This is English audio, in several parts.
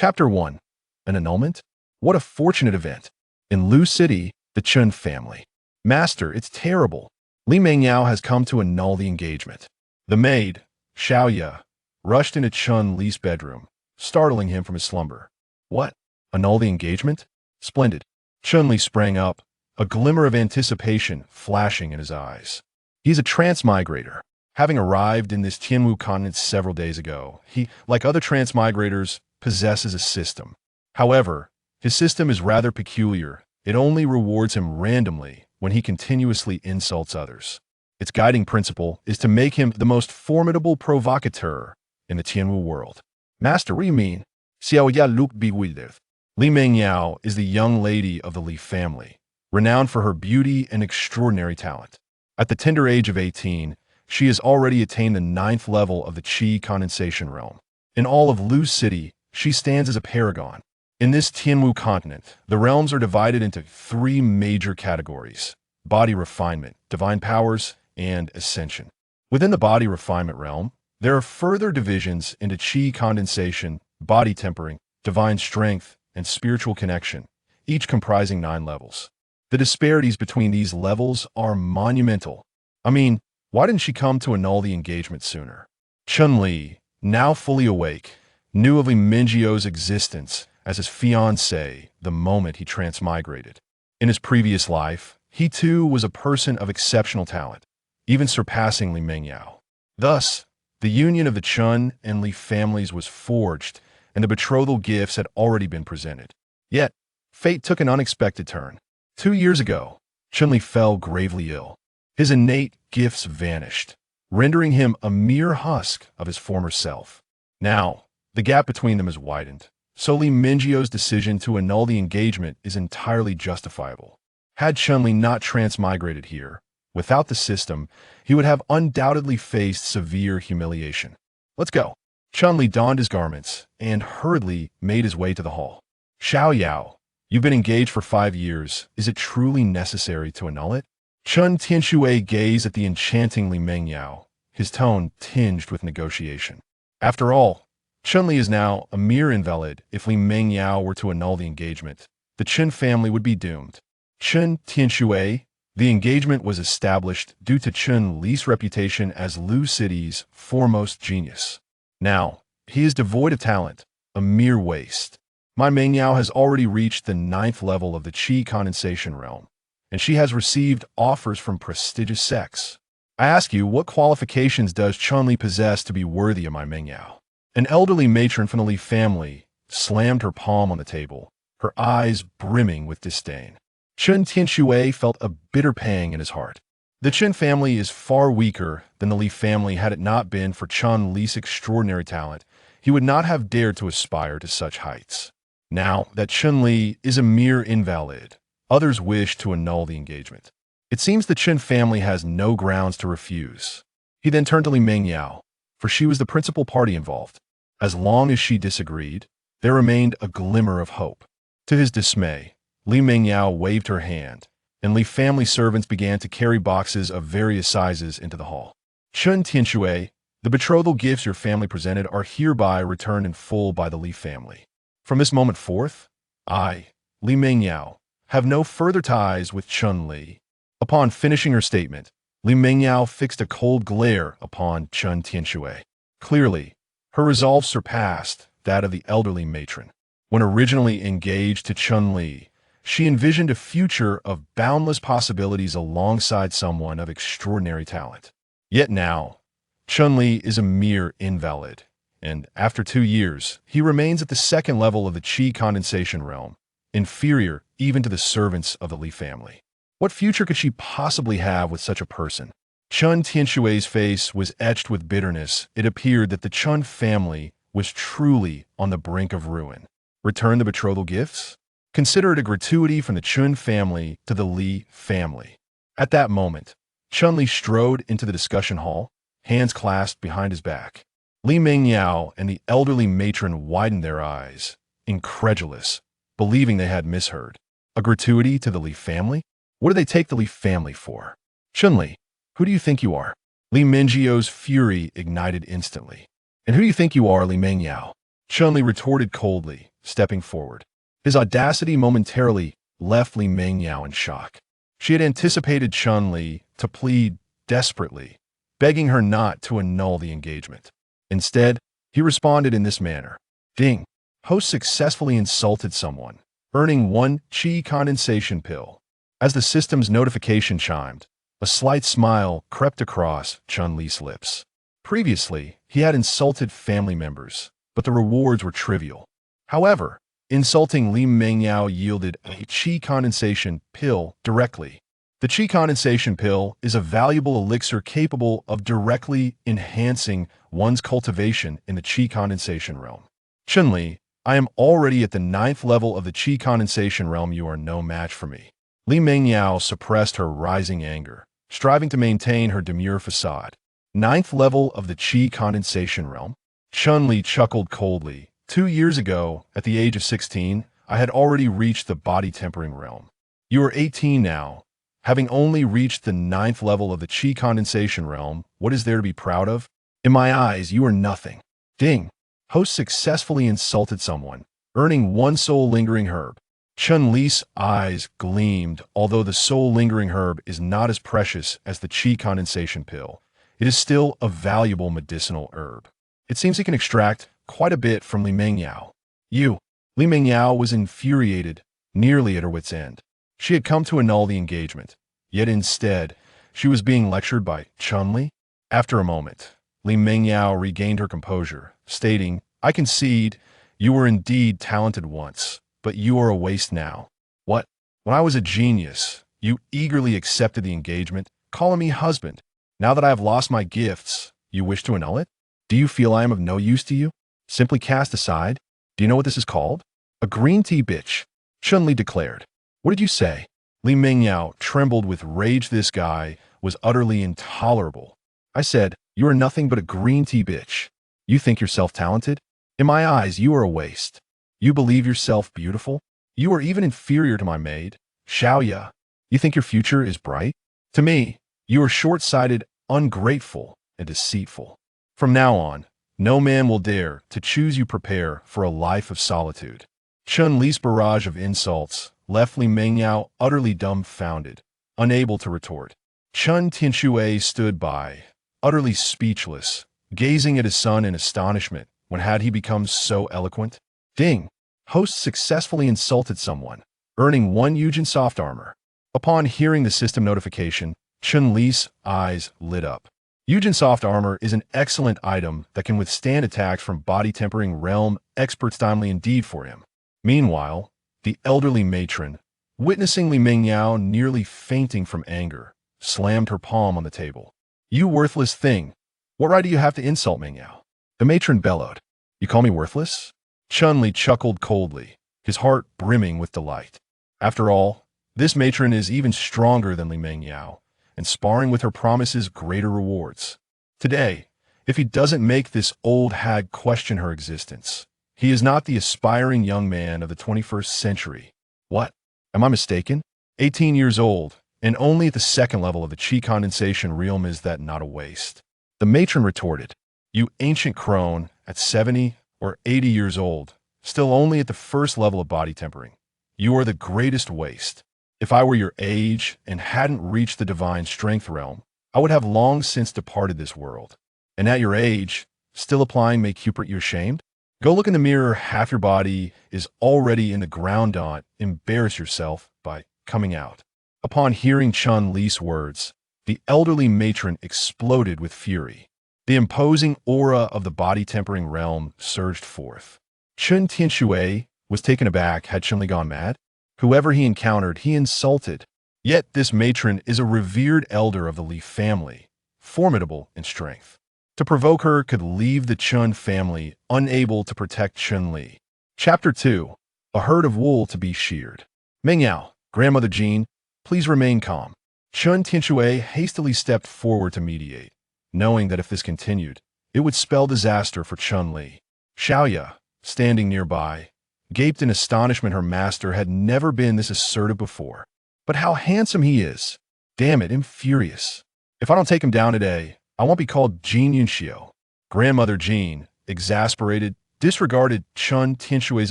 Chapter 1. An annulment? What a fortunate event. In Lu City, the Chun family. Master, it's terrible. Li Mengyao has come to annul the engagement. The maid, Xiaoya, rushed into Chun Li's bedroom, startling him from his slumber. What? Annul the engagement? Splendid. Chun Li sprang up, a glimmer of anticipation flashing in his eyes. He's a transmigrator. Having arrived in this Tianwu continent several days ago, he, like other transmigrators, possesses a system. However, his system is rather peculiar. It only rewards him randomly when he continuously insults others. Its guiding principle is to make him the most formidable provocateur in the Tianwu world. Master, what do you mean? Xiaoya looked bewildered. Li Mengyao is the young lady of the Li family, renowned for her beauty and extraordinary talent. At the tender age of 18, she has already attained the 9th level of the Qi condensation realm. In all of Lu City, she stands as a paragon. In this Tianwu continent, the realms are divided into 3 major categories: body refinement, divine powers, and ascension. Within the body refinement realm, there are further divisions into Qi condensation, body tempering, divine strength, and spiritual connection, each comprising 9 levels. The disparities between these levels are monumental. I mean, why didn't she come to annul the engagement sooner? Chun Li, now fully awake, knew of Li Mengyio's existence as his fiancée the moment he transmigrated. In his previous life, he too was a person of exceptional talent, even surpassing Li Mengyao. Thus, the union of the Chun and Li families was forged, and the betrothal gifts had already been presented. Yet, fate took an unexpected turn. 2 years ago, Chun Li fell gravely ill. His innate gifts vanished, rendering him a mere husk of his former self. Now, the gap between them is widened, so Li Mengyio's decision to annul the engagement is entirely justifiable. Had Chun Li not transmigrated here, without the system, he would have undoubtedly faced severe humiliation. Let's go. Chun Li donned his garments and hurriedly made his way to the hall. Xiaoyao, you've been engaged for 5 years. Is it truly necessary to annul it? Chun Tianxue gazed at the enchanting Li Mengyao, his tone tinged with negotiation. After all, Chun Li is now a mere invalid. If Li Mengyao were to annul the engagement, the Chun family would be doomed. Chun Tianxue, the engagement was established due to Chun Li's reputation as Lu City's foremost genius. Now, he is devoid of talent, a mere waste. My Mengyao has already reached the 9th level of the Qi condensation realm, and she has received offers from prestigious sects. I ask you, what qualifications does Chun Li possess to be worthy of my Mengyao? An elderly matron from the Li family slammed her palm on the table, her eyes brimming with disdain. Chun Tianxue felt a bitter pang in his heart. The Chun family is far weaker than the Li family. Had it not been for Chun Li's extraordinary talent, he would not have dared to aspire to such heights. Now that Chun Li is a mere invalid, others wish to annul the engagement. It seems the Chun family has no grounds to refuse. He then turned to Li Mengyao, for she was the principal party involved. As long as she disagreed, there remained a glimmer of hope. To his dismay, Li Mengyao waved her hand, and Li family servants began to carry boxes of various sizes into the hall. Chun Tianxue, the betrothal gifts your family presented are hereby returned in full by the Li family. From this moment forth, I, Li Mengyao, have no further ties with Chun Li. Upon finishing her statement, Li Mengyao fixed a cold glare upon Chun Tianxue. Clearly, her resolve surpassed that of the elderly matron. When originally engaged to Chun Li, she envisioned a future of boundless possibilities alongside someone of extraordinary talent. Yet now, Chun Li is a mere invalid, and after 2 years, he remains at the 2nd level of the Qi condensation realm, inferior even to the servants of the Li family. What future could she possibly have with such a person? Chun Tianxue's face was etched with bitterness. It appeared that the Chun family was truly on the brink of ruin. Return the betrothal gifts? Consider it a gratuity from the Chun family to the Li family. At that moment, Chun Li strode into the discussion hall, hands clasped behind his back. Li Mengyao and the elderly matron widened their eyes, incredulous, believing they had misheard. A gratuity to the Li family? What do they take the Li family for? Chun Li, who do you think you are? Li Mengyio's fury ignited instantly. And who do you think you are, Li Mengyao? Chun Li retorted coldly, stepping forward. His audacity momentarily left Li Mengyao in shock. She had anticipated Chun-Li to plead desperately, begging her not to annul the engagement. Instead, he responded in this manner. Ding. Host successfully insulted someone, earning 1 qi condensation pill. As the system's notification chimed, a slight smile crept across Chun-Li's lips. Previously, he had insulted family members, but the rewards were trivial. However, insulting Li Mengyao yielded a qi condensation pill directly. The qi condensation pill is a valuable elixir capable of directly enhancing one's cultivation in the qi condensation realm. Chun-Li, I am already at the 9th level of the qi condensation realm. You are no match for me. Li Mengyao suppressed her rising anger, striving to maintain her demure facade. 9th level of the qi condensation realm? Chun-Li chuckled coldly. 2 years ago, at the age of 16, I had already reached the body tempering realm. You are 18 now. Having only reached the 9th level of the qi condensation realm, what is there to be proud of? In my eyes, you are nothing. Ding. Host successfully insulted someone, earning 1 soul-lingering herb. Chun-Li's eyes gleamed. Although the soul-lingering herb is not as precious as the qi condensation pill, it is still a valuable medicinal herb. It seems he can extract quite a bit from Li Mengyao. Li Mengyao was infuriated, nearly at her wit's end. She had come to annul the engagement, yet instead, she was being lectured by Chun-Li. After a moment, Li Mengyao regained her composure, stating, I concede, you were indeed talented once, but you are a waste now. What? When I was a genius, you eagerly accepted the engagement, calling me husband. Now that I have lost my gifts, you wish to annul it? Do you feel I am of no use to you? Simply cast aside? Do you know what this is called? A green tea bitch, Chun-Li declared. What did you say? Li Mengyao trembled with rage. This guy was utterly intolerable. I said, you are nothing but a green tea bitch. You think yourself talented? In my eyes, you are a waste. You believe yourself beautiful? You are even inferior to my maid, Xiaoya. You think your future is bright? To me, you are short-sighted, ungrateful, and deceitful. From now on, no man will dare to choose you. Prepare for a life of solitude. Chun-Li's barrage of insults left Li Mengyao utterly dumbfounded, unable to retort. Chun Tianxue stood by, utterly speechless, gazing at his son in astonishment. When had he become so eloquent? Ding. Host successfully insulted someone, earning 1 Eugen soft armor. Upon hearing the system notification, Chun-Li's eyes lit up. Eugen soft armor is an excellent item that can withstand attacks from body tempering realm experts. Timely indeed for him. Meanwhile, the elderly matron, witnessing Li Mengyao nearly fainting from anger, slammed her palm on the table. You worthless thing! What right do you have to insult Mengyao? The matron bellowed. You call me worthless? Chun-Li chuckled coldly, his heart brimming with delight. After all, this matron is even stronger than Li Mengyao, and sparring with her promises greater rewards. Today, if he doesn't make this old hag question her existence, he is not the aspiring young man of the 21st century. What? Am I mistaken? 18 years old, and only at the 2nd level of the qi condensation realm. Is that not a waste? The matron retorted. You ancient crone, at 70 or 80 years old, still only at the 1st level of body tempering. You are the greatest waste. If I were your age and hadn't reached the divine strength realm, I would have long since departed this world. And at your age, still applying make you ashamed? Go look in the mirror. Half your body is already in the ground. Don't embarrass yourself by coming out. Upon hearing Chun-Li's words, the elderly matron exploded with fury. The imposing aura of the body tempering realm surged forth. Chun Tianxue was taken aback. Had Chun-Li gone mad? Whoever he encountered, he insulted. Yet this matron is a revered elder of the Li family, formidable in strength. To provoke her could leave the Chun family unable to protect Chun-Li. Chapter 2. A herd of wool to be sheared. Mengyao, Grandmother Jean, please remain calm. Chun Tianxue hastily stepped forward to mediate, knowing that if this continued, it would spell disaster for Chun-Li. Xiaoya, standing nearby, gaped in astonishment. Her master had never been this assertive before. But how handsome he is! Damn it, I'm furious. If I don't take him down today, I won't be called Jean Yunxiu. Grandmother Jean, exasperated, disregarded Chun Tianshui's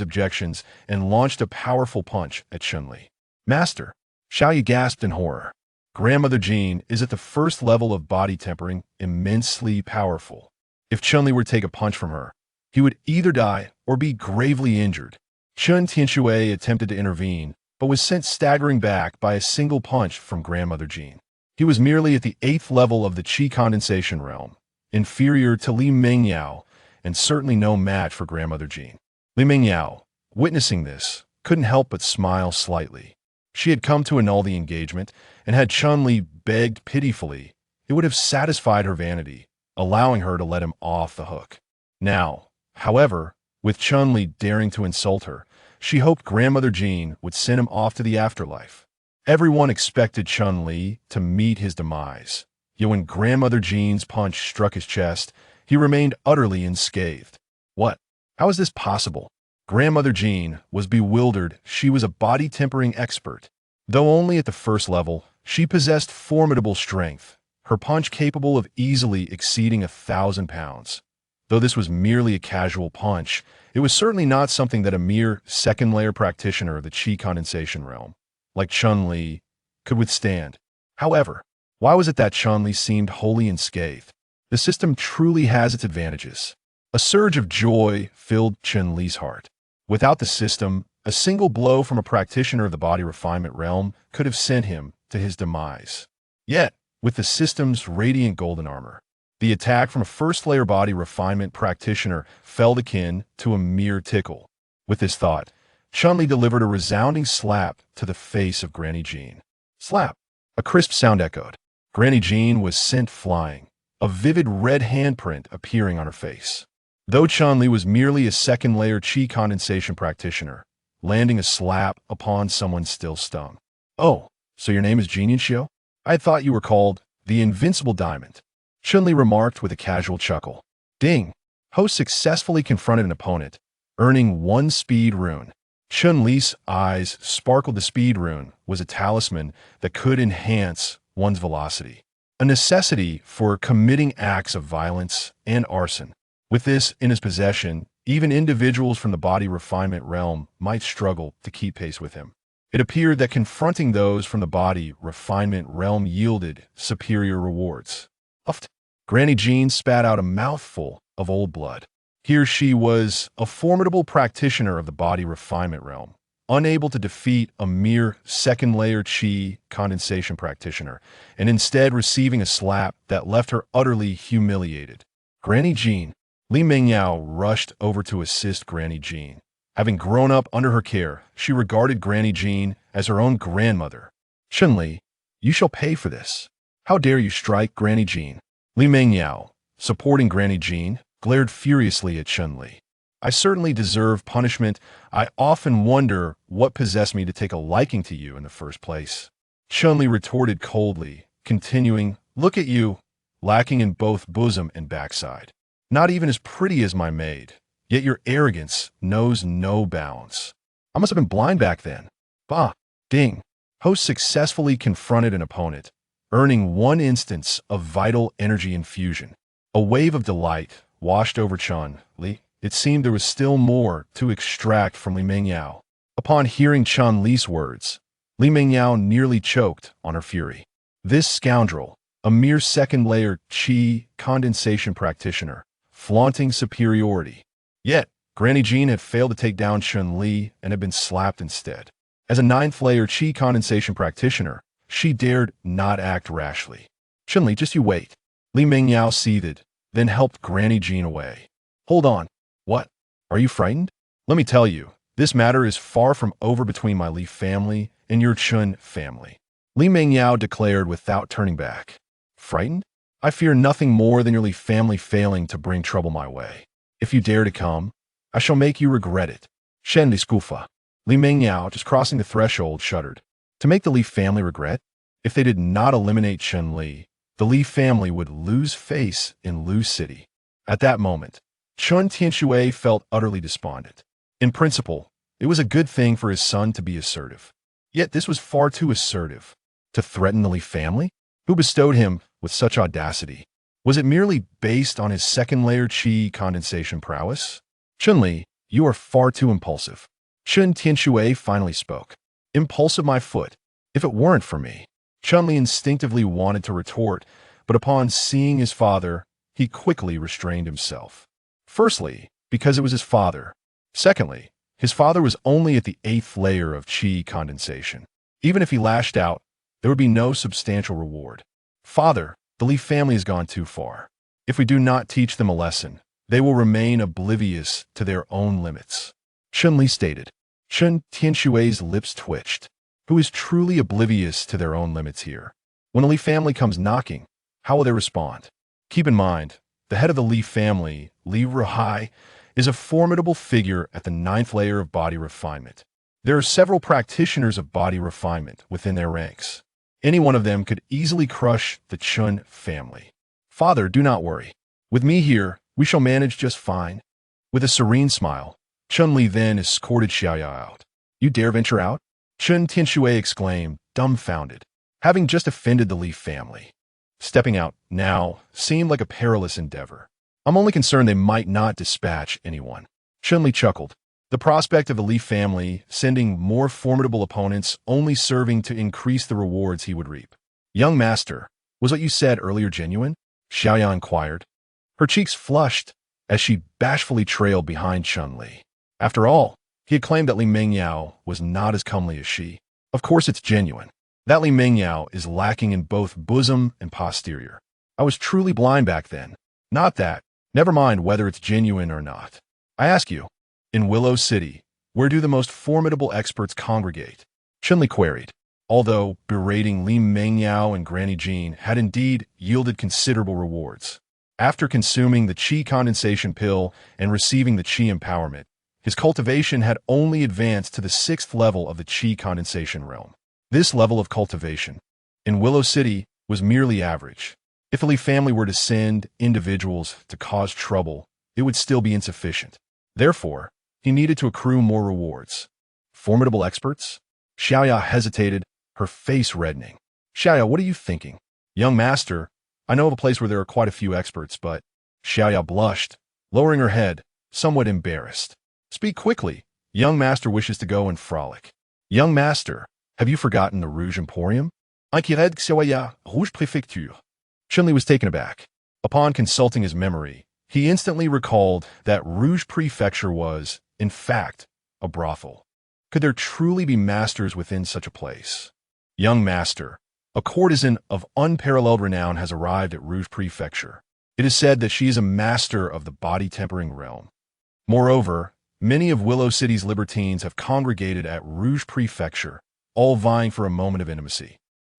objections and launched a powerful punch at Chun-Li. Master, Xiaoyu gasped in horror. Grandmother Jean is at the first level of body tempering, immensely powerful. If Chun-Li were to take a punch from her, he would either die or be gravely injured. Chun Tianshui attempted to intervene, but was sent staggering back by a single punch from Grandmother Jean. He was merely at the 8th level of the qi condensation realm, inferior to Li Mengyao, and certainly no match for Grandmother Jean. Li Mengyao, witnessing this, couldn't help but smile slightly. She had come to annul the engagement, and had Chun-Li begged pitifully, it would have satisfied her vanity, allowing her to let him off the hook. Now, however, with Chun-Li daring to insult her, she hoped Grandmother Jean would send him off to the afterlife. Everyone expected Chun-Li to meet his demise, yet when Grandmother Jean's punch struck his chest, he remained utterly unscathed. What? How is this possible? Grandmother Jean was bewildered. She was a body tempering expert. Though only at the first level, she possessed formidable strength, her punch capable of easily exceeding 1,000 pounds. Though this was merely a casual punch, it was certainly not something that a mere second-layer practitioner of the qi condensation realm, like Chun-Li, could withstand. However, why was it that Chun-Li seemed wholly unscathed? The system truly has its advantages. A surge of joy filled Chun-Li's heart. Without the system, a single blow from a practitioner of the body refinement realm could have sent him to his demise. Yet, with the system's radiant golden armor, the attack from a first-layer body refinement practitioner felt akin to a mere tickle. With this thought, Chun-Li delivered a resounding slap to the face of Granny Jean. Slap! A crisp sound echoed. Granny Jean was sent flying, a vivid red handprint appearing on her face. Though Chun-Li was merely a second-layer qi condensation practitioner, landing a slap upon someone still stung. Oh, so your name is Jean Yanxiu? I had thought you were called the Invincible Diamond. Chun-Li remarked with a casual chuckle. Ding! Host successfully confronted an opponent, earning 1 speed rune. Chun-Li's eyes sparkled. The speed rune was a talisman that could enhance one's velocity, a necessity for committing acts of violence and arson. With this in his possession, even individuals from the body refinement realm might struggle to keep pace with him. It appeared that confronting those from the body refinement realm yielded superior rewards. Granny Jean spat out a mouthful of old blood. Here she was, a formidable practitioner of the body refinement realm, unable to defeat a mere second-layer qi condensation practitioner, and instead receiving a slap that left her utterly humiliated. Granny Jean. Li Mengyao rushed over to assist Granny Jean. Having grown up under her care, she regarded Granny Jean as her own grandmother. Chun-Li, you shall pay for this. How dare you strike Granny Jean? Li Mengyao, supporting Granny Jean, glared furiously at Chun-Li. I certainly deserve punishment. I often wonder what possessed me to take a liking to you in the first place. Chun-Li retorted coldly, continuing, look at you, lacking in both bosom and backside. Not even as pretty as my maid, yet your arrogance knows no bounds. I must have been blind back then. Bah! Ding! Host successfully confronted an opponent, earning 1 instance of vital energy infusion. A wave of delight washed over Chun-Li. It seemed there was still more to extract from Li Mengyao. Upon hearing Chun-Li's words, Li Mengyao nearly choked on her fury. This scoundrel, a mere second-layer qi condensation practitioner, flaunting superiority. Yet, Granny Jean had failed to take down Chun-Li and had been slapped instead. As a 9th-layer qi condensation practitioner, she dared not act rashly. Chun-Li, just you wait. Li Mengyao seethed, then helped Granny Jean away. Hold on. What? Are you frightened? Let me tell you, this matter is far from over between my Li family and your Chun family. Li Mengyao declared without turning back. Frightened? I fear nothing more than your Li family failing to bring trouble my way. If you dare to come, I shall make you regret it. Shen Li Skufa. Li Mengyao, just crossing the threshold, shuddered. To make the Li family regret? If they did not eliminate Chun-Li, the Li family would lose face in Lu City. At that moment, Chun Tianshui felt utterly despondent. In principle, it was a good thing for his son to be assertive. Yet this was far too assertive. To threaten the Li family? Who bestowed him with such audacity? Was it merely based on his second-layer qi condensation prowess? Chun-Li, you are far too impulsive. Chun Tianxue finally spoke. Impulsive my foot. If it weren't for me. Chun-Li instinctively wanted to retort, but upon seeing his father, he quickly restrained himself. Firstly, because it was his father. Secondly, his father was only at the 8th layer of qi condensation. Even if he lashed out, there would be no substantial reward. Father, the Li family has gone too far. If we do not teach them a lesson, they will remain oblivious to their own limits. Chun-Li stated. Chun Tianxue's lips twitched. Who is truly oblivious to their own limits here? When a Li family comes knocking, how will they respond? Keep in mind, the head of the Li family, Li Ruhai, is a formidable figure at the 9th layer of body refinement. There are several practitioners of body refinement within their ranks. Any one of them could easily crush the Chun family. Father, do not worry. With me here, we shall manage just fine. With a serene smile, Chun-Li then escorted Xiaoya out. You dare venture out? Chun Tianxue exclaimed, dumbfounded, having just offended the Li family. Stepping out now seemed like a perilous endeavor. I'm only concerned they might not dispatch anyone. Chun-Li chuckled. The prospect of the Li family sending more formidable opponents only serving to increase the rewards he would reap. Young master, was what you said earlier genuine? Xiaoya inquired. Her cheeks flushed as she bashfully trailed behind Chun-Li. After all, he had claimed that Li Mengyao was not as comely as she. Of course it's genuine. That Li Mengyao is lacking in both bosom and posterior. I was truly blind back then. Not that. Never mind whether it's genuine or not. I ask you, in Willow City, where do the most formidable experts congregate? Chun-Li queried, although berating Li Mengyao and Granny Jean had indeed yielded considerable rewards. After consuming the qi condensation pill and receiving the qi empowerment, his cultivation had only advanced to the 6th level of the qi condensation realm. This level of cultivation, in Willow City, was merely average. If a Li family were to send individuals to cause trouble, it would still be insufficient. Therefore, he needed to accrue more rewards. Formidable experts? Xiaoya hesitated, her face reddening. Xiaoya, what are you thinking? Young master, I know of a place where there are quite a few experts, but... Xiaoya blushed, lowering her head, somewhat embarrassed. Speak quickly. Young master wishes to go and frolic. Young master, have you forgotten the Rouge Emporium? Inquired Xiaoya, Rouge Préfecture. Chun-Li was taken aback. Upon consulting his memory, he instantly recalled that Rouge Prefecture was, in fact, a brothel. Could there truly be masters within such a place? Young master, a courtesan of unparalleled renown has arrived at Rouge Prefecture. It is said that she is a master of the body-tempering realm. Moreover, many of Willow City's libertines have congregated at Rouge Prefecture, all vying for a moment of intimacy.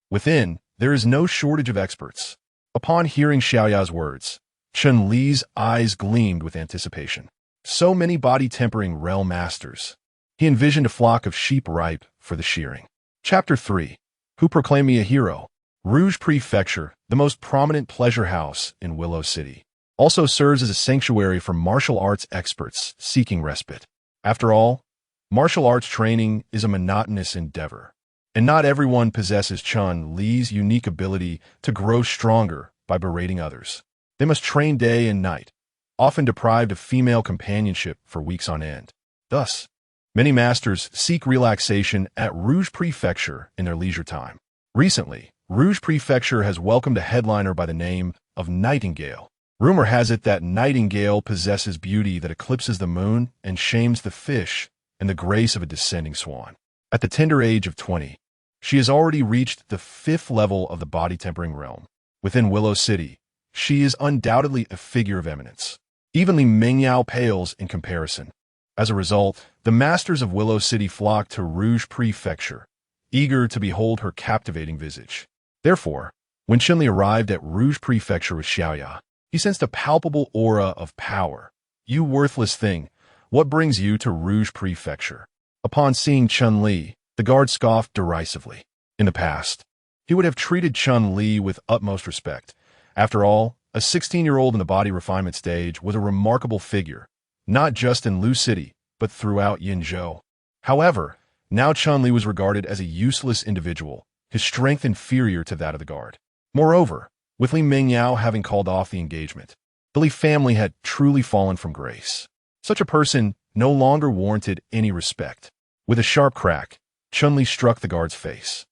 Within, there is no shortage of experts. Upon hearing Xiaoya's words, Chun-Li's eyes gleamed with anticipation. So many body-tempering realm masters. He envisioned a flock of sheep ripe for the shearing. Chapter 3. Who proclaimed me a hero? Rouge Prefecture, the most prominent pleasure house in Willow City, also serves as a sanctuary for martial arts experts seeking respite. After all, martial arts training is a monotonous endeavor, and not everyone possesses Chun-Li's unique ability to grow stronger by berating others. They must train day and night, often deprived of female companionship for weeks on end. Thus, many masters seek relaxation at Rouge Prefecture in their leisure time. Recently, Rouge Prefecture has welcomed a headliner by the name of Nightingale. Rumor has it that Nightingale possesses beauty that eclipses the moon and shames the fish and the grace of a descending swan. At the tender age of 20, she has already reached the 5th level of the body-tempering realm. Within Willow City, she is undoubtedly a figure of eminence. Even Li Mengyao pales in comparison. As a result, the masters of Willow City flock to Rouge Prefecture, eager to behold her captivating visage. Therefore, when Chun-Li arrived at Rouge Prefecture with Xiaoya, he sensed a palpable aura of power. You worthless thing, what brings you to Rouge Prefecture? Upon seeing Chun-Li, the guard scoffed derisively. In the past, he would have treated Chun-Li with utmost respect. After all, a 16-year-old in the body refinement stage was a remarkable figure, not just in Lu City, but throughout Yinzhou. However, now Chun-Li was regarded as a useless individual, his strength inferior to that of the guard. Moreover, with Li Mengyao having called off the engagement, the Li family had truly fallen from grace. Such a person no longer warranted any respect. With a sharp crack, Chun-Li struck the guard's face.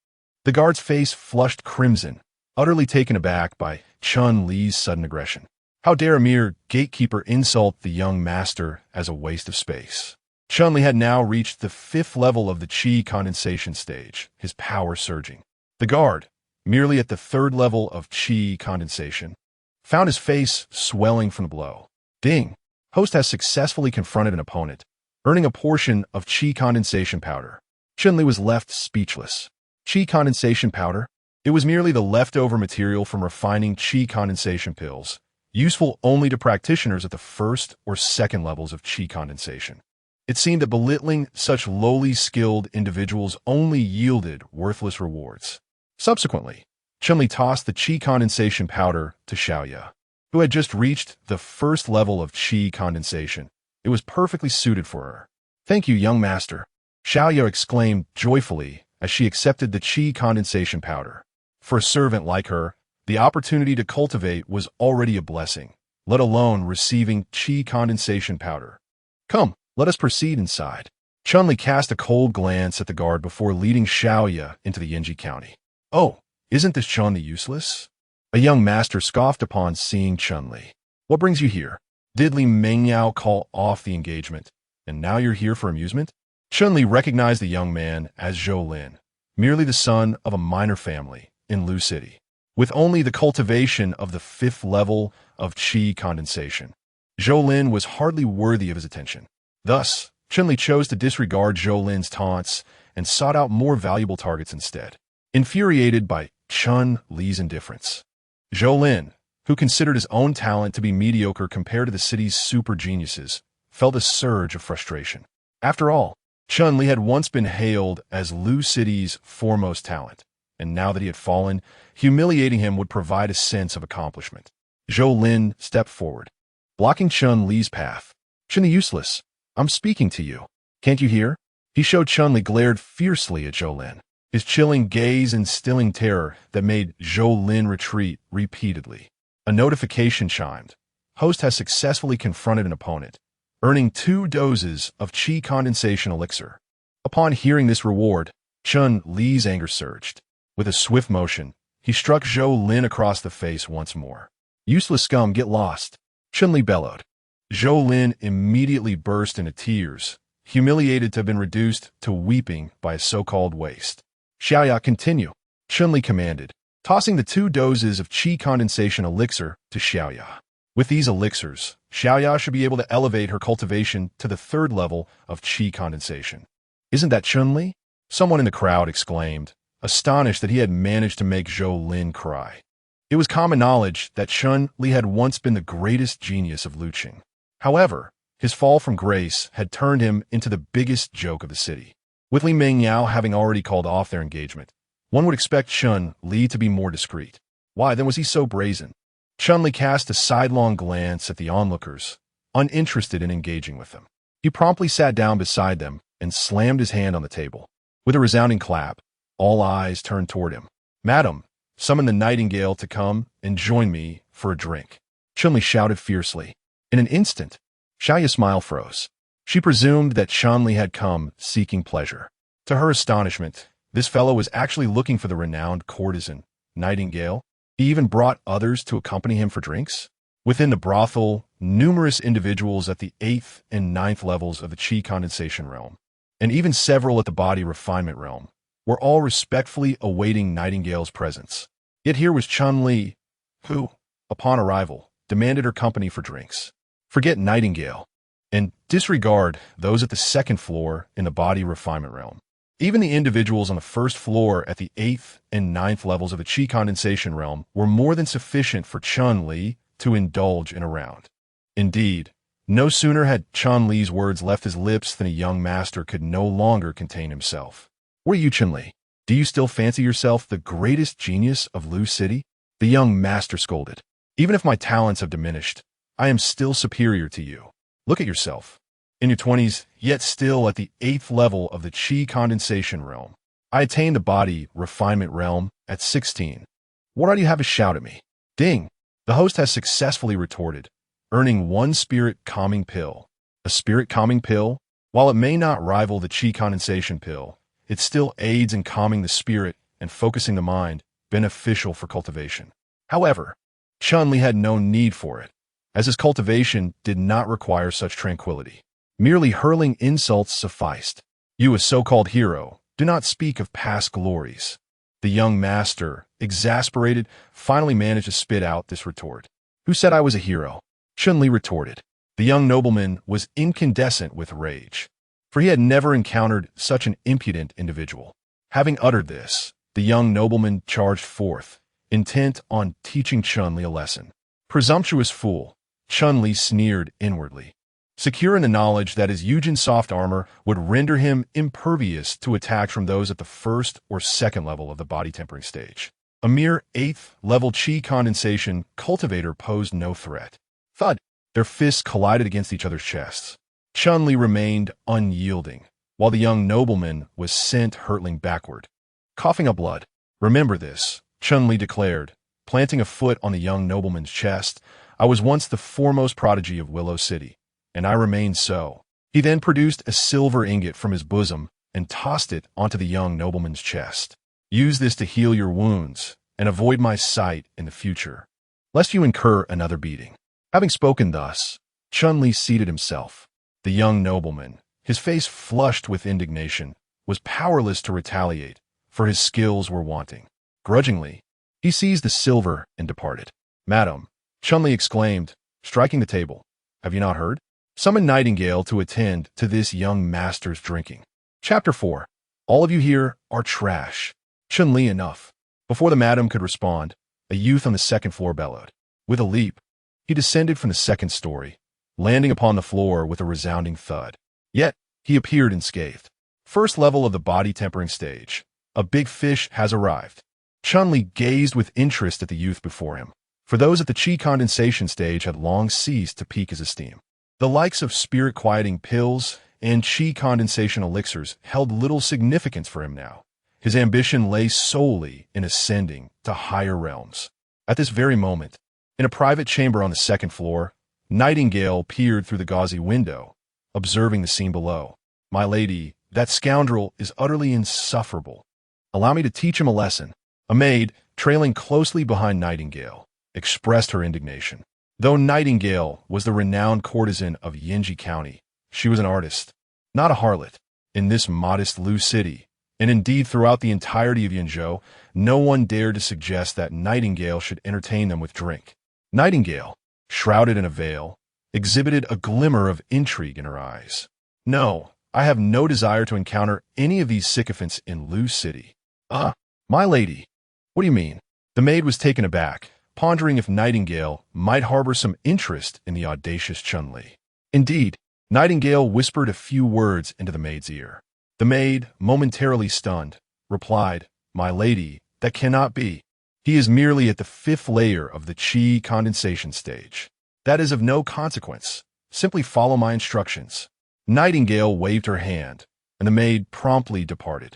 The guard's face flushed crimson, utterly taken aback by Chun-Li's sudden aggression. How dare a mere gatekeeper insult the young master as a waste of space? Chun-Li had now reached the 5th level of the qi condensation stage, his power surging. The guard, merely at the 3rd level of qi condensation, found his face swelling from the blow. Ding! Host has successfully confronted an opponent, earning a portion of qi condensation powder. Chun-Li was left speechless. Qi condensation powder? It was merely the leftover material from refining qi condensation pills, useful only to practitioners at the 1st or 2nd levels of qi condensation. It seemed that belittling such lowly skilled individuals only yielded worthless rewards. Subsequently, Chun-Li tossed the qi condensation powder to Xiaoya, who had just reached the 1st level of qi condensation. It was perfectly suited for her. "Thank you, young master," Xiaoya exclaimed joyfully as she accepted the qi condensation powder. For a servant like her, the opportunity to cultivate was already a blessing, let alone receiving qi condensation powder. "Come, let us proceed inside." Chun-Li cast a cold glance at the guard before leading Xiaoya into the Yinji County. "Oh, isn't this Chun-Li useless?" A young master scoffed upon seeing Chun-Li. "What brings you here? Did Li Mengyao call off the engagement, and now you're here for amusement?" Chun-Li recognized the young man as Zhou Lin, merely the son of a minor family in Lu City, with only the cultivation of the 5th level of qi condensation. Zhou Lin was hardly worthy of his attention. Thus, Chun-Li chose to disregard Zhou Lin's taunts and sought out more valuable targets instead. Infuriated by Chun-Li's indifference, Zhou Lin, who considered his own talent to be mediocre compared to the city's super geniuses, felt a surge of frustration. After all, Chun-Li had once been hailed as Lu City's foremost talent, and now that he had fallen, humiliating him would provide a sense of accomplishment. Zhou Lin stepped forward, blocking Chun-Li's path. "Chun-Li useless, I'm speaking to you. Can't you hear?" He showed Chun-Li glared fiercely at Zhou Lin, his chilling gaze instilling terror that made Zhou Lin retreat repeatedly. A notification chimed. Host has successfully confronted an opponent, earning 2 doses of qi condensation elixir. Upon hearing this reward, Chun-Li's anger surged. With a swift motion, he struck Zhou Lin across the face once more. "Useless scum, get lost," Chun-Li bellowed. Zhou Lin immediately burst into tears, humiliated to have been reduced to weeping by a so-called waste. "Xiaoya, continue," Chun-Li commanded, tossing the 2 doses of qi condensation elixir to Xiaoya. With these elixirs, Xiaoya should be able to elevate her cultivation to the 3rd level of qi condensation. "Isn't that Chun-Li?" Someone in the crowd exclaimed, astonished that he had managed to make Zhou Lin cry. It was common knowledge that Chun-Li had once been the greatest genius of Luqing. However, his fall from grace had turned him into the biggest joke of the city. With Li Mengyao having already called off their engagement, one would expect Chun-Li to be more discreet. Why then was he so brazen? Chun-Li cast a sidelong glance at the onlookers, uninterested in engaging with them. He promptly sat down beside them and slammed his hand on the table. With a resounding clap, all eyes turned toward him. "Madam, summon the nightingale to come and join me for a drink," Chun-Li shouted fiercely. In an instant, Xiaoya's smile froze. She presumed that Chun-Li had come seeking pleasure. To her astonishment, this fellow was actually looking for the renowned courtesan, Nightingale. He even brought others to accompany him for drinks. Within the brothel, numerous individuals at the 8th and 9th levels of the qi condensation realm, and even several at the body refinement realm, were all respectfully awaiting Nightingale's presence. Yet here was Chun-Li, who, upon arrival, demanded her company for drinks. Forget Nightingale, and disregard those at the 2nd floor in the body refinement realm. Even the individuals on the 1st floor at the 8th and 9th levels of the qi condensation realm were more than sufficient for Chun-Li to indulge in a round. Indeed, no sooner had Chun-Li's words left his lips than a young master could no longer contain himself. "What are you, Chun-Li? Do you still fancy yourself the greatest genius of Lu City?" The young master scolded. "Even if my talents have diminished, I am still superior to you. Look at yourself. In your 20s, yet still at the 8th level of the qi condensation realm. I attained the body refinement realm at 16. What do you have to shout at me?" Ding! The host has successfully retorted, earning 1 spirit calming pill. a spirit-calming pill. While it may not rival the qi condensation pill, it still aids in calming the spirit and focusing the mind, beneficial for cultivation. However, Chun-Li had no need for it, as his cultivation did not require such tranquility. Merely hurling insults sufficed. You, a so-called hero, do not speak of past glories. The young master, exasperated, finally managed to spit out this retort. Who said I was a hero? Chun-Li retorted. The young nobleman was incandescent with rage, for he had never encountered such an impudent individual. Having uttered this, the young nobleman charged forth, intent on teaching Chun-Li a lesson. Presumptuous fool, Chun-Li sneered inwardly, secure in the knowledge that his Yujin soft armor would render him impervious to attack from those at the first or second level of the body tempering stage. A mere 8th level qi condensation cultivator posed no threat. Thud! Their fists collided against each other's chests. Chun-Li remained unyielding, while the young nobleman was sent hurtling backward, coughing up blood. Remember this, Chun-Li declared, planting a foot on the young nobleman's chest. I was once the foremost prodigy of Willow City, and I remain so. He then produced a silver ingot from his bosom and tossed it onto the young nobleman's chest. Use this to heal your wounds and avoid my sight in the future, lest you incur another beating. Having spoken thus, Chun-Li seated himself. The young nobleman, his face flushed with indignation, was powerless to retaliate, for his skills were wanting. Grudgingly, he seized the silver and departed. Madam, Chun-Li exclaimed, striking the table, have you not heard? Summon Nightingale to attend to this young master's drinking. Chapter 4. All of you here are trash. Chun-Li, enough. Before the madam could respond, a youth on the second floor bellowed. With a leap, he descended from the second story, landing upon the floor with a resounding thud. Yet, he appeared unscathed. First level of the body tempering stage. A big fish has arrived. Chun-Li gazed with interest at the youth before him, for those at the qi condensation stage had long ceased to pique his esteem. The likes of spirit-quieting pills and qi condensation elixirs held little significance for him now. His ambition lay solely in ascending to higher realms. At this very moment, in a private chamber on the second floor, Nightingale peered through the gauzy window, observing the scene below. My lady, that scoundrel is utterly insufferable. Allow me to teach him a lesson. A maid, trailing closely behind Nightingale, expressed her indignation. Though Nightingale was the renowned courtesan of Yinji County, she was an artist, not a harlot. In this modest Lu City, and indeed throughout the entirety of Yinzhou, no one dared to suggest that Nightingale should entertain them with drink. Nightingale, shrouded in a veil, exhibited a glimmer of intrigue in her eyes. No, I have no desire to encounter any of these sycophants in Lu City. My lady, what do you mean? The maid was taken aback, pondering if Nightingale might harbor some interest in the audacious Chun-Li. Indeed, Nightingale whispered a few words into the maid's ear. The maid, momentarily stunned, replied, My lady, that cannot be. He is merely at the 5th layer of the qi condensation stage. That is of no consequence. Simply follow my instructions. Nightingale waved her hand, and the maid promptly departed.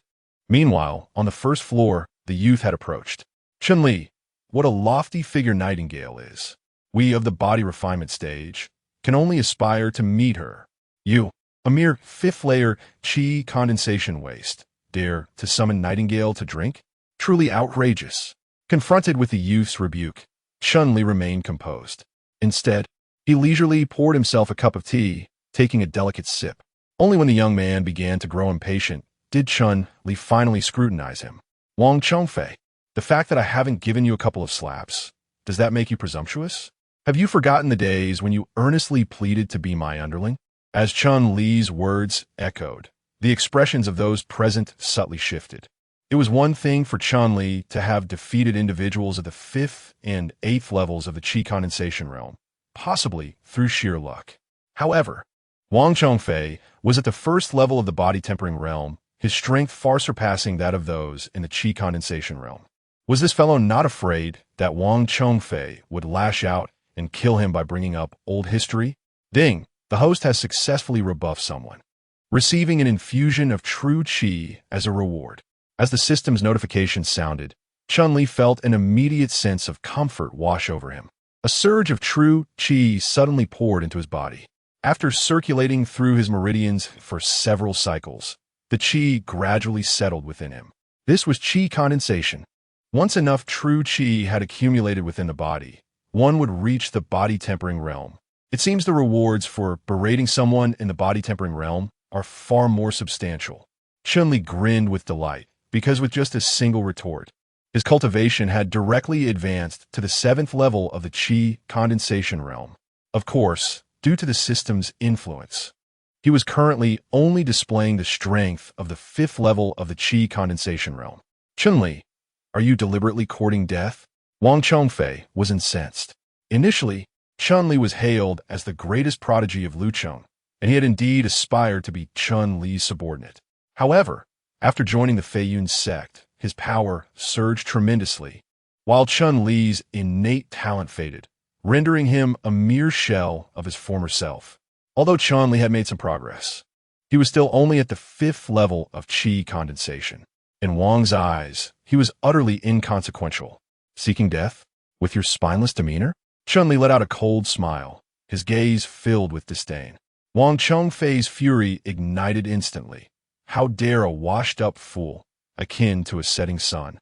Meanwhile, on the first floor, the youth had approached. Chun-Li, what a lofty figure Nightingale is. We of the body refinement stage can only aspire to meet her. You, a mere 5th layer qi condensation waste, dare to summon Nightingale to drink? Truly outrageous. Confronted with the youth's rebuke, Chun-Li remained composed. Instead, he leisurely poured himself a cup of tea, taking a delicate sip. Only when the young man began to grow impatient did Chun-Li finally scrutinize him. Wang Chongfei, the fact that I haven't given you a couple of slaps, does that make you presumptuous? Have you forgotten the days when you earnestly pleaded to be my underling? As Chun-Li's words echoed, the expressions of those present subtly shifted. It was one thing for Chun-Li to have defeated individuals at the 5th and 8th levels of the qi condensation realm, possibly through sheer luck. However, Wang Chongfei was at the 1st level of the body tempering realm, his strength far surpassing that of those in the qi condensation realm. Was this fellow not afraid that Wang Chongfei would lash out and kill him by bringing up old history? Ding! The host has successfully rebuffed someone, receiving an infusion of true qi as a reward. As the system's notification sounded, Chun-Li felt an immediate sense of comfort wash over him. A surge of true qi suddenly poured into his body. After circulating through his meridians for several cycles, the qi gradually settled within him. This was qi condensation. Once enough true qi had accumulated within the body, one would reach the body-tempering realm. It seems the rewards for berating someone in the body-tempering realm are far more substantial. Chun-Li grinned with delight, because with just a single retort, his cultivation had directly advanced to the 7th level of the qi condensation realm. Of course, due to the system's influence, he was currently only displaying the strength of the 5th level of the qi condensation realm. Chun-Li, are you deliberately courting death? Wang Chongfei was incensed. Initially, Chun-Li was hailed as the greatest prodigy of Lucheng, and he had indeed aspired to be Chun-Li's subordinate. However, after joining the Feiyun sect, his power surged tremendously, while Chun-Li's innate talent faded, rendering him a mere shell of his former self. Although Chun-Li had made some progress, he was still only at the 5th level of qi condensation. In Wang's eyes, he was utterly inconsequential. Seeking death? With your spineless demeanor? Chun-Li let out a cold smile, his gaze filled with disdain. Wang Chongfei's fury ignited instantly. How dare a washed-up fool, akin to a setting sun,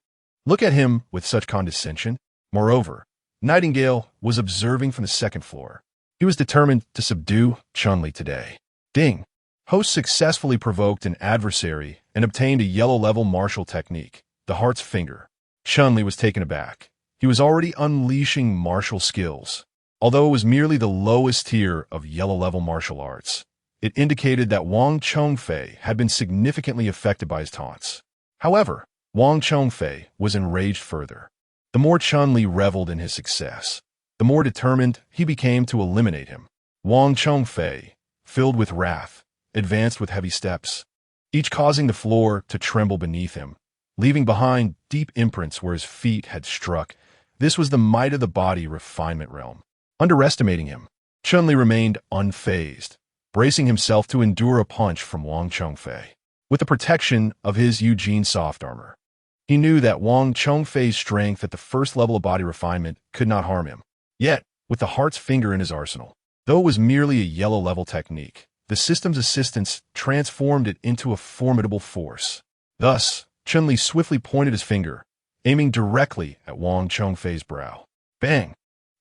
look at him with such condescension? Moreover, Nightingale was observing from the 2nd floor. He was determined to subdue Chun-Li today. Ding! Host successfully provoked an adversary and obtained a yellow-level martial technique, the heart's finger. Chun-Li was taken aback. He was already unleashing martial skills. Although it was merely the lowest tier of yellow-level martial arts, it indicated that Wang Chongfei had been significantly affected by his taunts. However, Wang Chongfei was enraged further. The more Chun-Li reveled in his success, the more determined he became to eliminate him. Wang Chongfei, filled with wrath, advanced with heavy steps, each causing the floor to tremble beneath him, leaving behind deep imprints where his feet had struck. This was the might of the body refinement realm. Underestimating him, Chun-Li remained unfazed, bracing himself to endure a punch from Wang Chongfei. With the protection of his Eugene soft armor, he knew that Wang Chongfei's strength at the 1st level of body refinement could not harm him. Yet, with the heart's finger in his arsenal, though it was merely a yellow-level technique, the system's assistance transformed it into a formidable force. Thus, Chun-Li swiftly pointed his finger, aiming directly at Wang Chongfei's brow. Bang!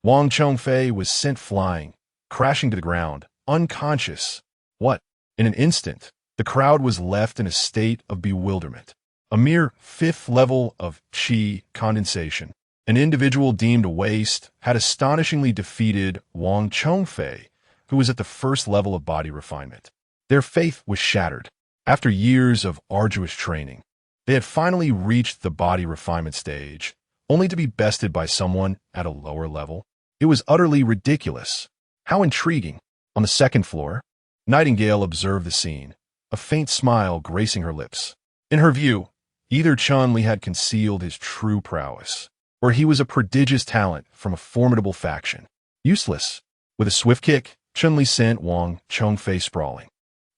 Wang Chongfei was sent flying, crashing to the ground, unconscious. What? In an instant, the crowd was left in a state of bewilderment. A mere 5th level of qi condensation, an individual deemed a waste, had astonishingly defeated Wang Chongfei, who was at the 1st level of body refinement. Their faith was shattered. After years of arduous training, they had finally reached the body refinement stage, only to be bested by someone at a lower level. It was utterly ridiculous. How intriguing. On the 2nd floor, Nightingale observed the scene, a faint smile gracing her lips. In her view, either Chun-Li had concealed his true prowess, or he was a prodigious talent from a formidable faction. Useless. With a swift kick, Chun-Li sent Wang Chongfei sprawling.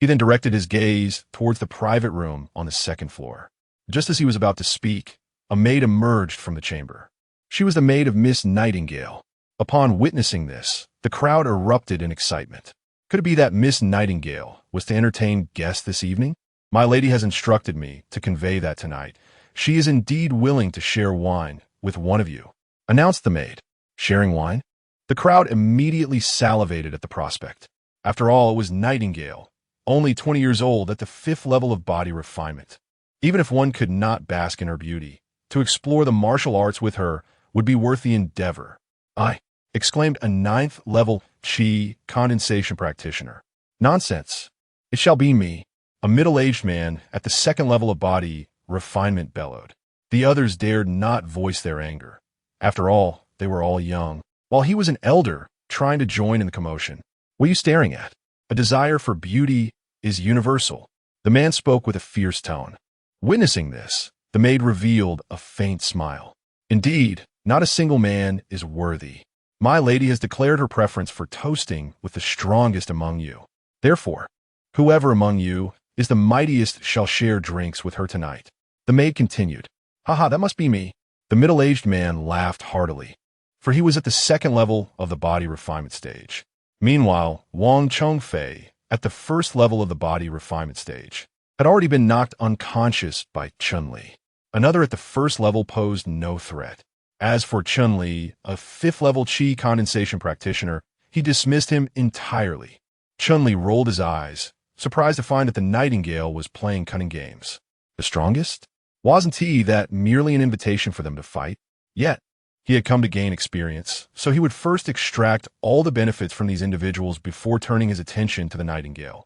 He then directed his gaze towards the private room on the 2nd floor. Just as he was about to speak, a maid emerged from the chamber. She was the maid of Miss Nightingale. Upon witnessing this, the crowd erupted in excitement. Could it be that Miss Nightingale was to entertain guests this evening? My lady has instructed me to convey that tonight she is indeed willing to share wine with one of you, announced the maid. Sharing wine? The crowd immediately salivated at the prospect. After all, it was Nightingale, only 20 years old at the 5th level of body refinement. Even if one could not bask in her beauty, to explore the martial arts with her would be worth the endeavor. I exclaimed a 9th level qi condensation practitioner. Nonsense. It shall be me. A middle-aged man at the 2nd level of body refinement bellowed. The others dared not voice their anger. After all, they were all young, while he was an elder trying to join in the commotion. What are you staring at? A desire for beauty is universal. The man spoke with a fierce tone. Witnessing this, the maid revealed a faint smile. Indeed, not a single man is worthy. My lady has declared her preference for toasting with the strongest among you. Therefore, whoever among you is the mightiest shall share drinks with her tonight. The maid continued. Haha, that must be me. The middle-aged man laughed heartily, for he was at the 2nd level of the body refinement stage. Meanwhile, Wang Chongfei, at the first level of the body refinement stage, had already been knocked unconscious by Chun-Li. Another at the first level posed no threat. As for Chun-Li, a fifth-level qi condensation practitioner, he dismissed him entirely. Chun-Li rolled his eyes, surprised to find that the nightingale was playing cunning games. The strongest? Wasn't he that merely an invitation for them to fight? Yet, he had come to gain experience, so he would first extract all the benefits from these individuals before turning his attention to the nightingale.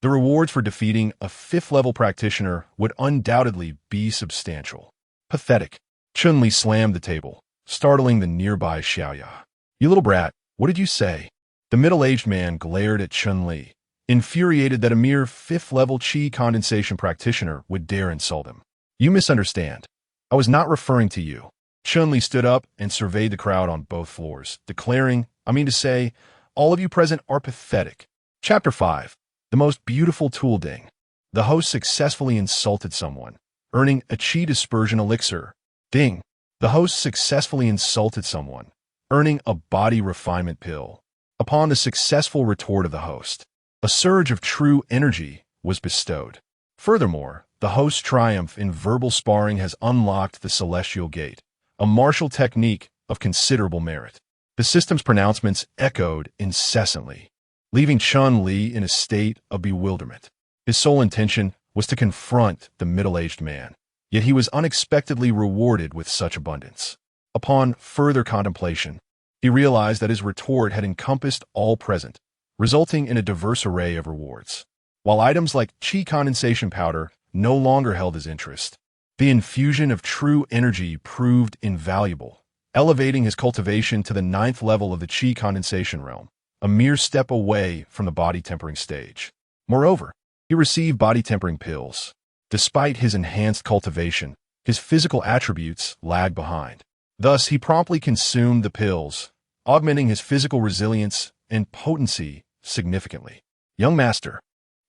The rewards for defeating a fifth-level practitioner would undoubtedly be substantial. Pathetic. Chun-Li slammed the table, startling the nearby Xiaoya. "You little brat, what did you say?" The middle-aged man glared at Chun-Li, infuriated that a mere fifth-level qi condensation practitioner would dare insult him. "You misunderstand. I was not referring to you." Chun-Li stood up and surveyed the crowd on both floors, declaring, "I mean to say, all of you present are pathetic." Chapter 5. The most beautiful tool ding. The host successfully insulted someone, earning a qi dispersion elixir. Ding. The host successfully insulted someone, earning a body refinement pill. Upon the successful retort of the host, a surge of true energy was bestowed. Furthermore, the host's triumph in verbal sparring has unlocked the celestial gate, a martial technique of considerable merit. The system's pronouncements echoed incessantly, leaving Chun-Li in a state of bewilderment. His sole intention was to confront the middle-aged man, yet he was unexpectedly rewarded with such abundance. Upon further contemplation, he realized that his retort had encompassed all present, resulting in a diverse array of rewards. While items like qi condensation powder no longer held his interest, the infusion of true energy proved invaluable, elevating his cultivation to the 9th level of the qi condensation realm, a mere step away from the body tempering stage. Moreover, he received body tempering pills. Despite his enhanced cultivation, his physical attributes lagged behind. Thus, he promptly consumed the pills, augmenting his physical resilience and potency significantly. "Young master,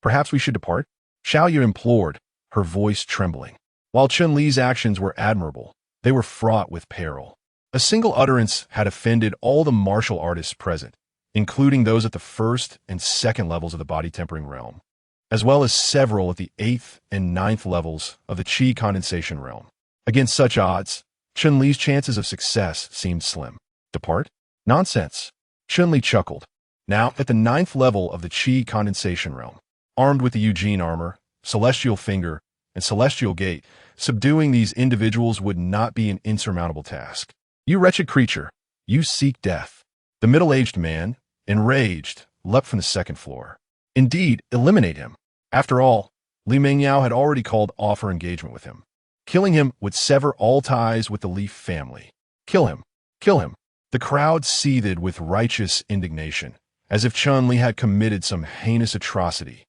perhaps we should depart?" Xiaoyu implored, her voice trembling. While Chun-Li's actions were admirable, they were fraught with peril. A single utterance had offended all the martial artists present, including those at the 1st and 2nd levels of the body tempering realm, as well as several at the 8th and 9th levels of the qi condensation realm. Against such odds, Chun-Li's chances of success seemed slim. "Depart? Nonsense." Chun-Li chuckled. Now, at the 9th level of the qi condensation realm, armed with the Eugene armor, celestial finger, and celestial gate, subduing these individuals would not be an insurmountable task. "You wretched creature, you seek death." The middle-aged man, enraged, leapt from the 2nd floor. Indeed, eliminate him. After all, Li Mengyao had already called off her engagement with him. Killing him would sever all ties with the Li family. Kill him. Kill him. The crowd seethed with righteous indignation, as if Chun-Li had committed some heinous atrocity.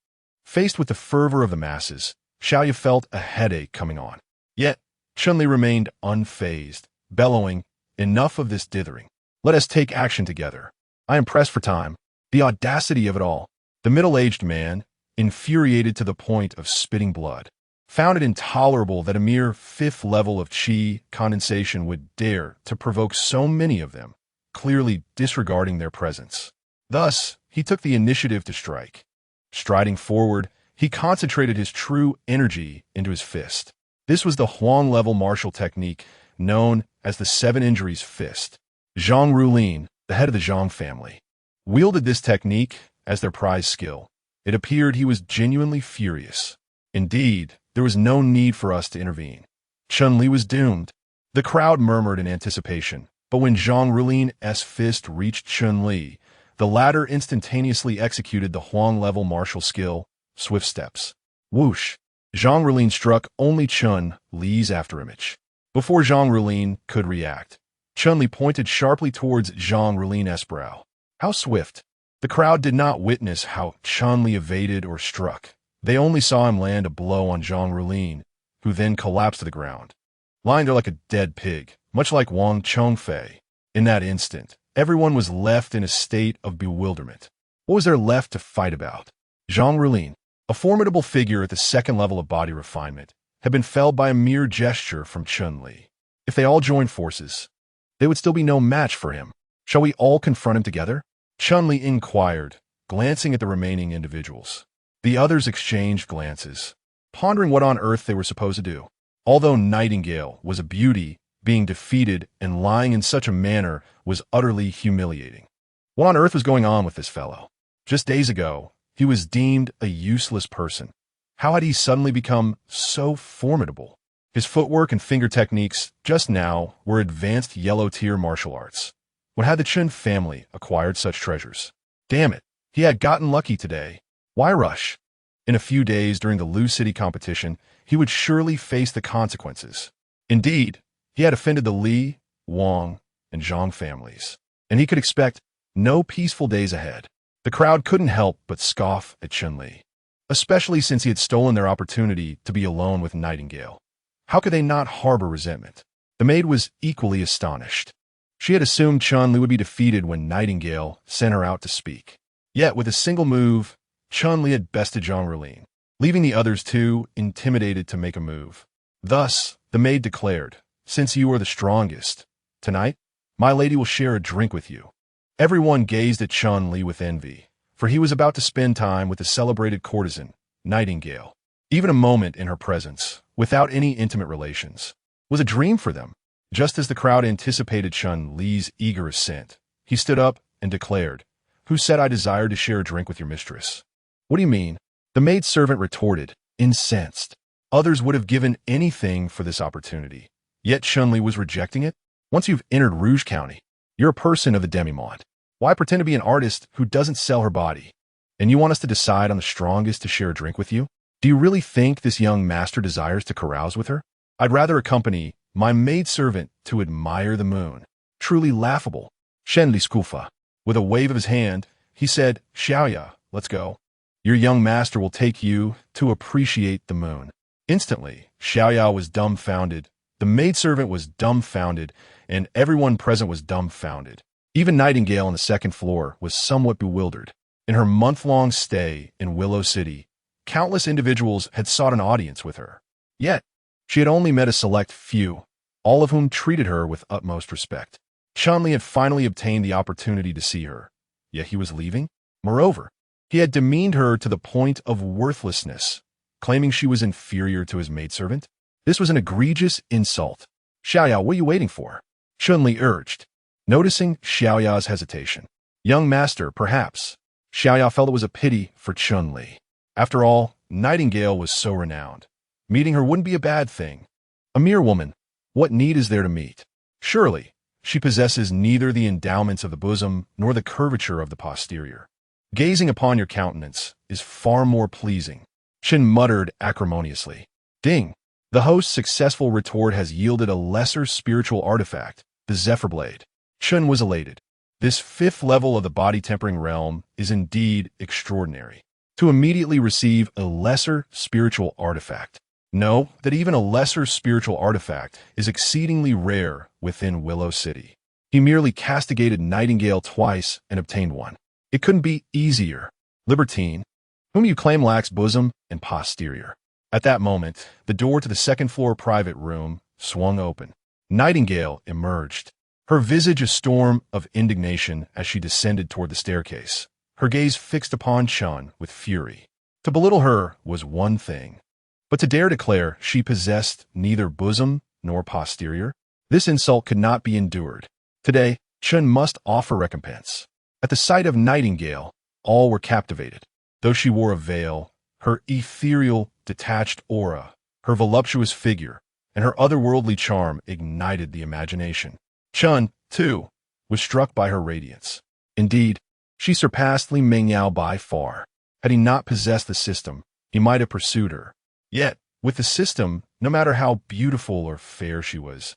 Faced with the fervor of the masses, Xiaoyu felt a headache coming on. Yet, Chun-Li remained unfazed, bellowing, "Enough of this dithering. Let us take action together. I am pressed for time." The audacity of it all. The middle-aged man, infuriated to the point of spitting blood, found it intolerable that a mere 5th level of qi condensation would dare to provoke so many of them, clearly disregarding their presence. Thus, he took the initiative to strike. Striding forward, he concentrated his true energy into his fist. This was the Huang-level martial technique known as the 7 Injuries Fist. Zhang Rulin, the head of the Zhang family, wielded this technique as their prized skill. It appeared he was genuinely furious. Indeed, there was no need for us to intervene. Chun-Li was doomed. The crowd murmured in anticipation, but when Zhang Rulin's fist reached Chun-Li, the latter instantaneously executed the Huang-level martial skill, Swift Steps. Whoosh! Zhang Rulin struck only Chun-Li's afterimage. Before Zhang Rulin could react, Chun-Li pointed sharply towards Zhang Rulin's brow. How swift! The crowd did not witness how Chun-Li evaded or struck. They only saw him land a blow on Zhang Rulin, who then collapsed to the ground, lying there like a dead pig, much like Wang Chongfei. In that instant, everyone was left in a state of bewilderment. What was there left to fight about? Zhang Rulin, a formidable figure at the 2nd level of body refinement, had been felled by a mere gesture from Chun-Li. If they all joined forces, they would still be no match for him. Shall we all confront him together? Chun-Li inquired, glancing at the remaining individuals. The others exchanged glances, pondering what on earth they were supposed to do. Although Nightingale was a beauty, being defeated and lying in such a manner was utterly humiliating. What on earth was going on with this fellow? Just days ago, he was deemed a useless person. How had he suddenly become so formidable? His footwork and finger techniques just now were advanced yellow-tier martial arts. When had the Chun family acquired such treasures? Damn it, he had gotten lucky today. Why rush? In a few days during the Lu City competition, he would surely face the consequences. Indeed, he had offended the Li, Wang, and Zhang families, and he could expect no peaceful days ahead. The crowd couldn't help but scoff at Chun-Li, especially since he had stolen their opportunity to be alone with Nightingale. How could they not harbor resentment? The maid was equally astonished. She had assumed Chun-Li would be defeated when Nightingale sent her out to speak. Yet, with a single move, Chun-Li had bested Zhang Ruilin, leaving the others too intimidated to make a move. Thus, the maid declared, "Since you are the strongest, tonight, my lady will share a drink with you." Everyone gazed at Chun-Li with envy, for he was about to spend time with the celebrated courtesan, Nightingale. Even a moment in her presence, without any intimate relations, was a dream for them. Just as the crowd anticipated Chun-Li's eager assent, he stood up and declared, "Who said I desired to share a drink with your mistress?" "What do you mean?" The maidservant retorted, incensed. Others would have given anything for this opportunity, yet Chun-Li was rejecting it. Once you've entered Rouge County, you're a person of the demi-monde. Why pretend to be an artist who doesn't sell her body? And you want us to decide on the strongest to share a drink with you? Do you really think this young master desires to carouse with her? I'd rather accompany my maidservant to admire the moon. Truly laughable. Shen Li Skufa. With a wave of his hand, he said, "Xiaoya, let's go. Your young master will take you to appreciate the moon." Instantly, Xiaoya was dumbfounded, the maidservant was dumbfounded, and everyone present was dumbfounded. Even Nightingale on the second floor was somewhat bewildered. In her month-long stay in Willow City, countless individuals had sought an audience with her. Yet, she had only met a select few, all of whom treated her with utmost respect. Chun-Li had finally obtained the opportunity to see her, yet he was leaving? Moreover, he had demeaned her to the point of worthlessness, claiming she was inferior to his maidservant. This was an egregious insult. "Xiaoya, what are you waiting for?" Chun-Li urged, noticing Xiaoya's hesitation. "Young master, perhaps." Xiaoya felt it was a pity for Chun-Li. After all, Nightingale was so renowned. Meeting her wouldn't be a bad thing. A mere woman, what need is there to meet? Surely, she possesses neither the endowments of the bosom nor the curvature of the posterior. Gazing upon your countenance is far more pleasing. Chen muttered acrimoniously. Ding! The host's successful retort has yielded a lesser spiritual artifact, the Zephyr Blade. Chen was elated. This fifth level of the body-tempering realm is indeed extraordinary. To immediately receive a lesser spiritual artifact. Know that even a lesser spiritual artifact is exceedingly rare within Willow City. He merely castigated Nightingale twice and obtained one. It couldn't be easier. Libertine, whom you claim lacks bosom and posterior. At that moment, the door to the second-floor private room swung open. Nightingale emerged, her visage a storm of indignation as she descended toward the staircase, her gaze fixed upon Chun with fury. To belittle her was one thing, but to dare declare she possessed neither bosom nor posterior, this insult could not be endured. Today, Chun must offer recompense. At the sight of Nightingale, all were captivated. Though she wore a veil, her ethereal, detached aura, her voluptuous figure, and her otherworldly charm ignited the imagination. Chun, too, was struck by her radiance. Indeed, she surpassed Li Mengyao by far. Had he not possessed the system, he might have pursued her. Yet, with the system, no matter how beautiful or fair she was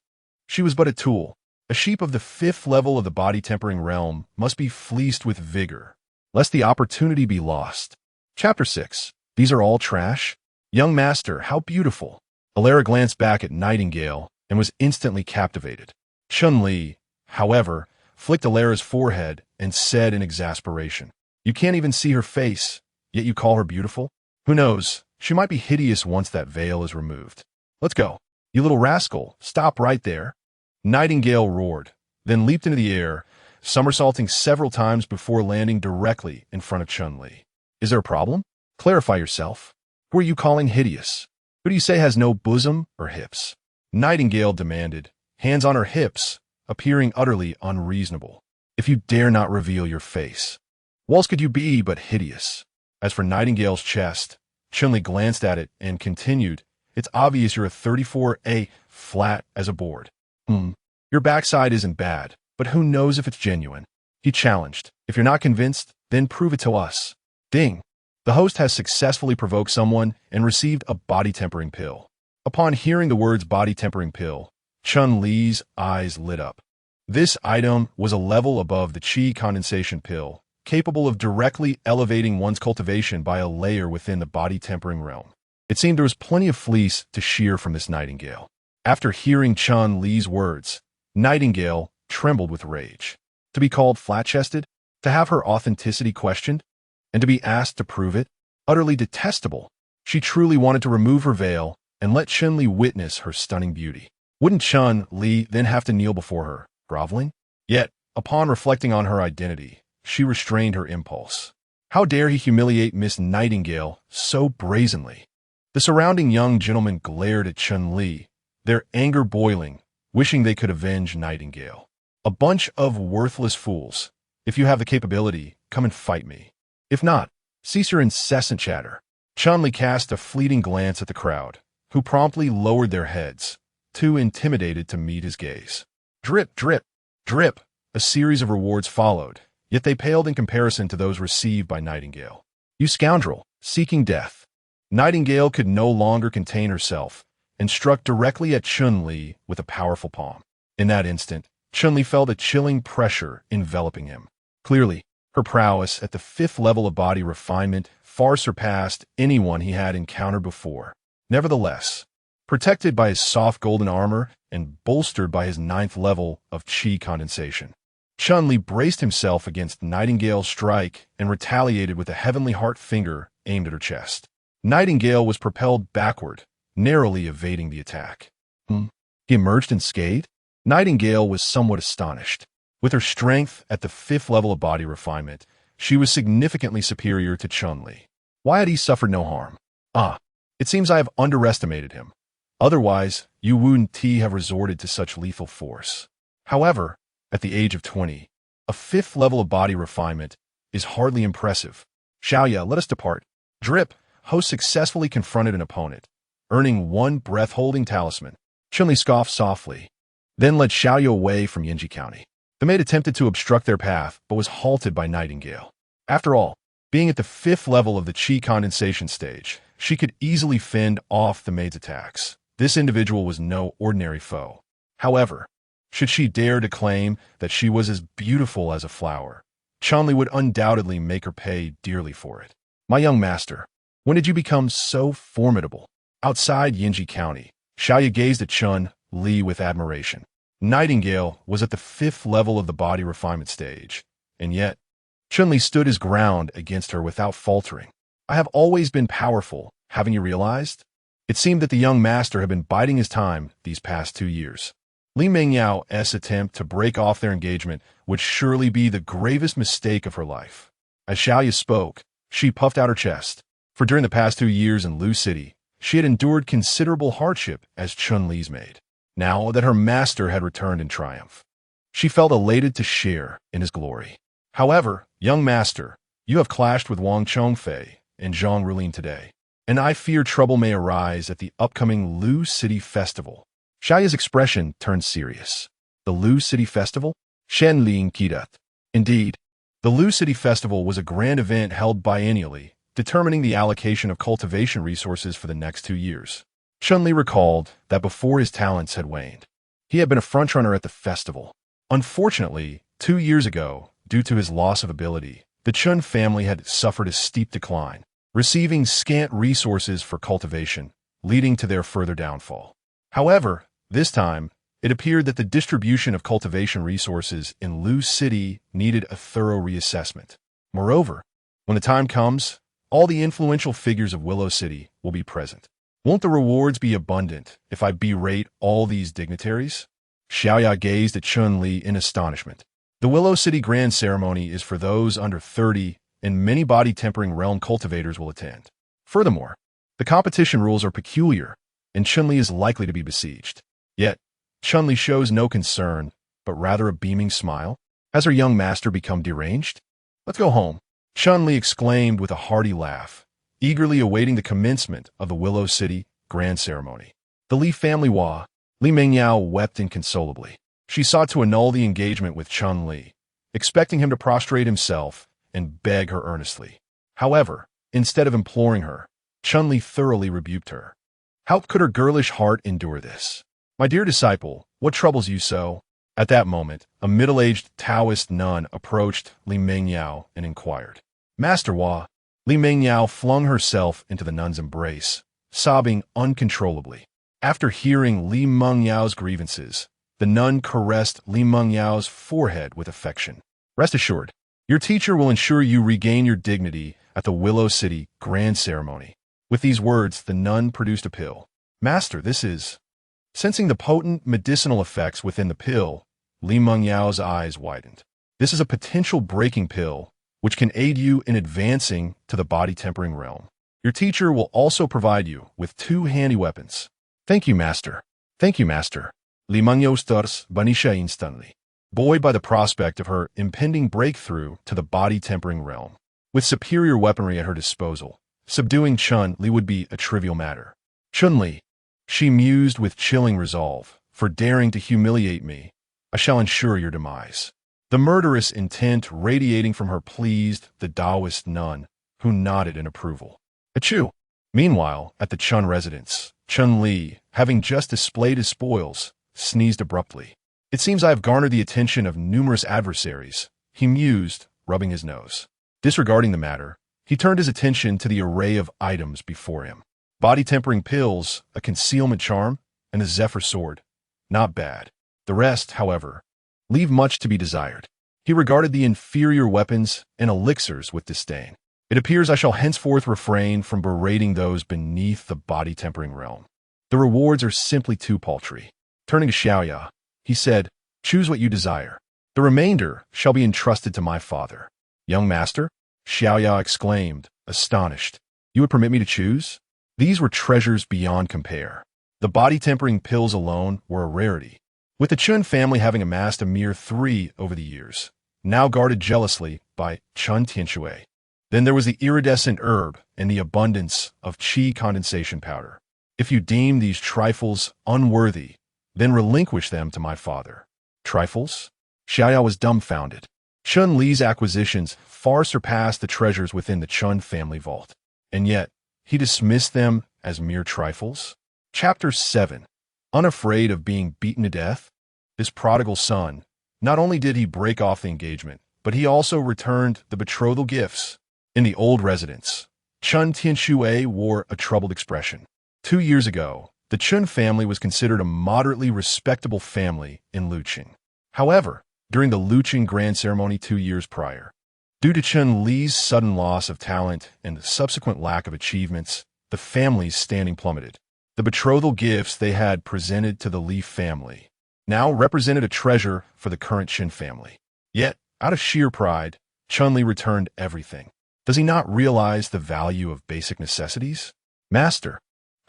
but a tool. A sheep of the fifth level of the body-tempering realm must be fleeced with vigor, lest the opportunity be lost. Chapter 6. These are all trash? Young master, how beautiful! Alara glanced back at Nightingale and was instantly captivated. Chun-Li, however, flicked Alara's forehead and said in exasperation, "You can't even see her face, yet you call her beautiful? Who knows, she might be hideous once that veil is removed. Let's go. You little rascal, stop right there." Nightingale roared, then leaped into the air, somersaulting several times before landing directly in front of Chun-Li. Is there a problem? Clarify yourself. Who are you calling hideous? Who do you say has no bosom or hips? Nightingale demanded, hands on her hips, appearing utterly unreasonable. If you dare not reveal your face, what else could you be but hideous? As for Nightingale's chest, Chun-Li glanced at it and continued, it's obvious you're a 34A, flat as a board. Your backside isn't bad, but who knows if it's genuine? He challenged. If you're not convinced, then prove it to us. Ding. The host has successfully provoked someone and received a body tempering pill. Upon hearing the words body tempering pill, Chun-Li's eyes lit up. This item was a level above the chi condensation pill, capable of directly elevating one's cultivation by a layer within the body tempering realm. It seemed there was plenty of fleece to shear from this Nightingale. After hearing Chun-Li's words, Nightingale trembled with rage. To be called flat-chested, to have her authenticity questioned, and to be asked to prove it, utterly detestable. She truly wanted to remove her veil and let Chun-Li witness her stunning beauty. Wouldn't Chun-Li then have to kneel before her, groveling? Yet, upon reflecting on her identity, she restrained her impulse. How dare he humiliate Miss Nightingale so brazenly? The surrounding young gentlemen glared at Chun-Li, their anger boiling, wishing they could avenge Nightingale. A bunch of worthless fools. If you have the capability, come and fight me. If not, cease your incessant chatter. Chun-Li cast a fleeting glance at the crowd, who promptly lowered their heads, too intimidated to meet his gaze. Drip, drip, drip. A series of rewards followed, yet they paled in comparison to those received by Nightingale. You scoundrel, seeking death. Nightingale could no longer contain herself and struck directly at Chun-Li with a powerful palm. In that instant, Chun-Li felt a chilling pressure enveloping him. Clearly, her prowess at the 5th level of body refinement far surpassed anyone he had encountered before. Nevertheless, protected by his soft golden armor and bolstered by his 9th level of chi condensation, Chun-Li braced himself against Nightingale's strike and retaliated with a heavenly heart finger aimed at her chest. Nightingale was propelled backward, narrowly evading the attack. He emerged unscathed? Nightingale was somewhat astonished. With her strength at the 5th level of body refinement, she was significantly superior to Chun-Li. Why had he suffered no harm? It seems I have underestimated him. Otherwise, you wouldn't have resorted to such lethal force. However, at the age of 20, a 5th level of body refinement is hardly impressive. Xiaoya, let us depart. Drip, host successfully confronted an opponent, earning 1 breath-holding talisman. Chun-Li scoffed softly, then led Xiaoya away from Yanji County. The maid attempted to obstruct their path, but was halted by Nightingale. After all, being at the 5th level of the chi condensation stage, she could easily fend off the maid's attacks. This individual was no ordinary foe. However, should she dare to claim that she was as beautiful as a flower, Chun-Li would undoubtedly make her pay dearly for it. My young master, when did you become so formidable? Outside Yanji County, Xiaoya gazed at Chun-Li with admiration. Nightingale was at the 5th level of the body refinement stage, and yet Chun-Li stood his ground against her without faltering. I have always been powerful, haven't you realized? It seemed that the young master had been biding his time these past 2 years. Li Mengyao's attempt to break off their engagement would surely be the gravest mistake of her life. As Xiaoya spoke, she puffed out her chest, for during the past 2 years in Lu City, she had endured considerable hardship as Chun-Li's maid. Now that her master had returned in triumph, she felt elated to share in his glory. However, young master, you have clashed with Wang Chongfei and Zhang Rulin today, and I fear trouble may arise at the upcoming Lu City Festival. Xiaoya's expression turned serious. The Lu City Festival? Shen Ling Kidat. Indeed, the Lu City Festival was a grand event held biennially, determining the allocation of cultivation resources for the next 2 years. Chun-Li recalled that before his talents had waned, he had been a frontrunner at the festival. Unfortunately, 2 years ago, due to his loss of ability, the Chun family had suffered a steep decline, receiving scant resources for cultivation, leading to their further downfall. However, this time, it appeared that the distribution of cultivation resources in Lu City needed a thorough reassessment. Moreover, when the time comes, all the influential figures of Willow City will be present. Won't the rewards be abundant if I berate all these dignitaries? Xiaoya gazed at Chun-Li in astonishment. The Willow City Grand Ceremony is for those under 30, and many body-tempering realm cultivators will attend. Furthermore, the competition rules are peculiar, and Chun-Li is likely to be besieged. Yet, Chun-Li shows no concern, but rather a beaming smile. Has her young master become deranged? Let's go home, Chun-Li exclaimed with a hearty laugh, eagerly awaiting the commencement of the Willow City Grand Ceremony. The Li family Li Mengyao wept inconsolably. She sought to annul the engagement with Chun-Li, expecting him to prostrate himself and beg her earnestly. However, instead of imploring her, Chun-Li thoroughly rebuked her. How could her girlish heart endure this? My dear disciple, what troubles you so? At that moment, a middle-aged Taoist nun approached Li Mengyao and inquired. Master Hua, Li Mengyao flung herself into the nun's embrace, sobbing uncontrollably. After hearing Li Mengyao's grievances, the nun caressed Li Mengyao's forehead with affection. Rest assured, your teacher will ensure you regain your dignity at the Willow City Grand Ceremony. With these words, the nun produced a pill. Master, this is... Sensing the potent medicinal effects within the pill, Li Mengyao's eyes widened. This is a potential breaking pill, which can aid you in advancing to the body-tempering realm. Your teacher will also provide you with 2 handy weapons. Thank you, Master. Thank you, Master. Li Mengyao stars Banisha instantly, buoyed by the prospect of her impending breakthrough to the body-tempering realm. With superior weaponry at her disposal, subduing Chun-Li would be a trivial matter. Chun-Li, she mused with chilling resolve, for daring to humiliate me, I shall ensure your demise. The murderous intent radiating from her pleased the Taoist nun, who nodded in approval. Achoo! Meanwhile, at the Chun residence, Chun-Li, having just displayed his spoils, sneezed abruptly. It seems I have garnered the attention of numerous adversaries, he mused, rubbing his nose. Disregarding the matter, he turned his attention to the array of items before him. Body-tempering pills, a concealment charm, and a zephyr sword. Not bad. The rest, however, leave much to be desired. He regarded the inferior weapons and elixirs with disdain. It appears I shall henceforth refrain from berating those beneath the body-tempering realm. The rewards are simply too paltry. Turning to Xiaoya, he said, choose what you desire. The remainder shall be entrusted to my father. Young master? Xiaoya exclaimed, astonished. You would permit me to choose? These were treasures beyond compare. The body-tempering pills alone were a rarity, with the Chun family having amassed a mere 3 over the years, now guarded jealously by Chun Tianshui. Then there was the iridescent herb and the abundance of qi condensation powder. If you deem these trifles unworthy, then relinquish them to my father. Trifles? Xiaoya was dumbfounded. Chun-Li's acquisitions far surpassed the treasures within the Chun family vault, and yet he dismissed them as mere trifles? Chapter 7. Unafraid of being beaten to death? This prodigal son, not only did he break off the engagement, but he also returned the betrothal gifts. In the old residence, Chun Tianshui wore a troubled expression. 2 years ago, the Chun family was considered a moderately respectable family in Luqing. However, during the Luqing Grand Ceremony 2 years prior, due to Chun-Li's sudden loss of talent and the subsequent lack of achievements, the family's standing plummeted. The betrothal gifts they had presented to the Li family now represented a treasure for the current Qin family. Yet, out of sheer pride, Chun-Li returned everything. Does he not realize the value of basic necessities? Master,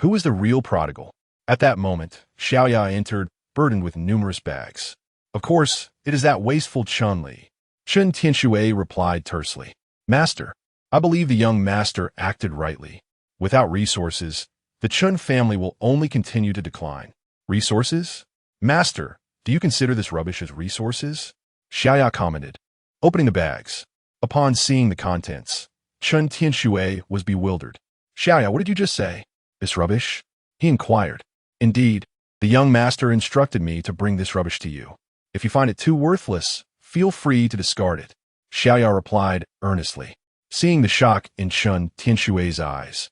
who is the real prodigal? At that moment, Xiaoya entered, burdened with numerous bags. Of course, it is that wasteful Chun-Li. Chun Tianshui replied tersely. Master, I believe the young master acted rightly. Without resources, the Chun family will only continue to decline. Resources? Master, do you consider this rubbish as resources? Xiaoya commented, opening the bags. Upon seeing the contents, Chun Tianshui was bewildered. Xiaoya, what did you just say? This rubbish? He inquired. Indeed, the young master instructed me to bring this rubbish to you. If you find it too worthless, feel free to discard it. Xiaoya replied earnestly. Seeing the shock in Chun Tianshui's eyes,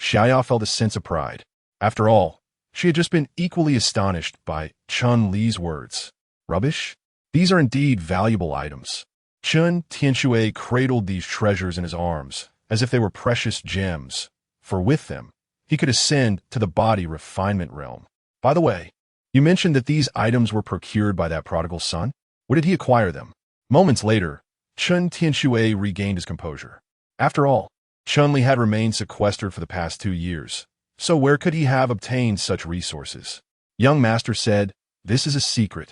Xiaoya felt a sense of pride. After all, she had just been equally astonished by Chun-Li's words. Rubbish? These are indeed valuable items. Chun Tianshui cradled these treasures in his arms, as if they were precious gems, for with them, he could ascend to the body refinement realm. By the way, you mentioned that these items were procured by that prodigal son? Where did he acquire them? Moments later, Chen Tianxue regained his composure. After all, Chun-Li had remained sequestered for the past 2 years, so where could he have obtained such resources? Young master said, "This is a secret."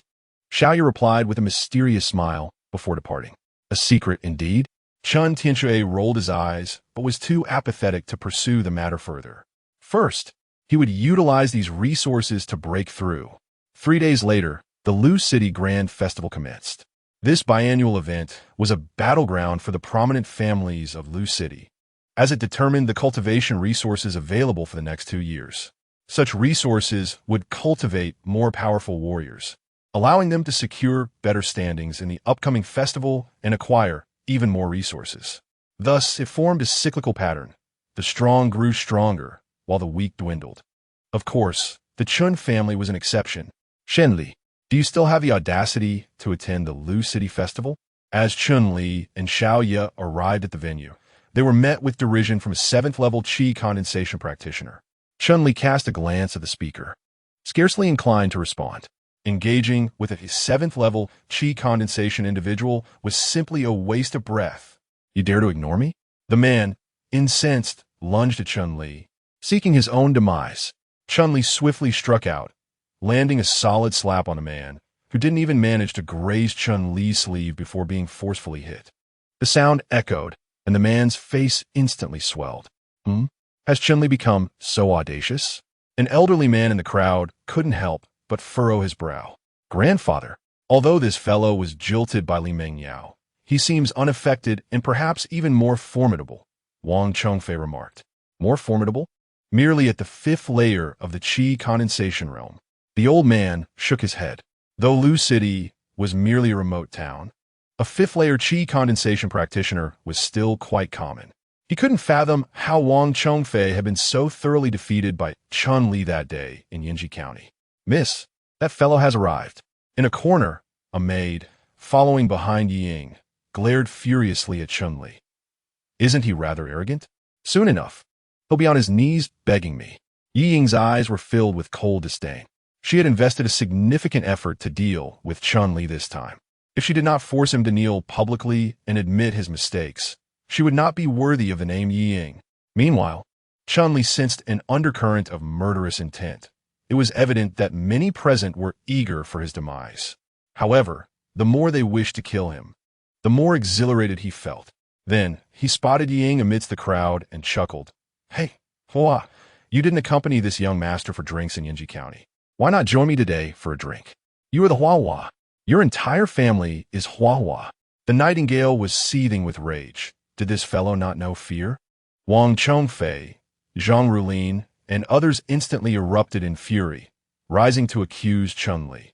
Xiaoyu replied with a mysterious smile before departing. A secret indeed? Chen Tianxue rolled his eyes, but was too apathetic to pursue the matter further. First, he would utilize these resources to break through. 3 days later, the Lu City Grand Festival commenced. This biannual event was a battleground for the prominent families of Lu City, as it determined the cultivation resources available for the next 2 years. Such resources would cultivate more powerful warriors, allowing them to secure better standings in the upcoming festival and acquire even more resources. Thus, it formed a cyclical pattern. The strong grew stronger, while the weak dwindled. Of course, the Chun family was an exception. Shenli, do you still have the audacity to attend the Lu City Festival? As Chun-Li and Xiaoye arrived at the venue, they were met with derision from a 7th-level qi condensation practitioner. Chun-Li cast a glance at the speaker, scarcely inclined to respond. Engaging with a 7th-level qi condensation individual was simply a waste of breath. You dare to ignore me? The man, incensed, lunged at Chun-Li, seeking his own demise. Chun-Li swiftly struck out, landing a solid slap on a man who didn't even manage to graze Chun-Li's sleeve before being forcefully hit. The sound echoed, and the man's face instantly swelled. Has Chun-Li become so audacious? An elderly man in the crowd couldn't help but furrow his brow. Grandfather, although this fellow was jilted by Li Mengyao, he seems unaffected and perhaps even more formidable, Wang Chongfei remarked. More formidable? Merely at the 5th layer of the qi condensation realm. The old man shook his head. Though Lu City was merely a remote town, a 5th-layer qi condensation practitioner was still quite common. He couldn't fathom how Wang Chongfei had been so thoroughly defeated by Chun-Li that day in Yinji County. Miss, that fellow has arrived. In a corner, a maid, following behind Ying, glared furiously at Chun-Li. Isn't he rather arrogant? Soon enough, he'll be on his knees begging me. Ying's eyes were filled with cold disdain. She had invested a significant effort to deal with Chun-Li this time. If she did not force him to kneel publicly and admit his mistakes, she would not be worthy of the name Ying. Meanwhile, Chun-Li sensed an undercurrent of murderous intent. It was evident that many present were eager for his demise. However, the more they wished to kill him, the more exhilarated he felt. Then, he spotted Ying amidst the crowd and chuckled. Hey, Hua, you didn't accompany this young master for drinks in Yinji County. Why not join me today for a drink? You are the Hua. Your entire family is Hua. The nightingale was seething with rage. Did this fellow not know fear? Wang Chongfei, Zhang Rulin, and others instantly erupted in fury, rising to accuse Chun-Li.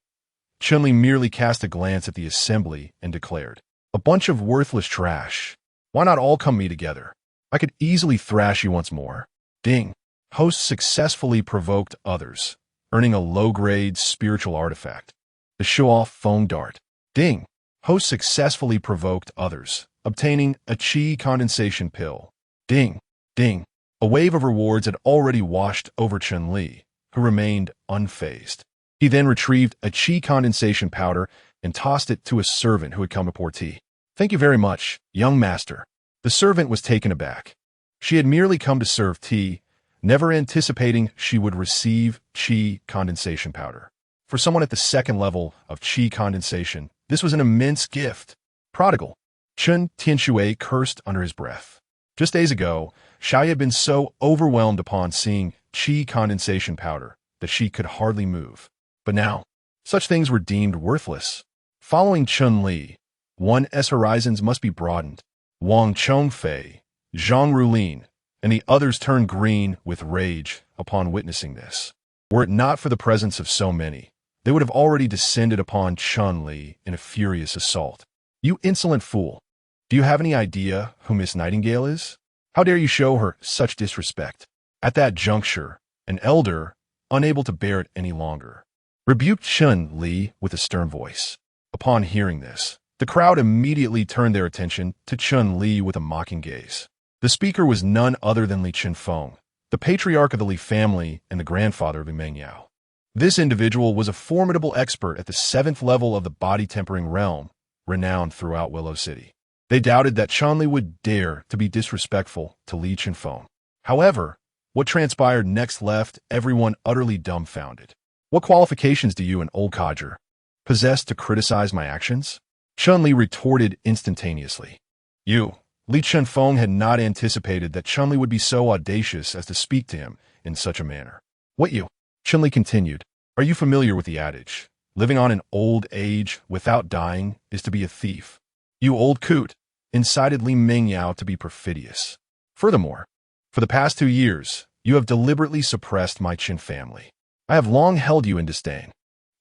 Chun-Li merely cast a glance at the assembly and declared, "A bunch of worthless trash. Why not all come meet together? I could easily thrash you once more." Ding. Host successfully provoked others, earning a low-grade spiritual artifact. The show-off foam dart. Ding. Host successfully provoked others, obtaining a qi condensation pill. Ding. Ding. A wave of rewards had already washed over Chun-Li, who remained unfazed. He then retrieved a qi condensation powder and tossed it to a servant who had come to pour tea. "Thank you very much, young master." The servant was taken aback. She had merely come to serve tea, never anticipating she would receive qi condensation powder. For someone at the 2nd level of qi condensation, this was an immense gift. Prodigal. Chen Tianxue cursed under his breath. Just days ago, Xiaoye had been so overwhelmed upon seeing qi condensation powder that she could hardly move. But now, such things were deemed worthless. Following Chun-Li, one's horizons must be broadened. Wang Chongfei, Zhang Rulin, and the others turned green with rage upon witnessing this. Were it not for the presence of so many, they would have already descended upon Chun-Li in a furious assault. "You insolent fool! Do you have any idea who Miss Nightingale is? How dare you show her such disrespect?" At that juncture, an elder, unable to bear it any longer, rebuked Chun-Li with a stern voice. Upon hearing this, the crowd immediately turned their attention to Chun-Li with a mocking gaze. The speaker was none other than Li Chenfeng, the patriarch of the Li family and the grandfather of Li Mengyao. This individual was a formidable expert at the 7th level of the body tempering realm, renowned throughout Willow City. They doubted that Chun-Li would dare to be disrespectful to Li Chunfeng. However, what transpired next left everyone utterly dumbfounded. What qualifications do you, an old codger, possess to criticize my actions? Chun-Li retorted instantaneously. You, Li Chunfeng, had not anticipated that Chun-Li would be so audacious as to speak to him in such a manner. What you? Chun-Li continued. Are you familiar with the adage, living on in old age without dying is to be a thief? You old coot, incited Li Mengyao to be perfidious. Furthermore, for the past 2 years, you have deliberately suppressed my Qin family. I have long held you in disdain.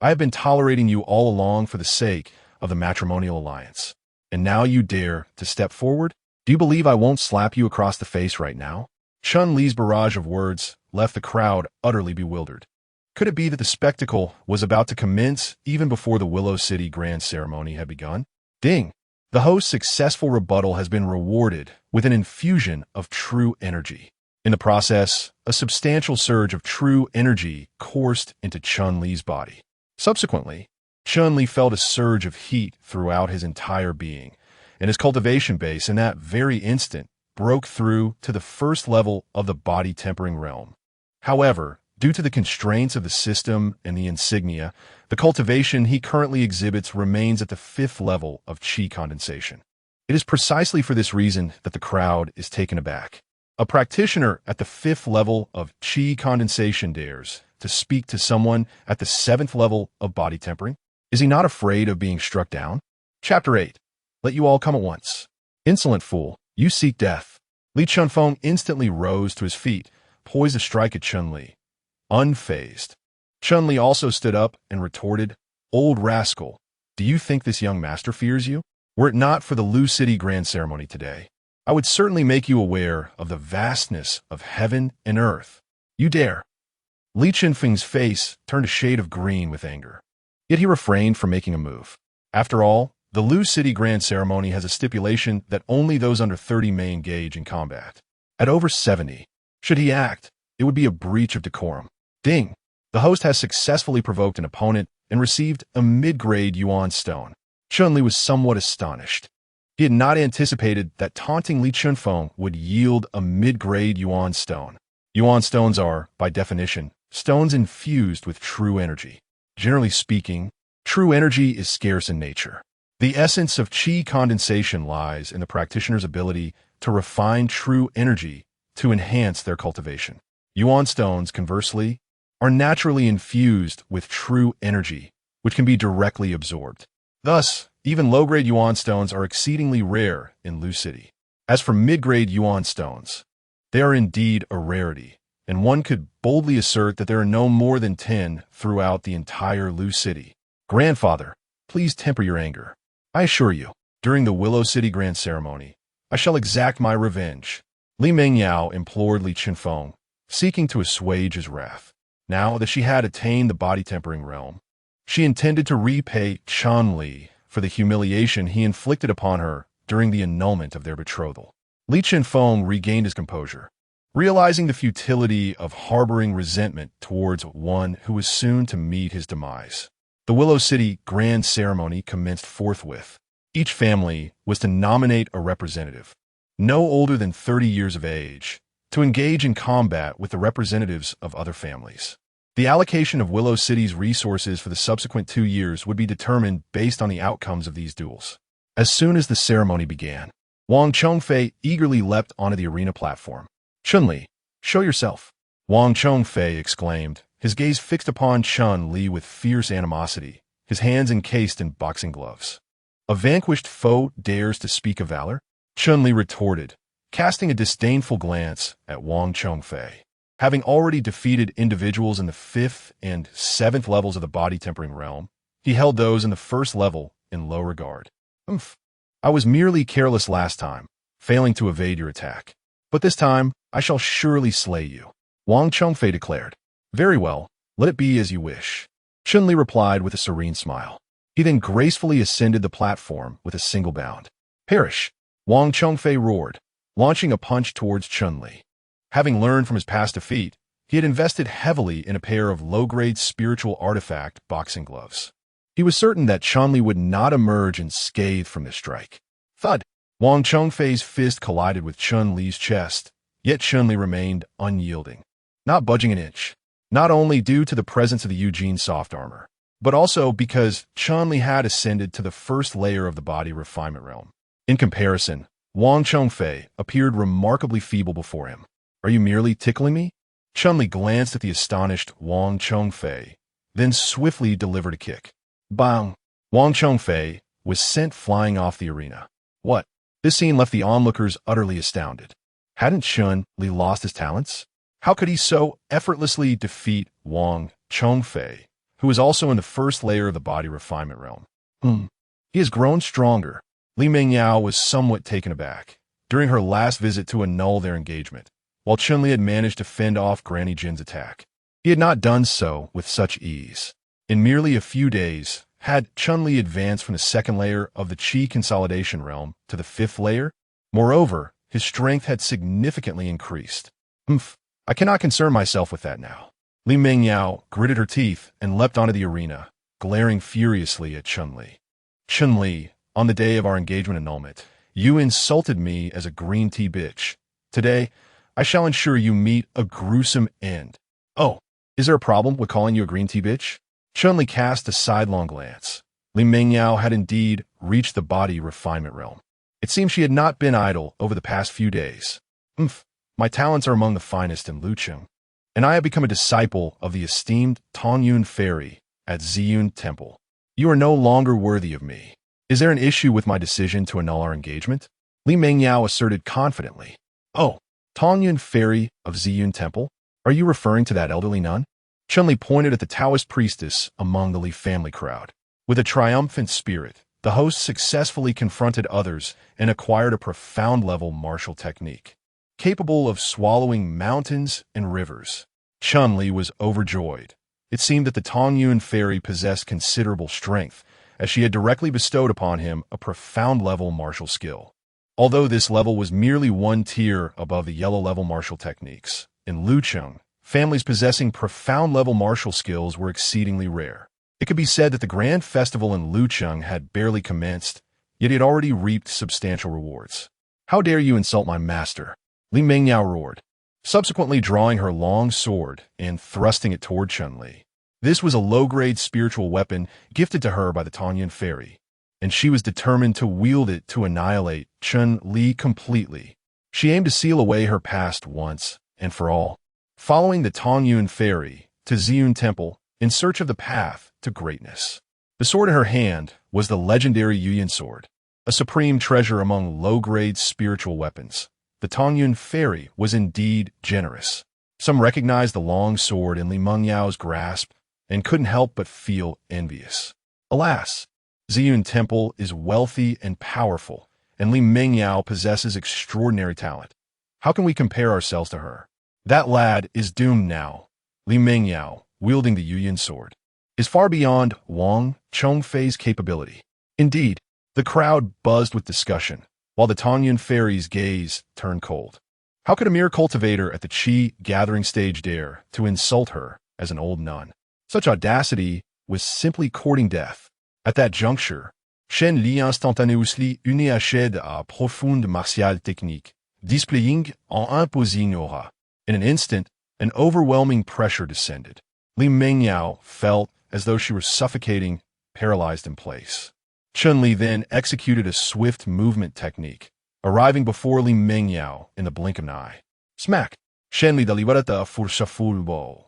I have been tolerating you all along for the sake of the matrimonial alliance. And now you dare to step forward? Do you believe I won't slap you across the face right now? Chun-Li's barrage of words left the crowd utterly bewildered. Could it be that the spectacle was about to commence even before the Willow City grand ceremony had begun? Ding! The host's successful rebuttal has been rewarded with an infusion of true energy. In the process, a substantial surge of true energy coursed into Chun-Li's body. Subsequently, Chun-Li felt a surge of heat throughout his entire being, and his cultivation base in that very instant broke through to the first level of the body tempering realm. However, due to the constraints of the system and the insignia, the cultivation he currently exhibits remains at the 5th level of qi condensation. It is precisely for this reason that the crowd is taken aback. A practitioner at the 5th level of qi condensation dares to speak to someone at the 7th level of body tempering? Is he not afraid of being struck down? Chapter 8. Let you all come at once. Insolent fool, you seek death. Li Chunfeng instantly rose to his feet, poised to strike at Chun-Li. Unfazed. Chun-Li also stood up and retorted, Old rascal, do you think this young master fears you? Were it not for the Lu City grand ceremony today, I would certainly make you aware of the vastness of heaven and earth. You dare. Li Chunfeng's face turned a shade of green with anger. Yet he refrained from making a move. After all, the Lu City grand ceremony has a stipulation that only those under 30 may engage in combat. At over 70, should he act, it would be a breach of decorum. Ding! The host has successfully provoked an opponent and received a mid-grade yuan stone. Chun-Li was somewhat astonished. He had not anticipated that taunting Li Chunfeng would yield a mid-grade yuan stone. Yuan stones are, by definition, stones infused with true energy. Generally speaking, true energy is scarce in nature. The essence of qi condensation lies in the practitioner's ability to refine true energy to enhance their cultivation. Yuan stones, conversely, are naturally infused with true energy, which can be directly absorbed. Thus, even low-grade yuan stones are exceedingly rare in Lu City. As for mid-grade yuan stones, they are indeed a rarity, and one could boldly assert that there are no more than 10 throughout the entire Lu City. Grandfather, please temper your anger. I assure you, during the Willow City grand ceremony, I shall exact my revenge. Li Mengyao implored Li Chunfeng, seeking to assuage his wrath. Now that she had attained the body tempering realm, she intended to repay Chun-Li for the humiliation he inflicted upon her during the annulment of their betrothal. Li Chunfeng regained his composure, realizing the futility of harboring resentment towards one who was soon to meet his demise. The Willow City grand ceremony commenced forthwith. Each family was to nominate a representative, no older than 30 years of age, to engage in combat with the representatives of other families. The allocation of Willow City's resources for the subsequent 2 years would be determined based on the outcomes of these duels. As soon as the ceremony began, Wang Chongfei eagerly leapt onto the arena platform. Chun-Li, show yourself. Wang Chongfei exclaimed, his gaze fixed upon Chun-Li with fierce animosity, his hands encased in boxing gloves. A vanquished foe dares to speak of valor? Chun-Li retorted, casting a disdainful glance at Wang Chongfei. Having already defeated individuals in the 5th and 7th levels of the body tempering realm, he held those in the 1st level in low regard. I was merely careless last time, failing to evade your attack. But this time, I shall surely slay you, Wang Chongfei declared. Very well, let it be as you wish. Chun-Li replied with a serene smile. He then gracefully ascended the platform with a single bound. Perish! Wang Chongfei roared, launching a punch towards Chun-Li. Having learned from his past defeat, he had invested heavily in a pair of low-grade spiritual artifact boxing gloves. He was certain that Chun-Li would not emerge unscathed from this strike. Thud! Wang Chengfei's fist collided with Chun-Li's chest, yet Chun-Li remained unyielding, not budging an inch, not only due to the presence of the Eugene soft armor, but also because Chun-Li had ascended to the first layer of the body refinement realm. In comparison, Wang Chengfei appeared remarkably feeble before him. Are you merely tickling me? Chun-Li glanced at the astonished Wang Chengfei, then swiftly delivered a kick. Bang! Wang Chengfei was sent flying off the arena. What? This scene left the onlookers utterly astounded. Hadn't Chun-Li lost his talents? How could he so effortlessly defeat Wang Chengfei, who was also in the first layer of the body refinement realm? He has grown stronger. Li Mengyao was somewhat taken aback. During her last visit to annul their engagement, while Chun-Li had managed to fend off Granny Jin's attack, he had not done so with such ease. In merely a few days, had Chun-Li advanced from the second layer of the Qi consolidation realm to the fifth layer? Moreover, his strength had significantly increased. I cannot concern myself with that now. Li Mengyao gritted her teeth and leapt onto the arena, glaring furiously at Chun-Li. Chun-Li, on the day of our engagement annulment, you insulted me as a green tea bitch. Today, I shall ensure you meet a gruesome end. Oh, is there a problem with calling you a green tea bitch? Chun-Li cast a sidelong glance. Li Mengyao had indeed reached the body refinement realm. It seemed she had not been idle over the past few days. My talents are among the finest in Lucheng, and I have become a disciple of the esteemed Tongyun Fairy at Ziyun Temple. You are no longer worthy of me. Is there an issue with my decision to annul our engagement? Li Mengyao asserted confidently. Oh, Tongyun Fairy of Ziyun Temple? Are you referring to that elderly nun? Chun-Li pointed at the Taoist priestess among the Li family crowd. With a triumphant spirit, the host successfully confronted others and acquired a profound-level martial technique, capable of swallowing mountains and rivers. Chun-Li was overjoyed. It seemed that the Tongyun Fairy possessed considerable strength, as she had directly bestowed upon him a profound-level martial skill. Although this level was merely one tier above the yellow-level martial techniques, in Lucheng, families possessing profound-level martial skills were exceedingly rare. It could be said that the grand festival in Lucheng had barely commenced, yet it had already reaped substantial rewards. How dare you insult my master? Li Mengyao roared, subsequently drawing her long sword and thrusting it toward Chun-Li. This was a low-grade spiritual weapon gifted to her by the Tongyun Fairy, and she was determined to wield it to annihilate Chun-Li completely. She aimed to seal away her past once and for all, following the Tongyun Fairy to Ziyun Temple in search of the path to greatness. The sword in her hand was the legendary Yuyan sword, a supreme treasure among low-grade spiritual weapons. The Tongyun Fairy was indeed generous. Some recognized the long sword in Li Mengyao's grasp and couldn't help but feel envious. Alas, Ziyun Temple is wealthy and powerful, and Li Mengyao possesses extraordinary talent. How can we compare ourselves to her? That lad is doomed now. Li Mengyao, wielding the Yuyan sword, is far beyond Wang Chengfei's capability. Indeed, the crowd buzzed with discussion, while the Tongyun Fairy's gaze turned cold. How could a mere cultivator at the Qi gathering stage dare to insult her as an old nun? Such audacity was simply courting death. At that juncture, Shen Li instantaneously uni achède à profonde martiale technique, displaying en imposing aura. In an instant, an overwhelming pressure descended. Li Mengyao felt as though she were suffocating, paralyzed in place. Chun-Li then executed a swift movement technique, arriving before Li Mengyao in the blink of an eye. Smack! Shen Li deliberata furshafulbo.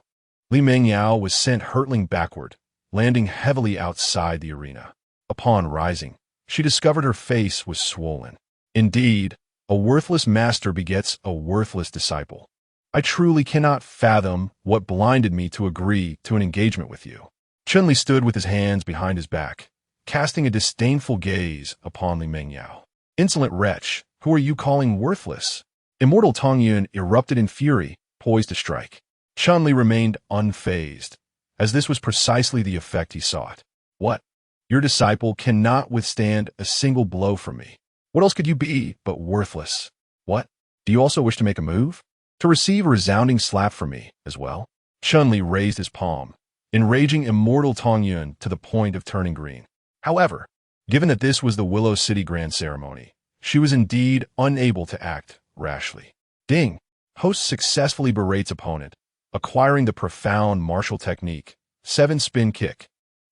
Li Mengyao was sent hurtling backward, landing heavily outside the arena. Upon rising, she discovered her face was swollen. Indeed, a worthless master begets a worthless disciple. I truly cannot fathom what blinded me to agree to an engagement with you. Chun-Li stood with his hands behind his back, casting a disdainful gaze upon Li Mengyao. Insolent wretch, who are you calling worthless? Immortal Tongyun erupted in fury, poised to strike. Chun-Li remained unfazed, as this was precisely the effect he sought. What? Your disciple cannot withstand a single blow from me. What else could you be but worthless? What? Do you also wish to make a move? To receive a resounding slap from me as well? Chun-Li raised his palm, enraging immortal Tong Yun to the point of turning green. However, given that this was the Willow City Grand Ceremony, she was indeed unable to act rashly. Ding! Host successfully berates opponent, acquiring the profound martial technique, 7-spin kick.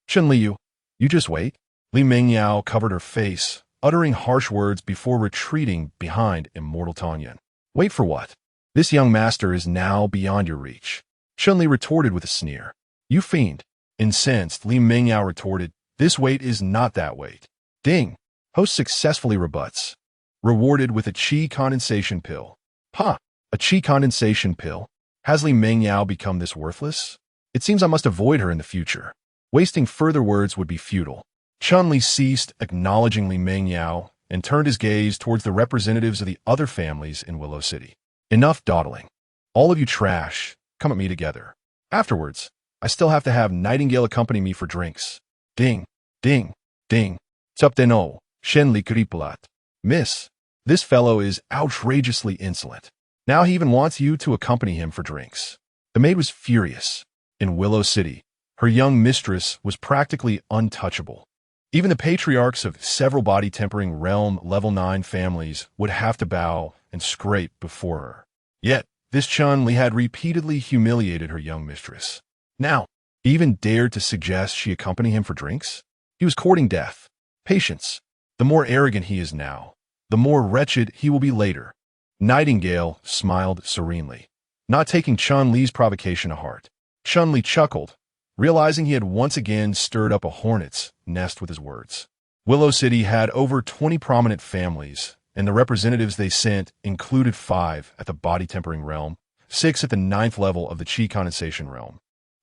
Chun Liu, you just wait. Li Mengyao covered her face, uttering harsh words before retreating behind immortal Tong Yun. Wait for what? This young master is now beyond your reach. Chun Li retorted with a sneer. You fiend. Incensed, Li Mengyao retorted, this weight is not that weight. Ding! Host successfully rebuts. Rewarded with a qi condensation pill. Ha! A qi condensation pill? Has Li Mengyao become this worthless? It seems I must avoid her in the future. Wasting further words would be futile. Chun Li ceased acknowledging Li Mengyao and turned his gaze towards the representatives of the other families in Willow City. Enough dawdling. All of you trash, come at me together. Afterwards, I still have to have Nightingale accompany me for drinks. Ding, ding, ding. Tsupteno, Shen Li Kripalat. Miss, this fellow is outrageously insolent. Now he even wants you to accompany him for drinks. The maid was furious. In Willow City, her young mistress was practically untouchable. Even the patriarchs of several body-tempering realm level 9 families would have to bow and scrape before her. Yet, this Chun Li had repeatedly humiliated her young mistress. Now, he even dared to suggest she accompany him for drinks? He was courting death. Patience. The more arrogant he is now, the more wretched he will be later. Nightingale smiled serenely, not taking Chun Li's provocation to heart. Chun Li chuckled, realizing he had once again stirred up a hornet's nest with his words. Willow City had over 20 prominent families, and the representatives they sent included 5 at the body-tempering realm, 6 at the 9th level of the qi condensation realm,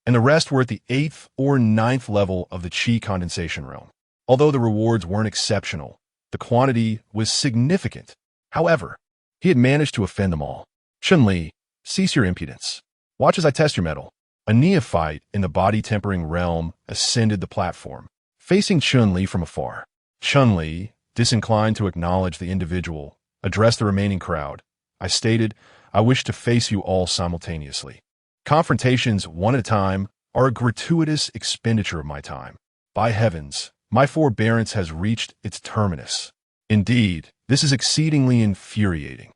and the rest were at the 8th or 9th level of the qi condensation realm. Although the rewards weren't exceptional, the quantity was significant. However, he had managed to offend them all. Chun Li, cease your impudence. Watch as I test your mettle. A neophyte in the body-tempering realm ascended the platform, facing Chun Li from afar. Chun Li, disinclined to acknowledge the individual, addressed the remaining crowd. I stated, I wish to face you all simultaneously. Confrontations, one at a time, are a gratuitous expenditure of my time. By heavens, my forbearance has reached its terminus. Indeed, this is exceedingly infuriating.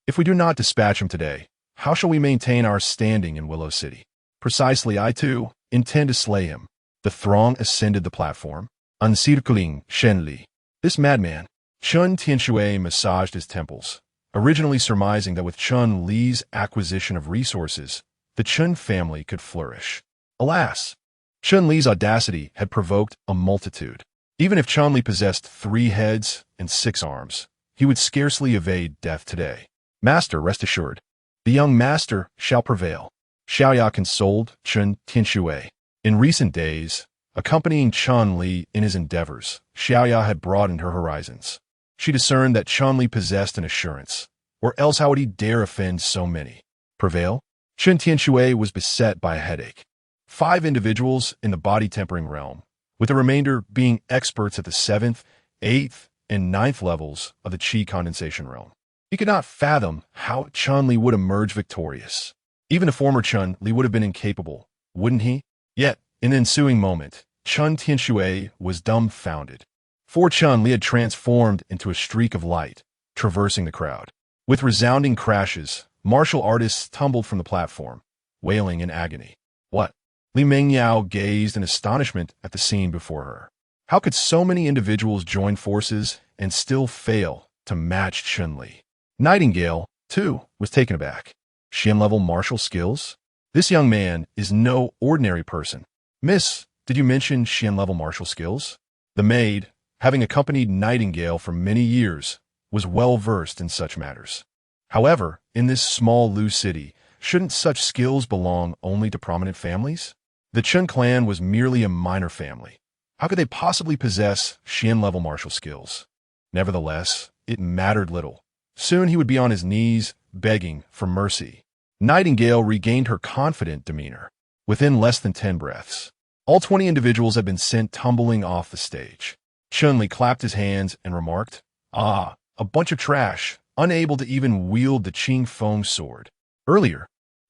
If we do not dispatch him today, how shall we maintain our standing in Willow City? Precisely, I too intend to slay him. The throng ascended the platform, encircling Shen Li. This madman, Chun Tianxue, massaged his temples, originally surmising that with Chun Li's acquisition of resources, the Chun family could flourish. Alas, Chun Li's audacity had provoked a multitude. Even if Chun Li possessed 3 heads and 6 arms, he would scarcely evade death today. Master, rest assured, the young master shall prevail. Xiaoya consoled Chun Tianxue. In recent days, accompanying Chun Li in his endeavors, Xiaoya had broadened her horizons. She discerned that Chun Li possessed an assurance, or else how would he dare offend so many? Prevail? Chun Tianxue was beset by a headache. 5 individuals in the body-tempering realm, with the remainder being experts at the 7th, 8th, and 9th levels of the qi condensation realm. He could not fathom how Chun Li would emerge victorious. Even a former Chun Li would have been incapable, wouldn't he? Yet, in the ensuing moment, Chun Tianxue was dumbfounded. For Chun Li had transformed into a streak of light, traversing the crowd. With resounding crashes, martial artists tumbled from the platform, wailing in agony. What? Li Mengyao gazed in astonishment at the scene before her. How could so many individuals join forces and still fail to match Chun Li? Nightingale, too, was taken aback. Xian-level martial skills? This young man is no ordinary person. Miss, did you mention Xian-level martial skills? The maid, having accompanied Nightingale for many years, was well versed in such matters. However, in this small Lu city, shouldn't such skills belong only to prominent families? The Chun clan was merely a minor family. How could they possibly possess Xian-level martial skills? Nevertheless, it mattered little. Soon he would be on his knees, begging for mercy. Nightingale regained her confident demeanor. Within less than 10 breaths, all 20 individuals had been sent tumbling off the stage. Chun Li clapped his hands and remarked, "Ah, a bunch of trash, unable to even wield the Qing Feng sword. Earlier,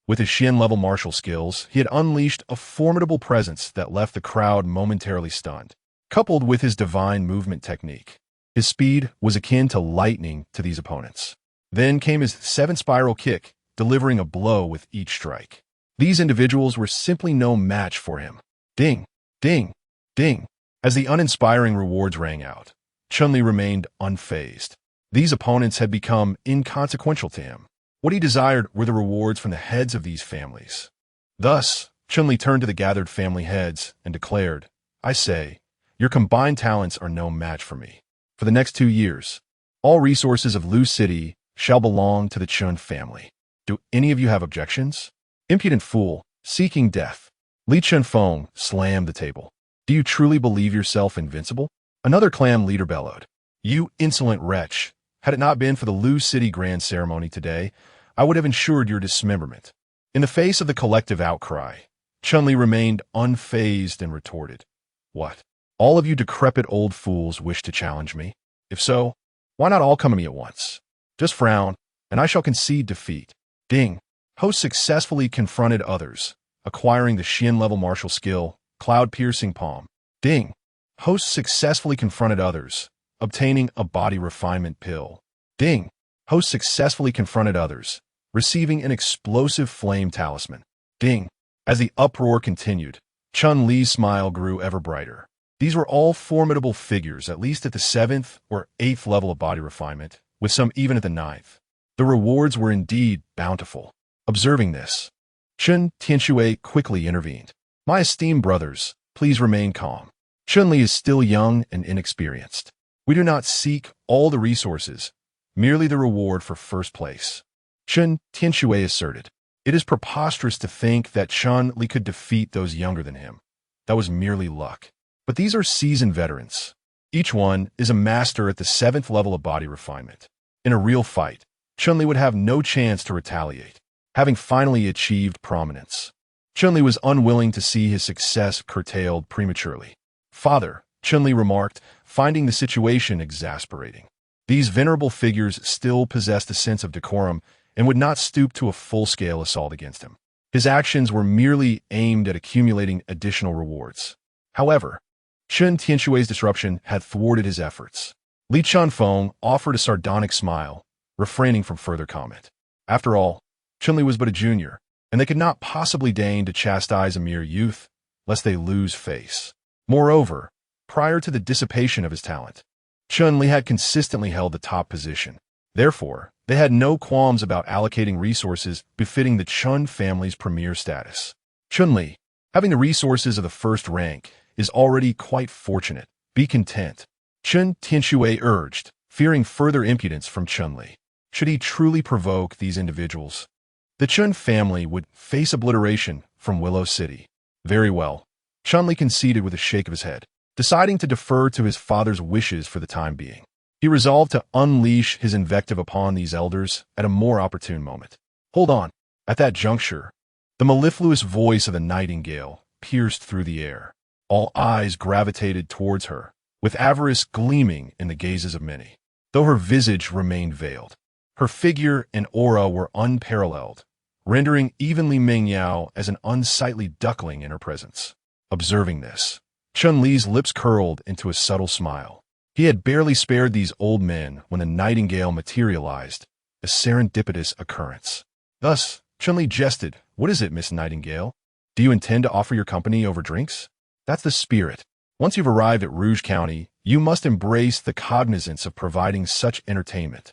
With his Xian-level martial skills, he had unleashed a formidable presence that left the crowd momentarily stunned. Coupled with his divine movement technique, his speed was akin to lightning to these opponents. Then came his 7-spiral kick, delivering a blow with each strike. These individuals were simply no match for him. Ding, ding, ding. As the uninspiring rewards rang out, Chun-Li remained unfazed. These opponents had become inconsequential to him. What he desired were the rewards from the heads of these families. Thus, Chun-Li turned to the gathered family heads and declared, "I say, your combined talents are no match for me. For the next 2 years, all resources of Lu City shall belong to the Chun family. Do any of you have objections?" Impudent fool, seeking death. Li Chunfeng slammed the table. "Do you truly believe yourself invincible?" Another clan leader bellowed. "You insolent wretch! Had it not been for the Lu City grand ceremony today, I would have ensured your dismemberment." In the face of the collective outcry, Chun-Li remained unfazed and retorted, "What? All of you decrepit old fools wish to challenge me? If so, why not all come to me at once? Just frown, and I shall concede defeat." Ding. Host successfully confronted others, acquiring the Xian-level martial skill, cloud-piercing palm. Ding. Host successfully confronted others, obtaining a Body Refinement Pill. Ding. Host successfully confronted others, receiving an explosive flame talisman. Ding. As the uproar continued, Chun-Li's smile grew ever brighter. These were all formidable figures, at least at the 7th or 8th level of body refinement, with some even at the 9th. The rewards were indeed bountiful. Observing this, Chun Tianxue quickly intervened. "My esteemed brothers, please remain calm. Chun-Li is still young and inexperienced. We do not seek all the resources, merely the reward for first place." Chun Tianxue asserted. "It is preposterous to think that Chun-Li could defeat those younger than him. That was merely luck. But these are seasoned veterans. Each one is a master at the 7th level of body refinement. In a real fight, Chun-Li would have no chance to retaliate, having finally achieved prominence." Chun-Li was unwilling to see his success curtailed prematurely. "Father," Chun-Li remarked, finding the situation exasperating. These venerable figures still possessed a sense of decorum and would not stoop to a full-scale assault against him. His actions were merely aimed at accumulating additional rewards. However, Chun Tianxue's disruption had thwarted his efforts. Li Chunfeng offered a sardonic smile, refraining from further comment. After all, Chun-Li was but a junior, and they could not possibly deign to chastise a mere youth, lest they lose face. Moreover, prior to the dissipation of his talent, Chun-Li had consistently held the top position. Therefore, they had no qualms about allocating resources befitting the Chun family's premier status. Chun-Li, having the resources of the first rank, is already quite fortunate. Be content. Chun Tianxue urged, fearing further impudence from Chun-Li. Should he truly provoke these individuals, the Chun family would face obliteration from Willow City. Very well. Chun-Li conceded with a shake of his head, deciding to defer to his father's wishes for the time being. He resolved to unleash his invective upon these elders at a more opportune moment. Hold on. At that juncture, the mellifluous voice of the nightingale pierced through the air. All eyes gravitated towards her, with avarice gleaming in the gazes of many. Though her visage remained veiled, her figure and aura were unparalleled, rendering even Li Mengyao as an unsightly duckling in her presence. Observing this, Chun-Li's lips curled into a subtle smile. He had barely spared these old men when the nightingale materialized, a serendipitous occurrence. Thus, Chun-Li jested, "What is it, Miss Nightingale? Do you intend to offer your company over drinks? That's the spirit. Once you've arrived at Rouge County, you must embrace the cognizance of providing such entertainment."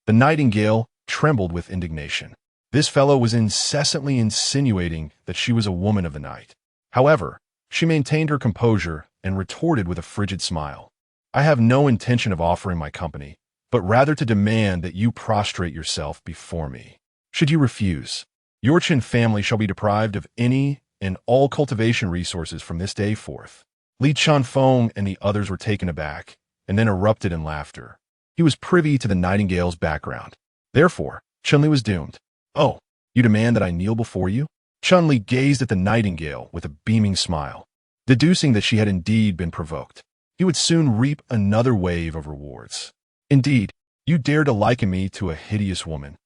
The nightingale trembled with indignation. This fellow was incessantly insinuating that she was a woman of the night. However, she maintained her composure and retorted with a frigid smile. "I have no intention of offering my company, but rather to demand that you prostrate yourself before me. Should you refuse, your Chin family shall be deprived of any and all cultivation resources from this day forth." Li Chunfeng and the others were taken aback, and then erupted in laughter. He was privy to the nightingale's background. Therefore, Chun-Li was doomed. "Oh, you demand that I kneel before you?" Chun-Li gazed at the nightingale with a beaming smile, deducing that she had indeed been provoked. He would soon reap another wave of rewards. "Indeed, you dare to liken me to a hideous woman.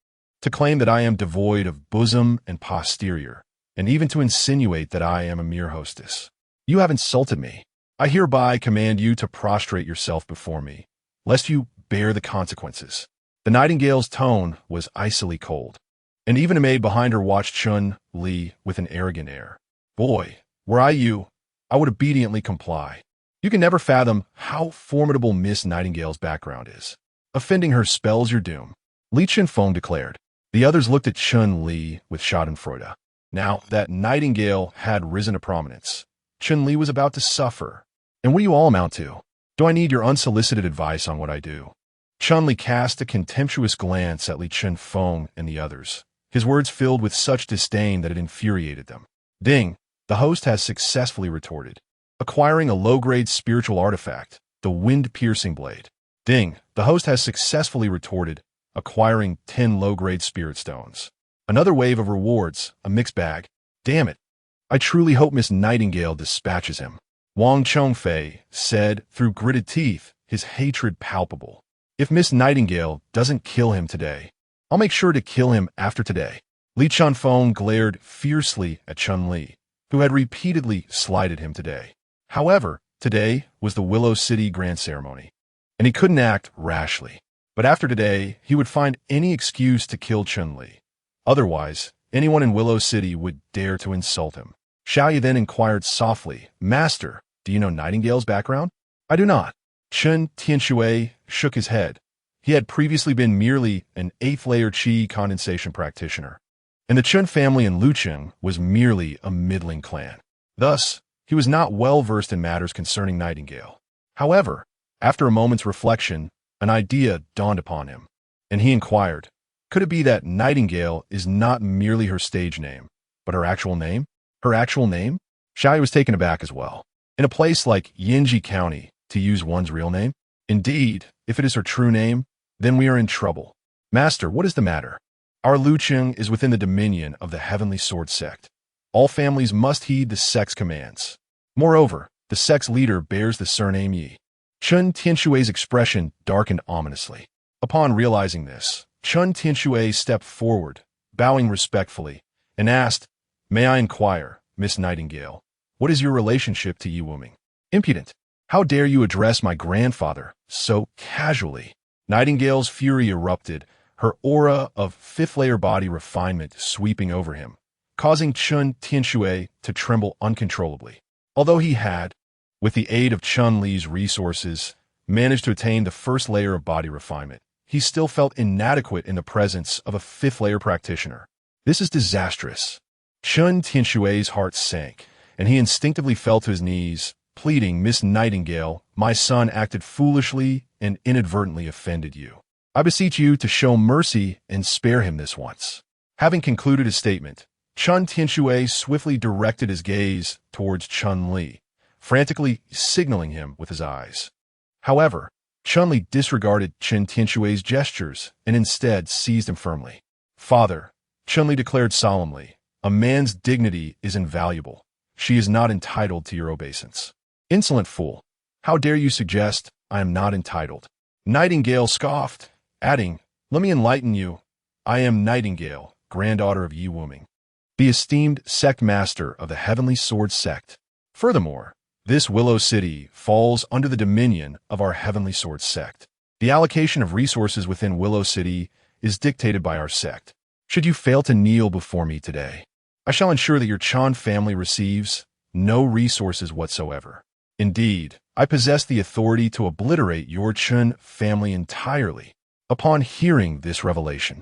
to claim that I am devoid of bosom and posterior, and even to insinuate that I am a mere hostess. You have insulted me. I hereby command you to prostrate yourself before me, lest you bear the consequences. The nightingale's tone was icily cold, and even a maid behind her watched Chun-Li with an arrogant air. Boy, were I you, I would obediently comply. You can never fathom how formidable Miss Nightingale's background is. Offending her spells your doom, Li Chunfeng declared. The others looked at Chun-Li with schadenfreude. Now that Nightingale had risen to prominence, Chun-Li was about to suffer. And what do you all amount to? Do I need your unsolicited advice on what I do? Chun-Li cast a contemptuous glance at Li Chunfeng and the others, his words filled with such disdain that it infuriated them. Ding, the host has successfully retorted, acquiring a low-grade spiritual artifact, the wind-piercing blade. Ding, the host has successfully retorted, acquiring 10 low-grade spirit stones. Another wave of rewards, a mixed bag. Damn it. I truly hope Miss Nightingale dispatches him. Wang Chongfei said through gritted teeth, his hatred palpable. If Miss Nightingale doesn't kill him today, I'll make sure to kill him after today. Li Chunfeng glared fiercely at Chun-Li, who had repeatedly slighted him today. However, today was the Willow City Grand Ceremony, and he couldn't act rashly. But after today, he would find any excuse to kill Chun-Li. Otherwise, anyone in Willow City would dare to insult him. Xiaoyu then inquired softly, Master, do you know Nightingale's background? I do not. Chun Tianshui shook his head. He had previously been merely an 8th-layer qi condensation practitioner, and the Chun family in Lucheng was merely a middling clan. Thus, he was not well versed in matters concerning Nightingale. However, after a moment's reflection, an idea dawned upon him, and he inquired, could it be that Nightingale is not merely her stage name, but her actual name? Her actual name? Xiaoyu was taken aback as well. In a place like Yinji County, to use one's real name? Indeed, if it is her true name, then we are in trouble. Master, what is the matter? Our Lucheng is within the dominion of the Heavenly Sword sect. All families must heed the sect's commands. Moreover, the sect's leader bears the surname Yi. Chun Tianshui's expression darkened ominously. Upon realizing this, Chun Tianshui stepped forward, bowing respectfully, and asked, May I inquire, Miss Nightingale, what is your relationship to Yi Wuming? Impudent! How dare you address my grandfather so casually? Nightingale's fury erupted, her aura of 5th-layer body refinement sweeping over him, causing Chun Tianshui to tremble uncontrollably. Although he had, with the aid of Chun-Li's resources, managed to attain the 1st layer of body refinement, he still felt inadequate in the presence of a 5th-layer practitioner. This is disastrous. Chun Tianshui's heart sank, and he instinctively fell to his knees, pleading, Miss Nightingale, my son acted foolishly and inadvertently offended you. I beseech you to show mercy and spare him this once. Having concluded his statement, Chun Tianshui swiftly directed his gaze towards Chun-Li, frantically signaling him with his eyes. However, Chun-Li disregarded Chun Tianshui's gestures and instead seized him firmly. Father, Chun-Li declared solemnly, a man's dignity is invaluable. She is not entitled to your obeisance. Insolent fool, how dare you suggest I am not entitled? Nightingale scoffed, adding, let me enlighten you. I am Nightingale, granddaughter of Yi Wuming, the esteemed sect master of the Heavenly Sword sect. Furthermore, this Willow City falls under the dominion of our Heavenly Sword sect. The allocation of resources within Willow City is dictated by our sect. Should you fail to kneel before me today, I shall ensure that your Chan family receives no resources whatsoever. Indeed, I possess the authority to obliterate your Chun family entirely. Upon hearing this revelation,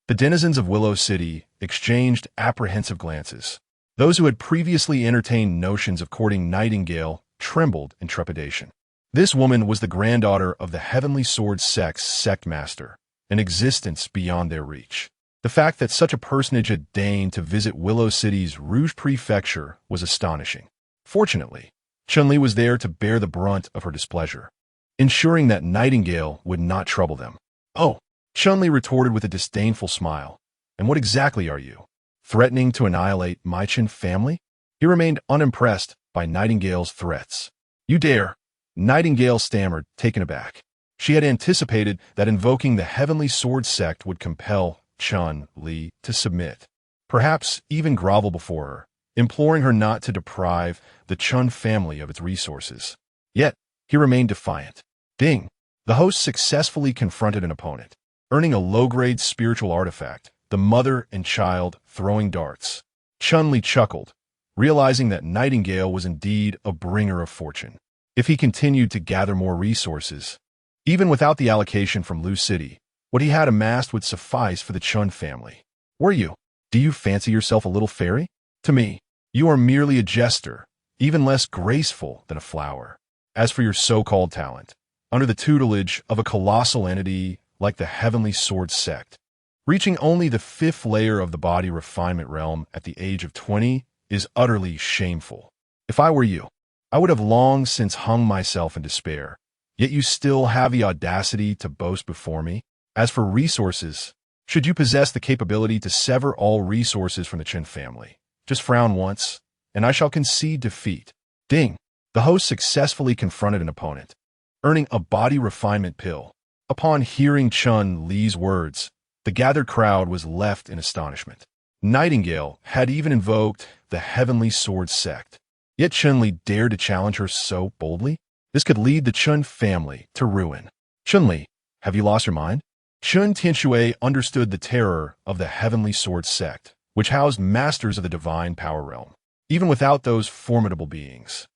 the denizens of Willow City exchanged apprehensive glances. Those who had previously entertained notions of courting Nightingale trembled in trepidation. This woman was the granddaughter of the Heavenly Sword sect's sect master, an existence beyond their reach. The fact that such a personage had deigned to visit Willow City's Rouge Prefecture was astonishing. Fortunately, Chun-Li was there to bear the brunt of her displeasure, ensuring that Nightingale would not trouble them. Oh, Chun-Li retorted with a disdainful smile. And what exactly are you? Threatening to annihilate my Chin family? He remained unimpressed by Nightingale's threats. You dare? Nightingale stammered, taken aback. She had anticipated that invoking the Heavenly Sword sect would compel Chun-Li to submit, perhaps even grovel before her, imploring her not to deprive the Chun family of its resources. Yet, he remained defiant. Ding! The host successfully confronted an opponent, earning a low-grade spiritual artifact, the mother and child throwing darts. Chun-Li chuckled, realizing that Nightingale was indeed a bringer of fortune. If he continued to gather more resources, even without the allocation from Lu City, what he had amassed would suffice for the Chun family. Do you fancy yourself a little fairy? To me, you are merely a jester, even less graceful than a flower. As for your so-called talent, under the tutelage of a colossal entity like the Heavenly Sword Sect, reaching only the 5th layer of the Body Refinement realm at the age of 20 is utterly shameful. If I were you, I would have long since hung myself in despair, yet you still have the audacity to boast before me. As for resources, should you possess the capability to sever all resources from the Chen family, just frown once, and I shall concede defeat. Ding! The host successfully confronted an opponent, earning a Body Refinement Pill. Upon hearing Chun-Li's words, the gathered crowd was left in astonishment. Nightingale had even invoked the Heavenly Sword Sect, yet Chun-Li dared to challenge her so boldly? This could lead the Chun family to ruin. Chun-Li, have you lost your mind? Chun Tianxue understood the terror of the Heavenly Sword Sect, which housed masters of the divine power realm. Even without those formidable beings,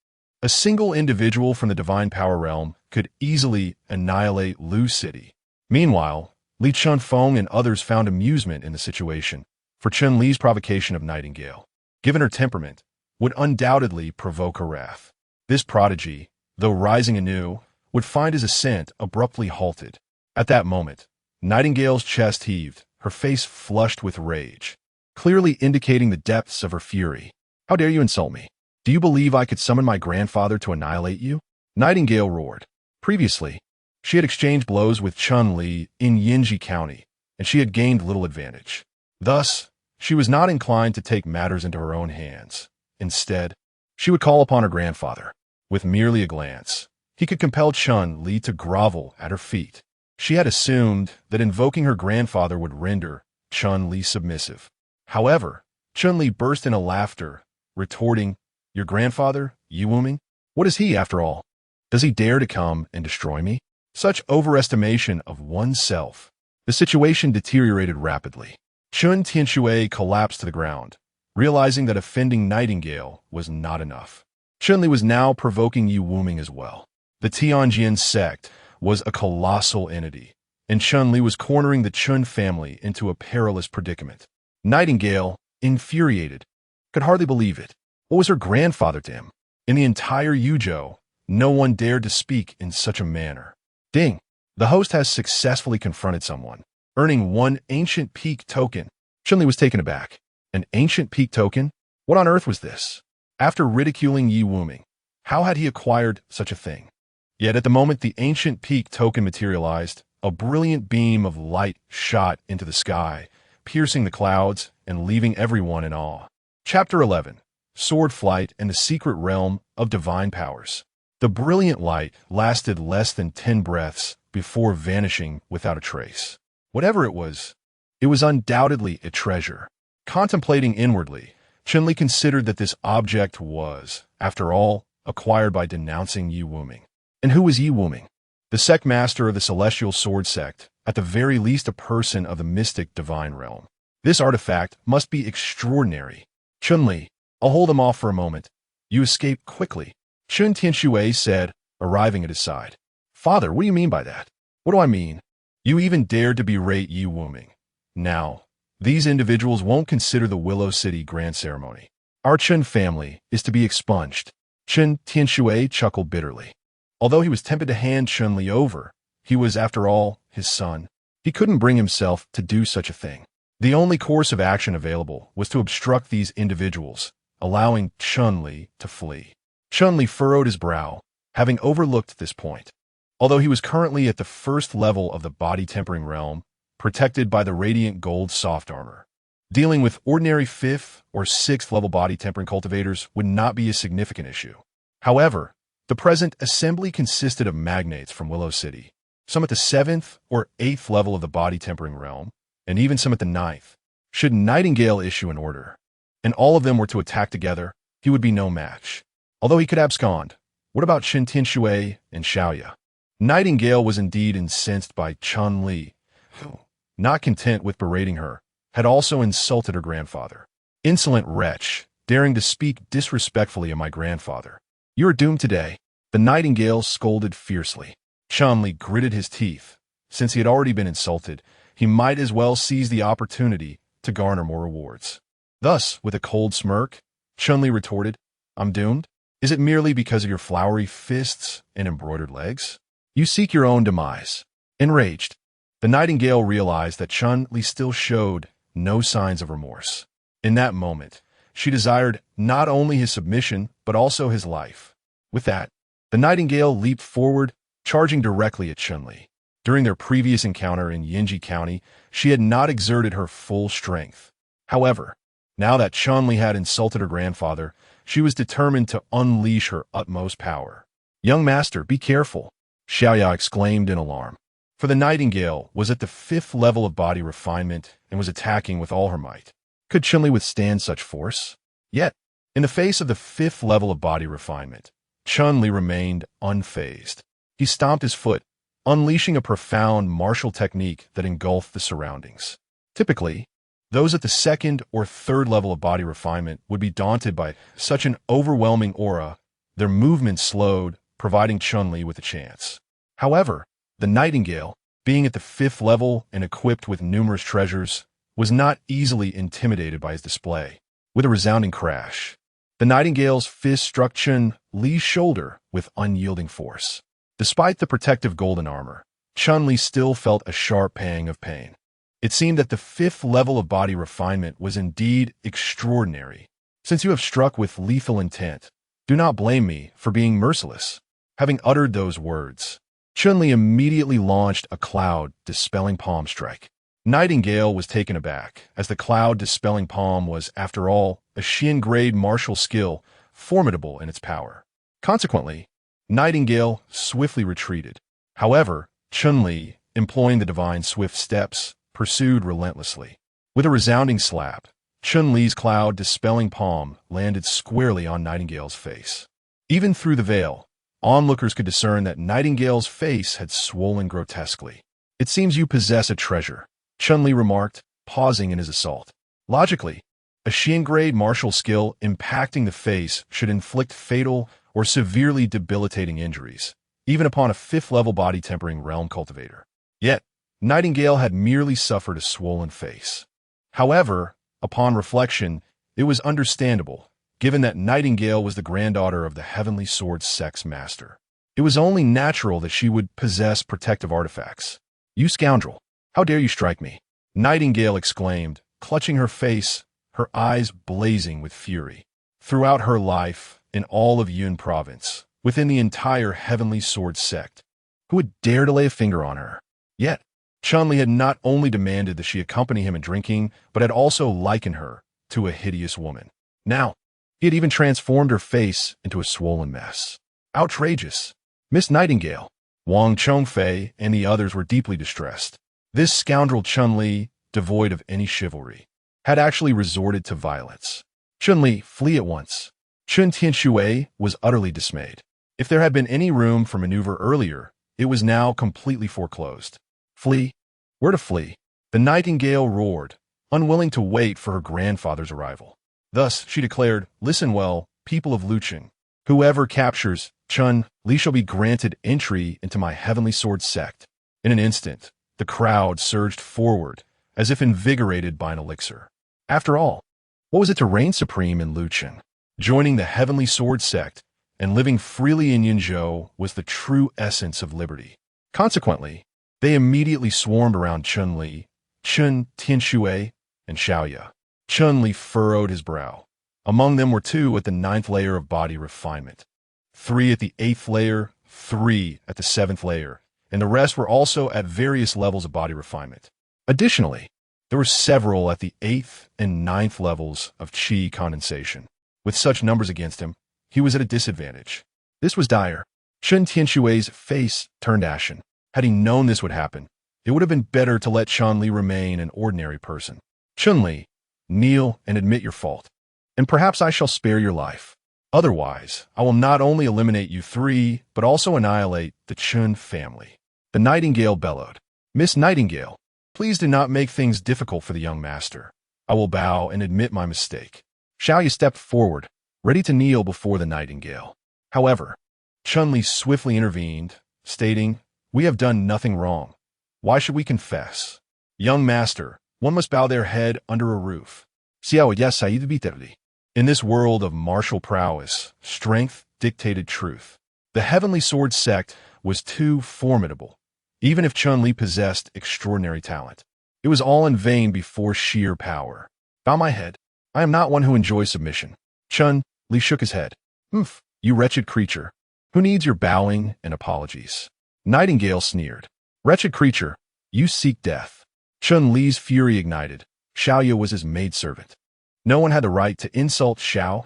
a single individual from the divine power realm could easily annihilate Lu City. Meanwhile, Li Chunfeng and others found amusement in the situation, for Chun-Li's provocation of Nightingale, given her temperament, would undoubtedly provoke her wrath. This prodigy, though rising anew, would find his ascent abruptly halted. At that moment, Nightingale's chest heaved, her face flushed with rage, clearly indicating the depths of her fury. How dare you insult me? Do you believe I could summon my grandfather to annihilate you? Nightingale roared. Previously, she had exchanged blows with Chun-Li in Yinji County, and she had gained little advantage. Thus, she was not inclined to take matters into her own hands. Instead, she would call upon her grandfather. With merely a glance, he could compel Chun-Li to grovel at her feet. She had assumed that invoking her grandfather would render Chun-Li submissive. However, Chun-Li burst into laughter, retorting, "Your grandfather, Yu Wuming? What is he, after all? Does he dare to come and destroy me?" Such overestimation of oneself. The situation deteriorated rapidly. Chun Tianxue collapsed to the ground, realizing that offending Nightingale was not enough. Chun-Li was now provoking Yu Wuming as well. The Tianjin sect was a colossal entity, and Chun-Li was cornering the Chun family into a perilous predicament. Nightingale, infuriated, could hardly believe it. What was her grandfather to him? In the entire Yuzhou, no one dared to speak in such a manner. Ding! The host has successfully confronted someone, earning 1 ancient peak token. Chun-Li was taken aback. An ancient peak token? What on earth was this? After ridiculing Yu Wuming, how had he acquired such a thing? Yet at the moment the ancient peak token materialized, a brilliant beam of light shot into the sky, piercing the clouds and leaving everyone in awe. Chapter 11. Sword Flight and the Secret Realm of Divine Powers. The brilliant light lasted less than 10 breaths before vanishing without a trace. Whatever it was undoubtedly a treasure. Contemplating inwardly, Chun-Li considered that this object was, after all, acquired by denouncing Yu Wuming. And who was Yu Wuming? The sect master of the Celestial Sword Sect, at the very least a person of the mystic divine realm. This artifact must be extraordinary. Chun-Li, I'll hold him off for a moment. You escaped quickly, Chun Tianxue said, arriving at his side. Father, what do you mean by that? What do I mean? You even dared to berate Yu Wuming. Now, these individuals won't consider the Willow City grand ceremony. Our Chun family is to be expunged. Chun Tianxue chuckled bitterly. Although he was tempted to hand Chun-Li over, he was, after all, his son. He couldn't bring himself to do such a thing. The only course of action available was to obstruct these individuals, allowing Chun-Li to flee. Chun-Li furrowed his brow, having overlooked this point. Although he was currently at the 1st level of the body tempering realm, protected by the radiant gold soft armor, dealing with ordinary 5th or 6th level body tempering cultivators would not be a significant issue. However, the present assembly consisted of magnates from Willow City, some at the 7th or 8th level of the body tempering realm, and even some at the ninth. Should Nightingale issue an order, and all of them were to attack together, he would be no match. Although he could abscond, what about Chen Tianxue and Xiaoya? Nightingale was indeed incensed by Chun Li, who, not content with berating her, had also insulted her grandfather. Insolent wretch, daring to speak disrespectfully of my grandfather. You are doomed today. The Nightingale scolded fiercely. Chun Li gritted his teeth. Since he had already been insulted, he might as well seize the opportunity to garner more rewards. Thus, with a cold smirk, Chun Li retorted, I'm doomed? Is it merely because of your flowery fists and embroidered legs? You seek your own demise. Enraged, the Nightingale realized that Chun Li still showed no signs of remorse. In that moment, she desired not only his submission, but also his life. With that, the Nightingale leaped forward, charging directly at Chun Li. During their previous encounter in Yinji County, she had not exerted her full strength. However, now that Chun Li had insulted her grandfather, she was determined to unleash her utmost power. Young master, be careful, Xiaoya exclaimed in alarm. For the Nightingale was at the 5th level of body refinement and was attacking with all her might. Could Chun Li withstand such force? Yet, in the face of the 5th level of body refinement, Chun Li remained unfazed. He stomped his foot, unleashing a profound martial technique that engulfed the surroundings. Typically, those at the 2nd or 3rd level of body refinement would be daunted by such an overwhelming aura, their movements slowed, providing Chun Li with a chance. However, the Nightingale, being at the 5th level and equipped with numerous treasures, was not easily intimidated by his display. With a resounding crash, the Nightingale's fist struck Chun Li's shoulder with unyielding force. Despite the protective golden armor, Chun Li still felt a sharp pang of pain. It seemed that the 5th level of body refinement was indeed extraordinary. Since you have struck with lethal intent, do not blame me for being merciless. Having uttered those words, Chun Li immediately launched a cloud-dispelling palm strike. Nightingale was taken aback, as the cloud-dispelling palm was, after all, a Xian-grade martial skill, formidable in its power. Consequently, Nightingale swiftly retreated. However, Chun Li, employing the divine swift steps, pursued relentlessly. With a resounding slap, Chun Li's cloud-dispelling palm landed squarely on Nightingale's face. Even through the veil, onlookers could discern that Nightingale's face had swollen grotesquely. It seems you possess a treasure, Chun Li remarked, pausing in his assault. Logically, a Xian-grade martial skill impacting the face should inflict fatal or severely debilitating injuries, even upon a 5th-level body-tempering realm cultivator. Yet, Nightingale had merely suffered a swollen face. However, upon reflection, it was understandable, given that Nightingale was the granddaughter of the Heavenly Sword Sex Master. It was only natural that she would possess protective artifacts. You scoundrel! How dare you strike me? Nightingale exclaimed, clutching her face, her eyes blazing with fury. Throughout her life, in all of Yun Province, within the entire Heavenly Sword sect, who would dare to lay a finger on her? Yet, Chun Li had not only demanded that she accompany him in drinking, but had also likened her to a hideous woman. Now, he had even transformed her face into a swollen mess. Outrageous! Miss Nightingale, Wang Chongfei and the others were deeply distressed. This scoundrel Chun Li, devoid of any chivalry, had actually resorted to violence. Chun Li, flee at once. Chen Tianxue was utterly dismayed. If there had been any room for maneuver earlier, it was now completely foreclosed. Flee? Where to flee? The Nightingale roared, unwilling to wait for her grandfather's arrival. Thus, she declared, listen well, people of Lucheng. Whoever captures Chun Li shall be granted entry into my Heavenly Sword sect. In an instant, the crowd surged forward, as if invigorated by an elixir. After all, what was it to reign supreme in Lucheng? Joining the Heavenly Sword sect and living freely in Yinzhou was the true essence of liberty. Consequently, they immediately swarmed around Chun Li, Chen Tianxue, and Xiaoya. Chun Li furrowed his brow. Among them were 2 at the 9th layer of body refinement, 3 at the 8th layer, 3 at the 7th layer, and the rest were also at various levels of body refinement. Additionally, there were several at the 8th and 9th levels of qi condensation. With such numbers against him, he was at a disadvantage. This was dire. Chen Tianxue's face turned ashen. Had he known this would happen, It would have been better to let Chun-Li remain an ordinary person. Chun-Li, kneel and admit your fault, and perhaps I shall spare your life. Otherwise, I will not only eliminate you three, but also annihilate the Chun family. The Nightingale bellowed. Miss Nightingale, please do not make things difficult for the young master. I will bow and admit my mistake. Xiaoyu stepped forward, ready to kneel before the Nightingale. However, Chun-Li swiftly intervened, stating, We have done nothing wrong. Why should we confess? Young master, one must bow their head under a roof. In this world of martial prowess, strength dictated truth. The Heavenly Sword sect was too formidable, even if Chun-Li possessed extraordinary talent. It was all in vain before sheer power. Bow my head. I am not one who enjoys submission. Chun-Li shook his head. You wretched creature. Who needs your bowing and apologies? Nightingale sneered. Wretched creature, you seek death. Chun-Li's fury ignited. Xiaoyu was his maidservant. No one had the right to insult Xiao,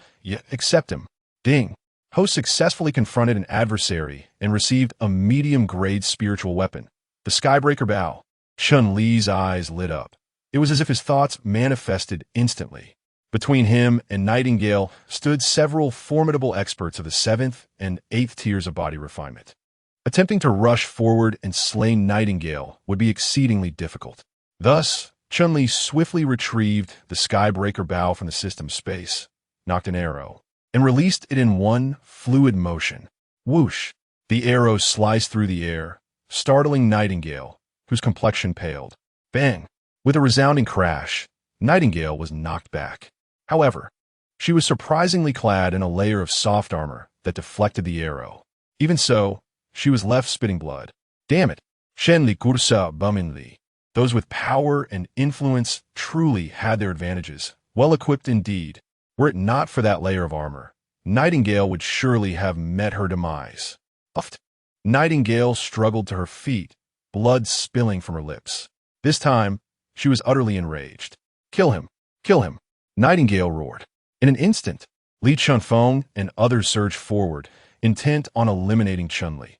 except him. Ding. Ho successfully confronted an adversary and received a medium-grade spiritual weapon, the Skybreaker Bow. Chun-Li's eyes lit up. It was as if his thoughts manifested instantly. Between him and Nightingale stood several formidable experts of the 7th and 8th tiers of body refinement. Attempting to rush forward and slay Nightingale would be exceedingly difficult. Thus, Chun-Li swiftly retrieved the Skybreaker Bow from the system space, knocked an arrow, and released it in one fluid motion. Whoosh! The arrow sliced through the air, startling Nightingale, whose complexion paled. Bang! With a resounding crash, Nightingale was knocked back. However, she was surprisingly clad in a layer of soft armor that deflected the arrow. Even so, she was left spitting blood. Damn it! Shenli kursa buminli. Those with power and influence truly had their advantages, well equipped indeed. Were it not for that layer of armor, Nightingale would surely have met her demise. Uft! Nightingale struggled to her feet, blood spilling from her lips. This time, she was utterly enraged. Kill him! Kill him! Nightingale roared. In an instant, Li Chunfeng and others surged forward, intent on eliminating Chun-Li.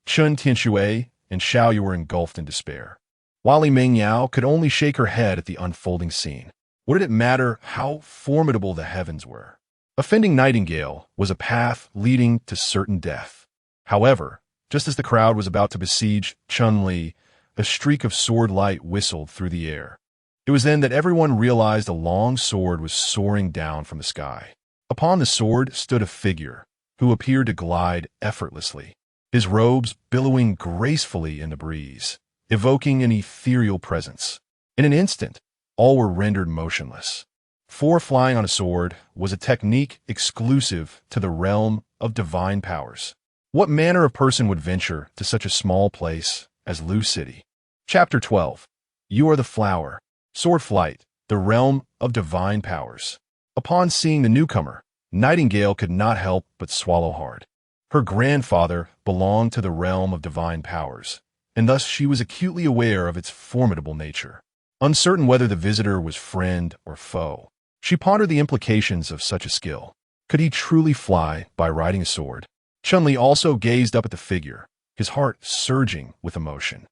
Chun Tianxue and Xiaoyu were engulfed in despair. While Li Mengyao could only shake her head at the unfolding scene. What did it matter how formidable the heavens were? Offending Nightingale was a path leading to certain death. However, just as the crowd was about to besiege Chun-Li, a streak of sword light whistled through the air. It was then that everyone realized a long sword was soaring down from the sky. Upon the sword stood a figure, who appeared to glide effortlessly, his robes billowing gracefully in the breeze, evoking an ethereal presence. In an instant, all were rendered motionless. Flying on a sword was a technique exclusive to the realm of divine powers. What manner of person would venture to such a small place as Lu City? Chapter 12. You are the flower. Sword flight, the realm of divine powers. Upon seeing the newcomer, Nightingale could not help but swallow hard. Her grandfather belonged to the realm of divine powers, and thus she was acutely aware of its formidable nature. Uncertain whether the visitor was friend or foe, she pondered the implications of such a skill. Could he truly fly by riding a sword? Chun-Li also gazed up at the figure, his heart surging with emotion.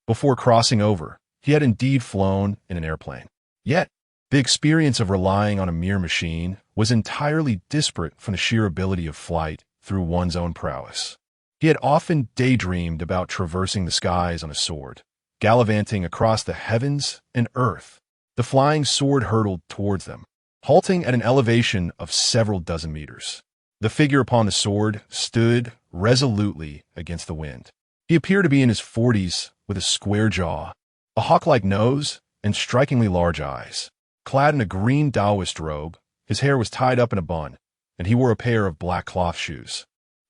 Before crossing over, he had indeed flown in an airplane. Yet, the experience of relying on a mere machine was entirely disparate from the sheer ability of flight through one's own prowess. He had often daydreamed about traversing the skies on a sword, gallivanting across the heavens and earth. The flying sword hurtled towards them, halting at an elevation of several dozen meters. The figure upon the sword stood resolutely against the wind. He appeared to be in his 40s with a square jaw, a hawk-like nose, and strikingly large eyes. Clad in a green Taoist robe, his hair was tied up in a bun, and he wore a pair of black cloth shoes.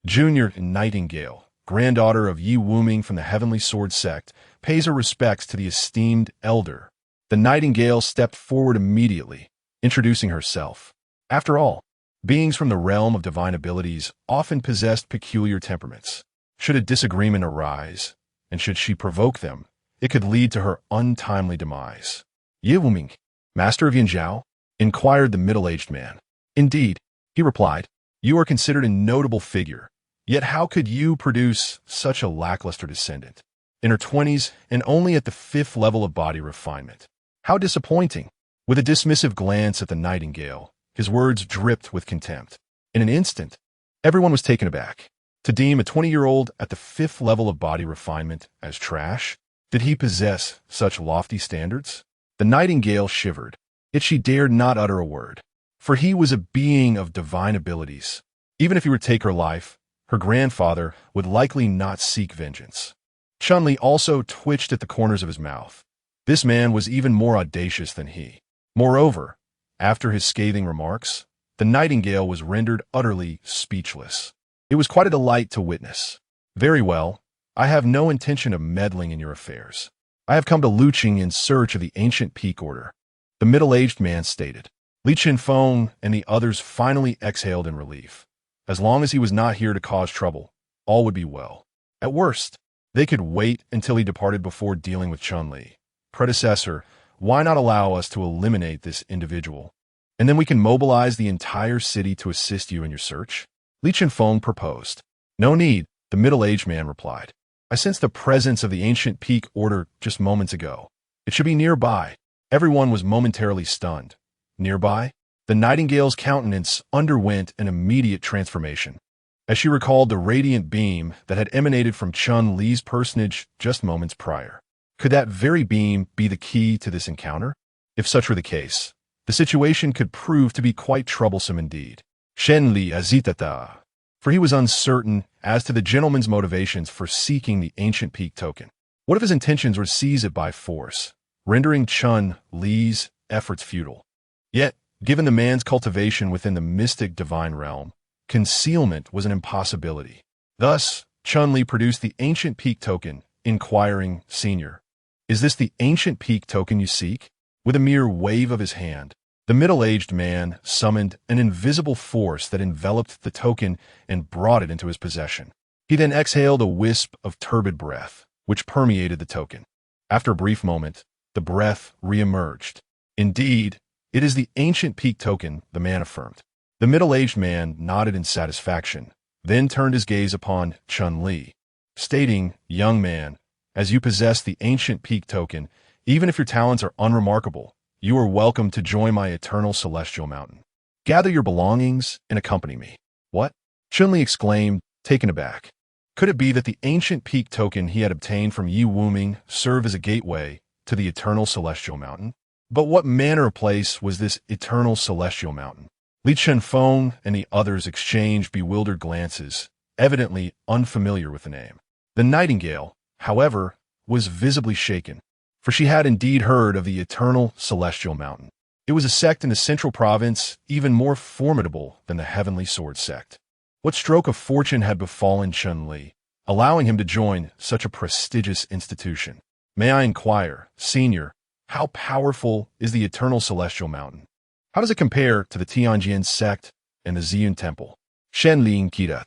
Junior Nightingale, granddaughter of Yi Wuming from the Heavenly Sword sect, pays her respects to the esteemed elder. The Nightingale stepped forward immediately, introducing herself. After all, beings from the realm of divine abilities often possessed peculiar temperaments. Should a disagreement arise, and should she provoke them, it could lead to her untimely demise. Yi Wuming, master of Yanzhao? Inquired the middle-aged man. Indeed, he replied, you are considered a notable figure, yet how could you produce such a lackluster descendant? in her 20s and only at the 5th level of body refinement. How disappointing. With a dismissive glance at the nightingale, his words dripped with contempt. In an instant, everyone was taken aback. To deem a 20-year-old at the 5th level of body refinement as trash? Did he possess such lofty standards? The nightingale shivered, yet she dared not utter a word. For he was a being of divine abilities. Even if he were to take her life, her grandfather would likely not seek vengeance. Chun-Li also twitched at the corners of his mouth. This man was even more audacious than he. Moreover, after his scathing remarks, the nightingale was rendered utterly speechless. It was quite a delight to witness. Very well, I have no intention of meddling in your affairs. I have come to Luqing in search of the ancient peak order, the middle-aged man stated. Li Chenfeng and the others finally exhaled in relief. As long as he was not here to cause trouble, all would be well. At worst, they could wait until he departed before dealing with Chun-Li. Predecessor, why not allow us to eliminate this individual? And then we can mobilize the entire city to assist you in your search? Li Chenfeng proposed. No need, the middle-aged man replied. I sensed the presence of the ancient peak order just moments ago. It should be nearby. Everyone was momentarily stunned. Nearby? The nightingale's countenance underwent an immediate transformation. As she recalled the radiant beam that had emanated from Chun-Li's personage just moments prior. Could that very beam be the key to this encounter? If such were the case, the situation could prove to be quite troublesome indeed. Shen-Li azitata. For he was uncertain as to the gentleman's motivations for seeking the ancient peak token. What if his intentions were to seize it by force, rendering Chun-Li's efforts futile? Yet, given the man's cultivation within the mystic divine realm, concealment was an impossibility. Thus, Chun-Li produced the ancient peak token, inquiring, Senior, is this the ancient peak token you seek? With a mere wave of his hand, the middle-aged man summoned an invisible force that enveloped the token and brought it into his possession. He then exhaled a wisp of turbid breath, which permeated the token. After a brief moment, the breath re-emerged. Indeed, it is the ancient peak token, the man affirmed. The middle-aged man nodded in satisfaction, then turned his gaze upon Chun-Li, stating, Young man, as you possess the ancient peak token, even if your talents are unremarkable, you are welcome to join my eternal celestial mountain. Gather your belongings and accompany me. What? Chun-Li exclaimed, taken aback. Could it be that the ancient peak token he had obtained from Yi Wuming served as a gateway to the eternal celestial mountain? But what manner of place was this eternal celestial mountain? Li Chenfeng and the others exchanged bewildered glances, evidently unfamiliar with the name. The nightingale, however, was visibly shaken, for she had indeed heard of the eternal celestial mountain. It was a sect in the central province, even more formidable than the heavenly sword sect. What stroke of fortune had befallen Chun-Li, allowing him to join such a prestigious institution? May I inquire, Senior, how powerful is the eternal celestial mountain? How does it compare to the Tianjin sect and the Ziyun temple? Shen-Li inquired.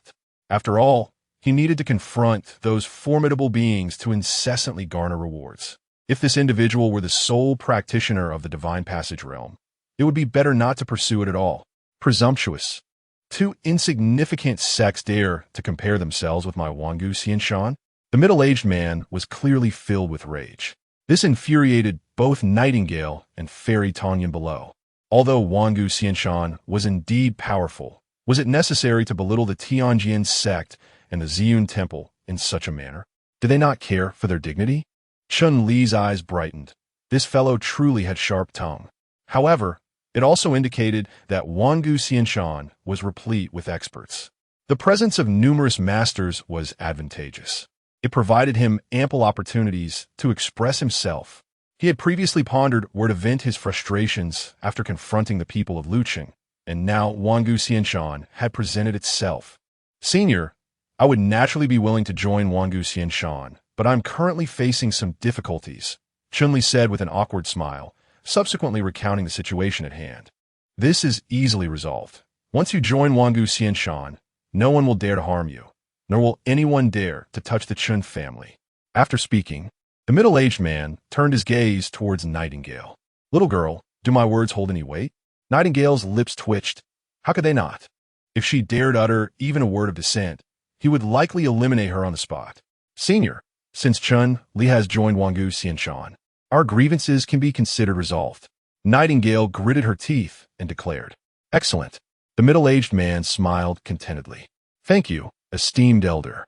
After all, he needed to confront those formidable beings to incessantly garner rewards. If this individual were the sole practitioner of the divine passage realm, it would be better not to pursue it at all. Presumptuous. Two insignificant sects dare to compare themselves with my Wangu Xianshan? The middle-aged man was clearly filled with rage. This infuriated both Nightingale and Fairy Tanyan below. Although Wangu Xianshan was indeed powerful, was it necessary to belittle the Tianjin sect and the Ziyun temple in such a manner? Did they not care for their dignity? Chun-Li's eyes brightened. This fellow truly had sharp tongue. However, it also indicated that Wangu Xianshan was replete with experts. The presence of numerous masters was advantageous. It provided him ample opportunities to express himself. He had previously pondered where to vent his frustrations after confronting the people of Luqing, and now Wangu Xianshan had presented itself. Senior, I would naturally be willing to join Wangu Xianshan, but I'm currently facing some difficulties, Chun-Li said with an awkward smile, subsequently recounting the situation at hand. This is easily resolved. Once you join Wangu Xianshan, no one will dare to harm you, nor will anyone dare to touch the Chun family. After speaking, the middle-aged man turned his gaze towards Nightingale. Little girl, do my words hold any weight? Nightingale's lips twitched. How could they not? If she dared utter even a word of dissent, he would likely eliminate her on the spot. Senior, Since Chun Li has joined Wangu Xianshan, our grievances can be considered resolved. Nightingale gritted her teeth and declared, "Excellent." The middle-aged man smiled contentedly. "Thank you, esteemed elder.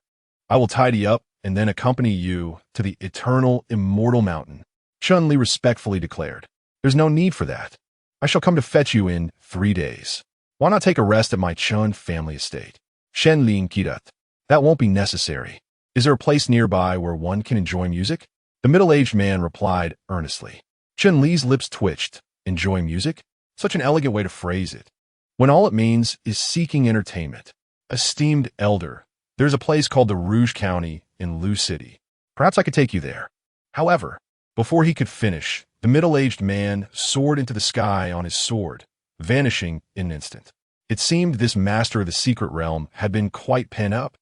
I will tidy up and then accompany you to the eternal immortal mountain." Chun Li respectfully declared, "There's no need for that. I shall come to fetch you in 3 days. Why not take a rest at my Chun family estate?" Shen Lin Kidat. "That won't be necessary. Is there a place nearby where one can enjoy music?" The middle-aged man replied earnestly. Chun Li's lips twitched. Enjoy music? Such an elegant way to phrase it, when all it means is seeking entertainment. "Esteemed elder, there's a place called the Rouge County in Lu City. Perhaps I could take you there." However, before he could finish, the middle-aged man soared into the sky on his sword, vanishing in an instant. It seemed this master of the secret realm had been quite pent up.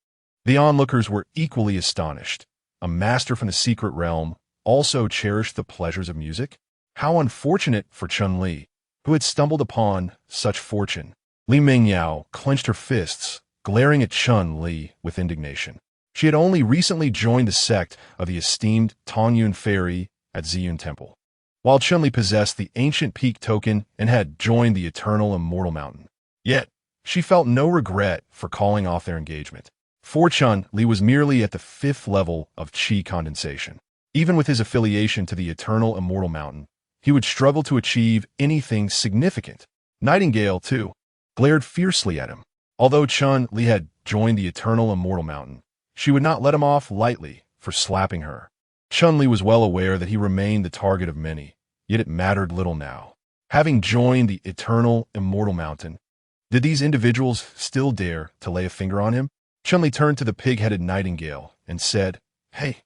The onlookers were equally astonished. A master from the secret realm also cherished the pleasures of music? How unfortunate for Chun Li, who had stumbled upon such fortune. Li Mengyao clenched her fists, glaring at Chun Li with indignation. She had only recently joined the sect of the esteemed Tongyun Fairy at Ziyun Temple, while Chun Li possessed the ancient peak token and had joined the eternal immortal mountain. Yet, she felt no regret for calling off their engagement. For Chun Li was merely at the 5th level of qi condensation. Even with his affiliation to the eternal immortal mountain, he would struggle to achieve anything significant. Nightingale, too, glared fiercely at him. Although Chun Li had joined the eternal immortal mountain, she would not let him off lightly for slapping her. Chun Li was well aware that he remained the target of many, yet it mattered little now. Having joined the eternal immortal mountain, did these individuals still dare to lay a finger on him? Chun Li turned to the pig-headed Nightingale and said, "Hey,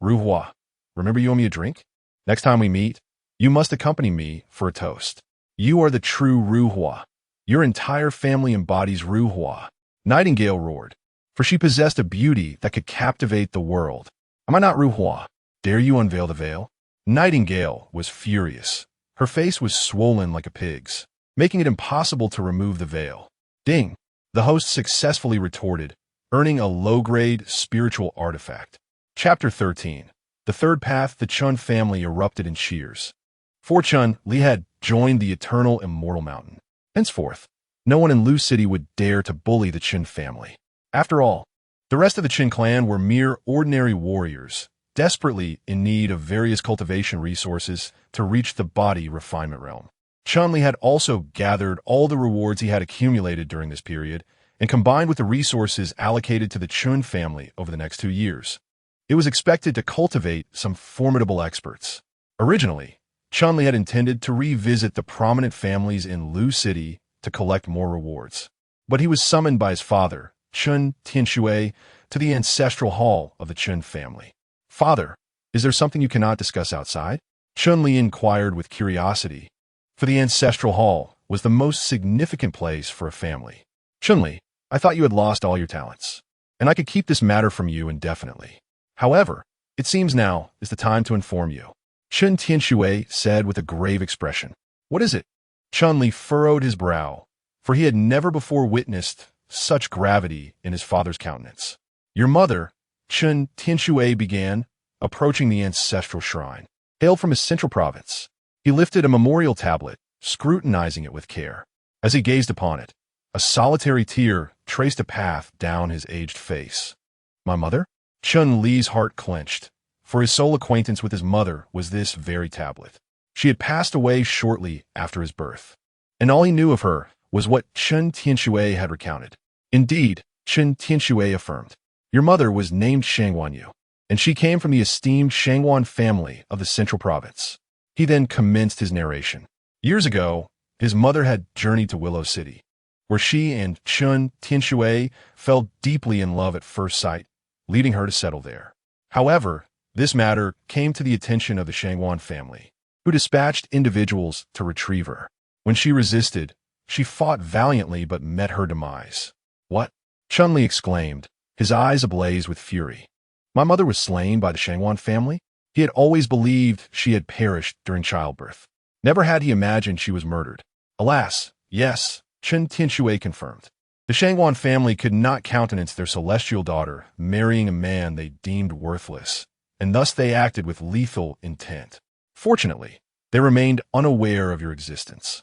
Ruhua, remember you owe me a drink? Next time we meet, you must accompany me for a toast. You are the true Ruhua. Your entire family embodies Ruhua." Nightingale roared, for she possessed a beauty that could captivate the world. "Am I not Ruhua? Dare you unveil the veil?" Nightingale was furious. Her face was swollen like a pig's, making it impossible to remove the veil. Ding! The host successfully retorted, earning a low-grade spiritual artifact. Chapter 13. The third path, the Chun family erupted in cheers. For Chun Li had joined the eternal immortal mountain. Henceforth, no one in Lu City would dare to bully the Qin family. After all, the rest of the Qin clan were mere ordinary warriors, desperately in need of various cultivation resources to reach the body refinement realm. Chun Li had also gathered all the rewards he had accumulated during this period and combined with the resources allocated to the Chun family over the next 2 years. It was expected to cultivate some formidable experts. Originally, Chun Li had intended to revisit the prominent families in Lu City to collect more rewards. But he was summoned by his father, Chun Tianshui, to the ancestral hall of the Chun family. "Father, is there something you cannot discuss outside?" Chun Li inquired with curiosity, for the ancestral hall was the most significant place for a family. "Chun Li, I thought you had lost all your talents, and I could keep this matter from you indefinitely. However, it seems now is the time to inform you," Chun Tianshui said with a grave expression. "What is it?" Chun Li furrowed his brow, for he had never before witnessed such gravity in his father's countenance. "Your mother," Chun Tianshui began, approaching the ancestral shrine, hailed from his central province. He lifted a memorial tablet, scrutinizing it with care. As he gazed upon it, a solitary tear traced a path down his aged face. "My mother?" Chun Li's heart clenched, for his sole acquaintance with his mother was this very tablet. She had passed away shortly after his birth, and all he knew of her was what Chun Tianshui had recounted. Indeed, Chun Tianshui affirmed, "Your mother was named Shangwanyu, and she came from the esteemed Shangwan family of the central province." He then commenced his narration. Years ago, his mother had journeyed to Willow City, where she and Chun Tianshui fell deeply in love at first sight, leading her to settle there. However, this matter came to the attention of the Shangwan family, who dispatched individuals to retrieve her. When she resisted, she fought valiantly but met her demise. "What?" Chun Li exclaimed, his eyes ablaze with fury. "My mother was slain by the Shangwan family?" He had always believed she had perished during childbirth. Never had he imagined she was murdered. Alas, yes, Chun Tianshui confirmed. The Shangwan family could not countenance their celestial daughter marrying a man they deemed worthless, and thus they acted with lethal intent. Fortunately, they remained unaware of your existence,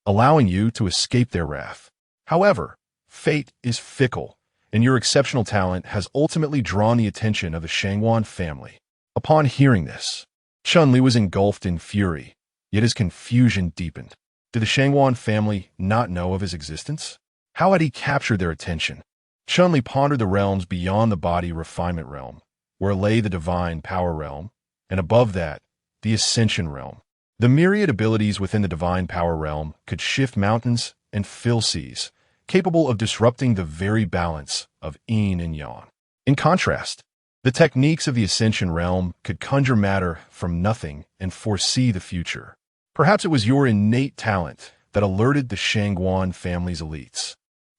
allowing you to escape their wrath. However, fate is fickle, and your exceptional talent has ultimately drawn the attention of the Shangwan family. Upon hearing this, Chun-Li was engulfed in fury, yet his confusion deepened. Did the Shangwan family not know of his existence? How had he captured their attention? Chun-Li pondered the realms beyond the body refinement realm, where lay the divine power realm, and above that, the ascension realm. The myriad abilities within the divine power realm could shift mountains and fill seas, capable of disrupting the very balance of yin and yang. In contrast, the techniques of the ascension realm could conjure matter from nothing and foresee the future. Perhaps it was your innate talent that alerted the Shangwan family's elites.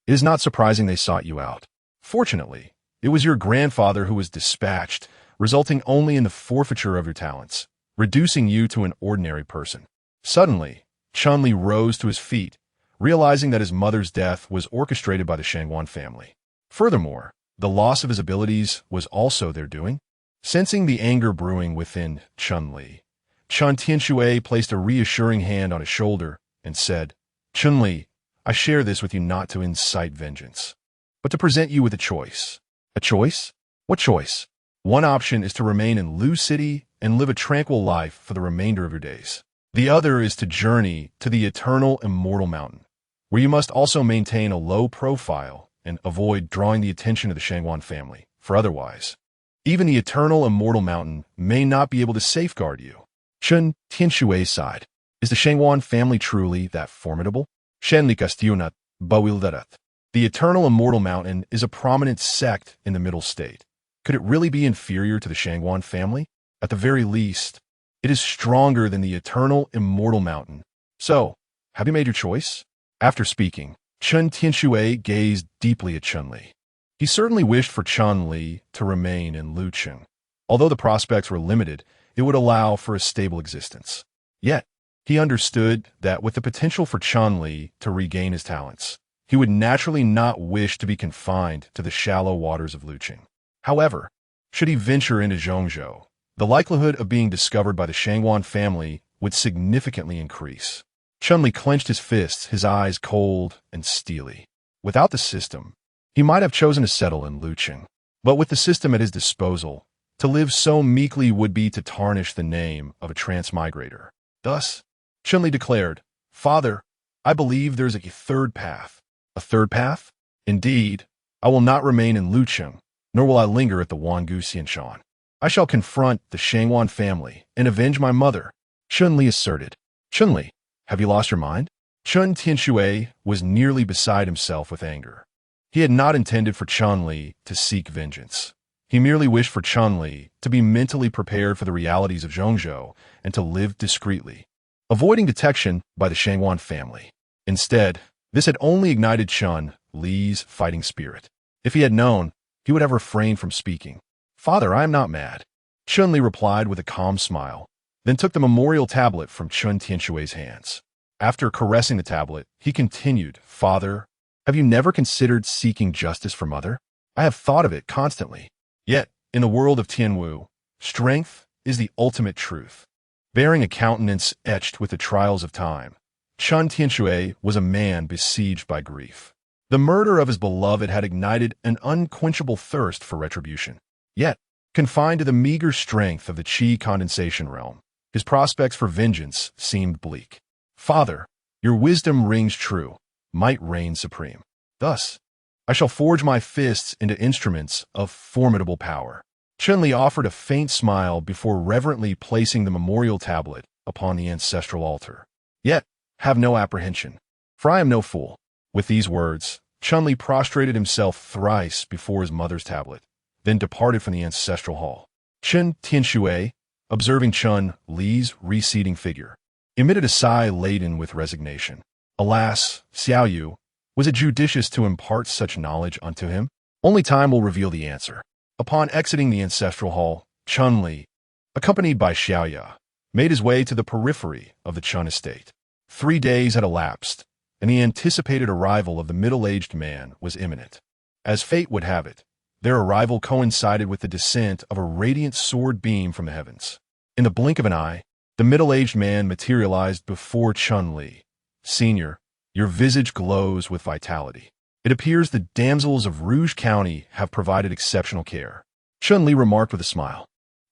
It is not surprising they sought you out. Fortunately, it was your grandfather who was dispatched, resulting only in the forfeiture of your talents, reducing you to an ordinary person. Suddenly, Chun-Li rose to his feet, realizing that his mother's death was orchestrated by the Shangwan family. Furthermore, the loss of his abilities was also their doing. Sensing the anger brewing within Chun-Li, Chun Tianxue placed a reassuring hand on his shoulder and said, "Chun-Li, I share this with you not to incite vengeance, but to present you with a choice." A choice? What choice? One option is to remain in Lu City and live a tranquil life for the remainder of your days. The other is to journey to the eternal immortal mountain, where you must also maintain a low profile and avoid drawing the attention of the Shangwan family, for otherwise, even the eternal immortal mountain may not be able to safeguard you. Chun Tianxue sighed. Is the Shangwan family truly that formidable? Shenli Castionat, Bawildarat. The eternal immortal mountain is a prominent sect in the middle state. Could it really be inferior to the Shangwan family? At the very least, it is stronger than the eternal immortal mountain. So, have you made your choice? After speaking, Chun Tianxue gazed deeply at Chun-Li. He certainly wished for Chun-Li to remain in Lucheng. Although the prospects were limited, it would allow for a stable existence. Yet, he understood that with the potential for Chun-Li to regain his talents, he would naturally not wish to be confined to the shallow waters of Lucheng. However, should he venture into Zhongzhou, the likelihood of being discovered by the Shangwan family would significantly increase. Chun-Li clenched his fists, his eyes cold and steely. Without the system, he might have chosen to settle in Lucheng. But with the system at his disposal, to live so meekly would be to tarnish the name of a transmigrator. Thus, Chun-Li declared, "Father, I believe there is a third path." A third path? Indeed, I will not remain in Lucheng, nor will I linger at the Wangu Xianshan. I shall confront the Shangwan family and avenge my mother, Chun-Li asserted. Chun-Li, have you lost your mind? Chun Tianxue was nearly beside himself with anger. He had not intended for Chun-Li to seek vengeance. He merely wished for Chun-Li to be mentally prepared for the realities of Zhongzhou and to live discreetly, avoiding detection by the Shangwan family. Instead, this had only ignited Chun-Li's fighting spirit. If he had known, he would have refrained from speaking. "Father, I am not mad," Chun-Li replied with a calm smile, then took the memorial tablet from Chun Tianxue's hands. After caressing the tablet, he continued, "Father, have you never considered seeking justice for Mother? I have thought of it constantly. Yet, in the world of Tianwu, strength is the ultimate truth." Bearing a countenance etched with the trials of time, Chun Tianxue was a man besieged by grief. The murder of his beloved had ignited an unquenchable thirst for retribution. Yet, confined to the meager strength of the Qi condensation realm, his prospects for vengeance seemed bleak. "Father, your wisdom rings true. Might reigns supreme. Thus, I shall forge my fists into instruments of formidable power." Chun-Li offered a faint smile before reverently placing the memorial tablet upon the ancestral altar. "Yet, have no apprehension, for I am no fool." With these words, Chun-Li prostrated himself thrice before his mother's tablet, then departed from the ancestral hall. Chun Tianxue, observing Chun-Li's receding figure, emitted a sigh laden with resignation. Alas, Xiaoyu, was it judicious to impart such knowledge unto him? Only time will reveal the answer. Upon exiting the ancestral hall, Chun-Li, accompanied by Xiaoya, made his way to the periphery of the Chun estate. 3 days had elapsed, and the anticipated arrival of the middle-aged man was imminent. As fate would have it, Their arrival coincided with the descent of a radiant sword beam from the heavens. In the blink of an eye, the middle-aged man materialized before Chun-Li. "Senior, your visage glows with vitality. It appears the damsels of Rouge County have provided exceptional care." Chun-Li remarked with a smile.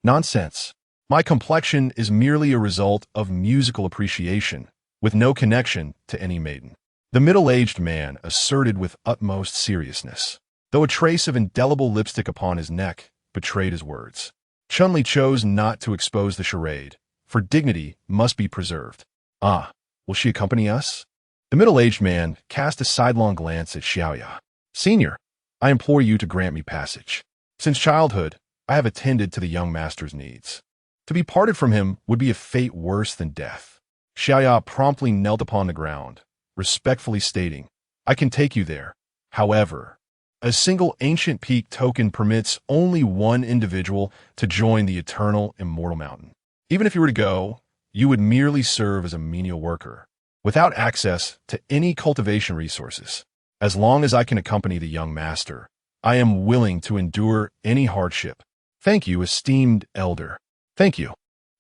"Nonsense. My complexion is merely a result of musical appreciation, with no connection to any maiden," the middle-aged man asserted with utmost seriousness, though a trace of indelible lipstick upon his neck betrayed his words. Chun-Li chose not to expose the charade, for dignity must be preserved. "Ah, will she accompany us?" The middle-aged man cast a sidelong glance at Xiaoya. "Senior, I implore you to grant me passage. Since childhood, I have attended to the young master's needs. To be parted from him would be a fate worse than death." Xiaoya promptly knelt upon the ground, respectfully stating, "I can take you there. However, a single ancient peak token permits only one individual to join the eternal immortal mountain. Even if you were to go, you would merely serve as a menial worker, without access to any cultivation resources. As long as I can accompany the young master, I am willing to endure any hardship. Thank you, esteemed elder." "Thank you,"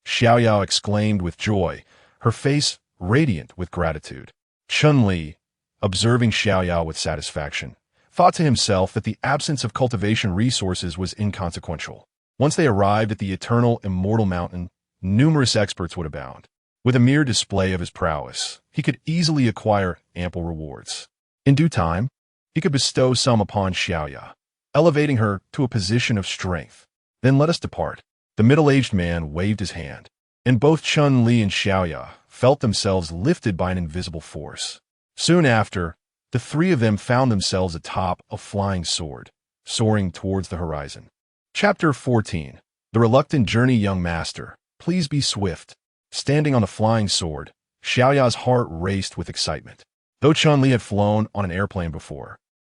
Xiaoyao exclaimed with joy, her face radiant with gratitude. Chun-Li, observing Xiaoyao with satisfaction, thought to himself that the absence of cultivation resources was inconsequential. Once they arrived at the eternal immortal mountain, numerous experts would abound. With a mere display of his prowess, he could easily acquire ample rewards. In due time, he could bestow some upon Xiaoya, elevating her to a position of strength. "Then let us depart." The middle-aged man waved his hand, and both Chun-Li and Xiaoya felt themselves lifted by an invisible force. Soon after, the three of them found themselves atop a flying sword, soaring towards the horizon. Chapter 14. The Reluctant Journey. Young Master, please be swift. Standing on a flying sword, Xiaoya's heart raced with excitement. Though Chun-Li had flown on an airplane before,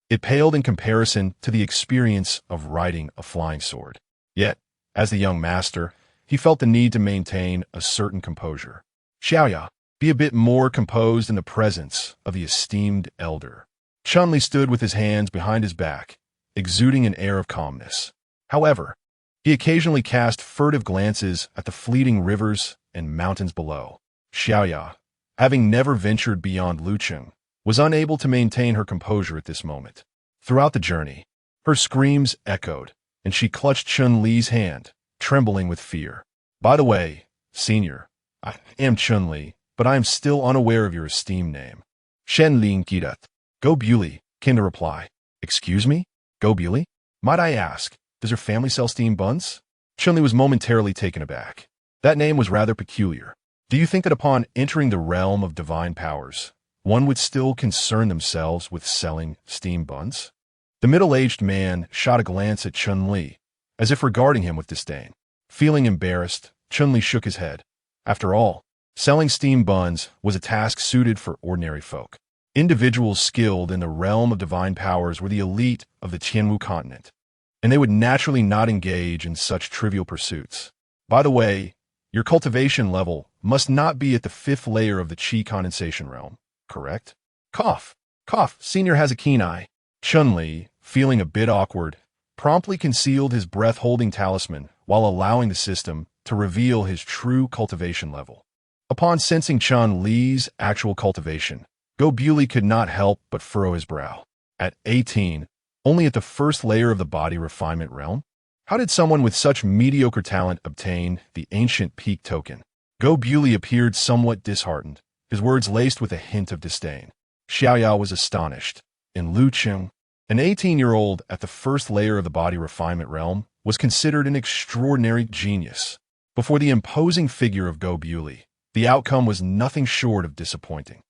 it paled in comparison to the experience of riding a flying sword. Yet, as the young master, he felt the need to maintain a certain composure. "Xiaoya, be a bit more composed in the presence of the esteemed elder." Chun-Li stood with his hands behind his back, exuding an air of calmness. However, he occasionally cast furtive glances at the fleeting rivers and mountains below. Xiaoya, having never ventured beyond Lucheng, was unable to maintain her composure at this moment. Throughout the journey, her screams echoed, and she clutched Chun-Li's hand, trembling with fear. "By the way, Senior, I am Chun-Li, but I am still unaware of your esteemed name." "Shenling Kidat." Go Bewley came to reply. "Excuse me? Go Bewley? Might I ask, does your family sell steamed buns?" Chun-Li was momentarily taken aback. That name was rather peculiar. "Do you think that upon entering the realm of divine powers, one would still concern themselves with selling steamed buns?" The middle-aged man shot a glance at Chun-Li, as if regarding him with disdain. Feeling embarrassed, Chun-Li shook his head. After all, selling steamed buns was a task suited for ordinary folk. Individuals skilled in the realm of divine powers were the elite of the Qianwu continent, and they would naturally not engage in such trivial pursuits. "By the way, your cultivation level must not be at the 5th layer of the qi condensation realm, correct?" Cough, cough, Senior has a keen eye. Chun-Li, feeling a bit awkward, promptly concealed his breath-holding talisman while allowing the system to reveal his true cultivation level. Upon sensing Chun-Li's actual cultivation, Go Bewley could not help but furrow his brow. At 18, only at the 1st layer of the body refinement realm? How did someone with such mediocre talent obtain the ancient peak token? Go Bewley appeared somewhat disheartened, his words laced with a hint of disdain. Xiaoyao was astonished. In Lucheng, an 18-year-old at the 1st layer of the body refinement realm was considered an extraordinary genius. Before the imposing figure of Go Bewley, the outcome was nothing short of disappointing.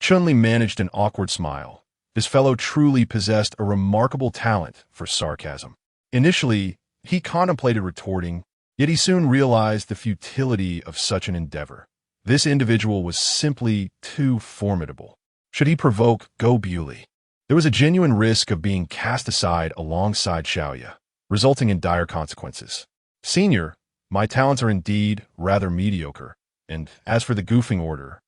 Chun-Li managed an awkward smile. This fellow truly possessed a remarkable talent for sarcasm. Initially, he contemplated retorting, yet he soon realized the futility of such an endeavor. This individual was simply too formidable. Should he provoke Go Bewley, there was a genuine risk of being cast aside alongside Xiaoya, resulting in dire consequences. "Senior, my talents are indeed rather mediocre, and as for the goofing order,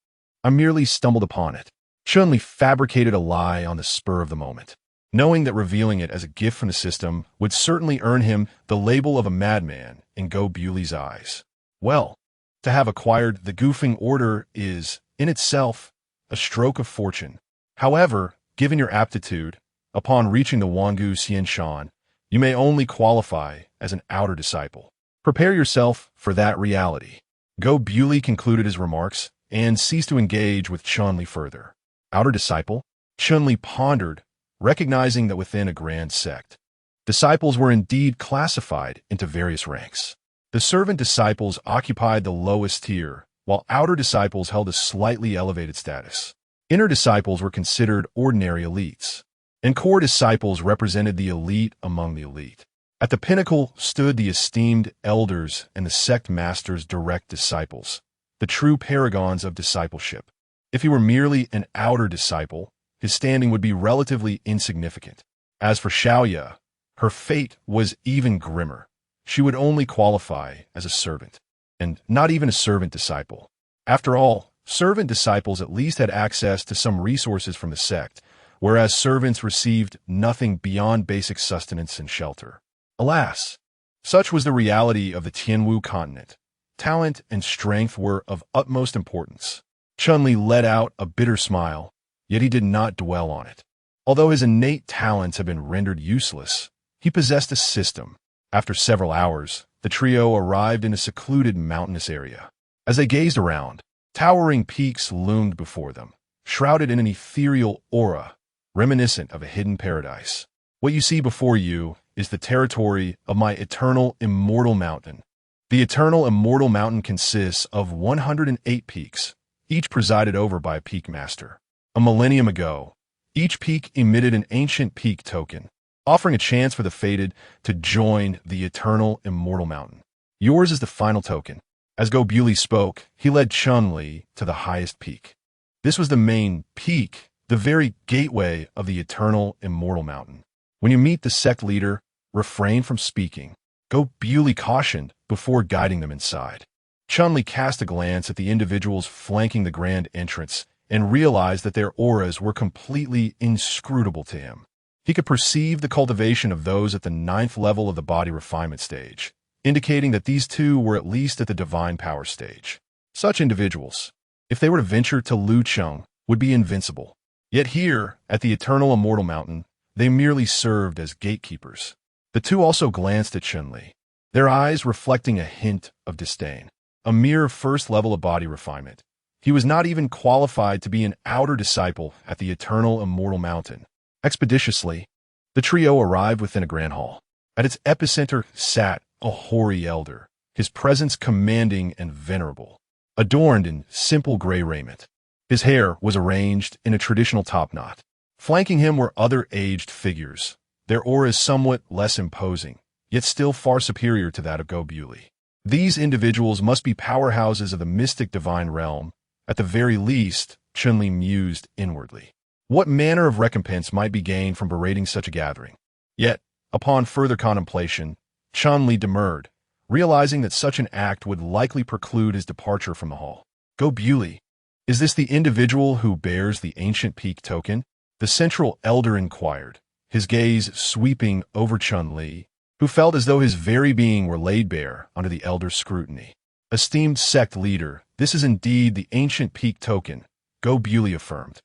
I merely stumbled upon it." Chun-Li fabricated a lie on the spur of the moment. knowing that revealing it as a gift from the system would certainly earn him the label of a madman in Go Bewley's eyes. Well, to have acquired the goofing order is, in itself, a stroke of fortune. However, given your aptitude, upon reaching the Wangu Xianshan, you may only qualify as an outer disciple. Prepare yourself for that reality. Go Bewley concluded his remarks and ceased to engage with Chun-Li further. Outer disciple? Chun-Li pondered, recognizing that within a grand sect, disciples were indeed classified into various ranks. The servant disciples occupied the lowest tier, while outer disciples held a slightly elevated status. Inner disciples were considered ordinary elites, and core disciples represented the elite among the elite. At the pinnacle stood the esteemed elders and the sect master's direct disciples, the true paragons of discipleship. If he were merely an outer disciple, his standing would be relatively insignificant. As for Xiaoya, her fate was even grimmer. She would only qualify as a servant, and not even a servant disciple. After all, servant disciples at least had access to some resources from the sect, whereas servants received nothing beyond basic sustenance and shelter. Alas, such was the reality of the Tianwu continent. Talent and strength were of utmost importance. Chun-Li let out a bitter smile, yet he did not dwell on it. Although his innate talents had been rendered useless, he possessed a system. After several hours, the trio arrived in a secluded mountainous area. As they gazed around, towering peaks loomed before them, shrouded in an ethereal aura, reminiscent of a hidden paradise. What you see before you is the territory of my eternal immortal mountain. The eternal immortal mountain consists of 108 peaks, each presided over by a peak master. A millennium ago, each peak emitted an ancient peak token, offering a chance for the fated to join the eternal immortal mountain. Yours is the final token. As Go Bewley spoke, he led Chun-Li to the highest peak. This was the main peak, the very gateway of the eternal immortal mountain. When you meet the sect leader, refrain from speaking. Go Bewley cautioned before guiding them inside. Chun-Li cast a glance at the individuals flanking the grand entrance and realized that their auras were completely inscrutable to him. He could perceive the cultivation of those at the 9th level of the body refinement stage, indicating that these two were at least at the divine power stage. Such individuals, if they were to venture to Lucheng, would be invincible. Yet here, at the eternal immortal mountain, they merely served as gatekeepers. The two also glanced at Chun-Li, their eyes reflecting a hint of disdain. A mere first level of body refinement, he was not even qualified to be an outer disciple at the eternal immortal mountain. Expeditiously, the trio arrived within a grand hall. At its epicenter sat a hoary elder, his presence commanding and venerable, adorned in simple gray raiment. His hair was arranged in a traditional topknot. Flanking him were other aged figures, their auras somewhat less imposing, yet still far superior to that of Go Bewley. These individuals must be powerhouses of the mystic divine realm. At the very least, Chun-Li mused inwardly. What manner of recompense might be gained from berating such a gathering? Yet, upon further contemplation, Chun-Li demurred, realizing that such an act would likely preclude his departure from the hall. Go Bewley, is this the individual who bears the ancient peak token? The central elder inquired, his gaze sweeping over Chun-Li, who felt as though his very being were laid bare under the elder's scrutiny. Esteemed sect leader, this is indeed the ancient peak token, Go Bewley affirmed,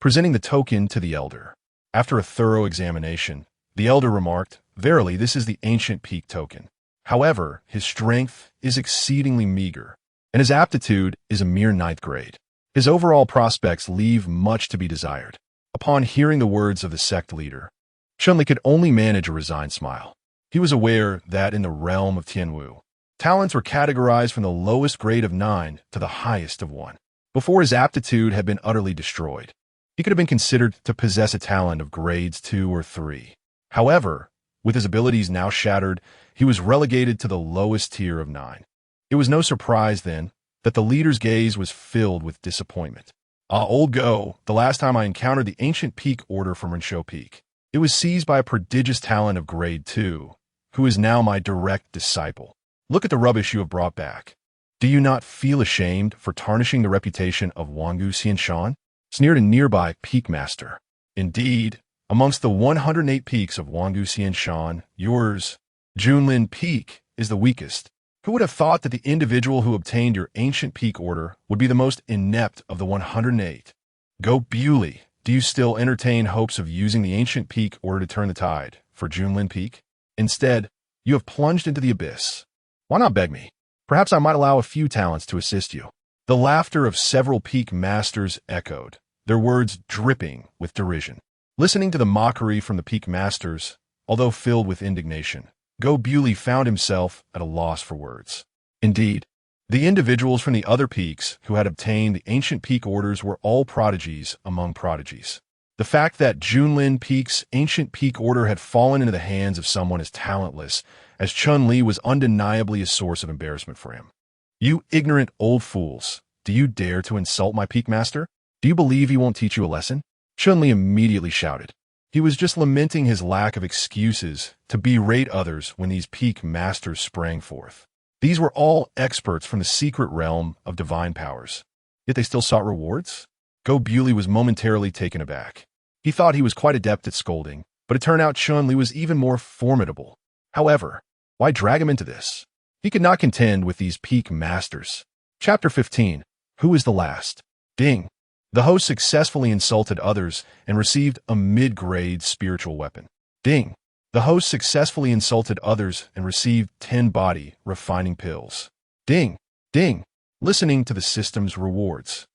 presenting the token to the elder. After a thorough examination, the elder remarked, verily this is the ancient peak token. However, his strength is exceedingly meager, and his aptitude is a mere 9th grade. His overall prospects leave much to be desired. Upon hearing the words of the sect leader, Chun-Li could only manage a resigned smile. He was aware that in the realm of Tianwu, talents were categorized from the lowest grade of 9 to the highest of 1. Before his aptitude had been utterly destroyed, he could have been considered to possess a talent of grades 2 or 3. However, with his abilities now shattered, he was relegated to the lowest tier of 9. It was no surprise, then, that the leader's gaze was filled with disappointment. Old Go, the last time I encountered the ancient peak order from Rinshou Peak, it was seized by a prodigious talent of grade 2, who is now my direct disciple. Look at the rubbish you have brought back. Do you not feel ashamed for tarnishing the reputation of Wangu Xianshan? Sneered a nearby peak master. Indeed, Amongst the 108 peaks of Wangguxian Shan, yours, Junlin Peak, is the weakest. Who would have thought that the individual who obtained your ancient peak order would be the most inept of the 108? Go Bewley. Do you still entertain hopes of using the ancient peak order to turn the tide for Junlin Peak? Instead, you have plunged into the abyss. Why not beg me? Perhaps I might allow a few talents to assist you. The laughter of several peak masters echoed, their words dripping with derision. Listening to the mockery from the peak masters, although filled with indignation, Go Bewley found himself at a loss for words. Indeed, the individuals from the other peaks who had obtained the ancient peak orders were all prodigies among prodigies. The fact that Junlin Peak's ancient peak order had fallen into the hands of someone as talentless as Chun-Li was undeniably a source of embarrassment for him. You ignorant old fools, do you dare to insult my peak master? Do you believe he won't teach you a lesson? Chun-Li immediately shouted. He was just lamenting his lack of excuses to berate others when these peak masters sprang forth. These were all experts from the secret realm of divine powers. Yet they still sought rewards? Go Bewley was momentarily taken aback. He thought he was quite adept at scolding, but it turned out Chun-Li was even more formidable. However, why drag him into this? He could not contend with these peak masters. Chapter 15. Who is the last? Ding. The host successfully insulted others and received a mid-grade spiritual weapon. Ding. The host successfully insulted others and received 10 body refining pills. Ding. Ding. Listening to the system's rewards.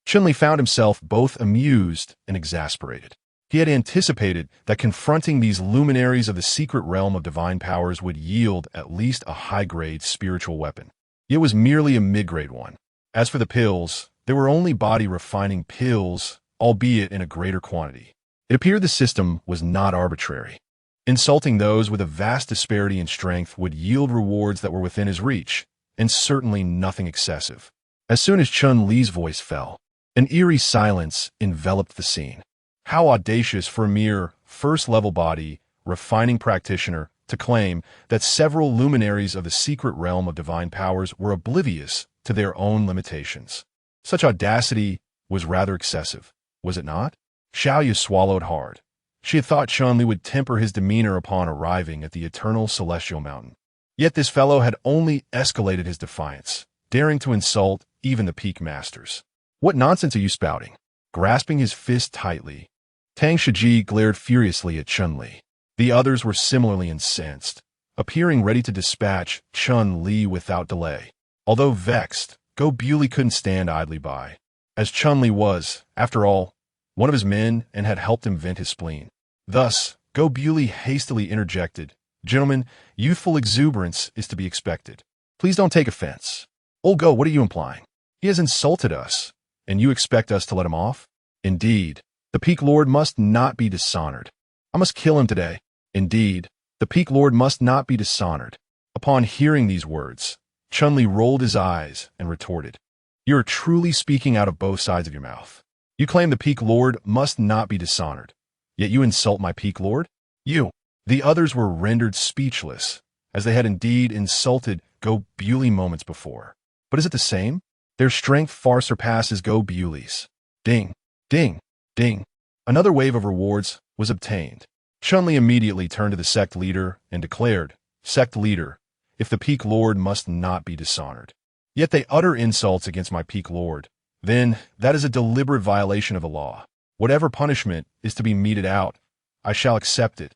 Chun-Li found himself both amused and exasperated. He had anticipated that confronting these luminaries of the secret realm of divine powers would yield at least a high-grade spiritual weapon. It was merely a mid-grade one. As for the pills, they were only body-refining pills, albeit in a greater quantity. It appeared the system was not arbitrary. Insulting those with a vast disparity in strength would yield rewards that were within his reach, and certainly nothing excessive. As soon as Chun-Li's voice fell, an eerie silence enveloped the scene. How audacious for a mere first-level body-refining practitioner to claim that several luminaries of the secret realm of divine powers were oblivious to their own limitations. Such audacity was rather excessive, was it not? Xiaoyu swallowed hard. She had thought Chun-Li would temper his demeanor upon arriving at the eternal celestial mountain. Yet this fellow had only escalated his defiance, daring to insult even the peak masters. What nonsense are you spouting? Grasping his fist tightly, Tang Shiji glared furiously at Chun-Li. The others were similarly incensed, appearing ready to dispatch Chun-Li without delay. Although vexed, Go Bewley couldn't stand idly by, as Chun-Li was, after all, one of his men and had helped him vent his spleen. Thus, Go Bewley hastily interjected, "Gentlemen, youthful exuberance is to be expected. Please don't take offense. Old Go, what are you implying? He has insulted us, and you expect us to let him off? Indeed, the Peak Lord must not be dishonored. I must kill him today. Indeed, the Peak Lord must not be dishonored." Upon hearing these words, Chun-Li rolled his eyes and retorted, "You are truly speaking out of both sides of your mouth. You claim the Peak Lord must not be dishonored, yet you insult my Peak Lord? You." The others were rendered speechless, as they had indeed insulted Go Bewley moments before. But is it the same? Their strength far surpasses Go Bewley's. Ding, ding, ding. Another wave of rewards was obtained. Chun-Li immediately turned to the sect leader and declared, "Sect leader, if the Peak Lord must not be dishonored, yet they utter insults against my Peak Lord, then that is a deliberate violation of the law. Whatever punishment is to be meted out, I shall accept it,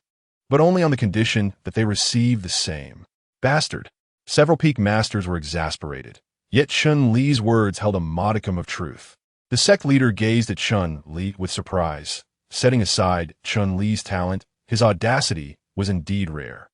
but only on the condition that they receive the same." Bastard. Several Peak Masters were exasperated, yet Chun-Li's words held a modicum of truth. The sect leader gazed at Chun-Li with surprise. Setting aside Chun-Li's talent, his audacity was indeed rare.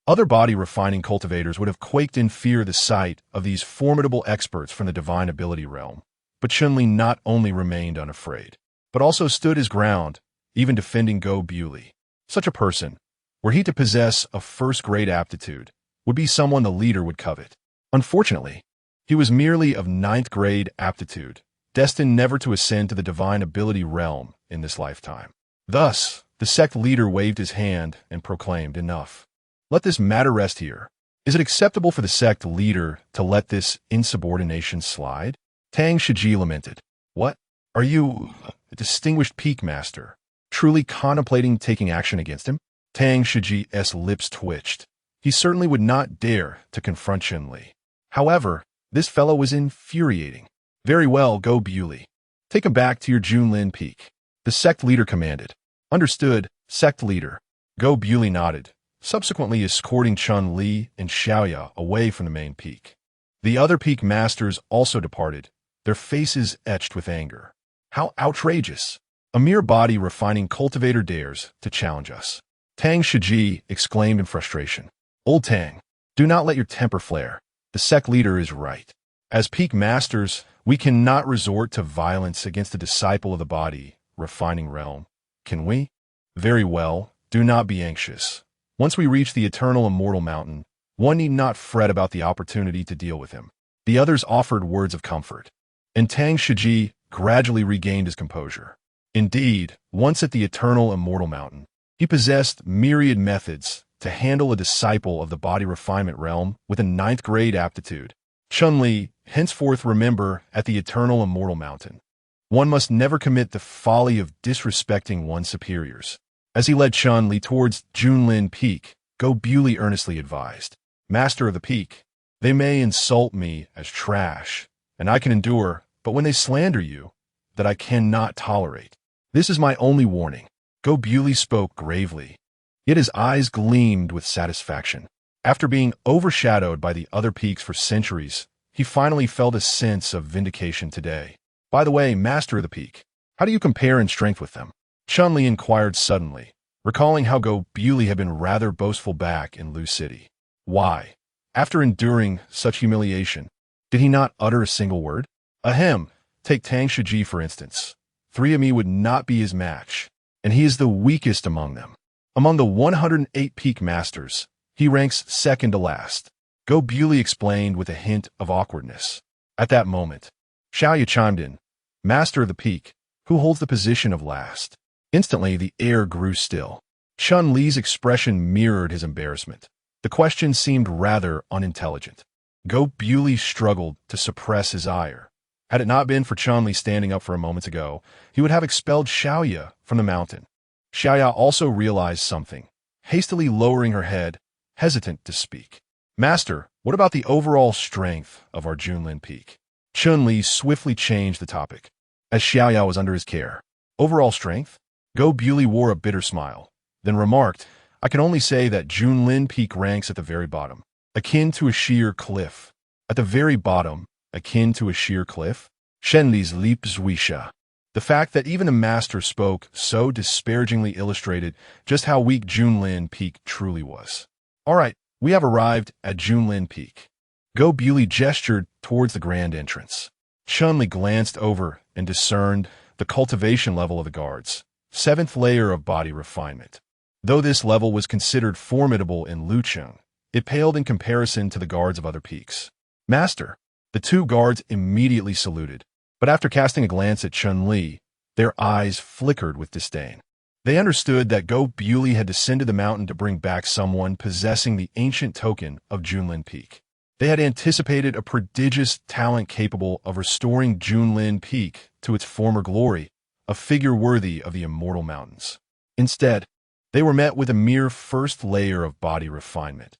Other body-refining cultivators would have quaked in fear at the sight of these formidable experts from the divine ability realm. But Chun-Li not only remained unafraid, but also stood his ground, even defending Go Bewley. Such a person, were he to possess a first-grade aptitude, would be someone the leader would covet. Unfortunately, he was merely of ninth-grade aptitude, destined never to ascend to the divine ability realm in this lifetime. Thus, the sect leader waved his hand and proclaimed, "Enough. Let this matter rest here. Is it acceptable for the sect leader to let this insubordination slide?" Tang Shiji lamented. "What? Are you a distinguished peak master? truly contemplating taking action against him? Tang Shiji's lips twitched. He certainly would not dare to confront Chun Li. However, this fellow was infuriating. Very well, go Bewley. Take him back to your Junlin Peak. The sect leader commanded. Understood, sect leader. Go Bewley nodded, subsequently escorting Chun Li and Xiaoya away from the main peak. The other peak masters also departed, their faces etched with anger. How outrageous! A mere body refining cultivator dares to challenge us. Tang Shiji exclaimed in frustration. Old Tang, do not let your temper flare. The sect leader is right. As peak masters, we cannot resort to violence against a disciple of the body refining realm. Can we? Very well, do not be anxious. Once we reach the eternal immortal mountain, one need not fret about the opportunity to deal with him. The others offered words of comfort, and Tang Shiji gradually regained his composure. Indeed, once at the eternal immortal mountain, he possessed myriad methods to handle a disciple of the body refinement realm with a 9th grade aptitude. Chun Li, henceforth remember, at the eternal immortal mountain, one must never commit the folly of disrespecting one's superiors. As he led Chun Li towards Junlin Peak, Go Bewley earnestly advised, Master of the Peak, they may insult me as trash, and I can endure, but when they slander you, that I cannot tolerate. This is my only warning. Go Bewley spoke gravely, yet his eyes gleamed with satisfaction. After being overshadowed by the other peaks for centuries, he finally felt a sense of vindication today. By the way, Master of the Peak, how do you compare in strength with them? Chun Li inquired suddenly, recalling how Go Bewley had been rather boastful back in Lu City. Why, after enduring such humiliation, did he not utter a single word? Ahem, take Tang Shiji for instance. 3 of me would not be his match, and he is the weakest among them. Among the 108 peak masters, he ranks second to last. Go Bewley explained with a hint of awkwardness. At that moment, Xiaoya chimed in, Master of the Peak, who holds the position of last. Instantly, the air grew still. Chun Li's expression mirrored his embarrassment. The question seemed rather unintelligent. Go Bewley struggled to suppress his ire. Had it not been for Chun Li standing up for a moment ago, he would have expelled Xiaoya from the mountain. Xiaoya also realized something, hastily lowering her head, hesitant to speak. Master, what about the overall strength of our Junlin Peak? Chun Li swiftly changed the topic, as Xiaoya was under his care. Overall strength? Go Bewley wore a bitter smile, then remarked, I can only say that Junlin Peak ranks at the very bottom, akin to a sheer cliff. At the very bottom, akin to a sheer cliff? Shenli's lips wisha. The fact that even the master spoke so disparagingly illustrated just how weak Junlin Peak truly was. All right, we have arrived at Junlin Peak. Go Bewley gestured towards the grand entrance. Chun Li glanced over and discerned the cultivation level of the guards, 7th layer of body refinement. Though this level was considered formidable in Lucheng, it paled in comparison to the guards of other peaks. Master, the 2 guards immediately saluted, but after casting a glance at Chun Li, their eyes flickered with disdain. They understood that Go Bewley had descended the mountain to bring back someone possessing the ancient token of Junlin Peak. They had anticipated a prodigious talent capable of restoring Junlin Peak to its former glory, a figure worthy of the immortal mountains. Instead, they were met with a mere 1st layer of body refinement.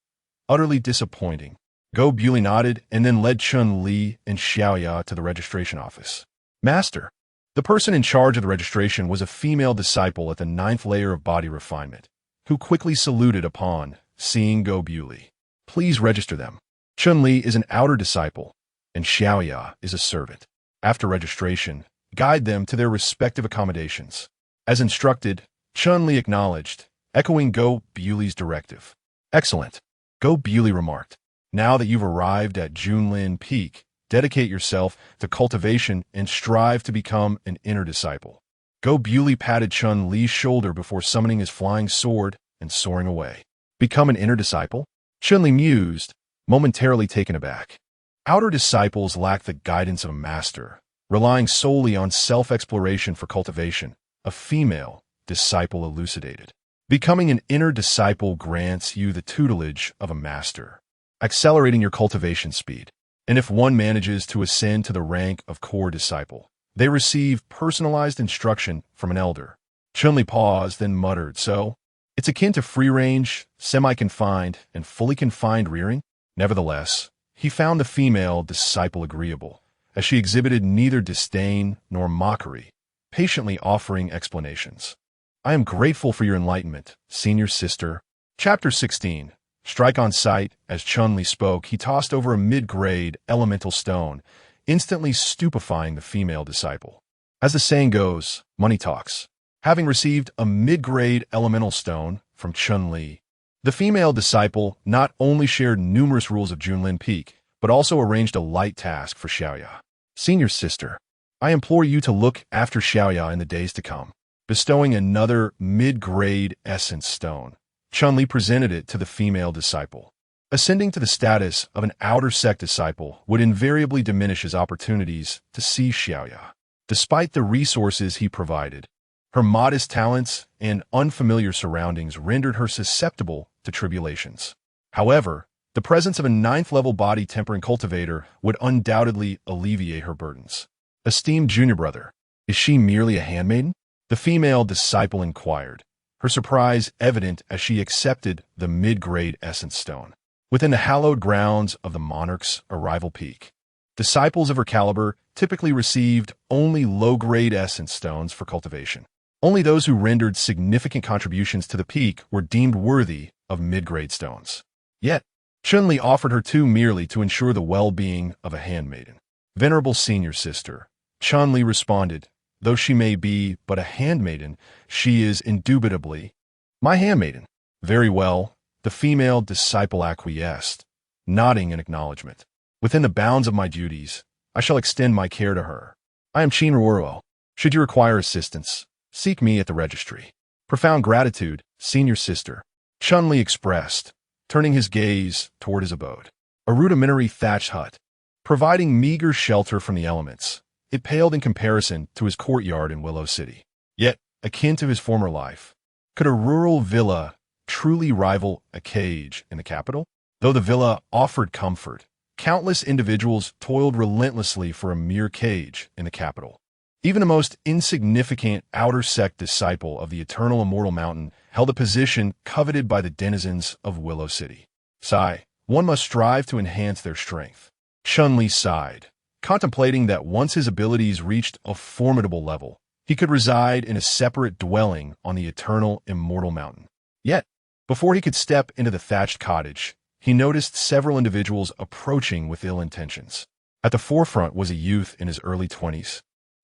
Utterly disappointing. Go Bewley nodded and then led Chun Li and Xiaoya to the registration office. Master, the person in charge of the registration was a female disciple at the 9th layer of body refinement, who quickly saluted upon seeing Go Bewley. Please register them. Chun Li is an outer disciple, and Xiaoya is a servant. After registration, guide them to their respective accommodations. As instructed, Chun Li acknowledged, echoing Go Bewley's directive. Excellent, Go Bewley remarked. Now that you've arrived at Junlin Peak, dedicate yourself to cultivation and strive to become an inner disciple. Go Bewley patted Chun Li's shoulder before summoning his flying sword and soaring away. Become an inner disciple? Chun Li mused, momentarily taken aback. Outer disciples lack the guidance of a master, relying solely on self-exploration for cultivation, a female disciple elucidated. Becoming an inner disciple grants you the tutelage of a master, accelerating your cultivation speed. And if one manages to ascend to the rank of core disciple, they receive personalized instruction from an elder. Chun-Li paused, then muttered, so, it's akin to free-range, semi-confined, and fully confined rearing? Nevertheless, he found the female disciple agreeable, as she exhibited neither disdain nor mockery, patiently offering explanations. I am grateful for your enlightenment, senior sister. Chapter 16. Strike on sight. As Chun-Li spoke, he tossed over a mid-grade elemental stone, instantly stupefying the female disciple. As the saying goes, money talks. Having received a mid-grade elemental stone from Chun-Li, the female disciple not only shared numerous rules of Junlin Peak, but also arranged a light task for Xiaoya. Senior sister, I implore you to look after Xiaoya in the days to come. Bestowing another mid-grade essence stone, Chun-Li presented it to the female disciple. Ascending to the status of an outer sect disciple would invariably diminish his opportunities to see Xiaoya. Despite the resources he provided, her modest talents and unfamiliar surroundings rendered her susceptible to tribulations. However, the presence of a 9th-level body tempering cultivator would undoubtedly alleviate her burdens. Esteemed junior brother, is she merely a handmaiden? The female disciple inquired, her surprise evident as she accepted the mid-grade essence stone. Within the hallowed grounds of the monarch's arrival peak, disciples of her caliber typically received only low-grade essence stones for cultivation. Only those who rendered significant contributions to the peak were deemed worthy of mid-grade stones. Yet, Chun-Li offered her two merely to ensure the well-being of a handmaiden. Venerable senior sister, Chun-Li responded, though she may be but a handmaiden, she is indubitably my handmaiden. Very well, the female disciple acquiesced, nodding in acknowledgement. Within the bounds of my duties, I shall extend my care to her. I am Chin Ruoro. Should you require assistance, seek me at the registry. Profound gratitude, senior sister, Chun-Li expressed, turning his gaze toward his abode. A rudimentary thatched hut, providing meager shelter from the elements. It paled in comparison to his courtyard in Willow City. Yet, akin to his former life, could a rural villa truly rival a cage in the capital? Though the villa offered comfort, countless individuals toiled relentlessly for a mere cage in the capital. Even the most insignificant outer sect disciple of the eternal immortal mountain held a position coveted by the denizens of Willow City. Sigh, one must strive to enhance their strength. Chun-Li sighed, contemplating that once his abilities reached a formidable level, he could reside in a separate dwelling on the eternal immortal mountain. Yet, before he could step into the thatched cottage, he noticed several individuals approaching with ill intentions. At the forefront was a youth in his early 20s,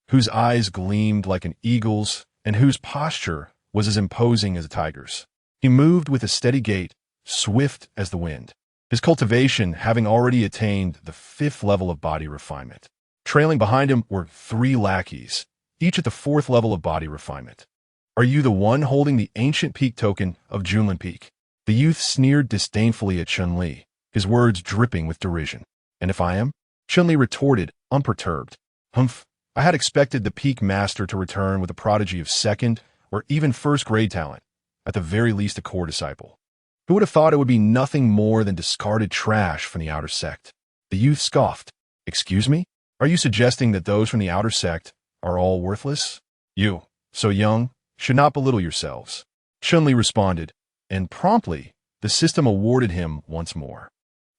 whose eyes gleamed like an eagle's and whose posture was as imposing as a tiger's. He moved with a steady gait, swift as the wind, his cultivation having already attained the 5th level of body refinement. Trailing behind him were 3 lackeys, each at the 4th level of body refinement. Are you the one holding the ancient peak token of Junlin Peak? The youth sneered disdainfully at Chun-Li, his words dripping with derision. And if I am? Chun-Li retorted, unperturbed. Humph, I had expected the peak master to return with a prodigy of 2nd or even 1st grade talent, at the very least a core disciple. Who would have thought it would be nothing more than discarded trash from the outer sect? The youth scoffed. Excuse me? Are you suggesting that those from the outer sect are all worthless? You, so young, should not belittle yourselves. Chun-Li responded, and promptly, the system awarded him once more.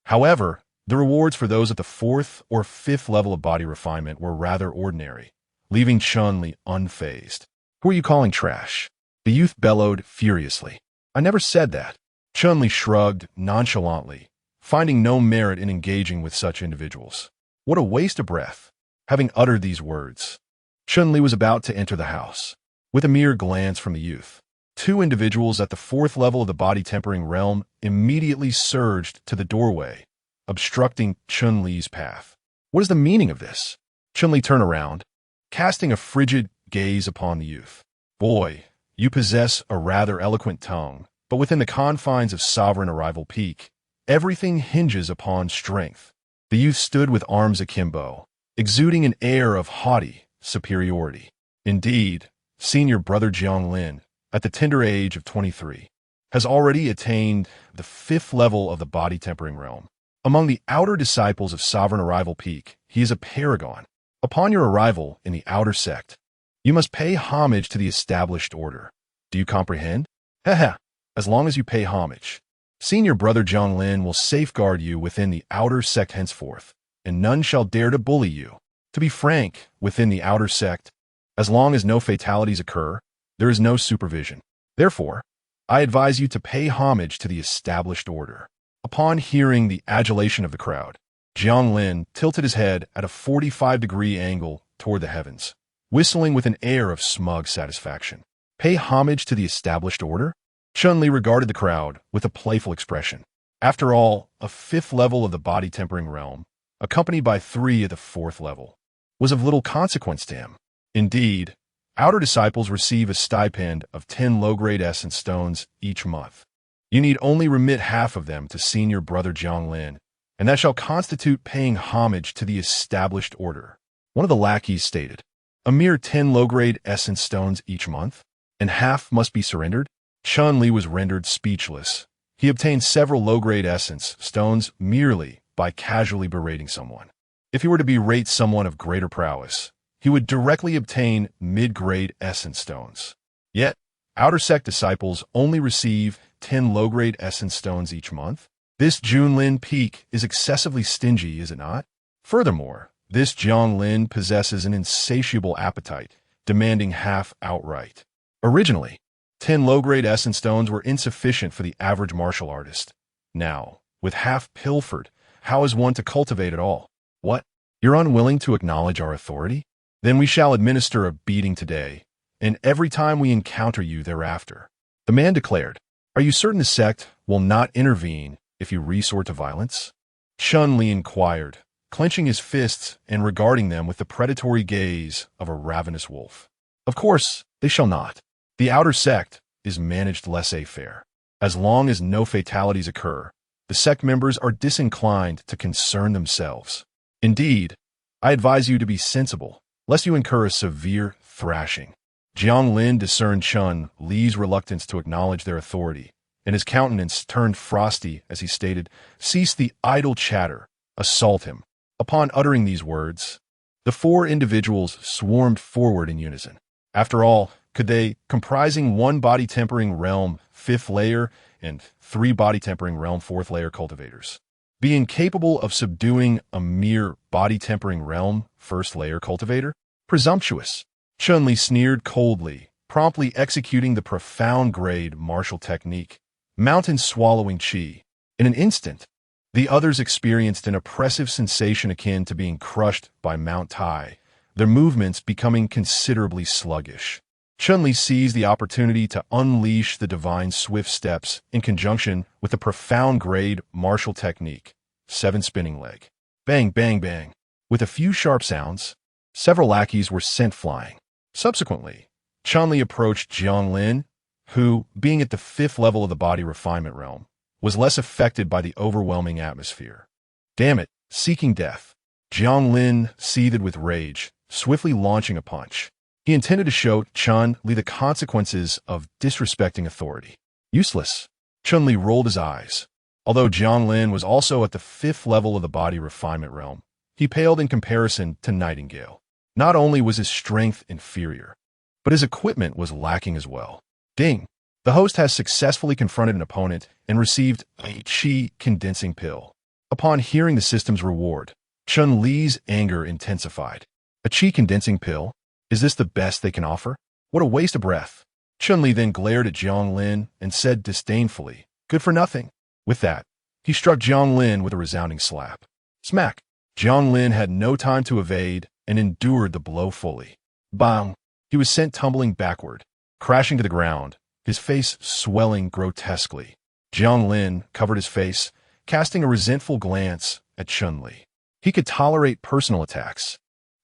However, the rewards for those at the 4th or 5th level of body refinement were rather ordinary, leaving Chun-Li unfazed. Who are you calling trash? The youth bellowed furiously. I never said that. Chun-Li shrugged nonchalantly, finding no merit in engaging with such individuals. What a waste of breath. Having uttered these words, Chun-Li was about to enter the house. With a mere glance from the youth, 2 individuals at the 4th level of the body tempering realm immediately surged to the doorway, obstructing Chun-Li's path. What is the meaning of this? Chun-Li turned around, casting a frigid gaze upon the youth. Boy, you possess a rather eloquent tongue, but within the confines of Sovereign Arrival Peak, everything hinges upon strength. The youth stood with arms akimbo, exuding an air of haughty superiority. Indeed, senior brother Jianglin, at the tender age of 23, has already attained the 5th level of the body tempering realm. Among the outer disciples of Sovereign Arrival Peak, he is a paragon. Upon your arrival in the outer sect, You must pay homage to the established order. Do you comprehend? Haha, as long as you pay homage. Senior brother Jianglin will safeguard you within the outer sect henceforth, and none shall dare to bully you. To be frank, within the outer sect, as long as no fatalities occur, there is no supervision. Therefore, I advise you to pay homage to the established order. Upon hearing the adulation of the crowd, Jianglin tilted his head at a 45-degree angle toward the heavens, whistling with an air of smug satisfaction. Pay homage to the established order? Chun-Li regarded the crowd with a playful expression. After all, a 5th level of the body tempering realm, accompanied by 3 at the 4th level, was of little consequence to him. Indeed, outer disciples receive a stipend of 10 low-grade essence stones each month. You need only remit half of them to senior brother Jianglin, and that shall constitute paying homage to the established order. One of the lackeys stated, a mere 10 low-grade essence stones each month, and half must be surrendered? Chun-Li was rendered speechless. He obtained several low-grade essence stones merely by casually berating someone. If he were to berate someone of greater prowess, he would directly obtain mid-grade essence stones. Yet, outer sect disciples only receive 10 low-grade essence stones each month. This Junlin peak is excessively stingy, is it not? Furthermore, this Jianglin possesses an insatiable appetite, demanding half outright. Originally, 10 low-grade essence stones were insufficient for the average martial artist. Now, with half pilfered, how is one to cultivate it all? What? You're unwilling to acknowledge our authority? Then we shall administer a beating today, and every time we encounter you thereafter. The man declared, are you certain the sect will not intervene if you resort to violence? Chun-Li inquired, clenching his fists and regarding them with the predatory gaze of a ravenous wolf. Of course, they shall not. The outer sect is managed laissez-faire. As long as no fatalities occur, the sect members are disinclined to concern themselves. Indeed, I advise you to be sensible, lest you incur a severe thrashing. Jianglin discerned Chun-Li's reluctance to acknowledge their authority, and his countenance turned frosty as he stated, cease the idle chatter, assault him. Upon uttering these words, the 4 individuals swarmed forward in unison. After all, could they, comprising 1 body tempering realm 5th layer and 3 body tempering realm 4th layer cultivators, be incapable of subduing a mere body tempering realm 1st layer cultivator? Presumptuous. Chun-Li sneered coldly, promptly executing the profound grade martial technique, mountain swallowing chi. In an instant, the others experienced an oppressive sensation akin to being crushed by Mount Tai, their movements becoming considerably sluggish. Chun-Li seized the opportunity to unleash the divine swift steps in conjunction with the profound grade martial technique, 7 spinning leg. Bang, bang, bang. With a few sharp sounds, several lackeys were sent flying. Subsequently, Chun-Li approached Jianglin, who, being at the 5th level of the body refinement realm, was less affected by the overwhelming atmosphere. Damn it, seeking death. Jianglin seethed with rage, swiftly launching a punch. He intended to show Chun-Li the consequences of disrespecting authority. Useless. Chun-Li rolled his eyes. Although Jianglin was also at the 5th level of the body refinement realm, he paled in comparison to Nightingale. Not only was his strength inferior, but his equipment was lacking as well. Ding! The host has successfully confronted an opponent and received a chi condensing pill. Upon hearing the system's reward, Chun-Li's anger intensified. A chi condensing pill? Is this the best they can offer? What a waste of breath. Chun-Li then glared at Jianglin and said disdainfully, good for nothing. With that, he struck Jianglin with a resounding slap. Smack! Jianglin had no time to evade and endured the blow fully. Bang! He was sent tumbling backward, crashing to the ground, his face swelling grotesquely. Jianglin covered his face, casting a resentful glance at Chun-Li. He could tolerate personal attacks,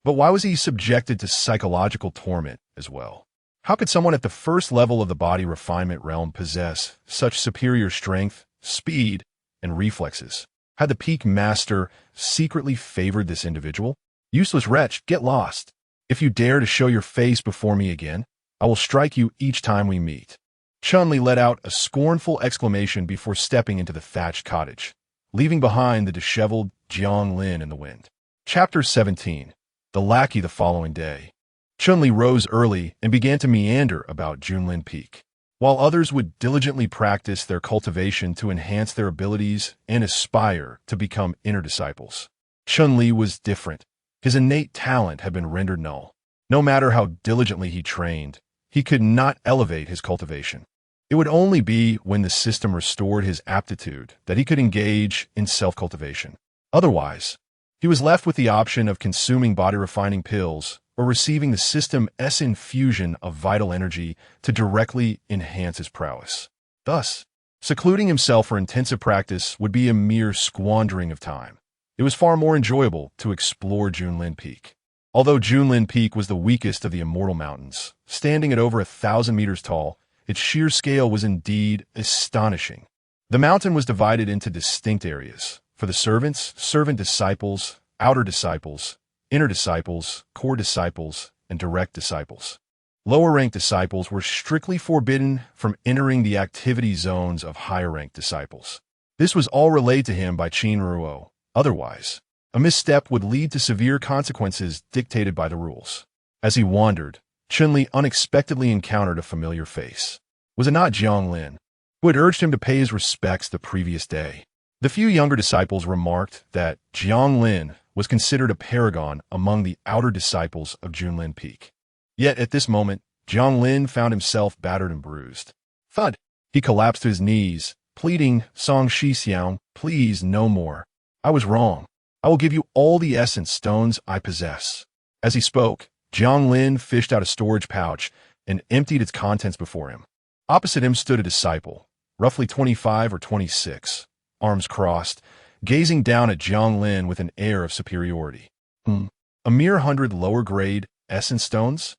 but why was he subjected to psychological torment as well? How could someone at the 1st level of the body refinement realm possess such superior strength, speed, and reflexes? Had the peak master secretly favored this individual? Useless wretch, get lost. If you dare to show your face before me again, I will strike you each time we meet. Chun-Li let out a scornful exclamation before stepping into the thatched cottage, leaving behind the disheveled Jianglin in the wind. Chapter 17. The Lackey the following day. Chun-Li rose early and began to meander about Junlin Peak. While others would diligently practice their cultivation to enhance their abilities and aspire to become inner disciples, Chun-Li was different. His innate talent had been rendered null. No matter how diligently he trained, he could not elevate his cultivation. It would only be when the system restored his aptitude that he could engage in self-cultivation. Otherwise, he was left with the option of consuming body-refining pills or receiving the system's infusion of vital energy to directly enhance his prowess. Thus, secluding himself for intensive practice would be a mere squandering of time. It was far more enjoyable to explore Junlin Peak. Although Junlin Peak was the weakest of the immortal mountains, standing at over 1,000 meters tall, its sheer scale was indeed astonishing. The mountain was divided into distinct areas. For the servants, servant disciples, outer disciples, inner disciples, core disciples, and direct disciples. Lower-ranked disciples were strictly forbidden from entering the activity zones of higher-ranked disciples. This was all relayed to him by Qin Ruo. Otherwise, a misstep would lead to severe consequences dictated by the rules. As he wandered, Chun-Li unexpectedly encountered a familiar face. Was it not Jiang Lin, who had urged him to pay his respects the previous day? The few younger disciples remarked that Jiang Lin was considered a paragon among the outer disciples of Junlin Peak. Yet at this moment, Jiang Lin found himself battered and bruised. Thud! He collapsed to his knees, pleading, Song Shi Xiang, please no more. I was wrong. I will give you all the essence stones I possess. As he spoke, Jiang Lin fished out a storage pouch and emptied its contents before him. Opposite him stood a disciple, roughly 25 or 26, arms crossed, gazing down at Jiang Lin with an air of superiority. A mere 100 lower-grade essence stones?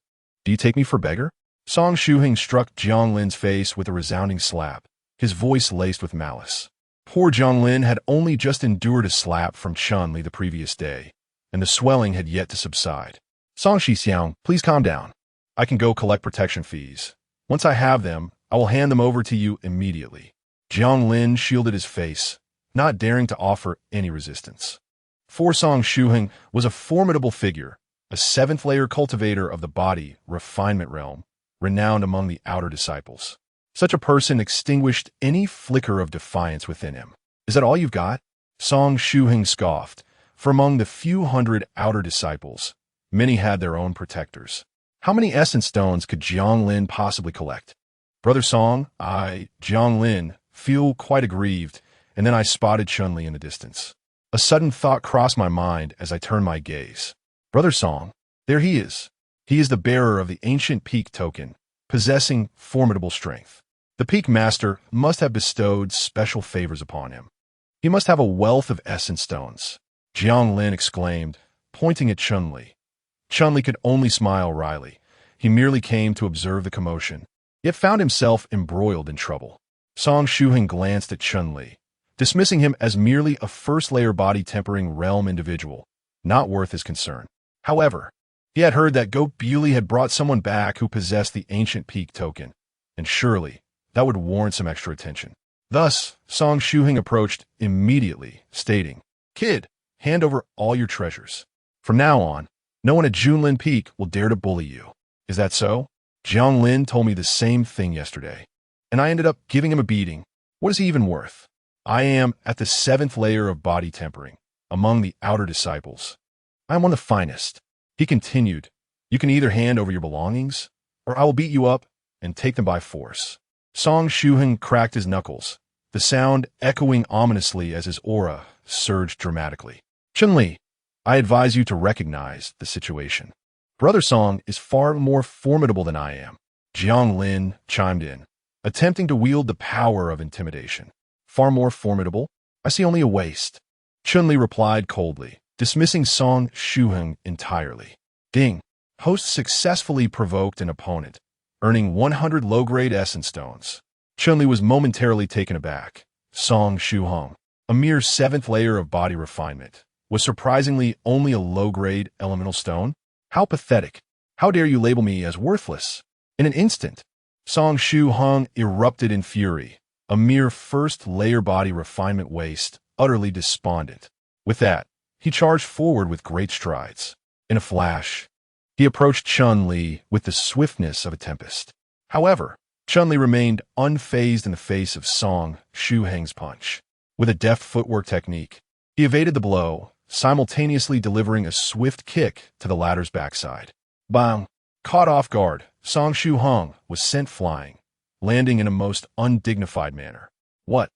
Do you take me for beggar? Song Shuheng struck Jiang Lin's face with a resounding slap, his voice laced with malice. Poor Jiang Lin had only just endured a slap from Chun-Li the previous day, and the swelling had yet to subside. Song Shi Xiang, please calm down. I can go collect protection fees. Once I have them, I will hand them over to you immediately. Jiang Lin shielded his face, not daring to offer any resistance. For Song Shuheng was a formidable figure, a seventh-layer cultivator of the body refinement realm, renowned among the outer disciples. Such a person extinguished any flicker of defiance within him. Is that all you've got? Song Shuheng scoffed, for among the few hundred outer disciples, many had their own protectors. How many essence stones could Jiang Lin possibly collect? Brother Song, Jiang Lin, feel quite aggrieved, and then I spotted Chun-Li in the distance. A sudden thought crossed my mind as I turned my gaze. Brother Song, there he is. He is the bearer of the ancient peak token, possessing formidable strength. The peak master must have bestowed special favors upon him. He must have a wealth of essence stones, Jiang Lin exclaimed, pointing at Chun-Li. Chun-Li could only smile wryly. He merely came to observe the commotion, yet found himself embroiled in trouble. Song Shuheng glanced at Chun-Li, dismissing him as merely a first-layer body-tempering realm individual, not worth his concern. However, he had heard that Goat Bewley had brought someone back who possessed the ancient peak token, and surely that would warrant some extra attention. Thus, Song Shuheng approached immediately, stating, Kid, hand over all your treasures. From now on, no one at Junlin Peak will dare to bully you. Is that so? Jiang Lin told me the same thing yesterday, and I ended up giving him a beating. What is he even worth? I am at the 7th layer of body tempering, among the outer disciples. I am one of the finest. He continued, you can either hand over your belongings, or I will beat you up and take them by force. Song Shuheng cracked his knuckles, the sound echoing ominously as his aura surged dramatically. Chun-Li, I advise you to recognize the situation. Brother Song is far more formidable than I am. Jiang Lin chimed in, attempting to wield the power of intimidation. Far more formidable? I see only a waste. Chun-Li replied coldly, dismissing Song Shuheng entirely. Ding. Host successfully provoked an opponent, earning 100 low-grade essence stones. Chun-Li was momentarily taken aback. Song Shuheng, a mere 7th layer of body refinement, was surprisingly only a low-grade elemental stone? How pathetic. How dare you label me as worthless? In an instant, Song Shuheng erupted in fury, a mere 1st-layer body refinement waste, utterly despondent. With that, he charged forward with great strides. In a flash, He approached Chun-Li with the swiftness of a tempest. However, Chun-Li remained unfazed in the face of Song Shu-Heng's punch. With a deft footwork technique, he evaded the blow, simultaneously delivering a swift kick to the latter's backside. Bang! Caught off guard, Song Shu-Heng was sent flying, landing in a most undignified manner. What?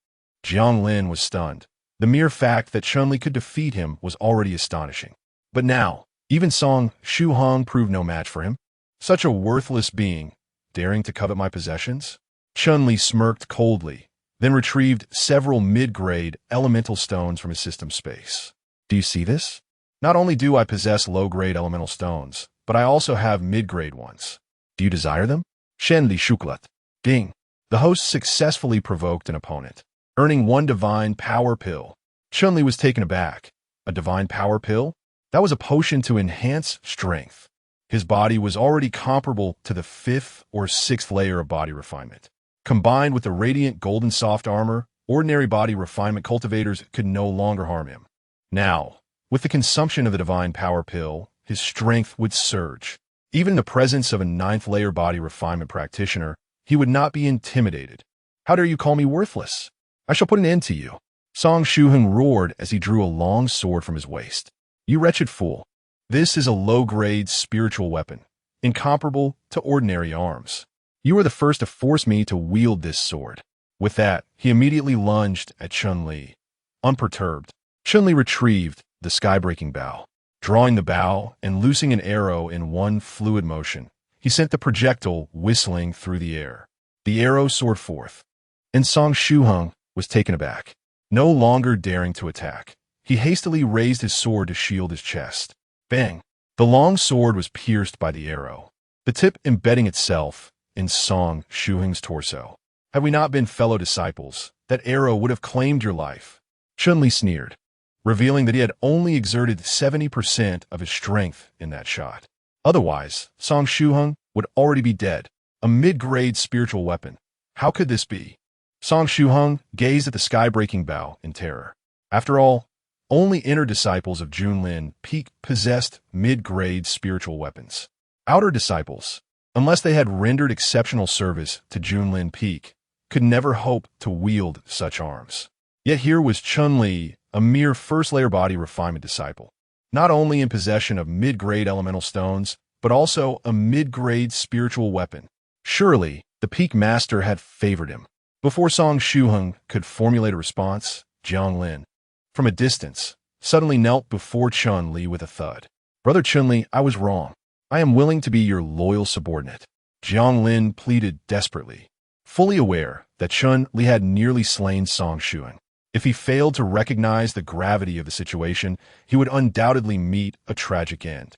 Jiang Lin was stunned. The mere fact that Chun-Li could defeat him was already astonishing. But now, even Song Shu-Heng proved no match for him. Such a worthless being, daring to covet my possessions? Chun-Li smirked coldly, then retrieved several mid-grade elemental stones from his system space. Do you see this? Not only do I possess low-grade elemental stones, but I also have mid-grade ones. Do you desire them? Shen Li Shuklat. Ding. The host successfully provoked an opponent, earning one divine power pill. Chun-Li was taken aback. A divine power pill? That was a potion to enhance strength. His body was already comparable to the 5th or 6th layer of body refinement. Combined with the radiant golden soft armor, ordinary body refinement cultivators could no longer harm him. Now, with the consumption of the divine power pill, his strength would surge. Even in the presence of a 9th layer body refinement practitioner, he would not be intimidated. How dare you call me worthless? I shall put an end to you. Song Shu-Heng roared as he drew a long sword from his waist. You wretched fool. This is a low-grade spiritual weapon, incomparable to ordinary arms. You are the first to force me to wield this sword. With that, he immediately lunged at Chun-Li. Unperturbed, Chun-Li retrieved the sky-breaking bow. Drawing the bow and loosing an arrow in one fluid motion, he sent the projectile whistling through the air. The arrow soared forth, and Song Shu-Heng was taken aback. No longer daring to attack, he hastily raised his sword to shield his chest. Bang! The long sword was pierced by the arrow, the tip embedding itself in Song Shu-Heng's torso. Had we not been fellow disciples, that arrow would have claimed your life. Chun-Li sneered, revealing that he had only exerted 70% of his strength in that shot. Otherwise, Song Shu-Heng would already be dead. A mid-grade spiritual weapon. How could this be? Song Shu-Heng gazed at the sky-breaking bow in terror. After all, only inner disciples of Junlin Peak possessed mid-grade spiritual weapons. Outer disciples, unless they had rendered exceptional service to Junlin Peak, could never hope to wield such arms. Yet here was Chun-Li, a mere first-layer body refinement disciple, not only in possession of mid-grade elemental stones, but also a mid-grade spiritual weapon. Surely, the Peak Master had favored him. Before Song Shu-Heng could formulate a response, Jiang Lin, from a distance, suddenly knelt before Chun-Li with a thud. Brother Chun-Li, I was wrong. I am willing to be your loyal subordinate. Jiang Lin pleaded desperately, fully aware that Chun-Li had nearly slain Song Shu-Heng. If he failed to recognize the gravity of the situation, he would undoubtedly meet a tragic end.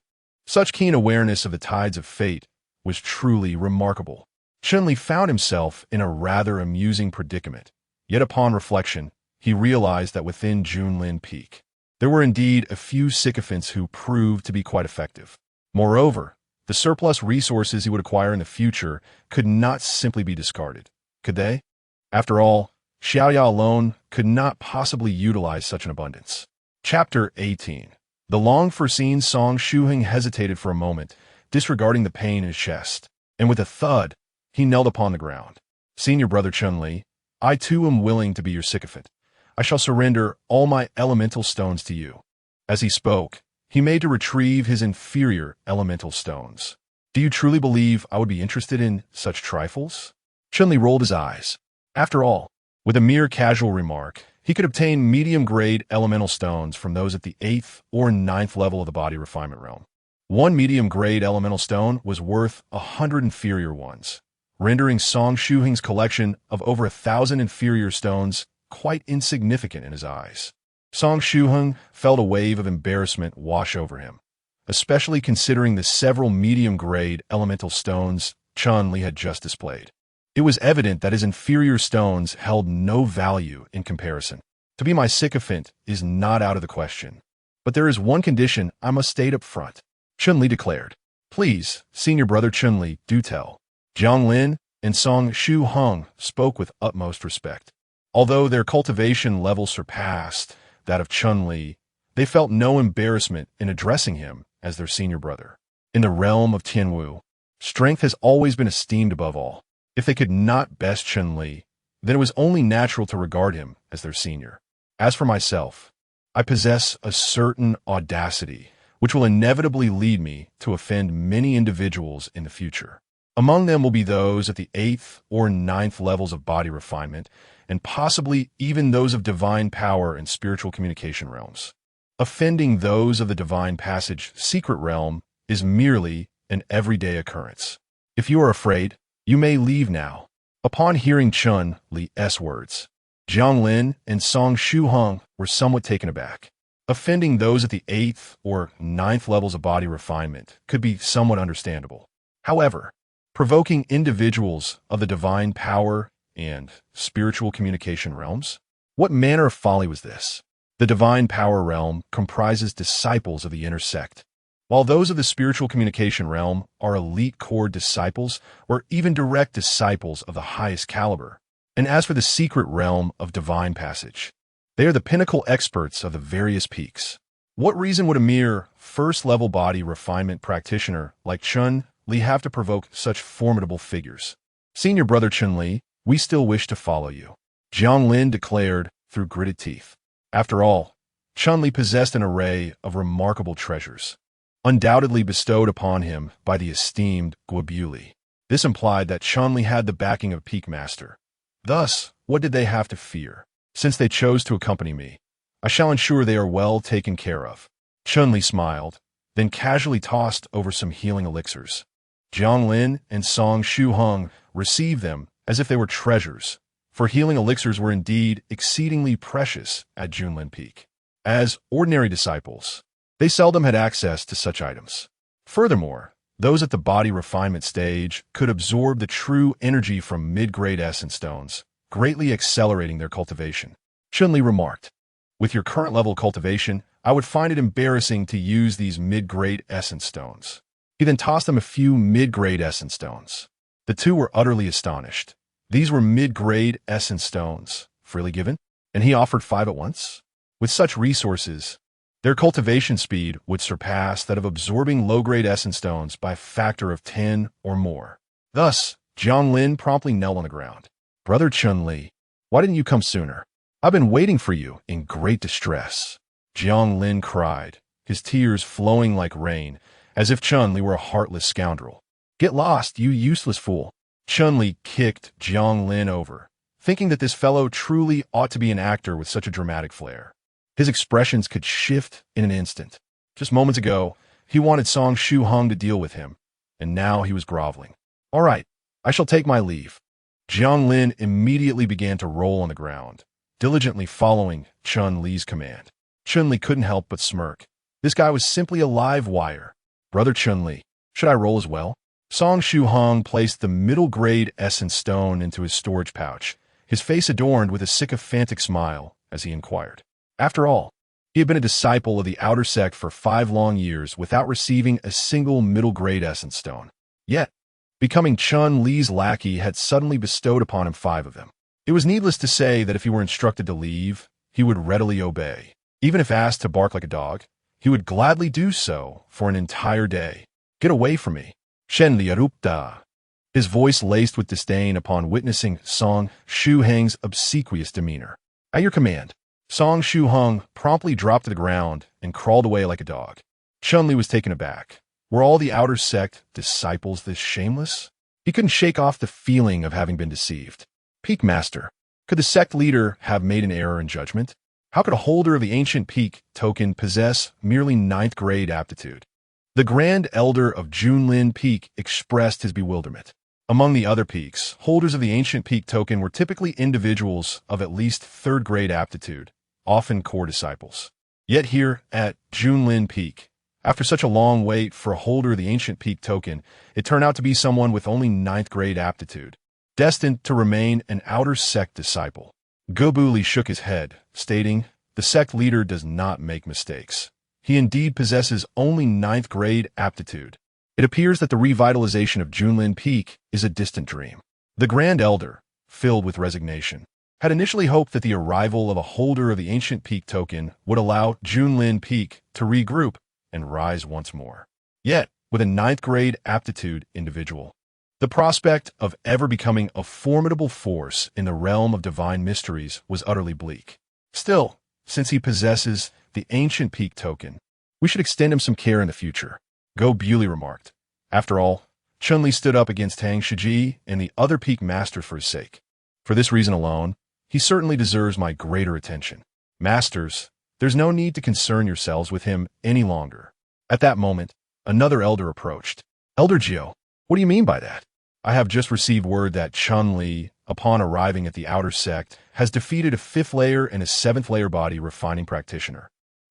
Such keen awareness of the tides of fate was truly remarkable. Chun-Li found himself in a rather amusing predicament, yet upon reflection, he realized that within Junlin Peak, there were indeed a few sycophants who proved to be quite effective. Moreover, the surplus resources he would acquire in the future could not simply be discarded, could they? After all, Xiaoya alone could not possibly utilize such an abundance. Chapter 18. The long-foreseen Song Shu-Heng hesitated for a moment, disregarding the pain in his chest, and with a thud, he knelt upon the ground. Senior brother Chun-Li, I too am willing to be your sycophant. I shall surrender all my elemental stones to you. As he spoke, he made to retrieve his inferior elemental stones. Do you truly believe I would be interested in such trifles? Chun-Li rolled his eyes. After all, with a mere casual remark, he could obtain medium-grade elemental stones from those at the 8th or 9th level of the body refinement realm. One medium-grade elemental stone was worth 100 inferior ones, rendering Song Shu-Heng's collection of over 1,000 inferior stones quite insignificant in his eyes. Song Shu-Heng felt a wave of embarrassment wash over him, especially considering the several medium-grade elemental stones Chun-Li had just displayed. It was evident that his inferior stones held no value in comparison. To be my sycophant is not out of the question. But there is one condition I must state up front, Chun-Li declared. Please, senior brother Chun-Li, do tell. Jiang Lin and Song Shu-Heng spoke with utmost respect. Although their cultivation level surpassed that of Chun-Li, they felt no embarrassment in addressing him as their senior brother. In the realm of Tianwu, strength has always been esteemed above all. If they could not best Chun-Li, then it was only natural to regard him as their senior. As for myself, I possess a certain audacity which will inevitably lead me to offend many individuals in the future. Among them will be those at the 8th or 9th levels of body refinement, and possibly even those of divine power and spiritual communication realms. Offending those of the divine passage secret realm is merely an everyday occurrence. If you are afraid, you may leave now. Upon hearing Chun-Li's words, Jiang Lin and Song Shuheng were somewhat taken aback. Offending those at the 8th or 9th levels of body refinement could be somewhat understandable. However, provoking individuals of the divine power and spiritual communication realms? What manner of folly was this? The divine power realm comprises disciples of the inner sect, while those of the spiritual communication realm are elite core disciples or even direct disciples of the highest caliber. And as for the secret realm of divine passage, they are the pinnacle experts of the various peaks. What reason would a mere first-level body refinement practitioner like Chun-Li have to provoke such formidable figures? Senior brother Chun-Li, we still wish to follow you, Jiang Lin declared through gritted teeth. After all, Chun-Li possessed an array of remarkable treasures, undoubtedly bestowed upon him by the esteemed Guobuli. This implied that Chun-Li had the backing of a peak master. Thus, what did they have to fear? Since they chose to accompany me, I shall ensure they are well taken care of. Chun-Li smiled, then casually tossed over some healing elixirs. Jiang Lin and Song Shuheng received them as if they were treasures, for healing elixirs were indeed exceedingly precious at Junlin Peak. As ordinary disciples, they seldom had access to such items. Furthermore, those at the body refinement stage could absorb the true energy from mid-grade essence stones, greatly accelerating their cultivation. Chun-Li remarked, "With your current level of cultivation, I would find it embarrassing to use these mid-grade essence stones." He then tossed them a few mid-grade essence stones. The two were utterly astonished. These were mid-grade essence stones, freely given, and he offered 5 at once? With such resources, their cultivation speed would surpass that of absorbing low-grade essence stones by a factor of 10 or more. Thus, Jiang Lin promptly knelt on the ground. "Brother Chun-Li, why didn't you come sooner? I've been waiting for you in great distress," Jiang Lin cried, his tears flowing like rain, as if Chun-Li were a heartless scoundrel. "Get lost, you useless fool." Chun-Li kicked Jiang Lin over, thinking that this fellow truly ought to be an actor with such a dramatic flair. His expressions could shift in an instant. Just moments ago, he wanted Song Shuheng to deal with him, and now he was groveling. "All right, I shall take my leave." Jiang Lin immediately began to roll on the ground, diligently following Chun-Li's command. Chun-Li couldn't help but smirk. This guy was simply a live wire. "Brother Chun-Li, should I roll as well?" Song Shuheng placed the middle-grade essence stone into his storage pouch, his face adorned with a sycophantic smile as he inquired. After all, he had been a disciple of the outer sect for 5 long years without receiving a single middle-grade essence stone. Yet, becoming Chun-Li's lackey had suddenly bestowed upon him 5 of them. It was needless to say that if he were instructed to leave, he would readily obey. Even if asked to bark like a dog, he would gladly do so for an entire day. "Get away from me, Shen Liarupta." His voice laced with disdain upon witnessing Song Shuheng's obsequious demeanor. "At your command." Song Shuheng promptly dropped to the ground and crawled away like a dog. Chun-Li was taken aback. Were all the outer sect disciples this shameless? He couldn't shake off the feeling of having been deceived. Peak Master, could the sect leader have made an error in judgment? How could a holder of the ancient peak token possess merely 9th grade aptitude? The Grand Elder of Junlin Peak expressed his bewilderment. Among the other peaks, holders of the ancient peak token were typically individuals of at least 3rd grade aptitude, often core disciples. Yet here at Junlin Peak, after such a long wait for a holder of the ancient peak token, it turned out to be someone with only 9th grade aptitude, destined to remain an outer sect disciple. Gobuli shook his head, stating, "The sect leader does not make mistakes. He indeed possesses only 9th grade aptitude. It appears that the revitalization of Junlin Peak is a distant dream." The Grand Elder, filled with resignation, had initially hoped that the arrival of a holder of the ancient peak token would allow Junlin Peak to regroup and rise once more. Yet, with a ninth-grade aptitude individual. The prospect of ever becoming a formidable force in the realm of divine mysteries was utterly bleak. Still, since he possesses the ancient peak token, we should extend him some care in the future, Go Bewley remarked. After all, Chun-Li stood up against Tang Shiji and the other peak masters for his sake. For this reason alone, he certainly deserves my greater attention. Masters, there's no need to concern yourselves with him any longer. At that moment, another elder approached. Elder Jiao, what do you mean by that? I have just received word that Chun-Li, upon arriving at the outer sect, has defeated a 5th layer and a 7th layer body refining practitioner.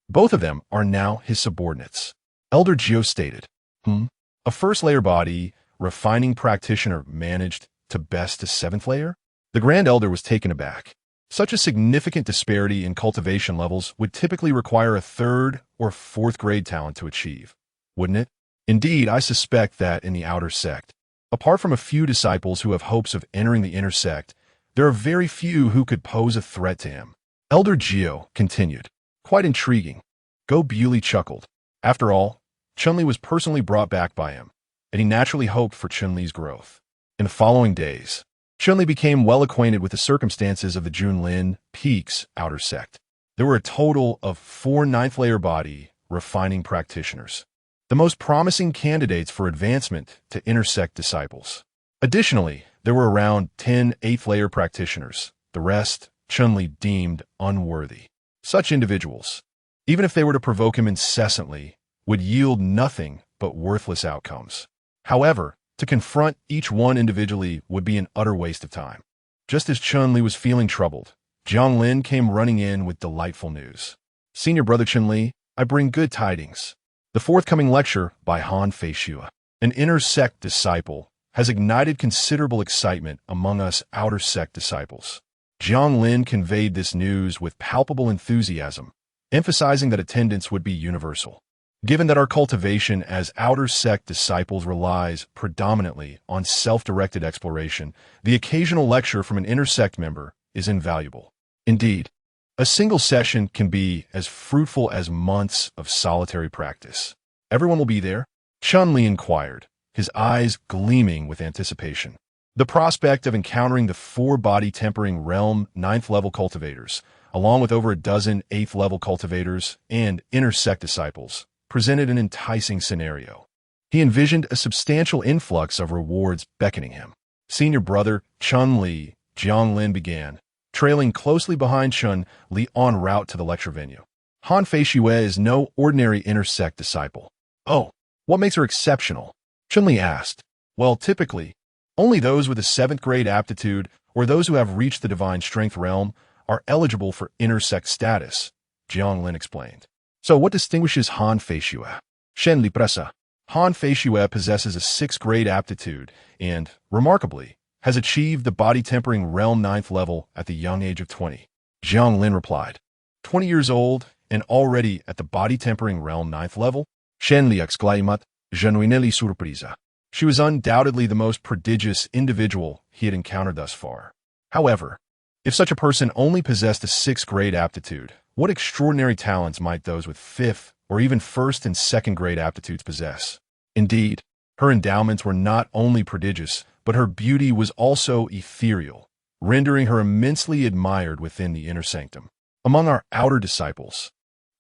Both of them are now his subordinates. Elder Jiao stated, A 1st layer body refining practitioner managed to best a 7th layer? The Grand Elder was taken aback. Such a significant disparity in cultivation levels would typically require a 3rd or 4th grade talent to achieve, wouldn't it? Indeed, I suspect that in the outer sect, apart from a few disciples who have hopes of entering the inner sect, there are very few who could pose a threat to him. Elder Jiao continued. Quite intriguing. Go Bewley chuckled. After all, Chun-Li was personally brought back by him, and he naturally hoped for Chun-Li's growth. In the following days, Chun-Li became well acquainted with the circumstances of the Junlin Peak's outer sect. There were a total of 4 9th layer body refining practitioners, the most promising candidates for advancement to intersect disciples. Additionally, there were around 10 8th layer practitioners, the rest Chun-Li deemed unworthy. Such individuals, even if they were to provoke him incessantly, would yield nothing but worthless outcomes. However, to confront each one individually would be an utter waste of time. Just as Chun-Li was feeling troubled, Jiang Lin came running in with delightful news. Senior brother Chun-Li, I bring good tidings. The forthcoming lecture by Han Feishua, an inner sect disciple, has ignited considerable excitement among us outer sect disciples. Jiang Lin conveyed this news with palpable enthusiasm, emphasizing that attendance would be universal. Given that our cultivation as outer sect disciples relies predominantly on self-directed exploration, the occasional lecture from an inner sect member is invaluable. Indeed, a single session can be as fruitful as months of solitary practice. Everyone will be there? Chun-Li inquired, his eyes gleaming with anticipation. The prospect of encountering the 4 body tempering realm 9th level cultivators, along with over a dozen 8th level cultivators and inner sect disciples, presented an enticing scenario. He envisioned a substantial influx of rewards beckoning him. Senior brother Chun-Li, Jiang Lin began, trailing closely behind Chun-Li en route to the lecture venue. Han Feishue is no ordinary inner sect disciple. Oh, what makes her exceptional? Chun-Li asked. Well, typically, only those with a 7th grade aptitude or those who have reached the divine strength realm are eligible for inner sect status, Jiang Lin explained. So what distinguishes Han Feishue? Shen Li Presa. Han Feishue possesses a 6th grade aptitude and, remarkably, has achieved the body tempering realm 9th level at the young age of 20. Jiang Lin replied. 20 years old and already at the body tempering realm 9th level? Shen Li exclaimat, genuinely surpresa. She was undoubtedly the most prodigious individual he had encountered thus far. However, if such a person only possessed a 6th grade aptitude, what extraordinary talents might those with 5th or even 1st and 2nd grade aptitudes possess? Indeed, her endowments were not only prodigious, but her beauty was also ethereal, rendering her immensely admired within the inner sanctum. Among our outer disciples,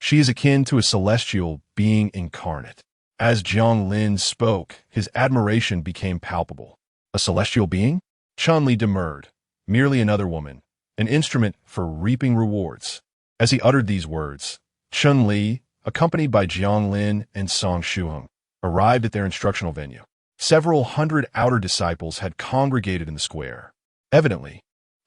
she is akin to a celestial being incarnate. As Jiang Lin spoke, his admiration became palpable. A celestial being? Chun-Li demurred. Merely another woman, an instrument for reaping rewards. As he uttered these words, Chun-Li, accompanied by Jiang Lin and Song Shuheng, arrived at their instructional venue. Several hundred outer disciples had congregated in the square. Evidently,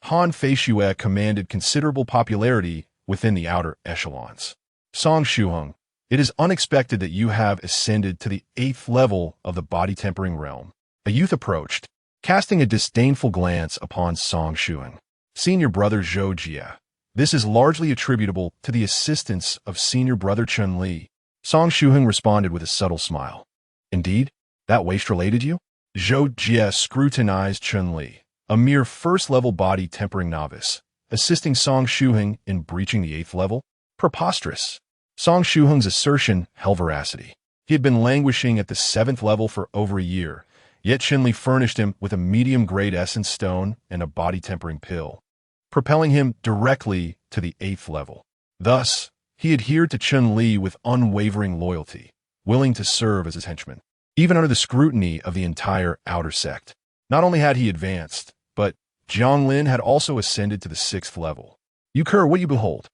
Han Feishue commanded considerable popularity within the outer echelons. Song Shuheng, it is unexpected that you have ascended to the 8th level of the body tempering realm. A youth approached, casting a disdainful glance upon Song Shuheng. Senior brother Zhou Jia. This is largely attributable to the assistance of senior brother Chun-Li. Song Shuheng responded with a subtle smile. Indeed, that waste related you? Zhou Jia scrutinized Chun-Li, a mere 1st level body tempering novice, assisting Song Shuheng in breaching the 8th level? Preposterous. Song Shuheng's assertion held veracity. He had been languishing at the 7th level for over a year, yet Chun-Li furnished him with a medium-grade essence stone and a body-tempering pill, propelling him directly to the 8th level. Thus, he adhered to Chun-Li with unwavering loyalty, willing to serve as his henchman, even under the scrutiny of the entire outer sect. Not only had he advanced, but Jiang Lin had also ascended to the 6th level. You cur, what you behold?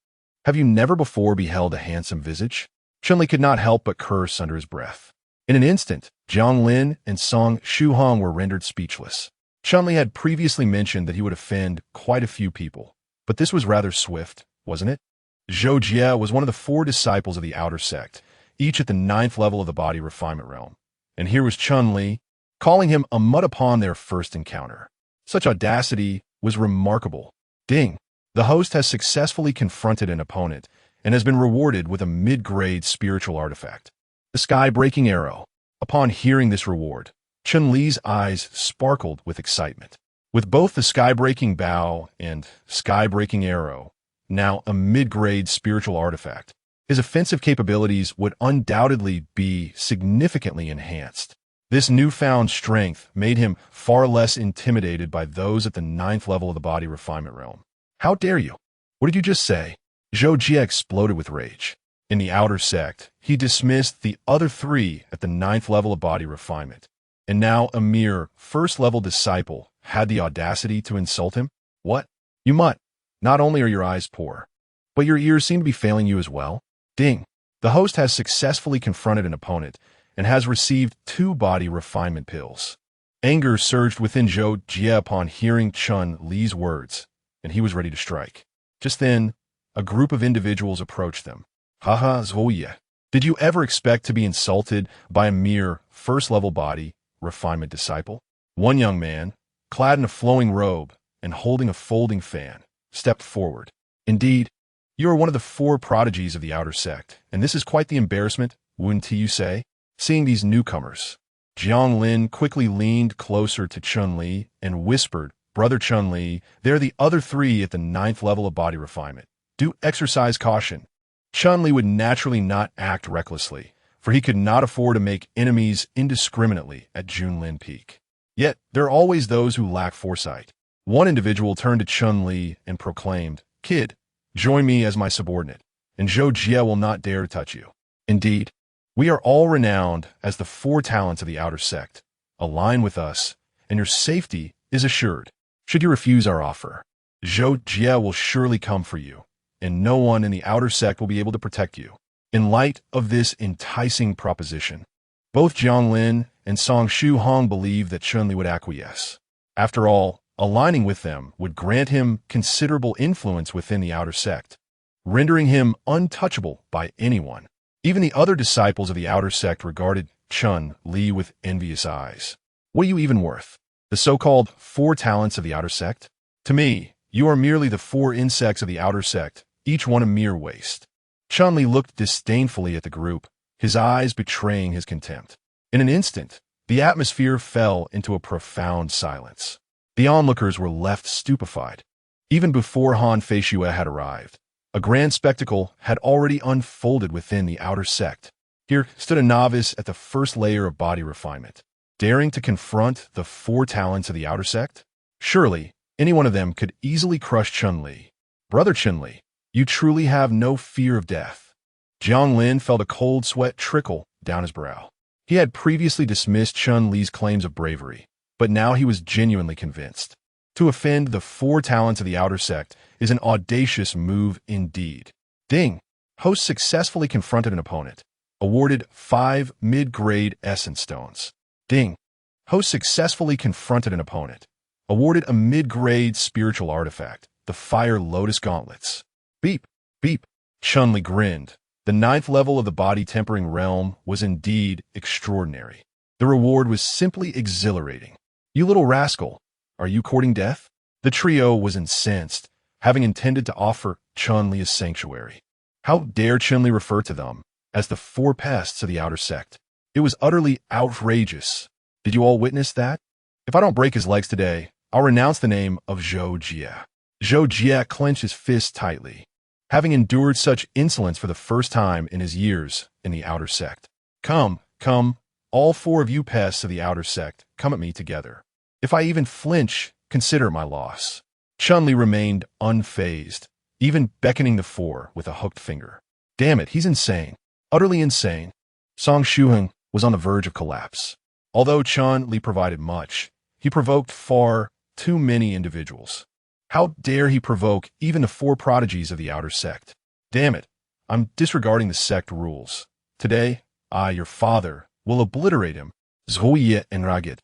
Have you never before beheld a handsome visage? Chun-Li could not help but curse under his breath. In an instant, Jiang Lin and Song Shuhong were rendered speechless. Chun-Li had previously mentioned that he would offend quite a few people, but this was rather swift, wasn't it? Zhou Jie was one of the 4 disciples of the outer sect, each at the 9th level of the body refinement realm. And here was Chun-Li, calling him a mud upon their first encounter. Such audacity was remarkable. Ding! The host has successfully confronted an opponent and has been rewarded with a mid-grade spiritual artifact, the sky-breaking arrow. Upon hearing this reward, Chun-Li's eyes sparkled with excitement. With both the sky-breaking bow and sky-breaking arrow, now a mid-grade spiritual artifact, his offensive capabilities would undoubtedly be significantly enhanced. This newfound strength made him far less intimidated by those at the 9th level of the body refinement realm. How dare you? What did you just say? Zhou Jie exploded with rage. In the outer sect, he dismissed the other 3 at the 9th level of body refinement, and now a mere 1st-level disciple had the audacity to insult him? What? You mutt! Not only are your eyes poor, but your ears seem to be failing you as well. Ding! The host has successfully confronted an opponent and has received 2 body refinement pills. Anger surged within Zhou Jie upon hearing Chun-Li's words, and he was ready to strike. Just then, a group of individuals approached them. Haha, Zhou, did you ever expect to be insulted by a mere 1st-level body refinement disciple? One young man, clad in a flowing robe and holding a folding fan, stepped forward. Indeed, you are one of the 4 prodigies of the outer sect, and this is quite the embarrassment, wouldn't you say? Seeing these newcomers, Jiang Lin quickly leaned closer to Chun-Li and whispered, Brother Chun-Li, they're the other 3 at the 9th level of body refinement. Do exercise caution. Chun-Li would naturally not act recklessly, for he could not afford to make enemies indiscriminately at Junlin Peak. Yet, there are always those who lack foresight. One individual turned to Chun-Li and proclaimed, Kid, join me as my subordinate, and Zhou Jie will not dare to touch you. Indeed, we are all renowned as the 4 talents of the outer sect. Align with us, and your safety is assured. Should you refuse our offer, Zhou Jie will surely come for you, and no one in the outer sect will be able to protect you. In light of this enticing proposition, both Jiang Lin and Song Shuhong believed that Chun-Li would acquiesce. After all, aligning with them would grant him considerable influence within the outer sect, rendering him untouchable by anyone. Even the other disciples of the outer sect regarded Chun-Li with envious eyes. What are you even worth? The so-called 4 talents of the outer sect? To me, you are merely the 4 insects of the outer sect, each one a mere waste. Chun-Li looked disdainfully at the group, his eyes betraying his contempt. In an instant, the atmosphere fell into a profound silence. The onlookers were left stupefied. Even before Han Feishue had arrived, a grand spectacle had already unfolded within the outer sect. Here stood a novice at the 1st layer of body refinement, daring to confront the 4 talents of the outer sect? Surely, any one of them could easily crush Chun-Li. Brother Chun-Li, you truly have no fear of death. Jiang Lin felt a cold sweat trickle down his brow. He had previously dismissed Chun-Li's claims of bravery, but now he was genuinely convinced. To offend the 4 talents of the outer sect is an audacious move indeed. Ding! Host successfully confronted an opponent, awarded 5 mid-grade essence stones. Ding! Host successfully confronted an opponent, awarded a mid-grade spiritual artifact, the Fire Lotus Gauntlets. Beep! Beep! Chun-Li grinned. The 9th level of the body-tempering realm was indeed extraordinary. The reward was simply exhilarating. You little rascal, are you courting death? The trio was incensed, having intended to offer Chun-Li a sanctuary. How dare Chun-Li refer to them as the 4 pests of the outer sect? It was utterly outrageous. Did you all witness that? If I don't break his legs today, I'll renounce the name of Zhou Jie. Zhou Jie clenched his fist tightly, having endured such insolence for the first time in his years in the outer sect. Come, Come, all four of you pests of the outer sect, come at me together. If I even flinch, consider my loss. Chun-Li remained unfazed, even beckoning the four with a hooked finger. Damn it, he's insane. Utterly insane. Song Shuheng was on the verge of collapse. Although Chun-Li provided much, he provoked far too many individuals. How dare he provoke even the four prodigies of the outer sect? Damn it, I'm disregarding the sect rules. Today, I, your father, will obliterate him. Zhuye and Ragit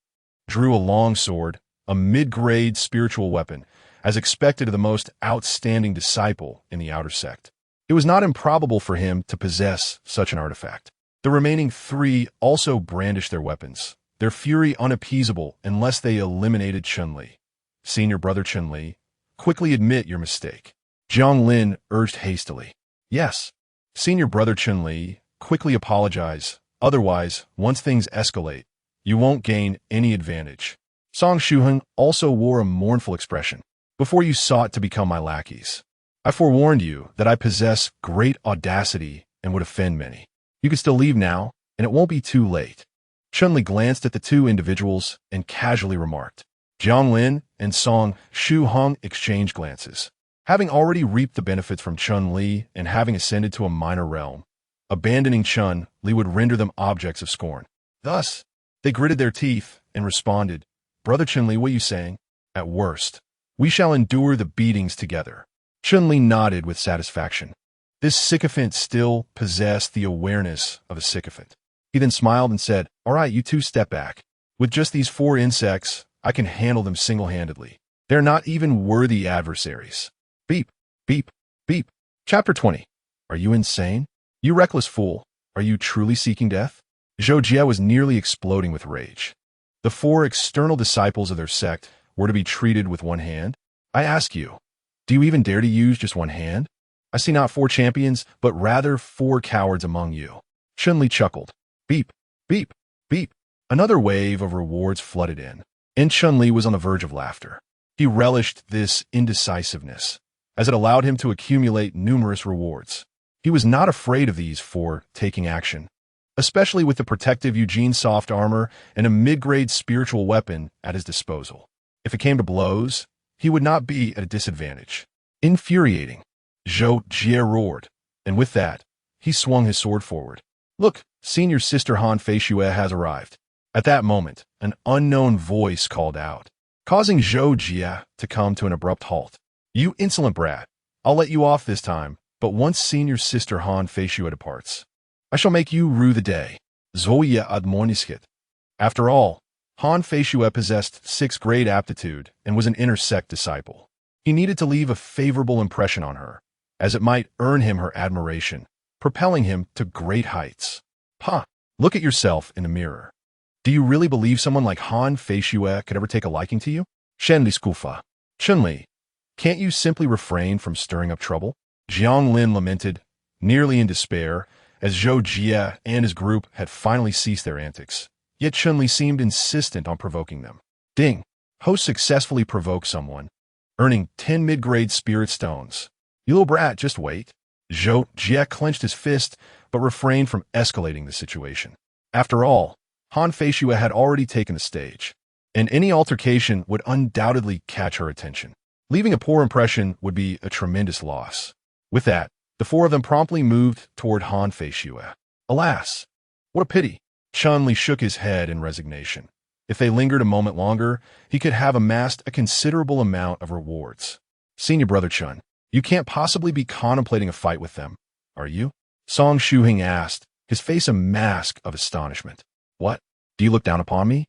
drew a long sword, a mid-grade spiritual weapon, as expected of the most outstanding disciple in the outer sect. It was not improbable for him to possess such an artifact. The remaining three also brandished their weapons, their fury unappeasable unless they eliminated Chun-Li. Senior brother Chun-Li, quickly admit your mistake. Jiang Lin urged hastily. Yes. Senior brother Chun-Li, quickly apologize. Otherwise, once things escalate, you won't gain any advantage. Song Shuheng also wore a mournful expression. Before you sought to become my lackeys, I forewarned you that I possess great audacity and would offend many. You can still leave now, and it won't be too late. Chun-Li glanced at the two individuals and casually remarked. Jiang Lin and Song Shuheng exchanged glances. Having already reaped the benefits from Chun-Li and having ascended to a minor realm, abandoning Chun-Li would render them objects of scorn. Thus, they gritted their teeth and responded, Brother Chun-Li, what are you saying? At worst, we shall endure the beatings together. Chun-Li nodded with satisfaction. This sycophant still possessed the awareness of a sycophant. He then smiled and said, All right, you two step back. With just these four insects, I can handle them single-handedly. They're not even worthy adversaries. Beep, beep, beep. Chapter 20. Are you insane? You reckless fool. Are you truly seeking death? Zhou Jie was nearly exploding with rage. The four external disciples of their sect were to be treated with one hand? I ask you, do you even dare to use just one hand? I see not four champions, but rather four cowards among you. Chun-Li chuckled. Beep, beep, beep. Another wave of rewards flooded in, and Chun-Li was on the verge of laughter. He relished this indecisiveness, as it allowed him to accumulate numerous rewards. He was not afraid of these for taking action, especially with the protective Eugene soft armor and a mid-grade spiritual weapon at his disposal. If it came to blows, he would not be at a disadvantage. Infuriating. Zhou Jie roared, and with that, he swung his sword forward. Look, senior sister Han Feishue has arrived. At that moment, an unknown voice called out, causing Zhou Jie to come to an abrupt halt. You insolent brat, I'll let you off this time, but once senior sister Han Feishue departs, I shall make you rue the day. Zoya admoniskit. After all, Han Feishue possessed 6th grade aptitude and was an inner sect disciple. He needed to leave a favorable impression on her, as it might earn him her admiration, propelling him to great heights. Pah! Look at yourself in the mirror. Do you really believe someone like Han Feishue could ever take a liking to you? Shen Li Skufa. Chun-Li, can't you simply refrain from stirring up trouble? Jiang Lin lamented, nearly in despair, as Zhou Jie and his group had finally ceased their antics. Yet Chun-Li seemed insistent on provoking them. Ding! Host successfully provoked someone, earning 10 mid-grade spirit stones. You little brat, just wait. Zhou Jie clenched his fist, but refrained from escalating the situation. After all, Han Feishue had already taken the stage, and any altercation would undoubtedly catch her attention. Leaving a poor impression would be a tremendous loss. With that, the four of them promptly moved toward Han Feishue. Alas, what a pity. Chun-Li shook his head in resignation. If they lingered a moment longer, he could have amassed a considerable amount of rewards. Senior brother Chun, you can't possibly be contemplating a fight with them, are you? Song Shuheng asked, his face a mask of astonishment. What? Do you look down upon me?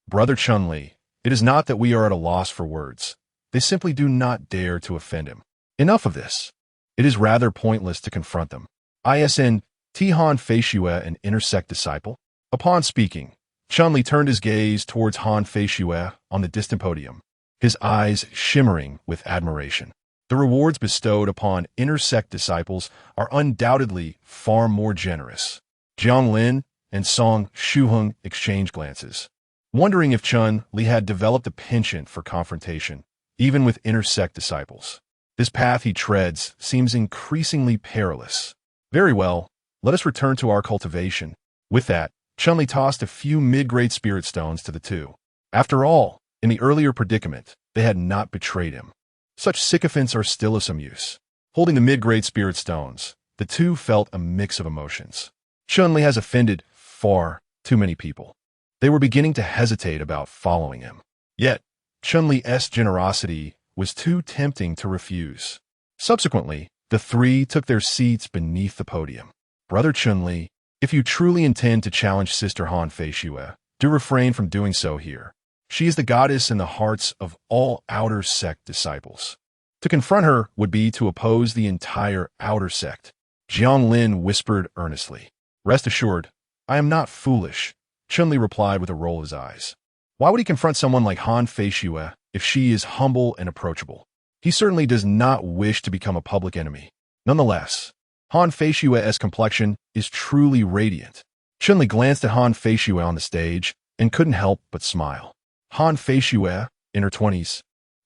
Brother Chun-Li, it is not that we are at a loss for words. They simply do not dare to offend him. Enough of this. It is rather pointless to confront them. ISN Han Feishue, an inner sect disciple. Upon speaking, Chun-Li turned his gaze towards Han Feishue on the distant podium, his eyes shimmering with admiration. The rewards bestowed upon inner sect disciples are undoubtedly far more generous. Jiang Lin and Song Shuheng exchanged glances, wondering if Chun-Li had developed a penchant for confrontation, even with inner sect disciples. This path he treads seems increasingly perilous. Very well, let us return to our cultivation. With that, Chun-Li tossed a few mid-grade spirit stones to the two. After all, in the earlier predicament, they had not betrayed him. Such sycophants are still of some use. Holding the mid-grade spirit stones, the two felt a mix of emotions. Chun-Li has offended far too many people. They were beginning to hesitate about following him. Yet, Chun-Li's generosity was too tempting to refuse. Subsequently, the three took their seats beneath the podium. Brother Chun-Li, if you truly intend to challenge Sister Han Fei-Xue, do refrain from doing so here. She is the goddess in the hearts of all outer sect disciples. To confront her would be to oppose the entire outer sect. Jiang Lin whispered earnestly. Rest assured, I am not foolish, Chun-Li replied with a roll of his eyes. Why would he confront someone like Han Fei-Xue if she is humble and approachable? He certainly does not wish to become a public enemy. Nonetheless, Han Fei-Xue's complexion is truly radiant. Chun-Li glanced at Han Fei-Xue on the stage and couldn't help but smile. Han Fei-Xue, in her 20s,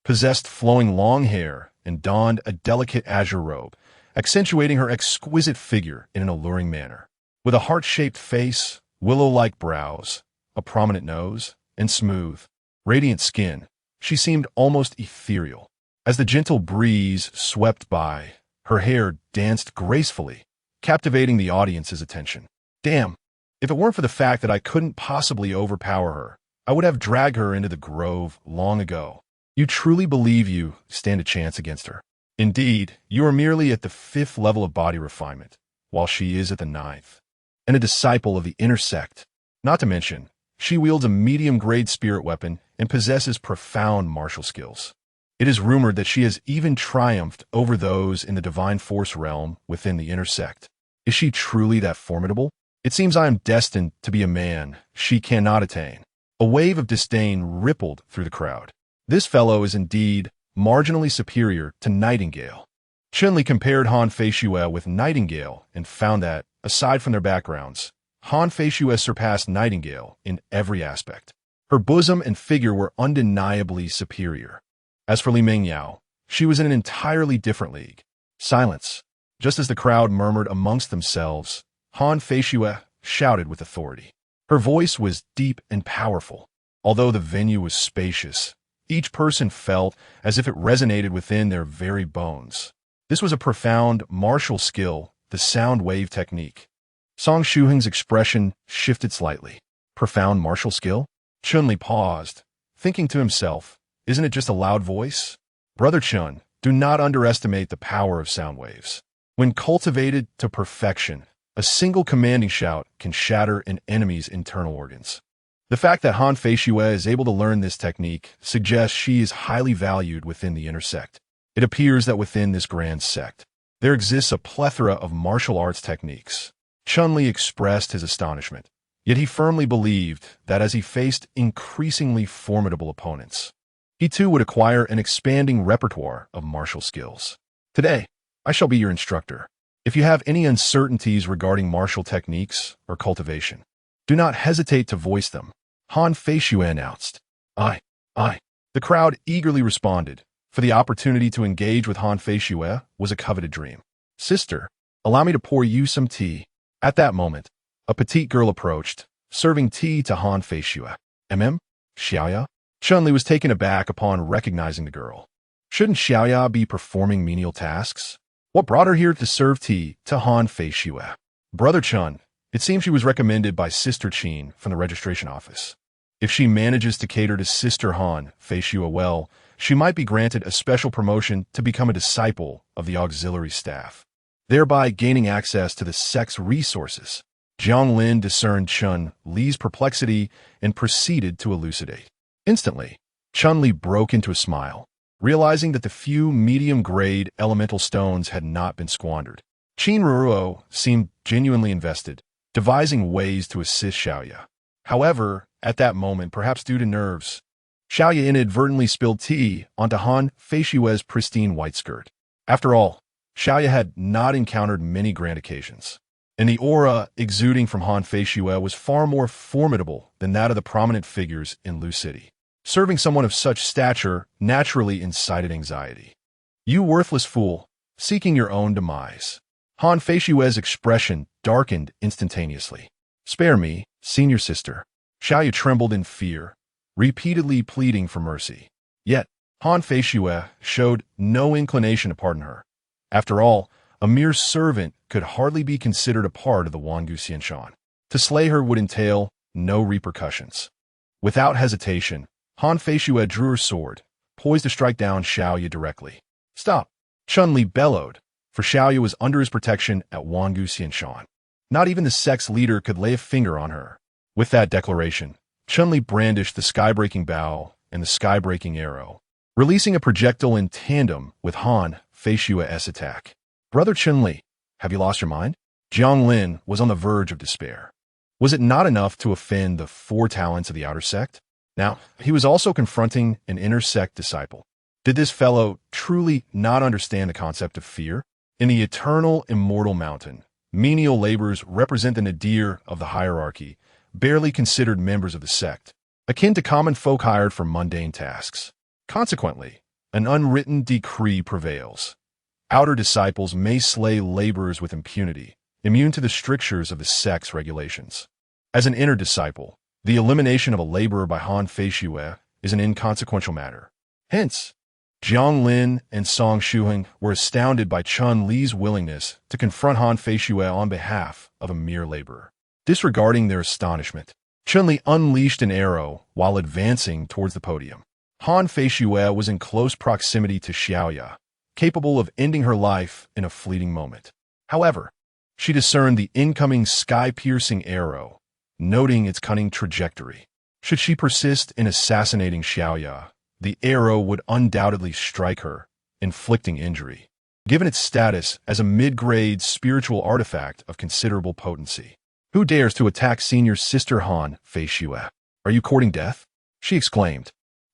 possessed flowing long hair and donned a delicate azure robe, accentuating her exquisite figure in an alluring manner. With a heart-shaped face, willow-like brows, a prominent nose, and smooth, radiant skin, she seemed almost ethereal. As the gentle breeze swept by, her hair danced gracefully, captivating the audience's attention. Damn, if it weren't for the fact that I couldn't possibly overpower her, I would have dragged her into the grove long ago. You truly believe you stand a chance against her? Indeed, you are merely at the 5th level of body refinement, while she is at the 9th, and a disciple of the inner sect. Not to mention, she wields a medium-grade spirit weapon and possesses profound martial skills. It is rumored that she has even triumphed over those in the divine force realm within the inner sect. Is she truly that formidable? It seems I am destined to be a man she cannot attain. A wave of disdain rippled through the crowd. This fellow is indeed marginally superior to Nightingale. Chun-Li compared Han Fei-Xue with Nightingale and found that, aside from their backgrounds, Han Fei-Xue surpassed Nightingale in every aspect. Her bosom and figure were undeniably superior. As for Li Mengyao, she was in an entirely different league. Silence. Just as the crowd murmured amongst themselves, Han Fei-Xue shouted with authority. Her voice was deep and powerful. Although the venue was spacious, each person felt as if it resonated within their very bones. This was a profound martial skill, the sound wave technique. Song Shuheng's expression shifted slightly. Profound martial skill? Chun-Li paused, thinking to himself, isn't it just a loud voice? Brother Chun, do not underestimate the power of sound waves. When cultivated to perfection, a single commanding shout can shatter an enemy's internal organs. The fact that Han Fei-Xue is able to learn this technique suggests she is highly valued within the inner sect. It appears that within this grand sect, there exists a plethora of martial arts techniques. Chun-Li expressed his astonishment, yet he firmly believed that as he faced increasingly formidable opponents, he too would acquire an expanding repertoire of martial skills. Today, I shall be your instructor. If you have any uncertainties regarding martial techniques or cultivation, do not hesitate to voice them, Han Fei-Xue announced. I. The crowd eagerly responded, for the opportunity to engage with Han Fei-Xue was a coveted dream. Sister, allow me to pour you some tea. At that moment, a petite girl approached, serving tea to Han Fei-Xue. Xiaoya? Chun-Li was taken aback upon recognizing the girl. Shouldn't Xiaoya be performing menial tasks? What brought her here to serve tea to Han Fei-Xue? Brother Chun, it seems she was recommended by Sister Qin from the registration office. If she manages to cater to Sister Han Fei-Xue well, she might be granted a special promotion to become a disciple of the auxiliary staff, thereby gaining access to the sect's resources. Jiang Lin discerned Chun-Li's perplexity and proceeded to elucidate. Instantly, Chun-Li broke into a smile, realizing that the few medium-grade elemental stones had not been squandered. Qin Ruo seemed genuinely invested, devising ways to assist Xiaoya. However, at that moment, perhaps due to nerves, Xiaoya inadvertently spilled tea onto Han Fei-Xue's pristine white skirt. After all, Xiaoya had not encountered many grand occasions, and the aura exuding from Han Fei-Xue was far more formidable than that of the prominent figures in Lu City. Serving someone of such stature naturally incited anxiety. You worthless fool, seeking your own demise. Han Fei-Xue's expression darkened instantaneously. Spare me, senior sister. Xiaoyu trembled in fear, repeatedly pleading for mercy. Yet, Han Feishue showed no inclination to pardon her. After all, a mere servant could hardly be considered a part of the Wangu Xianshan. To slay her would entail no repercussions. Without hesitation, Han Feishue drew her sword, poised to strike down Xiaoyu directly. Stop! Chun-Li bellowed, for Xiaoyu was under his protection at Wangu Xianshan. Not even the sect's leader could lay a finger on her. With that declaration, Chun-Li brandished the sky-breaking bow and the sky-breaking arrow, releasing a projectile in tandem with Han Feishue's attack. Brother Chun-Li, have you lost your mind? Jiang Lin was on the verge of despair. Was it not enough to offend the 4 talents of the outer sect? Now, he was also confronting an inner sect disciple. Did this fellow truly not understand the concept of fear? In the eternal immortal mountain, menial laborers represent the nadir of the hierarchy, barely considered members of the sect, akin to common folk hired for mundane tasks. Consequently, an unwritten decree prevails. Outer disciples may slay laborers with impunity, immune to the strictures of the sect's regulations. As an inner disciple, the elimination of a laborer by Han Feishue is an inconsequential matter. Hence, Jiang Lin and Song Shuheng were astounded by Chun-Li's willingness to confront Han Feishue on behalf of a mere laborer. Disregarding their astonishment, Chun-Li unleashed an arrow while advancing towards the podium. Han Feishue was in close proximity to Xiaoyu, capable of ending her life in a fleeting moment. However, she discerned the incoming sky-piercing arrow, noting its cunning trajectory. Should she persist in assassinating Xiaoyu, the arrow would undoubtedly strike her, inflicting injury, given its status as a mid-grade spiritual artifact of considerable potency. Who dares to attack senior sister Han Feishue? Are you courting death? She exclaimed.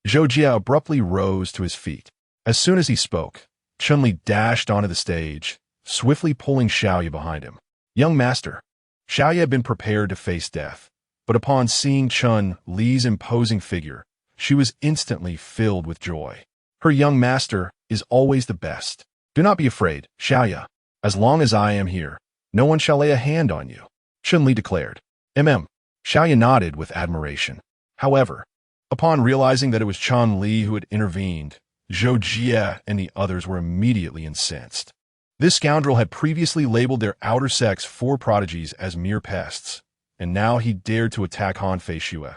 Zhou Jia abruptly rose to his feet. As soon as he spoke, Chun-Li dashed onto the stage, swiftly pulling Xiaoyu behind him. Young master. Xiaoyu had been prepared to face death, but upon seeing Chun-Li's imposing figure, she was instantly filled with joy. Her young master is always the best. Do not be afraid, Xiaoyu. As long as I am here, no one shall lay a hand on you, Chun-Li declared. Xiaoyu nodded with admiration. However, upon realizing that it was Chun-Li who had intervened, Zhou Jia and the others were immediately incensed. This scoundrel had previously labeled their outer sect's 4 prodigies as mere pests, and now he dared to attack Han Feishue.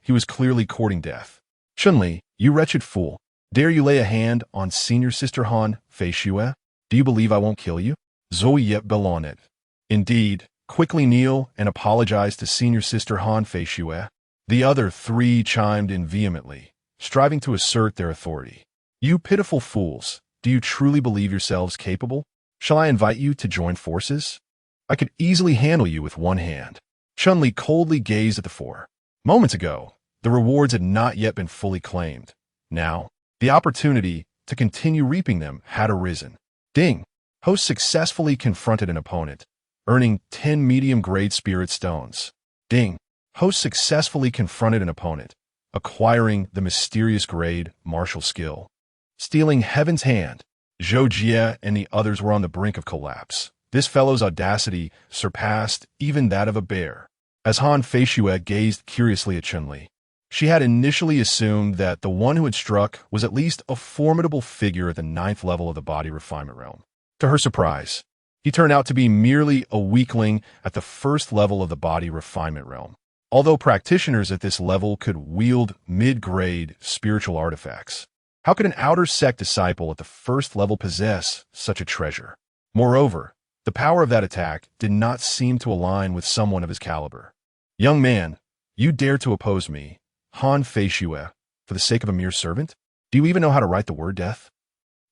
He was clearly courting death. Chun-Li, you wretched fool, dare you lay a hand on senior sister Han Feishue? Do you believe I won't kill you? Zhou Yep Belonet. Indeed, quickly kneel and apologize to senior sister Han Feishue. The other 3 chimed in vehemently, striving to assert their authority. You pitiful fools, do you truly believe yourselves capable? Shall I invite you to join forces? I could easily handle you with one hand. Chun-Li coldly gazed at the 4. Moments ago, the rewards had not yet been fully claimed. Now, the opportunity to continue reaping them had arisen. Ding! Host successfully confronted an opponent, earning 10 medium-grade spirit stones. Ding! Host successfully confronted an opponent, acquiring the mysterious grade martial skill. Stealing Heaven's Hand, Zhou Jia and the others were on the brink of collapse. This fellow's audacity surpassed even that of a bear. As Han Feishue gazed curiously at Chun-Li, she had initially assumed that the one who had struck was at least a formidable figure at the 9th level of the Body Refinement realm. To her surprise, he turned out to be merely a weakling at the 1st level of the Body Refinement realm. Although practitioners at this level could wield mid-grade spiritual artifacts, how could an outer sect disciple at the 1st level possess such a treasure? Moreover, the power of that attack did not seem to align with someone of his caliber. Young man, you dare to oppose me, Han Feishue, for the sake of a mere servant? Do you even know how to write the word death?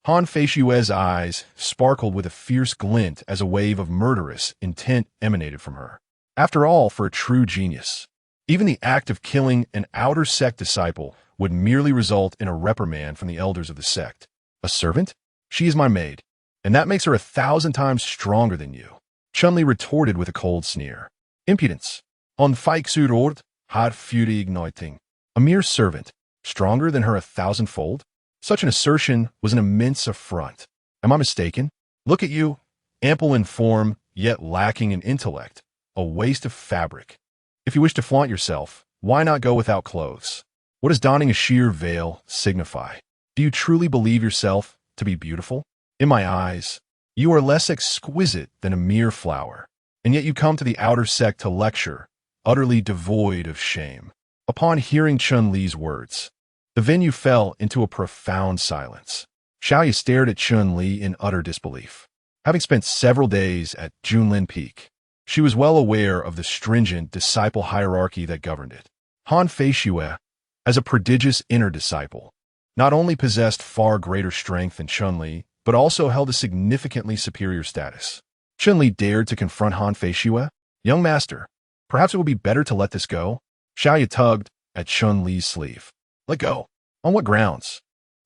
Han Feishue's eyes sparkled with a fierce glint as a wave of murderous intent emanated from her. After all, for a true genius, even the act of killing an outer sect disciple would merely result in a reprimand from the elders of the sect. A servant? She is my maid, and that makes her 1,000 times stronger than you. Chun-Li retorted with a cold sneer. Impudence. On Feixurord, har fury igniting. A mere servant, stronger than her 1,000-fold? Such an assertion was an immense affront. Am I mistaken? Look at you, ample in form, yet lacking in intellect, a waste of fabric. If you wish to flaunt yourself, why not go without clothes? What does donning a sheer veil signify? Do you truly believe yourself to be beautiful? In my eyes, you are less exquisite than a mere flower, and yet you come to the outer sect to lecture, utterly devoid of shame. Upon hearing Chun-Li's words, the venue fell into a profound silence. Xiaoyu stared at Chun-Li in utter disbelief. Having spent several days at Junlin Peak, she was well aware of the stringent disciple hierarchy that governed it. Han Feishue, as a prodigious inner disciple, not only possessed far greater strength than Chun-Li, but also held a significantly superior status. Chun-Li dared to confront Han Feishue. Young master, perhaps it would be better to let this go? Xiaoyu tugged at Chun-Li's sleeve. Let go. On what grounds?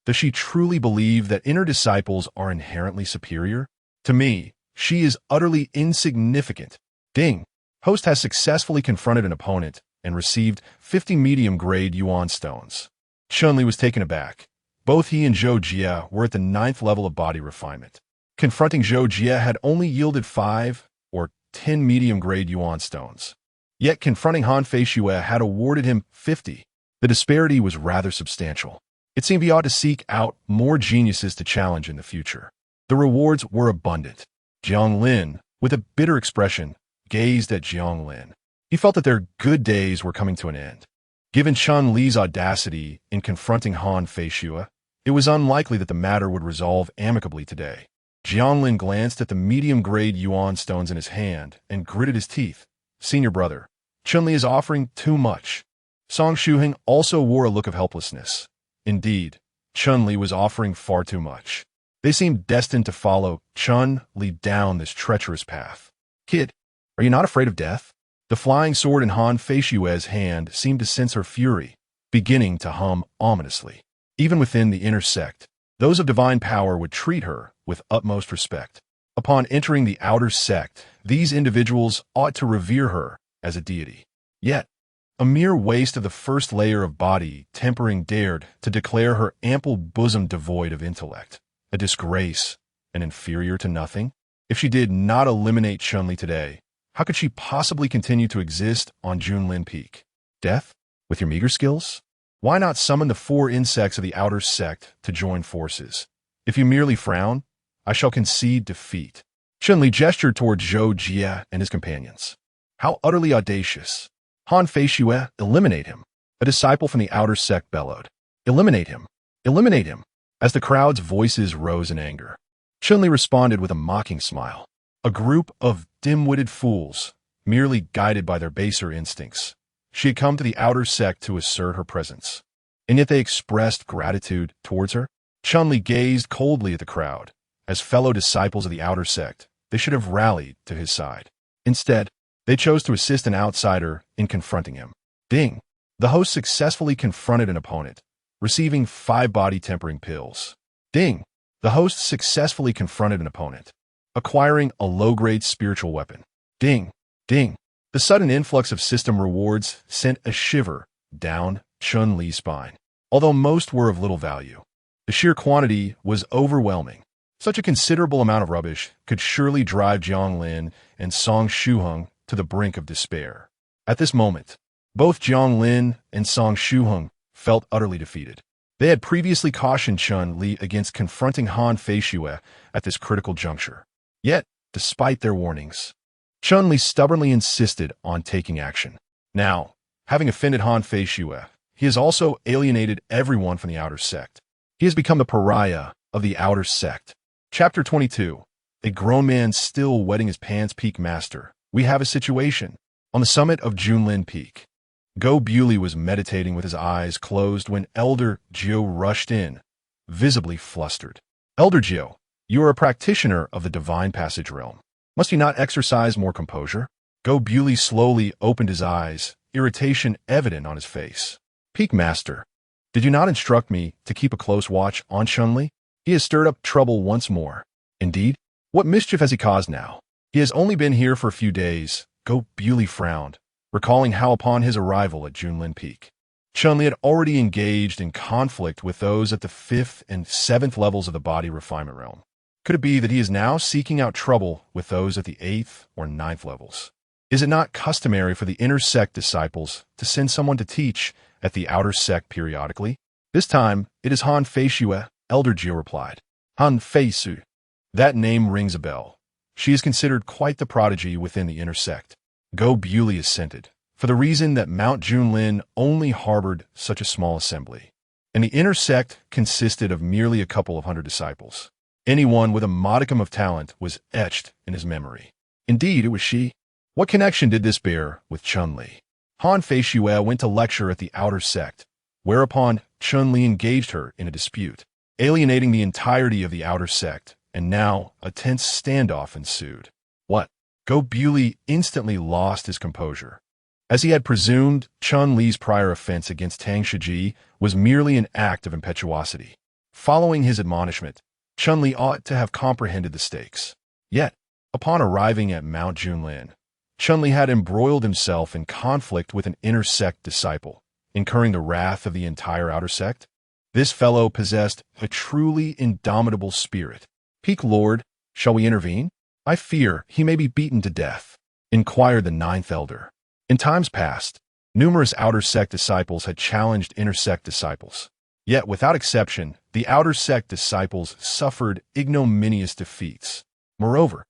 Does she truly believe that inner disciples are inherently superior? To me, she is utterly insignificant. Ding. Host has successfully confronted an opponent and received 50 medium-grade yuan stones. Chun-Li was taken aback. Both he and Zhou Jie were at the 9th level of body refinement. Confronting Zhou Jie had only yielded 5 or 10 medium-grade yuan stones. Yet confronting Han Feishue had awarded him 50. The disparity was rather substantial. It seemed he ought to seek out more geniuses to challenge in the future. The rewards were abundant. Jiang Lin, with a bitter expression, gazed at Jiang Lin. He felt that their good days were coming to an end. Given Chun-Li's audacity in confronting Han Feishue, it was unlikely that the matter would resolve amicably today. Jiang Lin glanced at the medium-grade yuan stones in his hand and gritted his teeth. Senior brother, Chun-Li is offering too much. Song Shuheng also wore a look of helplessness. Indeed, Chun-Li was offering far too much. They seemed destined to follow Chun-Li down this treacherous path. Kid, are you not afraid of death? The flying sword in Han Feishue's hand seemed to sense her fury, beginning to hum ominously. Even within the inner sect, those of divine power would treat her with utmost respect. Upon entering the outer sect, these individuals ought to revere her as a deity. Yet, a mere waste of the first layer of body tempering dared to declare her ample bosom devoid of intellect, a disgrace, and inferior to nothing. If she did not eliminate Chun-Li today, how could she possibly continue to exist on Junlin Peak? Death? With your meager skills? Why not summon the 4 insects of the outer sect to join forces? If you merely frown, I shall concede defeat. Chun-Li gestured toward Zhou Jie and his companions. How utterly audacious. Han Feishue, eliminate him. A disciple from the outer sect bellowed. Eliminate him. Eliminate him. As the crowd's voices rose in anger, Chun-Li responded with a mocking smile. A group of dim-witted fools, merely guided by their baser instincts. She had come to the outer sect to assert her presence, and yet they expressed gratitude towards her. Chun-Li gazed coldly at the crowd. As fellow disciples of the outer sect, they should have rallied to his side. Instead, they chose to assist an outsider in confronting him. Ding! The host successfully confronted an opponent, receiving 5 body tempering pills. Ding! The host successfully confronted an opponent, acquiring a low-grade spiritual weapon. Ding! Ding! The sudden influx of system rewards sent a shiver down Chun-Li's spine. Although most were of little value, the sheer quantity was overwhelming. Such a considerable amount of rubbish could surely drive Jiang Lin and Song Shuheng to the brink of despair. At this moment, both Jiang Lin and Song Shuheng felt utterly defeated. They had previously cautioned Chun-Li against confronting Han Feishue at this critical juncture. Yet, despite their warnings, Chun-Li stubbornly insisted on taking action. Now, having offended Han Feishue, he has also alienated everyone from the outer sect. He has become the pariah of the outer sect. Chapter 22. A grown man still wetting his pants. Peak Master. We have a situation. On the summit of Junlin Peak, Go Bewley was meditating with his eyes closed when Elder Jiu rushed in, visibly flustered. Elder Jiu, you are a practitioner of the Divine Passage realm. Must you not exercise more composure? Go Bewley slowly opened his eyes, irritation evident on his face. Peak Master, did you not instruct me to keep a close watch on Chun-Li? He has stirred up trouble once more. Indeed? What mischief has he caused now? He has only been here for a few days. Go Bewley frowned, recalling how upon his arrival at Junlin Peak, Chun-Li had already engaged in conflict with those at the 5th and 7th levels of the Body Refinement realm. Could it be that he is now seeking out trouble with those at the 8th or 9th levels? Is it not customary for the inner sect disciples to send someone to teach at the outer sect periodically? This time, it is Han Feishue, Elder Jia replied. Han Feisu. That name rings a bell. She is considered quite the prodigy within the inner sect. Go Bewley assented, for the reason that Mount Junlin only harbored such a small assembly, and the inner sect consisted of merely a couple of hundred disciples. Anyone with a modicum of talent was etched in his memory. Indeed, it was she. What connection did this bear with Chun-Li? Han Feishue went to lecture at the outer sect, whereupon Chun-Li engaged her in a dispute, alienating the entirety of the outer sect, and now a tense standoff ensued. What? Go Bewley instantly lost his composure. As he had presumed, Chun-Li's prior offense against Tang Shiji was merely an act of impetuosity. Following his admonishment, Chun-Li ought to have comprehended the stakes. Yet, upon arriving at Mount Junlin, Chun-Li had embroiled himself in conflict with an inner sect disciple, incurring the wrath of the entire outer sect. This fellow possessed a truly indomitable spirit. Peak Lord, shall we intervene? I fear he may be beaten to death, inquired the ninth elder. In times past, numerous outer sect disciples had challenged inner sect disciples. Yet, without exception, the outer sect disciples suffered ignominious defeats. Moreover,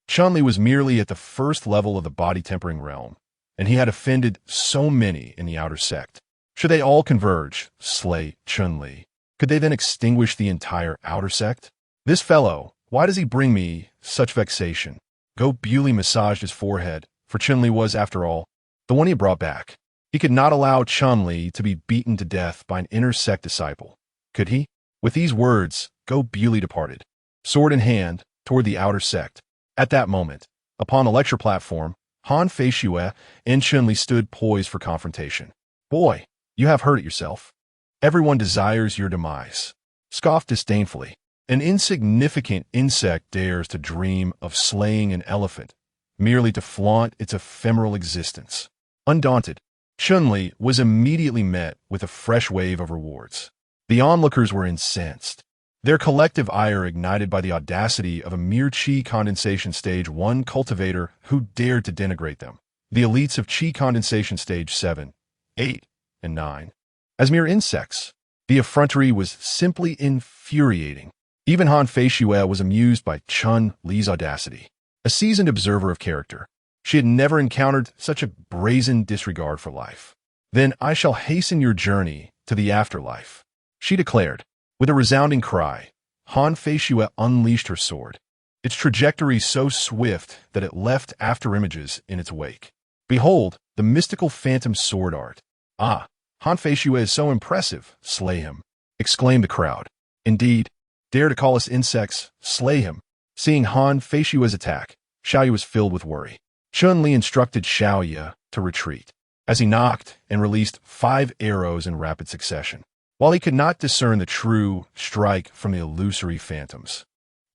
Chun-Li was merely at the first level of the body-tempering realm, and he had offended so many in the outer sect. Should they all converge, slay Chun-Li, could they then extinguish the entire outer sect? This fellow, why does he bring me such vexation? Go Bewley massaged his forehead, for Chun-Li was, after all, the one he brought back. He could not allow Chun-Li to be beaten to death by an inner sect disciple. Could he? With these words, Go Bewley departed, sword in hand, toward the outer sect. At that moment, upon the lecture platform, Han Feishue and Chun-Li stood poised for confrontation. Boy, you have heard it yourself. Everyone desires your demise. Scoffed disdainfully. An insignificant insect dares to dream of slaying an elephant, merely to flaunt its ephemeral existence. Undaunted, Chun-Li was immediately met with a fresh wave of rewards. The onlookers were incensed, their collective ire ignited by the audacity of a mere Qi condensation stage 1 cultivator who dared to denigrate them, the elites of Qi condensation stage 7, 8, and 9, as mere insects. The effrontery was simply infuriating. Even Han Feishue was amused by Chun-Li's audacity. A seasoned observer of character, she had never encountered such a brazen disregard for life. Then I shall hasten your journey to the afterlife, she declared. With a resounding cry, Han Feishue unleashed her sword, its trajectory so swift that it left afterimages in its wake. Behold, the mystical phantom sword art. Ah, Han Feishue is so impressive, slay him, exclaimed the crowd. Indeed, dare to call us insects, slay him. Seeing Han Feishue's attack, Xiaoye was filled with worry. Chun-Li instructed Xiaoye to retreat, as he knocked and released 5 arrows in rapid succession. While he could not discern the true strike from the illusory phantoms,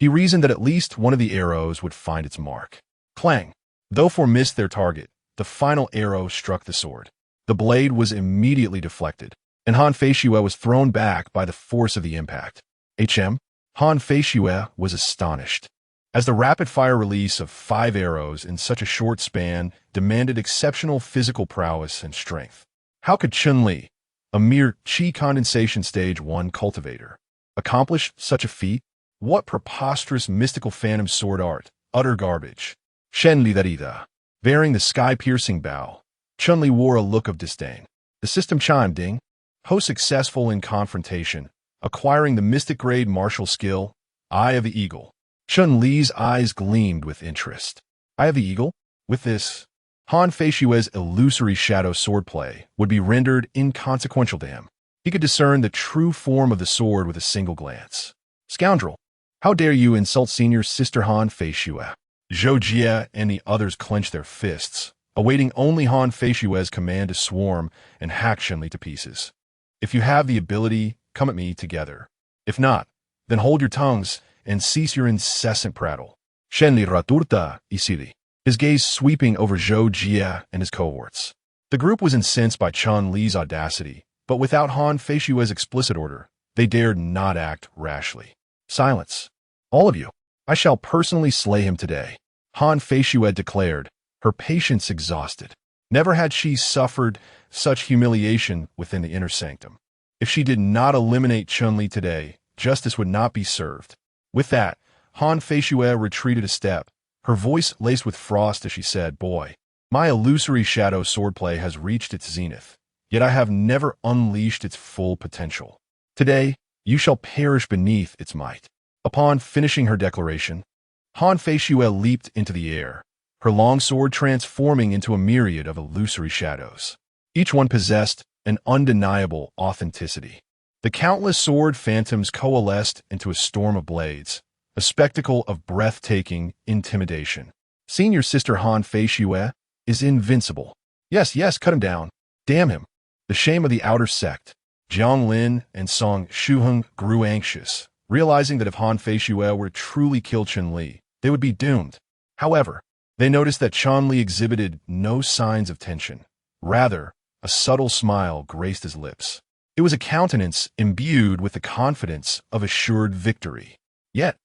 he reasoned that at least one of the arrows would find its mark. Clang! Though 4 missed their target, the final arrow struck the sword. The blade was immediately deflected, and Han Feishue was thrown back by the force of the impact. Han Feishue was astonished, as the rapid-fire release of 5 arrows in such a short span demanded exceptional physical prowess and strength. How could Chun-Li, a mere Qi condensation stage 1 cultivator, accomplish such a feat? What preposterous mystical phantom sword art, utter garbage. Shenli Darida. Bearing the sky-piercing bow, Chun-Li wore a look of disdain. The system chimed ding. Ho successful in confrontation, acquiring the mystic-grade martial skill, Eye of the Eagle. Chun-Li's eyes gleamed with interest. Eye of the Eagle? With this, Han Feishue's illusory shadow swordplay would be rendered inconsequential to him. He could discern the true form of the sword with a single glance. Scoundrel! How dare you insult senior sister Han Feishue? Zhou Jie and the others clenched their fists, awaiting only Han Feishue's command to swarm and hack Chun-Li to pieces. If you have the ability, come at me together. If not, then hold your tongues and cease your incessant prattle. Shenli Raturta Isiri, his gaze sweeping over Zhou Jie and his cohorts. The group was incensed by Chun-Li's audacity, but without Han Feishue's explicit order, they dared not act rashly. Silence. All of you. I shall personally slay him today, Han Feishue declared, her patience exhausted. Never had she suffered such humiliation within the inner sanctum. If she did not eliminate Chun-Li today, justice would not be served. With that, Han Feishue retreated a step, her voice laced with frost as she said, "Boy, my illusory shadow swordplay has reached its zenith, yet I have never unleashed its full potential. Today, you shall perish beneath its might." Upon finishing her declaration, Han Feishue leaped into the air, her long sword transforming into a myriad of illusory shadows. Each one possessed an undeniable authenticity. The countless sword phantoms coalesced into a storm of blades, a spectacle of breathtaking intimidation. Senior Sister Han Feishue is invincible. Yes, cut him down. Damn him. The shame of the outer sect. Jiang Lin and Song Shuheng grew anxious, realizing that if Han Feishue were to truly kill Chun-Li, they would be doomed. However, they noticed that Chun-Li exhibited no signs of tension. Rather, a subtle smile graced his lips. It was a countenance imbued with the confidence of assured victory. Yet,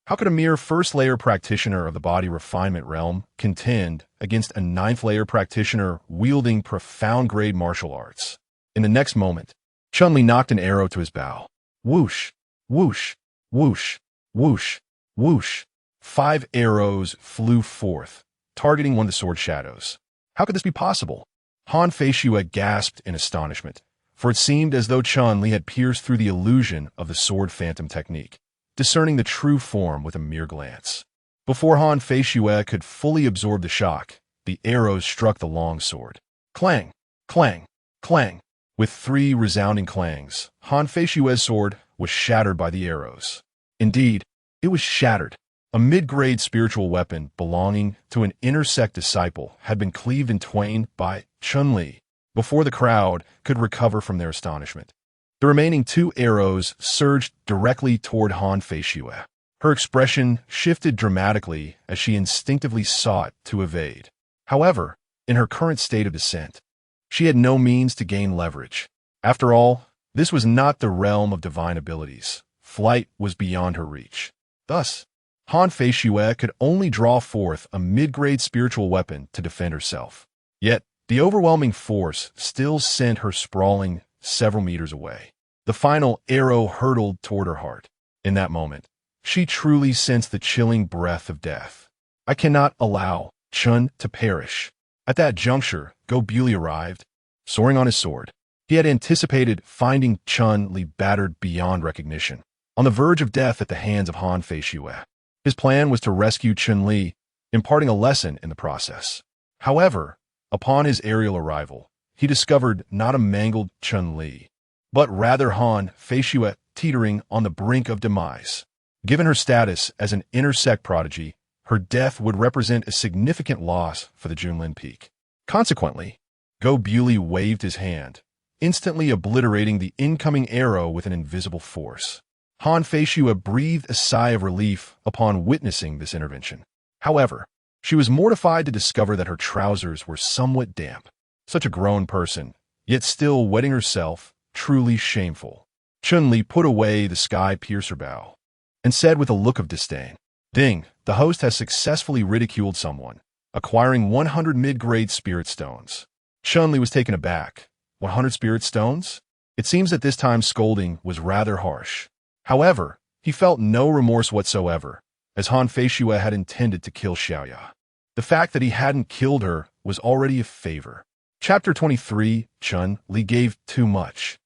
how could a mere first-layer practitioner of the body refinement realm contend against a ninth-layer practitioner wielding profound-grade martial arts? In the next moment, Chun-Li knocked an arrow to his bow. Whoosh, whoosh, whoosh, whoosh, whoosh. 5 arrows flew forth, targeting one of the sword shadows. How could this be possible? Han Feishue gasped in astonishment, for it seemed as though Chun-Li had pierced through the illusion of the sword phantom technique, discerning the true form with a mere glance. Before Han Feishue could fully absorb the shock, the arrows struck the long sword. Clang, clang, clang. With 3 resounding clangs, Han Feishue's sword was shattered by the arrows. Indeed, it was shattered. A mid-grade spiritual weapon belonging to an inner sect disciple had been cleaved in twain by Chun-Li before the crowd could recover from their astonishment. The remaining 2 arrows surged directly toward Han Feishue. Her expression shifted dramatically as she instinctively sought to evade. However, in her current state of descent, she had no means to gain leverage. After all, this was not the realm of divine abilities. Flight was beyond her reach. Thus, Han Feishue could only draw forth a mid-grade spiritual weapon to defend herself. Yet, the overwhelming force still sent her sprawling several meters away. The final arrow hurtled toward her heart. In that moment, she truly sensed the chilling breath of death. I cannot allow Chun to perish. At that juncture, Go Buley arrived, soaring on his sword. He had anticipated finding Chun-Li battered beyond recognition, on the verge of death at the hands of Han Feishue. His plan was to rescue Chun-Li, imparting a lesson in the process. However, upon his aerial arrival, he discovered not a mangled Chun-Li, but rather Han Feishue teetering on the brink of demise. Given her status as an intersect prodigy, her death would represent a significant loss for the Junlin Peak. Consequently, Go Buley waved his hand, instantly obliterating the incoming arrow with an invisible force. Han Feishue breathed a sigh of relief upon witnessing this intervention. However, she was mortified to discover that her trousers were somewhat damp. Such a grown person, yet still wetting herself, truly shameful. Chun-Li put away the sky-piercer bow and said with a look of disdain, "Ding, the host has successfully ridiculed someone, acquiring 100 mid-grade spirit stones." Chun-Li was taken aback. 100 spirit stones? It seems that this time scolding was rather harsh. However, he felt no remorse whatsoever, as Han Feishue had intended to kill Xiaoya. The fact that he hadn't killed her was already a favor. Chapter 23, Chun-Li gave too much.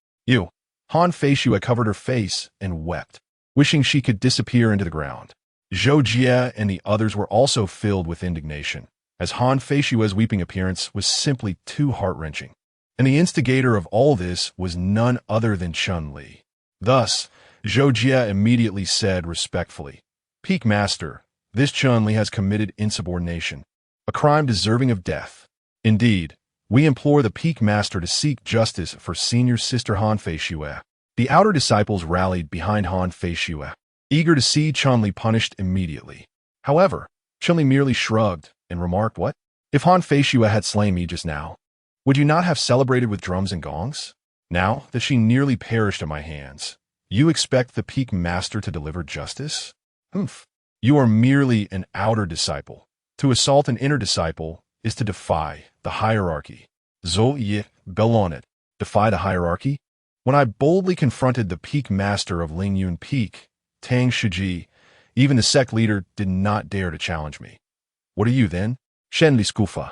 Han Feishue covered her face and wept, wishing she could disappear into the ground. Zhou Jie and the others were also filled with indignation, as Han Feishue's weeping appearance was simply too heart-wrenching. And the instigator of all this was none other than Chun-Li. Thus, Zhou Jie immediately said respectfully, "Peak Master, this Chun-Li has committed insubordination, a crime deserving of death. Indeed, we implore the Peak Master to seek justice for Senior Sister Han Feishue." The outer disciples rallied behind Han Feishue, eager to see Chun-Li punished immediately. However, Chun-Li merely shrugged and remarked, "What? If Han Feishue had slain me just now, would you not have celebrated with drums and gongs? Now that she nearly perished at my hands, you expect the Peak Master to deliver justice? Humph. You are merely an outer disciple. To assault an inner disciple is to defy the hierarchy. Zo ye belonet. Defy the hierarchy? When I boldly confronted the peak master of Lingyun Peak, Tang Shiji, even the sect leader did not dare to challenge me. What are you then? Shen Li Skufa.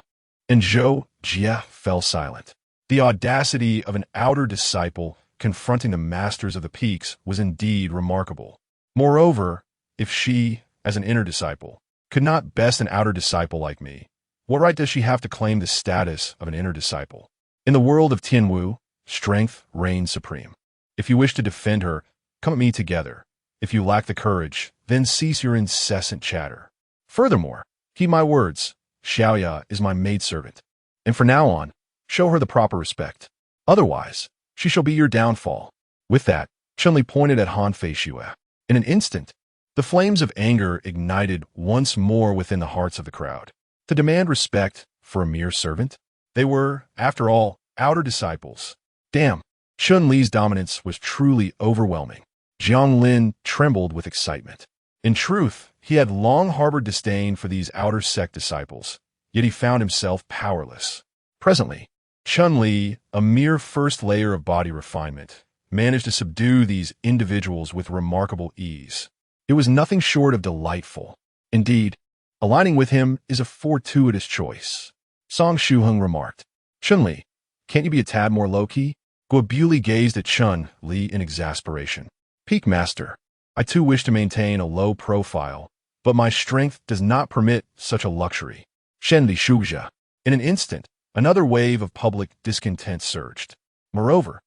And Zhou Jia fell silent. The audacity of an outer disciple confronting the masters of the peaks was indeed remarkable. Moreover, if she, as an inner disciple, could not best an outer disciple like me, what right does she have to claim the status of an inner disciple? In the world of Tianwu, strength reigns supreme. If you wish to defend her, come at me together. If you lack the courage, then cease your incessant chatter. Furthermore, heed my words. Xiaoya is my maidservant, and from now on, show her the proper respect. Otherwise, she shall be your downfall. With that, Chun-Li pointed at Han Feishue. In an instant, the flames of anger ignited once more within the hearts of the crowd. To demand respect for a mere servant? They were, after all, outer disciples. Damn, Chun-Li's dominance was truly overwhelming. Jiang Lin trembled with excitement. In truth, he had long harbored disdain for these outer sect disciples, yet he found himself powerless. Presently, Chun-Li, a mere first layer of body refinement, managed to subdue these individuals with remarkable ease. It was nothing short of delightful. Indeed, aligning with him is a fortuitous choice. Song Shuheng remarked. Chun-Li, can't you be a tad more low-key? Guobuli gazed at Chun-Li in exasperation. Peak Master, I too wish to maintain a low profile, but my strength does not permit such a luxury. Shenli Shuzha. In an instant, another wave of public discontent surged. Moreover,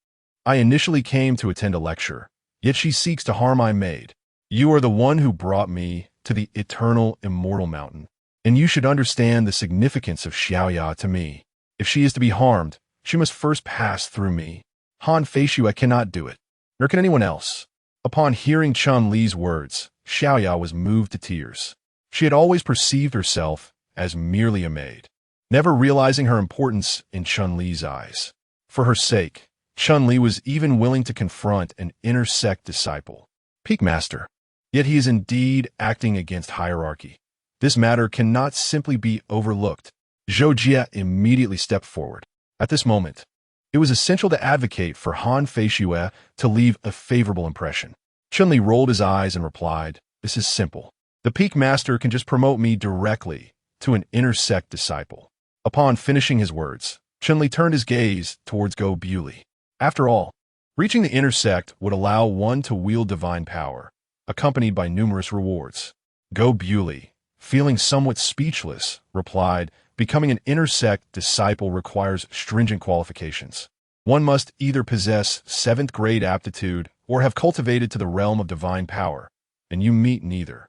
I initially came to attend a lecture, yet she seeks to harm my maid. You are the one who brought me to the eternal immortal mountain, and you should understand the significance of Xiaoya to me. If she is to be harmed, she must first pass through me. Han Feishue cannot do it, nor can anyone else. Upon hearing Chun-Li's words, Xiaoya was moved to tears. She had always perceived herself as merely a maid, never realizing her importance in Chun-Li's eyes. For her sake, Chun-Li was even willing to confront an inner sect disciple. Peak Master. Yet he is indeed acting against hierarchy. This matter cannot simply be overlooked. Zhou Jia immediately stepped forward. At this moment, it was essential to advocate for Han Feishue to leave a favorable impression. Chun-Li rolled his eyes and replied, "This is simple. The Peak Master can just promote me directly to an inner sect disciple." Upon finishing his words, Chun-Li turned his gaze towards Guobuli. After all, reaching the inner sect would allow one to wield divine power, accompanied by numerous rewards. Guobuli, feeling somewhat speechless, replied, "Becoming an inner sect disciple requires stringent qualifications. One must either possess 7th grade aptitude or have cultivated to the realm of divine power, and you meet neither."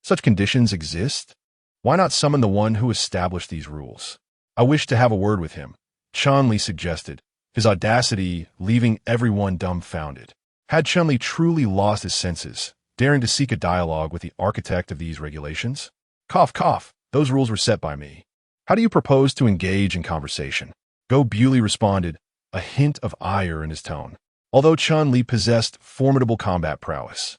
Such conditions exist? Why not summon the one who established these rules? I wish to have a word with him, Chun-Li suggested, his audacity leaving everyone dumbfounded. Had Chun-Li truly lost his senses, daring to seek a dialogue with the architect of these regulations? Cough, cough. Those rules were set by me. How do you propose to engage in conversation? Guobuli responded, a hint of ire in his tone. Although Chun-Li possessed formidable combat prowess,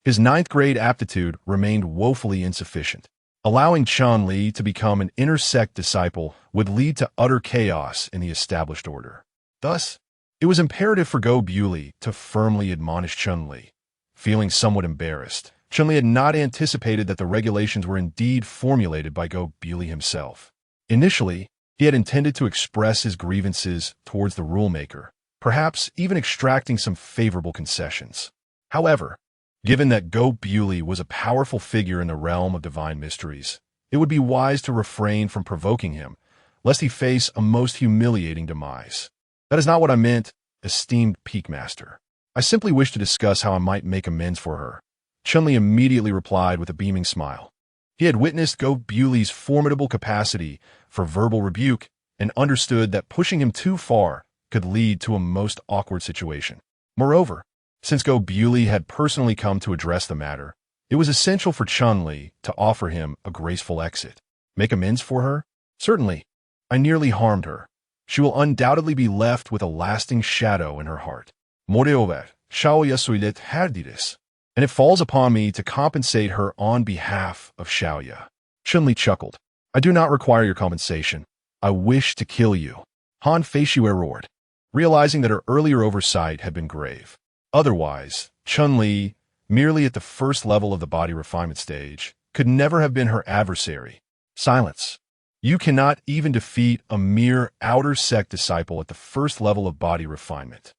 his 9th grade aptitude remained woefully insufficient. Allowing Chun-Li to become an inner sect disciple would lead to utter chaos in the established order. Thus, it was imperative for Guobuli to firmly admonish Chun-Li. Feeling somewhat embarrassed, Chun-Li had not anticipated that the regulations were indeed formulated by Guobuli himself. Initially, he had intended to express his grievances towards the rulemaker, perhaps even extracting some favorable concessions. However, given that Guobuli was a powerful figure in the realm of divine mysteries, it would be wise to refrain from provoking him, lest he face a most humiliating demise. That is not what I meant, esteemed Peak Master. I simply wish to discuss how I might make amends for her. Chun-Li immediately replied with a beaming smile. He had witnessed Guobuli's formidable capacity for verbal rebuke and understood that pushing him too far could lead to a most awkward situation. Moreover, since Guobuli had personally come to address the matter, it was essential for Chun-Li to offer him a graceful exit. Make amends for her? Certainly. I nearly harmed her. She will undoubtedly be left with a lasting shadow in her heart. Moreover, Xiaoya herdidis, and it falls upon me to compensate her on behalf of Xiaoya. Chun-Li chuckled. I do not require your compensation. I wish to kill you. Han Feishue roared, realizing that her earlier oversight had been grave. Otherwise, Chun-Li, merely at the first level of the body refinement stage, could never have been her adversary. Silence. You cannot even defeat a mere outer sect disciple at the first level of body refinement.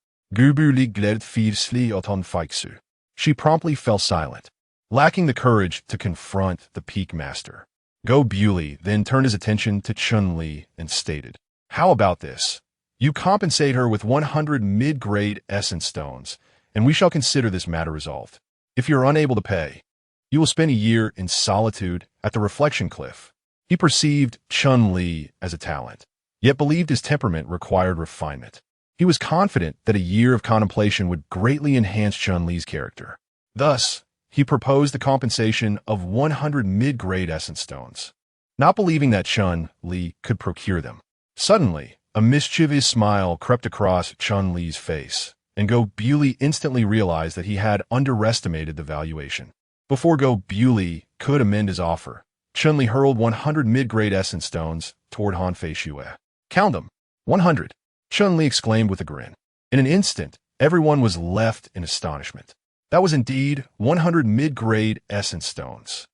She promptly fell silent, lacking the courage to confront the peak master. Go Bewley then turned his attention to Chun-Li and stated, "How about this? You compensate her with 100 mid-grade essence stones, and we shall consider this matter resolved. If you are unable to pay, you will spend a year in solitude at the Reflection Cliff." He perceived Chun-Li as a talent, yet believed his temperament required refinement. He was confident that a year of contemplation would greatly enhance Chun-Li's character. Thus, he proposed the compensation of 100 mid-grade essence stones, not believing that Chun-Li could procure them. Suddenly, a mischievous smile crept across Chun-Li's face, and Go Bewley instantly realized that he had underestimated the valuation. Before Go Bewley could amend his offer, Chun-Li hurled 100 mid-grade essence stones toward Han Feishue. "Count them. 100. Chun-Li exclaimed with a grin. In an instant, everyone was left in astonishment. That was indeed 100 mid-grade essence stones.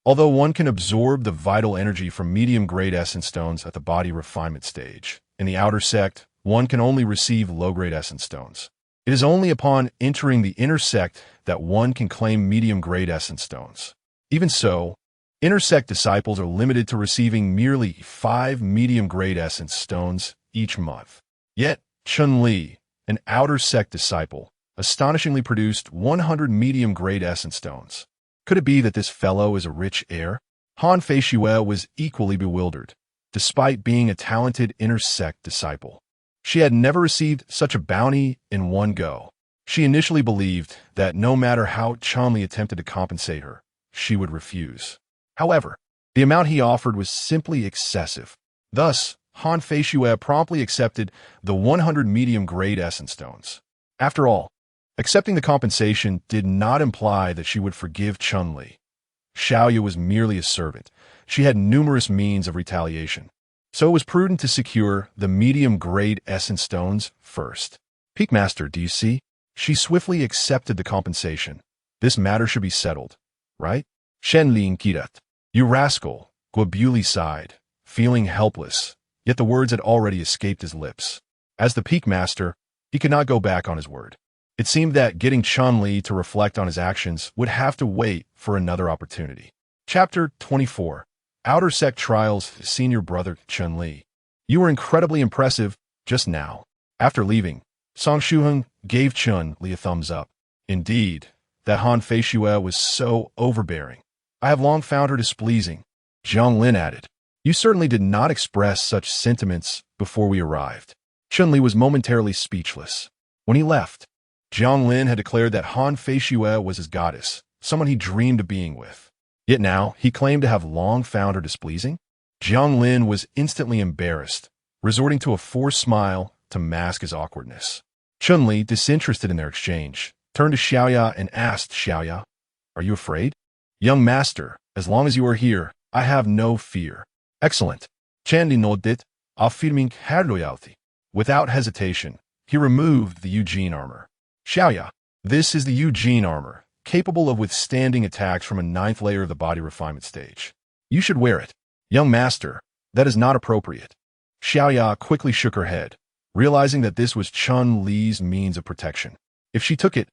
Although one can absorb the vital energy from medium-grade essence stones at the body refinement stage, in the outer sect, one can only receive low-grade essence stones. It is only upon entering the inner sect that one can claim medium-grade essence stones. Even so, inner sect disciples are limited to receiving merely 5 medium-grade essence stones each month. Yet, Chun-Li, an outer sect disciple, astonishingly produced 100 medium-grade essence stones. Could it be that this fellow is a rich heir? Han Feishue was equally bewildered, despite being a talented inner sect disciple. She had never received such a bounty in one go. She initially believed that no matter how Chun-Li attempted to compensate her, she would refuse. However, the amount he offered was simply excessive. Thus, Han Feishue promptly accepted the 100 medium-grade essence stones. After all, accepting the compensation did not imply that she would forgive Chun-Li. Xiaoya was merely a servant. She had numerous means of retaliation, so it was prudent to secure the medium-grade essence stones first. "Peak Master, do you see?" She swiftly accepted the compensation. "This matter should be settled, right?" "Shenlin Kirat." "You rascal," Go Bewley sighed, feeling helpless, yet the words had already escaped his lips. As the Peak Master, he could not go back on his word. It seemed that getting Chun-Li to reflect on his actions would have to wait for another opportunity. Chapter 24. Outer Sect Trials. Senior Brother Chun-Li. "You were incredibly impressive just now." After leaving, Song Shuheng gave Chun-Li a thumbs up. Indeed, that Han Feishue was so overbearing. "I have long found her displeasing," Zhang Lin added. "You certainly did not express such sentiments before we arrived." Chun-Li was momentarily speechless. When he left, Zhang Lin had declared that Han Feishue was his goddess, someone he dreamed of being with. Yet now, he claimed to have long found her displeasing? Zhang Lin was instantly embarrassed, resorting to a forced smile to mask his awkwardness. Chun-Li, disinterested in their exchange, turned to Xiaoya and asked Xiaoya, "Are you afraid?" "Young master, as long as you are here, I have no fear." "Excellent." Chanli nodded, affirming her loyalty. Without hesitation, he removed the Eugene armor. "Xiaoya, this is the Eugene armor, capable of withstanding attacks from a 9th layer of the body refinement stage. You should wear it." "Young master, that is not appropriate." Xiaoya quickly shook her head, realizing that this was Chun-Li's means of protection. If she took it,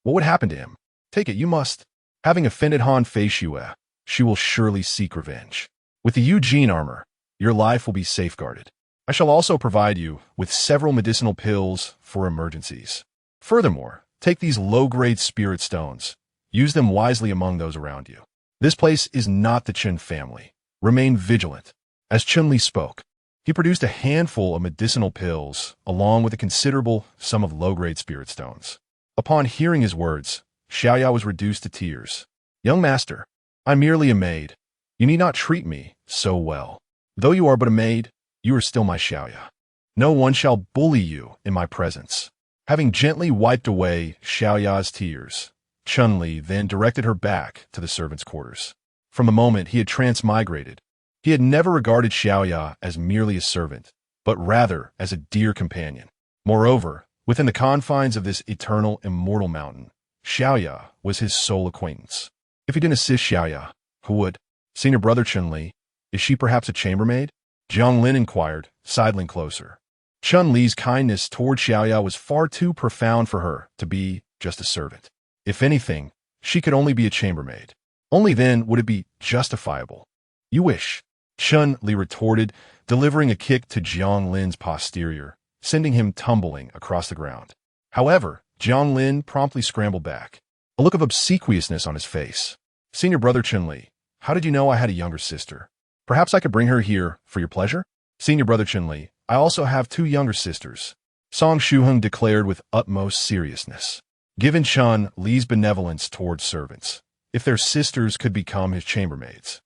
what would happen to him? "Take it, you must." Having offended Han Feishue, she will surely seek revenge. With the Eugene armor, your life will be safeguarded. I shall also provide you with several medicinal pills for emergencies. Furthermore, take these low-grade spirit stones. Use them wisely among those around you. This place is not the Chen family. Remain vigilant. As Chun-Li spoke, he produced a handful of medicinal pills, along with a considerable sum of low-grade spirit stones. Upon hearing his words, Xiaoya was reduced to tears. "Young master, I'm merely a maid. You need not treat me so well. Though you are but a maid, you are still my Xiaoya. No one shall bully you in my presence." Having gently wiped away Xiaoya's tears, Chun-Li then directed her back to the servants' quarters. From the moment he had transmigrated, He had never regarded Xiaoya as merely a servant, but rather as a dear companion. Moreover, within the confines of this eternal, immortal mountain, Xiaoya was his sole acquaintance. If he didn't assist Xiaoya, who would? Senior brother Chun-Li, is she perhaps a chambermaid? Jiang Lin inquired, sidling closer. Chun-Li's kindness toward Xiaoya was far too profound for her to be just a servant. If anything, she could only be a chambermaid. Only then would it be justifiable. You wish, Chun-Li retorted, delivering a kick to Jiang Lin's posterior, sending him tumbling across the ground. However, Jiang Lin promptly scrambled back, a look of obsequiousness on his face. Senior brother Chun-Li, how did you know I had a younger sister? Perhaps I could bring her here for your pleasure? Senior brother Chun-Li, I also have 2 younger sisters, Song Shuheng declared with utmost seriousness. Given Chun-Li's benevolence towards servants, if their sisters could become his chambermaids,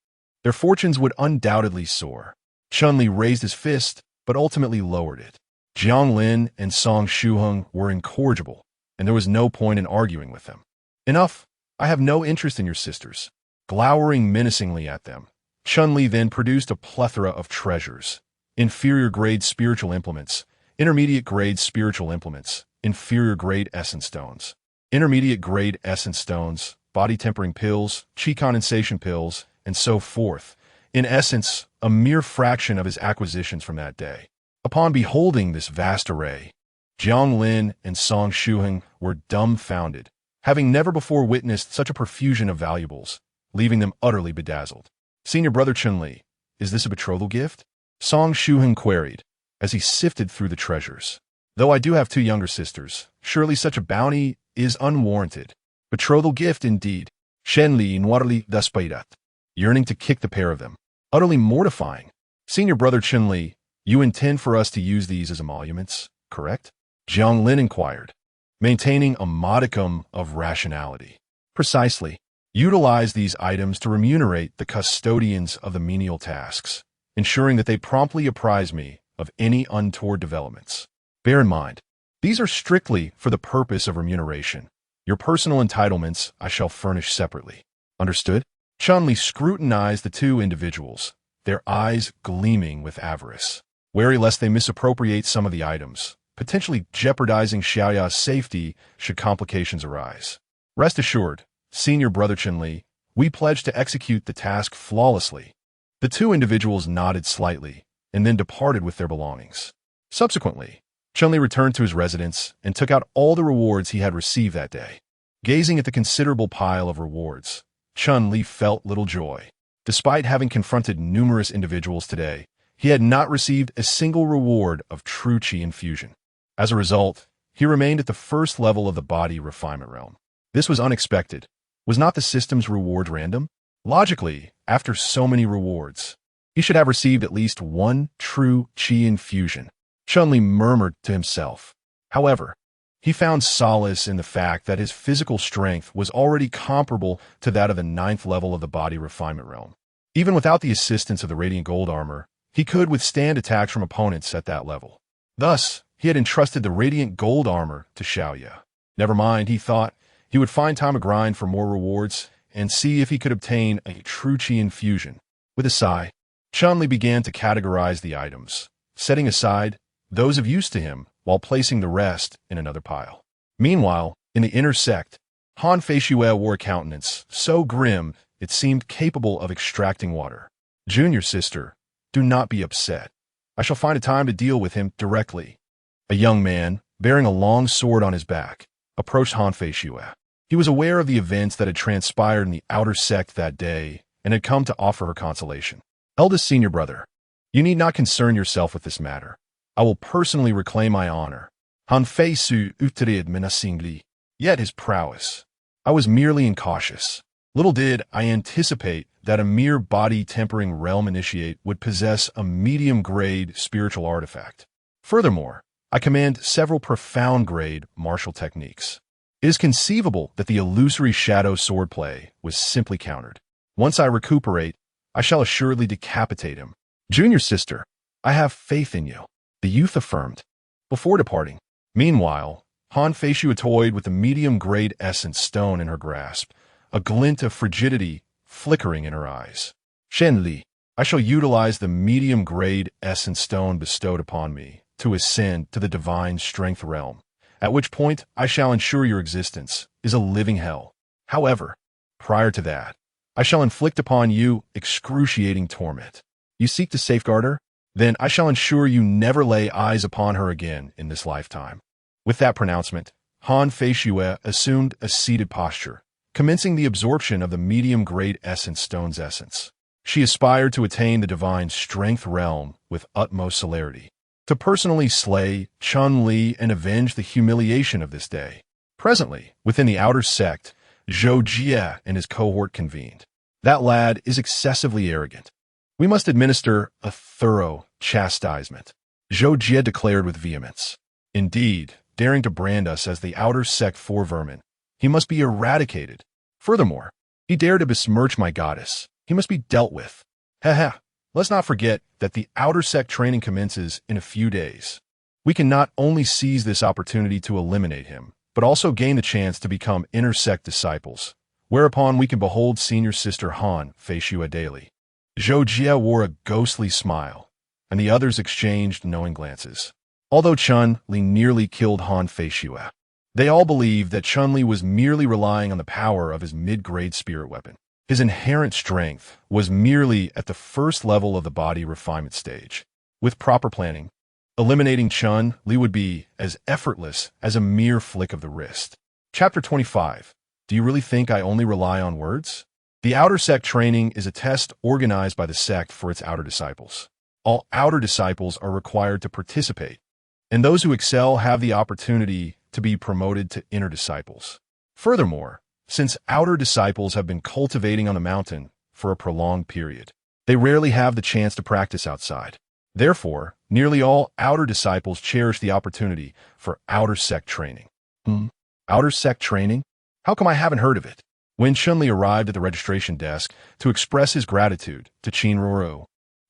their fortunes would undoubtedly soar. Chun-Li raised his fist, but ultimately lowered it. Jiang Lin and Song Shuheng were incorrigible, and there was no point in arguing with them. Enough, I have no interest in your sisters. Glowering menacingly at them, Chun-Li then produced a plethora of treasures. Inferior-grade spiritual implements, intermediate-grade spiritual implements, inferior-grade essence stones, intermediate-grade essence stones, body-tempering pills, qi condensation pills, and so forth. In essence, a mere fraction of his acquisitions from that day. Upon beholding this vast array, Jiang Lin and Song Shuheng were dumbfounded, having never before witnessed such a profusion of valuables, leaving them utterly bedazzled. Senior brother Chun-Li, is this a betrothal gift? Song Shuheng queried, as he sifted through the treasures. Though I do have 2 younger sisters, surely such a bounty is unwarranted. Betrothal gift indeed. Shen-Li noirly despairat, yearning to kick the pair of them. Utterly mortifying. Senior brother Chun-Li, you intend for us to use these as emoluments, correct? Jiang Lin inquired, maintaining a modicum of rationality. Precisely. Utilize these items to remunerate the custodians of the menial tasks, ensuring that they promptly apprise me of any untoward developments. Bear in mind, these are strictly for the purpose of remuneration. Your personal entitlements I shall furnish separately. Understood? Chun-Li scrutinized the 2 individuals, their eyes gleaming with avarice, wary lest they misappropriate some of the items, potentially jeopardizing Xiaoya's safety should complications arise. Rest assured, Senior brother Chun-Li, we pledge to execute the task flawlessly. The 2 individuals nodded slightly, and then departed with their belongings. Subsequently, Chun-Li returned to his residence and took out all the rewards he had received that day. Gazing at the considerable pile of rewards, Chun-Li felt little joy. Despite having confronted numerous individuals today, he had not received a single reward of true qi infusion. As a result, he remained at the first level of the body refinement realm. This was unexpected. Was not the system's reward random? Logically, after so many rewards, he should have received at least 1 true qi infusion. Chun-Li murmured to himself. However, he found solace in the fact that his physical strength was already comparable to that of the 9th level of the body refinement realm. Even without the assistance of the radiant gold armor, he could withstand attacks from opponents at that level. Thus, he had entrusted the radiant gold armor to Xiaoya. Never mind, he thought, he would find time to grind for more rewards and see if he could obtain a true qi infusion. With a sigh, Chun-Li began to categorize the items, setting aside those of use to him while placing the rest in another pile. Meanwhile, in the inner sect, Han Feishue wore a countenance so grim it seemed capable of extracting water. Junior sister, do not be upset. I shall find a time to deal with him directly. A young man, bearing a long sword on his back, approached Han Feishue. He was aware of the events that had transpired in the outer sect that day and had come to offer her consolation. Eldest senior brother, you need not concern yourself with this matter. I will personally reclaim my honor. Han Feisu utrid menacingly, yet his prowess. I was merely incautious. Little did I anticipate that a mere body-tempering realm initiate would possess a medium-grade spiritual artifact. Furthermore, I command several profound-grade martial techniques. It is conceivable that the illusory shadow swordplay was simply countered. Once I recuperate, I shall assuredly decapitate him. Junior sister, I have faith in you, the youth affirmed, before departing. Meanwhile, Han Feishue toyed with the medium-grade essence stone in her grasp, a glint of frigidity flickering in her eyes. Shen-Li, I shall utilize the medium-grade essence stone bestowed upon me to ascend to the divine strength realm, at which point I shall ensure your existence is a living hell. However, prior to that, I shall inflict upon you excruciating torment. You seek to safeguard her? Then I shall ensure you never lay eyes upon her again in this lifetime. With that pronouncement, Han Feishue assumed a seated posture, commencing the absorption of the medium-grade essence stone's essence. She aspired to attain the divine strength realm with utmost celerity, to personally slay Chun-Li and avenge the humiliation of this day. Presently, within the outer sect, Zhou Jie and his cohort convened. That lad is excessively arrogant. We must administer a thorough chastisement, Zhou Jie declared with vehemence. Indeed, daring to brand us as the outer sect for vermin, he must be eradicated. Furthermore, he dared to besmirch my goddess. He must be dealt with. Let's not forget that the outer sect training commences in a few days. We can not only seize this opportunity to eliminate him, but also gain the chance to become inner sect disciples, whereupon we can behold senior sister Han Feishue daily. Zhou Jie wore a ghostly smile, and the others exchanged knowing glances. Although Chun-Li nearly killed Han Feishue, they all believed that Chun-Li was merely relying on the power of his mid-grade spirit weapon. His inherent strength was merely at the first level of the body refinement stage. With proper planning, eliminating Chun-Li would be as effortless as a mere flick of the wrist. Chapter 25. Do you really think I only rely on words? The outer sect training is a test organized by the sect for its outer disciples. All outer disciples are required to participate, and those who excel have the opportunity to be promoted to inner disciples. Furthermore, since outer disciples have been cultivating on the mountain for a prolonged period, they rarely have the chance to practice outside. Therefore, nearly all outer disciples cherish the opportunity for outer sect training. Outer sect training? How come I haven't heard of it? When Chun-Li arrived at the registration desk to express his gratitude to Qin Ruru,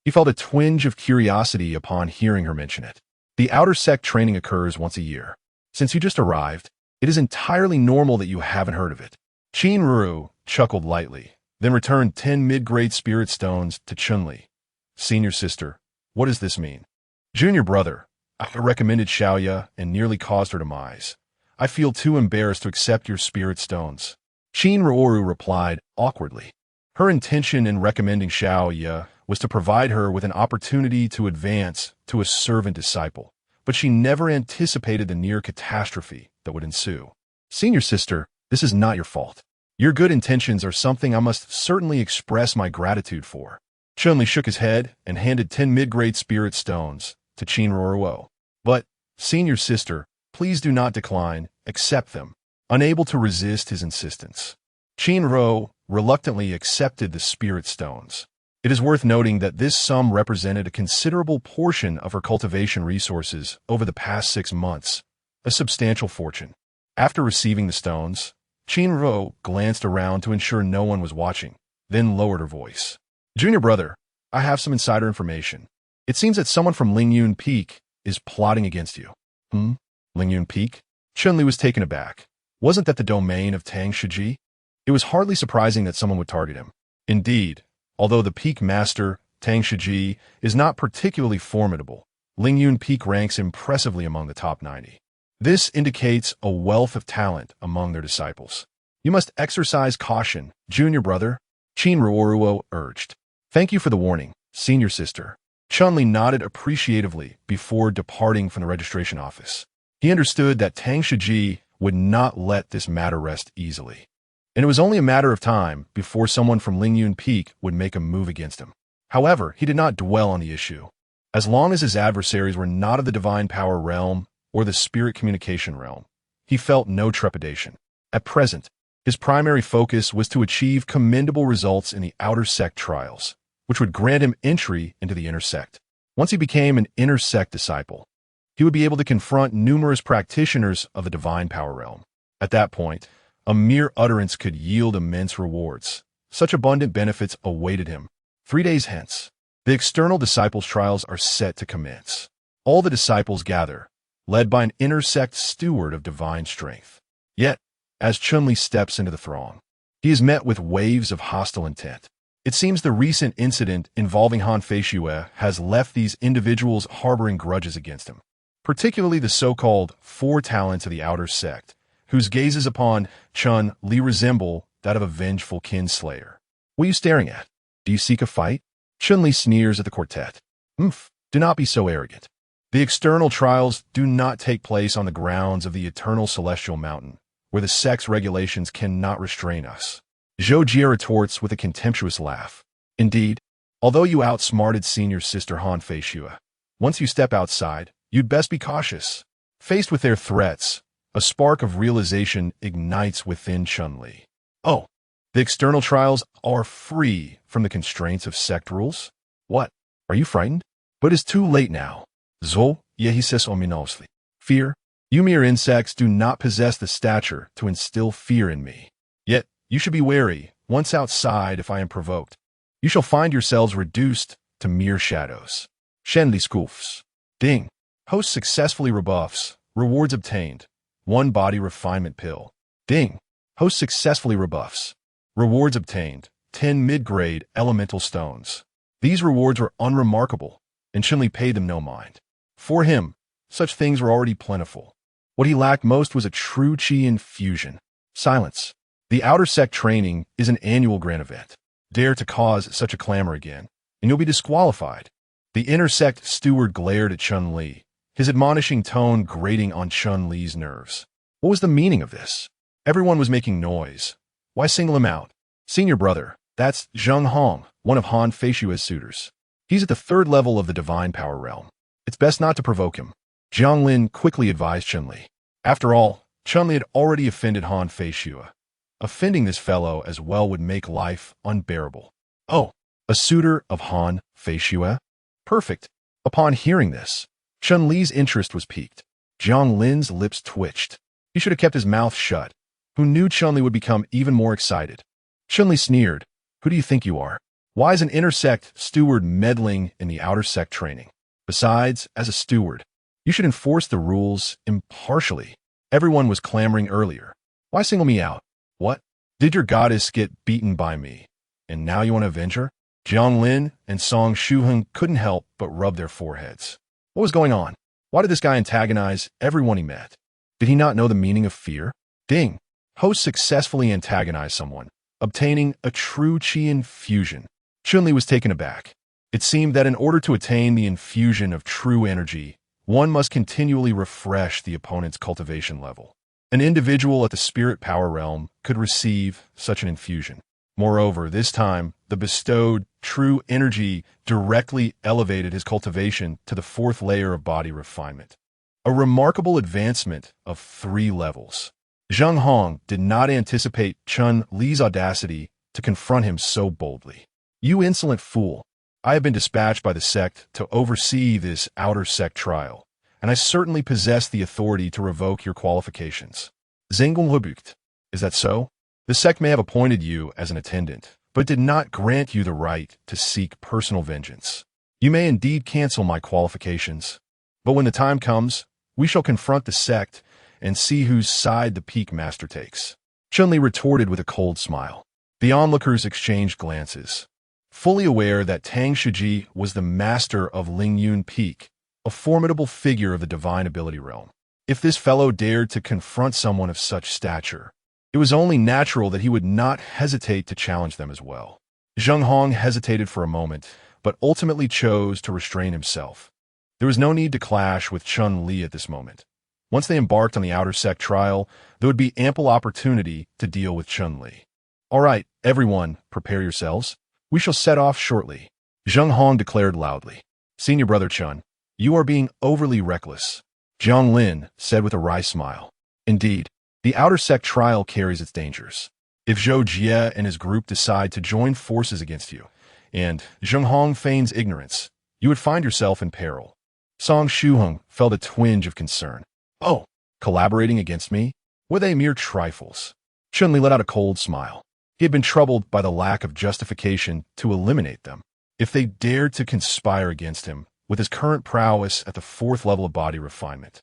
he felt a twinge of curiosity upon hearing her mention it. The outer sect training occurs once a year. Since you just arrived, it is entirely normal that you haven't heard of it. Qin Ruru chuckled lightly, then returned 10 mid-grade spirit stones to Chun-Li. Senior sister, what does this mean? Junior brother, I recommended Xiaoya and nearly caused her demise. I feel too embarrassed to accept your spirit stones. Qin Ruru replied awkwardly. Her intention in recommending Xiaoya was to provide her with an opportunity to advance to a servant disciple, but she never anticipated the near catastrophe that would ensue. Senior sister, this is not your fault. Your good intentions are something I must certainly express my gratitude for. Chun-Li shook his head and handed 10 mid-grade spirit stones to Qin Ruru. But, senior sister, please do not decline, accept them. Unable to resist his insistence, Qin Ruru reluctantly accepted the spirit stones. It is worth noting that this sum represented a considerable portion of her cultivation resources over the past 6 months, a substantial fortune. After receiving the stones, Qin Ruru glanced around to ensure no one was watching, then lowered her voice. Junior brother, I have some insider information. It seems that someone from Lingyun Peak is plotting against you. Lingyun Peak? Chun-Li was taken aback. Wasn't that the domain of Tang Shiji? It was hardly surprising that someone would target him. Indeed, although the Peak Master, Tang Shiji, is not particularly formidable, Lingyun Peak ranks impressively among the top 90. This indicates a wealth of talent among their disciples. You must exercise caution, junior brother, Qin Ruru urged. Thank you for the warning, senior sister. Chun-Li nodded appreciatively before departing from the registration office. He understood that Tang Shiji would not let this matter rest easily, and it was only a matter of time before someone from Lingyun Peak would make a move against him. However, he did not dwell on the issue. As long as his adversaries were not of the divine power realm or the spirit communication realm, he felt no trepidation. At present, his primary focus was to achieve commendable results in the outer sect trials, which would grant him entry into the inner sect. Once he became an inner sect disciple, he would be able to confront numerous practitioners of the divine power realm. At that point, a mere utterance could yield immense rewards. Such abundant benefits awaited him. 3 days hence, the external disciples' trials are set to commence. All the disciples gather, led by an inner sect steward of divine strength. Yet, as Chun-Li steps into the throng, he is met with waves of hostile intent. It seems the recent incident involving Han Feishue has left these individuals harboring grudges against him, particularly the so-called four talents of the outer sect, whose gazes upon Chun Li resemble that of a vengeful kinslayer. What are you staring at? Do you seek a fight? Chun Li sneers at the quartet. Do not be so arrogant. The external trials do not take place on the grounds of the eternal celestial mountain, where the sect's regulations cannot restrain us. Zhou Jie retorts with a contemptuous laugh. Indeed, although you outsmarted senior sister Han Feishue, once you step outside, you'd best be cautious. Faced with their threats, a spark of realization ignites within Chun Li. Oh, the external trials are free from the constraints of sect rules? What? Are you frightened? But it's too late now. Zhou Jie says ominously. Fear? You mere insects do not possess the stature to instill fear in me. Yet, you should be wary. Once outside, if I am provoked, you shall find yourselves reduced to mere shadows. Shenli scoofs. Ding. Host successfully rebuffs. Rewards obtained. 1 Body Refinement Pill. Ding. Host successfully rebuffs. Rewards obtained. 10 mid-grade elemental stones. These rewards were unremarkable, and Chun-Li paid them no mind. For him, such things were already plentiful. What he lacked most was a true chi infusion. Silence. The outer sect training is an annual grand event. Dare to cause such a clamor again, and you'll be disqualified. The inner sect steward glared at Chun-Li, his admonishing tone grating on Chun-Li's nerves. What was the meaning of this? Everyone was making noise. Why single him out? Senior brother, that's Zheng Hong, one of Han Feishue's suitors. He's at the 3rd level of the divine power realm. It's best not to provoke him. Jiang Lin quickly advised Chun-Li. After all, Chun-Li had already offended Han Feishue. Offending this fellow as well would make life unbearable. Oh, a suitor of Han Feishue? Perfect. Upon hearing this, Chun-Li's interest was piqued. Jiang Lin's lips twitched. He should have kept his mouth shut. Who knew Chun-Li would become even more excited? Chun-Li sneered. Who do you think you are? Why is an inner sect steward meddling in the outer sect training? Besides, as a steward, you should enforce the rules impartially. Everyone was clamoring earlier. Why single me out? What? Did your goddess get beaten by me? And now you want to avenge her? Jiang Lin and Song Shuheng couldn't help but rub their foreheads. What was going on? Why did this guy antagonize everyone he met? Did he not know the meaning of fear? Ding. Host successfully antagonized someone, obtaining a true chi infusion. Chun-Li was taken aback. It seemed that in order to attain the infusion of true energy, one must continually refresh the opponent's cultivation level. An individual at the spirit power realm could receive such an infusion. Moreover, this time, the bestowed true energy directly elevated his cultivation to the 4th layer of body refinement. A remarkable advancement of 3 levels. Zheng Hong did not anticipate Chun-Li's audacity to confront him so boldly. You insolent fool. I have been dispatched by the sect to oversee this outer sect trial, and I certainly possess the authority to revoke your qualifications. Zengonghubucht. Is that so? The sect may have appointed you as an attendant, but did not grant you the right to seek personal vengeance. You may indeed cancel my qualifications, but when the time comes, we shall confront the sect and see whose side the peak master takes. Chun-Li retorted with a cold smile. The onlookers exchanged glances. Fully aware that Tang Shiji was the master of Lingyun Peak, a formidable figure of the divine ability realm. If this fellow dared to confront someone of such stature, it was only natural that he would not hesitate to challenge them as well. Zheng Hong hesitated for a moment, but ultimately chose to restrain himself. There was no need to clash with Chun-Li at this moment. Once they embarked on the outer sect trial, there would be ample opportunity to deal with Chun-Li. All right, everyone, prepare yourselves. We shall set off shortly. Zheng Hong declared loudly. Senior brother Chun, you are being overly reckless. Jiang Lin said with a wry smile. Indeed, the outer sect trial carries its dangers. If Zhou Jie and his group decide to join forces against you, and Zheng Hong feigns ignorance, you would find yourself in peril. Song Shuheng felt a twinge of concern. Oh, collaborating against me? Were they mere trifles? Chun-Li let out a cold smile. He had been troubled by the lack of justification to eliminate them. If they dared to conspire against him with his current prowess at the 4th level of body refinement,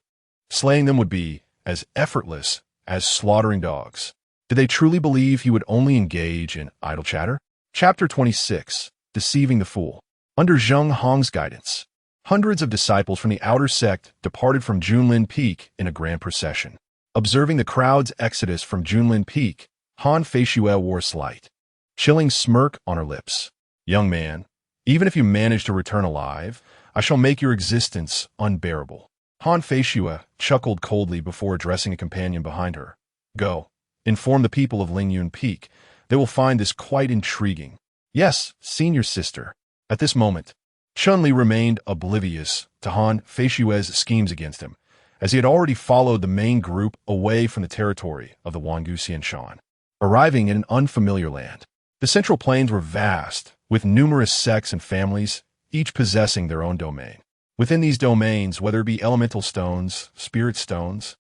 slaying them would be as effortless as slaughtering dogs. Did they truly believe he would only engage in idle chatter? Chapter 26. Deceiving the Fool. Under Zheng Hong's guidance, hundreds of disciples from the outer sect departed from Junlin Peak in a grand procession. Observing the crowd's exodus from Junlin Peak, Han Feishue wore a slight, chilling smirk on her lips. "Young man, even if you manage to return alive, I shall make your existence unbearable." Han Feishue chuckled coldly before addressing a companion behind her. "Go, inform the people of Lingyun Peak. They will find this quite intriguing." "Yes, senior sister." At this moment, Chun-Li remained oblivious to Han Feishue's schemes against him, as he had already followed the main group away from the territory of the Wangusian Shan, arriving in an unfamiliar land. The Central Plains were vast, with numerous sects and families, each possessing their own domain. Within these domains, whether it be elemental stones, spirit stones,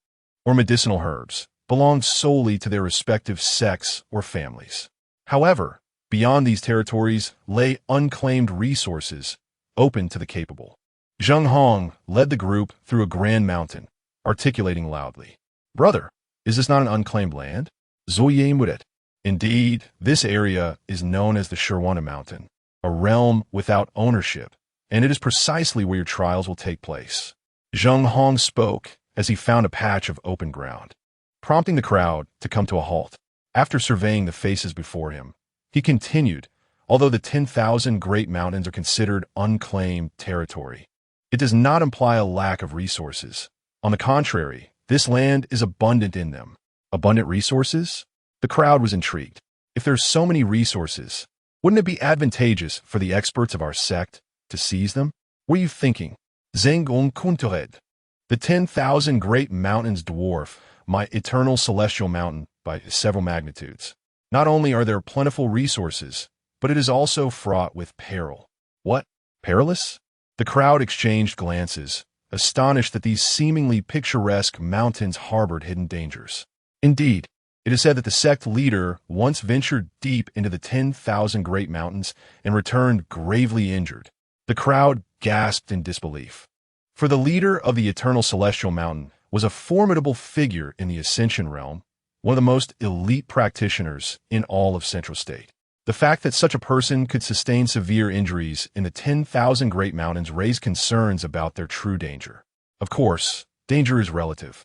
or medicinal herbs, belonged solely to their respective sects or families. However, beyond these territories lay unclaimed resources open to the capable. Zheng Hong led the group through a grand mountain, articulating loudly, "Brother, is this not an unclaimed land?" "Zoye Muret." Indeed, this area is known as the Sherwana Mountain, a realm without ownership, and it is precisely where your trials will take place. Zheng Hong spoke as he found a patch of open ground, prompting the crowd to come to a halt. After surveying the faces before him, he continued, "Although the 10,000 Great Mountains are considered unclaimed territory, it does not imply a lack of resources. On the contrary, this land is abundant in them." "Abundant resources?" The crowd was intrigued. "If there's so many resources, wouldn't it be advantageous for the experts of our sect to seize them? What are you thinking?" "Zengong Kuntered. The 10,000 Great Mountains dwarf my eternal celestial mountain by several magnitudes. Not only are there plentiful resources, but it is also fraught with peril." "What? Perilous?" The crowd exchanged glances, astonished that these seemingly picturesque mountains harbored hidden dangers. Indeed, it is said that the sect leader once ventured deep into the 10,000 Great Mountains and returned gravely injured. The crowd gasped in disbelief. For the leader of the Eternal Celestial Mountain was a formidable figure in the Ascension realm, one of the most elite practitioners in all of Central State. The fact that such a person could sustain severe injuries in the 10,000 Great Mountains raised concerns about their true danger. Of course, danger is relative.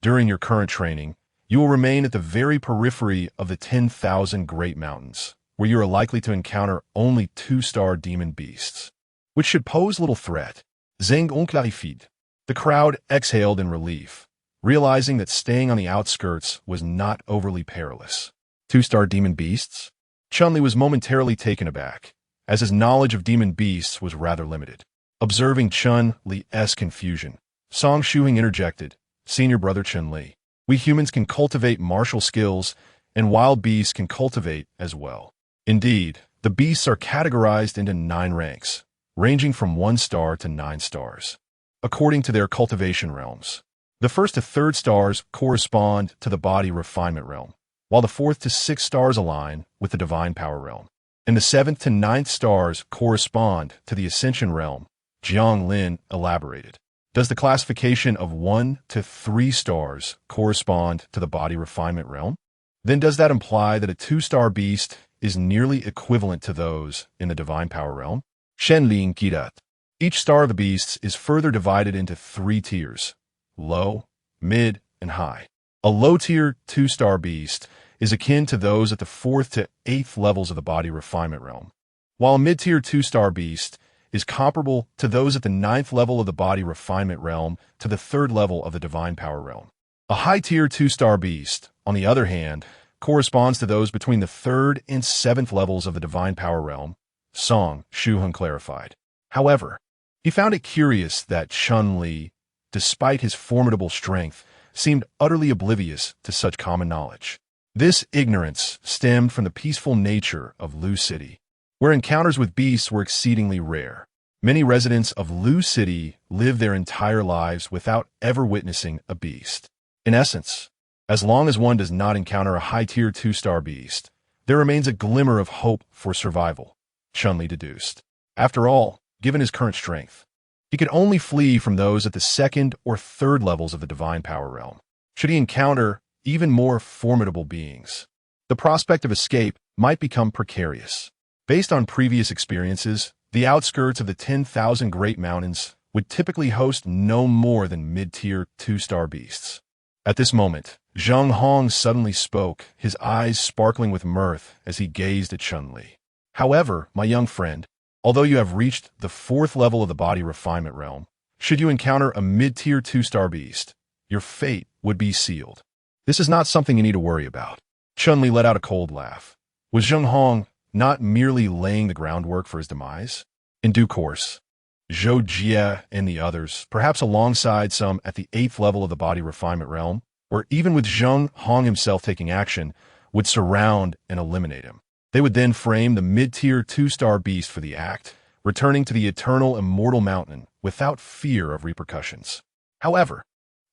During your current training, you will remain at the very periphery of the 10,000 Great Mountains, where you are likely to encounter only 2-star demon beasts, which should pose little threat. Zeng on clarified. The crowd exhaled in relief, realizing that staying on the outskirts was not overly perilous. 2-star demon beasts? Chun-Li was momentarily taken aback, as his knowledge of demon beasts was rather limited. Observing Chun-Li's confusion, Song Shuhing interjected, "Senior brother Chun-Li, we humans can cultivate martial skills, and wild beasts can cultivate as well. Indeed, the beasts are categorized into 9 ranks, ranging from 1 star to 9 stars, according to their cultivation realms. The 1st to 3rd stars correspond to the Body Refinement realm, while the 4th to 6th stars align with the Divine Power realm, and the 7th to 9th stars correspond to the Ascension realm." Jiang Lin elaborated. "Does the classification of 1 to 3 stars correspond to the Body Refinement realm? Then does that imply that a 2-star beast is nearly equivalent to those in the Divine Power realm?" Shenling Gidat. Each star of the beasts is further divided into 3 tiers: low, mid, and high. A low-tier 2-star beast is akin to those at the 4th to 8th levels of the Body Refinement realm, while a mid-tier 2-star beast is comparable to those at the 9th level of the Body Refinement realm to the 3rd level of the Divine Power realm. A high-tier 2-star beast, on the other hand, corresponds to those between the 3rd and 7th levels of the Divine Power realm, Song Shuhun clarified. However, he found it curious that Chun-Li, despite his formidable strength, seemed utterly oblivious to such common knowledge. This ignorance stemmed from the peaceful nature of Lu City, where encounters with beasts were exceedingly rare. Many residents of Lu City live their entire lives without ever witnessing a beast. In essence, as long as one does not encounter a high-tier 2-star beast, there remains a glimmer of hope for survival, Chun-Li deduced. After all, given his current strength, he could only flee from those at the 2nd or 3rd levels of the Divine Power realm. Should he encounter even more formidable beings, the prospect of escape might become precarious. Based on previous experiences, the outskirts of the 10,000 Great Mountains would typically host no more than mid-tier 2-star beasts. At this moment, Zheng Hong suddenly spoke, his eyes sparkling with mirth as he gazed at Chun-Li. However, my young friend, although you have reached the 4th level of the body refinement realm, should you encounter a mid-tier 2-star beast, your fate would be sealed. This is not something you need to worry about. Chun-Li let out a cold laugh. Was Zheng Hong not merely laying the groundwork for his demise? In due course, Zhou Jie and the others, perhaps alongside some at the 8th level of the body refinement realm, or even with Zheng Hong himself taking action, would surround and eliminate him. They would then frame the mid-tier 2-star beast for the act, returning to the eternal immortal mountain without fear of repercussions. However,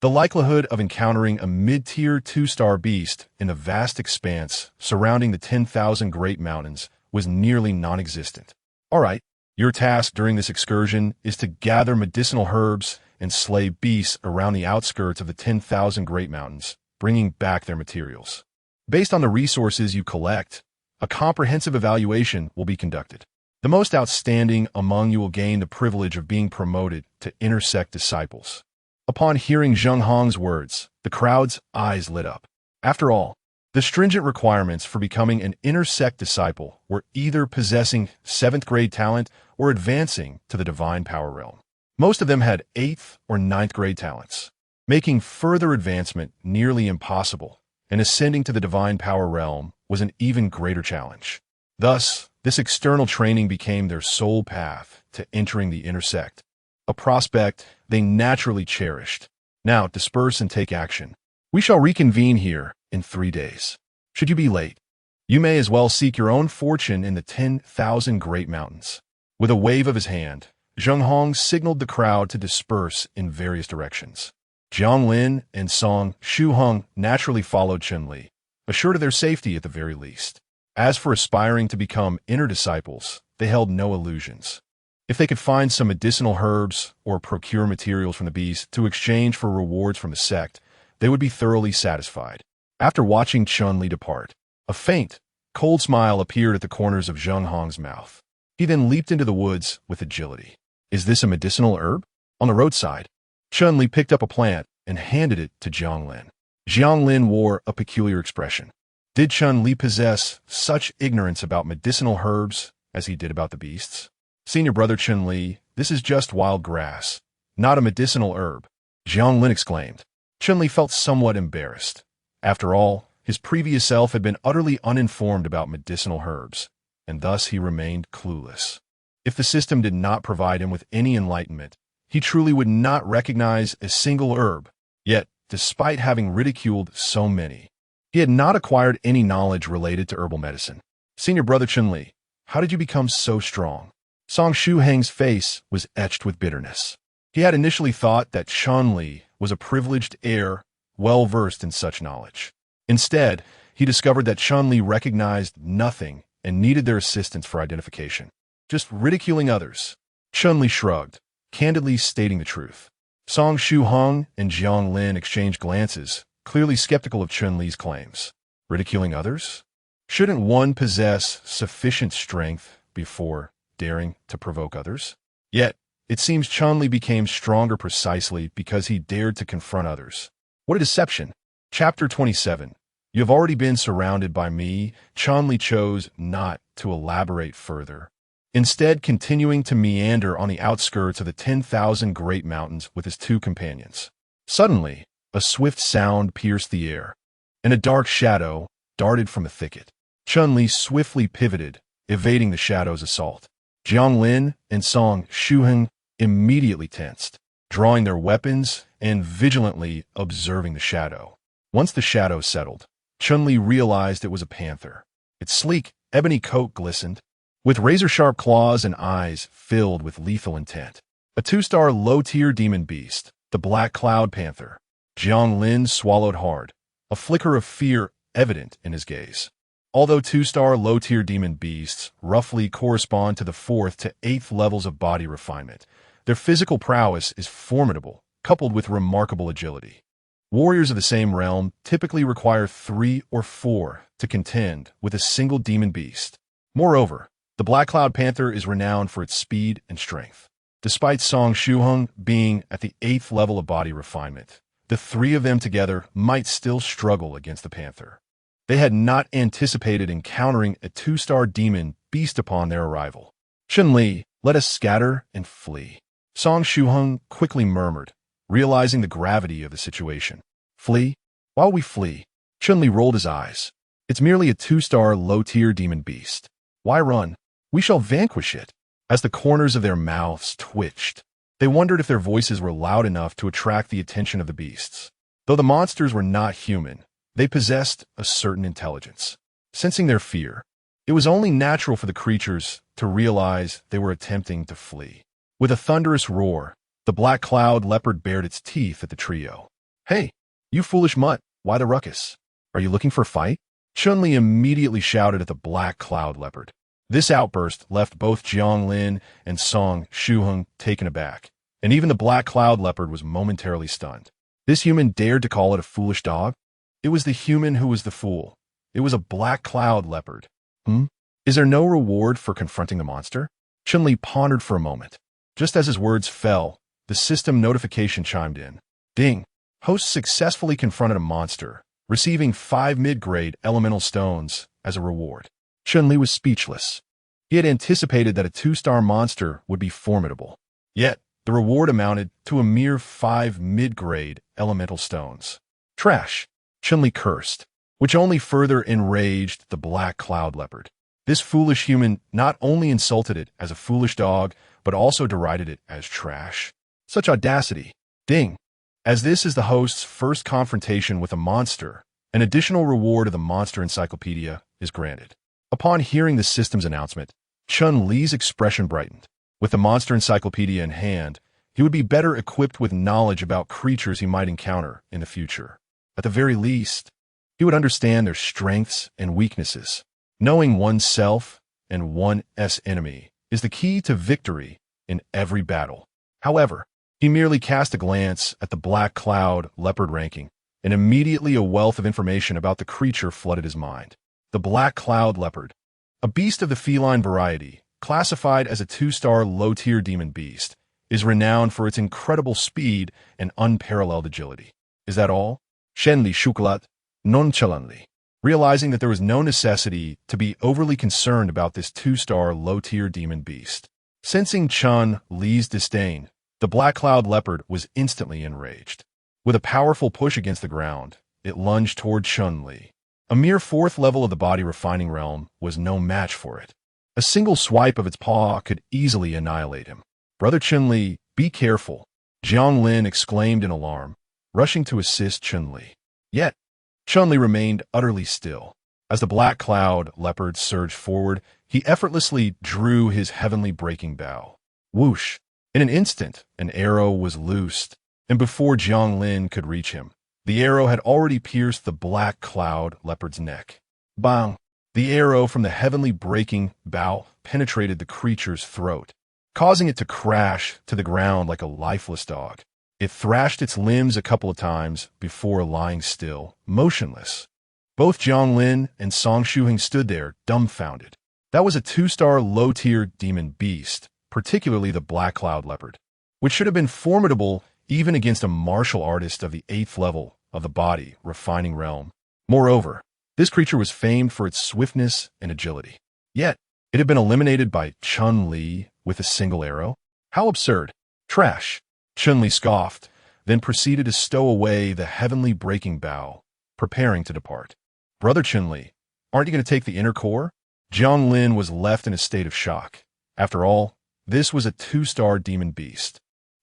the likelihood of encountering a mid-tier 2-star beast in the vast expanse surrounding the 10,000 Great Mountains was nearly non-existent. All right, your task during this excursion is to gather medicinal herbs and slay beasts around the outskirts of the 10,000 Great Mountains, bringing back their materials. Based on the resources you collect, a comprehensive evaluation will be conducted. The most outstanding among you will gain the privilege of being promoted to intersect disciples. Upon hearing Zheng Hong's words, the crowd's eyes lit up. After all, the stringent requirements for becoming an intersect disciple were either possessing 7th grade talent or advancing to the divine power realm. Most of them had 8th or 9th grade talents, making further advancement nearly impossible, and ascending to the divine power realm was an even greater challenge. Thus, this external training became their sole path to entering the intersect, a prospect they naturally cherished. Now disperse and take action. We shall reconvene here in 3 days. Should you be late, you may as well seek your own fortune in the 10,000 Great Mountains. With a wave of his hand, Zheng Hong signaled the crowd to disperse in various directions. Jiang Lin and Song Shuheng naturally followed Chun-Li, assured of their safety at the very least. As for aspiring to become inner disciples, they held no illusions. If they could find some medicinal herbs or procure materials from the beast to exchange for rewards from the sect, they would be thoroughly satisfied. After watching Chun-Li depart, a faint, cold smile appeared at the corners of Zheng Hong's mouth. He then leaped into the woods with agility. Is this a medicinal herb? On the roadside, Chun-Li picked up a plant and handed it to Jiang Lin. Jiang Lin wore a peculiar expression. Did Chun-Li possess such ignorance about medicinal herbs as he did about the beasts? Senior brother Chun-Li, this is just wild grass, not a medicinal herb, Jiang Lin exclaimed. Chun-Li felt somewhat embarrassed. After all, his previous self had been utterly uninformed about medicinal herbs, and thus he remained clueless. If the system did not provide him with any enlightenment, he truly would not recognize a single herb. Yet, despite having ridiculed so many, he had not acquired any knowledge related to herbal medicine. Senior brother Chun-Li, how did you become so strong? Song Shuheng's face was etched with bitterness. He had initially thought that Chun-Li was a privileged heir, well-versed in such knowledge. Instead, he discovered that Chun-Li recognized nothing and needed their assistance for identification. Just ridiculing others. Chun-Li shrugged, candidly stating the truth. Song Shuheng and Jiang Lin exchanged glances, clearly skeptical of Chun-Li's claims. Ridiculing others? Shouldn't one possess sufficient strength before daring to provoke others? Yet, it seems Chun-Li became stronger precisely because he dared to confront others. What a deception. Chapter 27. You have already been surrounded by me. Chun-Li chose not to elaborate further, instead continuing to meander on the outskirts of the 10,000 Great Mountains with his 2 companions. Suddenly, a swift sound pierced the air, and a dark shadow darted from a thicket. Chun-Li swiftly pivoted, evading the shadow's assault. Jiang Lin and Song Shuheng immediately tensed, drawing their weapons and vigilantly observing the shadow. Once the shadow settled, Chun-Li realized it was a panther. Its sleek, ebony coat glistened, with razor-sharp claws and eyes filled with lethal intent. A 2-star low-tier demon beast, the Black Cloud Panther. Jiang Lin swallowed hard, a flicker of fear evident in his gaze. Although 2-star low-tier demon beasts roughly correspond to the 4th to 8th levels of body refinement, their physical prowess is formidable, coupled with remarkable agility. Warriors of the same realm typically require 3 or 4 to contend with a single demon beast. Moreover, The Black Cloud Panther is renowned for its speed and strength. Despite Song Shuheng being at the 8th level of body refinement, the three of them together might still struggle against the Panther. They had not anticipated encountering a 2-star demon beast upon their arrival. Chun-Li, let us scatter and flee. Song Shuheng quickly murmured, realizing the gravity of the situation. Flee? While we flee, Chun-Li rolled his eyes. It's merely a 2-star low-tier demon beast. Why run? We shall vanquish it. As the corners of their mouths twitched, they wondered if their voices were loud enough to attract the attention of the beasts. Though the monsters were not human, they possessed a certain intelligence. Sensing their fear, it was only natural for the creatures to realize they were attempting to flee. With a thunderous roar, the black cloud leopard bared its teeth at the trio. Hey, you foolish mutt, why the ruckus? Are you looking for a fight? Chun-Li immediately shouted at the black cloud leopard. This outburst left both Jiang Lin and Song Shuheng taken aback, and even the black cloud leopard was momentarily stunned. This human dared to call it a foolish dog? It was the human who was the fool. It was a black cloud leopard. Is there no reward for confronting the monster? Chun-Li pondered for a moment. Just as his words fell, the system notification chimed in. Ding! Host successfully confronted a monster, receiving 5 mid-grade elemental stones as a reward. Chun-Li was speechless. He had anticipated that a 2-star monster would be formidable. Yet, the reward amounted to a mere 5 mid-grade elemental stones. Trash! Chun-Li cursed, which only further enraged the black cloud leopard. This foolish human not only insulted it as a foolish dog, but also derided it as trash. Such audacity! Ding! As this is the host's first confrontation with a monster, an additional reward of the Monster Encyclopedia is granted. Upon hearing the system's announcement, Chun-Li's expression brightened. With the Monster Encyclopedia in hand, he would be better equipped with knowledge about creatures he might encounter in the future. At the very least, he would understand their strengths and weaknesses. Knowing oneself and one's enemy is the key to victory in every battle. However, he merely cast a glance at the black cloud leopard ranking, and immediately a wealth of information about the creature flooded his mind. The black cloud leopard, a beast of the feline variety, classified as a 2-star low-tier demon beast, is renowned for its incredible speed and unparalleled agility. Is that all? Chun-Li shooklat nonchalantly, realizing that there was no necessity to be overly concerned about this 2-star low-tier demon beast. Sensing Chun-Li's disdain, the black cloud leopard was instantly enraged. With a powerful push against the ground, it lunged toward Chun-Li. A mere 4th level of the body refining realm was no match for it. A single swipe of its paw could easily annihilate him. Brother Chun-Li, be careful, Jiang Lin exclaimed in alarm, rushing to assist Chun-Li. Yet, Chun-Li remained utterly still. As the black cloud leopard surged forward, he effortlessly drew his heavenly breaking bow. Whoosh! In an instant, an arrow was loosed, and before Jiang Lin could reach him, the arrow had already pierced the black cloud leopard's neck. Bang! The arrow from the heavenly breaking bow penetrated the creature's throat, causing it to crash to the ground like a lifeless dog. It thrashed its limbs a couple of times before lying still, motionless. Both Jiang Lin and Song Shuheng stood there, dumbfounded. That was a 2-star low-tier demon beast, particularly the black cloud leopard, which should have been formidable even against a martial artist of the 8th level of the body refining realm. Moreover, this creature was famed for its swiftness and agility. Yet, it had been eliminated by Chun-Li with a single arrow? How absurd! Trash! Chun-Li scoffed, then proceeded to stow away the heavenly breaking bow, preparing to depart. Brother Chun-Li, aren't you going to take the inner core? Jiang Lin was left in a state of shock. After all, this was a 2-star demon beast,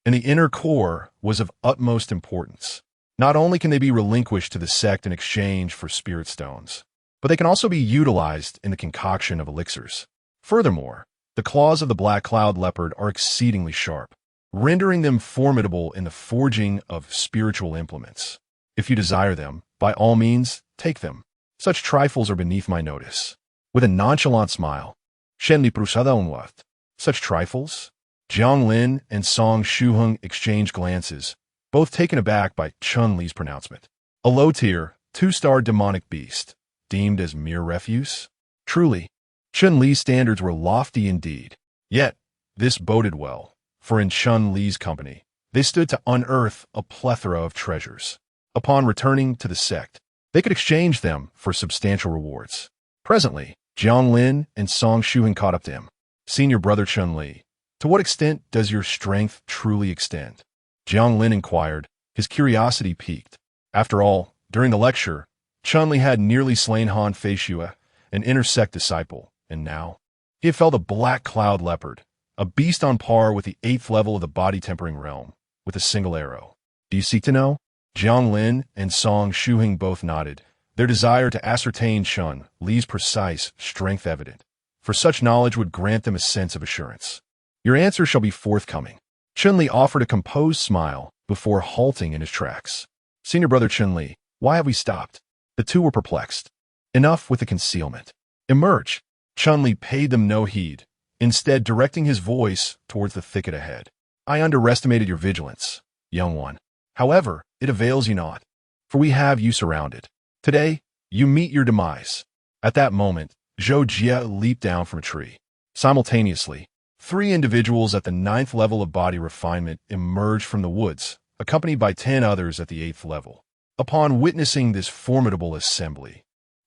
and the inner core was of utmost importance. Not only can they be relinquished to the sect in exchange for spirit stones, but they can also be utilized in the concoction of elixirs. Furthermore, the claws of the black cloud leopard are exceedingly sharp, rendering them formidable in the forging of spiritual implements. If you desire them, by all means, take them. Such trifles are beneath my notice. With a nonchalant smile, Chun-Li prusada unwath. Such trifles? Jiang Lin and Song Shuheng exchanged glances, both taken aback by Chun-Li's pronouncement. A low-tier, 2-star demonic beast, deemed as mere refuse? Truly, Chun-Li's standards were lofty indeed. Yet, this boded well, for in Chun-Li's company, they stood to unearth a plethora of treasures. Upon returning to the sect, they could exchange them for substantial rewards. Presently, Jiang Lin and Song Shuheng caught up to him. Senior brother Chun-Li, to what extent does your strength truly extend? Jiang Lin inquired, his curiosity piqued. After all, during the lecture, Chun-Li had nearly slain Han Feishue, an intersect disciple, and now he had felled a black cloud leopard, a beast on par with the 8th level of the body tempering realm, with a single arrow. Do you seek to know? Jiang Lin and Song Shuheng both nodded, their desire to ascertain Chun-Li's precise strength evident, for such knowledge would grant them a sense of assurance. Your answer shall be forthcoming. Chun-Li offered a composed smile before halting in his tracks. Senior brother Chun-Li, why have we stopped? The two were perplexed. Enough with the concealment. Emerge. Chun-Li paid them no heed, instead directing his voice towards the thicket ahead. I underestimated your vigilance, young one. However, it avails you not, for we have you surrounded. Today, you meet your demise. At that moment, Zhou Jie leaped down from a tree. Simultaneously, 3 individuals at the 9th level of body refinement emerged from the woods, accompanied by 10 others at the 8th level. Upon witnessing this formidable assembly,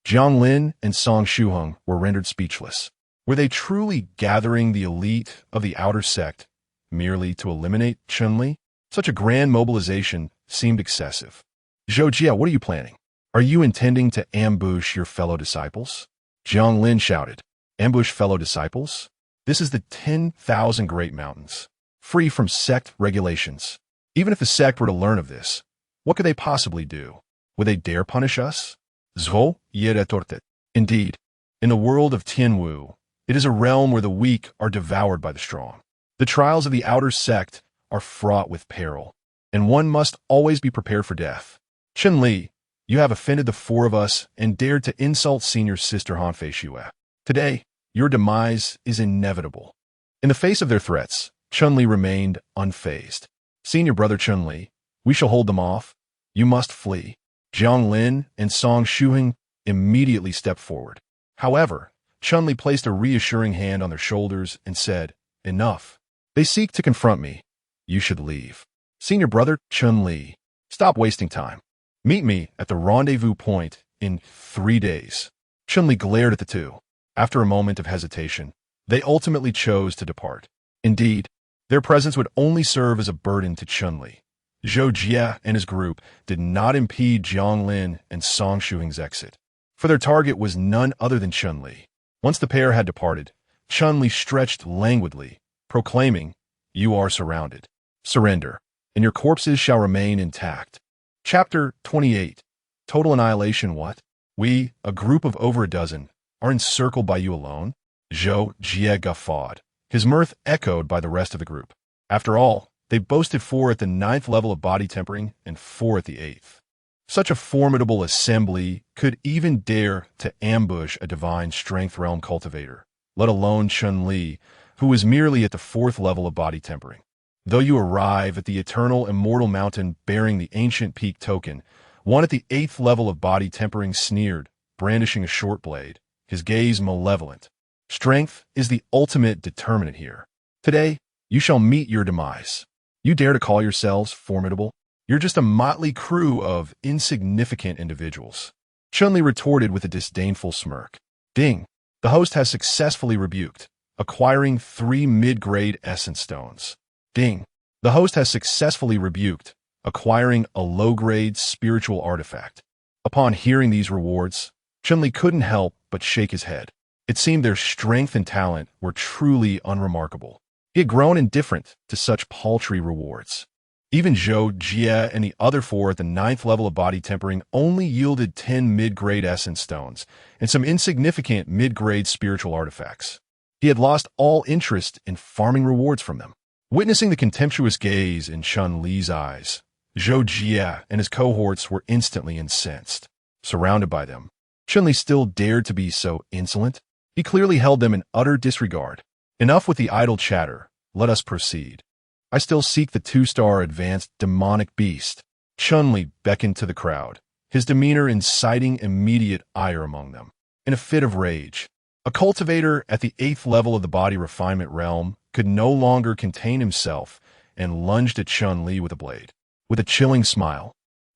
Jiang Lin and Song Shuheng were rendered speechless. Were they truly gathering the elite of the outer sect merely to eliminate Chun-Li? Such a grand mobilization seemed excessive. Zhou Jie, what are you planning? Are you intending to ambush your fellow disciples? Jiang Lin shouted. Ambush fellow disciples? This is the 10,000 Great Mountains, free from sect regulations. Even if the sect were to learn of this, what could they possibly do? Would they dare punish us? Zhou Ye retorted. Indeed, in the world of Tianwu, it is a realm where the weak are devoured by the strong. The trials of the outer sect are fraught with peril, and one must always be prepared for death. Chun-Li, you have offended the 4 of us and dared to insult senior sister Han Feishue. Today, your demise is inevitable. In the face of their threats, Chun-Li remained unfazed. Senior brother Chun-Li, we shall hold them off. You must flee. Jiang Lin and Song Shuheng immediately stepped forward. However, Chun-Li placed a reassuring hand on their shoulders and said, Enough. They seek to confront me. You should leave. Senior brother Chun-Li, stop wasting time. Meet me at the rendezvous point in 3 days. Chun-Li glared at the two. After a moment of hesitation, they ultimately chose to depart. Indeed, their presence would only serve as a burden to Chun-Li. Zhou Jie and his group did not impede Jiang Lin and Song Shuheng's exit, for their target was none other than Chun-Li. Once the pair had departed, Chun-Li stretched languidly, proclaiming, You are surrounded. Surrender, and your corpses shall remain intact. Chapter 28. Total annihilation what? We, a group of over a dozen, are encircled by you alone? Zhou Jie guffawed, his mirth echoed by the rest of the group. After all, they boasted 4 at the 9th level of body tempering and 4 at the 8th. Such a formidable assembly could even dare to ambush a divine strength realm cultivator, let alone Chun-Li, who was merely at the 4th level of body tempering. Though you arrive at the eternal immortal mountain bearing the ancient peak token, one at the 8th level of body tempering sneered, brandishing a short blade, his gaze malevolent. Strength is the ultimate determinant here. Today, you shall meet your demise. You dare to call yourselves formidable? You're just a motley crew of insignificant individuals. Chun-Li retorted with a disdainful smirk. Ding! The host has successfully rebuked, acquiring 3 mid-grade essence stones. Ding! The host has successfully rebuked, acquiring a low-grade spiritual artifact. Upon hearing these rewards, Chun-Li couldn't help but shake his head. It seemed their strength and talent were truly unremarkable. He had grown indifferent to such paltry rewards. Even Zhou Jie and the other 4 at the 9th level of body tempering only yielded 10 mid-grade essence stones and some insignificant mid-grade spiritual artifacts. He had lost all interest in farming rewards from them. Witnessing the contemptuous gaze in Chun-Li's eyes, Zhou Jie and his cohorts were instantly incensed. Surrounded by them, Chun-Li still dared to be so insolent. He clearly held them in utter disregard. Enough with the idle chatter. Let us proceed. I still seek the 2-star advanced demonic beast. Chun-Li beckoned to the crowd, his demeanor inciting immediate ire among them. In a fit of rage, A cultivator at the 8th level of the body refinement realm could no longer contain himself and lunged at Chun-Li with a blade. With a chilling smile,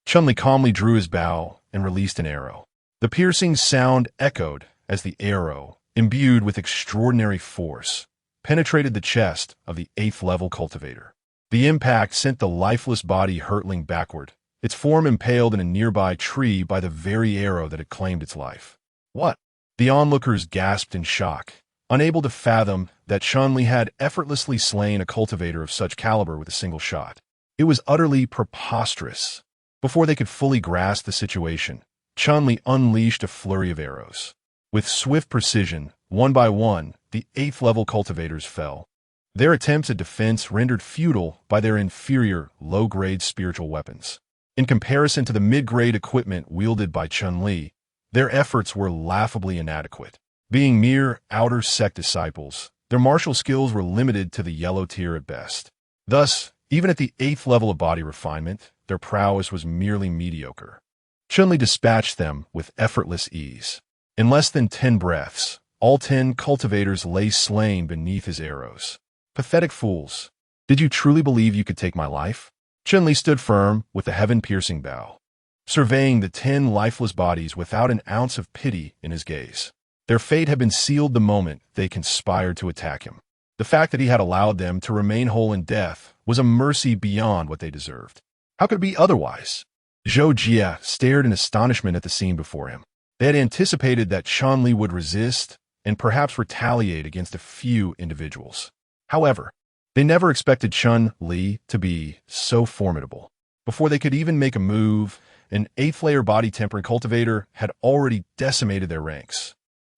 Chun-Li calmly drew his bow and released an arrow. The piercing sound echoed as the arrow, imbued with extraordinary force, penetrated the chest of the 8th level cultivator. The impact sent the lifeless body hurtling backward, its form impaled in a nearby tree by the very arrow that had claimed its life. What? The onlookers gasped in shock, unable to fathom that Chun-Li had effortlessly slain a cultivator of such caliber with a single shot. It was utterly preposterous. Before they could fully grasp the situation, Chun-Li unleashed a flurry of arrows. With swift precision, one by one, the 8th level cultivators fell. Their attempts at defense rendered futile by their inferior, low-grade spiritual weapons. In comparison to the mid-grade equipment wielded by Chun-Li, their efforts were laughably inadequate. Being mere outer sect disciples, their martial skills were limited to the yellow tier at best. Thus, even at the 8th level of body refinement, their prowess was merely mediocre. Chun-Li dispatched them with effortless ease. In less than 10 breaths, all 10 cultivators lay slain beneath his arrows. Pathetic fools. Did you truly believe you could take my life? Chun-Li stood firm with a heaven-piercing bow, surveying the 10 lifeless bodies without an ounce of pity in his gaze. Their fate had been sealed the moment they conspired to attack him. The fact that he had allowed them to remain whole in death was a mercy beyond what they deserved. How could it be otherwise? Zhou Jie stared in astonishment at the scene before him. They had anticipated that Chun-Li would resist and perhaps retaliate against a few individuals. However, they never expected Chun-Li to be so formidable. Before they could even make a move, an 8th-layer body-tempering cultivator had already decimated their ranks.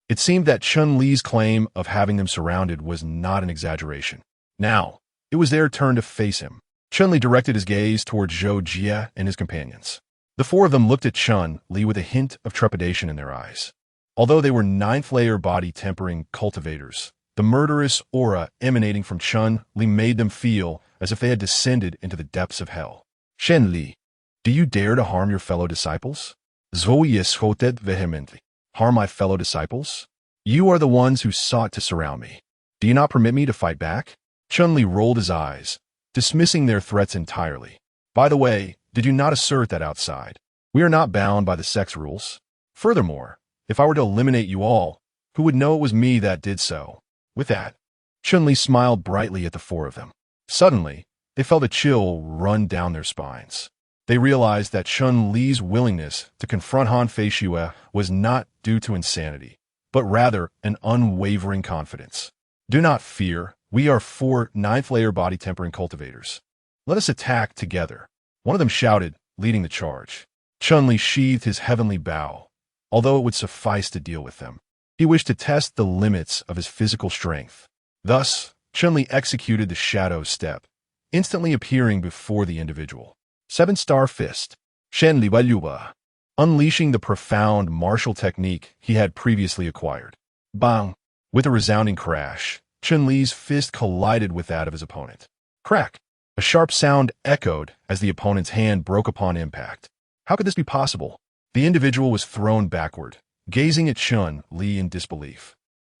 It seemed that Chun-Li's claim of having them surrounded was not an exaggeration. Now, it was their turn to face him. Chun-Li directed his gaze towards Zhou Jie and his companions. The 4 of them looked at Chun-Li with a hint of trepidation in their eyes. Although they were 9th-layer body-tempering cultivators, the murderous aura emanating from Chun-Li made them feel as if they had descended into the depths of hell. Chun-Li, do you dare to harm your fellow disciples? Zhou Jie shouted vehemently. Harm my fellow disciples? You are the ones who sought to surround me. Do you not permit me to fight back? Chun-Li rolled his eyes, dismissing their threats entirely. By the way, did you not assert that outside? We are not bound by the sex rules. Furthermore, if I were to eliminate you all, who would know it was me that did so? With that, Chun-Li smiled brightly at the 4 of them. Suddenly, they felt a chill run down their spines. They realized that Chun-Li's willingness to confront Han Fei Shue was not due to insanity, but rather an unwavering confidence. Do not fear, we are 4 9th-layer body-tempering cultivators. Let us attack together. One of them shouted, leading the charge. Chun-Li sheathed his heavenly bow, although it would suffice to deal with them. He wished to test the limits of his physical strength. Thus, Chun-Li executed the shadow step, instantly appearing before the individual. 7-star fist. Shenli Waluba. Unleashing the profound martial technique he had previously acquired. Bang! With a resounding crash, Chun-Li's fist collided with that of his opponent. Crack! A sharp sound echoed as the opponent's hand broke upon impact. How could this be possible? The individual was thrown backward, gazing at Chun-Li in disbelief.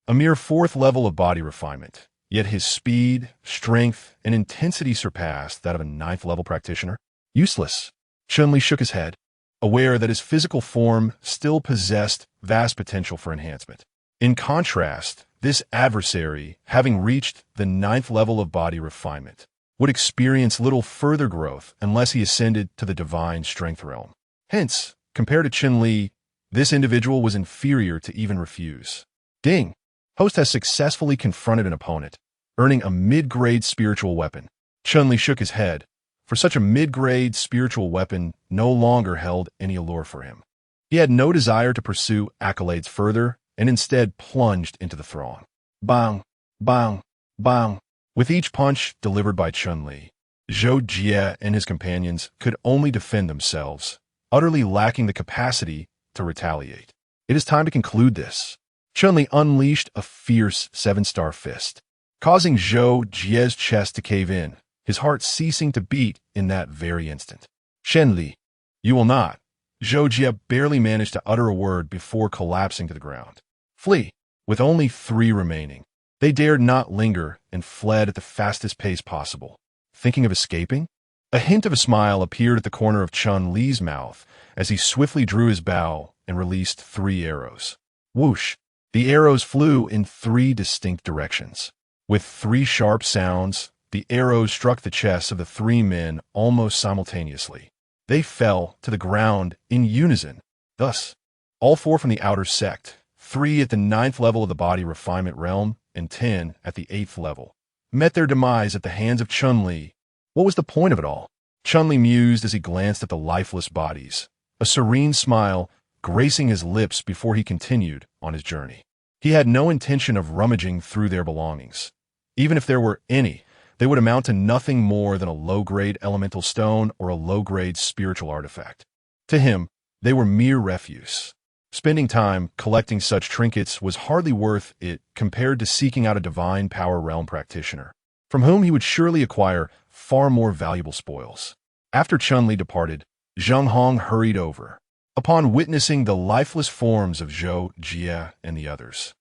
A mere 4th level of body refinement, yet his speed, strength, and intensity surpassed that of a 9th level practitioner. Useless. Chun-Li shook his head, aware that his physical form still possessed vast potential for enhancement. In contrast, this adversary, having reached the 9th level of body refinement, would experience little further growth unless he ascended to the divine strength realm. Hence, compared to Chun-Li, this individual was inferior to even refuse. Ding! Host has successfully confronted an opponent, earning a mid-grade spiritual weapon. Chun-Li shook his head, for such a mid-grade spiritual weapon no longer held any allure for him. He had no desire to pursue accolades further and instead plunged into the throng. Bang! Bang! Bang! With each punch delivered by Chun-Li, Zhou Jie and his companions could only defend themselves, utterly lacking the capacity to retaliate. It is time to conclude this. Chun-Li unleashed a fierce 7-star fist, causing Zhou Jie's chest to cave in, his heart ceasing to beat in that very instant. Chun-Li, you will not. Zhou Jie barely managed to utter a word before collapsing to the ground. Flee! With only 3 remaining, they dared not linger and fled at the fastest pace possible. Thinking of escaping? A hint of a smile appeared at the corner of Chun-Li's mouth as he swiftly drew his bow and released 3 arrows. Whoosh! The arrows flew in 3 distinct directions. With 3 sharp sounds, the arrows struck the chests of the 3 men almost simultaneously. They fell to the ground in unison. Thus, all 4 from the outer sect, 3 at the 9th level of the Body Refinement realm and 10 at the 8th level, met their demise at the hands of Chun-Li. What was the point of it all? Chun-Li mused as he glanced at the lifeless bodies, a serene smile gracing his lips before he continued on his journey. He had no intention of rummaging through their belongings. Even if there were any, they would amount to nothing more than a low-grade elemental stone or a low-grade spiritual artifact. To him, they were mere refuse. Spending time collecting such trinkets was hardly worth it compared to seeking out a divine power realm practitioner, from whom he would surely acquire far more valuable spoils. After Chun-Li departed, Zheng Hong hurried over. Upon witnessing the lifeless forms of Zhou, Jie, and the others,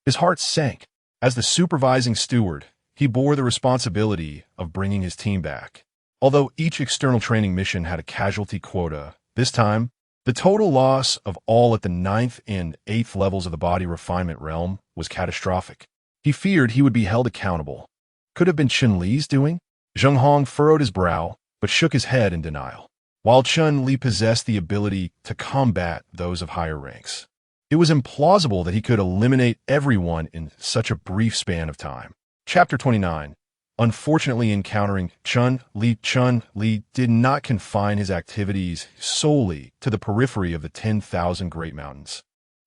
his heart sank. As the supervising steward, he bore the responsibility of bringing his team back. Although each external training mission had a casualty quota, this time, the total loss of all at the 9th and 8th levels of the Body Refinement realm was catastrophic. He feared he would be held accountable. Could have been Chun-Li's doing? Zheng Hong furrowed his brow, but shook his head in denial. While Chun-Li possessed the ability to combat those of higher ranks, it was implausible that he could eliminate everyone in such a brief span of time. Chapter 29. Unfortunately, encountering Chun-Li did not confine his activities solely to the periphery of the 10,000 Great Mountains.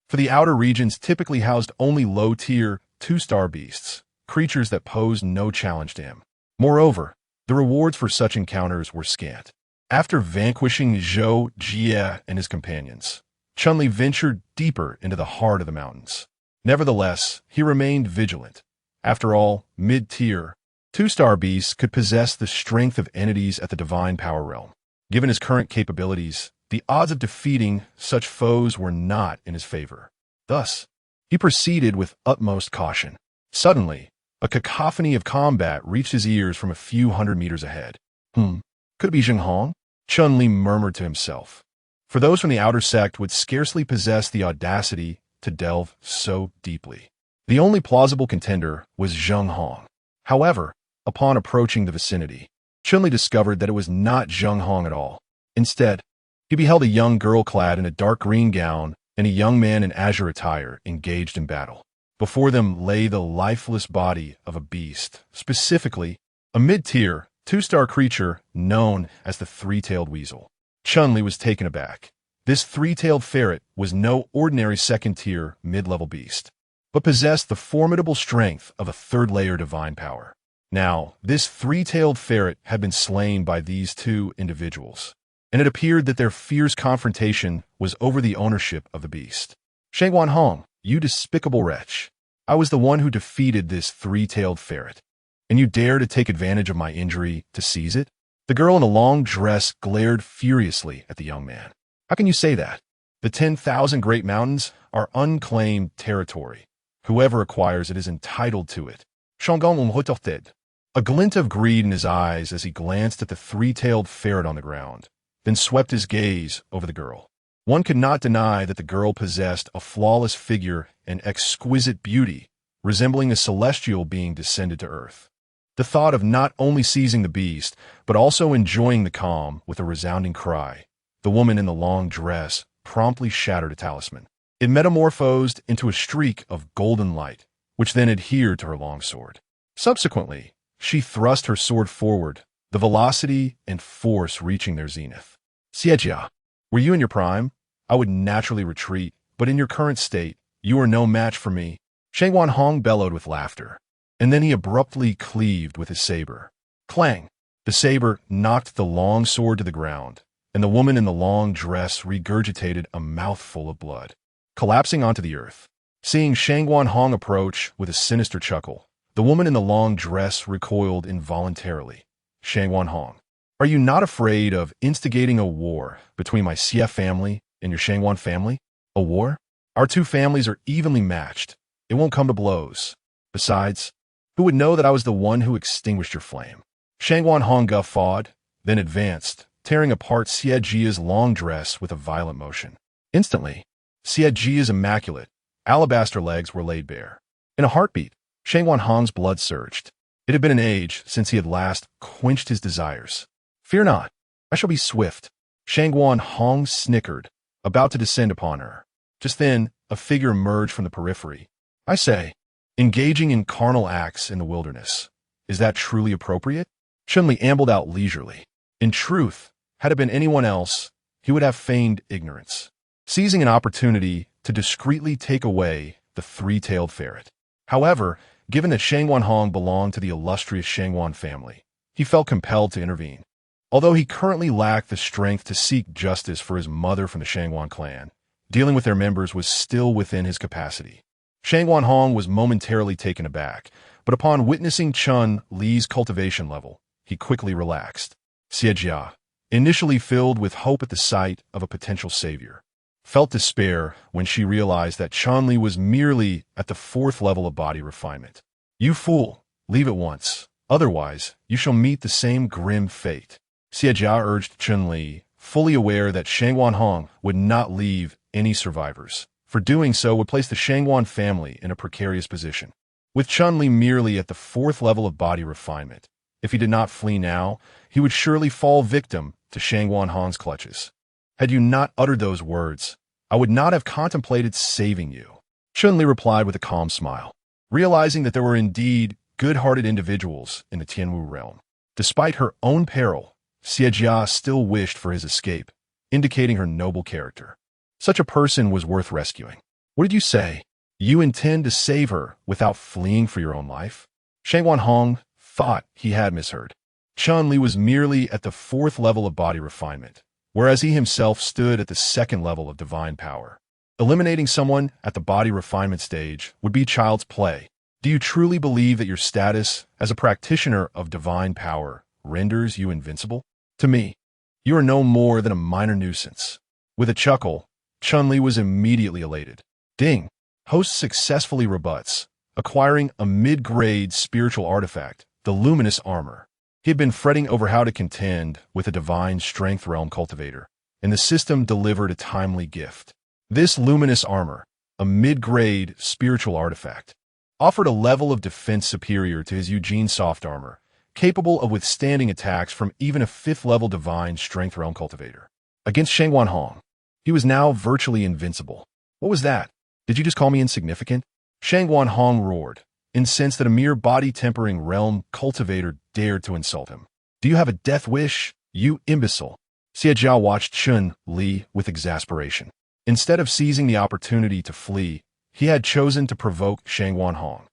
For the outer regions typically housed only low-tier, 2-star beasts, creatures that posed no challenge to him. Moreover, the rewards for such encounters were scant. After vanquishing Zhou, Jie, and his companions, Chun-Li ventured deeper into the heart of the mountains. Nevertheless, he remained vigilant. After all, mid-tier, 2-star beasts could possess the strength of entities at the divine power realm. Given his current capabilities, the odds of defeating such foes were not in his favor. Thus, he proceeded with utmost caution. Suddenly, a cacophony of combat reached his ears from a few hundred meters ahead. Could it be Zheng Hong? Chun-Li murmured to himself. For those from the outer sect would scarcely possess the audacity to delve so deeply. The only plausible contender was Zheng Hong. However, upon approaching the vicinity, Chun-Li discovered that it was not Zheng Hong at all. Instead, he beheld a young girl clad in a dark green gown and a young man in azure attire engaged in battle. Before them lay the lifeless body of a beast, specifically a mid-tier, 2-star creature known as the 3-tailed weasel. Chun-Li was taken aback. This 3-tailed ferret was no ordinary 2nd-tier, mid-level beast, but possessed the formidable strength of a 3rd-layer divine power. Now, this 3-tailed ferret had been slain by these 2 individuals, and it appeared that their fierce confrontation was over the ownership of the beast. Shangguan Hong, you despicable wretch. I was the one who defeated this 3-tailed ferret, and you dare to take advantage of my injury to seize it? The girl in a long dress glared furiously at the young man. How can you say that? The 10,000 Great Mountains are unclaimed territory. Whoever acquires it is entitled to it. Shangguan retorted, a glint of greed in his eyes as he glanced at the 3-tailed ferret on the ground, then swept his gaze over the girl. One could not deny that the girl possessed a flawless figure and exquisite beauty, resembling a celestial being descended to earth. The thought of not only seizing the beast, but also enjoying the calm with a resounding cry, the woman in the long dress promptly shattered a talisman. It metamorphosed into a streak of golden light, which then adhered to her longsword. Subsequently, she thrust her sword forward, the velocity and force reaching their zenith. Xiejia, were you in your prime? I would naturally retreat, but in your current state, you are no match for me. Shangguan Hong bellowed with laughter, and then he abruptly cleaved with his saber. Clang! The saber knocked the long sword to the ground, and the woman in the long dress regurgitated a mouthful of blood, collapsing onto the earth. Seeing Shangguan Hong approach with a sinister chuckle, the woman in the long dress recoiled involuntarily. Shangguan Hong, are you not afraid of instigating a war between my Xie family and your Shangguan family? A war? Our 2 families are evenly matched. It won't come to blows. Besides, who would know that I was the one who extinguished your flame? Shangwan Hong guffawed, then advanced, tearing apart Xie Jia's long dress with a violent motion. Instantly, Xie Jia's immaculate, alabaster legs were laid bare. In a heartbeat, Shangwan Hong's blood surged. It had been an age since he had last quenched his desires. Fear not, I shall be swift. Shangwan Hong snickered, about to descend upon her. Just then, a figure emerged from the periphery. I say, engaging in carnal acts in the wilderness. Is that truly appropriate? Chun-Li ambled out leisurely. In truth, had it been anyone else, he would have feigned ignorance, seizing an opportunity to discreetly take away the three-tailed ferret. However, given that Shangwan Hong belonged to the illustrious Shangwan family, he felt compelled to intervene. Although he currently lacked the strength to seek justice for his mother from the Shangwan clan, dealing with their members was still within his capacity. Shangwan Hong was momentarily taken aback, but upon witnessing Chun-Li's cultivation level, he quickly relaxed. Xie Jia, initially filled with hope at the sight of a potential savior, felt despair when she realized that Chun-Li was merely at the 4th level of body refinement. You fool, leave at once, otherwise you shall meet the same grim fate. Xie Jia urged Chun-Li, fully aware that Shangwan Hong would not leave any survivors, for doing so would place the Shangwan family in a precarious position. With Chun-Li merely at the 4th level of body refinement, if he did not flee now, he would surely fall victim to Shangwan Hong's clutches. Had you not uttered those words, I would not have contemplated saving you. Chun-Li replied with a calm smile, realizing that there were indeed good-hearted individuals in the Tianwu realm. Despite her own peril, Xie Jia still wished for his escape, indicating her noble character. Such a person was worth rescuing. What did you say? You intend to save her without fleeing for your own life? Shangwan Hong thought he had misheard. Chun-Li was merely at the 4th level of body refinement, whereas he himself stood at the 2nd level of divine power. Eliminating someone at the body refinement stage would be child's play. Do you truly believe that your status as a practitioner of divine power renders you invincible? To me, you are no more than a minor nuisance. With a chuckle, Chun-Li was immediately elated. Ding! Host successfully rebuts, acquiring a mid-grade spiritual artifact, the luminous armor. He had been fretting over how to contend with a divine strength realm cultivator, and the system delivered a timely gift. This luminous armor, a mid-grade spiritual artifact, offered a level of defense superior to his Eugene soft armor, capable of withstanding attacks from even a 5th-level divine strength realm cultivator. Against Shangwan Hong, he was now virtually invincible. What was that? Did you just call me insignificant? Shangwan Hong roared, incensed that a mere body-tempering realm cultivator dared to insult him. Do you have a death wish, you imbecile? Xie Jia watched Chun-Li with exasperation. Instead of seizing the opportunity to flee, he had chosen to provoke Shangwan Hong.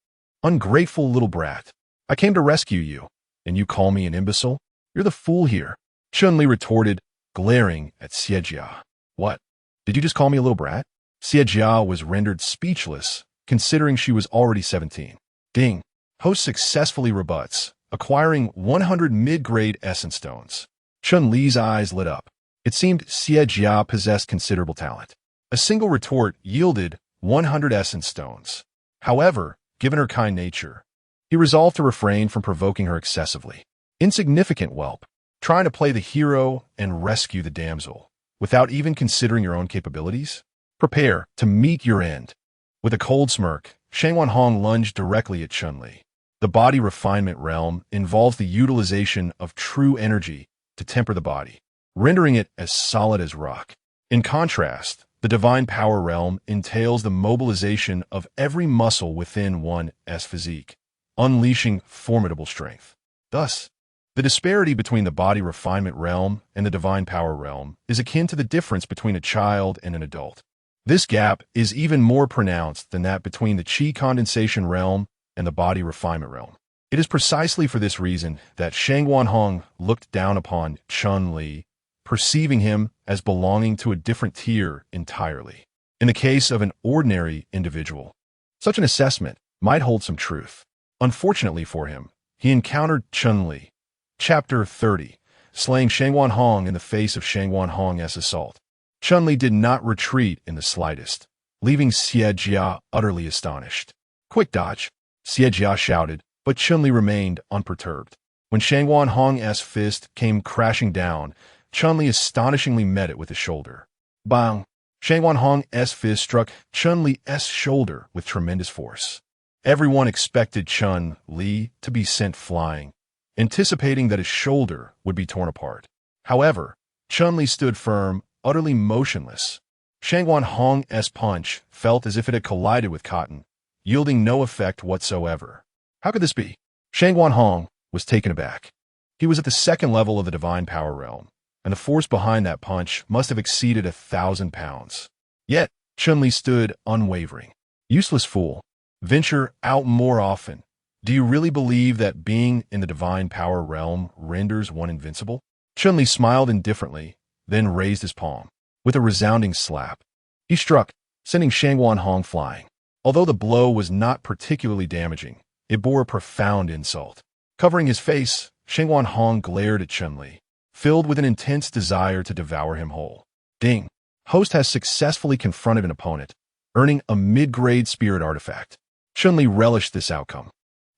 Ungrateful little brat. I came to rescue you, and you call me an imbecile? You're the fool here. Chun-Li retorted, glaring at Xie Jia. What? Did you just call me a little brat? Xie Jia was rendered speechless, considering she was already 17. Ding. Host successfully rebuts, acquiring 100 mid-grade essence stones. Chun-Li's eyes lit up. It seemed Xie Jia possessed considerable talent. A single retort yielded 100 essence stones. However, given her kind nature, he resolved to refrain from provoking her excessively. Insignificant whelp, trying to play the hero and rescue the damsel, without even considering your own capabilities? Prepare to meet your end. With a cold smirk, Shangwan Hong lunged directly at Chun-Li. The body refinement realm involves the utilization of true energy to temper the body, rendering it as solid as rock. In contrast, the divine power realm entails the mobilization of every muscle within one's physique, unleashing formidable strength. Thus, the disparity between the body refinement realm and the divine power realm is akin to the difference between a child and an adult. This gap is even more pronounced than that between the chi condensation realm and the body refinement realm. It is precisely for this reason that Shangwan Hong looked down upon Chun-Li, perceiving him as belonging to a different tier entirely. In the case of an ordinary individual, such an assessment might hold some truth. Unfortunately for him, he encountered Chun-Li. Chapter 30, slaying Shangwan Hong in the face of Shangwan Hong's assault. Chun-Li did not retreat in the slightest, leaving Xie Jia utterly astonished. Quick dodge, Xie Jia shouted, but Chun-Li remained unperturbed. When Shangguan Hong's fist came crashing down, Chun-Li astonishingly met it with his shoulder. Bang! Shangguan Hong's fist struck Chun-Li's shoulder with tremendous force. Everyone expected Chun-Li to be sent flying, anticipating that his shoulder would be torn apart. However, Chun-Li stood firm, utterly motionless. Shangguan Hong's punch felt as if it had collided with cotton, yielding no effect whatsoever. How could this be? Shangguan Hong was taken aback. He was at the second level of the divine power realm, and the force behind that punch must have exceeded 1,000 pounds. Yet, Chun-Li stood unwavering. Useless fool. Venture out more often. Do you really believe that being in the divine power realm renders one invincible? Chun-Li smiled indifferently, then raised his palm. With a resounding slap, he struck, sending Shangguan Hong flying. Although the blow was not particularly damaging, it bore a profound insult. Covering his face, Shangguan Hong glared at Chun-Li, filled with an intense desire to devour him whole. Ding! Host has successfully confronted an opponent, earning a mid-grade spirit artifact. Chun-Li relished this outcome.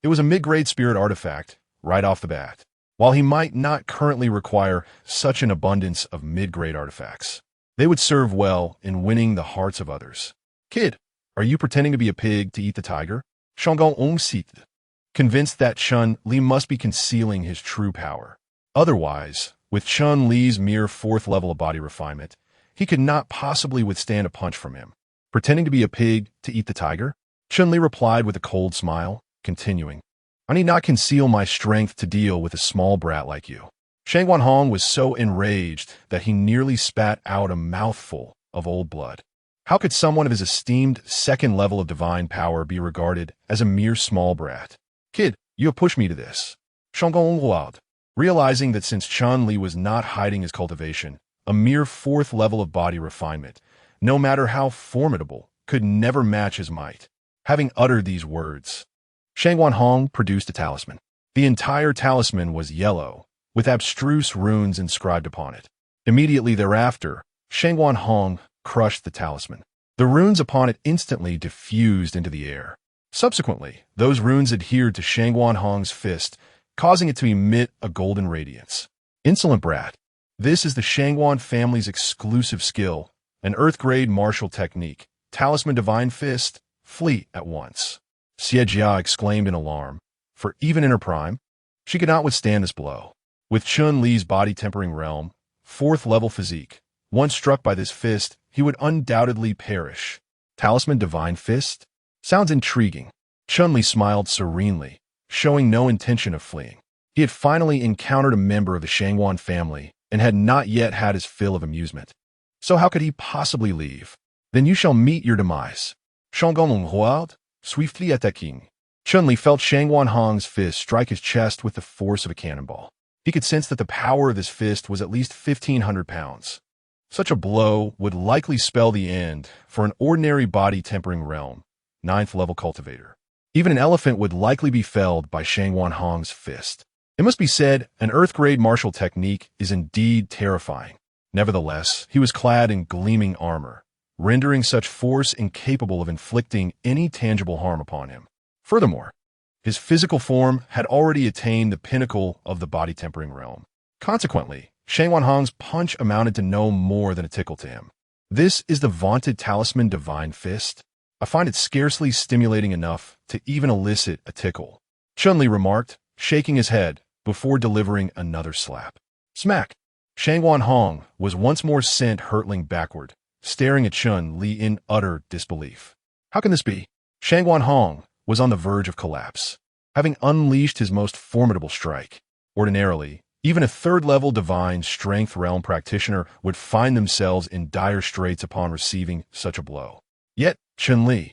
It was a mid-grade spirit artifact, right off the bat. While he might not currently require such an abundance of mid-grade artifacts, they would serve well in winning the hearts of others. Kid, are you pretending to be a pig to eat the tiger? Shangguan sit, convinced that Chun-Li must be concealing his true power. Otherwise, with Chun-Li's mere 4th level of body refinement, he could not possibly withstand a punch from him. Pretending to be a pig to eat the tiger? Chun-Li replied with a cold smile, continuing, I need not conceal my strength to deal with a small brat like you. Shangguan Hong was so enraged that he nearly spat out a mouthful of old blood. How could someone of his esteemed 2nd level of divine power be regarded as a mere small brat? Kid, you have pushed me to this. Shangguan Huad, realizing that since Chun-Li was not hiding his cultivation, a mere 4th level of body refinement, no matter how formidable, could never match his might. Having uttered these words, Shangguan Hong produced a talisman. The entire talisman was yellow, with abstruse runes inscribed upon it. Immediately thereafter, Shangguan Hong crushed the talisman. The runes upon it instantly diffused into the air. Subsequently, those runes adhered to Shangguan Hong's fist, causing it to emit a golden radiance. Insolent brat. This is the Shangguan family's exclusive skill, an Earth-grade martial technique. Talisman Divine Fist, flee at once. Xie Jia exclaimed in alarm, for even in her prime, she could not withstand this blow. With Chun-Li's body-tempering realm, 4th level physique, once struck by this fist, he would undoubtedly perish. Talisman Divine Fist? Sounds intriguing. Chun-Li smiled serenely, showing no intention of fleeing. He had finally encountered a member of the Shangguan family and had not yet had his fill of amusement. So how could he possibly leave? Then you shall meet your demise. Shangguan Huad, swiftly attacking. Chun-Li felt Shangguan Hong's fist strike his chest with the force of a cannonball. He could sense that the power of this fist was at least 1,500 pounds. Such a blow would likely spell the end for an ordinary body-tempering realm, 9th level cultivator. Even an elephant would likely be felled by Shangguan Hong's fist. It must be said, an Earth-grade martial technique is indeed terrifying. Nevertheless, he was clad in gleaming armor, rendering such force incapable of inflicting any tangible harm upon him. Furthermore, his physical form had already attained the pinnacle of the body-tempering realm. Consequently, Shangguan Hong's punch amounted to no more than a tickle to him. This is the vaunted talisman Divine Fist. I find it scarcely stimulating enough to even elicit a tickle. Chun-Li remarked, shaking his head before delivering another slap. Smack! Shangguan Hong was once more sent hurtling backward, staring at Chun-Li in utter disbelief. How can this be? Shangguan Hong was on the verge of collapse, having unleashed his most formidable strike. Ordinarily, even a 3rd-level divine strength realm practitioner would find themselves in dire straits upon receiving such a blow. Yet, Chun-Li,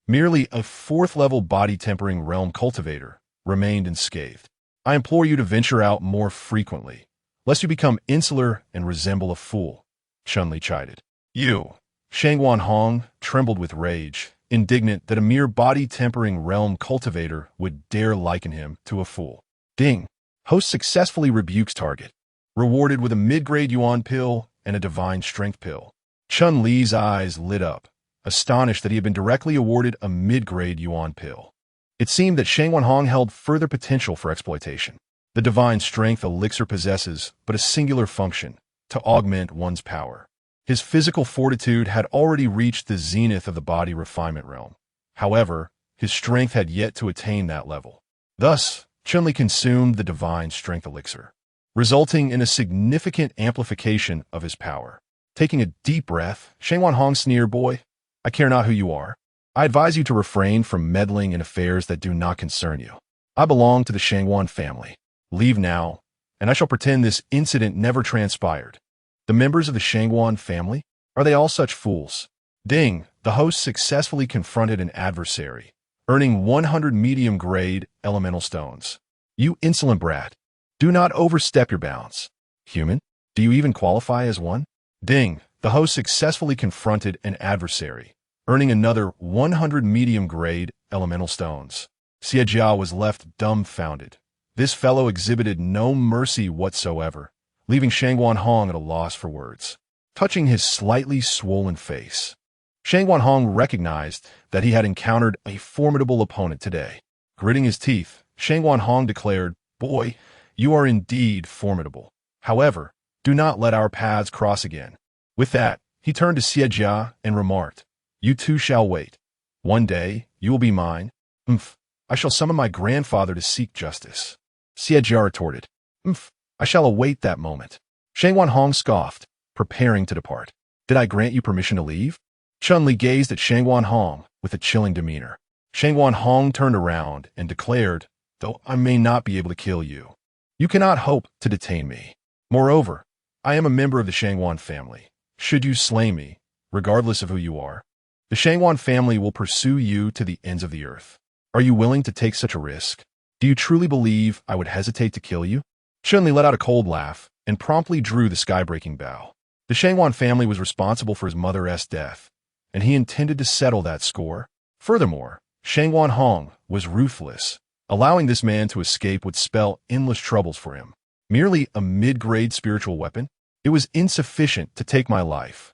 merely a 4th-level body-tempering realm cultivator, remained unscathed. I implore you to venture out more frequently, lest you become insular and resemble a fool, Chun-Li chided. You! Shangguan Hong trembled with rage, indignant that a mere body-tempering realm cultivator would dare liken him to a fool. Ding! Host successfully rebukes target, rewarded with a mid-grade yuan pill and a divine strength pill. Chun-Li's eyes lit up, astonished that he had been directly awarded a mid-grade yuan pill. It seemed that Shang Wanhong held further potential for exploitation. The divine strength elixir possesses but a singular function: to augment one's power. His physical fortitude had already reached the zenith of the body refinement realm. However, his strength had yet to attain that level. Thus, Chun-Li consumed the divine strength elixir, resulting in a significant amplification of his power. Taking a deep breath, Shang Wanhong sneered, "Boy, I care not who you are. I advise you to refrain from meddling in affairs that do not concern you. I belong to the Shangwan family. Leave now, and I shall pretend this incident never transpired." The members of the Shangwan family? Are they all such fools? Ding! The host successfully confronted an adversary, earning 100 medium-grade elemental stones. "You insolent brat! Do not overstep your bounds. Human, do you even qualify as one?" Ding! The host successfully confronted an adversary, earning another 100 medium-grade elemental stones. Xie Jia was left dumbfounded. This fellow exhibited no mercy whatsoever, leaving Shang Wanhong at a loss for words. Touching his slightly swollen face, Shang Wanhong recognized that he had encountered a formidable opponent today. Gritting his teeth, Shang Wanhong declared, "Boy, you are indeed formidable. However, do not let our paths cross again." With that, he turned to Xie Jia and remarked, "You too shall wait. One day, you will be mine. I shall summon my grandfather to seek justice." Xie Jia retorted, "I shall await that moment." Shang Wanhong scoffed, preparing to depart. "Did I grant you permission to leave?" Chun-Li gazed at Shang Wanhong with a chilling demeanor. Shang Wanhong turned around and declared, "Though I may not be able to kill you, you cannot hope to detain me. Moreover, I am a member of the Shangwan family. Should you slay me, regardless of who you are, the Shangwan family will pursue you to the ends of the earth. Are you willing to take such a risk? Do you truly believe I would hesitate to kill you?" Chun-Li let out a cold laugh and promptly drew the sky-breaking bow. The Shangwan family was responsible for his mother's death, and he intended to settle that score. Furthermore, Shang Wanhong was ruthless. Allowing this man to escape would spell endless troubles for him. Merely a mid-grade spiritual weapon? It was insufficient to take my life.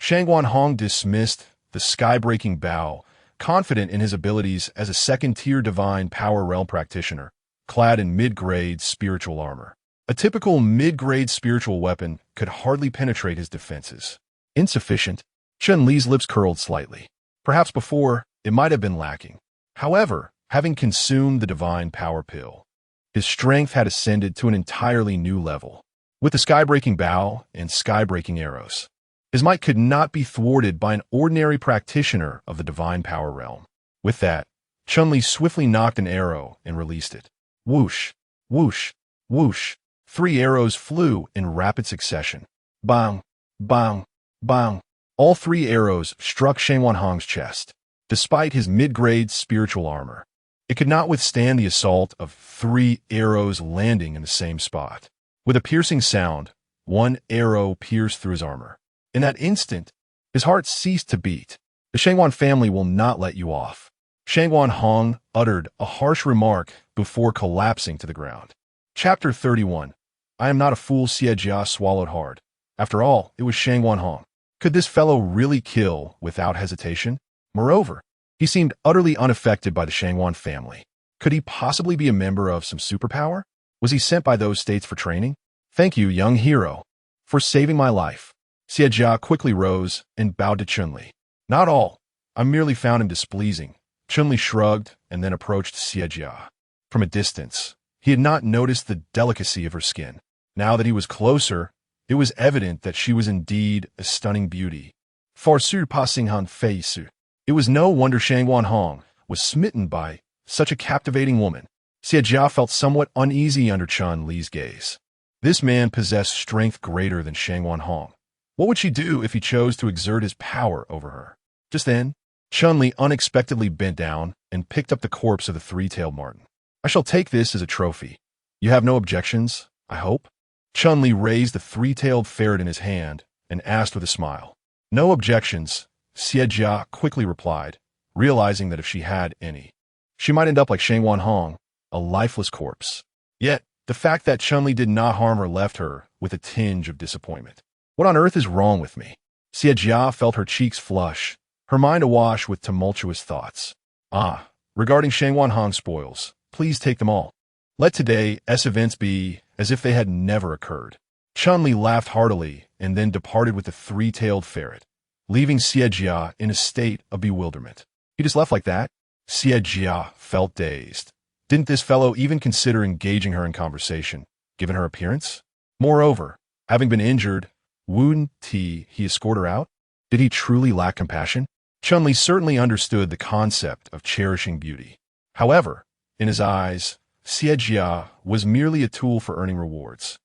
Shang Wanhong dismissed the sky-breaking bow, confident in his abilities as a second-tier divine power realm practitioner, clad in mid-grade spiritual armor. A typical mid-grade spiritual weapon could hardly penetrate his defenses. Insufficient? Chun-Li's lips curled slightly. Perhaps before, it might have been lacking. However, having consumed the divine power pill, his strength had ascended to an entirely new level. With the sky-breaking bow and sky-breaking arrows, his might could not be thwarted by an ordinary practitioner of the divine power realm. With that, Chun-Li swiftly knocked an arrow and released it. Whoosh, whoosh, whoosh. 3 arrows flew in rapid succession. Bang, bang, bang. All 3 arrows struck Shang Wanhong's chest. Despite his mid-grade spiritual armor, it could not withstand the assault of 3 arrows landing in the same spot. With a piercing sound, 1 arrow pierced through his armor. In that instant, his heart ceased to beat. The Shangwan family will not let you off. Shang Wanhong uttered a harsh remark before collapsing to the ground. Chapter 31. I am not a fool. Xie Jia swallowed hard. After all, it was Shang Wanhong. Could this fellow really kill without hesitation? Moreover, he seemed utterly unaffected by the Shangwan family. Could he possibly be a member of some superpower? Was he sent by those states for training? Thank you, young hero, for saving my life. Xie Jia quickly rose and bowed to Chun-Li. Not all. I merely found him displeasing. Chun-Li shrugged and then approached Xie Jia. From a distance, he had not noticed the delicacy of her skin. Now that he was closer, it was evident that she was indeed a stunning beauty. For surpassing han face. It was no wonder Shang Wanhong was smitten by such a captivating woman. Xie Jia felt somewhat uneasy under Chun-Li's gaze. This man possessed strength greater than Shang Wanhong. What would she do if he chose to exert his power over her? Just then, Chun-Li unexpectedly bent down and picked up the corpse of the 3-tailed marten. I shall take this as a trophy. You have no objections, I hope? Chun-Li raised the 3-tailed ferret in his hand and asked with a smile. No objections, Xie Jia quickly replied, realizing that if she had any, she might end up like Shang Wanhong, a lifeless corpse. Yet, the fact that Chun-Li did not harm her left her with a tinge of disappointment. What on earth is wrong with me? Xie Jia felt her cheeks flush her mind awash with tumultuous thoughts. Ah, regarding Shangwan Hong's spoils, please take them all. Let today's events be as if they had never occurred. Chun-Li laughed heartily and then departed with the three-tailed ferret, leaving Xie Jia in a state of bewilderment. He just left like that? Xie Jia felt dazed. Didn't this fellow even consider engaging her in conversation, given her appearance? Moreover, having been injured, wouldn't he escort her out? Did he truly lack compassion? Chun-Li certainly understood the concept of cherishing beauty. However, in his eyes, Xie Jia was merely a tool for earning rewards.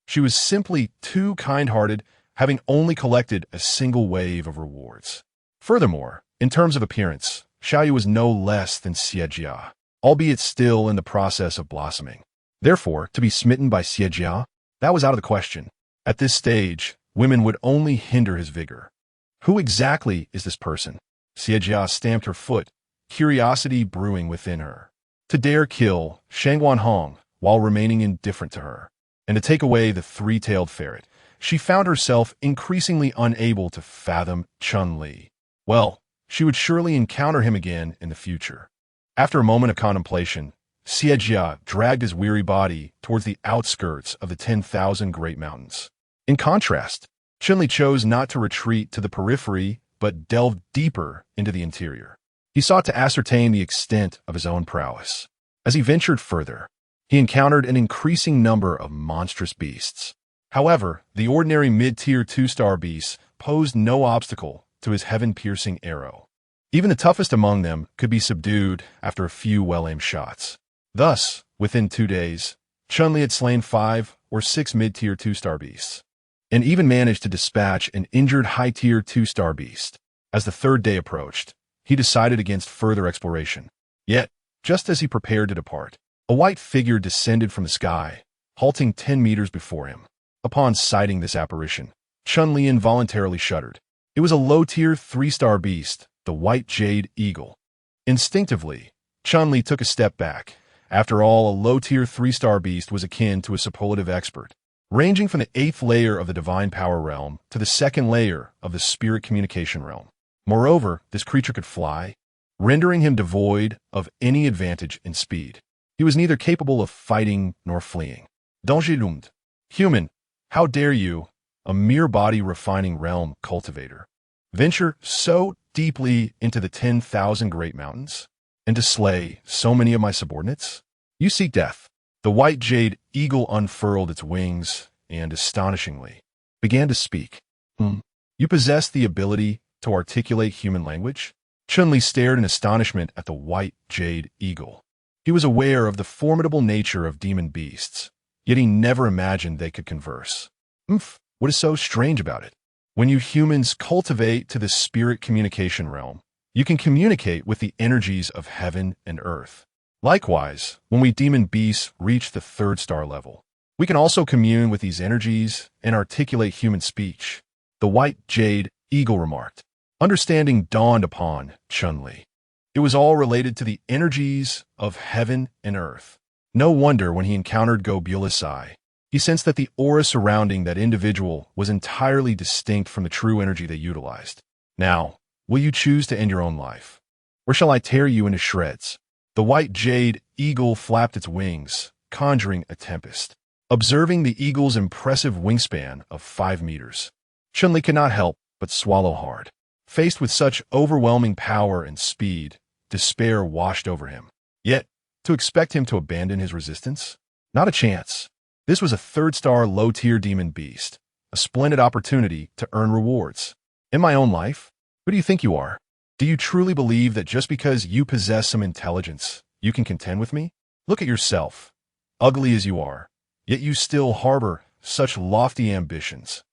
She was simply too kind-hearted, having only collected a single wave of rewards. Furthermore, in terms of appearance, Xiaoyu was no less than Xie Jia, albeit still in the process of blossoming. Therefore, to be smitten by Xie Jia, that was out of the question. At this stage, women would only hinder his vigor. Who exactly is this person? Xie Jia stamped her foot, curiosity brewing within her. To dare kill Shangwan Hong while remaining indifferent to her, and to take away the three-tailed ferret, she found herself increasingly unable to fathom Chun-Li. Well, she would surely encounter him again in the future. After a moment of contemplation, Xie Jia dragged his weary body towards the outskirts of the 10,000 Great Mountains. In contrast, Chun-Li chose not to retreat to the periphery, but delved deeper into the interior. He sought to ascertain the extent of his own prowess. As he ventured further, he encountered an increasing number of monstrous beasts. However, the ordinary mid-tier 2-star beasts posed no obstacle to his heaven-piercing arrow. Even the toughest among them could be subdued after a few well-aimed shots. Thus, within 2 days, Chun-Li had slain 5 or 6 mid-tier 2-star beasts, and even managed to dispatch an injured high-tier 2-star beast. As the 3rd day approached, he decided against further exploration. Yet, just as he prepared to depart, a white figure descended from the sky, halting 10 meters before him. Upon sighting this apparition, Chun-Li involuntarily shuddered. It was a low-tier 3-star beast, the white jade eagle. Instinctively, Chun-Li took a step back. After all, a low-tier 3-star beast was akin to a superlative expert, ranging from the 8th layer of the divine power realm to the 2nd layer of the spirit communication realm. Moreover, this creature could fly, rendering him devoid of any advantage in speed. He was neither capable of fighting nor fleeing. Dongjilumed. Human, how dare you, a mere body-refining realm cultivator, venture so deeply into the 10,000 Great Mountains, and to slay so many of my subordinates? You seek death. The white jade eagle unfurled its wings and, astonishingly, began to speak. You possess the ability to articulate human language? Chun-Li stared in astonishment at the white jade eagle. He was aware of the formidable nature of demon beasts, yet he never imagined they could converse. What is so strange about it? When you humans cultivate to the spirit communication realm, you can communicate with the energies of heaven and earth. Likewise, when we demon beasts reach the 3rd star level, we can also commune with these energies and articulate human speech, the white jade eagle remarked. Understanding dawned upon Chun-Li. It was all related to the energies of heaven and earth. No wonder when he encountered Gobulasai, he sensed that the aura surrounding that individual was entirely distinct from the true energy they utilized. Now, will you choose to end your own life? Or shall I tear you into shreds? The white jade eagle flapped its wings, conjuring a tempest. Observing the eagle's impressive wingspan of 5 meters, Chun-Li could not help but swallow hard. Faced with such overwhelming power and speed, despair washed over him. Yet, to expect him to abandon his resistance? Not a chance. This was a 3rd star low-tier demon beast, a splendid opportunity to earn rewards. In my own life? Who do you think you are? Do you truly believe that just because you possess some intelligence, you can contend with me? Look at yourself. Ugly as you are, yet you still harbor such lofty ambitions.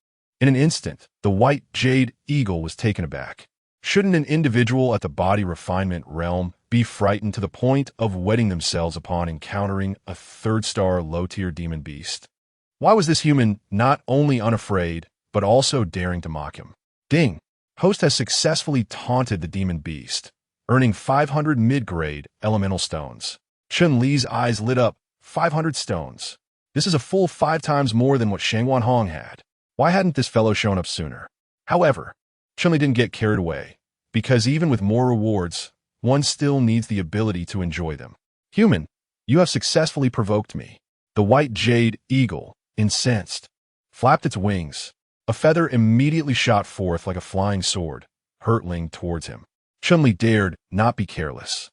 In an instant, the white jade eagle was taken aback. Shouldn't an individual at the body refinement realm be frightened to the point of wetting themselves upon encountering a 3rd star low-tier demon beast? Why was this human not only unafraid, but also daring to mock him? Ding! Host has successfully taunted the demon beast, earning 500 mid-grade elemental stones. Chun-Li's eyes lit up. 500 stones. This is a full 5 times more than what Shangwan Hong had. Why hadn't this fellow shown up sooner? However, Chun-Li didn't get carried away. because even with more rewards, one still needs the ability to enjoy them. Human, you have successfully provoked me. The white jade eagle, incensed, flapped its wings. A feather immediately shot forth like a flying sword, hurtling towards him. Chun-Li dared not be careless,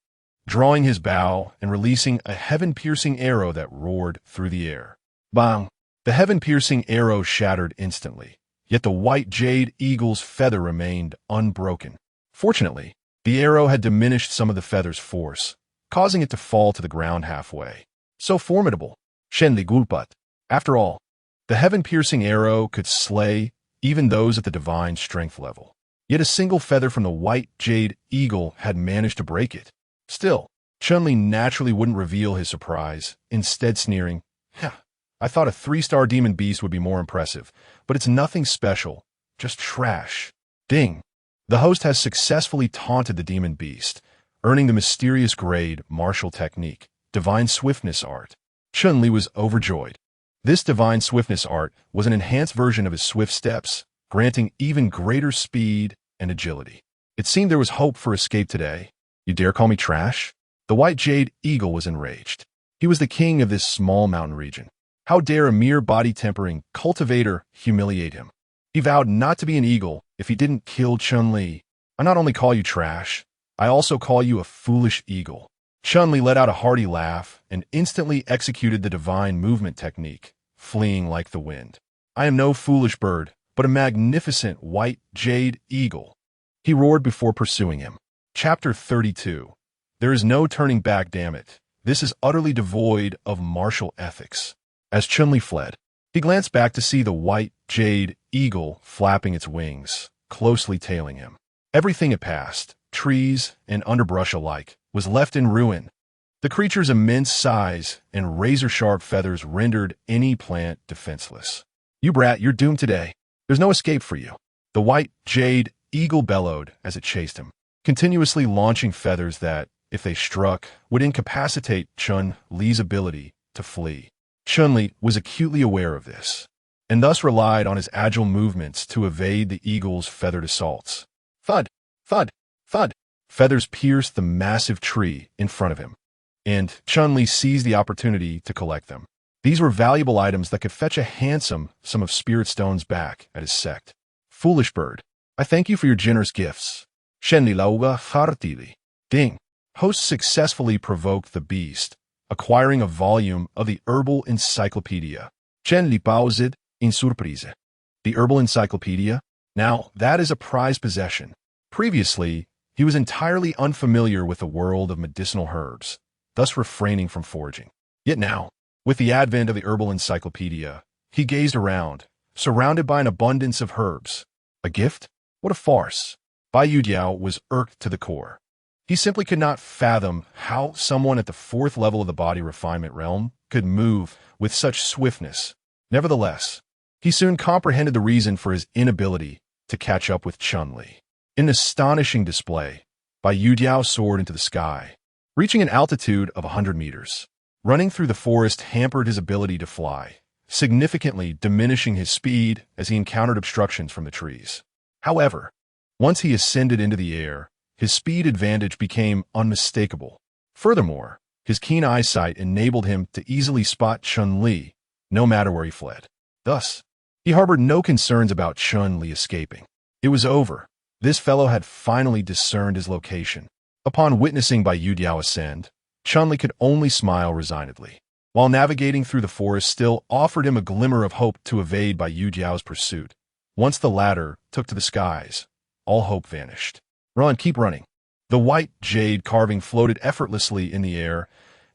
drawing his bow and releasing a heaven-piercing arrow that roared through the air. Bang! The heaven-piercing arrow shattered instantly, yet the white jade eagle's feather remained unbroken. Fortunately, the arrow had diminished some of the feather's force, causing it to fall to the ground halfway. So formidable, Shenli Gulpat. After all, the heaven-piercing arrow could slay even those at the divine strength level. Yet a single feather from the white jade eagle had managed to break it. Still, Chun-Li naturally wouldn't reveal his surprise, instead sneering, I thought a 3-star demon beast would be more impressive, but it's nothing special, just trash. Ding! The host has successfully taunted the demon beast, earning the mysterious grade martial technique, divine swiftness art. Chun-Li was overjoyed. This divine swiftness art was an enhanced version of his swift steps, granting even greater speed and agility. It seemed there was hope for escape today. You dare call me trash? The white jade eagle was enraged. He was the king of this small mountain region. How dare a mere body-tempering cultivator humiliate him? He vowed not to be an eagle if he didn't kill Chun-Li. I not only call you trash, I also call you a foolish eagle. Chun-Li let out a hearty laugh and instantly executed the divine movement technique, fleeing like the wind. I am no foolish bird, but a magnificent white jade eagle, he roared before pursuing him. Chapter 32. There is no turning back, damn it. This is utterly devoid of martial ethics. As Chun-Li fled, he glanced back to see the white jade eagle flapping its wings, closely tailing him. Everything it passed, trees and underbrush alike, was left in ruin. The creature's immense size and razor-sharp feathers rendered any plant defenseless. You brat, you're doomed today. There's no escape for you. The white jade eagle bellowed as it chased him, continuously launching feathers that, if they struck, would incapacitate Chun-Li's ability to flee. Chun-Li was acutely aware of this, and thus relied on his agile movements to evade the eagle's feathered assaults. Thud! Thud! Thud! Feathers pierced the massive tree in front of him, and Chun-Li seized the opportunity to collect them. These were valuable items that could fetch a handsome sum of spirit stones back at his sect. Foolish bird, I thank you for your generous gifts. Shenli lauga hartili. Ding! Host successfully provoked the beast, acquiring a volume of the Herbal Encyclopedia. Shenli pauzed in surprise. The Herbal Encyclopedia? Now, that is a prized possession. Previously, he was entirely unfamiliar with the world of medicinal herbs, thus refraining from foraging. Yet now, with the advent of the Herbal Encyclopedia, he gazed around, surrounded by an abundance of herbs. A gift? What a farce! Bai Yudiao was irked to the core. He simply could not fathom how someone at the 4th level of the body refinement realm could move with such swiftness. Nevertheless, he soon comprehended the reason for his inability to catch up with Chun-Li. In an astonishing display, Bai Yudiao soared into the sky, reaching an altitude of 100 meters. Running through the forest hampered his ability to fly, significantly diminishing his speed as he encountered obstructions from the trees. However, once he ascended into the air, his speed advantage became unmistakable. Furthermore, his keen eyesight enabled him to easily spot Chun-Li, no matter where he fled. Thus, he harbored no concerns about Chun-Li escaping. It was over. This fellow had finally discerned his location. Upon witnessing Bai Yudiao ascend, Chun-Li could only smile resignedly, while navigating through the forest still offered him a glimmer of hope to evade Bai Yudiao's pursuit. Once the latter took to the skies, all hope vanished. Run, keep running. The white jade carving floated effortlessly in the air,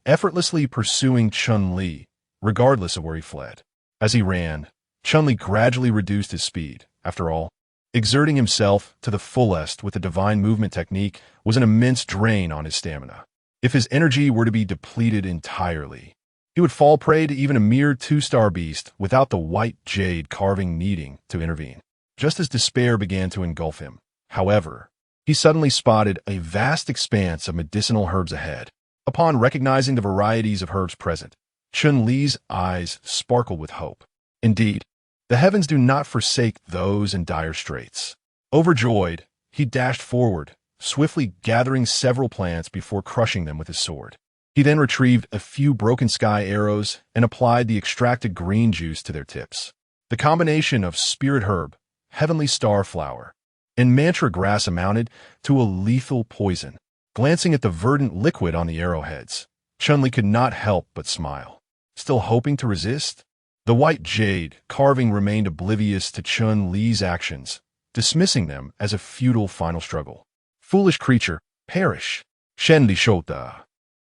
effortlessly pursuing Chun-Li, regardless of where he fled. As he ran, Chun-Li gradually reduced his speed. After all, exerting himself to the fullest with the divine movement technique was an immense drain on his stamina. If his energy were to be depleted entirely, he would fall prey to even a mere 2-star beast without the white jade carving needing to intervene. Just as despair began to engulf him, however, he suddenly spotted a vast expanse of medicinal herbs ahead. Upon recognizing the varieties of herbs present, Chun-Li's eyes sparkled with hope. Indeed, the heavens do not forsake those in dire straits. Overjoyed, he dashed forward, swiftly gathering several plants before crushing them with his sword. He then retrieved a few broken sky arrows and applied the extracted green juice to their tips. The combination of spirit herb, heavenly star flower, and mantra grass amounted to a lethal poison. Glancing at the verdant liquid on the arrowheads, Chun-Li could not help but smile. Still hoping to resist? The white jade carving remained oblivious to Chun-Li's actions, dismissing them as a futile final struggle. Foolish creature, perish! Shen Li Shota.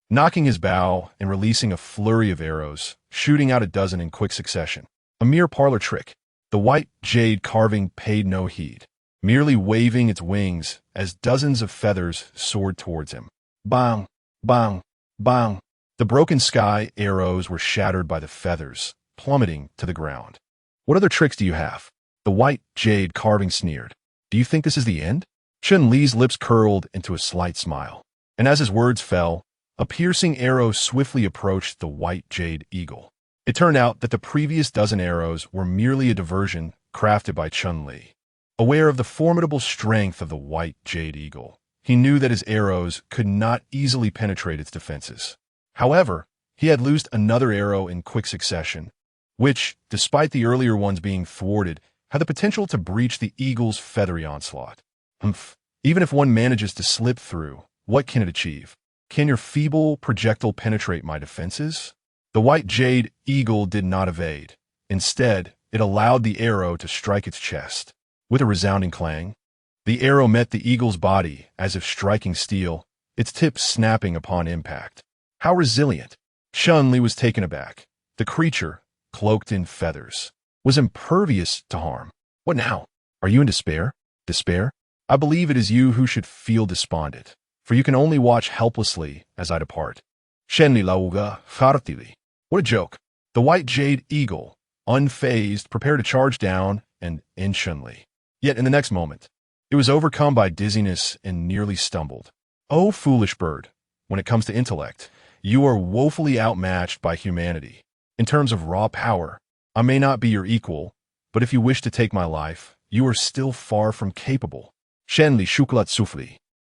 Knocking his bow and releasing a flurry of arrows, shooting out a dozen in quick succession. A mere parlor trick. The white jade carving paid no heed, merely waving its wings as dozens of feathers soared towards him. Bang! Bang! Bang! The broken sky arrows were shattered by the feathers, plummeting to the ground. What other tricks do you have? The white jade carving sneered. Do you think this is the end? Chun-Li's lips curled into a slight smile, and as his words fell, a piercing arrow swiftly approached the white jade eagle. It turned out that the previous dozen arrows were merely a diversion crafted by Chun-Li. Aware of the formidable strength of the white jade eagle, he knew that his arrows could not easily penetrate its defenses. However, he had loosed another arrow in quick succession, which, despite the earlier ones being thwarted, had the potential to breach the eagle's feathery onslaught. Even if one manages to slip through, what can it achieve? Can your feeble projectile penetrate my defenses? The white jade eagle did not evade. Instead, it allowed the arrow to strike its chest. With a resounding clang, the arrow met the eagle's body as if striking steel, its tip snapping upon impact. How resilient! Chun-Li was taken aback. The creature, cloaked in feathers, was impervious to harm. What now? Are you in despair? Despair? I believe it is you who should feel despondent, for you can only watch helplessly as I depart. Shenli lauga fartili. What a joke. The white jade eagle, unfazed, prepared to charge down and end Chun-Li. Yet in the next moment, it was overcome by dizziness and nearly stumbled. Oh, foolish bird, when it comes to intellect, you are woefully outmatched by humanity. In terms of raw power, I may not be your equal, but if you wish to take my life, you are still far from capable. Shenli Shuklat Sufli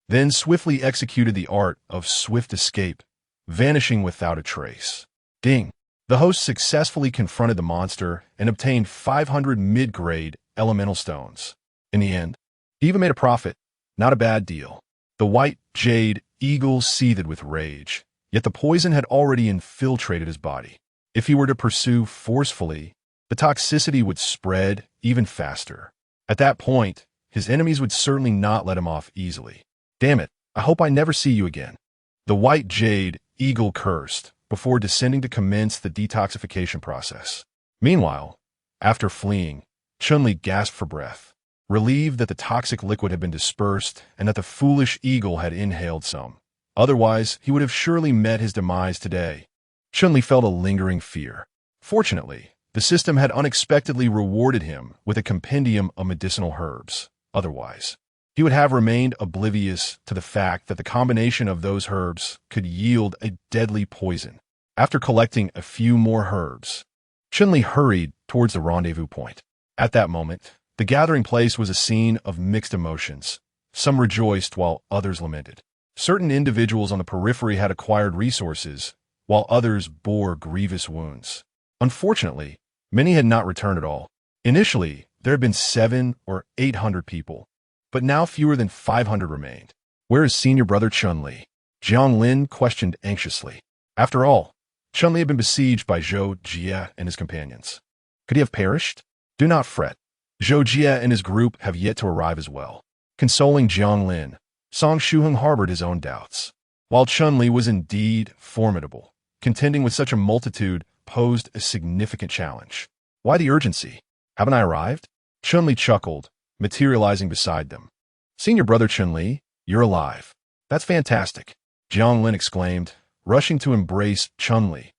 then swiftly executed the art of swift escape, vanishing without a trace. Ding! The host successfully confronted the monster and obtained 500 mid-grade elemental stones. In the end, he even made a profit. Not a bad deal. The white jade eagle seethed with rage, yet the poison had already infiltrated his body. If he were to pursue forcefully, the toxicity would spread even faster. At that point, his enemies would certainly not let him off easily. Damn it, I hope I never see you again. The white jade eagle cursed before descending to commence the detoxification process. Meanwhile, after fleeing, Chun-Li gasped for breath, relieved that the toxic liquid had been dispersed and that the foolish eagle had inhaled some. Otherwise, he would have surely met his demise today. Chun-Li felt a lingering fear. Fortunately, the system had unexpectedly rewarded him with a compendium of medicinal herbs. Otherwise, he would have remained oblivious to the fact that the combination of those herbs could yield a deadly poison. After collecting a few more herbs, Chun-Li hurried towards the rendezvous point. At that moment, the gathering place was a scene of mixed emotions. Some rejoiced while others lamented. Certain individuals on the periphery had acquired resources, while others bore grievous wounds. Unfortunately, many had not returned at all. Initially, there had been 700 or 800 people, but now fewer than 500 remained. Where is senior brother Chun-Li? Jiang Lin questioned anxiously. After all, Chun-Li had been besieged by Zhou Jie and his companions. Could he have perished? Do not fret. Zhou Jie and his group have yet to arrive as well. Consoling Jiang Lin, Song Shuheng harbored his own doubts. While Chun-Li was indeed formidable, contending with such a multitude posed a significant challenge. Why the urgency? Haven't I arrived? Chun-Li chuckled, materializing beside them. Senior brother Chun-Li, you're alive. That's fantastic, Jiang Lin exclaimed, rushing to embrace Chun-Li.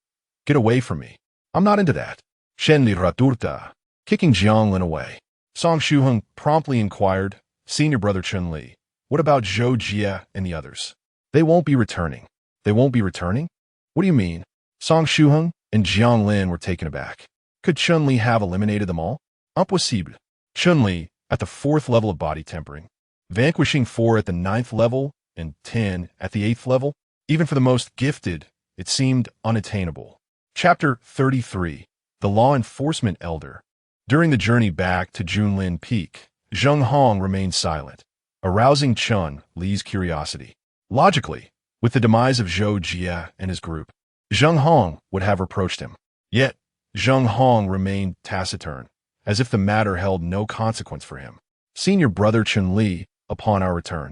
Get away from me. I'm not into that. Shenli Raturta, kicking Jiang Lin away. Song Shuheng promptly inquired, Senior brother Chun-Li, what about Zhou Jie and the others? They won't be returning. They won't be returning? What do you mean? Song Shuheng and Jiang Lin were taken aback. Could Chun-Li have eliminated them all? Impossible. Chun-Li, at the 4th level of body tempering, vanquishing 4 at the 9th level and 10 at the 8th level. Even for the most gifted, it seemed unattainable. Chapter 33. The Law Enforcement Elder. During the journey back to Junlin Peak, Zheng Hong remained silent, arousing Chun Li's curiosity. Logically, with the demise of Zhou Jie and his group, Zheng Hong would have reproached him. Yet, Zheng Hong remained taciturn, as if the matter held no consequence for him. Senior brother Chun Li, upon our return,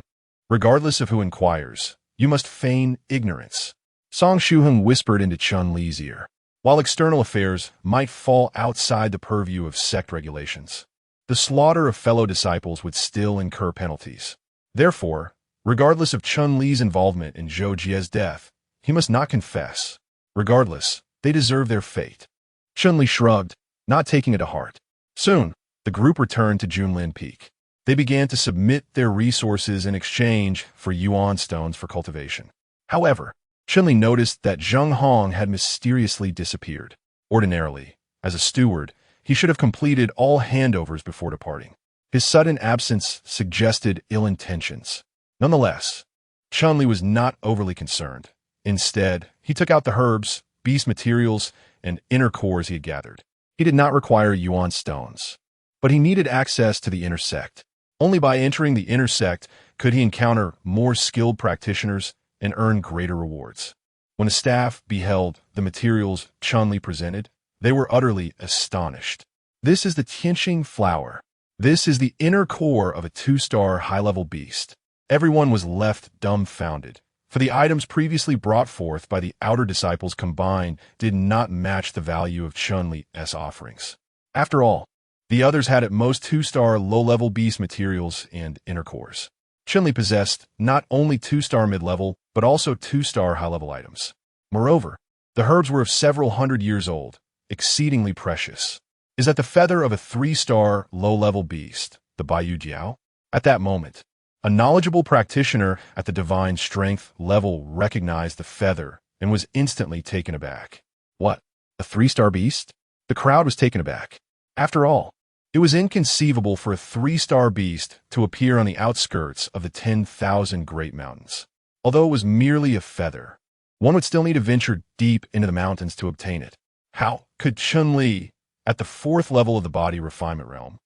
regardless of who inquires, you must feign ignorance. Song Shuheng whispered into Chun Li's ear. While external affairs might fall outside the purview of sect regulations, the slaughter of fellow disciples would still incur penalties. Therefore, regardless of Chun Li's involvement in Zhou Jie's death, he must not confess. Regardless, they deserve their fate. Chun Li shrugged, not taking it to heart. Soon, the group returned to Junlin Peak. They began to submit their resources in exchange for yuan stones for cultivation. However, Chun Li noticed that Zheng Hong had mysteriously disappeared. Ordinarily, as a steward, he should have completed all handovers before departing. His sudden absence suggested ill intentions. Nonetheless, Chun Li was not overly concerned. Instead, he took out the herbs, beast materials, and inner cores he had gathered. He did not require yuan stones, but he needed access to the inner sect. Only by entering the inner sect could he encounter more skilled practitioners and earn greater rewards. When the staff beheld the materials Chun Li presented, they were utterly astonished. This is the Tianxing flower. This is the inner core of a 2-star high-level beast. Everyone was left dumbfounded, for the items previously brought forth by the outer disciples combined did not match the value of Chun Li's offerings. After all, the others had at most 2-star low-level beast materials and inner cores. Chun Li possessed not only 2-star mid-level, but also 2-star high-level items. Moreover, the herbs were of several hundred years old, exceedingly precious. Is that the feather of a 3-star low-level beast, the Baiyu Jiao? At that moment, a knowledgeable practitioner at the divine strength level recognized the feather and was instantly taken aback. What? A 3-star beast? The crowd was taken aback. After all, it was inconceivable for a 3-star beast to appear on the outskirts of the 10,000 Great Mountains. Although it was merely a feather, one would still need to venture deep into the mountains to obtain it. How could Chun Li, at the 4th level of the Body Refinement realm,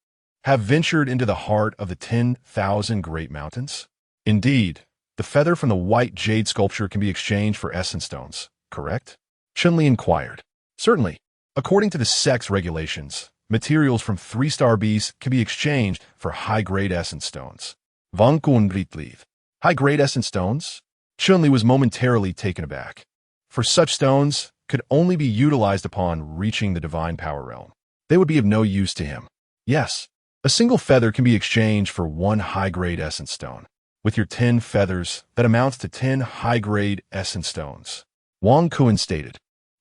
have ventured into the heart of the 10,000 Great Mountains? Indeed, the feather from the white jade sculpture can be exchanged for essence stones, correct? Chun Li inquired. Certainly. According to the sect's regulations, materials from 3-star beasts can be exchanged for high-grade essence stones. High-grade essence stones? Chun Li was momentarily taken aback, for such stones could only be utilized upon reaching the divine power realm. They would be of no use to him. Yes, a single feather can be exchanged for 1 high-grade essence stone. With your 10 feathers, that amounts to 10 high-grade essence stones. Wang Kuan stated.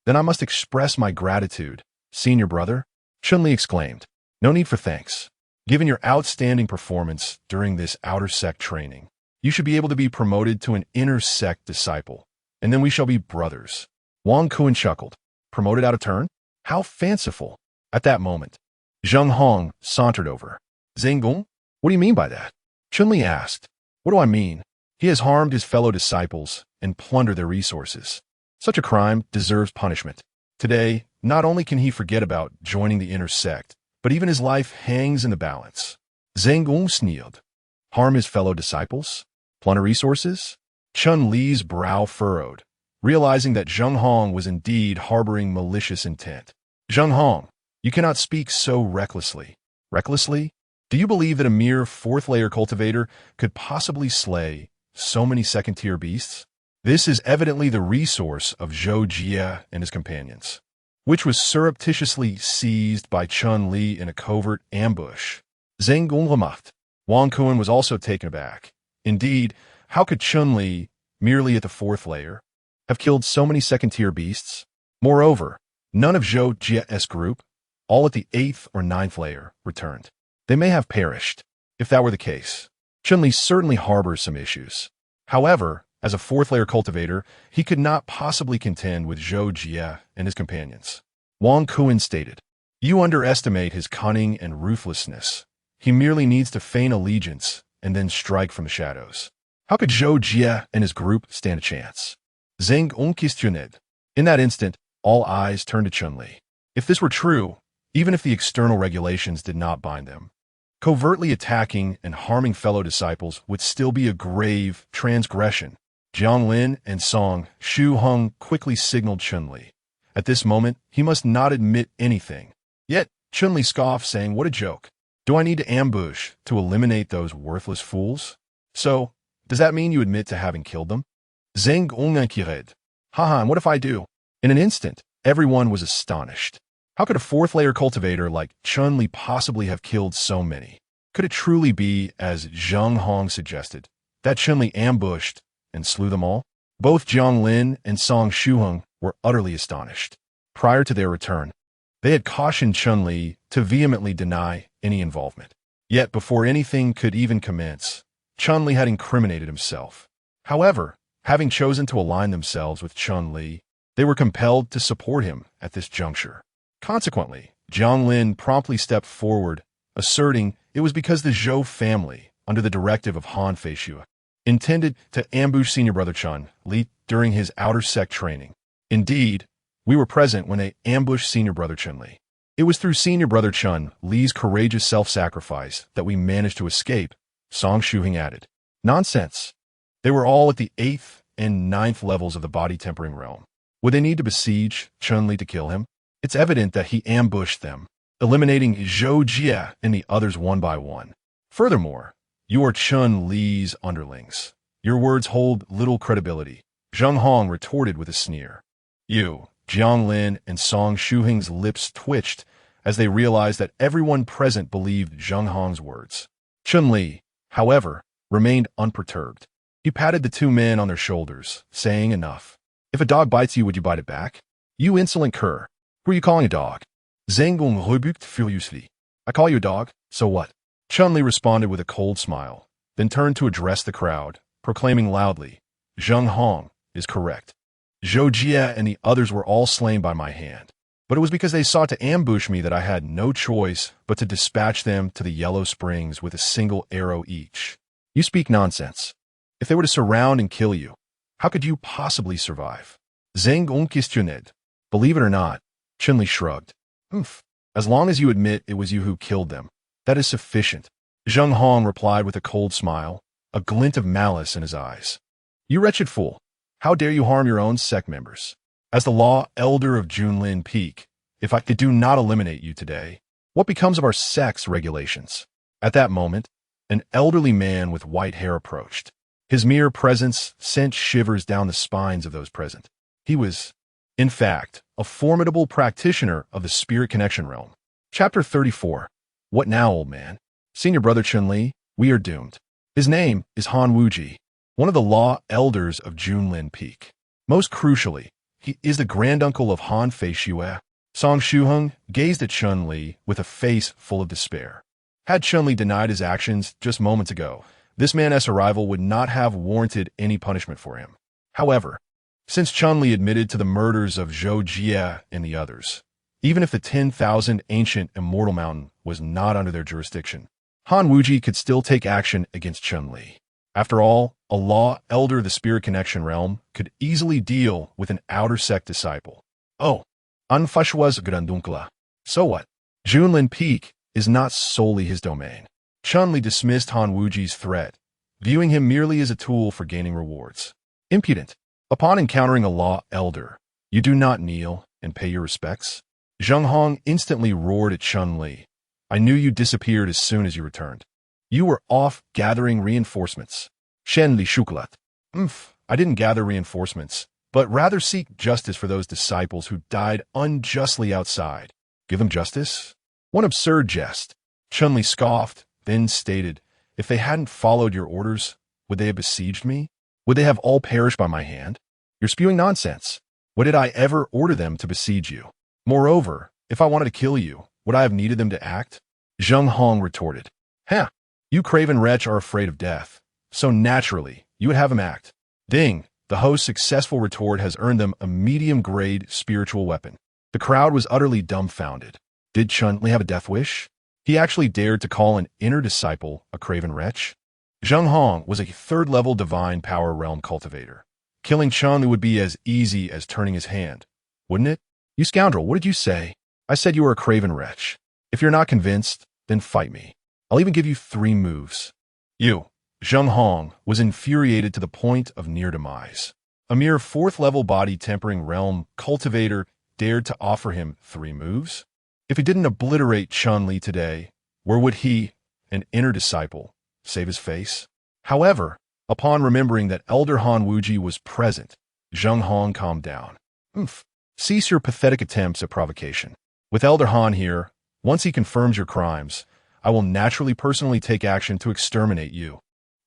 Then I must express my gratitude, senior brother. Chun Li exclaimed. No need for thanks. Given your outstanding performance during this outer sect training, you should be able to be promoted to an inner sect disciple, and then we shall be brothers. Wang Kuan chuckled. Promoted out of turn? How fanciful. At that moment, Zheng Hong sauntered over. Zhenggong? What do you mean by that? Chun Li asked. What do I mean? He has harmed his fellow disciples and plundered their resources. Such a crime deserves punishment. Today, not only can he forget about joining the inner sect, but even his life hangs in the balance. Zhenggong sneered. Harm his fellow disciples? Plunder resources? Chun Li's brow furrowed, realizing that Zheng Hong was indeed harboring malicious intent. Zheng Hong, you cannot speak so recklessly. Recklessly? Do you believe that a mere 4th-layer cultivator could possibly slay so many second-tier beasts? This is evidently the resource of Zhou Jie and his companions, which was surreptitiously seized by Chun Li in a covert ambush. Zhenggong remarked. Wang Kuan was also taken aback. Indeed, how could Chun Li, merely at the 4th layer, have killed so many second-tier beasts? Moreover, none of Zhou Jie's group, all at the 8th or 9th layer, returned. They may have perished. If that were the case, Chun Li certainly harbors some issues. However, as a 4th-layer cultivator, he could not possibly contend with Zhou Jie and his companions. Wang Kuan stated, You underestimate his cunning and ruthlessness. He merely needs to feign allegiance, and then strike from the shadows. How could Zhou Jie and his group stand a chance? Zheng On questioned. In that instant, all eyes turned to Chun-Li. If this were true, even if the external regulations did not bind them, covertly attacking and harming fellow disciples would still be a grave transgression. Jiang Lin and Song Shu Hung quickly signaled Chun-Li. At this moment, he must not admit anything. Yet, Chun-Li scoffed, saying, "What a joke. Do I need to ambush to eliminate those worthless fools? So, does that mean you admit to having killed them?" Zheng Ong inquired. Haha, and what if I do? In an instant, everyone was astonished. How could a fourth-layer cultivator like Chun-Li possibly have killed so many? Could it truly be, as Zheng Hong suggested, that Chun-Li ambushed and slew them all? Both Jiang Lin and Song Shuheng were utterly astonished. Prior to their return, they had cautioned Chun-Li to vehemently deny any involvement. Yet before anything could even commence, Chun-Li had incriminated himself. However, having chosen to align themselves with Chun-Li, they were compelled to support him at this juncture. Consequently, Jiang Lin promptly stepped forward, asserting it was because the Zhou family, under the directive of Han Feishu, intended to ambush Senior Brother Chun-Li during his outer sect training. Indeed, we were present when they ambushed Senior Brother Chun-Li. It was through Senior Brother Chun-Li's courageous self-sacrifice that we managed to escape, Song Shuheng added. Nonsense. They were all at the 8th and 9th levels of the body tempering realm. Would they need to besiege Chun-Li to kill him? It's evident that he ambushed them, eliminating Zhou Jie and the others one by one. Furthermore, you are Chun-Li's underlings. Your words hold little credibility, Zheng Hong retorted with a sneer. You, Jiang Lin, and Song Shuheng's lips twitched as they realized that everyone present believed Zheng Hong's words. Chun-Li, however, remained unperturbed. He patted the two men on their shoulders, saying, "Enough. If a dog bites you, would you bite it back? You insolent cur. Who are you calling a dog?" Zheng Gong rebuked furiously. "I call you a dog, so what?" Chun-Li responded with a cold smile, then turned to address the crowd, proclaiming loudly, "Zheng Hong is correct. Zhou Jie and the others were all slain by my hand. But it was because they sought to ambush me that I had no choice but to dispatch them to the Yellow Springs with a single arrow each. You speak nonsense. If they were to surround and kill you, how could you possibly survive?" Zheng Gong questioned. "Believe it or not," Chun-Li shrugged. As long as you admit it was you who killed them, that is sufficient," Zheng Hong replied with a cold smile, a glint of malice in his eyes. "You wretched fool, how dare you harm your own sect members? As the law elder of Junlin Peak, if I do not eliminate you today, what becomes of our sect's regulations?" At that moment, an elderly man with white hair approached. His mere presence sent shivers down the spines of those present. He was, in fact, a formidable practitioner of the spirit connection realm. Chapter 34. What now, old man? Senior Brother Chun-Li, we are doomed. His name is Han Wuji, one of the law elders of Junlin Peak. Most crucially, he is the granduncle of Han Feishu. Song Shuheng gazed at Chun-Li with a face full of despair. Had Chun-Li denied his actions just moments ago, this man's arrival would not have warranted any punishment for him. However, since Chun-Li admitted to the murders of Zhou Jie and the others, even if the 10,000 ancient immortal mountain was not under their jurisdiction, Han Wuji could still take action against Chun-Li. After all, a law elder of the spirit connection realm could easily deal with an outer sect disciple. Oh, Anfashwa's Grandunkla. So what? Junlin Peak is not solely his domain. Chun-Li dismissed Han Wuji's threat, viewing him merely as a tool for gaining rewards. Impudent. Upon encountering a law elder, you do not kneel and pay your respects? Zheng Hong instantly roared at Chun-Li. I knew you disappeared as soon as you returned. You were off gathering reinforcements. Shen Li Shukulat. I didn't gather reinforcements, but rather seek justice for those disciples who died unjustly outside. Give them justice? One absurd jest. Chun-Li scoffed, then stated, if they hadn't followed your orders, would they have besieged me? Would they have all perished by my hand? You're spewing nonsense. What did I ever order them to besiege you? Moreover, if I wanted to kill you, would I have needed them to act? Zheng Hong retorted. You craven wretch are afraid of death, so naturally, you would have them act. Ding, the host's successful retort has earned them a medium-grade spiritual weapon. The crowd was utterly dumbfounded. Did Chun-Li have a death wish? He actually dared to call an inner disciple a craven wretch? Zheng Hong was a third-level divine power realm cultivator. Killing Chunli would be as easy as turning his hand, wouldn't it? You scoundrel, what did you say? I said you were a craven wretch. If you're not convinced, then fight me. I'll even give you 3 moves. You, Zheng Hong, was infuriated to the point of near demise. A mere 4th-level body tempering realm cultivator dared to offer him 3 moves? If he didn't obliterate Chunli today, where would he, an inner disciple, save his face? However, upon remembering that Elder Han Wuji was present, Zheng Hong calmed down. Cease your pathetic attempts at provocation. With Elder Han here, once he confirms your crimes, I will naturally personally take action to exterminate you.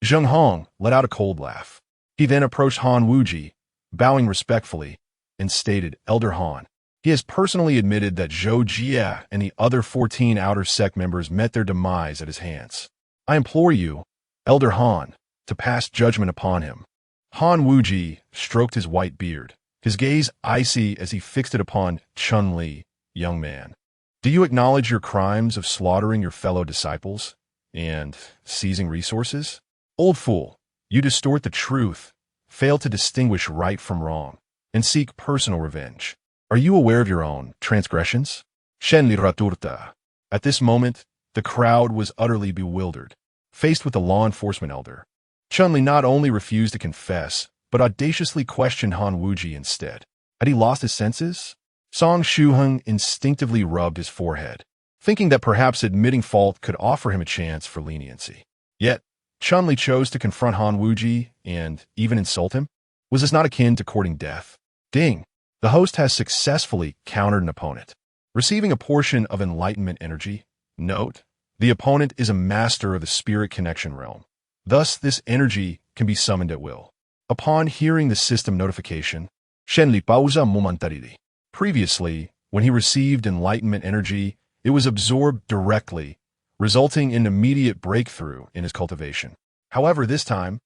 Zheng Hong let out a cold laugh. He then approached Han Wuji, bowing respectfully, and stated, Elder Han, he has personally admitted that Zhou Jie and the other 14 outer sect members met their demise at his hands. I implore you, Elder Han, to pass judgment upon him. Han Wuji stroked his white beard, his gaze icy as he fixed it upon Chunli. Young man, do you acknowledge your crimes of slaughtering your fellow disciples and seizing resources? Old fool, you distort the truth, fail to distinguish right from wrong, and seek personal revenge. Are you aware of your own transgressions? Shenli Raturta. At this moment, the crowd was utterly bewildered, faced with the law enforcement elder. Chunli not only refused to confess, but audaciously questioned Han Wuji instead. Had he lost his senses? Song Shuheng instinctively rubbed his forehead, thinking that perhaps admitting fault could offer him a chance for leniency. Yet, Chunli chose to confront Han Wuji and even insult him? Was this not akin to courting death? Ding! The host has successfully countered an opponent, receiving a portion of enlightenment energy. Note, the opponent is a master of the spirit connection realm. Thus, this energy can be summoned at will. Upon hearing the system notification, Shenli pausa momentarily. Previously, when he received enlightenment energy, it was absorbed directly, resulting in immediate breakthrough in his cultivation. However, this time,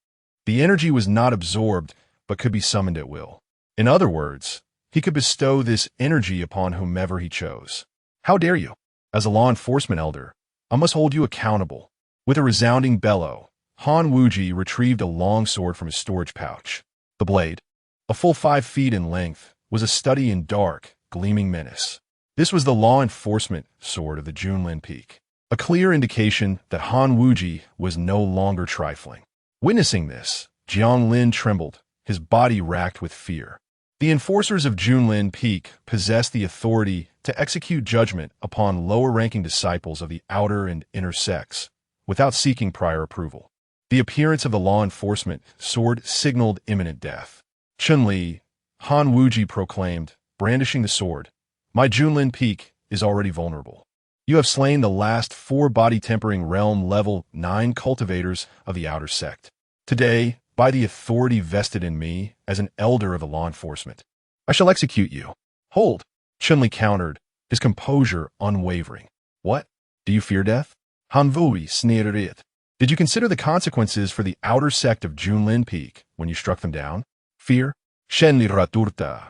the energy was not absorbed, but could be summoned at will. In other words, he could bestow this energy upon whomever he chose. How dare you? As a law enforcement elder, I must hold you accountable. With a resounding bellow, Han Wuji retrieved a long sword from his storage pouch. The blade, a full 5 feet in length, was a study in dark, gleaming menace. This was the law enforcement sword of the Junlin Peak, a clear indication that Han Wuji was no longer trifling. Witnessing this, Jiang Lin trembled, his body racked with fear. The enforcers of Junlin Peak possessed the authority to execute judgment upon lower-ranking disciples of the outer and inner sects, without seeking prior approval. The appearance of the law enforcement sword signaled imminent death. Chunli, Han Wuji proclaimed, brandishing the sword, my Junlin Peak is already vulnerable. You have slain the last 4 body-tempering realm level 9 cultivators of the outer sect. Today, by the authority vested in me as an elder of the law enforcement, I shall execute you. Hold, Chunli countered, his composure unwavering. What? Do you fear death? Han Wuji sneered it. Did you consider the consequences for the outer sect of Junlin Peak when you struck them down? Fear? Shenli Raturta.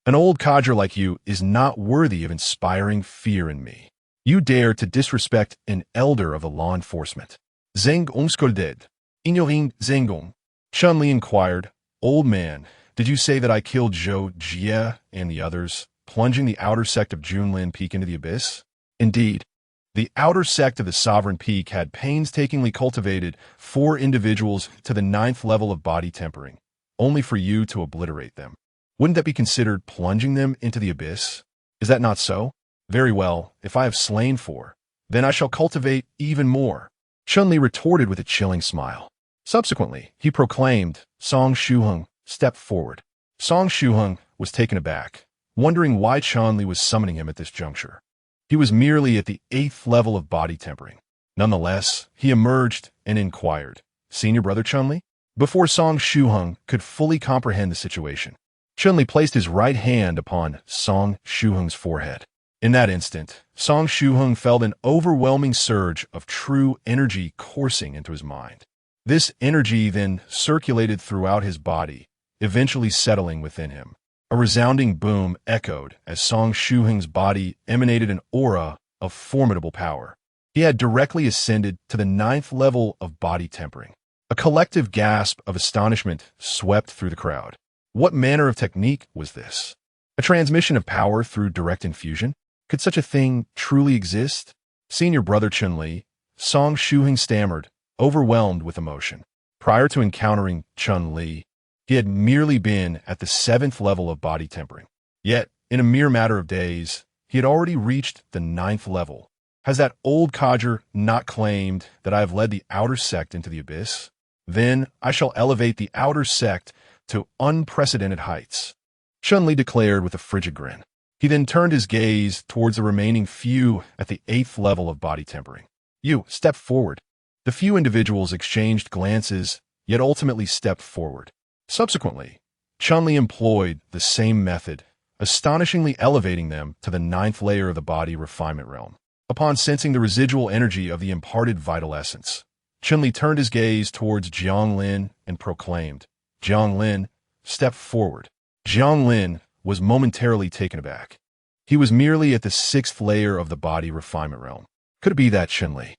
An old codger like you is not worthy of inspiring fear in me. You dare to disrespect an elder of the law enforcement. Zeng umskolded. Ignoring Zengong. Chunli inquired, Old man, did you say that I killed Zhou Jie and the others, plunging the outer sect of Junlin Peak into the abyss? Indeed. The outer sect of the Sovereign Peak had painstakingly cultivated 4 individuals to the 9th level of body tempering, only for you to obliterate them. Wouldn't that be considered plunging them into the abyss? Is that not so? Very well, if I have slain 4, then I shall cultivate even more. Chunli retorted with a chilling smile. Subsequently, he proclaimed, Song Shuheng, step forward. Song Shuheng was taken aback, wondering why Chunli was summoning him at this juncture. He was merely at the 8th level of body tempering. Nonetheless, he emerged and inquired, Senior Brother Chunli? Before Song Shuheng could fully comprehend the situation, Chunli placed his right hand upon Song Shuheng's forehead. In that instant, Song Shuheng felt an overwhelming surge of true energy coursing into his mind. This energy then circulated throughout his body, eventually settling within him. A resounding boom echoed as Song Shuheng's body emanated an aura of formidable power. He had directly ascended to the 9th level of body tempering. A collective gasp of astonishment swept through the crowd. What manner of technique was this? A transmission of power through direct infusion? Could such a thing truly exist? Senior brother Chun-Li, Song Shuhing stammered, overwhelmed with emotion. Prior to encountering Chun-Li, he had merely been at the 7th level of body tempering. Yet, in a mere matter of days, he had already reached the 9th level. Has that old codger not claimed that I have led the outer sect into the abyss? Then I shall elevate the outer sect to unprecedented heights, Chun-Li declared with a frigid grin. He then turned his gaze towards the remaining few at the 8th level of body tempering. You, step forward. The few individuals exchanged glances, yet ultimately stepped forward. Subsequently, Chun-Li employed the same method, astonishingly elevating them to the 9th layer of the body refinement realm. Upon sensing the residual energy of the imparted vital essence, Chun-Li turned his gaze towards Jiang Lin and proclaimed, Jiang Lin, step forward. Jiang Lin was momentarily taken aback. He was merely at the 6th layer of the body refinement realm. Could it be that Chun-Li?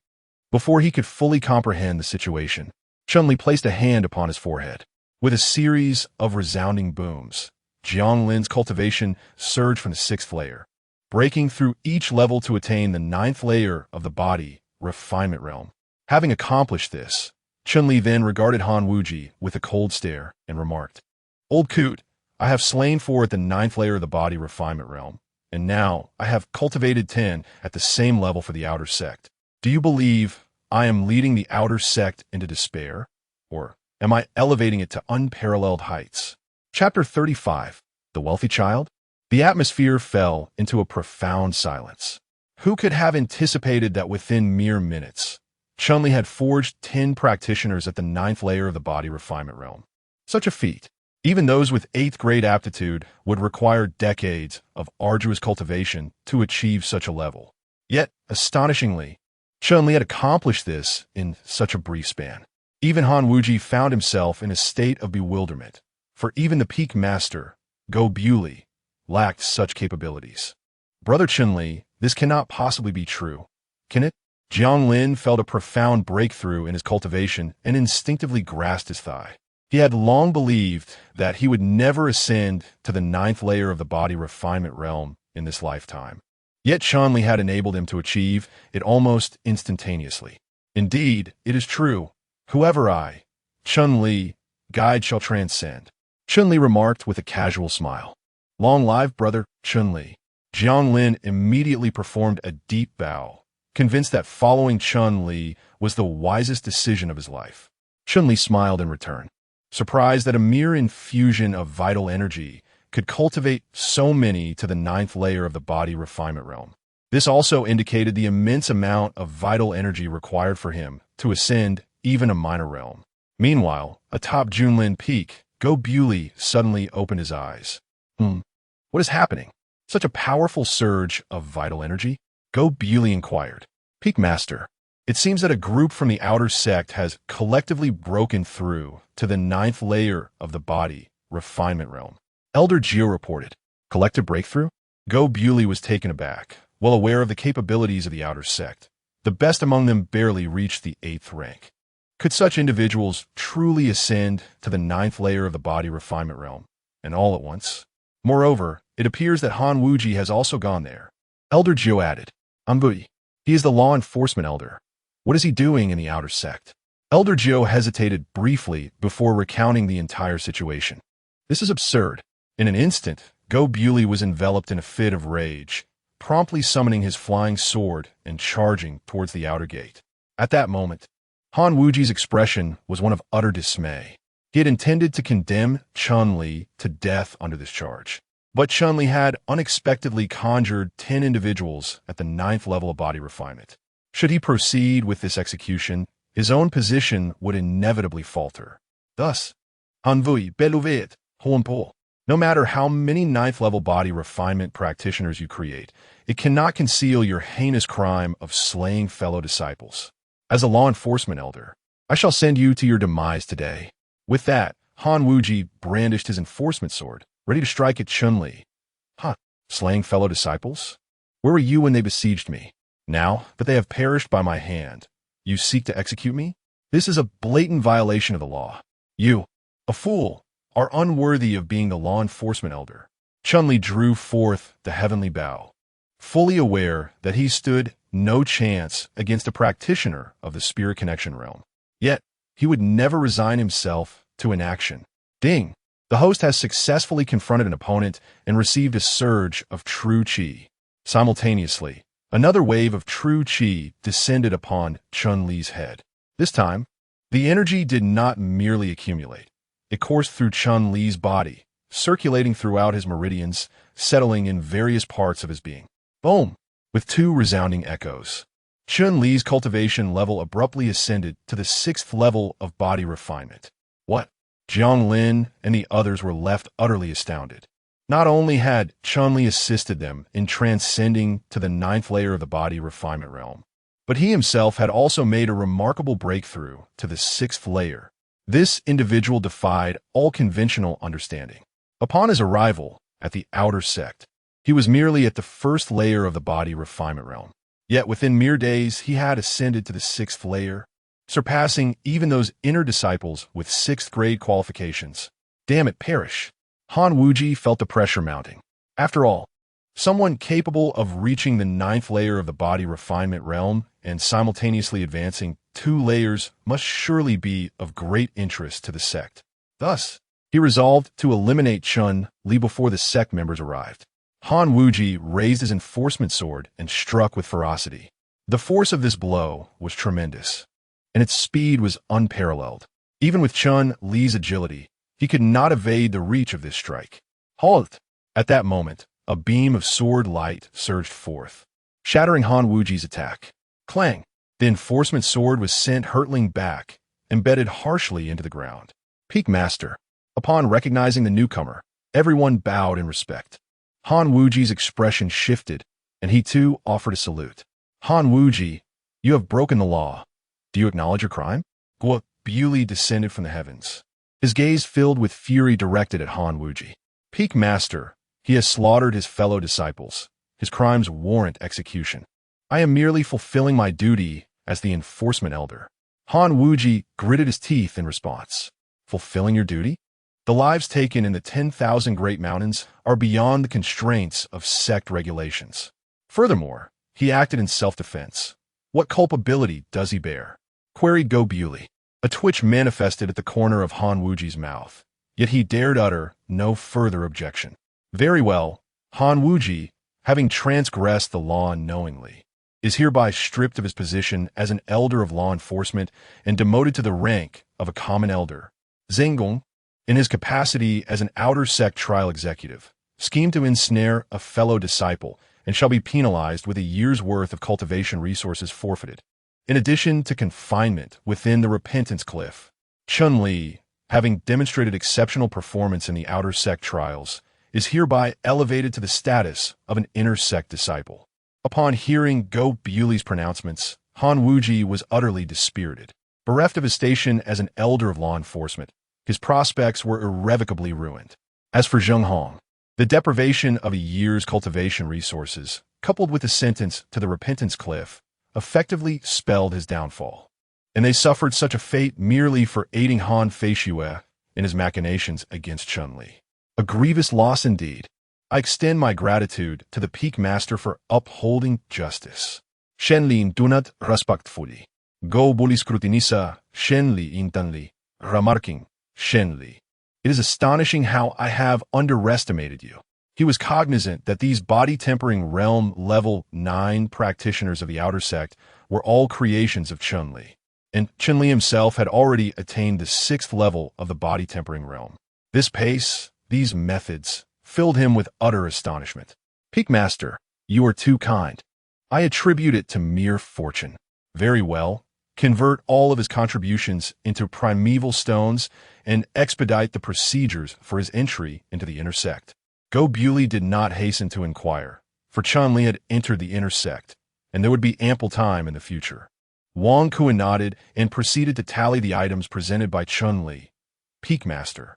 Before he could fully comprehend the situation, Chun-Li placed a hand upon his forehead. With a series of resounding booms, Jiang Lin's cultivation surged from the 6th layer, breaking through each level to attain the 9th layer of the body refinement realm. Having accomplished this, Chun-Li then regarded Han Wuji with a cold stare and remarked, Old coot, I have slain 4 at the 9th layer of the body refinement realm, and now I have cultivated 10 at the same level for the outer sect. Do you believe I am leading the outer sect into despair, or am I elevating it to unparalleled heights? Chapter 35, The Wealthy Child? The atmosphere fell into a profound silence. Who could have anticipated that within mere minutes, Chun-Li had forged 10 practitioners at the 9th layer of the body refinement realm? Such a feat, even those with 8th grade aptitude would require decades of arduous cultivation to achieve such a level. Yet, astonishingly, Chun-Li had accomplished this in such a brief span. Even Han Wuji found himself in a state of bewilderment, for even the peak master, Go Bewley, lacked such capabilities. Brother Chun-Li, this cannot possibly be true, can it? Jiang Lin felt a profound breakthrough in his cultivation and instinctively grasped his thigh. He had long believed that he would never ascend to the 9th layer of the body refinement realm in this lifetime. Yet Chun-Li had enabled him to achieve it almost instantaneously. Indeed, it is true. Whoever I, Chun-Li, guide shall transcend, Chun-Li remarked with a casual smile. Long live brother Chun-Li. Jiang Lin immediately performed a deep bow, convinced that following Chun-Li was the wisest decision of his life. Chun-Li smiled in return, surprised that a mere infusion of vital energy could cultivate so many to the 9th layer of the body refinement realm. This also indicated the immense amount of vital energy required for him to ascend even a minor realm. Meanwhile, atop Junlin Peak, Go Bewley suddenly opened his eyes. What is happening? Such a powerful surge of vital energy? Go Bewley inquired. Peak Master, it seems that a group from the outer sect has collectively broken through to the 9th layer of the body refinement realm. Elder Gio reported. Collective breakthrough? Go Bewley was taken aback, well aware of the capabilities of the outer sect. The best among them barely reached the 8th rank. Could such individuals truly ascend to the 9th layer of the body refinement realm, and all at once? Moreover, it appears that Han Wuji has also gone there. Elder Gio added, Anbui, he is the law enforcement elder. What is he doing in the outer sect? Elder Gio hesitated briefly before recounting the entire situation. This is absurd. In an instant, Go Bewley was enveloped in a fit of rage, promptly summoning his flying sword and charging towards the outer gate. At that moment, Han Wuji's expression was one of utter dismay. He had intended to condemn Chun-Li to death under this charge. But Chun-Li had unexpectedly conjured 10 individuals at the 9th level of body refinement. Should he proceed with this execution, his own position would inevitably falter. Thus, Han Vui Beluvet Hoenpol. No matter how many 9th level body refinement practitioners you create, it cannot conceal your heinous crime of slaying fellow disciples. As a law enforcement elder, I shall send you to your demise today. With that, Han Wuji brandished his enforcement sword, ready to strike at Chun-Li. Slaying fellow disciples? Where were you when they besieged me? Now that they have perished by my hand, you seek to execute me? This is a blatant violation of the law. You, a fool, are unworthy of being the law enforcement elder. Chun-Li drew forth the heavenly bow, fully aware that he stood no chance against a practitioner of the spirit connection realm. Yet, he would never resign himself to inaction. Ding! The host has successfully confronted an opponent and received a surge of true qi. Simultaneously, another wave of true qi descended upon Chun-Li's head. This time, the energy did not merely accumulate. It coursed through Chun-Li's body, circulating throughout his meridians, settling in various parts of his being. Boom! With two resounding echoes. Chun-Li's cultivation level abruptly ascended to the 6th level of body refinement. What? Jiang Lin and the others were left utterly astounded. Not only had Chun-Li assisted them in transcending to the 9th layer of the body refinement realm, but he himself had also made a remarkable breakthrough to the 6th layer. This individual defied all conventional understanding. Upon his arrival at the outer sect, he was merely at the 1st layer of the body refinement realm. Yet within mere days, he had ascended to the 6th layer, surpassing even those inner disciples with 6th grade qualifications. Damn it, perish. Han Wuji felt the pressure mounting. After all, someone capable of reaching the 9th layer of the body refinement realm and simultaneously advancing 2 layers must surely be of great interest to the sect. Thus, he resolved to eliminate Chun-Li before the sect members arrived. Han Wuji raised his enforcement sword and struck with ferocity. The force of this blow was tremendous, and its speed was unparalleled. Even with Chun-Li's agility, he could not evade the reach of this strike. Halt! At that moment, a beam of sword light surged forth, shattering Han Wuji's attack. Clang! The enforcement sword was sent hurtling back, embedded harshly into the ground. Peak Master. Upon recognizing the newcomer, everyone bowed in respect. Han Wuji's expression shifted, and he too offered a salute. Han Wuji, you have broken the law. Do you acknowledge your crime? Guo Buli descended from the heavens, his gaze filled with fury directed at Han Wuji. Peak Master, he has slaughtered his fellow disciples. His crimes warrant execution. I am merely fulfilling my duty as the enforcement elder. Han Wuji gritted his teeth in response. Fulfilling your duty? The lives taken in the 10,000 Great Mountains are beyond the constraints of sect regulations. Furthermore, he acted in self-defense. What culpability does he bear? Queried Go Buli. A twitch manifested at the corner of Han Wuji's mouth, yet he dared utter no further objection. Very well, Han Wuji, having transgressed the law unknowingly, is hereby stripped of his position as an elder of law enforcement and demoted to the rank of a common elder. Zhenggong, in his capacity as an outer sect trial executive, schemed to ensnare a fellow disciple and shall be penalized with a year's worth of cultivation resources forfeited. In addition to confinement within the repentance cliff, Chun-Li, having demonstrated exceptional performance in the outer sect trials, is hereby elevated to the status of an inner sect disciple. Upon hearing Go Buli's pronouncements, Han Wuji was utterly dispirited. Bereft of his station as an elder of law enforcement, his prospects were irrevocably ruined. As for Zheng Hong, the deprivation of a year's cultivation resources, coupled with the sentence to the repentance cliff, effectively spelled his downfall. And they suffered such a fate merely for aiding Han Feishue in his machinations against Chun-Li. A grievous loss indeed. I extend my gratitude to the Peak Master for upholding justice. Shenli dunat respectfully. Go Buli scrutinisa, Shenli intanli, remarking, Shenli. It is astonishing how I have underestimated you. He was cognizant that these body-tempering realm level 9 practitioners of the outer sect were all creations of Chun-Li, and Chun-Li himself had already attained the 6th level of the body-tempering realm. This pace, these methods, filled him with utter astonishment. Peak Master, you are too kind. I attribute it to mere fortune. Very well. Convert all of his contributions into primeval stones and expedite the procedures for his entry into the inner sect. Go Buli did not hasten to inquire, for Chun-Li had entered the inner sect, and there would be ample time in the future. Wang Kuan nodded and proceeded to tally the items presented by Chun-Li. Peak Master.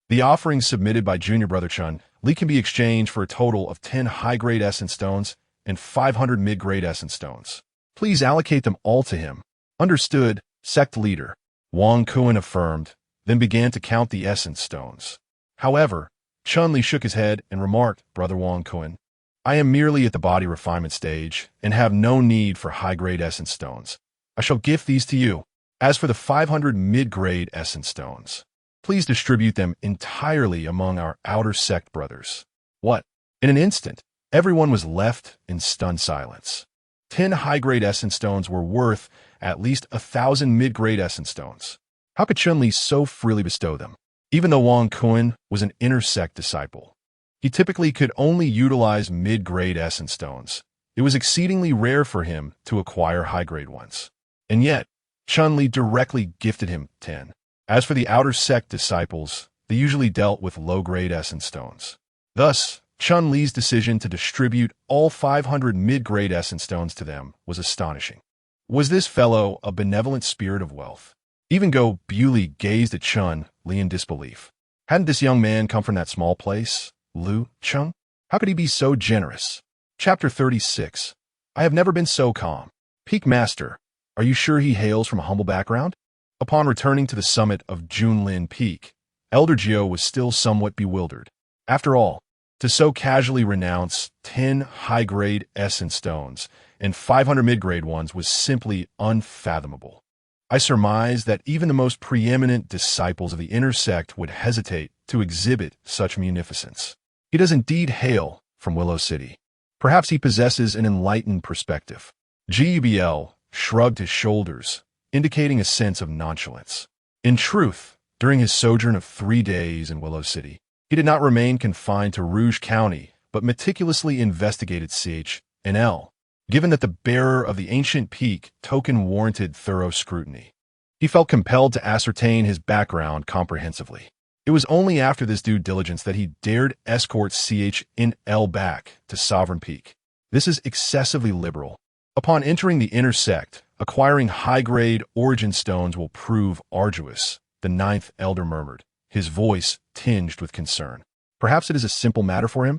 The offerings submitted by Junior Brother Chun-Li can be exchanged for a total of 10 high-grade essence stones and 500 mid-grade essence stones. Please allocate them all to him. Understood, Sect Leader. Wang Kuan affirmed, then began to count the essence stones. However, Chun-Li shook his head and remarked, Brother Wang Kuan, I am merely at the body refinement stage and have no need for high-grade essence stones. I shall gift these to you. As for the 500 mid-grade essence stones, please distribute them entirely among our outer sect brothers. What? In an instant, everyone was left in stunned silence. 10 high-grade essence stones were worth at least 1,000 mid-grade essence stones. How could Chun-Li so freely bestow them? Even though Wang Kuan was an inner sect disciple, he typically could only utilize mid-grade essence stones. It was exceedingly rare for him to acquire high-grade ones. And yet, Chun-Li directly gifted him 10. As for the outer sect disciples, they usually dealt with low-grade essence stones. Thus, Chun-Li's decision to distribute all 500 mid-grade essence stones to them was astonishing. Was this fellow a benevolent spirit of wealth? Even Go Bewley gazed at Chun-Li in disbelief. Hadn't this young man come from that small place, Lu Chung? How could he be so generous? Chapter 36. I have never been so calm. Peak Master, are you sure he hails from a humble background? Upon returning to the summit of Junlin Peak, Elder Jiao was still somewhat bewildered. After all, to so casually renounce 10 high-grade essence stones and 500 mid-grade ones was simply unfathomable. I surmise that even the most preeminent disciples of the inner sect would hesitate to exhibit such munificence. He does indeed hail from Willow City. Perhaps he possesses an enlightened perspective. GUBL shrugged his shoulders, indicating a sense of nonchalance. In truth, during his sojourn of 3 days in Willow City, he did not remain confined to Rouge County, but meticulously investigated CH&L, given that the bearer of the ancient peak token warranted thorough scrutiny. He felt compelled to ascertain his background comprehensively. It was only after this due diligence that he dared escort CH&L back to Sovereign Peak. This is excessively liberal. Upon entering the inner sect, acquiring high-grade origin stones will prove arduous, the 9th elder murmured, his voice tinged with concern. Perhaps it is a simple matter for him?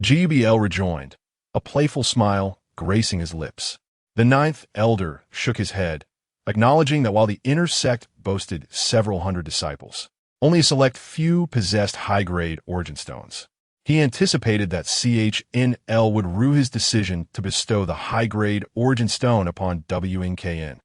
GUBL rejoined, a playful smile gracing his lips. The 9th elder shook his head, acknowledging that while the inner sect boasted several hundred disciples, only a select few possessed high-grade origin stones. He anticipated that CH&L would rue his decision to bestow the high-grade origin stone upon WNKN.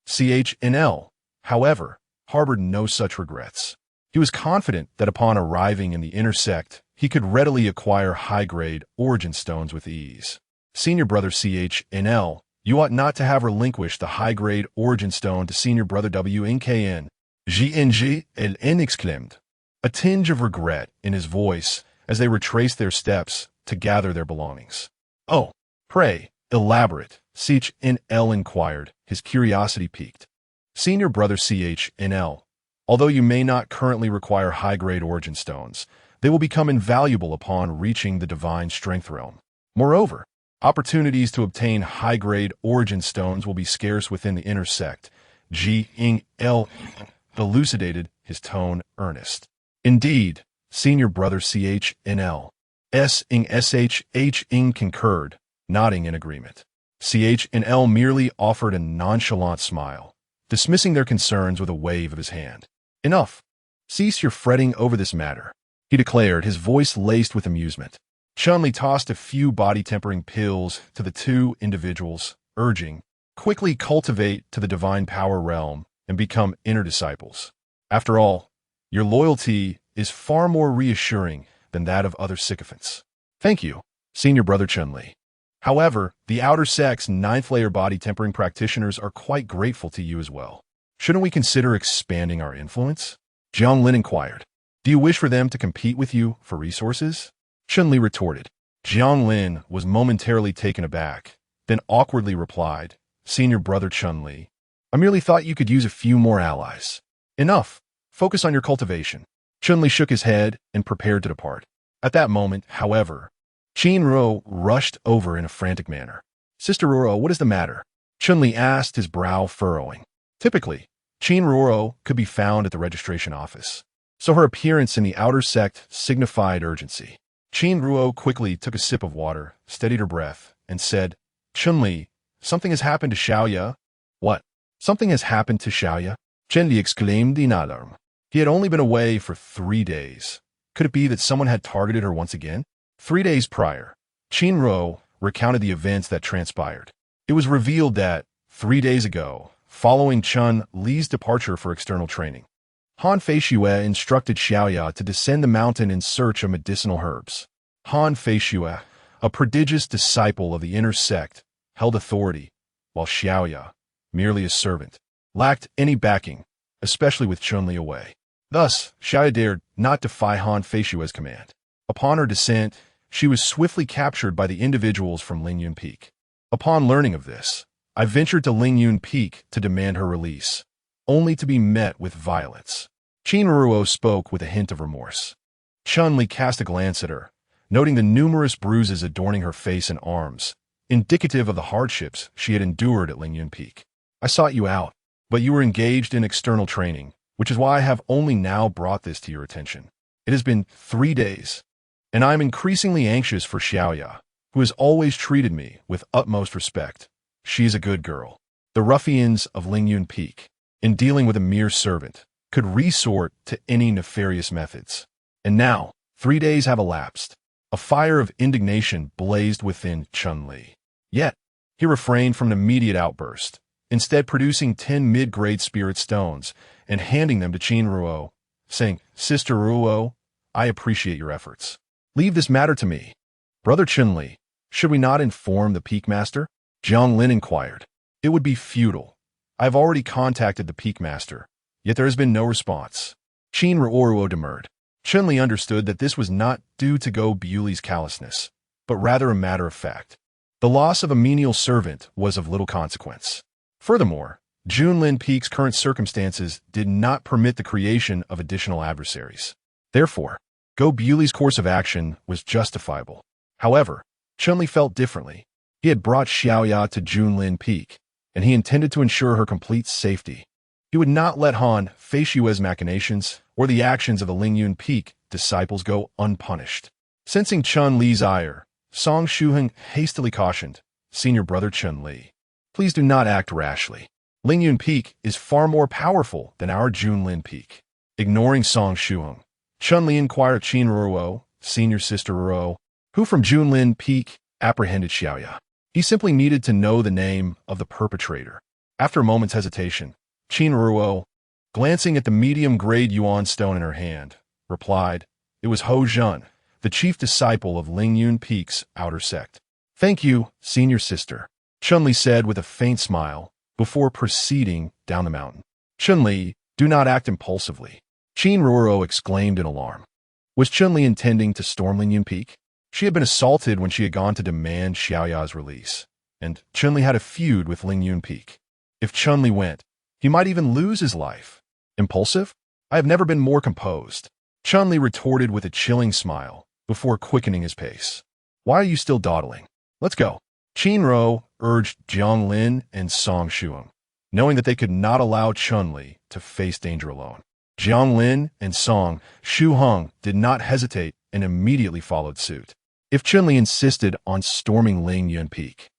CH&L, however, harbored no such regrets. He was confident that upon arriving in the inner sect, he could readily acquire high-grade origin stones with ease. Senior brother CH&L, you ought not to have relinquished the high-grade origin stone to senior brother WNKN. GNG exclaimed, a tinge of regret in his voice as they retraced their steps to gather their belongings. Oh, pray, elaborate, CH&L inquired, his curiosity piqued. Senior brother CH&L, although you may not currently require high-grade origin stones, they will become invaluable upon reaching the divine strength realm. Moreover, opportunities to obtain high-grade origin stones will be scarce within the inner sect. G-L elucidated, his tone earnest. Indeed, senior brother CH&L. SH concurred, nodding in agreement. CH&L merely offered a nonchalant smile, dismissing their concerns with a wave of his hand. Enough. Cease your fretting over this matter, he declared, his voice laced with amusement. Chun-Li tossed a few body-tempering pills to the two individuals, urging, quickly cultivate to the divine power realm and become inner disciples. After all, your loyalty is far more reassuring than that of other sycophants. Thank you, senior brother Chun-Li. However, the outer sect's 9th-layer body-tempering practitioners are quite grateful to you as well. Shouldn't we consider expanding our influence? Jiang Lin inquired. Do you wish for them to compete with you for resources? Chun-Li retorted. Jiang Lin was momentarily taken aback, then awkwardly replied, Senior brother Chun-Li, I merely thought you could use a few more allies. Enough. Focus on your cultivation. Chun-Li shook his head and prepared to depart. At that moment, however, Qin Ruo rushed over in a frantic manner. Sister Ruo, what is the matter? Chun-Li asked, his brow furrowing. Typically, Qin Ruo could be found at the registration office, so her appearance in the outer sect signified urgency. Qin Ruo quickly took a sip of water, steadied her breath, and said, Chun-Li, something has happened to Xiaoya. What? Something has happened to Xiaoya? Chen Li exclaimed in alarm. He had only been away for 3 days. Could it be that someone had targeted her once again? 3 days prior, Qin Ruo recounted the events that transpired. It was revealed that 3 days ago, following Chun Li's departure for external training, Han Feishue instructed Xiaoya to descend the mountain in search of medicinal herbs. Han Feishue, a prodigious disciple of the inner sect, held authority, while Xiaoya, merely a servant, lacked any backing, especially with Chun Li away. Thus, Xiaoya dared not defy Han Feishue's command. Upon her descent, she was swiftly captured by the individuals from Lingyun Peak. Upon learning of this, I ventured to Lingyun Peak to demand her release, only to be met with violence. Qin Ruo spoke with a hint of remorse. Chun Li cast a glance at her, noting the numerous bruises adorning her face and arms, indicative of the hardships she had endured at Lingyun Peak. I sought you out, but you were engaged in external training, which is why I have only now brought this to your attention. It has been 3 days, and I am increasingly anxious for Xiaoya, who has always treated me with utmost respect. She is a good girl. The ruffians of Lingyun Peak, in dealing with a mere servant, could resort to any nefarious methods. And now, 3 days have elapsed. A fire of indignation blazed within Chun Li. Yet, he refrained from an immediate outburst, instead producing 10 mid-grade spirit stones and handing them to Qin Ruo, saying, "Sister Ruo, I appreciate your efforts. Leave this matter to me." "Brother Chun Li, should we not inform the Peak Master?" Jiang Lin inquired. "It would be futile. I have already contacted the Peak Master, yet there has been no response." Qin Ruo demurred. Chun Li understood that this was not due to Go Buli's callousness, but rather a matter of fact. The loss of a menial servant was of little consequence. Furthermore, Junlin Peak's current circumstances did not permit the creation of additional adversaries. Therefore, Go Buli's course of action was justifiable. However, Chun Li felt differently. He had brought Xiaoya to Junlin Peak, and he intended to ensure her complete safety. He would not let Han Feishue's machinations or the actions of the Lingyun Peak disciples go unpunished. Sensing Chun Li's ire, Song Shuheng hastily cautioned, "Senior brother Chun Li, please do not act rashly. Lingyun Peak is far more powerful than our Junlin Peak." Ignoring Song Shuheng, Chun Li inquired Qin Ruo, senior sister Ruo, who from Junlin Peak apprehended Xiaoya. He simply needed to know the name of the perpetrator. After a moment's hesitation, Qin Ruo, glancing at the medium-grade yuan stone in her hand, replied, "It was Ho Zhen, the chief disciple of Lingyun Peak's outer sect." "Thank you, senior sister," Chun Li said with a faint smile, before proceeding down the mountain. "Chun Li, do not act impulsively," Qin Ruo exclaimed in alarm. Was Chun Li intending to storm Lingyun Peak? She had been assaulted when she had gone to demand Xiaoya's release, and Chun Li had a feud with Lingyun Peak. If Chun Li went, he might even lose his life. Impulsive? I have never been more composed, Chun Li retorted with a chilling smile, before quickening his pace. "Why are you still dawdling? Let's go." Qin Ruo urged Jiang Lin and Song Shuang, knowing that they could not allow Chun Li to face danger alone. Jiang Lin and Song Shuheng did not hesitate and immediately followed suit. If Chun Li insisted on storming Lingyun Peak,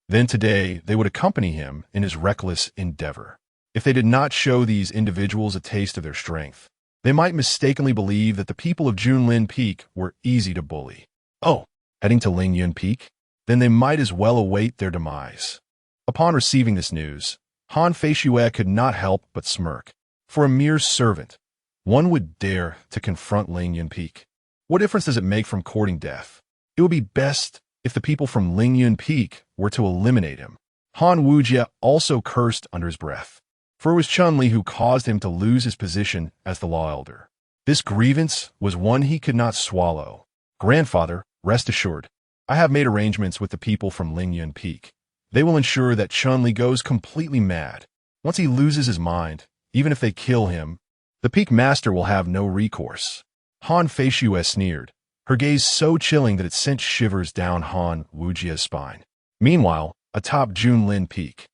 then today they would accompany him in his reckless endeavor. If they did not show these individuals a taste of their strength, they might mistakenly believe that the people of Junlin Peak were easy to bully. Oh, heading to Lingyun Peak? Then they might as well await their demise. Upon receiving this news, Han Feishue could not help but smirk. For a mere servant, one would dare to confront Lingyun Peak. What difference does it make from courting death? It would be best if the people from Lingyun Peak were to eliminate him. Han Wujie also cursed under his breath, for it was Chun Li who caused him to lose his position as the law elder. This grievance was one he could not swallow. "Grandfather, rest assured, I have made arrangements with the people from Lingyun Peak. They will ensure that Chun Li goes completely mad. Once he loses his mind, even if they kill him, the Peak Master will have no recourse." Han Feishue sneered, her gaze so chilling that it sent shivers down Han Wujie's spine. Meanwhile, atop Junlin Peak,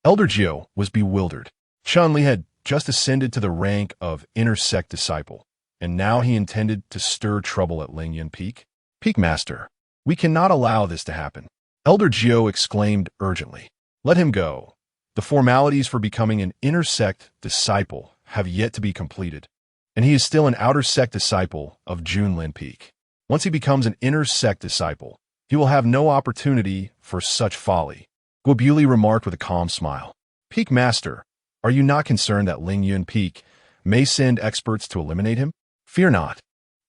Elder Jiu was bewildered. Chun Li had just ascended to the rank of inner sect disciple, and now he intended to stir trouble at Lingyun Peak. "Peak Master, we cannot allow this to happen," Elder Jiu exclaimed urgently. "Let him go. The formalities for becoming an inner sect disciple have yet to be completed, and he is still an outer sect disciple of Junlin Peak. Once he becomes an inner sect disciple, he will have no opportunity for such folly, Guobuli remarked with a calm smile. Peak Master, are you not concerned that Ling Yun Peak may send experts to eliminate him? Fear not.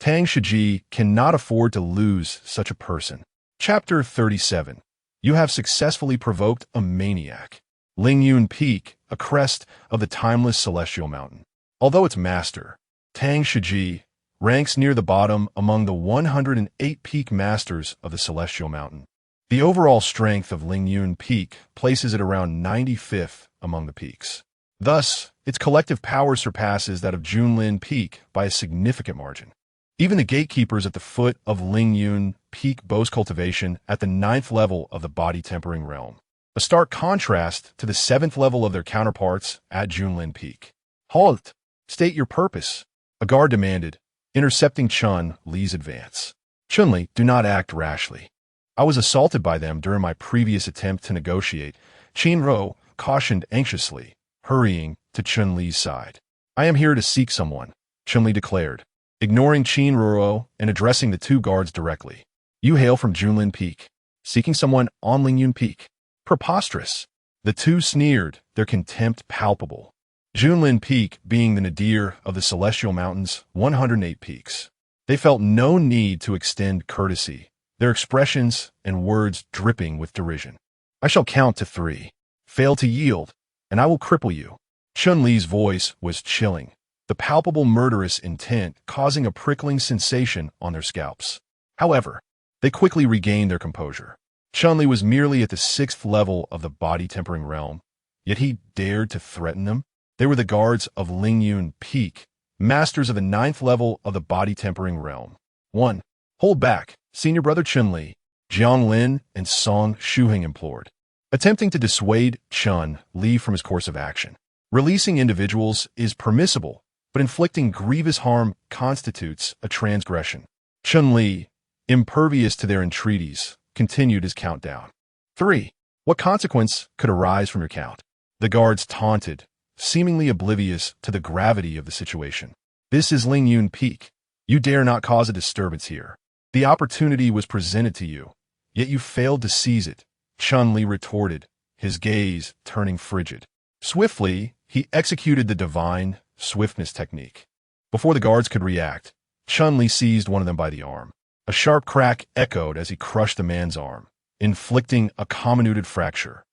Tang Shiji cannot afford to lose such a person. Chapter 37. You have successfully provoked a maniac. Ling Yun Peak, a crest of the timeless celestial mountain. Although its master, Tang Shiji, ranks near the bottom among the 108 peak masters of the celestial mountain, the overall strength of Ling Yun Peak places it around 95th among the peaks. Thus, its collective power surpasses that of Junlin Peak by a significant margin. Even the gatekeepers at the foot of Ling Yun Peak boast cultivation at the 9th level of the body tempering realm, a stark contrast to the 7th level of their counterparts at Junlin Peak. Halt! State your purpose, a guard demanded, intercepting Chun Li's advance. Chun-Li, do not act rashly. I was assaulted by them during my previous attempt to negotiate, Qin-Ro cautioned anxiously, hurrying to Chun-Li's side. I am here to seek someone, Chun-Li declared, ignoring Qin-Ro and addressing the two guards directly. You hail from Junlin Peak, seeking someone on Ling Yun Peak. Preposterous. The two sneered, their contempt palpable. Junlin Peak being the nadir of the Celestial Mountains' 108 peaks. They felt no need to extend courtesy, their expressions and words dripping with derision. I shall count to 3. Fail to yield, and I will cripple you. Chun-Li's voice was chilling, the palpable murderous intent causing a prickling sensation on their scalps. However, they quickly regained their composure. Chun-Li was merely at the 6th level of the body tempering realm, yet he dared to threaten them. They were the guards of Ling Yun Peak, masters of the 9th level of the body tempering realm. 1. Hold back, senior brother Chun-Li, Jiang Lin and Song Shuheng implored, attempting to dissuade Chun-Li from his course of action. Releasing individuals is permissible, but inflicting grievous harm constitutes a transgression. Chun-Li, impervious to their entreaties, continued his countdown. 3. What consequence could arise from your count? The guards taunted, seemingly oblivious to the gravity of the situation. This is Ling Yun Peak. You dare not cause a disturbance here. The opportunity was presented to you, yet you failed to seize it, Chun-Li retorted, his gaze turning frigid. Swiftly, he executed the divine swiftness technique. Before the guards could react, Chun-Li seized one of them by the arm. A sharp crack echoed as he crushed the man's arm, inflicting a comminuted fracture.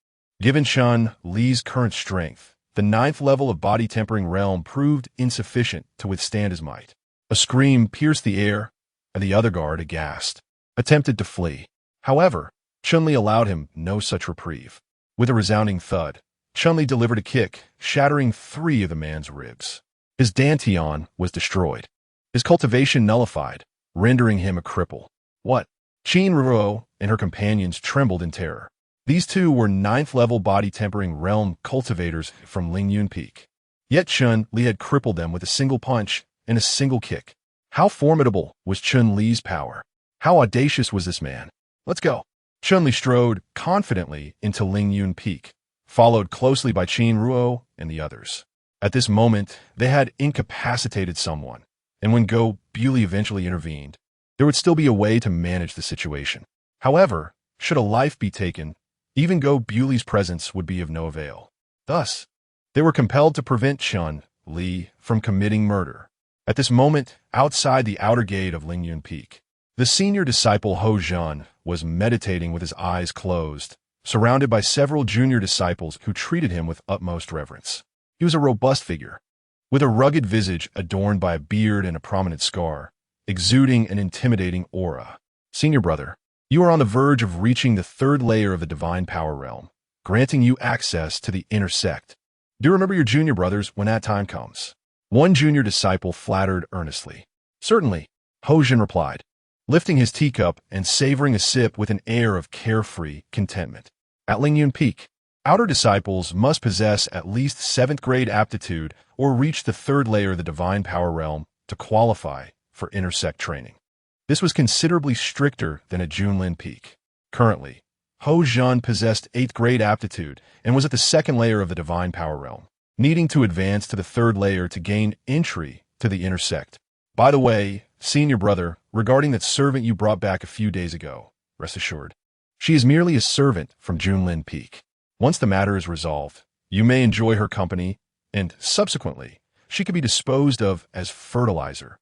Given Chun-Li's current strength, the 9th level of body tempering realm proved insufficient to withstand his might. A scream pierced the air, and the other guard, aghast, attempted to flee. However, Chun-Li allowed him no such reprieve. With a resounding thud, Chun-Li delivered a kick, shattering 3 of the man's ribs. His dantian was destroyed, his cultivation nullified, rendering him a cripple. What? Qin-Ro and her companions trembled in terror. These two were 9th level body tempering realm cultivators from Ling Yun Peak. Yet Chun-Li had crippled them with a single punch and a single kick. How formidable was Chun-Li's power? How audacious was this man? Let's go. Chun-Li strode confidently into Ling Yun Peak, followed closely by Qin-Ro and the others. At this moment, they had incapacitated someone, and when Guobuli eventually intervened, there would still be a way to manage the situation. However, should a life be taken, even Guobuli's presence would be of no avail. Thus, they were compelled to prevent Chun-Li from committing murder. At this moment, outside the outer gate of Ling Yun Peak, the senior disciple Ho Zhan was meditating with his eyes closed, surrounded by several junior disciples who treated him with utmost reverence. He was a robust figure, with a rugged visage adorned by a beard and a prominent scar, exuding an intimidating aura. Senior brother, you are on the verge of reaching the 3rd layer of the divine power realm, granting you access to the inner sect. Do remember your junior brothers when that time comes. One junior disciple flattered earnestly. Certainly, Ho Zhan replied, lifting his teacup and savoring a sip with an air of carefree contentment. At Ling Yun Peak, outer disciples must possess at least 7th grade aptitude or reach the 3rd layer of the divine power realm to qualify for inner sect training. This was considerably stricter than at Junlin Peak. Currently, Ho Zhan possessed 8th grade aptitude and was at the 2nd layer of the divine power realm. needing to advance to the third layer to gain entry to the inner sect. By the way, senior brother, regarding that servant you brought back a few days ago, rest assured, she is merely a servant from Junlin Peak. Once the matter is resolved, you may enjoy her company, and subsequently, she could be disposed of as fertilizer.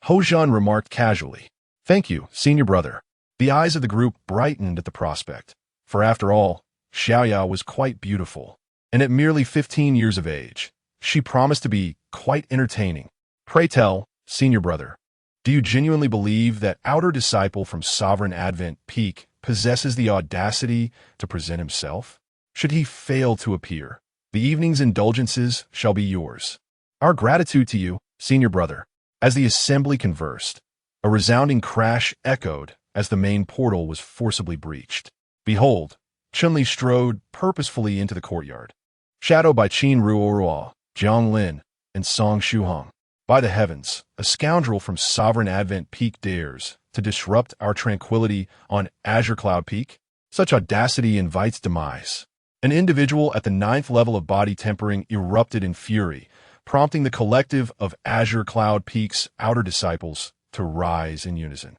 Hojun remarked casually. Thank you, senior brother. The eyes of the group brightened at the prospect, for after all, Xiaoya was quite beautiful, and at merely 15 years of age, she promised to be quite entertaining. Pray tell, senior brother, do you genuinely believe that outer disciple from Sovereign Advent Peak possesses the audacity to present himself? Should he fail to appear, the evening's indulgences shall be yours. Our gratitude to you, senior brother. As the assembly conversed, a resounding crash echoed as the main portal was forcibly breached. Behold, Chun-Li strode purposefully into the courtyard, shadowed by Qin Ruoruo, Jiang Lin, and Song Shuhong. By the heavens, a scoundrel from Sovereign Advent Peak dares to disrupt our tranquility on Azure Cloud Peak? Such audacity invites demise. An individual at the 9th level of body tempering erupted in fury, prompting the collective of Azure Cloud Peak's outer disciples to rise in unison.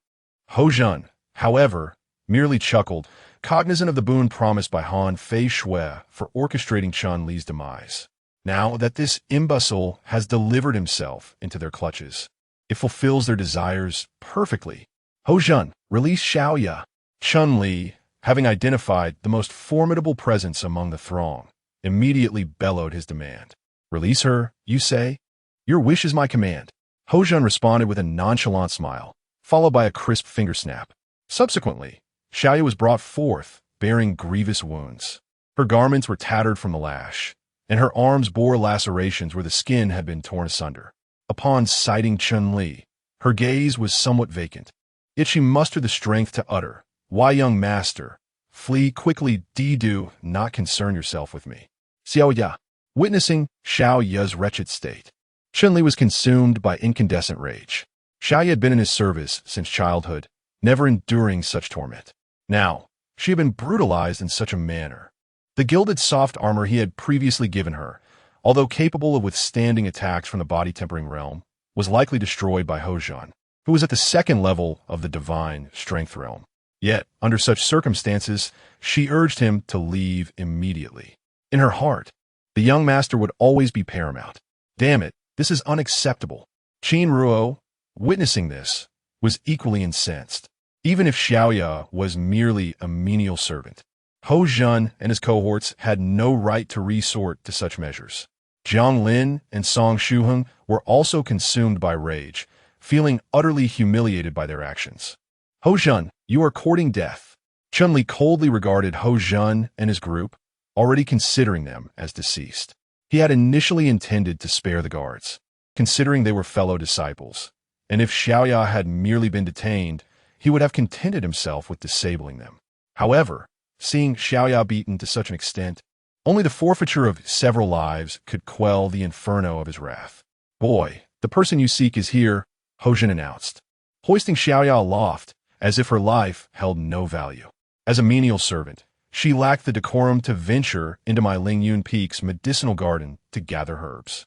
Hojun, however, merely chuckled, cognizant of the boon promised by Han Fei Shui for orchestrating Chun-Li's demise. Now that this imbecile has delivered himself into their clutches, it fulfills their desires perfectly. Hojun, release Xiaoya. Chun-Li, having identified the most formidable presence among the throng, immediately bellowed his demand. Release her, you say? Your wish is my command. Hojun responded with a nonchalant smile, followed by a crisp finger snap. Subsequently, Xiaoya was brought forth, bearing grievous wounds. Her garments were tattered from the lash, and her arms bore lacerations where the skin had been torn asunder. Upon sighting Chun-Li, her gaze was somewhat vacant, yet she mustered the strength to utter, "Why, young master, flee quickly, do not concern yourself with me." Xiaoya. Witnessing Xiaoya's wretched state, Chun-Li was consumed by incandescent rage. Xiaoya had been in his service since childhood, never enduring such torment. Now, she had been brutalized in such a manner. The gilded soft armor he had previously given her, although capable of withstanding attacks from the body-tempering realm, was likely destroyed by Hojun, who was at the 2nd level of the divine strength realm. Yet, under such circumstances, she urged him to leave immediately. In her heart, the young master would always be paramount. Damn it, this is unacceptable. Qin Ruo, witnessing this, was equally incensed. Even if Xiaoya was merely a menial servant, Hojun and his cohorts had no right to resort to such measures. Jiang Lin and Song Shuheng were also consumed by rage, feeling utterly humiliated by their actions. Hojun, you are courting death. Chun-Li coldly regarded Hojun and his group, already considering them as deceased. He had initially intended to spare the guards, considering they were fellow disciples, and if Xiaoya had merely been detained, he would have contented himself with disabling them. However, seeing Xiaoya beaten to such an extent, only the forfeiture of several lives could quell the inferno of his wrath. Boy, the person you seek is here, Hojun announced, hoisting Xiaoya aloft as if her life held no value. As a menial servant, she lacked the decorum to venture into my Lingyun Peak's medicinal garden to gather herbs.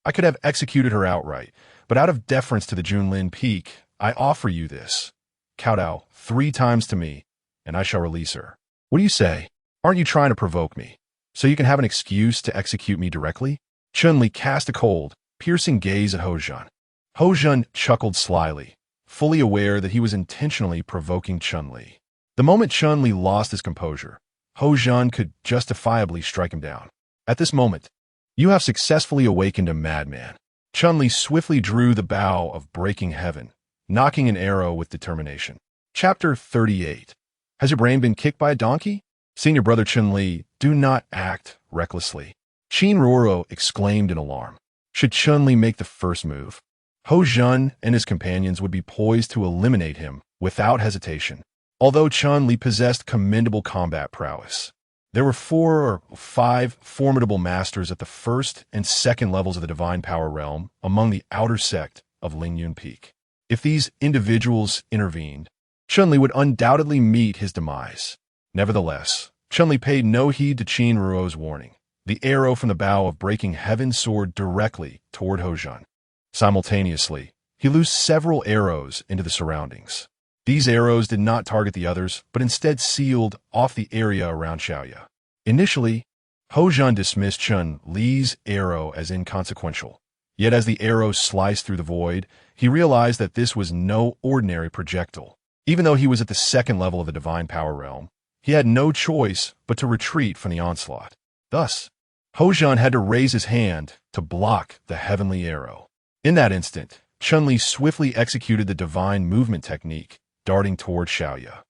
I could have executed her outright, but out of deference to the Junlin Peak, I offer you this. Kowtow 3 times to me, and I shall release her. What do you say? Aren't you trying to provoke me, so you can have an excuse to execute me directly? Chun-Li cast a cold, piercing gaze at Hojun. Hojun chuckled slyly, fully aware that he was intentionally provoking Chun-Li. The moment Chun-Li lost his composure, Hojun could justifiably strike him down. At this moment, you have successfully awakened a madman. Chun-Li swiftly drew the bow of breaking heaven, knocking an arrow with determination. Chapter 38. Has your brain been kicked by a donkey? Senior brother Chun-Li, do not act recklessly. Qin Ruoro exclaimed in alarm. Should Chun-Li make the first move, Hojun and his companions would be poised to eliminate him without hesitation. Although Chun-Li possessed commendable combat prowess, there were 4 or 5 formidable masters at the 1st and 2nd levels of the divine power realm among the outer sect of Lingyun Peak. If these individuals intervened, Chun-Li would undoubtedly meet his demise. Nevertheless, Chun-Li paid no heed to Qin Ruo's warning, The arrow from the bow of breaking heaven soared directly toward Hojun. Simultaneously, he loosed several arrows into the surroundings. These arrows did not target the others, but instead sealed off the area around Xiaoya. Initially, Hojun dismissed Chun Li's arrow as inconsequential. Yet as the arrow sliced through the void, he realized that this was no ordinary projectile. Even though he was at the second level of the divine power realm, he had no choice but to retreat from the onslaught. Thus, Hojun had to raise his hand to block the heavenly arrow. In that instant, Chun-Li swiftly executed the divine movement technique, darting toward Xiaoya.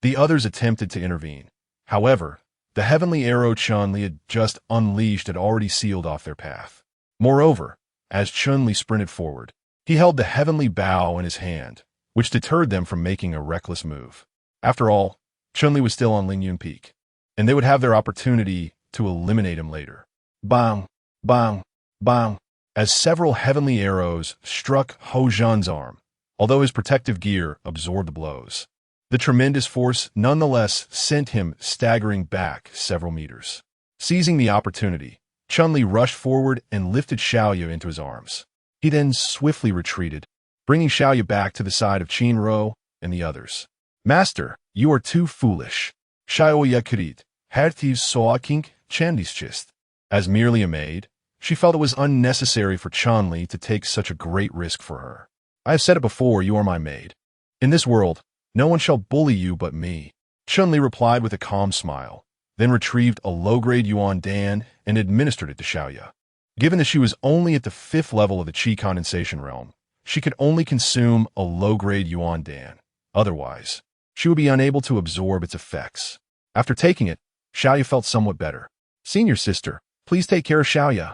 The others attempted to intervene. However, the heavenly arrow Chun-Li had just unleashed had already sealed off their path. Moreover, as Chun-Li sprinted forward, he held the heavenly bow in his hand, which deterred them from making a reckless move. After all, Chun-Li was still on Lingyun Peak, and they would have their opportunity to eliminate him later. Bang! Bang! Bang! As several heavenly arrows struck Hojun's arm, although his protective gear absorbed the blows. The tremendous force nonetheless sent him staggering back several meters. Seizing the opportunity, Chun-Li rushed forward and lifted Xiaoya into his arms. He then swiftly retreated, bringing Xiaoya back to the side of Qinro and the others. Master, you are too foolish. Xiaoya kurit, hertiv soaking chandischist. As merely a maid, she felt it was unnecessary for Chun-Li to take such a great risk for her. I have said it before, you are my maid. In this world, no one shall bully you but me. Chun-Li replied with a calm smile, then retrieved a low-grade Yuan Dan and administered it to Xiaoya. Given that she was only at the 5th level of the Qi condensation realm, she could only consume a low-grade Yuan Dan. Otherwise, she would be unable to absorb its effects. After taking it, Xiaoya felt somewhat better. Senior sister, please take care of Xiaoya.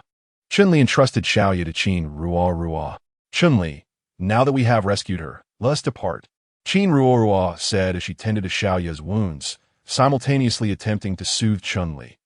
Chun-Li entrusted Xiaoya to Qin-Ruo. Chun-Li, now that we have rescued her, let us depart. Qin-Ruo said as she tended to Xiaoya's wounds, simultaneously attempting to soothe Chun-Li.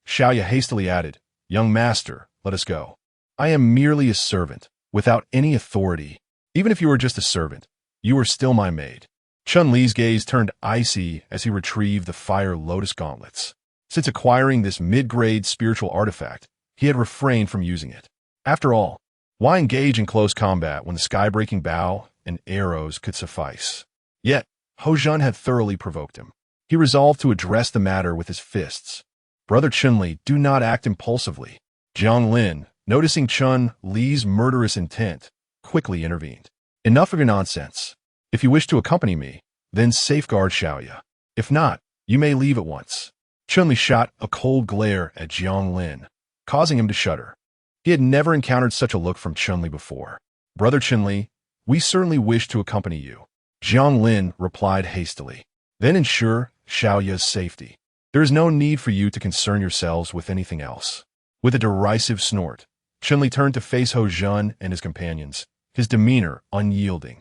Xiaoya hastily added, Young master, let us go. I am merely a servant, without any authority. Even if you are just a servant, you are still my maid. Chun-Li's gaze turned icy as he retrieved the fire lotus gauntlets. Since acquiring this mid-grade spiritual artifact, he had refrained from using it. After all, why engage in close combat when the sky-breaking bow and arrows could suffice? Yet, Hojun had thoroughly provoked him. He resolved to address the matter with his fists. Brother Chun-Li, do not act impulsively. Jiang Lin, noticing Chun-Li's murderous intent, quickly intervened. Enough of your nonsense. If you wish to accompany me, then safeguard Xiaoya. If not, you may leave at once. Chun-Li shot a cold glare at Jiang Lin, causing him to shudder. He had never encountered such a look from Chun-Li before. Brother Chun-Li, we certainly wish to accompany you. Jiang Lin replied hastily. Then ensure Xiaoya's safety. There is no need for you to concern yourselves with anything else. With a derisive snort, Chun-Li turned to face Hojun and his companions, his demeanor unyielding.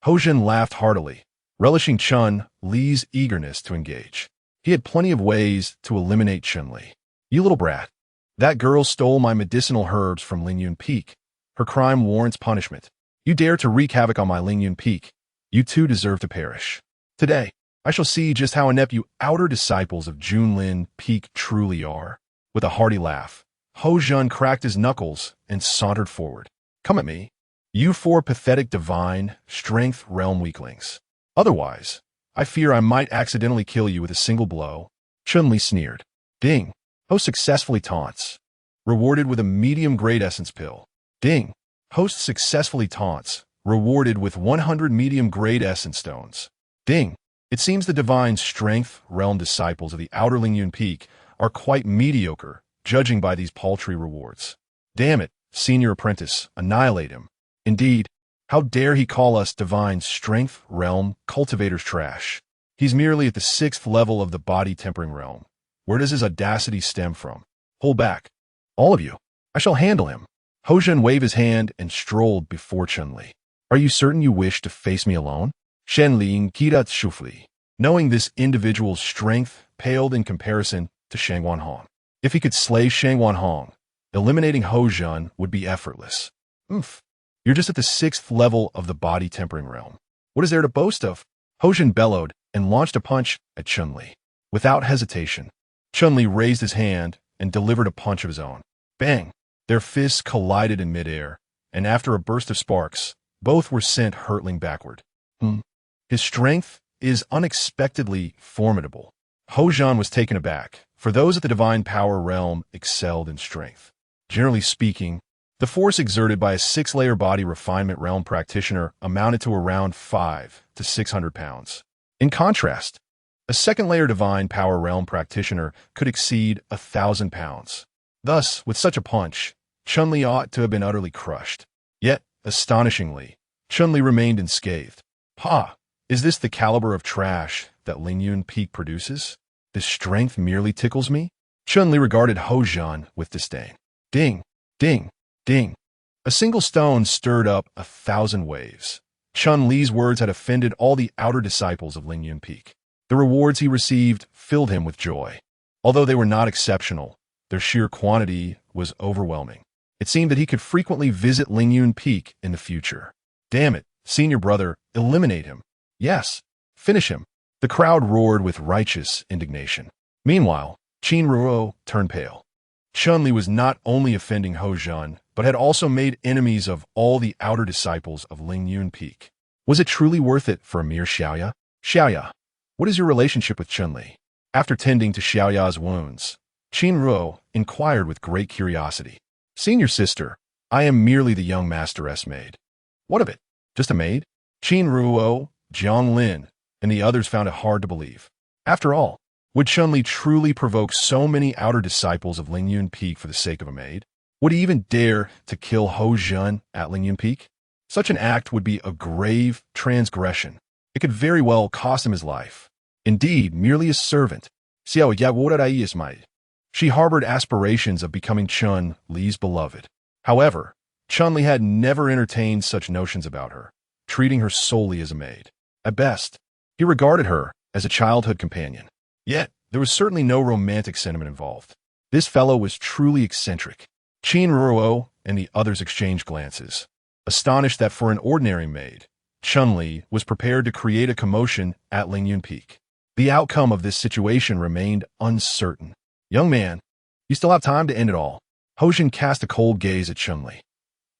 Hojun laughed heartily, relishing Chun-Li's eagerness to engage. He had plenty of ways to eliminate Chun-Li. You little brat. That girl stole my medicinal herbs from Lingyun Peak. Her crime warrants punishment. You dare to wreak havoc on my Lingyun Peak. You too deserve to perish. Today, I shall see just how inept you outer disciples of Junlin Peak truly are. With a hearty laugh, Hojun cracked his knuckles and sauntered forward. Come at me, you 4 pathetic divine strength realm weaklings. Otherwise, I fear I might accidentally kill you with a single blow. Chun-Li sneered. Ding. Host successfully taunts. Rewarded with a medium-grade essence pill. Ding. Host successfully taunts. Rewarded with 100 medium-grade essence stones. Ding. It seems the divine strength realm disciples of the outer Lingyun Peak are quite mediocre, judging by these paltry rewards. Damn it, senior apprentice, annihilate him. Indeed, how dare he call us divine strength realm cultivators trash? He's merely at the 6th level of the body tempering realm. Where does his audacity stem from? Hold back. All of you. I shall handle him. Hojun waved his hand and strolled before Chun-Li. Are you certain you wish to face me alone? Shenling Kidat Shufli. Knowing this individual's strength paled in comparison to Shang Wanhong. If he could slay Shang Wanhong, eliminating Hojun would be effortless. You're just at the 6th level of the body tempering realm. What is there to boast of? Hojun bellowed and launched a punch at Chun-Li. Without hesitation, Chun-Li raised his hand and delivered a punch of his own. Bang! Their fists collided in midair, and after a burst of sparks, both were sent hurtling backward. His strength is unexpectedly formidable. Hojun was taken aback, for those at the divine power realm excelled in strength. Generally speaking, the force exerted by a 6-layer body refinement realm practitioner amounted to around 500 to 600 pounds. In contrast, a 2nd-layer divine power realm practitioner could exceed 1,000 pounds. Thus, with such a punch, Chun-Li ought to have been utterly crushed. Yet, astonishingly, Chun-Li remained unscathed. Ha! Is this the caliber of trash that Lingyun Peak produces? This strength merely tickles me? Chun-Li regarded Hojun with disdain. Ding! Ding! Ding! A single stone stirred up 1,000 waves. Chun-Li's words had offended all the outer disciples of Lingyun Peak. The rewards he received filled him with joy. Although they were not exceptional, their sheer quantity was overwhelming. It seemed that he could frequently visit Lingyun Peak in the future. Damn it, senior brother, eliminate him. Yes, finish him. The crowd roared with righteous indignation. Meanwhile, Qin Ruo turned pale. Chun-Li was not only offending Hojun, but had also made enemies of all the outer disciples of Lingyun Peak. Was it truly worth it for a mere Xiaoya? Xiaoya, what is your relationship with Chun-Li? After tending to Xiaoya's wounds, Qin Ruo inquired with great curiosity. Senior sister, I am merely the young masteress maid. What of it? Just a maid? Qin Ruo, Jiang Lin, and the others found it hard to believe. After all, would Chun-Li truly provoke so many outer disciples of Lingyun Peak for the sake of a maid? Would he even dare to kill Hojun at Lingyun Peak? Such an act would be a grave transgression. It could very well cost him his life. Indeed, merely a servant. She harbored aspirations of becoming Chun-Li's beloved. However, Chun-Li had never entertained such notions about her, treating her solely as a maid. At best, he regarded her as a childhood companion. Yet, there was certainly no romantic sentiment involved. This fellow was truly eccentric. Qin Ruo and the others exchanged glances, astonished that for an ordinary maid, Chun-Li was prepared to create a commotion at Lingyun Peak. The outcome of this situation remained uncertain. Young man, you still have time to end it all. Hojun cast a cold gaze at Chun-Li.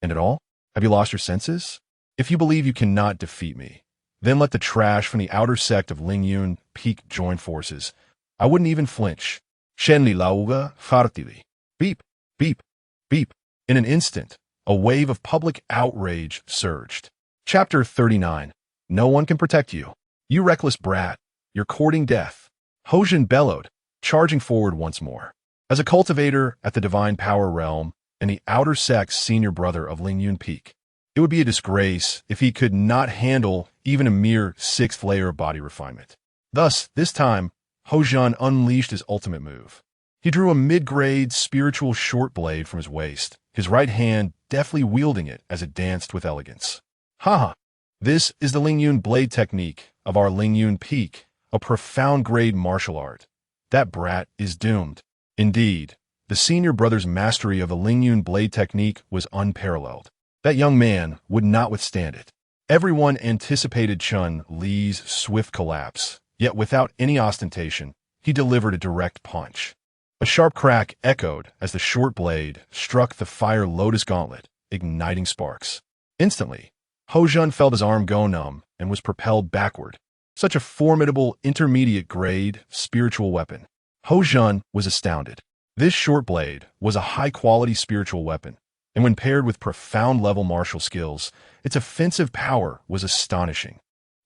End it all? Have you lost your senses? If you believe you cannot defeat me, then let the trash from the outer sect of Lingyun Peak join forces. I wouldn't even flinch. Shenli lauga fartili. Beep, beep, beep. In an instant, a wave of public outrage surged. Chapter 39. No one can protect you. You reckless brat. You're courting death. Hojun bellowed, charging forward once more. As a cultivator at the Divine Power Realm and the outer sect's senior brother of Lingyun Peak, it would be a disgrace if he could not handle even a mere 6th layer of body refinement. Thus, this time, Hojun unleashed his ultimate move. He drew a mid-grade spiritual short blade from his waist, his right hand deftly wielding it as it danced with elegance. Haha! This is the Lingyun blade technique of our Lingyun Peak, a profound grade martial art. That brat is doomed. Indeed, the senior brother's mastery of the Lingyun blade technique was unparalleled. That young man would not withstand it. Everyone anticipated Chun-Li's swift collapse, yet without any ostentation, he delivered a direct punch. A sharp crack echoed as the short blade struck the fire lotus gauntlet, igniting sparks. Instantly, Hojun felt his arm go numb and was propelled backward. Such a formidable intermediate-grade spiritual weapon. Hojun was astounded. This short blade was a high-quality spiritual weapon, and when paired with profound-level martial skills, its offensive power was astonishing.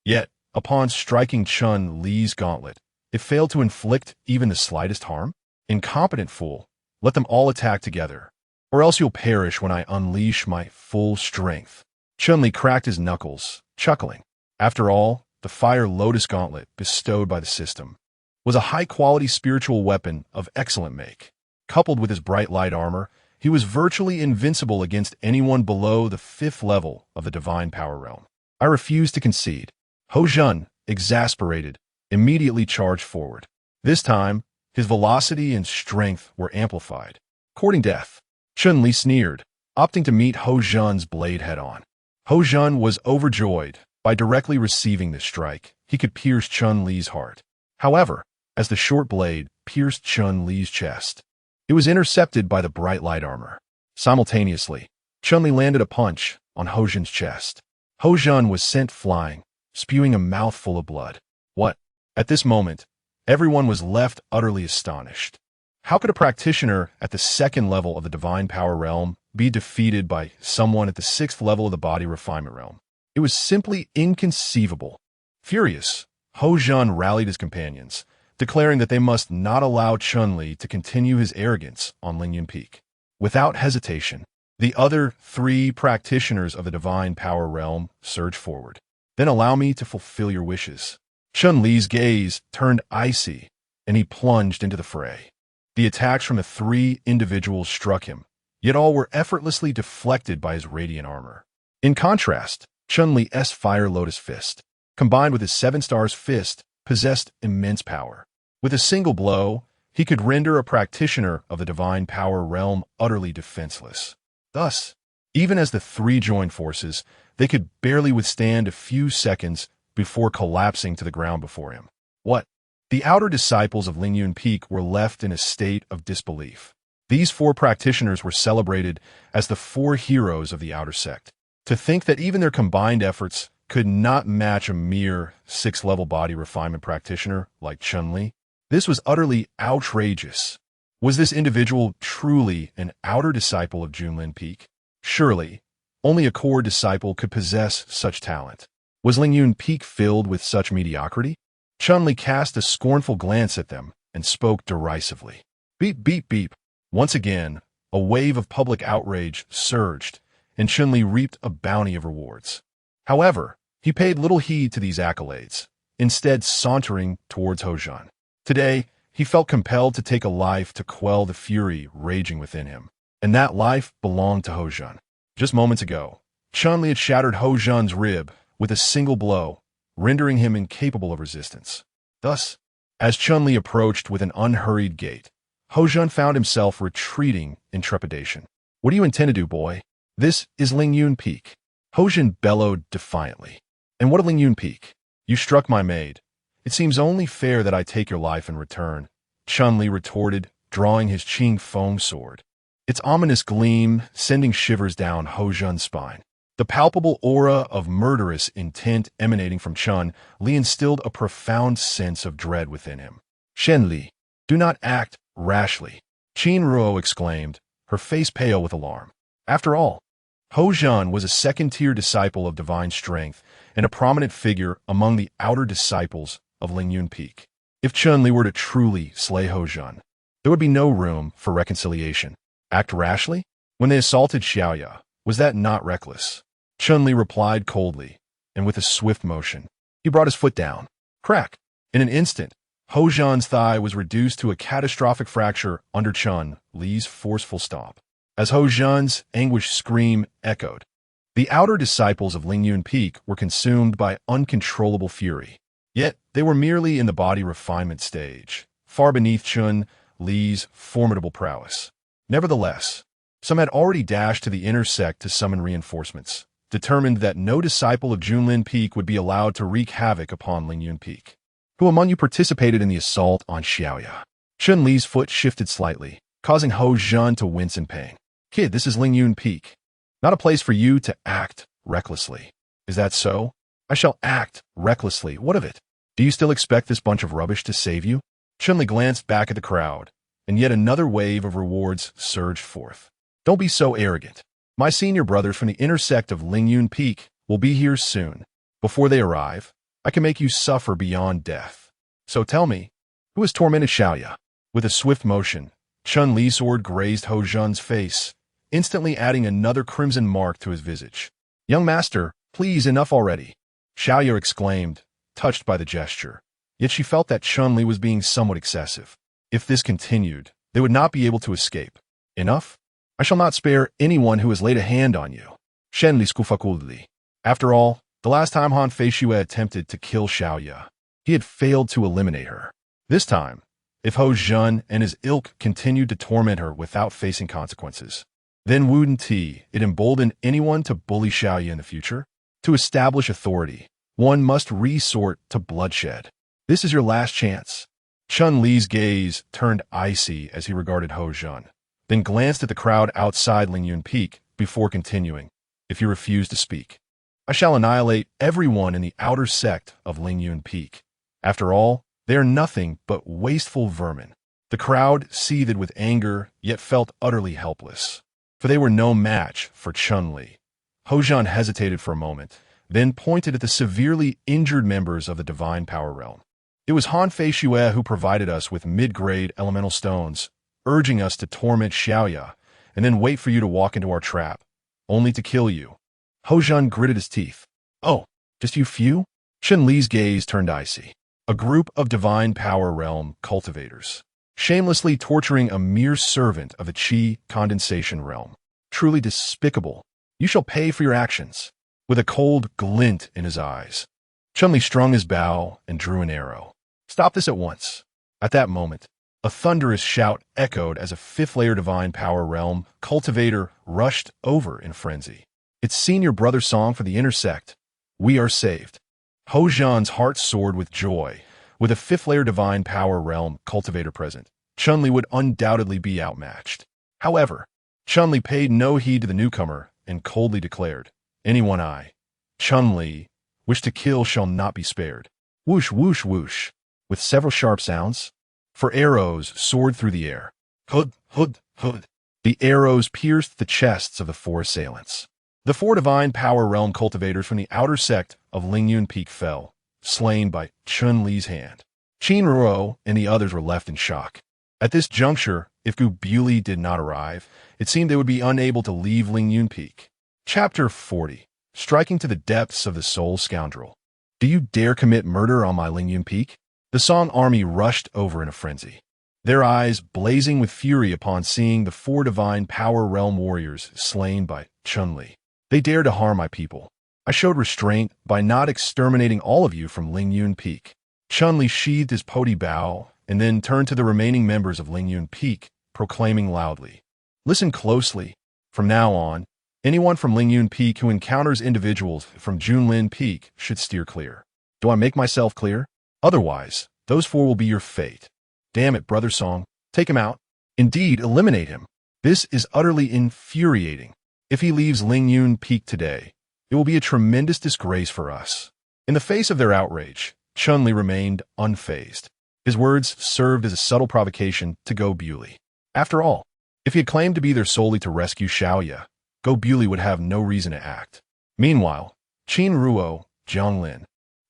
Yet, upon striking Chun-Li's gauntlet, it failed to inflict even the slightest harm? Incompetent fool, let them all attack together, or else you'll perish when I unleash my full strength. Chun-Li cracked his knuckles, chuckling. After all, the fire lotus gauntlet bestowed by the system was a high-quality spiritual weapon of excellent make. Coupled with his bright light armor, he was virtually invincible against anyone below the 5th level of the Divine Power Realm. I refuse to concede. Hojun, exasperated, immediately charged forward. This time, his velocity and strength were amplified. Courting death, Chun-Li sneered, opting to meet Hojun's blade head-on. Hojun was overjoyed. By directly receiving this strike, he could pierce Chun-Li's heart. However, as the short blade pierced Chun-Li's chest, It was intercepted by the bright light armor. Simultaneously, Chun-Li landed a punch on Hojun's chest. Hojun was sent flying, spewing a mouthful of blood. What? At this moment, everyone was left utterly astonished. How could a practitioner at the 2nd level of the divine power realm be defeated by someone at the 6th level of the body refinement realm? It was simply inconceivable. Furious, Hojun rallied his companions, declaring that they must not allow Chun-Li to continue his arrogance on Lingyun Peak. Without hesitation, the other 3 practitioners of the divine power realm surged forward. Then allow me to fulfill your wishes. Chun-Li's gaze turned icy, and he plunged into the fray. The attacks from the 3 individuals struck him, yet all were effortlessly deflected by his radiant armor. In contrast, Chun-Li's Fire Lotus Fist, combined with his 7 Stars Fist, possessed immense power. With a single blow, he could render a practitioner of the divine power realm utterly defenseless. Thus, even as the 3 joined forces, they could barely withstand a few seconds before collapsing to the ground before him. What? The outer disciples of Lingyun Peak were left in a state of disbelief. These 4 practitioners were celebrated as the 4 heroes of the outer sect. To think that even their combined efforts could not match a mere 6th-level body refinement practitioner like Chun-Li, this was utterly outrageous. Was this individual truly an outer disciple of Junlin Peak? Surely, only a core disciple could possess such talent. Was Lingyun Peak filled with such mediocrity? Chun-Li cast a scornful glance at them and spoke derisively. Beep, beep, beep. Once again, a wave of public outrage surged, and Chun-Li reaped a bounty of rewards. However, he paid little heed to these accolades, instead sauntering towards Hojun. Today, he felt compelled to take a life to quell the fury raging within him, and that life belonged to Hojun. Just moments ago, Chun-Li had shattered Hojun's rib with a single blow, rendering him incapable of resistance. Thus, as Chun-Li approached with an unhurried gait, Hojun found himself retreating in trepidation. What do you intend to do, boy? This is Lingyun Peak. Hojun bellowed defiantly. And what of Lingyun Peak? You struck my maid. It seems only fair that I take your life in return, Chun-Li retorted, drawing his Qing Feng sword. Its ominous gleam sending shivers down Hojun's spine. The palpable aura of murderous intent emanating from Chun-Li instilled a profound sense of dread within him. Shen-Li, do not act rashly, Qin Ruo exclaimed, her face pale with alarm. After all, Hojun was a 2nd-tier disciple of divine strength and a prominent figure among the outer disciples of Lingyun Peak. If Chun-Li were to truly slay Hojun, there would be no room for reconciliation. Act rashly? When they assaulted Xiaoya, was that not reckless? Chun-Li replied coldly, and with a swift motion, he brought his foot down. Crack! In an instant, Hojun's thigh was reduced to a catastrophic fracture under Chun-Li's forceful stomp. As Hojun's anguished scream echoed, the outer disciples of Lingyun Peak were consumed by uncontrollable fury. Yet, they were merely in the body refinement stage, far beneath Chun-Li's formidable prowess. Nevertheless, some had already dashed to the inner sect to summon reinforcements, determined that no disciple of Junlin Peak would be allowed to wreak havoc upon Lingyun Peak. Who among you participated in the assault on Xiaoya? Chun-Li's foot shifted slightly, causing Hojun to wince in pain. Kid, this is Lingyun Peak. Not a place for you to act recklessly. Is that so? I shall act recklessly. What of it? Do you still expect this bunch of rubbish to save you? Chun-Li glanced back at the crowd, and yet another wave of rewards surged forth. Don't be so arrogant. My senior brothers from the inner sect of Lingyun Peak will be here soon. Before they arrive, I can make you suffer beyond death. So tell me, who has tormented Xiaoya? With a swift motion, Chun-Li's sword grazed Hojun's face, instantly adding another crimson mark to his visage. Young master, please, enough already, Xiaoya exclaimed, touched by the gesture. Yet she felt that Chun-Li was being somewhat excessive. If this continued, they would not be able to escape. Enough? I shall not spare anyone who has laid a hand on you. Shen-Li skufakulli. After all, the last time Han Feishue attempted to kill Xiaoya, he had failed to eliminate her. This time, if Hojun and his ilk continued to torment her without facing consequences, then wouldn't it embolden anyone to bully Xiaoya in the future? To establish authority, one must resort to bloodshed. This is your last chance. Chun-Li's gaze turned icy as he regarded Ho Jun, then glanced at the crowd outside Lingyun Peak before continuing. If you refuse to speak, I shall annihilate everyone in the outer sect of Lingyun Peak. After all, they are nothing but wasteful vermin. The crowd seethed with anger, yet felt utterly helpless, for they were no match for Chun-Li. Ho Jun hesitated for a moment, then pointed at the severely injured members of the Divine Power Realm. It was Han Fei Shue who provided us with mid-grade elemental stones, urging us to torment Xiaoya, and then wait for you to walk into our trap, only to kill you. Ho Jun gritted his teeth. Oh, just you few? Chun-Li's gaze turned icy. A group of Divine Power Realm cultivators, shamelessly torturing a mere servant of the Qi condensation realm. Truly despicable. You shall pay for your actions. With a cold glint in his eyes, Chun-Li strung his bow and drew an arrow. Stop this at once. At that moment, a thunderous shout echoed as a fifth-layer Divine Power Realm cultivator rushed over in frenzy. It's senior brother song for the intersect. We are saved. Ho Jun's heart soared with joy. With a fifth-layer Divine Power Realm cultivator present, Chun-Li would undoubtedly be outmatched. However, Chun-Li paid no heed to the newcomer and coldly declared, anyone I, Chun-Li, wish to kill shall not be spared. Whoosh, whoosh, whoosh. With several sharp sounds, for arrows soared through the air. Hood, hood, hood. The arrows pierced the chests of the four assailants. The four Divine Power Realm cultivators from the outer sect of Lingyun Peak fell, slain by Chun-Li's hand. Qin Ruo and the others were left in shock. At this juncture, if Gu Buli did not arrive, it seemed they would be unable to leave Lingyun Peak. Chapter 40. Striking to the depths of the soul scoundrel. Do you dare commit murder on my Lingyun Peak? The Song army rushed over in a frenzy, their eyes blazing with fury upon seeing the four Divine Power Realm warriors slain by Chun-Li. They dare to harm my people. I showed restraint by not exterminating all of you from Lingyun Peak. Chun-Li sheathed his poti bow and then turned to the remaining members of Lingyun Peak, proclaiming loudly, listen closely. From now on, anyone from Lingyun Peak who encounters individuals from Junlin Peak should steer clear. Do I make myself clear? Otherwise, those four will be your fate. Damn it, Brother Song. Take him out. Indeed, eliminate him. This is utterly infuriating. If he leaves Lingyun Peak today, it will be a tremendous disgrace for us. In the face of their outrage, Chun-Li remained unfazed. His words served as a subtle provocation to Go Buli. After all, if he had claimed to be there solely to rescue Xiaoya, Go Buli would have no reason to act. Meanwhile, Qin Ruo, Jiang Lin,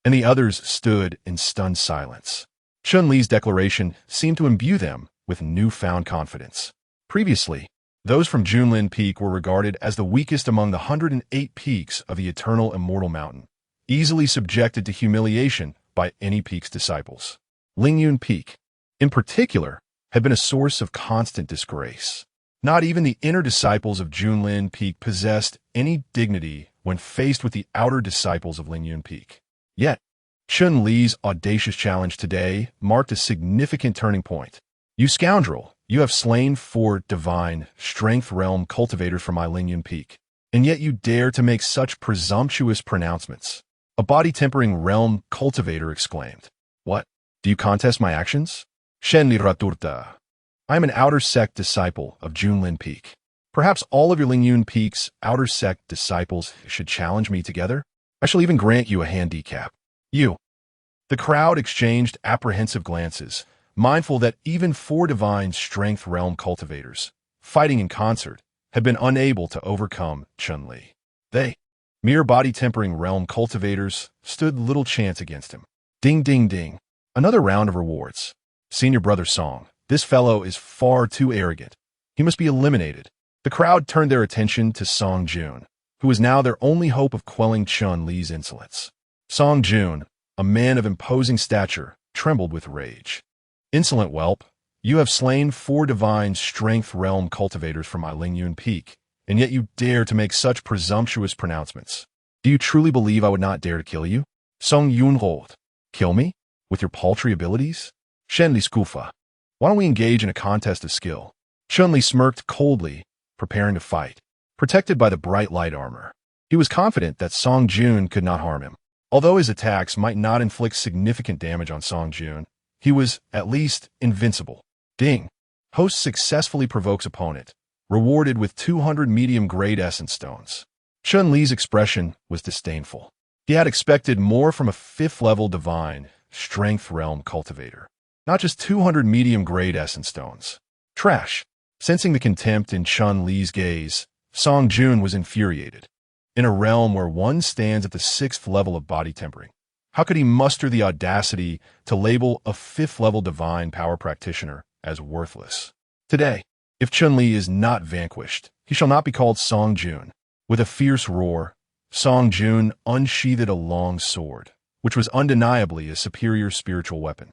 and the others stood in stunned silence. Chun-Li's declaration seemed to imbue them with newfound confidence. Previously, those from Junlin Peak were regarded as the weakest among the 108 peaks of the Eternal Immortal Mountain, easily subjected to humiliation by any peak's disciples. Lingyun Peak, in particular, had been a source of constant disgrace. Not even the inner disciples of Junlin Peak possessed any dignity when faced with the outer disciples of Lingyun Peak. Yet, Chun-Li's audacious challenge today marked a significant turning point. You scoundrel, you have slain four divine strength realm cultivators from my Lingyun Peak, and yet you dare to make such presumptuous pronouncements. A body-tempering realm cultivator exclaimed. What? Do you contest my actions? Shenli Raturta. I am an outer sect disciple of Junlin Peak. Perhaps all of your Lingyun Peak's outer sect disciples should challenge me together? I shall even grant you a handicap. You. The crowd exchanged apprehensive glances, mindful that even four divine strength realm cultivators, fighting in concert, had been unable to overcome Chun-Li. They, mere body-tempering realm cultivators, stood little chance against him. Ding, ding, ding. Another round of rewards. Senior Brother Song, this fellow is far too arrogant. He must be eliminated. The crowd turned their attention to Song Jun, who was now their only hope of quelling Chun-Li's insolence. Song Jun, a man of imposing stature, trembled with rage. Insolent whelp, you have slain four divine strength realm cultivators from my Lingyun Peak, and yet you dare to make such presumptuous pronouncements. Do you truly believe I would not dare to kill you? Song Yunrod, kill me? With your paltry abilities? Shenli Skufa, why don't we engage in a contest of skill? Chun-Li smirked coldly, preparing to fight. Protected by the bright light armor, he was confident that Song Jun could not harm him. Although his attacks might not inflict significant damage on Song Jun, he was, at least, invincible. Ding. Host successfully provokes opponent, rewarded with 200 medium-grade essence stones. Chun-Li's expression was disdainful. He had expected more from a 5th-level divine strength realm cultivator. Not just 200 medium-grade essence stones. Trash. Sensing the contempt in Chun-Li's gaze, Song Jun was infuriated. In a realm where one stands at the 6th level of body tempering, how could he muster the audacity to label a 5th-level divine power practitioner as worthless? Today, if Chun-Li is not vanquished, he shall not be called Song Jun. With a fierce roar, Song Jun unsheathed a long sword, which was undeniably a superior spiritual weapon.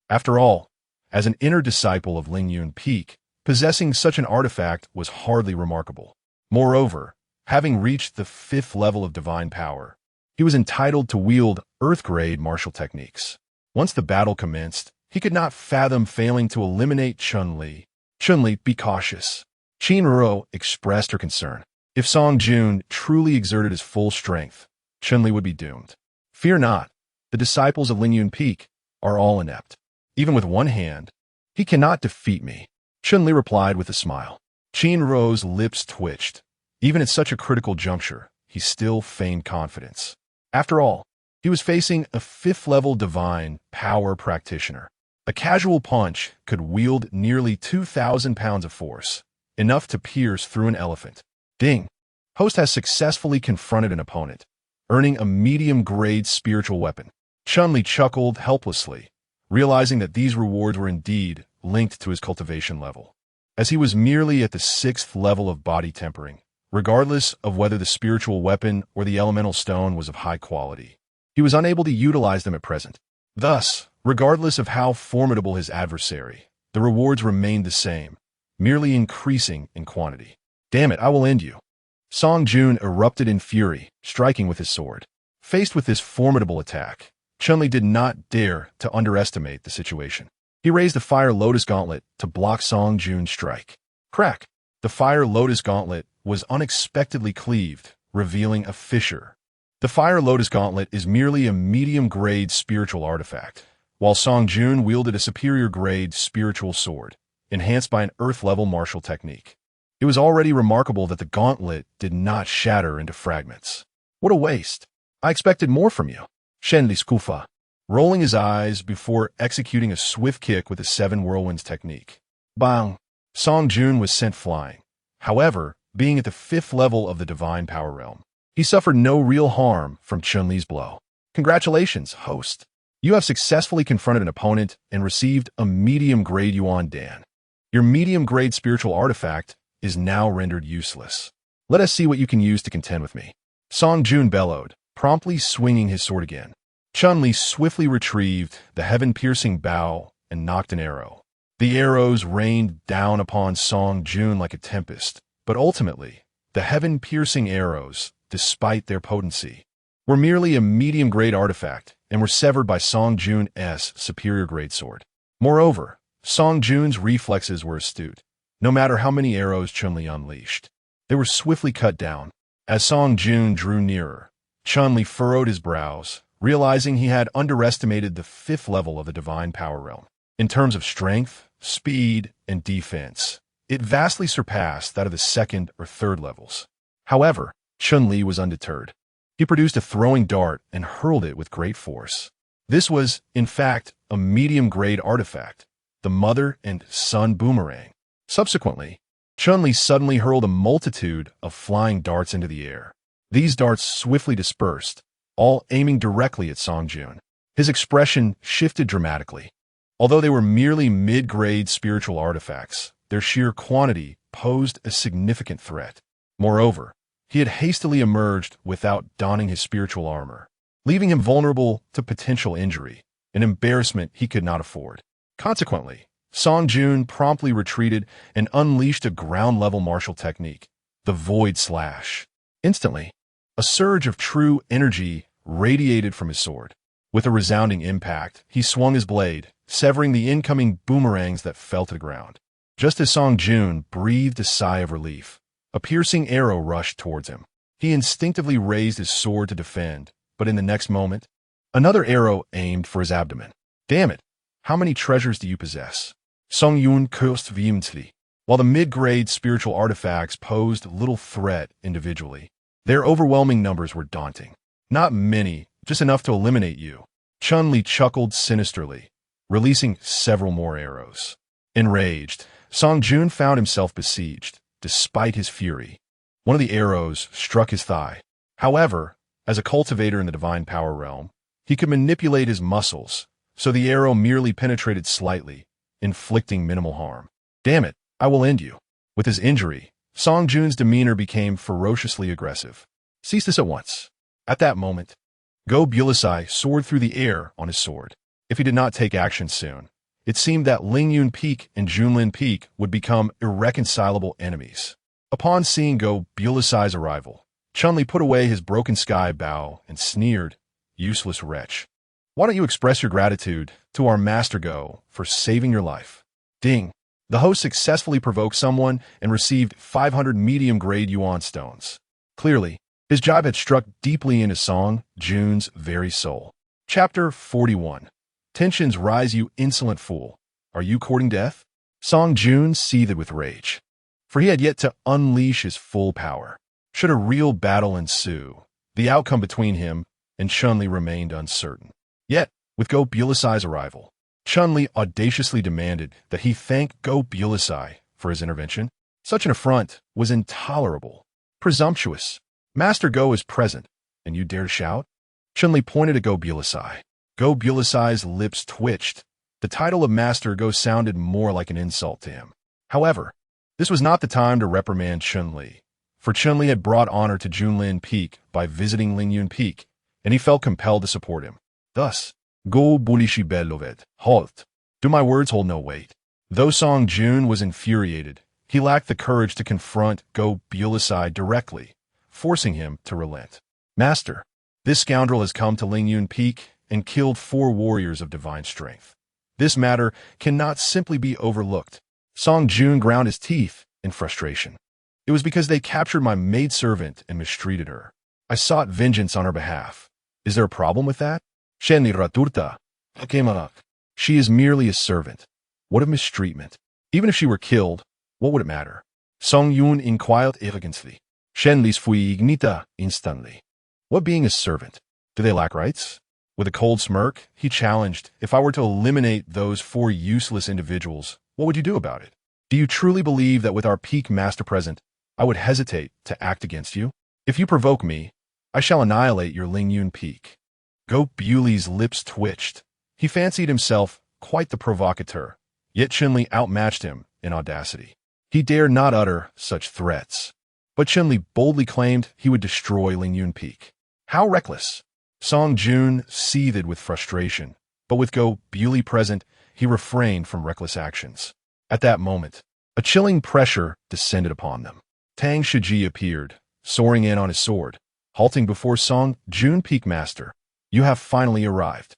After all, as an inner disciple of Lingyun Peak, possessing such an artifact was hardly remarkable. Moreover, having reached the 5th level of divine power, he was entitled to wield Earth-grade martial techniques. Once the battle commenced, he could not fathom failing to eliminate Chun-Li. Chun-Li, be cautious. Qin Ruo expressed her concern. If Song Jun truly exerted his full strength, Chun-Li would be doomed. Fear not, the disciples of Lingyun Peak are all inept. Even with one hand, he cannot defeat me. Chun-Li replied with a smile. Qin Ruo's lips twitched. Even at such a critical juncture, he still feigned confidence. After all, he was facing a 5th-level divine power practitioner. A casual punch could wield nearly 2,000 pounds of force, enough to pierce through an elephant. Ding. Host has successfully confronted an opponent, earning a medium-grade spiritual weapon. Chun-Li chuckled helplessly, realizing that these rewards were indeed linked to his cultivation level. As he was merely at the 6th level of body tempering, regardless of whether the spiritual weapon or the elemental stone was of high quality, he was unable to utilize them at present. Thus, regardless of how formidable his adversary, the rewards remained the same, merely increasing in quantity. Damn it, I will end you. Song Jun erupted in fury, striking with his sword. Faced with this formidable attack, Chun-Li did not dare to underestimate the situation. He raised the Fire Lotus Gauntlet to block Song Jun's strike. Crack! The Fire Lotus Gauntlet was unexpectedly cleaved, revealing a fissure. The Fire Lotus Gauntlet is merely a medium-grade spiritual artifact, while Song Jun wielded a superior-grade spiritual sword, enhanced by an Earth-level martial technique. It was already remarkable that the gauntlet did not shatter into fragments. What a waste! I expected more from you. Shen Li Skufa, rolling his eyes before executing a swift kick with the 7 whirlwinds technique. Bang! Song Jun was sent flying. However, being at the 5th level of the divine power realm, he suffered no real harm from Chun-Li's blow. Congratulations, host. You have successfully confronted an opponent and received a medium-grade Yuan Dan. Your medium-grade spiritual artifact is now rendered useless. Let us see what you can use to contend with me. Song Jun bellowed, promptly swinging his sword again. Chun-Li swiftly retrieved the heaven-piercing bow and knocked an arrow. The arrows rained down upon Song Jun like a tempest, but ultimately, the heaven-piercing arrows, despite their potency, were merely a medium-grade artifact and were severed by Song Jun's superior-grade sword. Moreover, Song Jun's reflexes were astute. No matter how many arrows Chun-Li unleashed, they were swiftly cut down. As Song Jun drew nearer, Chun-Li furrowed his brows, realizing he had underestimated the 5th level of the divine power realm. In terms of strength, speed, and defense, it vastly surpassed that of the 2nd or 3rd levels. However, Chun-Li was undeterred. He produced a throwing dart and hurled it with great force. This was, in fact, a medium-grade artifact, the mother and son boomerang. Subsequently, Chun-Li suddenly hurled a multitude of flying darts into the air. These darts swiftly dispersed, all aiming directly at Song Jun. His expression shifted dramatically. Although they were merely mid-grade spiritual artifacts, their sheer quantity posed a significant threat. Moreover, he had hastily emerged without donning his spiritual armor, leaving him vulnerable to potential injury, an embarrassment he could not afford. Consequently, Song Jun promptly retreated and unleashed a ground-level martial technique, the Void Slash. Instantly, a surge of true energy radiated from his sword. With a resounding impact, he swung his blade, severing the incoming boomerangs that fell to the ground. Just as Song Jun breathed a sigh of relief, a piercing arrow rushed towards him. He instinctively raised his sword to defend, but in the next moment, another arrow aimed for his abdomen. Damn it! How many treasures do you possess? Song Yun cursed vehemently. While the mid-grade spiritual artifacts posed little threat individually, their overwhelming numbers were daunting. Not many, just enough to eliminate you. Chun-Li chuckled sinisterly, releasing several more arrows. Enraged, Song Jun found himself besieged, despite his fury. One of the arrows struck his thigh. However, as a cultivator in the divine power realm, he could manipulate his muscles, so the arrow merely penetrated slightly, inflicting minimal harm. Damn it, I will end you. With his injury, Song Jun's demeanor became ferociously aggressive. Cease this at once. At that moment, Go Bulisai soared through the air on his sword. If he did not take action soon, it seemed that Ling Yun Peak and Junlin Peak would become irreconcilable enemies. Upon seeing Go Bulisai's arrival, Chun-Li put away his broken sky bow and sneered, "Useless wretch. Why don't you express your gratitude to our Master Go for saving your life?" Ding. The host successfully provoked someone and received 500 medium-grade yuan stones. Clearly, his jibe had struck deeply into Song Jun's very soul. Chapter 41. Tensions rise, you insolent fool. Are you courting death? Song Jun seethed with rage, for he had yet to unleash his full power. Should a real battle ensue, the outcome between him and Chun-Li remained uncertain. Yet, with Go Bulisai's arrival, Chun-Li audaciously demanded that he thank Go Bulisai for his intervention. Such an affront was intolerable. Presumptuous. Master Go is present, and you dare to shout? Chun-Li pointed at Go Bulisai. Go Bulisai's lips twitched. The title of Master Go sounded more like an insult to him. However, this was not the time to reprimand Chun-Li, for Chun-Li had brought honor to Junlin Peak by visiting Ling Yun Peak, and he felt compelled to support him. Thus, Go Bulishi Beloved, halt. Do my words hold no weight? Though Song Jun was infuriated, he lacked the courage to confront Go Bulisai directly, forcing him to relent. Master, this scoundrel has come to Ling Yun Peak and killed 4 warriors of divine strength. This matter cannot simply be overlooked. Song Jun ground his teeth in frustration. It was because they captured my maidservant and mistreated her. I sought vengeance on her behalf. Is there a problem with that? Shenli Raturta. She is merely a servant. What of mistreatment? Even if she were killed, what would it matter? Song Yun inquired arrogantly. Shenli's fui ignita instantly. What being a servant? Do they lack rights? With a cold smirk, he challenged, if I were to eliminate those 4 useless individuals, what would you do about it? Do you truly believe that with our peak master present, I would hesitate to act against you? If you provoke me, I shall annihilate your Ling Yun Peak. Go Buli's lips twitched. He fancied himself quite the provocateur, yet Chun-Li outmatched him in audacity. He dared not utter such threats. But Chun-Li boldly claimed he would destroy Ling Yun Peak. How reckless! Song Jun seethed with frustration, but with Go Buli present, he refrained from reckless actions. At that moment, a chilling pressure descended upon them. Tang Shiji appeared, soaring in on his sword, halting before Song Jun Peak Master. You have finally arrived.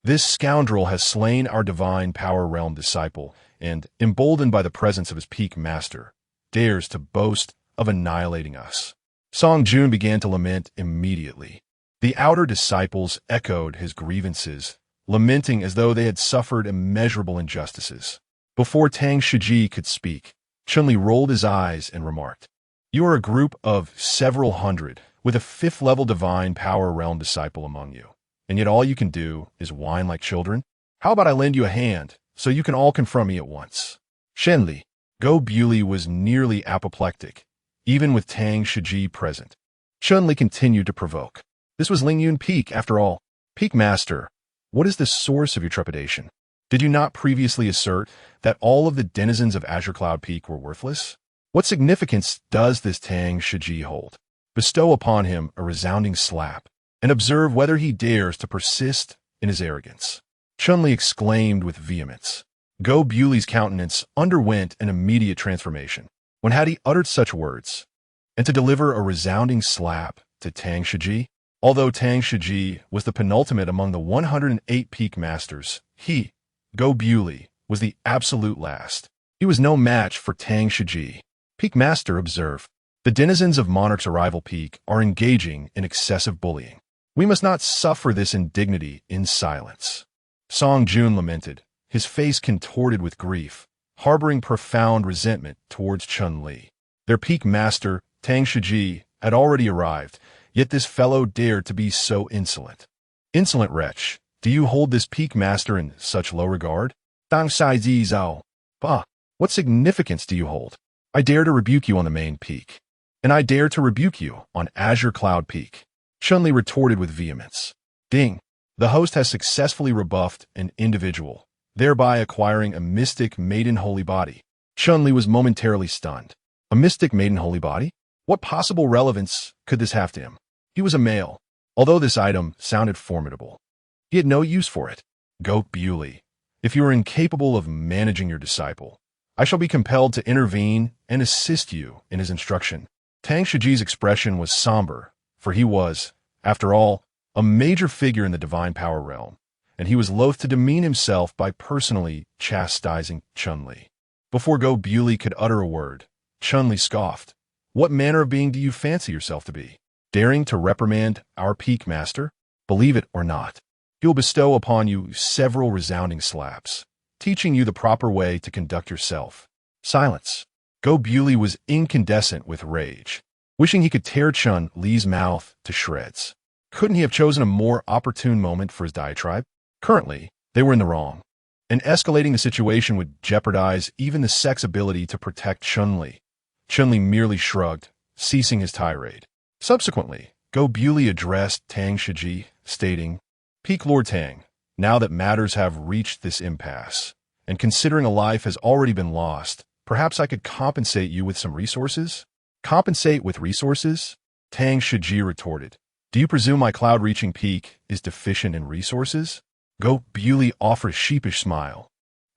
This scoundrel has slain our divine power realm disciple, and, emboldened by the presence of his peak master, dares to boast of annihilating us. Song Jun began to lament immediately. The outer disciples echoed his grievances, lamenting as though they had suffered immeasurable injustices. Before Tang Shiji could speak, Chun-Li rolled his eyes and remarked, "You are a group of several hundred, with a 5th-level divine power realm disciple among you, and yet all you can do is whine like children? How about I lend you a hand, so you can all confront me at once?" Shenli, Go Buli was nearly apoplectic, even with Tang Shiji present. Chun-Li continued to provoke. This was Ling Yun Peak, after all. Peak Master, what is the source of your trepidation? Did you not previously assert that all of the denizens of Azure Cloud Peak were worthless? What significance does this Tang Shiji hold? Bestow upon him a resounding slap, and observe whether he dares to persist in his arrogance. Chun-Li exclaimed with vehemence. Go Buli's countenance underwent an immediate transformation. When had he uttered such words? And to deliver a resounding slap to Tang Shiji? Although Tang Shiji was the penultimate among the 108 peak masters, he, Go Buli, was the absolute last. He was no match for Tang Shiji. Peak Master, observe. The denizens of Monarch's Arrival Peak are engaging in excessive bullying. We must not suffer this indignity in silence. Song Jun lamented, his face contorted with grief, harboring profound resentment towards Chun-Li. Their peak master, Tang Shiji, had already arrived, yet this fellow dared to be so insolent. Insolent wretch, do you hold this peak master in such low regard? Dang Sai Zi Zhao. Bah, what significance do you hold? I dare to rebuke you on the main peak. And I dare to rebuke you on Azure Cloud Peak. Chun-Li retorted with vehemence. Ding. The host has successfully rebuffed an individual, thereby acquiring a mystic maiden holy body. Chun-Li was momentarily stunned. A mystic maiden holy body? What possible relevance could this have to him? He was a male, although this item sounded formidable. He had no use for it. Goat Bewley, if you are incapable of managing your disciple, I shall be compelled to intervene and assist you in his instruction. Tang Shiji's expression was somber, for he was, after all, a major figure in the divine power realm, and he was loath to demean himself by personally chastising Chun-Li. Before Goat Bewley could utter a word, Chun-Li scoffed. What manner of being do you fancy yourself to be? Daring to reprimand our peak master? Believe it or not, he will bestow upon you several resounding slaps, teaching you the proper way to conduct yourself. Silence. Goat Bewley was incandescent with rage, wishing he could tear Chun-Li's mouth to shreds. Couldn't he have chosen a more opportune moment for his diatribe? Currently, they were in the wrong, and escalating the situation would jeopardize even the sex's ability to protect Chun-Li. Chun-Li merely shrugged, ceasing his tirade. Subsequently, Goat Bewley addressed Tang Shiji, stating, Peak Lord Tang, now that matters have reached this impasse, and considering a life has already been lost, perhaps I could compensate you with some resources? Compensate with resources? Tang Shiji retorted. Do you presume my cloud-reaching peak is deficient in resources? Goat Bewley offered a sheepish smile,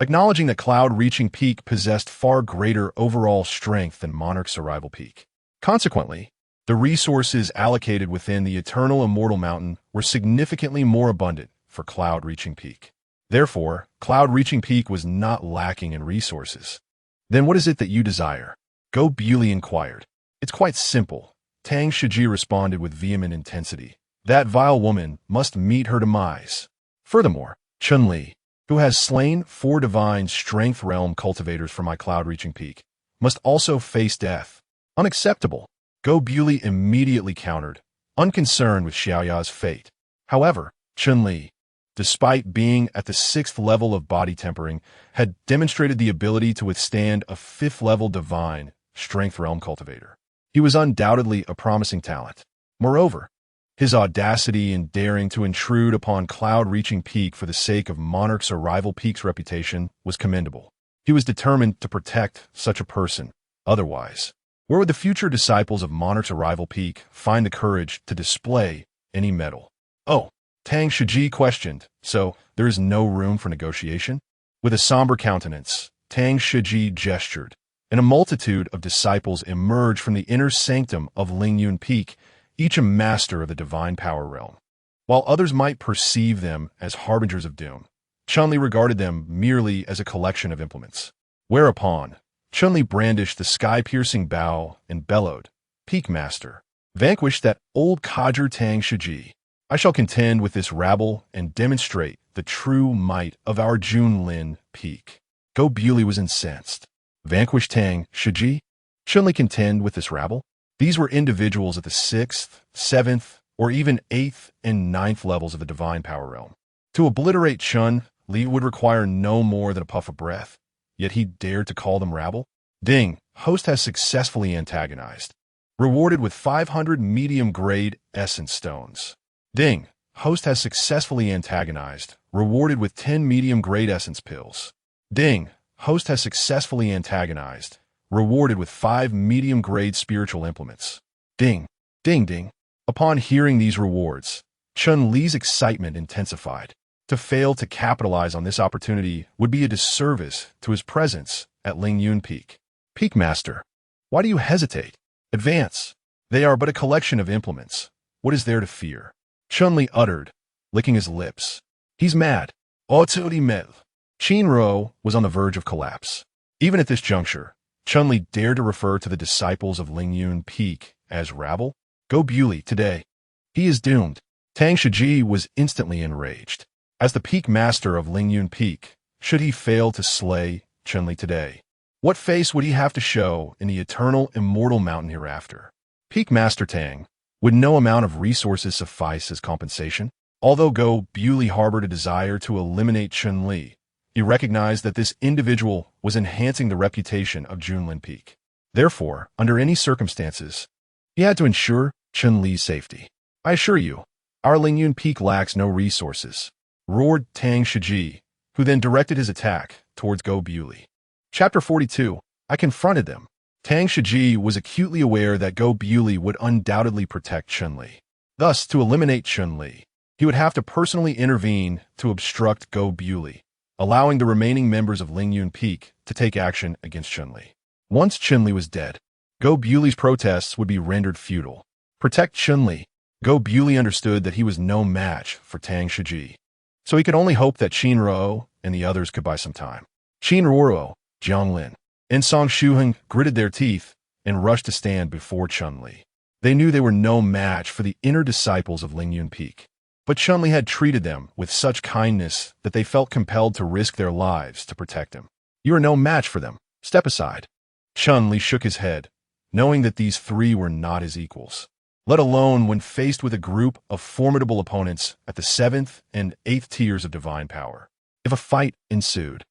acknowledging that cloud-reaching peak possessed far greater overall strength than Monarch's arrival peak. Consequently, the resources allocated within the Eternal Immortal Mountain were significantly more abundant for cloud-reaching peak. Therefore, cloud-reaching peak was not lacking in resources. Then what is it that you desire? Goat Bewley inquired. It's quite simple. Tang Shiji responded with vehement intensity. That vile woman must meet her demise. Furthermore, Chun-Li, who has slain 4 divine strength realm cultivators for my cloud-reaching peak, must also face death. Unacceptable. Goat Bewley immediately countered, unconcerned with Xiaoya's fate. However, Chun-Li, despite being at the 6th level of body tempering, had demonstrated the ability to withstand a 5th-level divine strength realm cultivator. He was undoubtedly a promising talent. Moreover, his audacity in daring to intrude upon cloud-reaching peak for the sake of Monarch's arrival peak's reputation was commendable. He was determined to protect such a person. Otherwise, where would the future disciples of Monarch's arrival peak find the courage to display any mettle? Oh, Tang Shiji questioned, so there is no room for negotiation? With a somber countenance, Tang Shiji gestured, and a multitude of disciples emerged from the inner sanctum of Lingyun Peak, each a master of the divine power realm. While others might perceive them as harbingers of doom, Chun-Li regarded them merely as a collection of implements. Whereupon, Chun-Li brandished the sky-piercing bow and bellowed, Peak Master, vanquish that old codger Tang Shiji. I shall contend with this rabble and demonstrate the true might of our Junlin Peak. Goat Bewley was incensed. Vanquish Tang Shiji? Chun-Li contend with this rabble? These were individuals at the 6th, 7th, or even 8th and 9th levels of the divine power realm. To obliterate Chun-Li would require no more than a puff of breath, yet he dared to call them rabble? Ding, host has successfully antagonized. Rewarded with 500 medium-grade essence stones. Ding, host has successfully antagonized. Rewarded with 10 medium-grade essence pills. Ding, host has successfully antagonized. Rewarded with 5 medium-grade spiritual implements. Ding, ding, ding. Upon hearing these rewards, Chun-Li's excitement intensified. To fail to capitalize on this opportunity would be a disservice to his presence at Lingyun Peak. Peak Master, why do you hesitate? Advance. They are but a collection of implements. What is there to fear? Chun-Li uttered, licking his lips. He's mad. Autori mel. Shinro was on the verge of collapse. Even at this juncture, Chun-Li dared to refer to the disciples of Lingyun Peak as rabble. Goat Bewley today. He is doomed. Tang Shiji was instantly enraged. As the Peak Master of Lingyun Peak, should he fail to slay Chun-Li today? What face would he have to show in the eternal, immortal mountain hereafter? Peak Master Tang, would no amount of resources suffice as compensation? Although Go Bewley harbored a desire to eliminate Chun-Li, he recognized that this individual was enhancing the reputation of Junlin Peak. Therefore, under any circumstances, he had to ensure Chun-Li's safety. I assure you, our Lingyun Peak lacks no resources, roared Tang Shiji, who then directed his attack towards Go Bewley. Chapter 42. I confronted them. Tang Shiji was acutely aware that Go Bewley would undoubtedly protect Chun-Li. Thus, to eliminate Chun-Li, he would have to personally intervene to obstruct Go Bewley, allowing the remaining members of Lingyun Peak to take action against Chun-Li. Once Chun-Li was dead, Go Bewley's protests would be rendered futile. Protect Chun-Li. Go Bewley understood that he was no match for Tang Shiji, so he could only hope that Qin Ruo and the others could buy some time. Qin Ruo, Jiang Lin, and Song Shuheng gritted their teeth and rushed to stand before Chun-Li. They knew they were no match for the inner disciples of Lingyun Peak, but Chun-Li had treated them with such kindness that they felt compelled to risk their lives to protect him. You are no match for them. Step aside. Chun-Li shook his head, knowing that these three were not his equals, let alone when faced with a group of formidable opponents at the 7th and 8th tiers of divine power. If a fight ensued,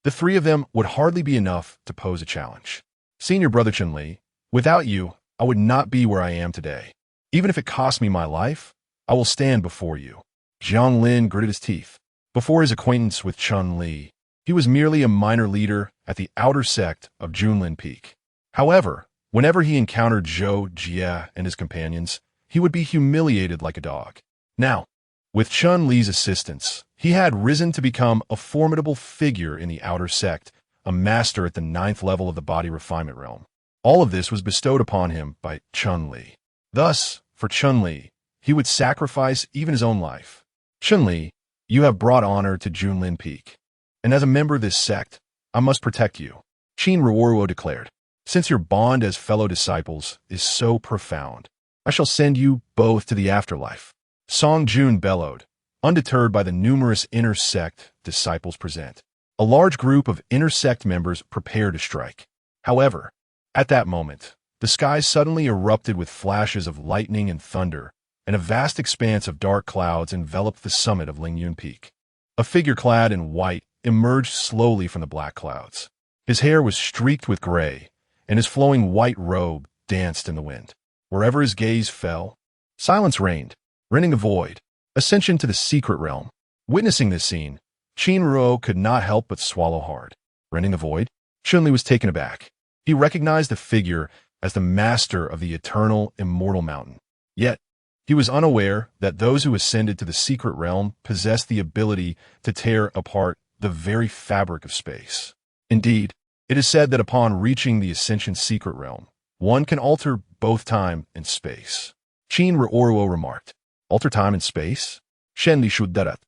the three of them would hardly be enough to pose a challenge. Senior brother Chun-Li, without you, I would not be where I am today. Even if it cost me my life, I will stand before you. Jiang Lin gritted his teeth. Before his acquaintance with Chun-Li, he was merely a minor leader at the outer sect of Junlin Peak. However, whenever he encountered Zhou Jie and his companions, he would be humiliated like a dog. Now, with Chun-Li's assistance, he had risen to become a formidable figure in the outer sect, a master at the 9th level of the Body Refinement realm. All of this was bestowed upon him by Chun-Li. Thus, for Chun-Li, he would sacrifice even his own life. Chun-Li, you have brought honor to Junlin Peak, and as a member of this sect, I must protect you, Qin Ruo declared. Since your bond as fellow disciples is so profound, I shall send you both to the afterlife. Song Jun bellowed, undeterred by the numerous inner sect disciples present. A large group of inner sect members prepared to strike. However, at that moment, the sky suddenly erupted with flashes of lightning and thunder, and a vast expanse of dark clouds enveloped the summit of Lingyun Peak. A figure clad in white emerged slowly from the black clouds. His hair was streaked with gray, and his flowing white robe danced in the wind. Wherever his gaze fell, silence reigned, rending the void. Ascension to the secret realm. Witnessing this scene, Qin Ruo could not help but swallow hard. Rending the void, Chun-Li was taken aback. He recognized the figure as the master of the eternal, immortal mountain. Yet, he was unaware that those who ascended to the secret realm possessed the ability to tear apart the very fabric of space. Indeed, it is said that upon reaching the Ascension secret realm, one can alter both time and space. Qin Ruo remarked, Alter time and space? Shenli Shudarat,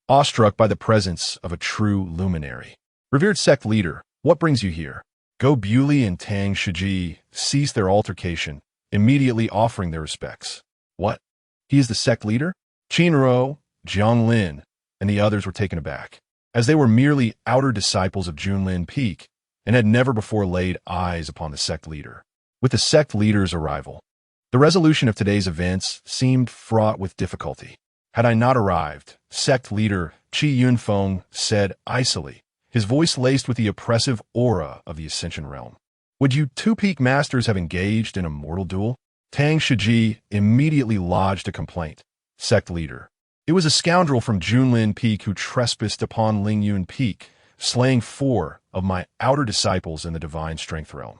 awestruck by the presence of a true luminary. Revered sect leader, what brings you here? Go Bewley and Tang Shiji ceased their altercation, immediately offering their respects. What? He is the sect leader? Qin Ruo, Jiang Lin, and the others were taken aback, as they were merely outer disciples of Junlin Peak and had never before laid eyes upon the sect leader. With the sect leader's arrival, the resolution of today's events seemed fraught with difficulty. Had I not arrived, sect leader Qi Yunfeng said icily, his voice laced with the oppressive aura of the Ascension realm. Would you two peak masters have engaged in a mortal duel? Tang Shiji immediately lodged a complaint. Sect leader. It was a scoundrel from Junlin Peak who trespassed upon Lingyun Peak, slaying 4 of my outer disciples in the divine strength realm.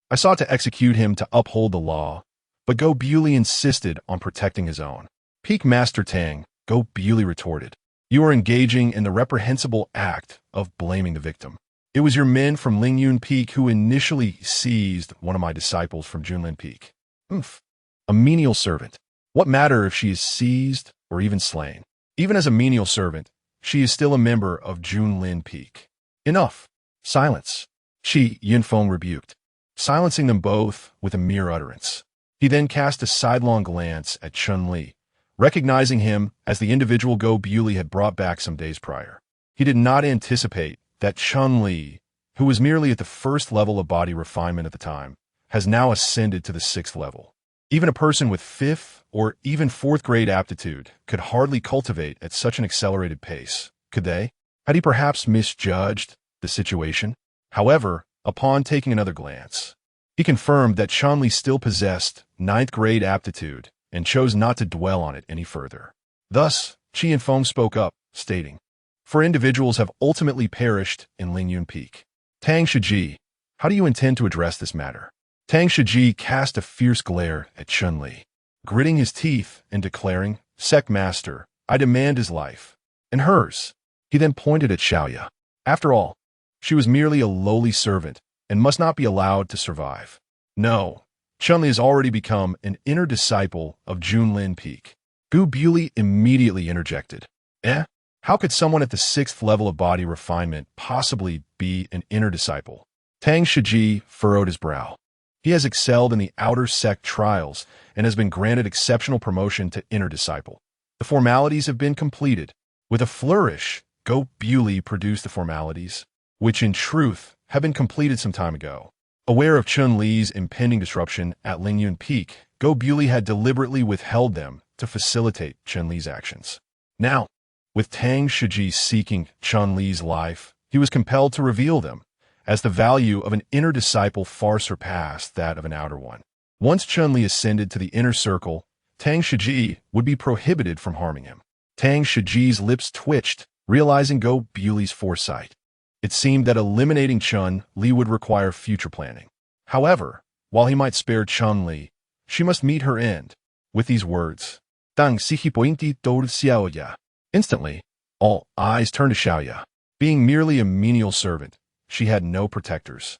I sought to execute him to uphold the law, but Go Bewley insisted on protecting his own. Peak Master Tang, Go Bewley retorted, you are engaging in the reprehensible act of blaming the victim. It was your men from Lingyun Peak who initially seized one of my disciples from Junlin Peak. A menial servant. What matter if she is seized or even slain? Even as a menial servant, she is still a member of Junlin Peak. Enough. Silence. Qi Yunfeng rebuked, silencing them both with a mere utterance. He then cast a sidelong glance at Chun-Li, recognizing him as the individual Go Bewley had brought back some days prior. He did not anticipate that Chun-Li, who was merely at the first level of body refinement at the time, has now ascended to the 6th level. Even a person with 5th or even 4th grade aptitude could hardly cultivate at such an accelerated pace, could they? Had he perhaps misjudged the situation? However, upon taking another glance, he confirmed that Chun-Li still possessed 9th grade aptitude and chose not to dwell on it any further. Thus, Qi Yunfeng spoke up, stating, "4 individuals have ultimately perished in Lingyun Peak. Tang Shiji, how do you intend to address this matter?" Tang Shiji cast a fierce glare at Chun-Li, gritting his teeth and declaring, "Sect Master, I demand his life, and hers." He then pointed at Xiaoya. After all, she was merely a lowly servant and must not be allowed to survive. No, Chun-Li has already become an inner disciple of Junlin Peak. Gu Bewley immediately interjected. How could someone at the 6th level of body refinement possibly be an inner disciple? Tang Shiji furrowed his brow. He has excelled in the outer sect trials and has been granted exceptional promotion to inner disciple. The formalities have been completed. With a flourish, Gu Bewley produced the formalities, which in truth have been completed some time ago. Aware of Chun-Li's impending disruption at Lingyun Peak, Gu Bewley had deliberately withheld them to facilitate Chun-Li's actions. Now, with Tang Shiji seeking Chun-Li's life, he was compelled to reveal them, as the value of an inner disciple far surpassed that of an outer one. Once Chun-Li ascended to the inner circle, Tang Shiji would be prohibited from harming him. Tang Shiji's lips twitched, realizing Gu Bewley's foresight. It seemed that eliminating Chun-Li would require future planning. However, while he might spare Chun-Li, she must meet her end. With these words, Tang Sihi Pointi Dou Xiaoya. Instantly, all eyes turned to Xiaoya. Being merely a menial servant, she had no protectors.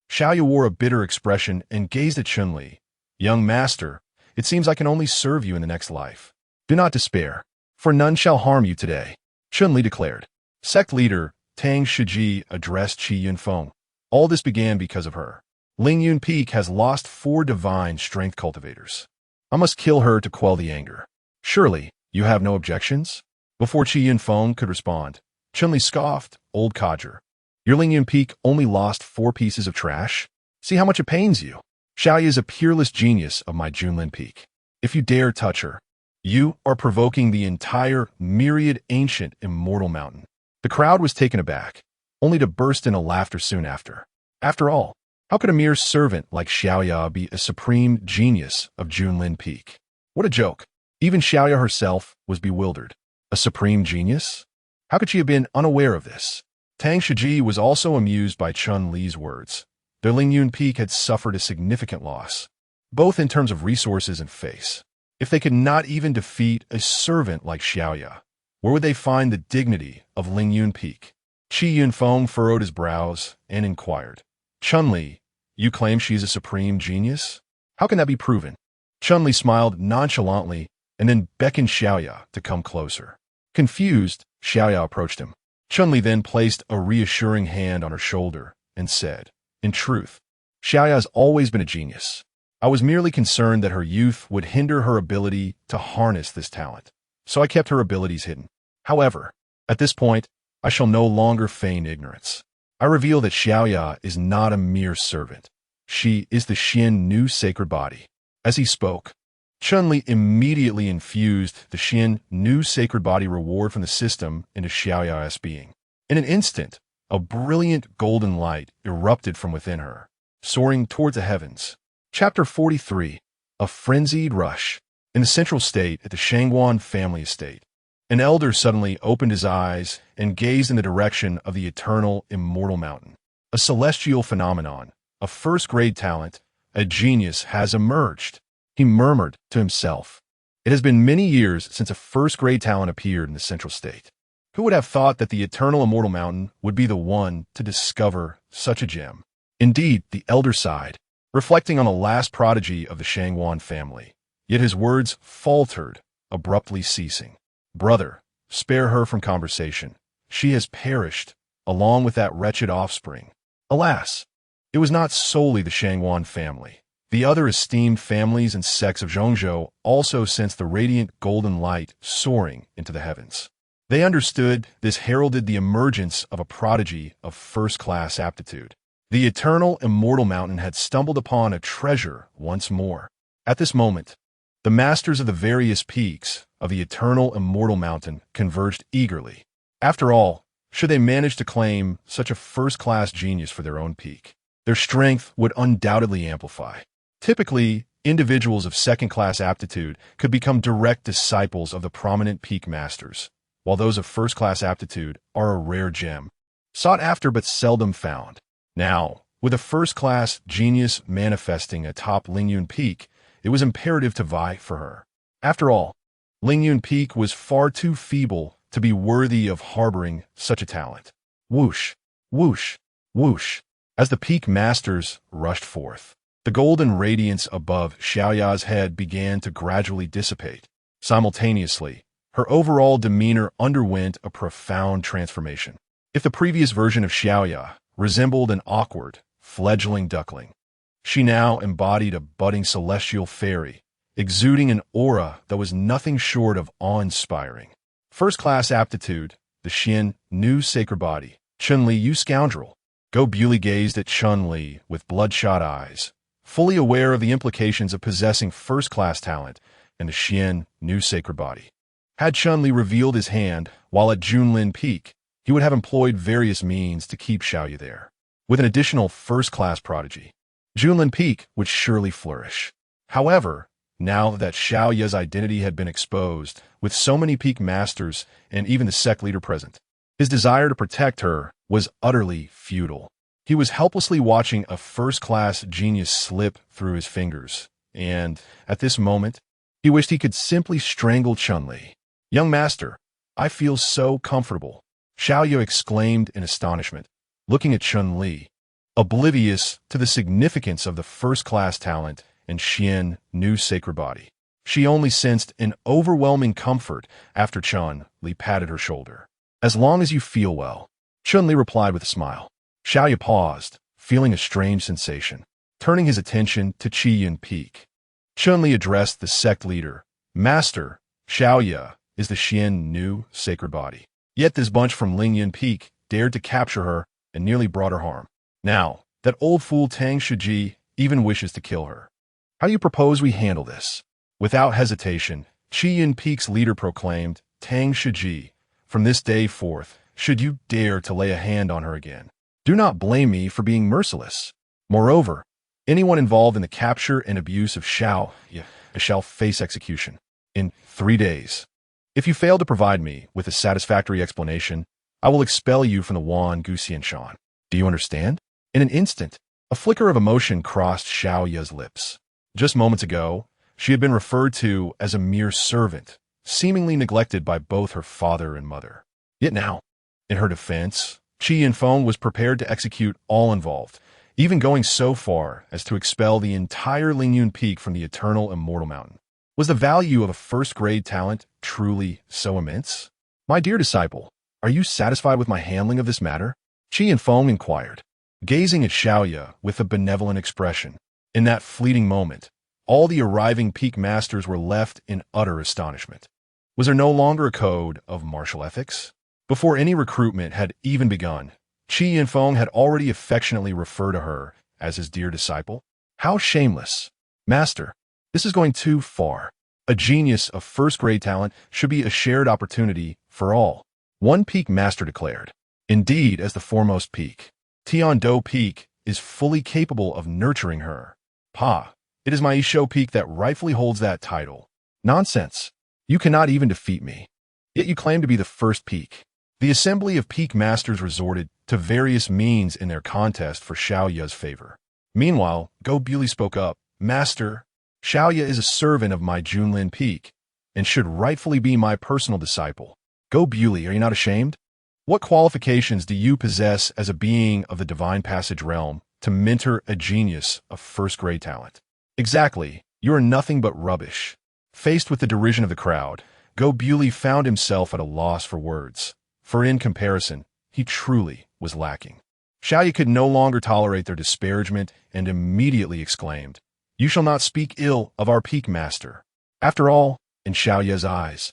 Xiaoya wore a bitter expression and gazed at Chun-Li. "Young master, it seems I can only serve you in the next life. Do not despair, for none shall harm you today," Chun-Li declared. Sect leader Tang Shiji addressed Qi Yunfeng. "All this began because of her. Lingyun Peak has lost 4 divine strength cultivators. I must kill her to quell the anger. Surely, you have no objections?" Before Qi Yunfeng could respond, Chun-Li scoffed, "Old codger. Your Lingyun Peak only lost 4 pieces of trash? See how much it pains you. Xiaoya is a peerless genius of my Junlin Peak. If you dare touch her, you are provoking the entire myriad ancient immortal mountain." The crowd was taken aback, only to burst into laughter soon after. After all, how could a mere servant like Xiaoya be a supreme genius of Junlin Peak? What a joke. Even Xiaoya herself was bewildered. A supreme genius? How could she have been unaware of this? Tang Shiji was also amused by Chun-Li's words. Their Lingyun Peak had suffered a significant loss, both in terms of resources and face. If they could not even defeat a servant like Xiaoya, where would they find the dignity of Lingyun Peak? Qi Yunfeng furrowed his brows and inquired, "Chun-Li, you claim she is a supreme genius? How can that be proven?" Chun-Li smiled nonchalantly and then beckoned Xiaoya to come closer. Confused, Xiaoya approached him. Chun-Li then placed a reassuring hand on her shoulder and said, "In truth, Xiaoya has always been a genius. I was merely concerned that her youth would hinder her ability to harness this talent, so I kept her abilities hidden. However, at this point, I shall no longer feign ignorance. I reveal that Xiaoya is not a mere servant. She is the Xin new sacred body." As he spoke, Chun-Li immediately infused the Xin new sacred body reward from the system into Xiaoya's being. In an instant, a brilliant golden light erupted from within her, soaring towards the heavens. Chapter 43. A Frenzied Rush. In the central state at the Shangguan family estate, an elder suddenly opened his eyes and gazed in the direction of the eternal, immortal mountain. A celestial phenomenon, a first-grade talent, a genius has emerged. He murmured to himself. It has been many years since a first-grade talent appeared in the central state. Who would have thought that the eternal immortal mountain would be the one to discover such a gem? Indeed, the elder sighed, reflecting on the last prodigy of the Shangguan family. Yet his words faltered, abruptly ceasing. "Brother, spare her from conversation. She has perished, along with that wretched offspring." Alas, it was not solely the Shangguan family. The other esteemed families and sects of Zhongzhou also sensed the radiant golden light soaring into the heavens. They understood this heralded the emergence of a prodigy of first-class aptitude. The eternal, immortal mountain had stumbled upon a treasure once more. At this moment, the masters of the various peaks of the eternal, immortal mountain converged eagerly. After all, should they manage to claim such a first-class genius for their own peak, their strength would undoubtedly amplify. Typically, individuals of second-class aptitude could become direct disciples of the prominent peak masters, while those of first-class aptitude are a rare gem, sought after but seldom found. Now, with a first-class genius manifesting atop Lingyun Peak, it was imperative to vie for her. After all, Lingyun Peak was far too feeble to be worthy of harboring such a talent. Whoosh, whoosh, whoosh. As the peak masters rushed forth, the golden radiance above Xiaoya's head began to gradually dissipate. Simultaneously, her overall demeanor underwent a profound transformation. If the previous version of Xiaoya resembled an awkward, fledgling duckling, she now embodied a budding celestial fairy, exuding an aura that was nothing short of awe-inspiring. First-class aptitude, the Xian, new sacred body. Chun-Li, you scoundrel. Go Bewley gazed at Chun-Li with bloodshot eyes, fully aware of the implications of possessing first-class talent and the Xian, new sacred body. Had Chun-Li revealed his hand while at Junlin Peak, he would have employed various means to keep Xiaoya there. With an additional first-class prodigy, Junlin Peak would surely flourish. However, now that Xiaoya's identity had been exposed, with so many peak masters and even the sect leader present, his desire to protect her was utterly futile. He was helplessly watching a first-class genius slip through his fingers, and, at this moment, he wished he could simply strangle Chun-Li. "Young master, I feel so comfortable," Xiaoya exclaimed in astonishment, looking at Chun-Li, oblivious to the significance of the first-class talent and Xian, new sacred body. She only sensed an overwhelming comfort after Chun-Li patted her shoulder. "As long as you feel well," Chun-Li replied with a smile. Xiaoya paused, feeling a strange sensation. Turning his attention to Qiyin Peak, Chun-Li addressed the sect leader. "Master, Xiaoya is the Xian, new sacred body. Yet this bunch from Lingyun Peak dared to capture her and nearly brought her harm. Now, that old fool Tang Shiji even wishes to kill her. How do you propose we handle this?" Without hesitation, Qiyin Peak's leader proclaimed, "Tang Shiji, from this day forth, should you dare to lay a hand on her again, do not blame me for being merciless. Moreover, anyone involved in the capture and abuse of Xiaoya shall face execution in 3 days. If you fail to provide me with a satisfactory explanation, I will expel you from the Wan Guxianshan. Do you understand?" In an instant, a flicker of emotion crossed Xiaoya's lips. Just moments ago, she had been referred to as a mere servant, seemingly neglected by both her father and mother. Yet now, in her defense, Qi Yinfeng was prepared to execute all involved, even going so far as to expel the entire Lingyun Peak from the eternal immortal mountain. Was the value of a first-grade talent truly so immense? "My dear disciple, are you satisfied with my handling of this matter?" Qi Yinfeng inquired, gazing at Xiaoya with a benevolent expression. In that fleeting moment, all the arriving peak masters were left in utter astonishment. Was there no longer a code of martial ethics? Before any recruitment had even begun, Qi Yinfeng had already affectionately referred to her as his dear disciple. How shameless! "Master, this is going too far. A genius of first-grade talent should be a shared opportunity for all," one peak master declared. "Indeed, as the foremost peak, Tiando Peak is fully capable of nurturing her. Pa, it is my Isho Peak that rightfully holds that title." "Nonsense. You cannot even defeat me. Yet you claim to be the first peak." The assembly of peak masters resorted to various means in their contest for Xiaoya's favor. Meanwhile, Go Bewley spoke up. "Master, Xiaoya is a servant of my Junlin Peak, and should rightfully be my personal disciple. Go Bewley, are you not ashamed? What qualifications do you possess as a being of the Divine Passage realm to mentor a genius of first-grade talent?" "Exactly, you are nothing but rubbish." Faced with the derision of the crowd, Go Bewley found himself at a loss for words, for in comparison, he truly was lacking. Xiaoya could no longer tolerate their disparagement and immediately exclaimed, "You shall not speak ill of our peak master." After all, in Xiaoya's eyes,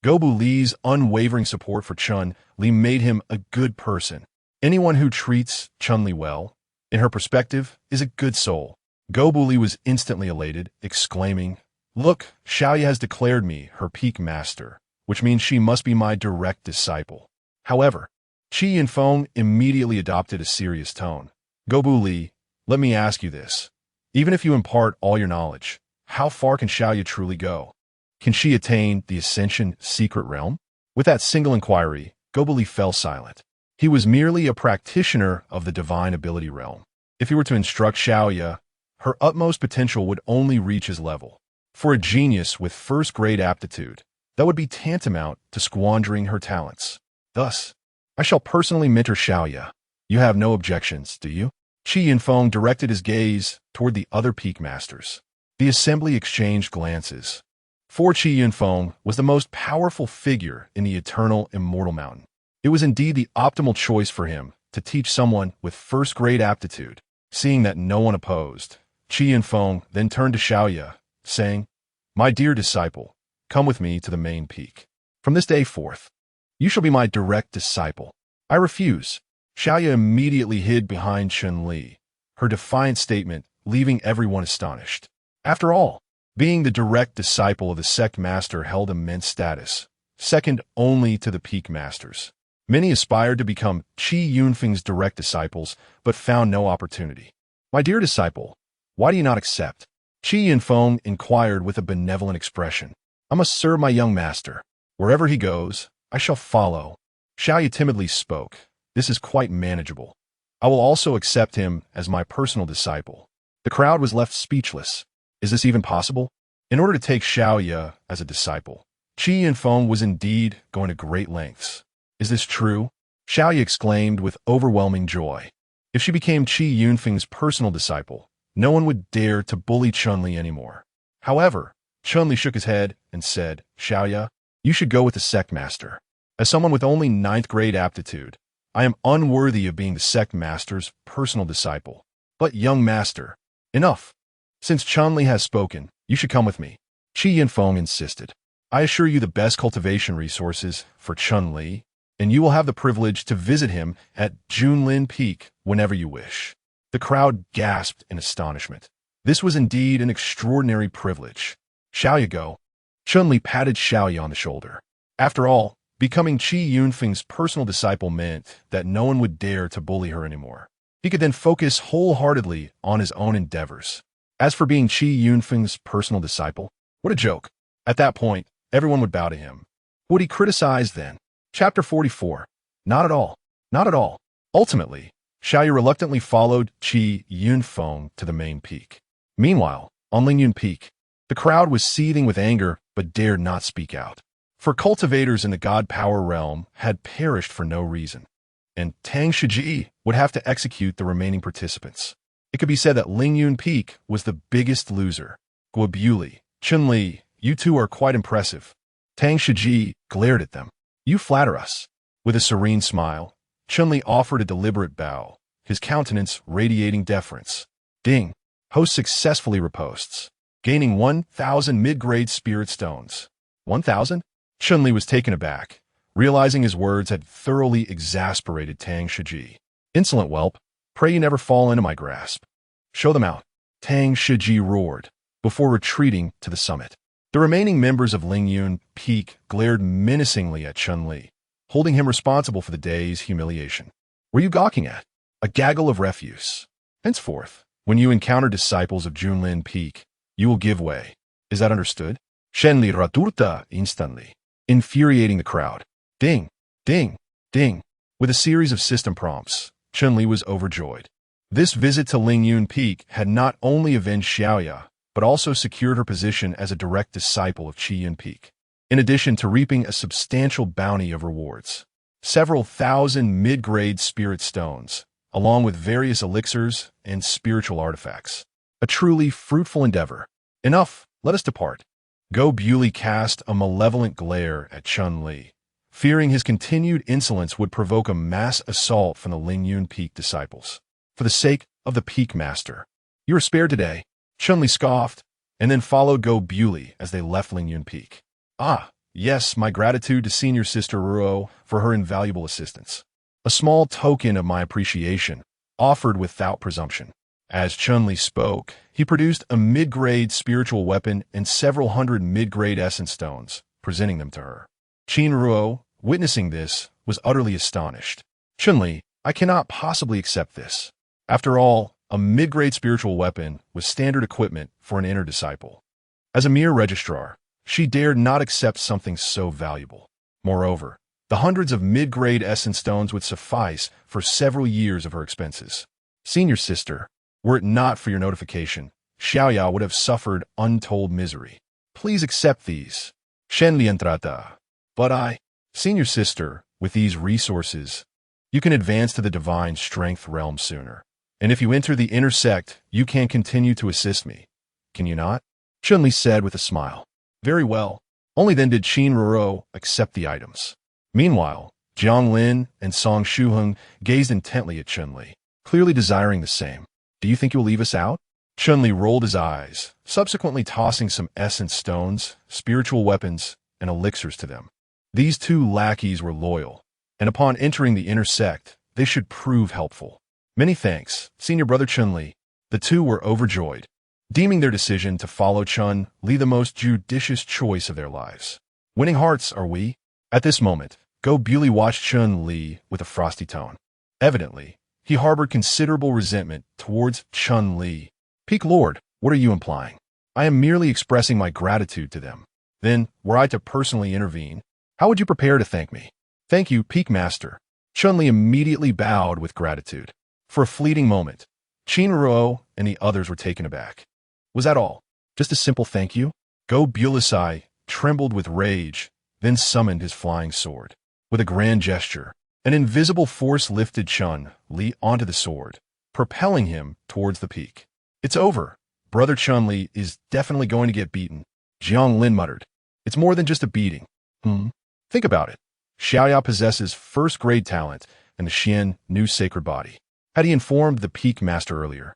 Go Bu Li's unwavering support for Chun Li made him a good person. Anyone who treats Chun Li well, in her perspective, is a good soul. Go Bu Li was instantly elated, exclaiming, "Look, Xiaoya has declared me her peak master, which means she must be my direct disciple." However, Qi Yunfeng immediately adopted a serious tone. "Go Bu Li, let me ask you this. Even if you impart all your knowledge, how far can Xiaoya truly go? Can she attain the Ascension secret realm?" With that single inquiry, Go Bu Li fell silent. He was merely a practitioner of the divine ability realm. If he were to instruct Xiaoya, her utmost potential would only reach his level. For a genius with first-grade aptitude, that would be tantamount to squandering her talents. Thus, "I shall personally mentor Xiaoya. You have no objections, do you?" Qi Yunfeng directed his gaze toward the other peak masters. The assembly exchanged glances. For Qi Yunfeng was the most powerful figure in the eternal immortal mountain. It was indeed the optimal choice for him to teach someone with first-grade aptitude. Seeing that no one opposed, Qi Yunfeng then turned to Xiaoya, saying, "My dear disciple, come with me to the main peak. From this day forth, you shall be my direct disciple." "I refuse." Xiaoya immediately hid behind Chun Li, her defiant statement leaving everyone astonished. After all, being the direct disciple of the sect master held immense status, second only to the peak masters. Many aspired to become Qi Yunfeng's direct disciples, but found no opportunity. "My dear disciple, why do you not accept?" Qi Yunfeng inquired with a benevolent expression. "I must serve my young master. Wherever he goes, I shall follow." Xiaoya timidly spoke. "This is quite manageable. I will also accept him as my personal disciple." The crowd was left speechless. Is this even possible? In order to take Xiaoya as a disciple, Qi Yunfeng was indeed going to great lengths. "Is this true?" Xiaoya exclaimed with overwhelming joy. If she became Qi Yunfeng's personal disciple, no one would dare to bully Chun Li anymore. However, Chun Li shook his head and said, "Xiaoya, you should go with the sect master. As someone with only 9th grade aptitude, I am unworthy of being the sect master's personal disciple." "But young master, enough. Since Chun Li has spoken, you should come with me," Qi Yunfeng insisted. "I assure you the best cultivation resources for Chun Li, and you will have the privilege to visit him at Junlin Peak whenever you wish." The crowd gasped in astonishment. This was indeed an extraordinary privilege. "Xiaoya, go." Chun Li patted Xiaoya on the shoulder. After all, becoming Qi Yunfeng's personal disciple meant that no one would dare to bully her anymore. He could then focus wholeheartedly on his own endeavors. As for being Qi Yunfeng's personal disciple, what a joke. At that point, everyone would bow to him. Would he criticize then? Chapter 44. Not at all. Not at all. Ultimately, Xiaoya reluctantly followed Qi Yunfeng to the main peak. Meanwhile, on Lingyun Peak, the crowd was seething with anger but dared not speak out. For cultivators in the God Power realm had perished for no reason, and Tang Shiji would have to execute the remaining participants. It could be said that Lingyun Peak was the biggest loser. "Guobuli, Chun Li, you two are quite impressive." Tang Shiji glared at them. "You flatter us." With a serene smile, Chun Li offered a deliberate bow, his countenance radiating deference. Ding. Host successfully riposts, gaining 1,000 mid-grade spirit stones. 1,000? Chun Li was taken aback, realizing his words had thoroughly exasperated Tang Shiji. "Insolent whelp, pray you never fall into my grasp." "Show them out," Tang Shiji roared, before retreating to the summit. The remaining members of Lingyun Peak glared menacingly at Chun Li, holding him responsible for the day's humiliation. "Were you gawking at? A gaggle of refuse. Henceforth, when you encounter disciples of Junlin Peak, you will give way. Is that understood?" Shen Li raturta instantly, infuriating the crowd. Ding, ding, ding. With a series of system prompts, Chun Li was overjoyed. This visit to Lingyun Peak had not only avenged Xiaoya, but also secured her position as a direct disciple of Qi Yun Peak, in addition to reaping a substantial bounty of rewards. Several thousand mid-grade spirit stones, along with various elixirs and spiritual artifacts. A truly fruitful endeavor. Enough, let us depart. Go Bu cast a malevolent glare at Chun Li, fearing his continued insolence would provoke a mass assault from the Lingyun Peak disciples. For the sake of the Peak Master, you are spared today. Chun Li scoffed, and then followed Go Bu as they left Lingyun Peak. "Ah, Yes, my gratitude to senior sister Ruo for her invaluable assistance. A small token of my appreciation, offered without presumption. As Chun-Li spoke, he produced a mid-grade spiritual weapon and several hundred mid-grade essence stones, presenting them to her. Qin Ruo, witnessing this, was utterly astonished. Chun-Li, I cannot possibly accept this. After all, a mid-grade spiritual weapon was standard equipment for an inner disciple. As a mere registrar, she dared not accept something so valuable. Moreover, the hundreds of mid-grade essence stones would suffice for several years of her expenses. Senior sister, were it not for your notification, Xiaoya would have suffered untold misery. Please accept these. Shen Lian trata. But senior sister, with these resources, you can advance to the divine strength realm sooner. And if you enter the inner sect, you can continue to assist me. Can you not? Chun-Li said with a smile. Very well. Only then did Qin Ruo accept the items. Meanwhile, Jiang Lin and Song Shuheng gazed intently at Chun-Li, clearly desiring the same. Do you think you'll leave us out? Chun-Li rolled his eyes, subsequently tossing some essence stones, spiritual weapons, and elixirs to them. These two lackeys were loyal, and upon entering the inner sect, they should prove helpful. Many thanks, senior brother Chun-Li. The two were overjoyed, deeming their decision to follow Chun-Li the most judicious choice of their lives. Winning hearts, are we? At this moment, Go Bewley watched Chun-Li with a frosty tone. Evidently, he harbored considerable resentment towards Chun-Li. Peak Lord, what are you implying? I am merely expressing my gratitude to them. Then, were I to personally intervene, how would you prepare to thank me? Thank you, Peak Master. Chun-Li immediately bowed with gratitude. For a fleeting moment, Qin Ruo and the others were taken aback. Was that all? Just a simple thank you? Go Bewley trembled with rage, then summoned his flying sword. With a grand gesture, an invisible force lifted Chun-Li onto the sword, propelling him towards the peak. It's over. Brother Chun-Li is definitely going to get beaten. Jiang Lin muttered. It's more than just a beating. Think about it. Xiaoya possesses first-grade talent, and the Xian new sacred body. Had he informed the Peak Master earlier,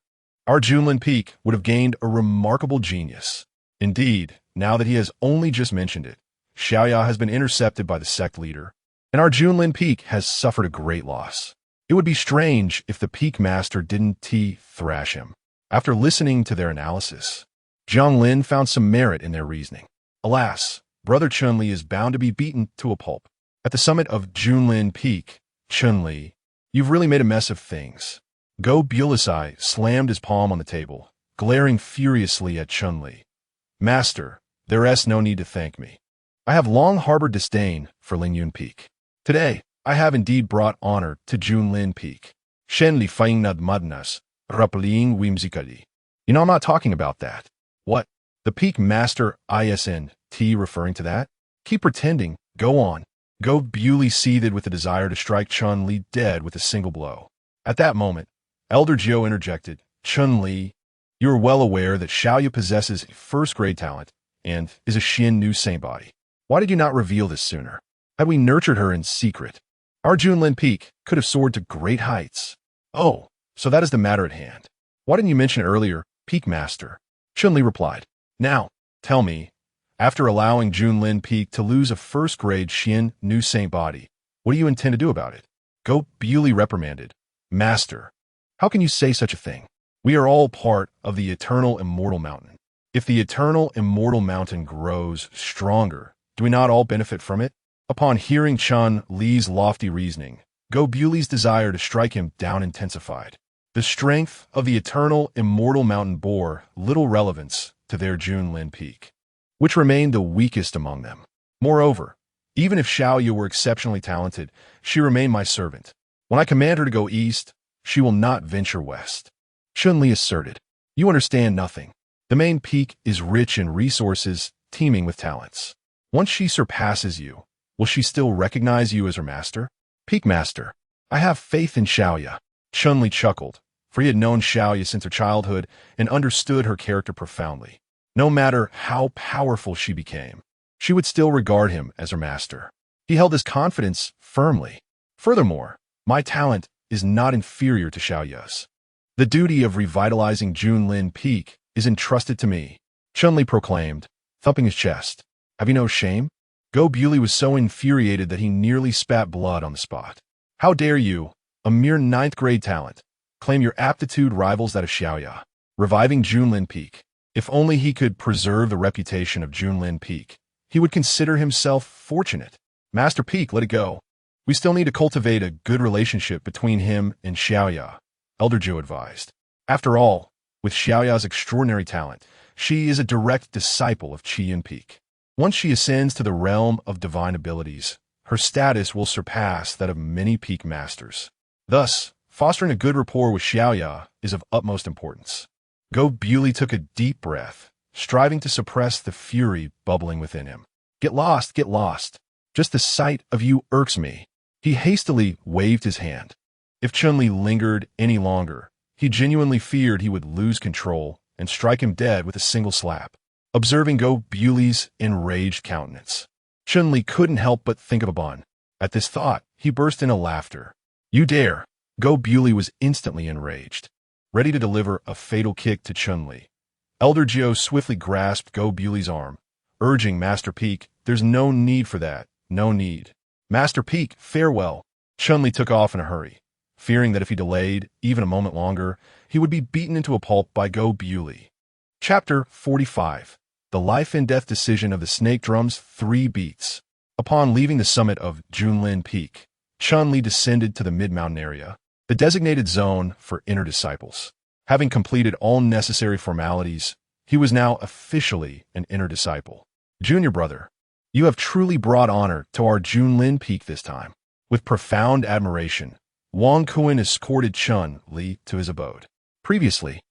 our Junlin Peak would have gained a remarkable genius. Indeed, now that he has only just mentioned it, Xiaoya has been intercepted by the sect leader, and our Junlin Peak has suffered a great loss. It would be strange if the Peak Master didn't thrash him. After listening to their analysis, Jiang Lin found some merit in their reasoning. Alas, Brother Chun-Li is bound to be beaten to a pulp. At the summit of Junlin Peak, Chun-Li, you've really made a mess of things. Go Bewley slammed his palm on the table, glaring furiously at Chun-Li. Master, there is no need to thank me. I have long harbored disdain for Lingyun Peak. Today, I have indeed brought honor to Junlin Peak. Shen Li Feng Nad Madnas, Rappling whimsically. You know I'm not talking about that. What? The Peak Master ISNT referring to that? Keep pretending. Go on. Go Bewley seethed with the desire to strike Chun-Li dead with a single blow. At that moment, Elder Jiu interjected. Chun-Li, you are well aware that Xiaoya possesses first-grade talent and is a Xian new saint body. Why did you not reveal this sooner? Had we nurtured her in secret, our Junlin Peak could have soared to great heights. Oh, so that is the matter at hand. Why didn't you mention it earlier, Peak Master? Chun-Li replied. Now, tell me, after allowing Junlin Peak to lose a first-grade Xian new saint body, what do you intend to do about it? Go Bewley reprimanded. Master, how can you say such a thing? We are all part of the eternal immortal mountain. If the eternal immortal mountain grows stronger, do we not all benefit from it? Upon hearing Chun-Li's lofty reasoning, Go Bewley's desire to strike him down intensified. The strength of the eternal immortal mountain bore little relevance to their Junlin Peak, which remained the weakest among them. Moreover, even if Xiaoya were exceptionally talented, she remained my servant. When I command her to go east, she will not venture west. Chun-Li asserted. You understand nothing. The main peak is rich in resources, teeming with talents. Once she surpasses you, will she still recognize you as her master? Peak Master, I have faith in Xiaoya. Chun-Li chuckled, for he had known Xiaoya since her childhood and understood her character profoundly. No matter how powerful she became, she would still regard him as her master. He held his confidence firmly. Furthermore, my talent is not inferior to Xiaoya's. The duty of revitalizing Junlin Peak is entrusted to me, Chun-Li proclaimed, thumping his chest. Have you no shame? Go Bewley was so infuriated that he nearly spat blood on the spot. How dare you, a mere ninth-grade talent, claim your aptitude rivals that of Xiaoya? Reviving Junlin Peak. If only he could preserve the reputation of Junlin Peak, he would consider himself fortunate. Master Peak, let it go. We still need to cultivate a good relationship between him and Xiaoya, Elder Zhou advised. After all, with Xiaoya's extraordinary talent, she is a direct disciple of Qian Peak. Once she ascends to the realm of divine abilities, her status will surpass that of many peak masters. Thus, fostering a good rapport with Xiaoya is of utmost importance. Go Bewley took a deep breath, striving to suppress the fury bubbling within him. Get lost, get lost. Just the sight of you irks me. He hastily waved his hand. If Chun-Li lingered any longer, he genuinely feared he would lose control and strike him dead with a single slap. Observing Go Bewley's enraged countenance, Chun-Li couldn't help but think of a bun. At this thought, he burst into laughter. You dare! Go Bewley was instantly enraged, ready to deliver a fatal kick to Chun-Li. Elder Zhou swiftly grasped Go Bewley's arm, urging Master Peak, there's no need for that, no need. Master Peak, farewell. Chun-Li took off in a hurry, fearing that if he delayed even a moment longer, he would be beaten into a pulp by Go Bewley. Chapter 45. The Life and Death Decision of the Snake Drum's 3 Beats. Upon leaving the summit of Junlin Peak, Chun-Li descended to the mid-mountain area, the designated zone for inner disciples. Having completed all necessary formalities, he was now officially an inner disciple. Junior brother, you have truly brought honor to our Junlin Peak this time. With profound admiration, Wang Kuan escorted Chun-Li to his abode. Previously,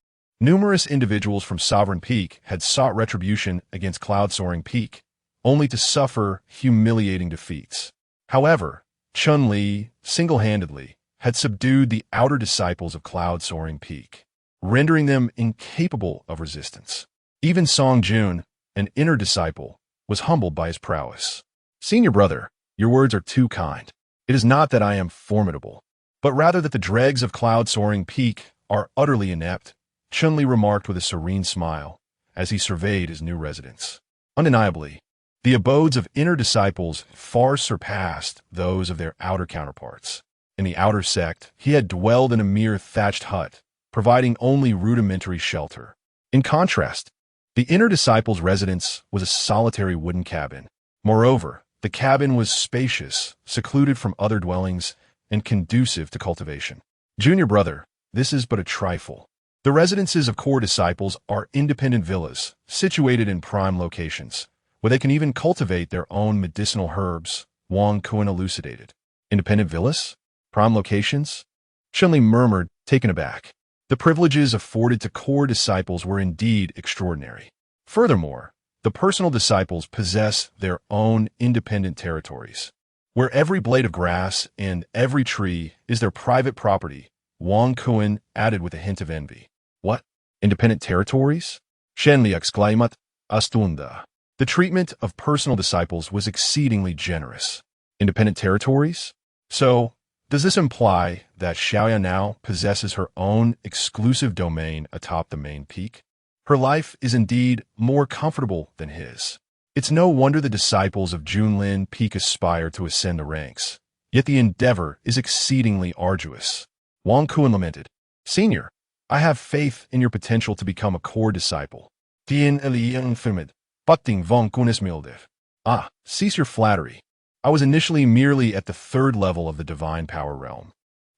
numerous individuals from Sovereign Peak had sought retribution against Cloud-Soaring Peak, only to suffer humiliating defeats. However, Chun-Li, single-handedly, had subdued the outer disciples of Cloud-Soaring Peak, rendering them incapable of resistance. Even Song Jun, an inner disciple, was humbled by his prowess. Senior brother, your words are too kind. It is not that I am formidable, but rather that the dregs of Cloud-Soaring Peak are utterly inept, Chun-Li remarked with a serene smile as he surveyed his new residence. Undeniably, the abodes of inner disciples far surpassed those of their outer counterparts. In the outer sect, he had dwelled in a mere thatched hut, providing only rudimentary shelter. In contrast, the inner disciples' residence was a solitary wooden cabin. Moreover, the cabin was spacious, secluded from other dwellings, and conducive to cultivation. Junior brother, this is but a trifle. The residences of core disciples are independent villas, situated in prime locations, where they can even cultivate their own medicinal herbs, Wang Kuan elucidated. Independent villas? Prime locations? Chun-Li murmured, taken aback. The privileges afforded to core disciples were indeed extraordinary. Furthermore, the personal disciples possess their own independent territories, where every blade of grass and every tree is their private property, Wang Kuan added with a hint of envy. What? Independent territories? Chun-Li exclaimed, astunda. The treatment of personal disciples was exceedingly generous. Independent territories? So, does this imply that Xiaoya now possesses her own exclusive domain atop the main peak? Her life is indeed more comfortable than his. It's no wonder the disciples of Junlin Peak aspire to ascend the ranks. Yet the endeavor is exceedingly arduous. Wang Kuan lamented. Senior, I have faith in your potential to become a core disciple. Tien Elian Firmid, Butting von Kunismildev. Ah, cease your flattery. I was initially merely at the 3rd level of the divine power realm.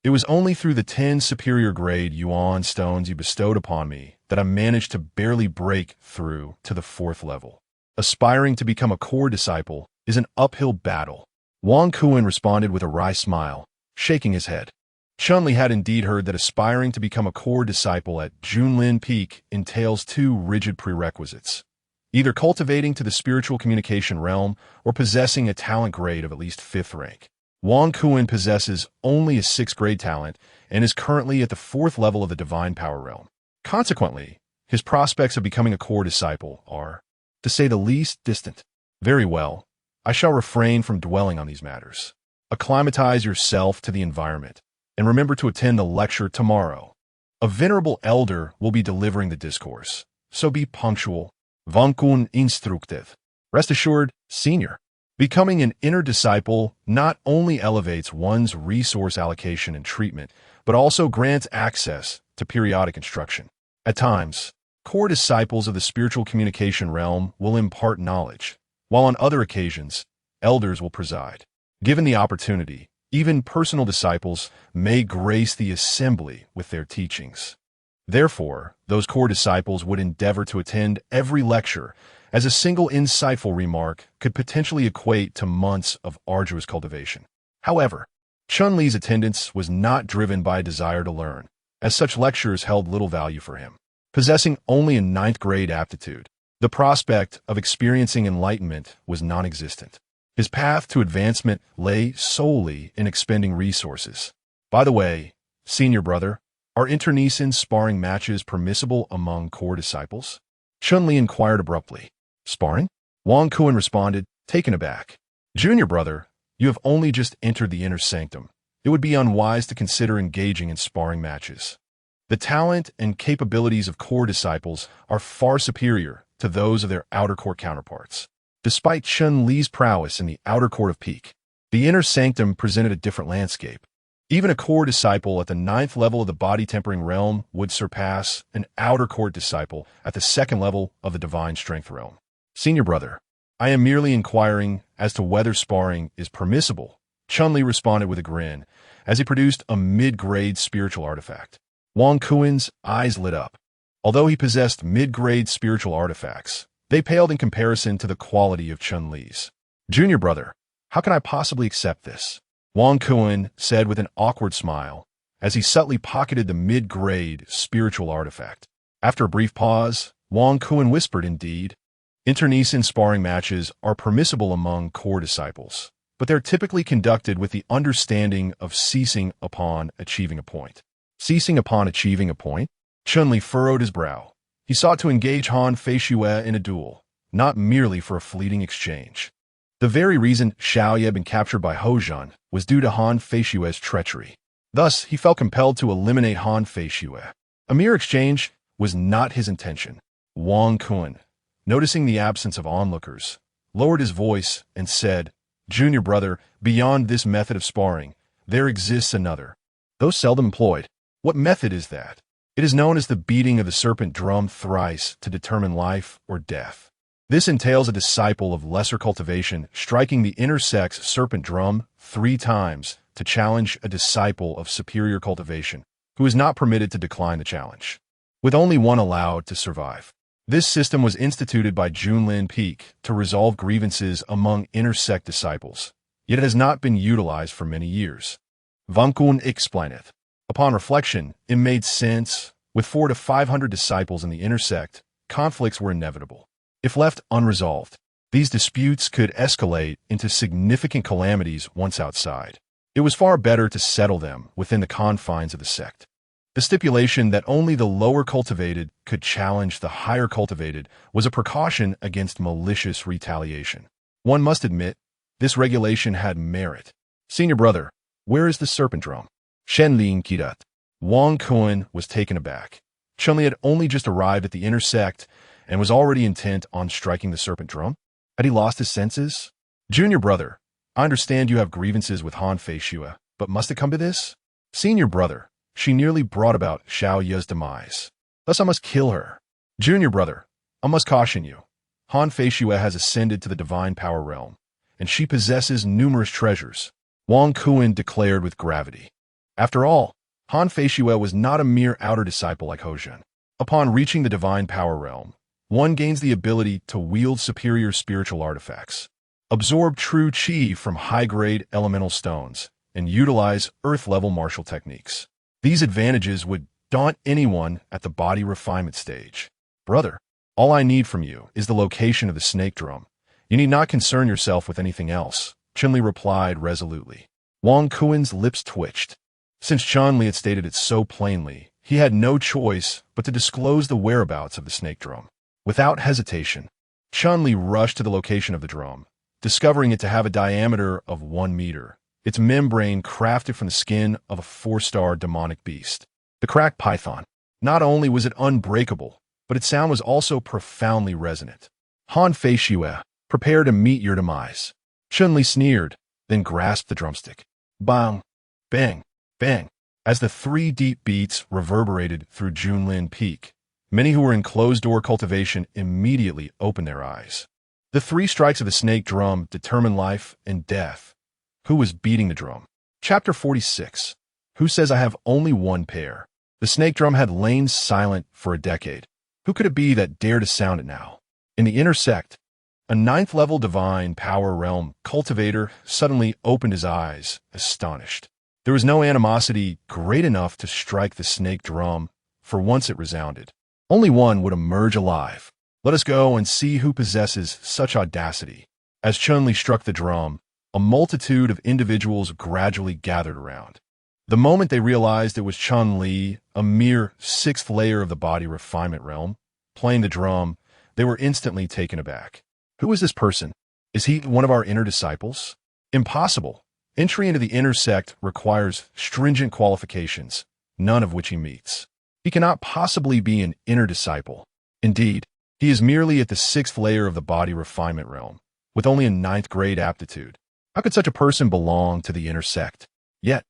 It was only through the 10 superior grade yuan stones you bestowed upon me that I managed to barely break through to the 4th level. Aspiring to become a core disciple is an uphill battle. Wang Kuan responded with a wry smile, shaking his head. Chun-Li had indeed heard that aspiring to become a core disciple at Junlin Peak entails 2 rigid prerequisites, either cultivating to the spiritual communication realm or possessing a talent grade of at least 5th rank. Wang Kuan possesses only a 6th grade talent and is currently at the 4th level of the divine power realm. Consequently, his prospects of becoming a core disciple are, to say the least, distant. Very well, I shall refrain from dwelling on these matters. Acclimatize yourself to the environment, and remember to attend the lecture tomorrow. A venerable elder will be delivering the discourse, so be punctual. Vankun instructive. Rest assured, senior. Becoming an inner disciple not only elevates one's resource allocation and treatment, but also grants access to periodic instruction. At times, core disciples of the spiritual communication realm will impart knowledge, while on other occasions, elders will preside. Given the opportunity, even personal disciples may grace the assembly with their teachings. Therefore, those core disciples would endeavor to attend every lecture, as a single insightful remark could potentially equate to months of arduous cultivation. However, Chun-Li's attendance was not driven by a desire to learn, as such lectures held little value for him. Possessing only a ninth-grade aptitude, the prospect of experiencing enlightenment was non-existent. His path to advancement lay solely in expending resources. By the way, senior brother, are internecine sparring matches permissible among core disciples? Chun-Li inquired abruptly. Sparring? Wang Kuan responded, taken aback. Junior brother, you have only just entered the inner sanctum. It would be unwise to consider engaging in sparring matches. The talent and capabilities of core disciples are far superior to those of their outer court counterparts. Despite Chun-Li's prowess in the outer court of Peak, the inner sanctum presented a different landscape. Even a core disciple at the 9th level of the body-tempering realm would surpass an outer court disciple at the 2nd level of the divine strength realm. Senior brother, I am merely inquiring as to whether sparring is permissible, Chun-Li responded with a grin as he produced a mid-grade spiritual artifact. Wang Kuan's eyes lit up. Although he possessed mid-grade spiritual artifacts, they paled in comparison to the quality of Chun-Li's. Junior brother, how can I possibly accept this? Wang Kuan said with an awkward smile as he subtly pocketed the mid-grade spiritual artifact. After a brief pause, Wang Kuan whispered, indeed, internecine sparring matches are permissible among core disciples, but they're typically conducted with the understanding of ceasing upon achieving a point. Ceasing upon achieving a point? Chun-Li furrowed his brow. He sought to engage Han Feishue in a duel, not merely for a fleeting exchange. The very reason Xiao Ye had been captured by Hozhan was due to Han Feishue's treachery. Thus, he felt compelled to eliminate Han Feishue. A mere exchange was not his intention. Wang Kuan, noticing the absence of onlookers, lowered his voice and said, Junior brother, beyond this method of sparring, there exists another. Though seldom employed, what method is that? It is known as the beating of the serpent drum thrice to determine life or death. This entails a disciple of lesser cultivation striking the intersex serpent drum 3 times to challenge a disciple of superior cultivation, who is not permitted to decline the challenge, with only one allowed to survive. This system was instituted by Junlin Peak to resolve grievances among intersect disciples, yet it has not been utilized for many years. Wang Kuan explaineth. Upon reflection, it made sense. With 400 to 500 disciples in the intersect, conflicts were inevitable. If left unresolved, these disputes could escalate into significant calamities once outside. It was far better to settle them within the confines of the sect. The stipulation that only the lower cultivated could challenge the higher cultivated was a precaution against malicious retaliation. One must admit, this regulation had merit. Senior brother, where is the serpent drum? Shenlin Kidat. Wang Kuan was taken aback. Chun-Li had only just arrived at the intersect and was already intent on striking the serpent drum. Had he lost his senses? Junior brother, I understand you have grievances with Han Feishue, but must it come to this? Senior brother, she nearly brought about Xiao Ye's demise. Thus I must kill her. Junior brother, I must caution you. Han Feishue has ascended to the divine power realm, and she possesses numerous treasures, Wang Kuan declared with gravity. After all, Han Feishue was not a mere outer disciple like Hozhan. Upon reaching the divine power realm, one gains the ability to wield superior spiritual artifacts, absorb true qi from high-grade elemental stones, and utilize earth-level martial techniques. These advantages would daunt anyone at the body refinement stage. Brother, all I need from you is the location of the snake drum. You need not concern yourself with anything else, Chun-Li replied resolutely. Wang Kuan's lips twitched. Since Chun-Li had stated it so plainly, he had no choice but to disclose the whereabouts of the snake drum. Without hesitation, Chun-Li rushed to the location of the drum, discovering it to have a diameter of 1 meter, its membrane crafted from the skin of a 4-star demonic beast. The cracked python. Not only was it unbreakable, but its sound was also profoundly resonant. Han Feishue, prepare to meet your demise. Chun-Li sneered, then grasped the drumstick. Bang, bang, bang. As the 3 deep beats reverberated through Junlin Peak, many who were in closed-door cultivation immediately opened their eyes. The 3 strikes of the snake drum determined life and death. Who was beating the drum? Chapter 46. Who says I have only one pair? The snake drum had lain silent for a decade. Who could it be that dared to sound it now? In the inner sect, a 9th-level divine power realm cultivator suddenly opened his eyes, astonished. There was no animosity great enough to strike the snake drum, for once it resounded. Only one would emerge alive. Let us go and see who possesses such audacity. As Chun-Li struck the drum, a multitude of individuals gradually gathered around. The moment they realized it was Chun-Li, a mere 6th layer of the body refinement realm, playing the drum, they were instantly taken aback. Who is this person? Is he one of our inner disciples? Impossible. Entry into the inner sect requires stringent qualifications, none of which he meets. He cannot possibly be an inner disciple. Indeed, he is merely at the 6th layer of the body refinement realm, with only a 9th grade aptitude. How could such a person belong to the inner sect? Yet,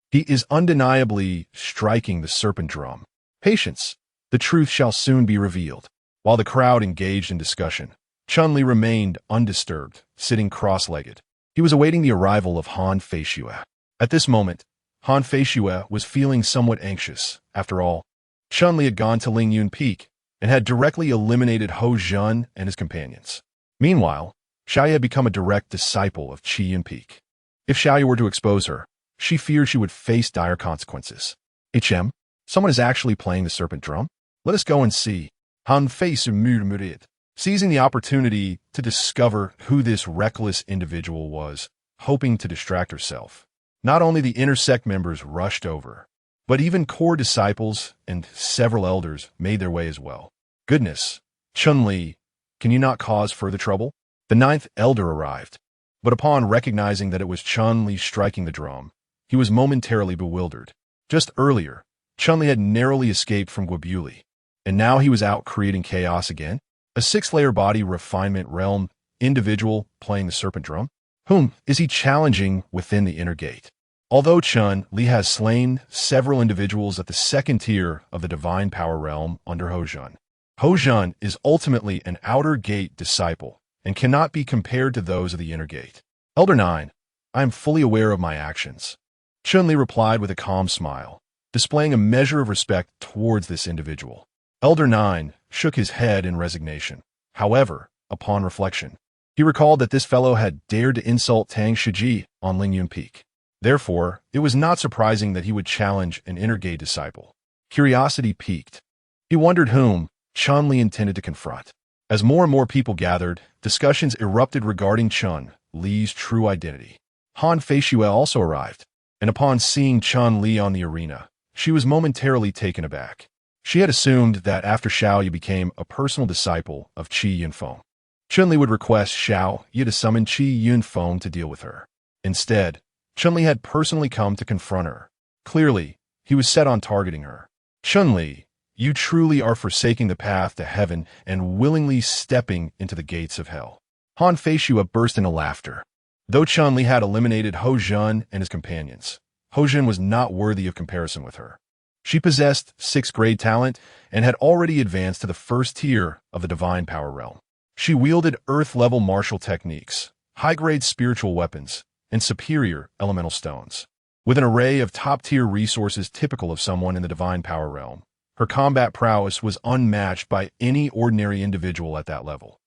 he is undeniably striking the serpent drum. Patience. The truth shall soon be revealed. While the crowd engaged in discussion, Chun-Li remained undisturbed, sitting cross-legged. He was awaiting the arrival of Han Feishue. At this moment, Han Feishue was feeling somewhat anxious. After all, Chun-Li had gone to Lingyun Peak and had directly eliminated Ho Zhun and his companions. Meanwhile, Xiaoyu had become a direct disciple of Qi Yun Peak. If Xiaoyu were to expose her, she feared she would face dire consequences. HM, someone is actually playing the serpent drum? Let us go and see. Han Feishue murmured, seizing the opportunity to discover who this reckless individual was, hoping to distract herself. Not only the inner sect members rushed over, but even core disciples and several elders made their way as well. Goodness, Chun-Li, can you not cause further trouble? The 9th elder arrived, but upon recognizing that it was Chun-Li striking the drum, he was momentarily bewildered. Just earlier, Chun-Li had narrowly escaped from Guabuli, and now he was out creating chaos again? A 6th-layer body refinement realm individual playing the serpent drum? Whom is he challenging within the inner gate? Although Chun-Li has slain several individuals at the 2nd tier of the divine power realm under Ho Zhun, Ho Zhun is ultimately an outer gate disciple and cannot be compared to those of the inner gate. Elder 9, I am fully aware of my actions. Chun-Li replied with a calm smile, displaying a measure of respect towards this individual. Elder 9 shook his head in resignation. However, upon reflection, he recalled that this fellow had dared to insult Tang Shiji on Lingyun Peak. Therefore, it was not surprising that he would challenge an inner gate disciple. Curiosity piqued. He wondered whom Chun-Li intended to confront. As more and more people gathered, discussions erupted regarding Chun-Li's true identity. Han Feishue also arrived, and upon seeing Chun-Li on the arena, she was momentarily taken aback. She had assumed that after Xiaoyu became a personal disciple of Qi Yunfeng, Chun-Li would request Xiaoyu to summon Qi Yunfeng to deal with her. Instead, Chun-Li had personally come to confront her. Clearly, he was set on targeting her. Chun-Li, you truly are forsaking the path to heaven and willingly stepping into the gates of hell. Han Feishue burst into laughter. Though Chun-Li had eliminated Ho Zhun and his companions, Ho Zhun was not worthy of comparison with her. She possessed 6th grade talent and had already advanced to the 1st tier of the divine power realm. She wielded earth-level martial techniques, high-grade spiritual weapons, and superior elemental stones. With an array of top-tier resources typical of someone in the divine power realm, her combat prowess was unmatched by any ordinary individual at that level.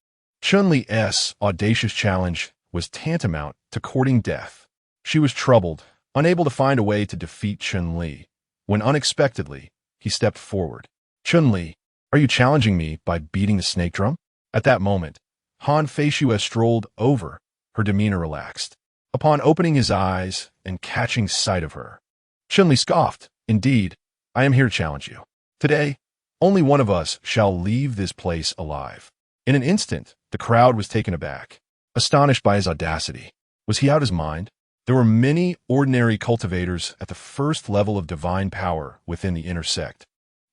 Chun-Li's audacious challenge was tantamount to courting death. She was troubled, unable to find a way to defeat Chun-Li, when unexpectedly, he stepped forward. Chun-Li, are you challenging me by beating the snake drum? At that moment, Han Feishue strolled over, her demeanor relaxed. Upon opening his eyes and catching sight of her, Chun-Li scoffed. Indeed, I am here to challenge you. Today, only one of us shall leave this place alive. In an instant, the crowd was taken aback, astonished by his audacity. Was he out his mind? There were many ordinary cultivators at the 1st level of divine power within the inner sect.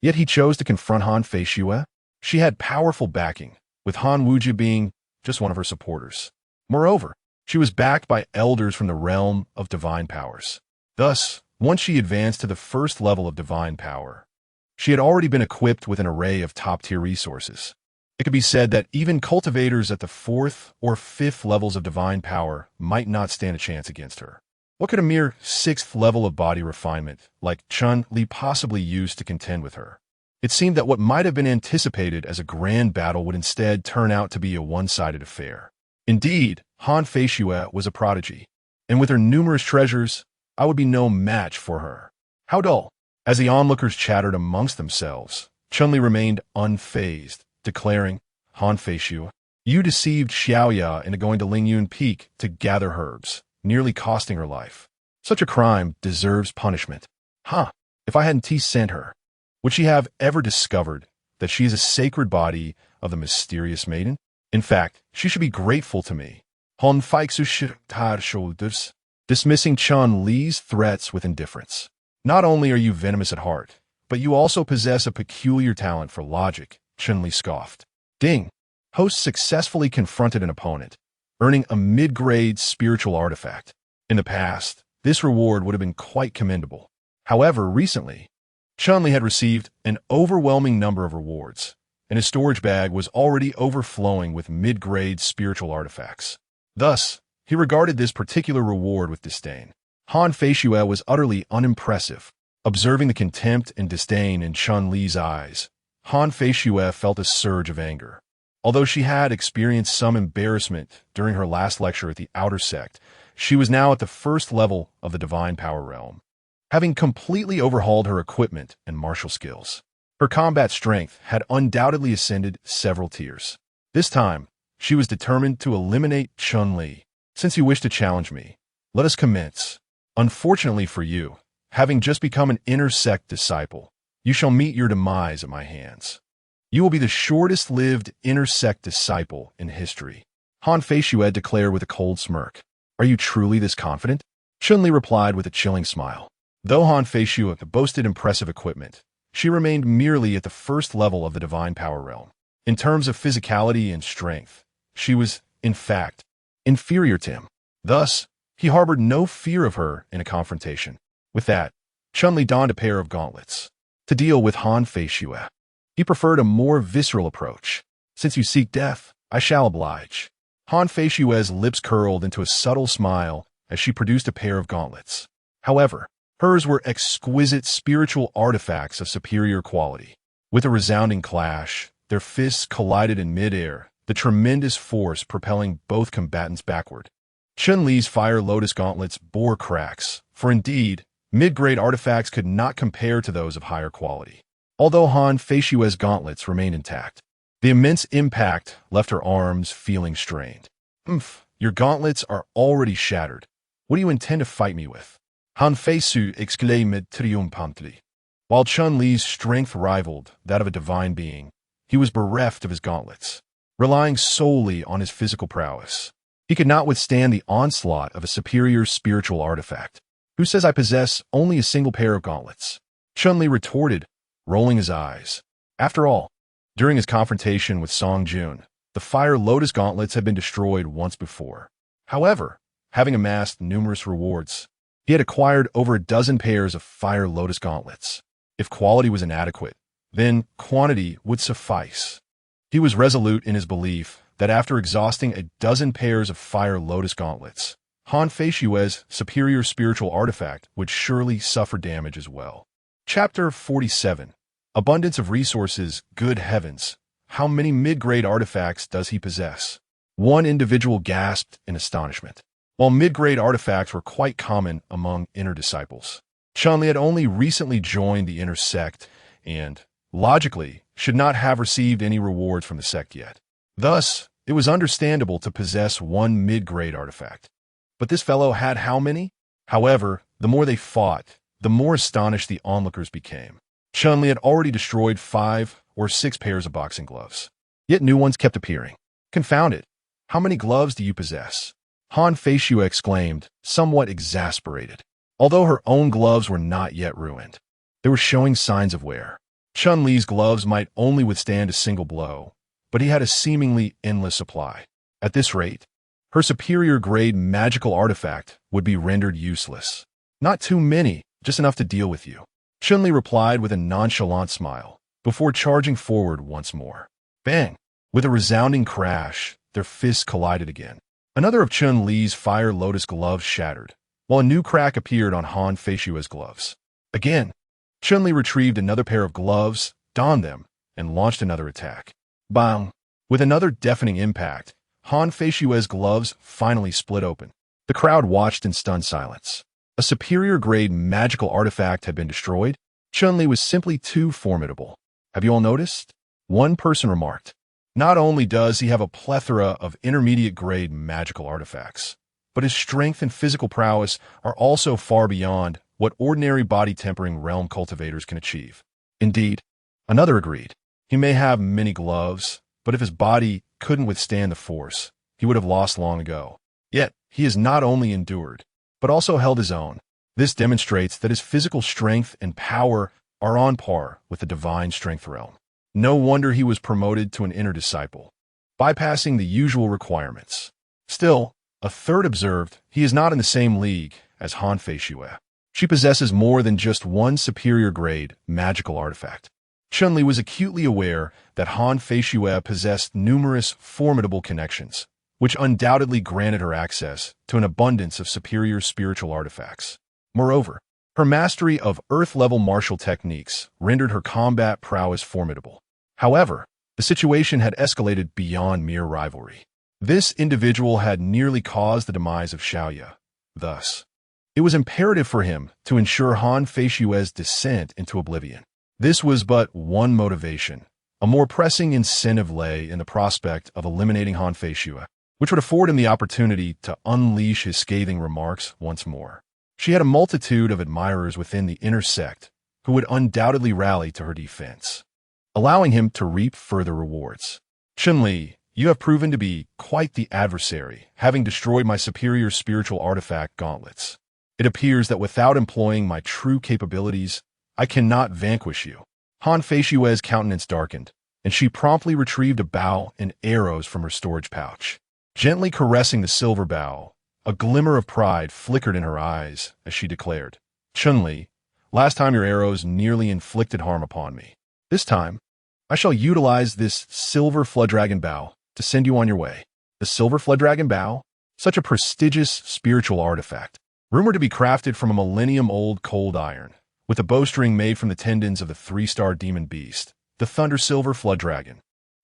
Yet he chose to confront Han Feishue. She had powerful backing, with Han Wuji being just one of her supporters. Moreover, She was backed by elders from the realm of divine powers. Thus, once she advanced to the first level of divine power, she had already been equipped with an array of top-tier resources. It could be said that even cultivators at the 4th or 5th levels of divine power might not stand a chance against her. What could a mere 6th level of body refinement, like Chun-Li, possibly use to contend with her? It seemed that what might have been anticipated as a grand battle would instead turn out to be a one-sided affair. Indeed, Han Feishue was a prodigy, and with her numerous treasures, I would be no match for her. How dull! As the onlookers chattered amongst themselves, Chun-Li remained unfazed, declaring, Han Feishue, you deceived Xiaoya into going to Lingyun Peak to gather herbs, nearly costing her life. Such a crime deserves punishment. If I hadn't sent her, would she have ever discovered that she is a sacred body of the mysterious maiden? In fact, she should be grateful to me. Han Feishue shrugged shoulders, dismissing Chun-Li's threats with indifference. Not only are you venomous at heart, but you also possess a peculiar talent for logic, Chun-Li scoffed. Ding! Host successfully confronted an opponent, earning a mid-grade spiritual artifact. In the past, this reward would have been quite commendable. However, recently, Chun-Li had received an overwhelming number of rewards, and his storage bag was already overflowing with mid-grade spiritual artifacts. Thus, he regarded this particular reward with disdain. Han Feishue was utterly unimpressive. Observing the contempt and disdain in Chun-Li's eyes, Han Feishue felt a surge of anger. Although she had experienced some embarrassment during her last lecture at the Outer Sect, she was now at the first level of the Divine Power realm, having completely overhauled her equipment and martial skills. Her combat strength had undoubtedly ascended several tiers. This time, she was determined to eliminate Chun-Li. Since you wish to challenge me, let us commence. Unfortunately for you, having just become an inner sect disciple, you shall meet your demise at my hands. You will be the shortest-lived inner sect disciple in history, Han Feishue declared with a cold smirk. Are you truly this confident? Chun-Li replied with a chilling smile. Though Han Feishue boasted impressive equipment, she remained merely at the first level of the divine power realm. In terms of physicality and strength, she was, in fact, inferior to him. Thus, he harbored no fear of her in a confrontation. With that, Chun-Li donned a pair of gauntlets. To deal with Han Feishue, he preferred a more visceral approach. Since you seek death, I shall oblige. Han Feishue's lips curled into a subtle smile as she produced a pair of gauntlets. However, hers were exquisite spiritual artifacts of superior quality. With a resounding clash, their fists collided in midair, the tremendous force propelling both combatants backward. Chun-Li's Fire Lotus gauntlets bore cracks, for indeed, mid-grade artifacts could not compare to those of higher quality. Although Han Feishue's gauntlets remained intact, the immense impact left her arms feeling strained. Your gauntlets are already shattered. What do you intend to fight me with? Han Feishue exclaimed triumphantly. While Chun-Li's strength rivaled that of a divine being, he was bereft of his gauntlets, relying solely on his physical prowess. He could not withstand the onslaught of a superior spiritual artifact. Who says I possess only a single pair of gauntlets? Chun-Li retorted, rolling his eyes. After all, during his confrontation with Song Jun, the Fire Lotus gauntlets had been destroyed once before. However, having amassed numerous rewards, he had acquired over a dozen pairs of Fire Lotus gauntlets. If quality was inadequate, then quantity would suffice. He was resolute in his belief that after exhausting a dozen pairs of Fire Lotus gauntlets, Han Feishue's superior spiritual artifact would surely suffer damage as well. Chapter 47. Abundance of resources. Good heavens, how many mid-grade artifacts does he possess? One individual gasped in astonishment. While mid-grade artifacts were quite common among inner disciples, Chun-Li had only recently joined the inner sect and, logically, should not have received any rewards from the sect yet. Thus, it was understandable to possess one mid-grade artifact. But this fellow had how many? However, the more they fought, the more astonished the onlookers became. Chun-Li had already destroyed 5 or 6 pairs of boxing gloves. Yet new ones kept appearing. Confound it! How many gloves do you possess? Han Feishue exclaimed, somewhat exasperated. Although her own gloves were not yet ruined, they were showing signs of wear. Chun-Li's gloves might only withstand a single blow, but he had a seemingly endless supply. At this rate, her superior-grade magical artifact would be rendered useless. Not too many, just enough to deal with you. Chun-Li replied with a nonchalant smile, before charging forward once more. Bang! With a resounding crash, their fists collided again. Another of Chun-Li's Fire Lotus gloves shattered, while a new crack appeared on Han Feishue's gloves. Again, Chun-Li retrieved another pair of gloves, donned them, and launched another attack. Bang! With another deafening impact, Han Feishue's gloves finally split open. The crowd watched in stunned silence. A superior-grade magical artifact had been destroyed. Chun-Li was simply too formidable. Have you all noticed? One person remarked. Not only does he have a plethora of intermediate-grade magical artifacts, but his strength and physical prowess are also far beyond what ordinary body-tempering realm cultivators can achieve. Indeed, another agreed. He may have many gloves, but if his body couldn't withstand the force, he would have lost long ago. Yet, he has not only endured, but also held his own. This demonstrates that his physical strength and power are on par with the divine strength realm. No wonder he was promoted to an inner disciple, bypassing the usual requirements. Still, a third observed he is not in the same league as Han Feishue. She possesses more than just one superior-grade magical artifact. Chun-Li was acutely aware that Han Feishue possessed numerous formidable connections, which undoubtedly granted her access to an abundance of superior spiritual artifacts. Moreover, her mastery of Earth-level martial techniques rendered her combat prowess formidable. However, the situation had escalated beyond mere rivalry. This individual had nearly caused the demise of Xiaoya. Thus, it was imperative for him to ensure Han Feishue's descent into oblivion. This was but one motivation. A more pressing incentive lay in the prospect of eliminating Han Feishue, which would afford him the opportunity to unleash his scathing remarks once more. She had a multitude of admirers within the inner sect who would undoubtedly rally to her defense, allowing him to reap further rewards. Chun-Li, you have proven to be quite the adversary, having destroyed my superior spiritual artifact gauntlets. It appears that without employing my true capabilities, I cannot vanquish you. Han Feishue's countenance darkened, and she promptly retrieved a bow and arrows from her storage pouch. Gently caressing the silver bow, a glimmer of pride flickered in her eyes as she declared, Chun-Li, last time your arrows nearly inflicted harm upon me. This time, I shall utilize this silver flood dragon bow to send you on your way. The silver flood dragon bow? Such a prestigious spiritual artifact, rumored to be crafted from a millennium-old cold iron, with a bowstring made from the tendons of the three-star demon beast, the Thunder Silver Flood Dragon.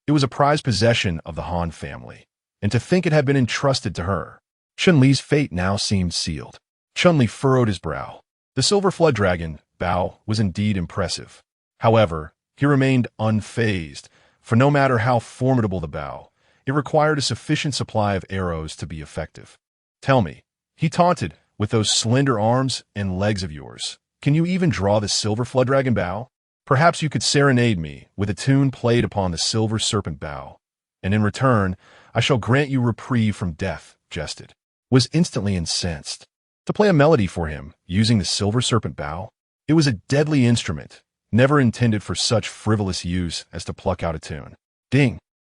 It was a prized possession of the Han family, and to think it had been entrusted to her. Chun-Li's fate now seemed sealed. Chun-Li furrowed his brow. The Silver Flood Dragon bow was indeed impressive. However, he remained unfazed, for no matter how formidable the bow, it required a sufficient supply of arrows to be effective. Tell me, he taunted, with those slender arms and legs of yours, can you even draw the Silver Flood Dragon bow? Perhaps you could serenade me with a tune played upon the Silver Serpent bow, and in return, I shall grant you reprieve from death, jested. Was instantly incensed. To play a melody for him, using the Silver Serpent bow? It was a deadly instrument, never intended for such frivolous use as to pluck out a tune. Ding!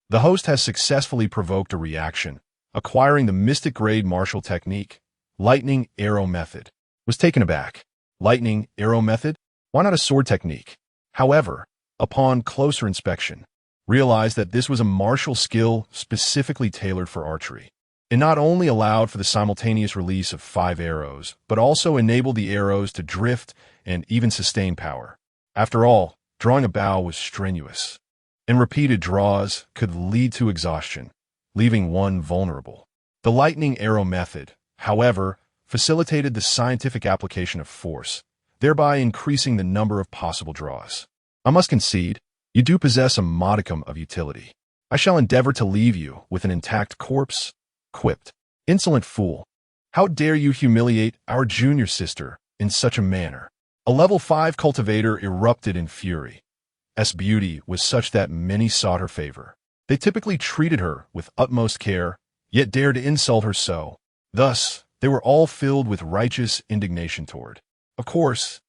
The host has successfully provoked a reaction, acquiring the mystic-grade martial technique, Lightning Arrow Method. Was taken aback. Lightning Arrow Method? Why not a sword technique? However, upon closer inspection, realized that this was a martial skill specifically tailored for archery. It not only allowed for the simultaneous release of 5 arrows, but also enabled the arrows to drift and even sustain power. After all, drawing a bow was strenuous, and repeated draws could lead to exhaustion, leaving one vulnerable. The Lightning Arrow Method, however, facilitated the scientific application of force, thereby increasing the number of possible draws. I must concede, you do possess a modicum of utility. I shall endeavor to leave you with an intact corpse, quipped. Insolent fool! How dare you humiliate our junior sister in such a manner? A level 5 cultivator erupted in fury. S beauty was such that many sought her favor. They typically treated her with utmost care, yet dared to insult her so. Thus, they were all filled with righteous indignation toward. Of course,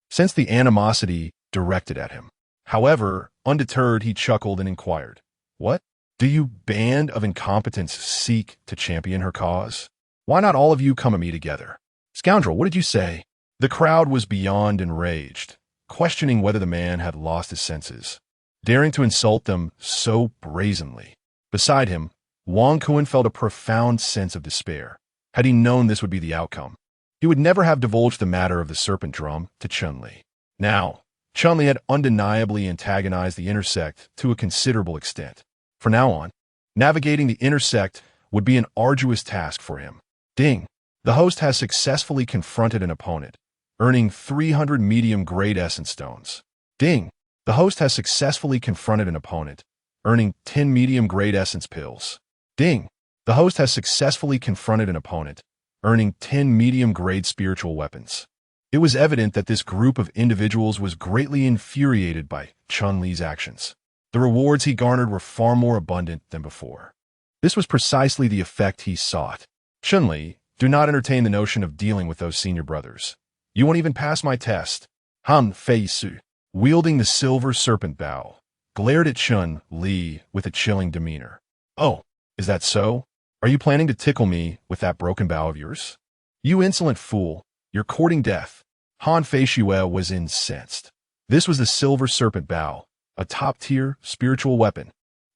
since the animosity directed at him. However, undeterred, he chuckled and inquired, What? Do you band of incompetents seek to champion her cause? Why not all of you come at me together? Scoundrel, what did you say? The crowd was beyond enraged, questioning whether the man had lost his senses, daring to insult them so brazenly. Beside him, Wang Kuan felt a profound sense of despair. Had he known this would be the outcome, he would never have divulged the matter of the serpent drum to Chun-Li. Now, Chun-Li had undeniably antagonized the intersect to a considerable extent. From now on, navigating the intersect would be an arduous task for him. Ding! The host has successfully confronted an opponent, earning 300 medium-grade essence stones. Ding! The host has successfully confronted an opponent, earning 10 medium-grade essence pills. Ding! The host has successfully confronted an opponent, earning 10 medium-grade spiritual weapons. It was evident that this group of individuals was greatly infuriated by Chun-Li's actions. The rewards he garnered were far more abundant than before. This was precisely the effect he sought. Chun-Li, do not entertain the notion of dealing with those senior brothers. You won't even pass my test. Han Fei-Su, wielding the silver serpent bow, glared at Chun-Li with a chilling demeanor. Oh, is that so? Are you planning to tickle me with that broken bow of yours? You insolent fool, you're courting death. Han Fei-Su was incensed. This was the silver serpent bow, a top-tier spiritual weapon.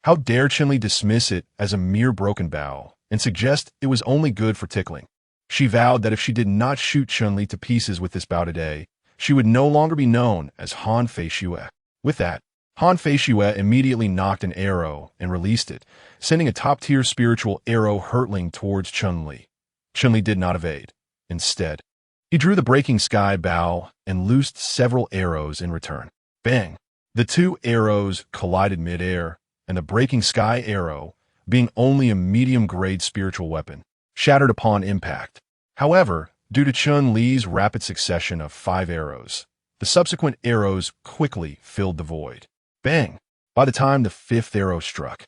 How dare Chun-Li dismiss it as a mere broken bow and suggest it was only good for tickling? She vowed that if she did not shoot Chun-Li to pieces with this bow today, she would no longer be known as Han Fei-Su. With that, Han Fei-Su immediately knocked an arrow and released it, sending a top-tier spiritual arrow hurtling towards Chun-Li. Chun-Li did not evade. Instead, he drew the breaking sky bow and loosed several arrows in return. Bang! The two arrows collided mid-air, and the breaking sky arrow, being only a medium-grade spiritual weapon, shattered upon impact. However, due to Chun-Li's rapid succession of 5 arrows, the subsequent arrows quickly filled the void. Bang! By the time the 5th arrow struck,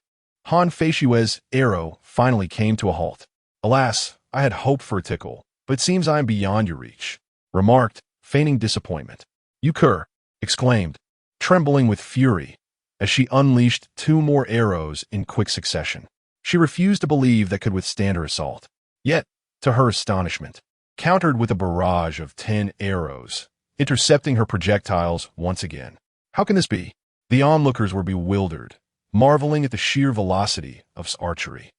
Han Fei-Su's arrow finally came to a halt. Alas, I had hoped for a tickle, but it seems I am beyond your reach, remarked, feigning disappointment. You cur! Exclaimed, trembling with fury, as she unleashed 2 more arrows in quick succession. She refused to believe that could withstand her assault. Yet, to her astonishment, countered with a barrage of 10 arrows, intercepting her projectiles once again. How can this be? The onlookers were bewildered, marveling at the sheer velocity of archery.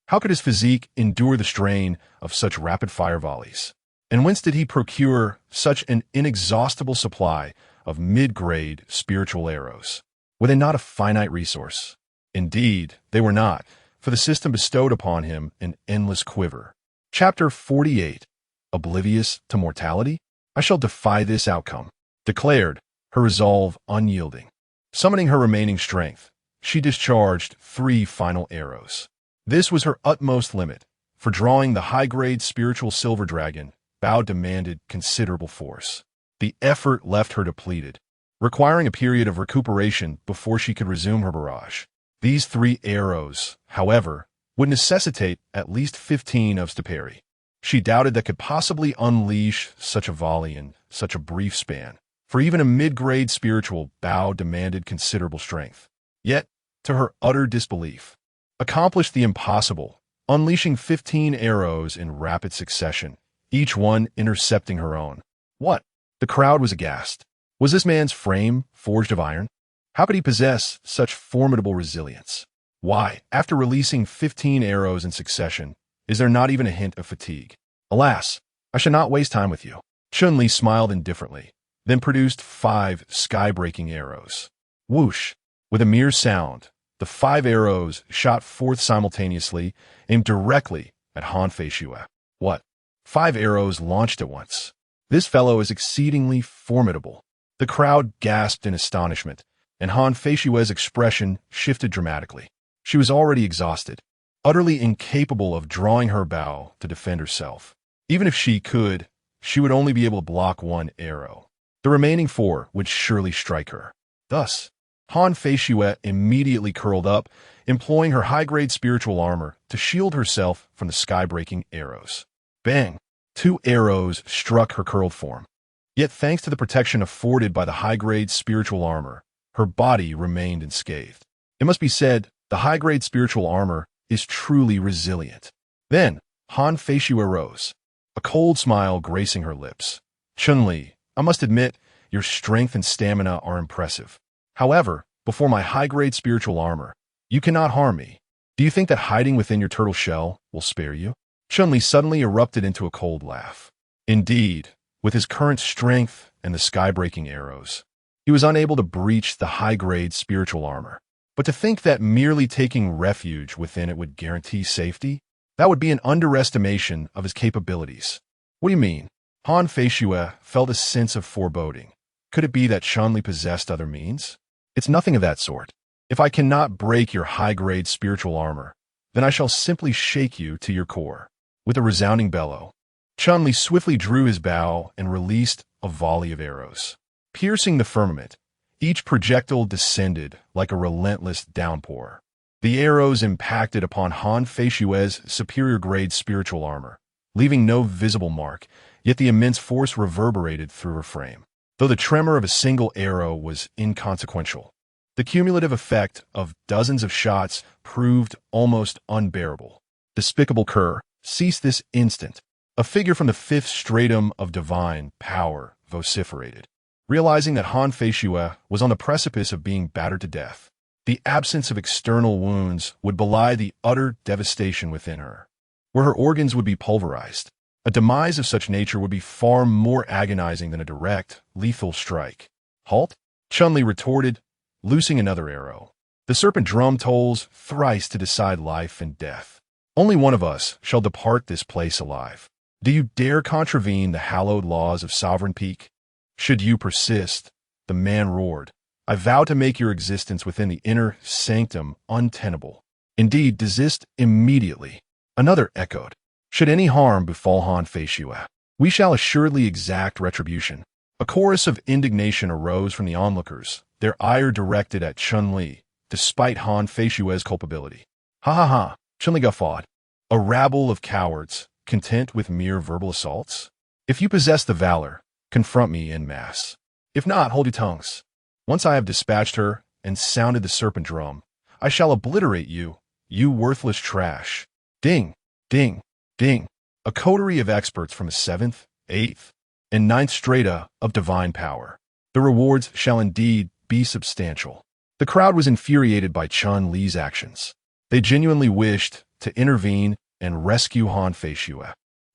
How could his physique endure the strain of such rapid-fire volleys? And whence did he procure such an inexhaustible supply of mid-grade spiritual arrows? Were they not a finite resource? Indeed, they were not, for the system bestowed upon him an endless quiver. Chapter 48. Oblivious to mortality? I shall defy this outcome, declared, her resolve unyielding. Summoning her remaining strength, she discharged 3 final arrows. This was her utmost limit, for drawing the high-grade spiritual silver dragon, bow demanded considerable force. The effort left her depleted, requiring a period of recuperation before she could resume her barrage. These 3 arrows, however, would necessitate at least 15 of to parry. She doubted that could possibly unleash such a volley in such a brief span, for even a mid-grade spiritual bow demanded considerable strength. Yet, to her utter disbelief, accomplished the impossible, unleashing 15 arrows in rapid succession, each one intercepting her own. What? The crowd was aghast. Was this man's frame forged of iron? How could he possess such formidable resilience? Why, after releasing 15 arrows in succession, is there not even a hint of fatigue? Alas, I shall not waste time with you. Chun-Li smiled indifferently, then produced 5 sky-breaking arrows. Whoosh! With a mere sound, the 5 arrows shot forth simultaneously, aimed directly at Han Fei-Su. What? 5 arrows launched at once. This fellow is exceedingly formidable. The crowd gasped in astonishment, and Han Fei-Su's expression shifted dramatically. She was already exhausted, utterly incapable of drawing her bow to defend herself. Even if she could, she would only be able to block 1 arrow. The remaining 4 would surely strike her. Thus, Han Fei-Su immediately curled up, employing her high-grade spiritual armor to shield herself from the sky-breaking arrows. Bang! 2 arrows struck her curled form. Yet thanks to the protection afforded by the high-grade spiritual armor, her body remained unscathed. It must be said, The high-grade spiritual armor is truly resilient. Then, Han Feishu arose, a cold smile gracing her lips. Chun-Li, I must admit, your strength and stamina are impressive. However, before my high-grade spiritual armor, you cannot harm me. Do you think that hiding within your turtle shell will spare you? Chun-Li suddenly erupted into a cold laugh. Indeed, with his current strength and the sky-breaking arrows, he was unable to breach the high-grade spiritual armor. But to think that merely taking refuge within it would guarantee safety, that would be an underestimation of his capabilities. What do you mean? Han Feishu felt a sense of foreboding. Could it be that Chun-Li possessed other means? It's nothing of that sort. If I cannot break your high-grade spiritual armor, then I shall simply shake you to your core. With a resounding bellow, Chun-Li swiftly drew his bow and released a volley of arrows. Piercing the firmament, each projectile descended like a relentless downpour. The arrows impacted upon Han Feishu's superior-grade spiritual armor, leaving no visible mark, yet the immense force reverberated through her frame. Though the tremor of a single arrow was inconsequential, the cumulative effect of dozens of shots proved almost unbearable. Despicable cur, cease this instant. A figure from the fifth stratum of divine power vociferated. Realizing that Han Feishu was on the precipice of being battered to death, the absence of external wounds would belie the utter devastation within her, where her organs would be pulverized. A demise of such nature would be far more agonizing than a direct, lethal strike. Halt! Chun-Li retorted, loosing another arrow. The serpent drum tolls thrice to decide life and death. Only one of us shall depart this place alive. Do you dare contravene the hallowed laws of Sovereign Peak? Should you persist, the man roared, I vow to make your existence within the inner sanctum untenable. Indeed, desist immediately. Another echoed. Should any harm befall Han Feishu, we shall assuredly exact retribution. A chorus of indignation arose from the onlookers, their ire directed at Chun-Li, despite Han Feishu's culpability. Ha ha ha, Chun-Li guffawed. A rabble of cowards, content with mere verbal assaults? If you possess the valor, confront me en masse. If not, hold your tongues. Once I have dispatched her and sounded the serpent drum, I shall obliterate you, you worthless trash. Ding, ding, ding. A coterie of experts from the 7th, 8th, and 9th strata of divine power. The rewards shall indeed be substantial. The crowd was infuriated by Chun-Li's actions. They genuinely wished to intervene and rescue Han Feishu.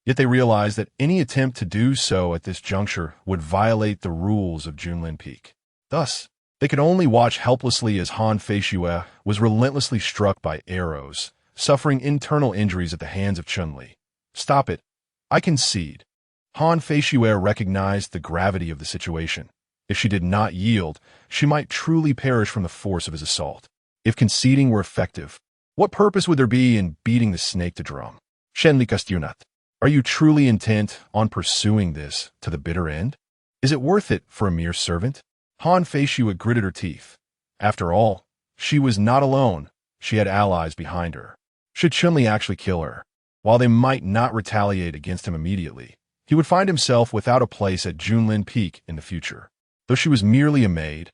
Yet they realized that any attempt to do so at this juncture would violate the rules of Junlin Peak. Thus, they could only watch helplessly as Han Feishu was relentlessly struck by arrows, suffering internal injuries at the hands of Chun-Li. Stop it. I concede. Han Feishu recognized the gravity of the situation. If she did not yield, she might truly perish from the force of his assault. If conceding were effective, what purpose would there be in beating the snake to drum? Shenli Kastunat. Are you truly intent on pursuing this to the bitter end? Is it worth it for a mere servant? Han Feishu gritted her teeth. After all, she was not alone. She had allies behind her. Should Chun-Li actually kill her, while they might not retaliate against him immediately, he would find himself without a place at Junlin Peak in the future. Though she was merely a maid,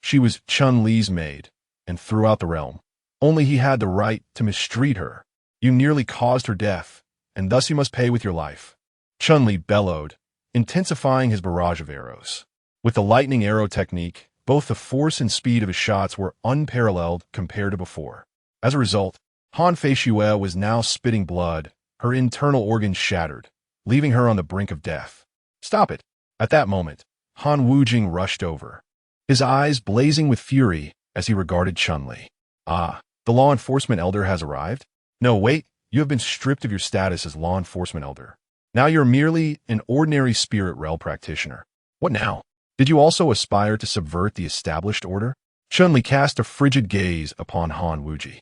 she was Chun-Li's maid, and throughout the realm, only he had the right to mistreat her. You nearly caused her death, and thus you must pay with your life. Chun-Li bellowed, intensifying his barrage of arrows. With the lightning arrow technique, both the force and speed of his shots were unparalleled compared to before. As a result, Han Feishu was now spitting blood, her internal organs shattered, leaving her on the brink of death. Stop it! At that moment, Han Wujing rushed over, his eyes blazing with fury as he regarded Chun-Li. Ah, the law enforcement elder has arrived? No, wait. You have been stripped of your status as law enforcement elder. Now you're merely an ordinary spirit realm practitioner. What now? Did you also aspire to subvert the established order? Chun-Li cast a frigid gaze upon Han Wuji,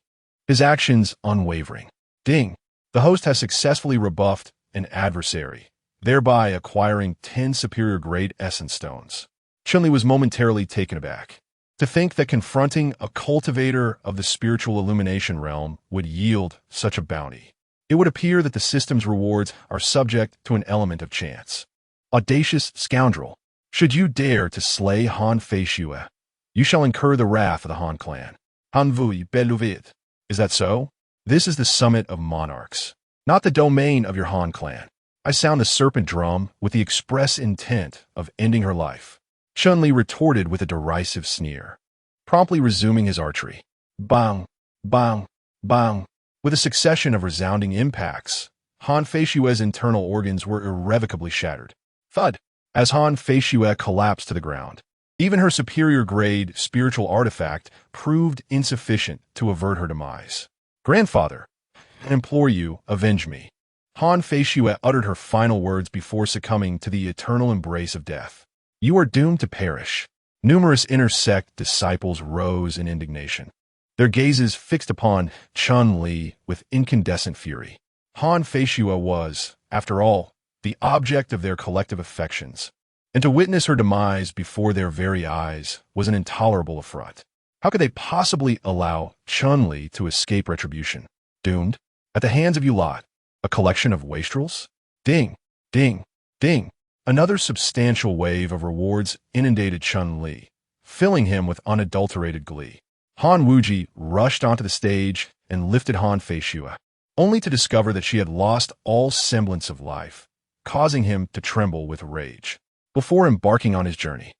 his actions unwavering. Ding! The host has successfully rebuffed an adversary, thereby acquiring 10 superior grade essence stones. Chun-Li was momentarily taken aback. To think that confronting a cultivator of the spiritual illumination realm would yield such a bounty. It would appear that the system's rewards are subject to an element of chance. Audacious scoundrel! Should you dare to slay Han Feishu, you shall incur the wrath of the Han clan. Han Vui Beluvid. Is that so? This is the summit of monarchs, not the domain of your Han clan. I sound the serpent drum with the express intent of ending her life. Chun-Li retorted with a derisive sneer, promptly resuming his archery. Bang, bang, bang. With a succession of resounding impacts, Han Feishue's internal organs were irrevocably shattered. Thud! As Han Feishue collapsed to the ground. Even her superior-grade spiritual artifact proved insufficient to avert her demise. Grandfather, I implore you, avenge me. Han Feishue uttered her final words before succumbing to the eternal embrace of death. You are doomed to perish. Numerous inner sect disciples rose in indignation, their gazes fixed upon Chun-Li with incandescent fury. Han Feishue was, after all, the object of their collective affections, and to witness her demise before their very eyes was an intolerable affront. How could they possibly allow Chun-Li to escape retribution? Doomed? At the hands of you lot, a collection of wastrels? Ding, ding, ding. Another substantial wave of rewards inundated Chun-Li, filling him with unadulterated glee. Han Wuji rushed onto the stage and lifted Han Feishue, only to discover that she had lost all semblance of life, causing him to tremble with rage. Before embarking on his journey,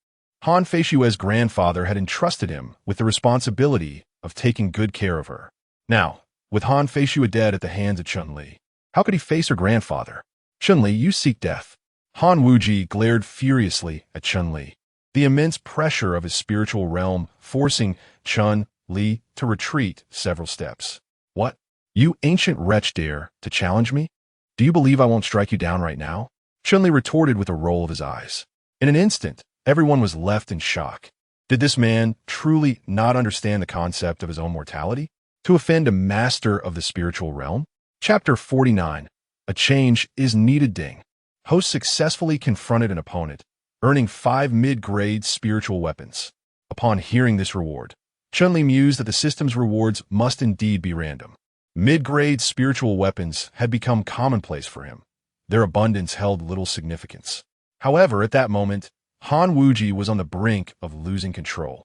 Han Feishue's grandfather had entrusted him with the responsibility of taking good care of her. Now, with Han Feishue dead at the hands of Chun-Li, how could he face her grandfather? Chun-Li, you seek death. Han Wuji glared furiously at Chun-Li, the immense pressure of his spiritual realm forcing Chun-Li to retreat several steps. What? You ancient wretch dare to challenge me? Do you believe I won't strike you down right now? Chun-Li retorted with a roll of his eyes. In an instant, everyone was left in shock. Did this man truly not understand the concept of his own mortality? To offend a master of the spiritual realm? Chapter 49. A change is needed. Ding. Host successfully confronted an opponent, earning 5 mid-grade spiritual weapons. Upon hearing this reward, Chun-Li mused that the system's rewards must indeed be random. Mid-grade spiritual weapons had become commonplace for him. Their abundance held little significance. However, at that moment, Han Wuji was on the brink of losing control.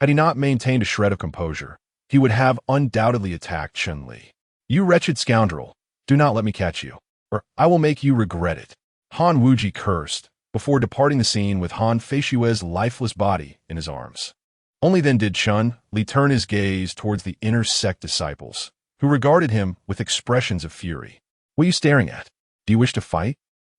Had he not maintained a shred of composure, he would have undoubtedly attacked Chun-Li. You wretched scoundrel, do not let me catch you, or I will make you regret it. Han Wuji cursed, before departing the scene with Han Feishue's lifeless body in his arms. Only then did Chun-Li turn his gaze towards the inner sect disciples, who regarded him with expressions of fury. What are you staring at? Do you wish to fight?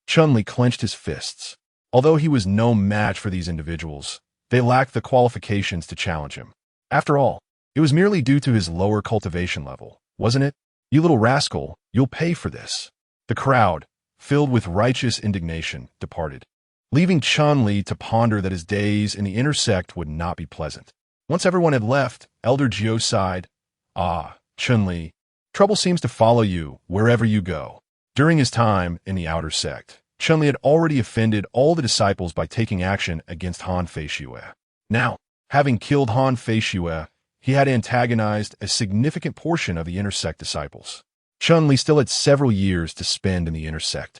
Chun-Li clenched his fists. Although he was no match for these individuals, they lacked the qualifications to challenge him. After all, it was merely due to his lower cultivation level, wasn't it? You little rascal, you'll pay for this. The crowd, filled with righteous indignation, departed, leaving Chun-Li to ponder that his days in the inner sect would not be pleasant. Once everyone had left, Elder Jiu sighed, Ah, Chun-Li, trouble seems to follow you wherever you go. During his time in the outer sect, Chun-Li had already offended all the disciples by taking action against Han Feishue. Now, having killed Han Feishue, he had antagonized a significant portion of the inner sect disciples. Chun-Li still had several years to spend in the inner sect.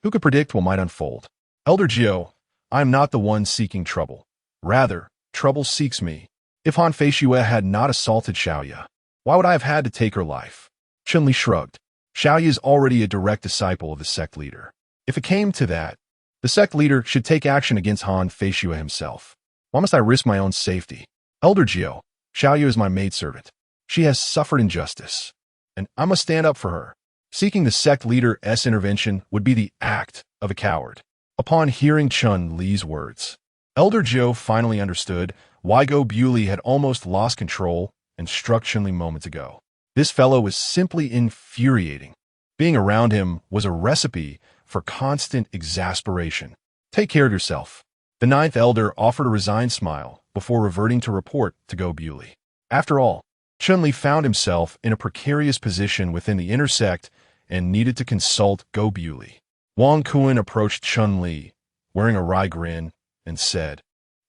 Who could predict what might unfold? Elder Jiu, I am not the one seeking trouble. Rather, trouble seeks me. If Han Feishue had not assaulted Xiaoya, why would I have had to take her life? Chun-Li shrugged. Xiaoya is already a direct disciple of the sect leader. If it came to that, the sect leader should take action against Han Feishue himself. Why must I risk my own safety? Elder Jiu, Xiaoya is my maidservant. She has suffered injustice, and I must stand up for her. Seeking the sect leader's intervention would be the act of a coward. Upon hearing Chun-Li's words, Elder Jiu finally understood why Go Bewley had almost lost control and struck Chun-Li moments ago. This fellow was simply infuriating. Being around him was a recipe for constant exasperation. Take care of yourself. The ninth elder offered a resigned smile before reverting to report to Go Bewley. After all, Chun-Li found himself in a precarious position within the inner sect and needed to consult Go Bewley. Wang Kuan approached Chun-Li, wearing a wry grin, and said,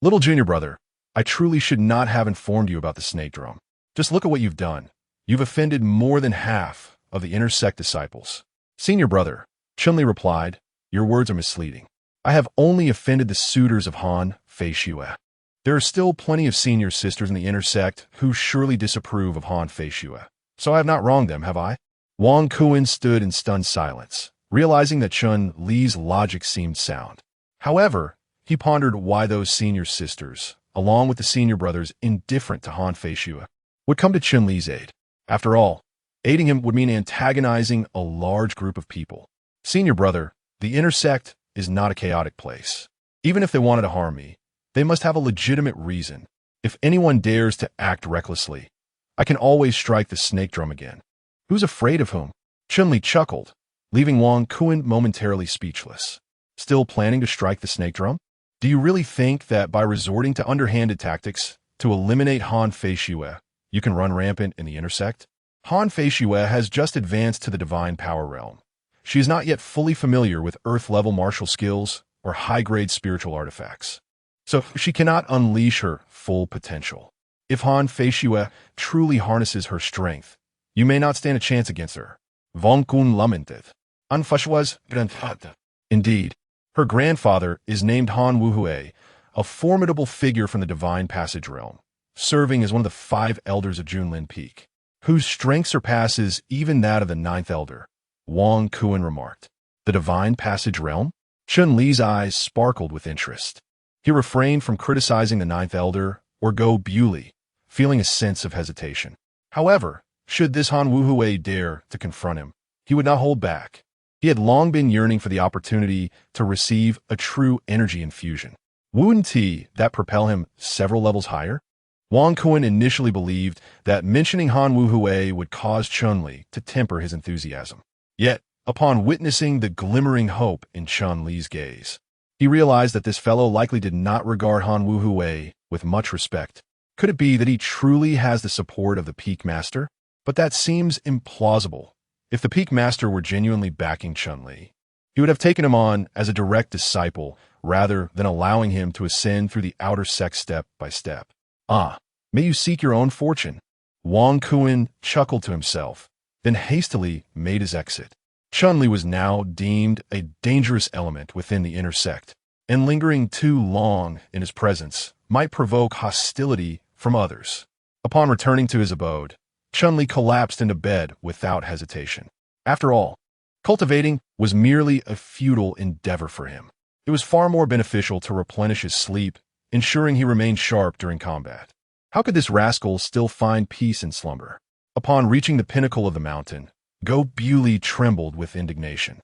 Little junior brother, I truly should not have informed you about the snake drum. Just look at what you've done. You've offended more than half of the inner sect disciples. Senior brother, Chun-Li replied, your words are misleading. I have only offended the suitors of Han Feishue. There are still plenty of senior sisters in the inner sect who surely disapprove of Han Feishue. So I have not wronged them, have I? Wang Kuan stood in stunned silence, realizing that Chun Li's logic seemed sound. However, he pondered why those senior sisters, along with the senior brothers indifferent to Han Feishue, would come to Chun Li's aid. After all, aiding him would mean antagonizing a large group of people. Senior brother, the inner sect is not a chaotic place. Even if they wanted to harm me, they must have a legitimate reason. If anyone dares to act recklessly, I can always strike the snake drum again. Who's afraid of whom? Chun-Li chuckled, leaving Wang Kuan momentarily speechless. Still planning to strike the snake drum? Do you really think that by resorting to underhanded tactics to eliminate Han Feishue, you can run rampant in the intersect? Han Feishue has just advanced to the divine power realm. She is not yet fully familiar with Earth-level martial skills or high-grade spiritual artifacts, so she cannot unleash her full potential. If Han Feishue truly harnesses her strength, you may not stand a chance against her. Wang Kun lamented. Han Feishue's grandfather. Indeed, her grandfather is named Han Wuhue, a formidable figure from the Divine Passage realm, serving as one of the 5 elders of Junlin Peak, whose strength surpasses even that of the 9th elder, Wang Kuan remarked. The Divine Passage realm? Chun Li's eyes sparkled with interest. He refrained from criticizing the 9th elder or Go Bewley, feeling a sense of hesitation. However, should this Han Wuhue dare to confront him, he would not hold back. He had long been yearning for the opportunity to receive a true energy infusion. Wouldn't he that propel him several levels higher? Wang Kuan initially believed that mentioning Han Wuhue would cause Chun-Li to temper his enthusiasm. Yet, upon witnessing the glimmering hope in Chun-Li's gaze, he realized that this fellow likely did not regard Han Wuhue with much respect. Could it be that he truly has the support of the Peak Master? But that seems implausible. If the Peak Master were genuinely backing Chun-Li, he would have taken him on as a direct disciple rather than allowing him to ascend through the outer sect step by step. Ah, may you seek your own fortune. Wang Kuan chuckled to himself, then hastily made his exit. Chun-Li was now deemed a dangerous element within the inner sect, and lingering too long in his presence might provoke hostility from others. Upon returning to his abode, Chun-Li collapsed into bed without hesitation. After all, cultivating was merely a futile endeavor for him. It was far more beneficial to replenish his sleep, ensuring he remained sharp during combat. How could this rascal still find peace in slumber? Upon reaching the pinnacle of the mountain, Go Bewley trembled with indignation.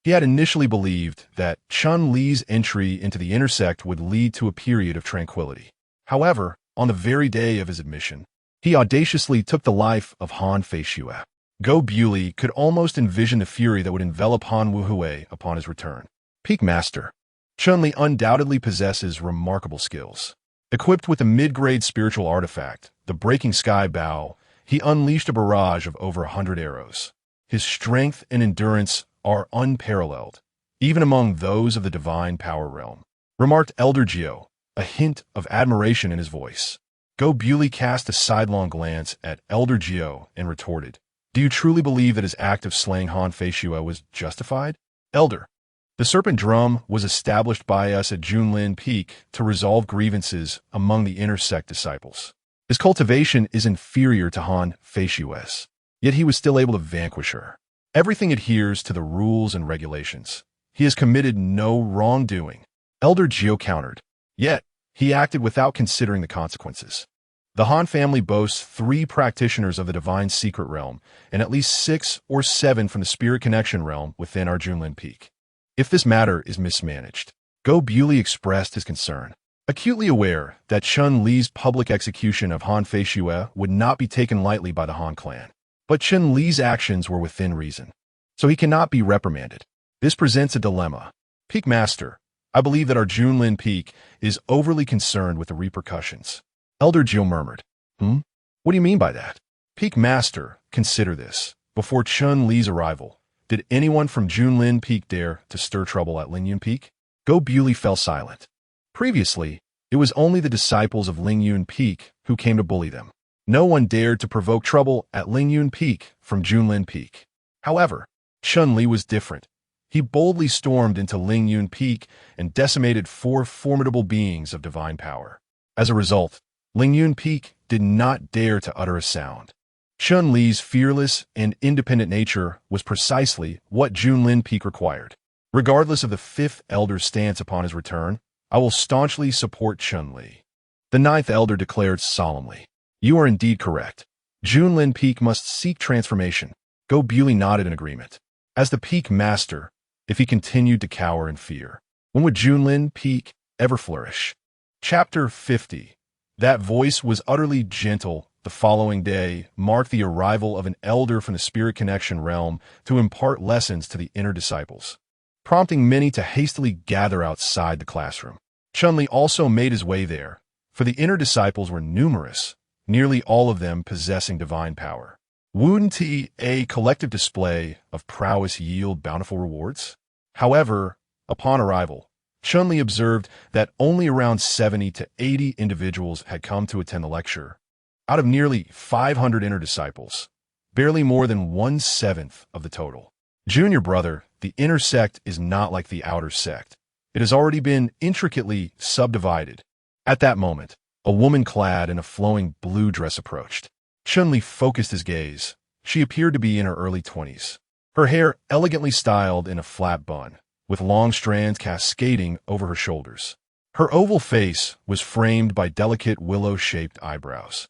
He had initially believed that Chun-Li's entry into the intersect would lead to a period of tranquility. However, on the very day of his admission, he audaciously took the life of Han Feishue. Go Bewley could almost envision the fury that would envelop Han Wuhue upon his return. Peak Master. Chun-Li undoubtedly possesses remarkable skills. Equipped with a mid-grade spiritual artifact, the Breaking Sky Bow, he unleashed a barrage of over 100 arrows. His strength and endurance are unparalleled, even among those of the divine power realm, remarked Elder Geo, a hint of admiration in his voice. Go Bewley cast a sidelong glance at Elder Geo and retorted, "Do you truly believe that his act of slaying Han Feishue was justified? Elder, the Serpent Drum was established by us at Junlin Peak to resolve grievances among the inner sect disciples. His cultivation is inferior to Han Feishue's, yet he was still able to vanquish her. Everything adheres to the rules and regulations. He has committed no wrongdoing." Elder Geo countered, "Yet, he acted without considering the consequences. The Han family boasts 3 practitioners of the divine secret realm and at least 6 or 7 from the spirit connection realm within our Junlin Peak. If this matter is mismanaged," Go Bewley expressed his concern, acutely aware that Chun-Li's public execution of Han Feishue would not be taken lightly by the Han clan. But Chun-Li's actions were within reason, so he cannot be reprimanded. This presents a dilemma. Peak Master, I believe that our Junlin Peak is overly concerned with the repercussions. Elder Jill murmured, What do you mean by that? Peak Master, consider this. Before Chun-Li's arrival, did anyone from Junlin Peak dare to stir trouble at Lingyun Peak? Go Bewley fell silent. Previously, it was only the disciples of Lingyun Peak who came to bully them. No one dared to provoke trouble at Lingyun Peak from Junlin Peak. However, Chun-Li was different. He boldly stormed into Lingyun Peak and decimated 4 formidable beings of divine power. As a result, Lingyun Peak did not dare to utter a sound. Chun-Li's fearless and independent nature was precisely what Junlin Peak required. Regardless of the fifth elder's stance upon his return, I will staunchly support Chun-Li. The ninth elder declared solemnly, "You are indeed correct. Junlin Peak must seek transformation." Go Bewley nodded in agreement. As the Peak Master, if he continued to cower in fear, when would Junlin Peak ever flourish? Chapter 50. That voice was utterly gentle. The following day marked the arrival of an elder from the Spirit Connection realm to impart lessons to the inner disciples, prompting many to hastily gather outside the classroom. Chun-Li also made his way there, for the inner disciples were numerous, nearly all of them possessing divine power. Wouldn't a collective display of prowess yield bountiful rewards? However, upon arrival, Chun-Li observed that only around 70 to 80 individuals had come to attend the lecture. Out of nearly 500 inner disciples, barely more than 1/7 of the total. Junior brother, the inner sect is not like the outer sect. It has already been intricately subdivided. At that moment, a woman clad in a flowing blue dress approached. Chun-Li focused his gaze. She appeared to be in her early 20s. Her hair elegantly styled in a flat bun, with long strands cascading over her shoulders. Her oval face was framed by delicate willow-shaped eyebrows,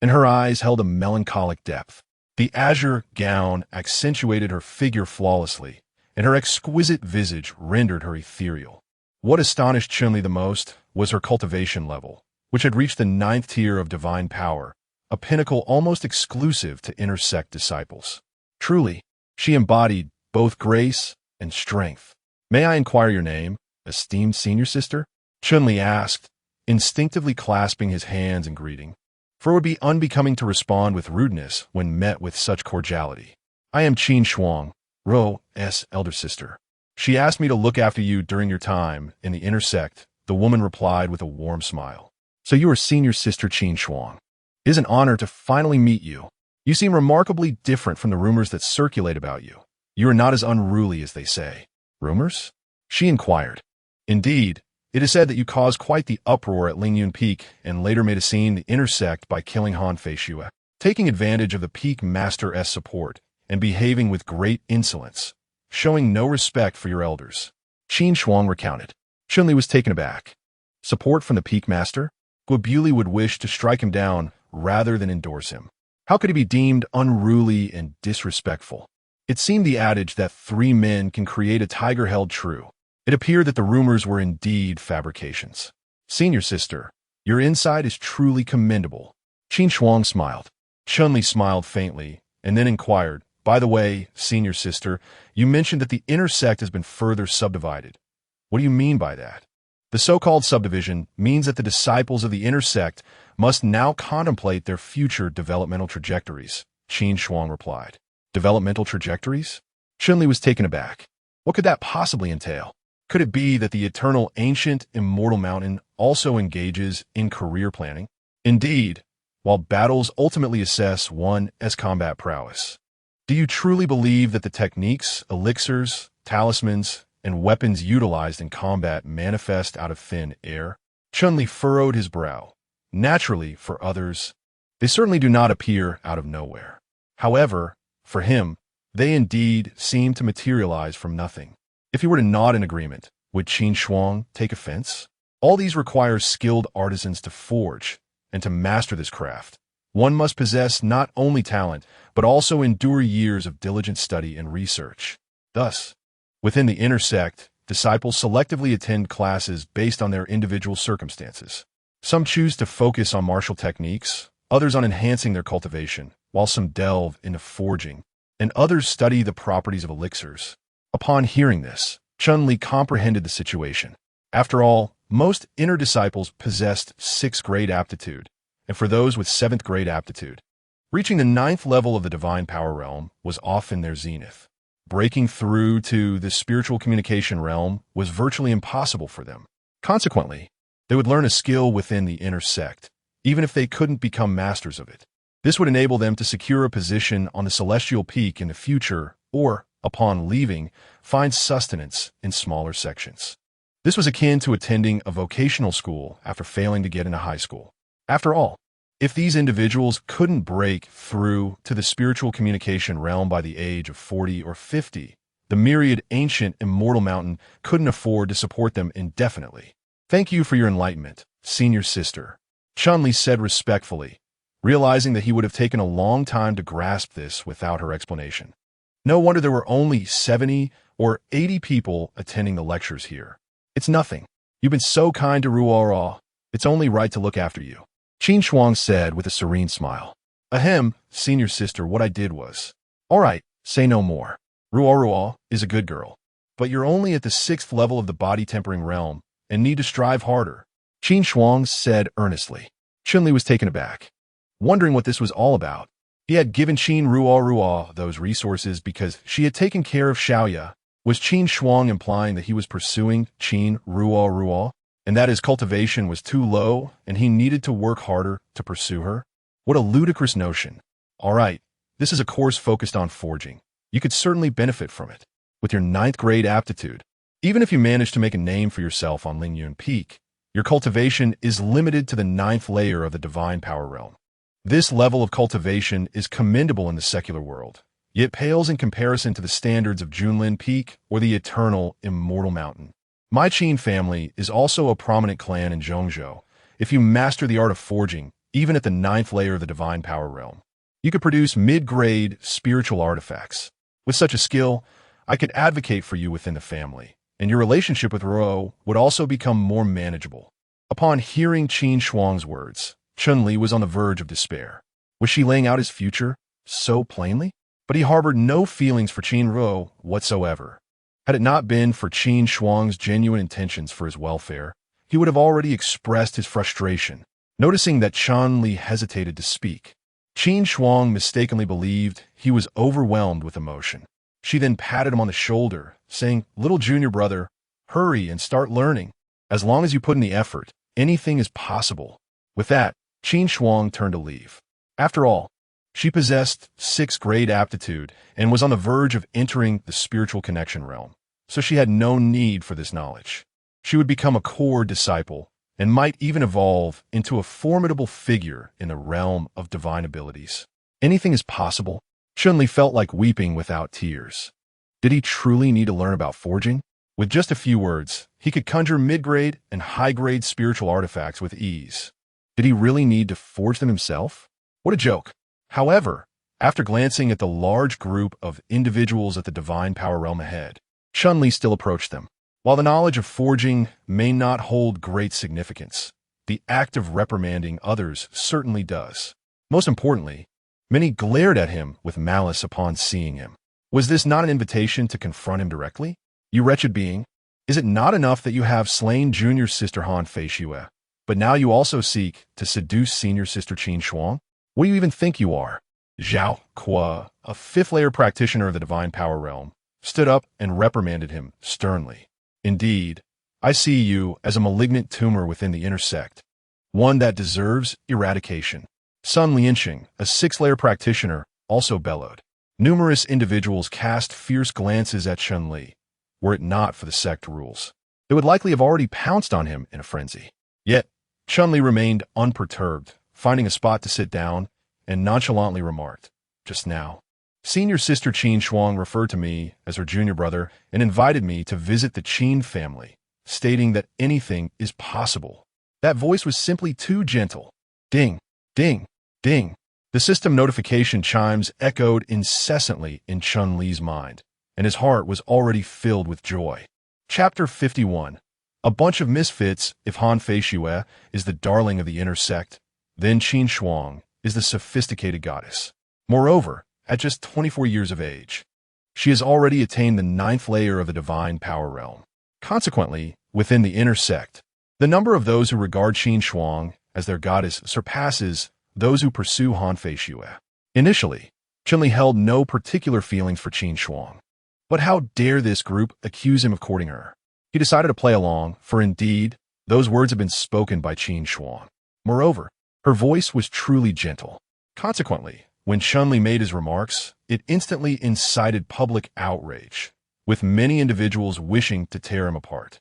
and her eyes held a melancholic depth. The azure gown accentuated her figure flawlessly, and her exquisite visage rendered her ethereal. What astonished Chun-Li the most was her cultivation level, which had reached the 9th tier of divine power, a pinnacle almost exclusive to inner sect disciples. Truly, she embodied both grace and strength. "May I inquire your name, esteemed senior sister?" Chun-Li asked, instinctively clasping his hands in greeting, for it would be unbecoming to respond with rudeness when met with such cordiality. "I am Qin Shuang, Ro's elder sister. She asked me to look after you during your time in the inner sect," the woman replied with a warm smile. "So you are senior sister Qin Shuang. It is an honor to finally meet you. You seem remarkably different from the rumors that circulate about you. You are not as unruly as they say." "Rumors?" she inquired. "Indeed, it is said that you caused quite the uproar at Lingyun Peak and later made a scene in the inner sect by killing Han Feishue, taking advantage of the Peak Master's support and behaving with great insolence, showing no respect for your elders." Qin Shuang recounted. Chun-Li was taken aback. Support from the Peak Master? Guobuli would wish to strike him down rather than endorse him. How could he be deemed unruly and disrespectful? It seemed the adage that 3 men can create a tiger held true. It appeared that the rumors were indeed fabrications. "Senior sister, your insight is truly commendable." Qin Shuang smiled. Chun-Li smiled faintly and then inquired, "By the way, senior sister, you mentioned that the inner sect has been further subdivided. What do you mean by that?" "The so-called subdivision means that the disciples of the inner sect must now contemplate their future developmental trajectories," Qin Shuang replied. "Developmental trajectories?" Chun-Li was taken aback. What could that possibly entail? Could it be that the eternal ancient immortal mountain also engages in career planning? Indeed, while battles ultimately assess one as combat prowess. Do you truly believe that the techniques, elixirs, talismans, and weapons utilized in combat manifest out of thin air? Chun-Li furrowed his brow. Naturally, for others, they certainly do not appear out of nowhere. However, for him, they indeed seem to materialize from nothing. If he were to nod in agreement, would Qin Shuang take offense? All these require skilled artisans to forge, and to master this craft, one must possess not only talent, but also endure years of diligent study and research. Thus, within the inner sect, disciples selectively attend classes based on their individual circumstances. Some choose to focus on martial techniques, others on enhancing their cultivation, while some delve into forging, and others study the properties of elixirs. Upon hearing this, Chun-Li comprehended the situation. After all, most inner disciples possessed 6th grade aptitude, and for those with 7th grade aptitude, reaching the 9th level of the divine power realm was often their zenith. Breaking through to the spiritual communication realm was virtually impossible for them. Consequently, they would learn a skill within the inner sect, even if they couldn't become masters of it. This would enable them to secure a position on the celestial peak in the future, or, upon leaving, find sustenance in smaller sections. This was akin to attending a vocational school after failing to get into high school. After all, If these individuals couldn't break through to the spiritual communication realm by the age of 40 or 50, the myriad ancient immortal mountain couldn't afford to support them indefinitely. Thank you for your enlightenment, senior sister, Chun-Li said respectfully, realizing that he would have taken a long time to grasp this without her explanation. No wonder there were only 70 or 80 people attending the lectures here. It's nothing. You've been so kind to Ruo. It's only right to look after you, Qin Shuang said with a serene smile. Ahem, senior sister, what I did was. All right, say no more. Ruo is a good girl, but you're only at the 6th level of the body tempering realm and need to strive harder, Qin Shuang said earnestly. Chun-Li was taken aback, wondering what this was all about. He had given Qin Ruo those resources because she had taken care of Xiaoya. Was Qin Shuang implying that he was pursuing Qin Ruo, and that his cultivation was too low and he needed to work harder to pursue her? What a ludicrous notion. All right, this is a course focused on forging. You could certainly benefit from it. With your 9th grade aptitude, even if you manage to make a name for yourself on Lingyun Peak, your cultivation is limited to the 9th layer of the divine power realm. This level of cultivation is commendable in the secular world, yet pales in comparison to the standards of Junlin Peak or the eternal immortal mountain. My Qin family is also a prominent clan in Zhongzhou. If you master the art of forging, even at the 9th layer of the divine power realm, you could produce mid-grade spiritual artifacts. With such a skill, I could advocate for you within the family, and your relationship with Ruo would also become more manageable. Upon hearing Qin Shuang's words, Chun-Li was on the verge of despair. Was she laying out his future so plainly? But he harbored no feelings for Qin Ruo whatsoever. Had it not been for Qin Shuang's genuine intentions for his welfare, he would have already expressed his frustration. Noticing that Chun-Li hesitated to speak, Qin Shuang mistakenly believed he was overwhelmed with emotion. She then patted him on the shoulder, saying, "Little junior brother, hurry and start learning. As long as you put in the effort, anything is possible." With that, Qin Shuang turned to leave. After all, she possessed 6th grade aptitude and was on the verge of entering the spiritual connection realm, so she had no need for this knowledge. She would become a core disciple and might even evolve into a formidable figure in the realm of divine abilities. Anything is possible. Chun-Li felt like weeping without tears. Did he truly need to learn about forging? With just a few words, he could conjure mid-grade and high-grade spiritual artifacts with ease. Did he really need to forge them himself? What a joke. However, after glancing at the large group of individuals at the divine power realm ahead, Chun-Li still approached them. While the knowledge of forging may not hold great significance, the act of reprimanding others certainly does. Most importantly, many glared at him with malice upon seeing him. Was this not an invitation to confront him directly? You wretched being, is it not enough that you have slain junior sister Han Fei Xue, but now you also seek to seduce senior sister Qin Shuang? What do you even think you are? Zhao Qua, a 5th-layer practitioner of the divine power realm, stood up and reprimanded him sternly. Indeed, I see you as a malignant tumor within the inner sect, one that deserves eradication. Sun Lianxing, a 6th-layer practitioner, also bellowed. Numerous individuals cast fierce glances at Chun-Li. Were it not for the sect rules, they would likely have already pounced on him in a frenzy. Yet, Chun-Li remained unperturbed, finding a spot to sit down, and nonchalantly remarked, "Just now, senior sister Qin Shuang referred to me as her junior brother and invited me to visit the Qin family, stating that anything is possible." That voice was simply too gentle. Ding, ding, ding. The system notification chimes echoed incessantly in Chun-Li's mind, and his heart was already filled with joy. Chapter 51. A bunch of misfits. If Han Fei Xue is the darling of the inner sect, then Qin Shuang is the sophisticated goddess. Moreover, at just 24 years of age, she has already attained the 9th layer of the divine power realm. Consequently, within the inner sect, the number of those who regard Qin Shuang as their goddess surpasses those who pursue Han Fei Xue. Initially, Chun-Li held no particular feelings for Qin Shuang. But how dare this group accuse him of courting her? He decided to play along, for indeed, those words had been spoken by Qin Shuang. Moreover, her voice was truly gentle. Consequently, when Chun-Li made his remarks, it instantly incited public outrage, with many individuals wishing to tear him apart.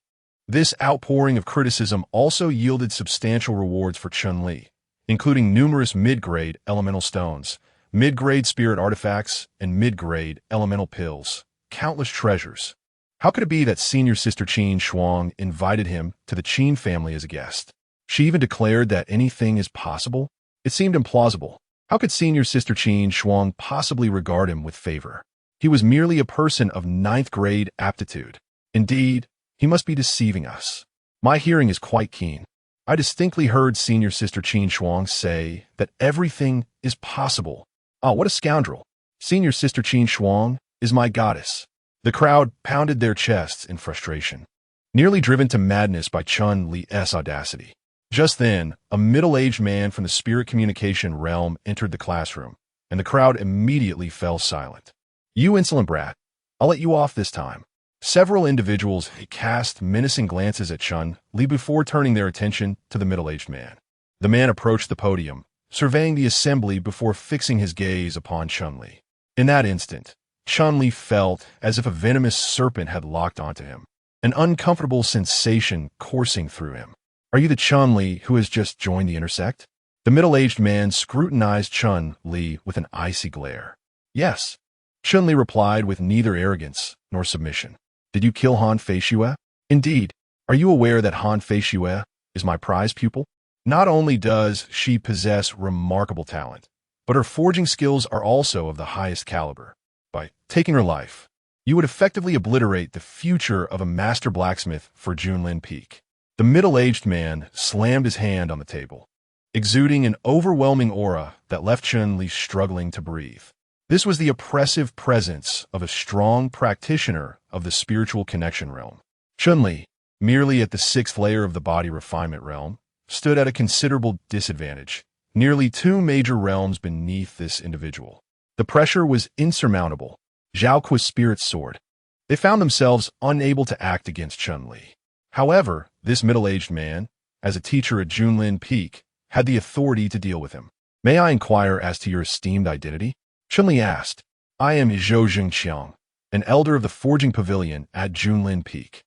This outpouring of criticism also yielded substantial rewards for Chun-Li, including numerous mid-grade elemental stones, mid-grade spirit artifacts, and mid-grade elemental pills. Countless treasures. How could it be that senior sister Qin Shuang invited him to the Qin family as a guest? She even declared that anything is possible? It seemed implausible. How could senior sister Qin Shuang possibly regard him with favor? He was merely a person of ninth-grade aptitude. Indeed, he must be deceiving us. My hearing is quite keen. I distinctly heard senior sister Qin Shuang say that everything is possible. Ah, what a scoundrel. Senior sister Qin Shuang is my goddess. The crowd pounded their chests in frustration, nearly driven to madness by Chun Li's audacity. Just then, a middle-aged man from the spirit communication realm entered the classroom, and the crowd immediately fell silent. You insolent brat, I'll let you off this time. Several individuals cast menacing glances at Chun Li before turning their attention to the middle-aged man. The man approached the podium, surveying the assembly before fixing his gaze upon Chun Li. In that instant, Chun Li felt as if a venomous serpent had locked onto him, an uncomfortable sensation coursing through him. Are you the Chun Li who has just joined the intersect? The middle-aged man scrutinized Chun Li with an icy glare. Yes. Chun Li replied with neither arrogance nor submission. Did you kill Han Feishue? Indeed. Are you aware that Han Feishue is my prize pupil? Not only does she possess remarkable talent, but her forging skills are also of the highest caliber. By taking her life, you would effectively obliterate the future of a master blacksmith for Junlin Peak. The middle-aged man slammed his hand on the table, exuding an overwhelming aura that left Chun Li struggling to breathe. This was the oppressive presence of a strong practitioner of the spiritual connection realm. Chun Li, merely at the 6th layer of the body refinement realm, stood at a considerable disadvantage, nearly 2 major realms beneath this individual. The pressure was insurmountable. Zhao Kuo's spirit soared. They found themselves unable to act against Chun Li. However, this middle-aged man, as a teacher at Junlin Peak, had the authority to deal with him. May I inquire as to your esteemed identity? Chun Li asked. I am Zhou Jingqiang, an elder of the Forging Pavilion at Junlin Peak,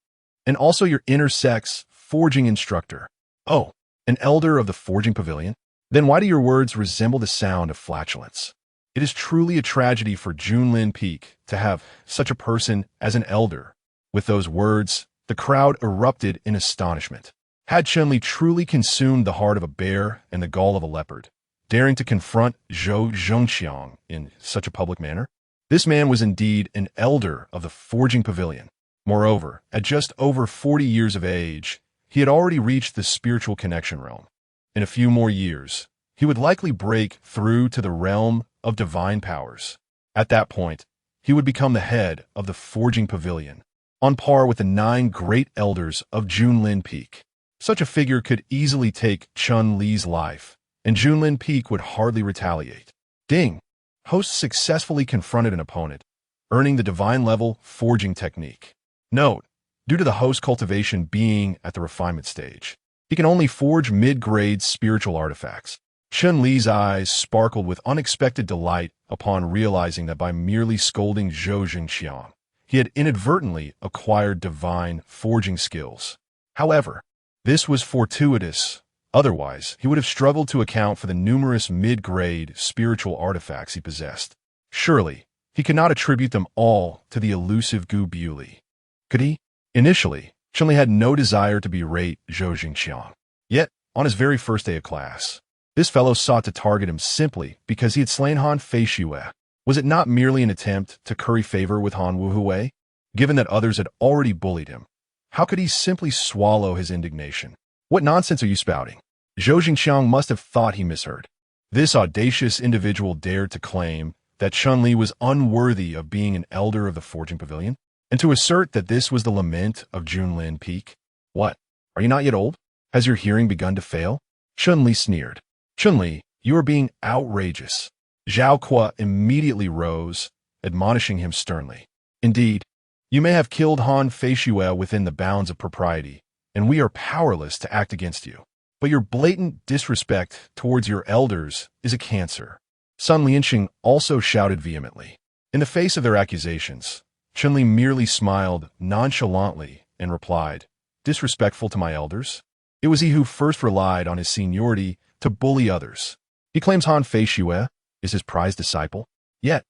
and also your intersex forging instructor. Oh, an elder of the Forging Pavilion? Then why do your words resemble the sound of flatulence? It is truly a tragedy for Junlin Peak to have such a person as an elder. With those words, the crowd erupted in astonishment. Had Chun Li truly consumed the heart of a bear and the gall of a leopard, daring to confront Zhou Zhongqiang in such a public manner? This man was indeed an elder of the Forging Pavilion. Moreover, at just over 40 years of age, he had already reached the spiritual connection realm. In a few more years, he would likely break through to the realm of divine powers. At that point, he would become the head of the Forging Pavilion, on par with the 9 great elders of Junlin Peak. Such a figure could easily take Chun Li's life, and Junlin Peak would hardly retaliate. Ding! Host successfully confronted an opponent, earning the divine level forging technique. Note, due to the host cultivation being at the refinement stage, he can only forge mid-grade spiritual artifacts. Chun Li's eyes sparkled with unexpected delight upon realizing that by merely scolding Zhou Jingqiang, he had inadvertently acquired divine forging skills. However, this was fortuitous. Otherwise, he would have struggled to account for the numerous mid-grade spiritual artifacts he possessed. Surely, he could not attribute them all to the elusive Gu Bewley. Could he? Initially, Chun Li had no desire to berate Zhou Jingqiang. Yet, on his very first day of class, this fellow sought to target him simply because he had slain Han Feishue. Was it not merely an attempt to curry favor with Han Wuhui? Given that others had already bullied him, how could he simply swallow his indignation? What nonsense are you spouting? Zhou Jingqiang must have thought he misheard. This audacious individual dared to claim that Chun Li was unworthy of being an elder of the Forging Pavilion, and to assert that this was the lament of Junlin Peak. What? Are you not yet old? Has your hearing begun to fail? Chun Li sneered. Chun Li, you are being outrageous. Zhao Kuo immediately rose, admonishing him sternly. Indeed, you may have killed Han Feishue within the bounds of propriety, and we are powerless to act against you. But your blatant disrespect towards your elders is a cancer. Sun Lianxing also shouted vehemently. In the face of their accusations, Chun Li merely smiled nonchalantly and replied, disrespectful to my elders? It was he who first relied on his seniority to bully others. He claims Han Feishue is his prized disciple. Yet,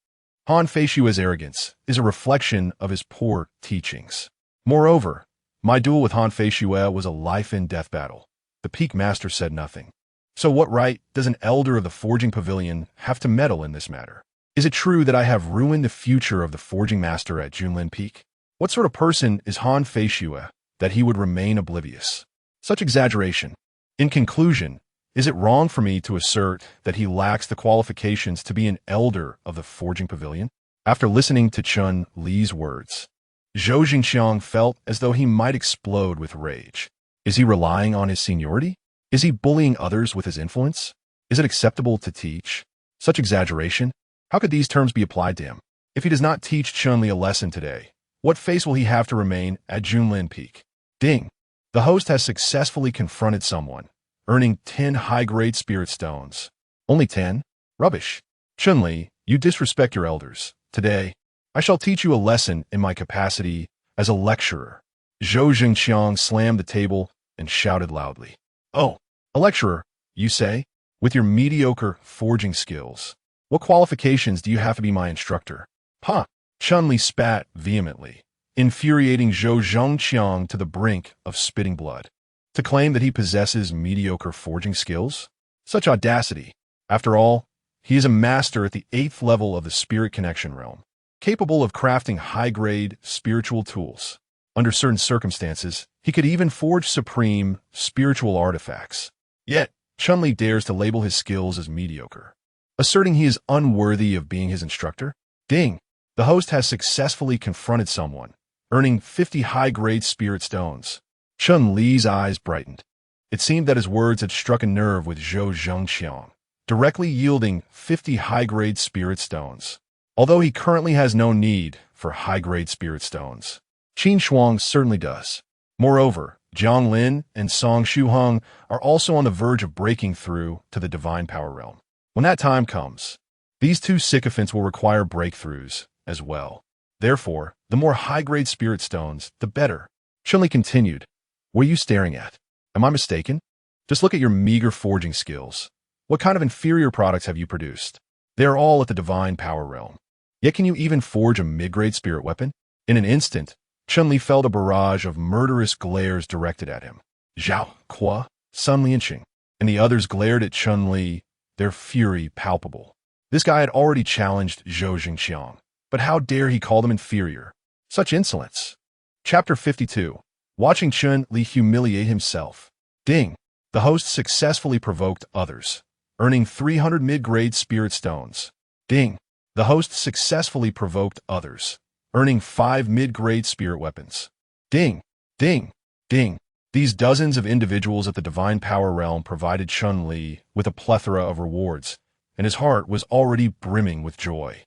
Han Feishue's arrogance is a reflection of his poor teachings. Moreover, my duel with Han Feishue was a life-and-death battle. The peak master said nothing. So what right does an elder of the forging pavilion have to meddle in this matter? Is it true that I have ruined the future of the forging master at Junlin Peak? What sort of person is Han Feishue that he would remain oblivious? Such exaggeration. In conclusion, is it wrong for me to assert that he lacks the qualifications to be an elder of the forging pavilion? After listening to Chun Li's words, Zhou Jingxiang felt as though he might explode with rage. Is he relying on his seniority? Is he bullying others with his influence? Is it acceptable to teach such exaggeration? How could these terms be applied to him? If he does not teach Chun-Li a lesson today, what face will he have to remain at Junlin Peak? Ding! The host has successfully confronted someone, earning 10 high-grade spirit stones. Only 10? Rubbish. Chun-Li, you disrespect your elders. Today, I shall teach you a lesson in my capacity as a lecturer. Zhou Jingxiang slammed the table and shouted loudly. Oh, a lecturer, you say? With your mediocre forging skills. What qualifications do you have to be my instructor? Ha! Chun-Li spat vehemently, infuriating Zhou Zhongqiang to the brink of spitting blood. To claim that he possesses mediocre forging skills? Such audacity. After all, he is a master at the 8th level of the spirit connection realm, capable of crafting high-grade spiritual tools. Under certain circumstances, he could even forge supreme spiritual artifacts. Yet, Chun-Li dares to label his skills as mediocre, asserting he is unworthy of being his instructor. Ding! The host has successfully confronted someone, earning 50 high-grade spirit stones. Chun-Li's eyes brightened. It seemed that his words had struck a nerve with Zhou Zhongxiang, directly yielding 50 high-grade spirit stones. Although he currently has no need for high-grade spirit stones, Qin Shuang certainly does. Moreover, Jiang Lin and Song Shuheng are also on the verge of breaking through to the divine power realm. When that time comes, these two sycophants will require breakthroughs as well. Therefore, the more high-grade spirit stones, the better. Chun-Li continued. What are you staring at? Am I mistaken? Just look at your meager forging skills. What kind of inferior products have you produced? They are all at the divine power realm. Yet can you even forge a mid-grade spirit weapon? In an instant, Chun-Li felt a barrage of murderous glares directed at him. Zhao, Qua, Sun Lianqing, and the others glared at Chun-Li, their fury palpable. This guy had already challenged Zhou Jingxiang, but how dare he call them inferior? Such insolence. Chapter 52. Watching Chun-Li humiliate himself. Ding! The host successfully provoked others, earning 300 mid-grade spirit stones. Ding! The host successfully provoked others, earning 5 mid-grade spirit weapons. Ding! Ding! Ding! These dozens of individuals at the divine power realm provided Chun-Li with a plethora of rewards, and his heart was already brimming with joy.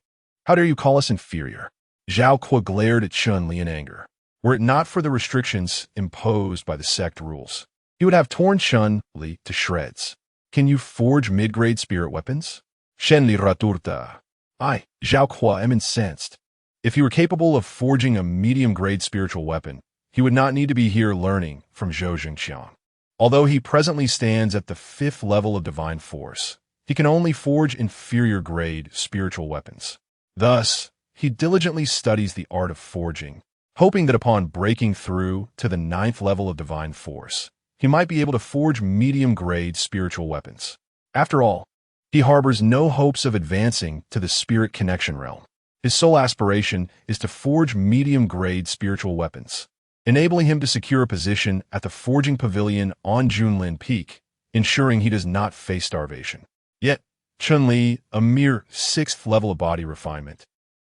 How dare you call us inferior? Zhao Kuo glared at Chun-Li in anger. Were it not for the restrictions imposed by the sect rules, he would have torn Chun-Li to shreds. Can you forge mid-grade spirit weapons? Shenli Raturta. I, Zhao Kuo, am incensed. If he were capable of forging a medium-grade spiritual weapon, he would not need to be here learning from Zhou Jingxiang. Although he presently stands at the 5th level of divine force, he can only forge inferior-grade spiritual weapons. Thus, he diligently studies the art of forging, hoping that upon breaking through to the 9th level of divine force, he might be able to forge medium-grade spiritual weapons. After all, he harbors no hopes of advancing to the spirit connection realm. His sole aspiration is to forge medium-grade spiritual weapons, enabling him to secure a position at the forging pavilion on Junlin Peak, ensuring he does not face starvation. Yet, Chun-Li, a mere 6th level of body refinement,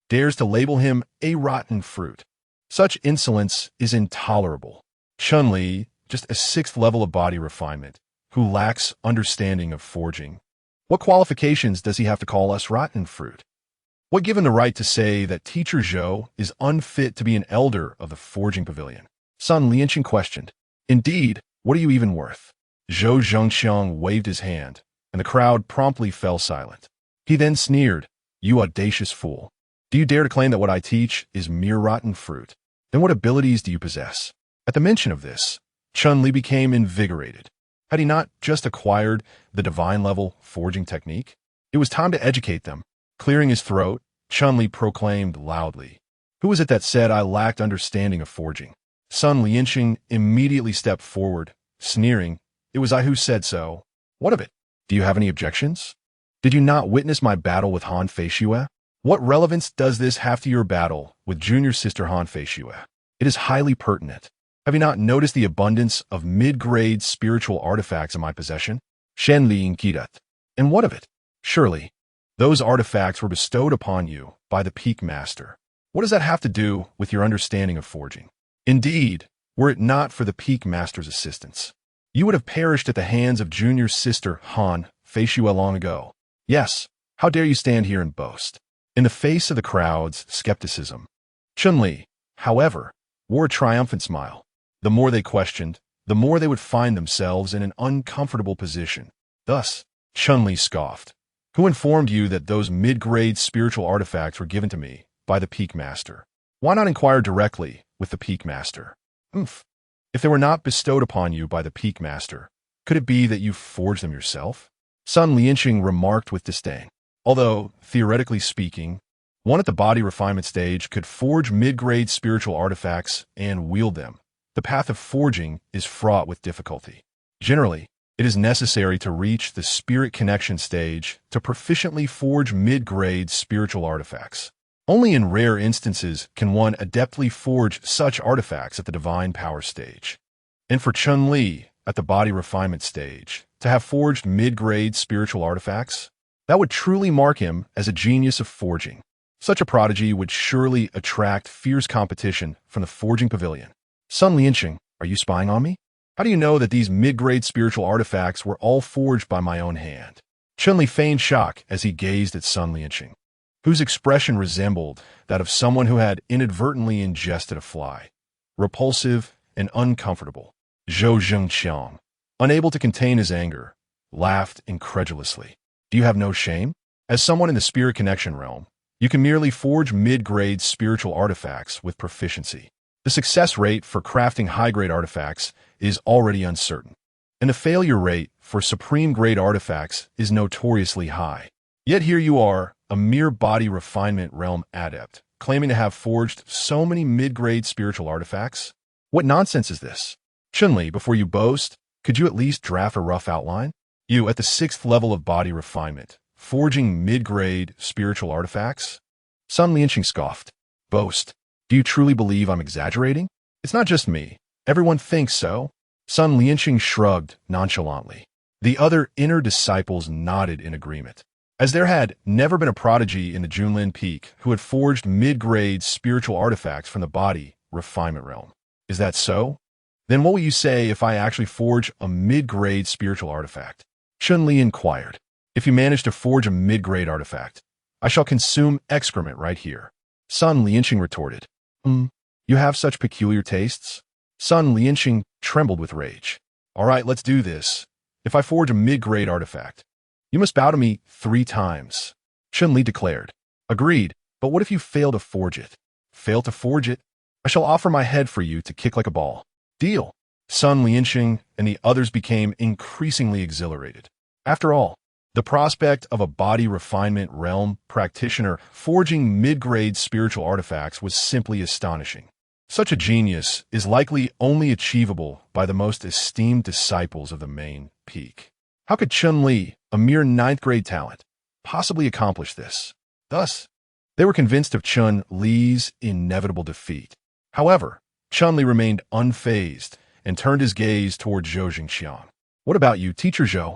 dares to label him a rotten fruit. Such insolence is intolerable. Chun-Li, just a 6th level of body refinement, who lacks understanding of forging. What qualifications does he have to call us rotten fruit? What given the right to say that Teacher Zhou is unfit to be an elder of the forging pavilion? Sun Lianqing questioned. Indeed, what are you even worth? Zhou Zhongxiang waved his hand, and the crowd promptly fell silent. He then sneered, You audacious fool. Do you dare to claim that what I teach is mere rotten fruit? Then what abilities do you possess? At the mention of this, Chun-Li became invigorated. Had he not just acquired the divine-level forging technique? It was time to educate them. Clearing his throat, Chun-Li proclaimed loudly, "Who was it that said I lacked understanding of forging?" Sun Lianxing immediately stepped forward, sneering, "It was I who said so. What of it? Do you have any objections? Did you not witness my battle with Han Feishue? What relevance does this have to your battle with junior sister Han Feishue? It is highly pertinent. Have you not noticed the abundance of mid-grade spiritual artifacts in my possession? Shen Li Inkidat. And what of it? Surely, those artifacts were bestowed upon you by the Peak Master. What does that have to do with your understanding of forging? Indeed, were it not for the Peak Master's assistance, you would have perished at the hands of junior sister Han Feishue long ago. Yes, how dare you stand here and boast?" In the face of the crowd's skepticism, Chun-Li, however, wore a triumphant smile. The more they questioned, the more they would find themselves in an uncomfortable position. Thus, Chun-Li scoffed. "Who informed you that those mid-grade spiritual artifacts were given to me by the Peak Master? Why not inquire directly with the Peak Master? If they were not bestowed upon you by the Peak Master, could it be that you forged them yourself?" Sun Lianxing remarked with disdain. Although, theoretically speaking, one at the body refinement stage could forge mid-grade spiritual artifacts and wield them, the path of forging is fraught with difficulty. Generally, it is necessary to reach the spirit connection stage to proficiently forge mid-grade spiritual artifacts. Only in rare instances can one adeptly forge such artifacts at the divine power stage. And for Chun-Li, at the body refinement stage, to have forged mid-grade spiritual artifacts, that would truly mark him as a genius of forging. Such a prodigy would surely attract fierce competition from the forging pavilion. Sun Lianxing, are you spying on me? How do you know that these mid-grade spiritual artifacts were all forged by my own hand? Chun-Li feigned shock as he gazed at Sun Lianxing, whose expression resembled that of someone who had inadvertently ingested a fly. Repulsive and uncomfortable, Zhou Zhengqiang, unable to contain his anger, laughed incredulously. "Do you have no shame? As someone in the spirit connection realm, you can merely forge mid-grade spiritual artifacts with proficiency. The success rate for crafting high-grade artifacts is already uncertain, and the failure rate for supreme-grade artifacts is notoriously high. Yet here you are, a mere body refinement realm adept, claiming to have forged so many mid-grade spiritual artifacts? What nonsense is this? Chun-Li, before you boast, could you at least draft a rough outline? You, at the 6th level of body refinement, forging mid-grade spiritual artifacts?" Sun Lianxing scoffed. "Boast? Do you truly believe I'm exaggerating? It's not just me. Everyone thinks so." Sun Lianxing shrugged nonchalantly. The other inner disciples nodded in agreement, as there had never been a prodigy in the Junlin Peak who had forged mid-grade spiritual artifacts from the body refinement realm. "Is that so? Then what will you say if I actually forge a mid-grade spiritual artifact?" Chun-Li inquired. "If you manage to forge a mid-grade artifact, I shall consume excrement right here." Sun Lianxing retorted. You have such peculiar tastes?" Sun Lianxing trembled with rage. "All right, let's do this. If I forge a mid-grade artifact, you must bow to me 3 times. Chun-Li declared. "Agreed, but what if you fail to forge it?" "Fail to forge it? I shall offer my head for you to kick like a ball." "Deal." Sun Lianxing and the others became increasingly exhilarated. After all, the prospect of a body refinement realm practitioner forging mid-grade spiritual artifacts was simply astonishing. Such a genius is likely only achievable by the most esteemed disciples of the main peak. How could Chun-Li, a mere 9th-grade talent, possibly accomplish this? Thus, they were convinced of Chun-Li's inevitable defeat. However, Chun-Li remained unfazed and turned his gaze toward Zhou Jingxiang. "What about you, Teacher Zhou?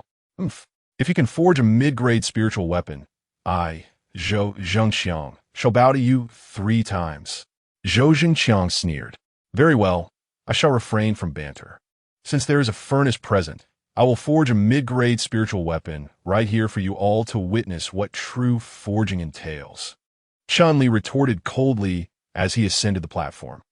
If you can forge a mid-grade spiritual weapon, I, Zhou Zhengxiang, shall bow to you 3 times." Zhou Jingxiang sneered. "Very well, I shall refrain from banter. Since there is a furnace present, I will forge a mid-grade spiritual weapon right here for you all to witness what true forging entails." Chun-Li retorted coldly as he ascended the platform.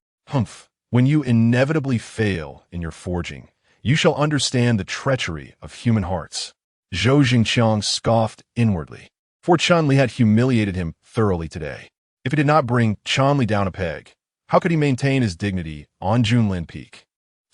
When you inevitably fail in your forging, you shall understand the treachery of human hearts." Zhou Jingxiang scoffed inwardly, for Chun-Li had humiliated him thoroughly today. If he did not bring Chun-Li down a peg, how could he maintain his dignity on Junlin Peak?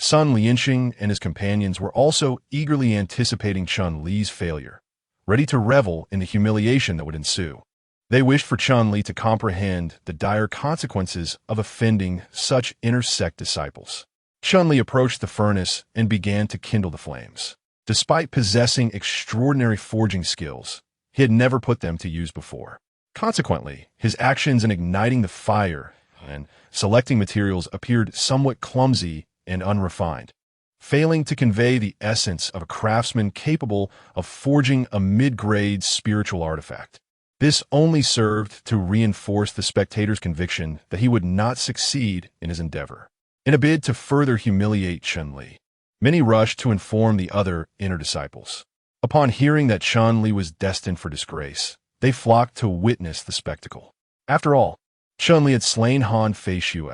Sun Lianxing and his companions were also eagerly anticipating Chun Li's failure, ready to revel in the humiliation that would ensue. They wished for Chun Li to comprehend the dire consequences of offending such inner sect disciples. Chun Li approached the furnace and began to kindle the flames. Despite possessing extraordinary forging skills, he had never put them to use before. Consequently, his actions in igniting the fire and selecting materials appeared somewhat clumsy and unrefined, failing to convey the essence of a craftsman capable of forging a mid-grade spiritual artifact. This only served to reinforce the spectator's conviction that he would not succeed in his endeavor. In a bid to further humiliate Chun Li, many rushed to inform the other inner disciples. Upon hearing that Chun Li was destined for disgrace, they flocked to witness the spectacle. After all, Chun Li had slain Han Fei Shue,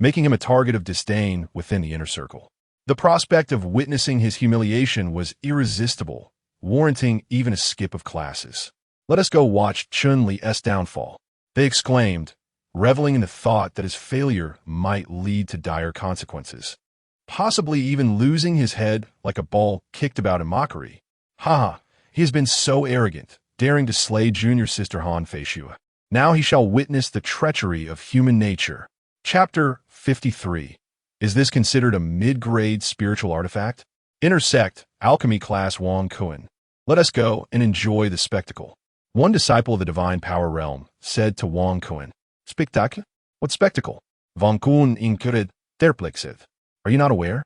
making him a target of disdain within the inner circle. The prospect of witnessing his humiliation was irresistible, warranting even a skip of classes. "Let us go watch Chun Li's downfall," they exclaimed, reveling in the thought that his failure might lead to dire consequences, possibly even losing his head like a ball kicked about in mockery. "Ha! He has been so arrogant, daring to slay junior sister Han Fei Shue. Now he shall witness the treachery of human nature." Chapter 53. Is this considered a mid-grade spiritual artifact? Intersect, alchemy class Wang Kuan. Let us go and enjoy the spectacle. One disciple of the divine power realm said to Wang Kuan, "Spectacle? What spectacle?" Wang Kuan incurred perplexed. Are you not aware?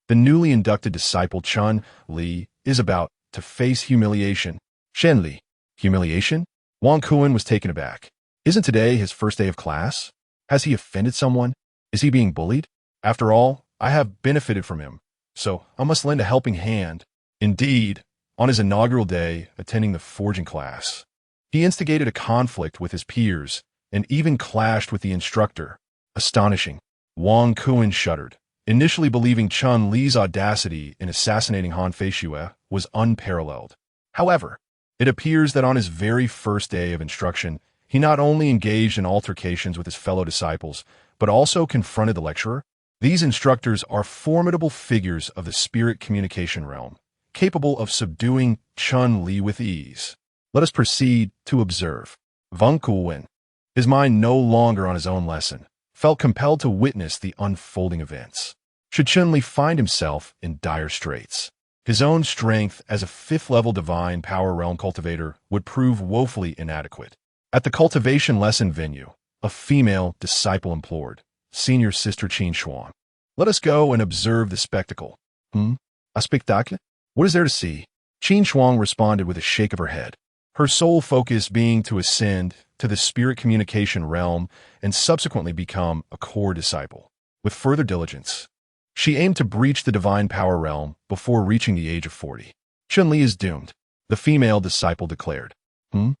The newly inducted disciple Chun Li is about to face humiliation. Shen Li. Humiliation? Wang Kuan was taken aback. Isn't today his first day of class? Has he offended someone? Is he being bullied? After all, I have benefited from him, so I must lend a helping hand. Indeed, on his inaugural day, attending the forging class, he instigated a conflict with his peers and even clashed with the instructor. Astonishing. Wang Kuan shuddered, initially believing Chun Li's audacity in assassinating Han Fei Shue was unparalleled. However, it appears that on his very first day of instruction, he not only engaged in altercations with his fellow disciples, but also confronted the lecturer. These instructors are formidable figures of the spirit communication realm, capable of subduing Chun Li with ease. Let us proceed to observe. Wang Kuan, his mind no longer on his own lesson, felt compelled to witness the unfolding events. Should Chun Li find himself in dire straits, his own strength as a fifth-level divine power realm cultivator would prove woefully inadequate. At the cultivation lesson venue, a female disciple implored, "Senior Sister Qin Shuang, let us go and observe the spectacle." A spectacle? What is there to see? Qin Shuang responded with a shake of her head, her sole focus being to ascend to the spirit communication realm and subsequently become a core disciple. With further diligence, she aimed to breach the divine power realm before reaching the age of 40. Chun Li is doomed, the female disciple declared. Chun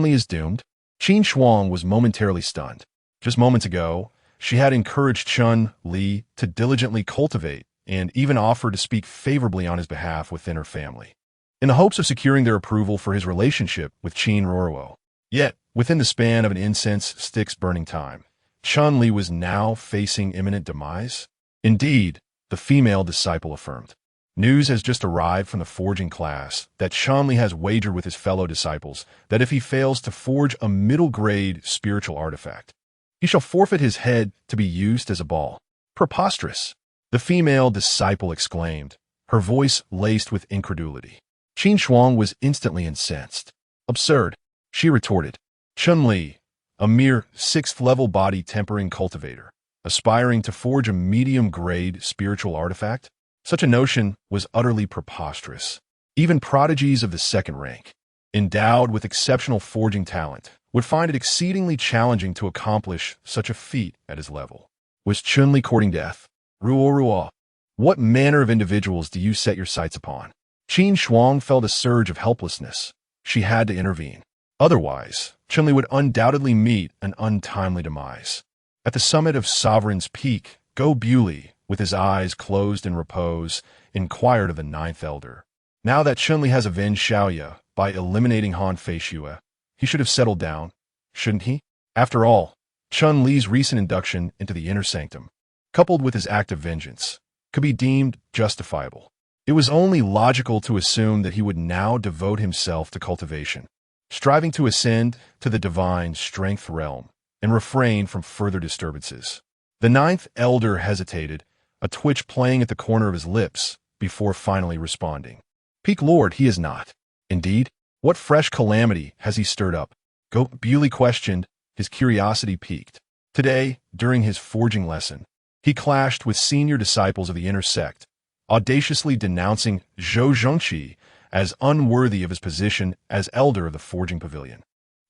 Li is doomed? Qin Shuang was momentarily stunned. Just moments ago, she had encouraged Chun Li to diligently cultivate and even offered to speak favorably on his behalf within her family, in the hopes of securing their approval for his relationship with Qin Ruoruo. Yet, within the span of an incense stick's burning time, Chun Li was now facing imminent demise. Indeed, the female disciple affirmed. News has just arrived from the forging class that Chun Li has wagered with his fellow disciples that if he fails to forge a middle-grade spiritual artifact, he shall forfeit his head to be used as a ball. Preposterous! The female disciple exclaimed, her voice laced with incredulity. Qin Shuang was instantly incensed. Absurd, she retorted. Chun Li, a mere sixth-level body tempering cultivator, aspiring to forge a medium-grade spiritual artifact? Such a notion was utterly preposterous. Even prodigies of the second rank, endowed with exceptional forging talent, would find it exceedingly challenging to accomplish such a feat at his level. Was Chun Li courting death? Ruoruo, what manner of individuals do you set your sights upon? Qin Shuang felt a surge of helplessness. She had to intervene. Otherwise, Chun Li would undoubtedly meet an untimely demise. At the summit of Sovereign's Peak, Go Bewley, with his eyes closed in repose, inquired of the ninth elder. Now that Chun Li has avenged Xiaoya by eliminating Han Fei Shue, he should have settled down, shouldn't he? After all, Chun Li's recent induction into the inner sanctum, coupled with his act of vengeance, could be deemed justifiable. It was only logical to assume that he would now devote himself to cultivation, striving to ascend to the divine strength realm and refrain from further disturbances. The ninth elder hesitated, a twitch playing at the corner of his lips, before finally responding. Peak Lord, he is not. Indeed, what fresh calamity has he stirred up? Goat Bewley questioned, his curiosity piqued. Today, during his forging lesson, he clashed with senior disciples of the inner sect, audaciously denouncing Zhou Zhengqi as unworthy of his position as elder of the forging pavilion.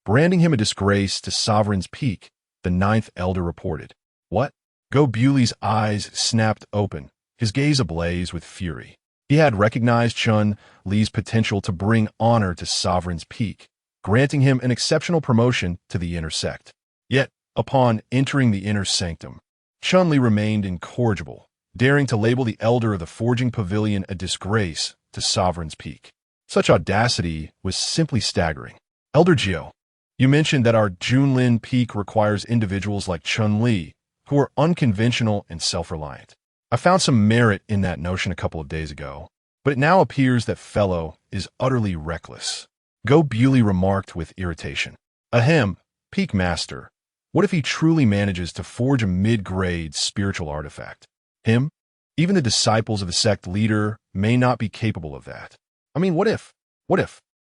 Branding him a disgrace to Sovereign's Peak, the ninth elder reported. What? Go Bewley's eyes snapped open, his gaze ablaze with fury. He had recognized Chun Li's potential to bring honor to Sovereign's Peak, granting him an exceptional promotion to the inner sect. Yet, upon entering the inner sanctum, Chun Li remained incorrigible, daring to label the elder of the forging pavilion a disgrace to Sovereign's Peak. Such audacity was simply staggering. Elder Jiao, you mentioned that our Junlin Peak requires individuals like Chun Li, who are unconventional and self-reliant. I found some merit in that notion a couple of days ago, but it now appears that fellow is utterly reckless. Go Bewley remarked with irritation. Ahem, Peak Master, what if he truly manages to forge a mid-grade spiritual artifact? Him? Even the disciples of the sect leader may not be capable of that. I mean, what if?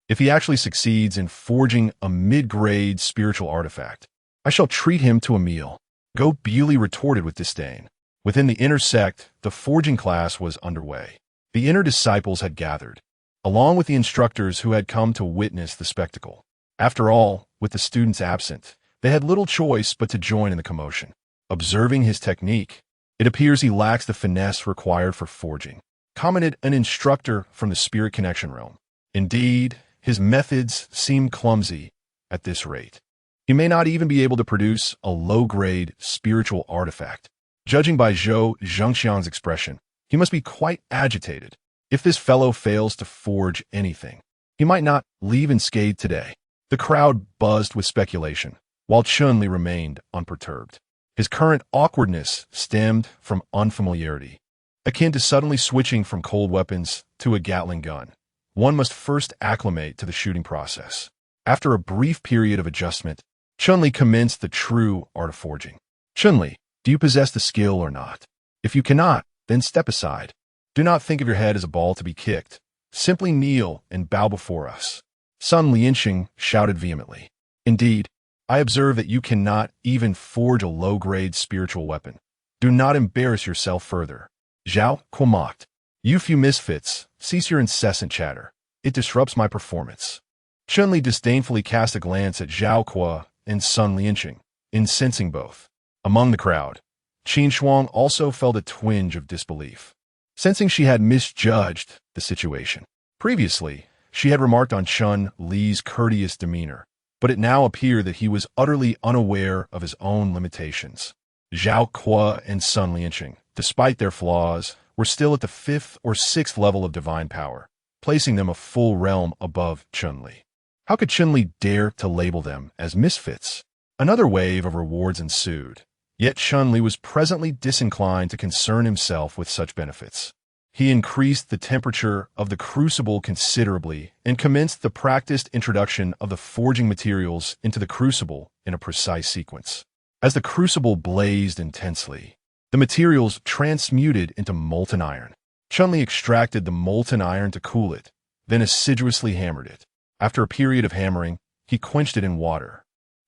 If he actually succeeds in forging a mid-grade spiritual artifact, I shall treat him to a meal. Go Bewley retorted with disdain. Within the inner sect, the forging class was underway. The inner disciples had gathered, along with the instructors who had come to witness the spectacle. After all, with the students absent, they had little choice but to join in the commotion. Observing his technique, it appears he lacks the finesse required for forging, commented an instructor from the spirit connection realm. Indeed, his methods seem clumsy at this rate. He may not even be able to produce a low-grade spiritual artifact. Judging by Zhou Zhengxiang's expression, he must be quite agitated. If this fellow fails to forge anything, he might not leave unscathed today. The crowd buzzed with speculation, while Chun Li remained unperturbed. His current awkwardness stemmed from unfamiliarity, akin to suddenly switching from cold weapons to a Gatling gun. One must first acclimate to the shooting process. After a brief period of adjustment, Chun Li commenced the true art of forging. Chun Li, do you possess the skill or not? If you cannot, then step aside. Do not think of your head as a ball to be kicked. Simply kneel and bow before us. Sun Lianxing shouted vehemently. Indeed, I observe that you cannot even forge a low-grade spiritual weapon. Do not embarrass yourself further. Zhao Kuo mocked. You few misfits, cease your incessant chatter. It disrupts my performance. Chun Li disdainfully cast a glance at Zhao Kuo and Sun Lianxing, incensing both. Among the crowd, Qin Shuang also felt a twinge of disbelief, sensing she had misjudged the situation. Previously, she had remarked on Chun Li's courteous demeanor, but it now appeared that he was utterly unaware of his own limitations. Zhao Kuo and Sun Lianxing, despite their flaws, were still at the 5th or 6th level of divine power, placing them a full realm above Chun Li. How could Chun Li dare to label them as misfits? Another wave of rewards ensued, yet Chun Li was presently disinclined to concern himself with such benefits. He increased the temperature of the crucible considerably and commenced the practiced introduction of the forging materials into the crucible in a precise sequence. As the crucible blazed intensely, the materials transmuted into molten iron. Chun Li extracted the molten iron to cool it, then assiduously hammered it. After a period of hammering, he quenched it in water.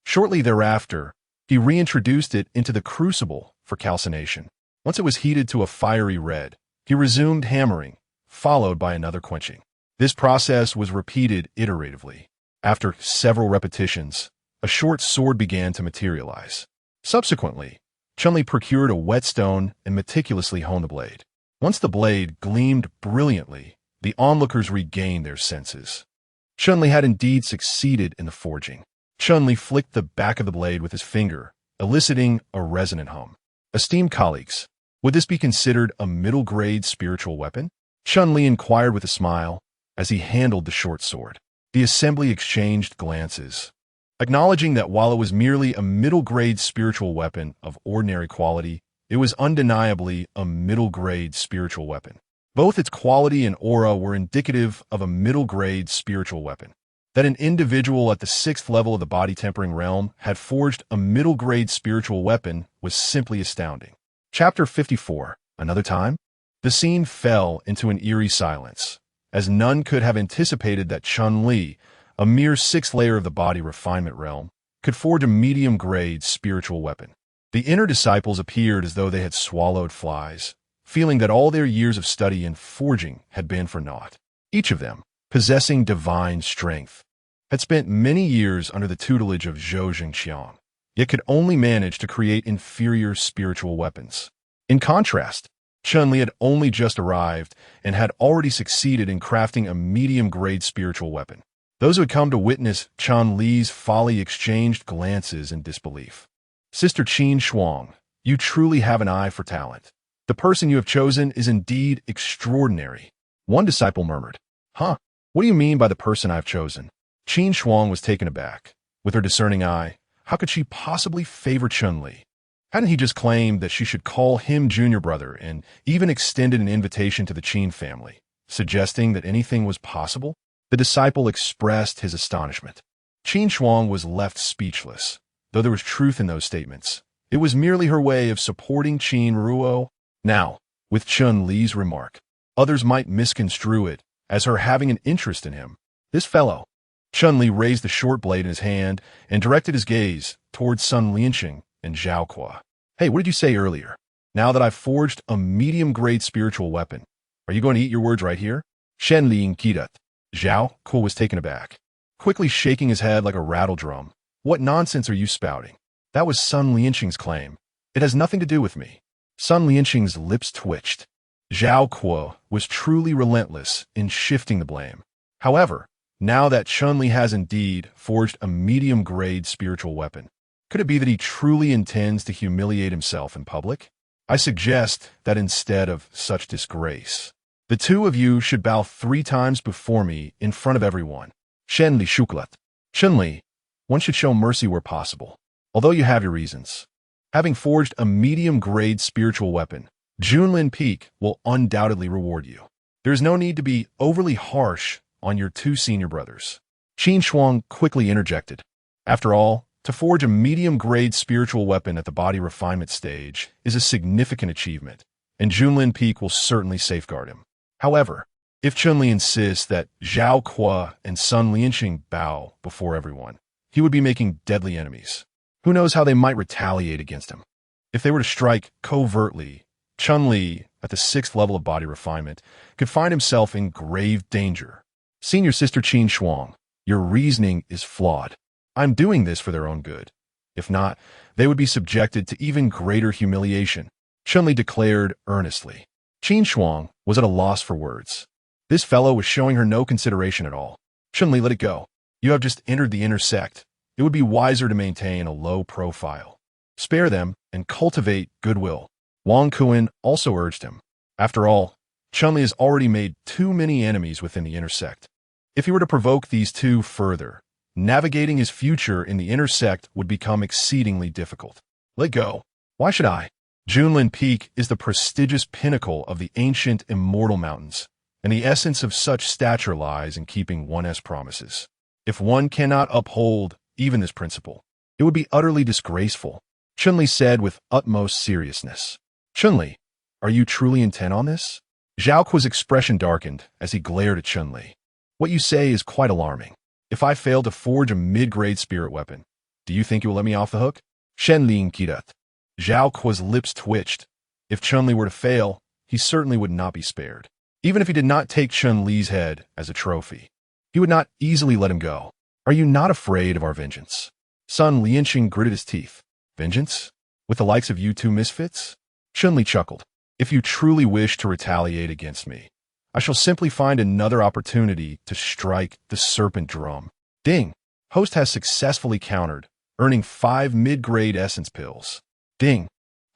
Shortly thereafter, he reintroduced it into the crucible for calcination. Once it was heated to a fiery red, he resumed hammering, followed by another quenching. This process was repeated iteratively. After several repetitions, a short sword began to materialize. Subsequently, Chun Li procured a whetstone and meticulously honed the blade. Once the blade gleamed brilliantly, the onlookers regained their senses. Chun Li had indeed succeeded in the forging. Chun Li flicked the back of the blade with his finger, eliciting a resonant hum. Esteemed colleagues, would this be considered a middle-grade spiritual weapon? Chun Li inquired with a smile as he handled the short sword. The assembly exchanged glances, acknowledging that while it was merely a middle-grade spiritual weapon of ordinary quality, It was undeniably a middle-grade spiritual weapon. Both its quality and aura were indicative of a middle-grade spiritual weapon. That an individual at the 6th level of the body-tempering realm had forged a middle-grade spiritual weapon was simply astounding. Chapter 54. Another time? The scene fell into an eerie silence, as none could have anticipated that Chun-Li, a mere 6th layer of the body refinement realm, could forge a medium-grade spiritual weapon. The inner disciples appeared as though they had swallowed flies, feeling that all their years of study and forging had been for naught. Each of them, possessing divine strength, had spent many years under the tutelage of Zhou Jingqiang, yet could only manage to create inferior spiritual weapons. In contrast, Chun-Li had only just arrived and had already succeeded in crafting a medium-grade spiritual weapon. Those who had come to witness Chun-Li's folly exchanged glances in disbelief. Sister Qin Shuang, you truly have an eye for talent. The person you have chosen is indeed extraordinary. One disciple murmured, Huh? What do you mean by the person I've chosen? Qin Shuang was taken aback. With her discerning eye, how could she possibly favor Chun-Li? Hadn't he just claimed that she should call him junior brother and even extended an invitation to the Qin family, suggesting that anything was possible? The disciple expressed his astonishment. Qin Shuang was left speechless. Though there was truth in those statements, it was merely her way of supporting Qin Ruo. Now, with Chun-Li's remark, others might misconstrue it as her having an interest in him. This fellow. Chun-Li raised the short blade in his hand and directed his gaze towards Sun Lianqing and Zhao Kuo. Hey, what did you say earlier? Now that I've forged a medium-grade spiritual weapon, are you going to eat your words right here? Shen Liang Kidat. Zhao Kuo was taken aback, quickly shaking his head like a rattle drum. What nonsense are you spouting? That was Sun Lianqing's claim. It has nothing to do with me. Sun Lianqing's lips twitched. Zhao Kuo was truly relentless in shifting the blame. However, now that Chun-Li has indeed forged a medium-grade spiritual weapon, could it be that he truly intends to humiliate himself in public? I suggest that instead of such disgrace, the two of you should bow 3 times before me in front of everyone. Shen Li Shuklat. Chun-Li, one should show mercy where possible, although you have your reasons. Having forged a medium-grade spiritual weapon, Junlin Peak will undoubtedly reward you. There is no need to be overly harsh on your 2 senior brothers. Qin Shuang quickly interjected. After all, to forge a medium-grade spiritual weapon at the body refinement stage is a significant achievement, and Junlin Peak will certainly safeguard him. However, if Chun-Li insists that Zhao Kuo and Sun Lianqing bow before everyone, he would be making deadly enemies. Who knows how they might retaliate against him? If they were to strike covertly, Chun-Li, at the 6th level of body refinement, could find himself in grave danger. Senior Sister Qin Shuang, your reasoning is flawed. I'm doing this for their own good. If not, they would be subjected to even greater humiliation, Chun-Li declared earnestly. Qin Shuang was at a loss for words. This fellow was showing her no consideration at all. Chun-Li, let it go. You have just entered the inner sect. It would be wiser to maintain a low profile. Spare them and cultivate goodwill. Wang Kuan also urged him. After all, Chun-Li has already made too many enemies within the inner sect. If he were to provoke these two further, navigating his future in the inner sect would become exceedingly difficult. Let go. Why should I? Junlin Peak is the prestigious pinnacle of the ancient immortal mountains, and the essence of such stature lies in keeping one's promises. If one cannot uphold even this principle, it would be utterly disgraceful, Chun-Li said with utmost seriousness. Chun-Li, are you truly intent on this? Zhao Kuo's expression darkened as he glared at Chun-Li. What you say is quite alarming. If I fail to forge a mid-grade spirit weapon, do you think you will let me off the hook? Shen Liang Kidat. Zhao Kuo's lips twitched. If Chun-Li were to fail, he certainly would not be spared. Even if he did not take Chun-Li's head as a trophy, he would not easily let him go. Are you not afraid of our vengeance? Sun Lianqing gritted his teeth. Vengeance? With the likes of you 2 misfits? Chun-Li chuckled. If you truly wish to retaliate against me, I shall simply find another opportunity to strike the serpent drum. Ding! Host has successfully countered, earning 5 mid-grade essence pills. Ding!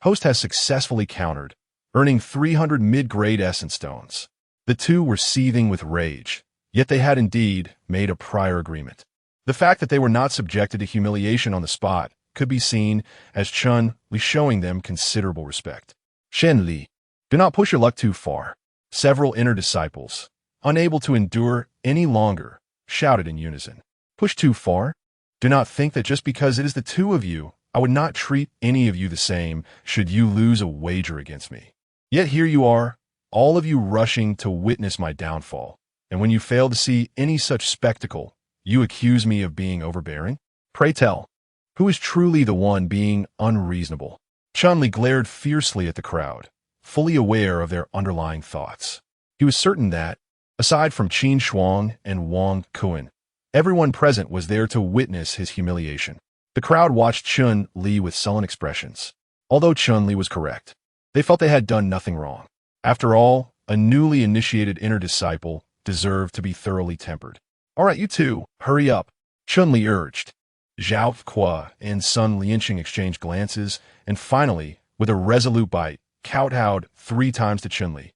Host has successfully countered, earning 300 mid-grade essence stones. The two were seething with rage, yet they had indeed made a prior agreement. The fact that they were not subjected to humiliation on the spot could be seen as Chun Li showing them considerable respect. Shen Li, do not push your luck too far. Several inner disciples, unable to endure any longer, shouted in unison. Push too far? Do not think that just because it is the two of you, I would not treat any of you the same should you lose a wager against me. Yet here you are, all of you rushing to witness my downfall, and when you fail to see any such spectacle, you accuse me of being overbearing? Pray tell, who is truly the one being unreasonable? Chun Li glared fiercely at the crowd, fully aware of their underlying thoughts. He was certain that, aside from Qin Shuang and Wang Kuan, everyone present was there to witness his humiliation. The crowd watched Chun Li with sullen expressions. Although Chun Li was correct, they felt they had done nothing wrong. After all, a newly initiated inner disciple deserved to be thoroughly tempered. All right, you two, hurry up, Chun Li urged. Zhao Kuo and Sun Lianqing exchanged glances, and finally, with a resolute bite, kowtowed 3 times to Chun Li.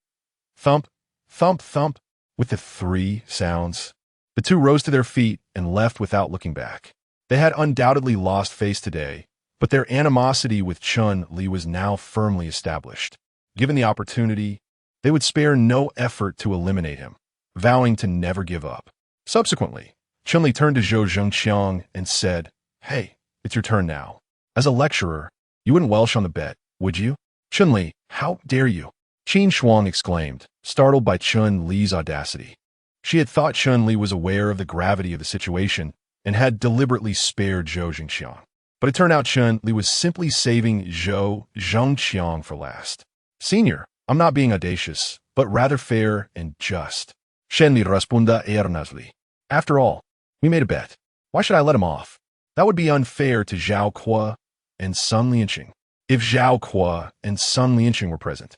Thump, thump, thump, with the 3 sounds. The two rose to their feet and left without looking back. They had undoubtedly lost face today, but their animosity with Chun Li was now firmly established. Given the opportunity, they would spare no effort to eliminate him, vowing to never give up. Subsequently, Chun Li turned to Zhou Zhengqiang and said, "Hey, it's your turn now. As a lecturer, you wouldn't welsh on the bet, would you?" Chun Li, how dare you? Qin Shuang exclaimed, startled by Chun Li's audacity. She had thought Chun Li was aware of the gravity of the situation and had deliberately spared Zhou Zhengqiang. But it turned out Chun Li was simply saving Zhou Zhengqiang for last. Senior, I'm not being audacious, but rather fair and just. Shen Li responda earnestly. After all, we made a bet. Why should I let him off? That would be unfair to Zhao Kuo and Sun Lianqing. If Zhao Kuo and Sun Lianqing were present,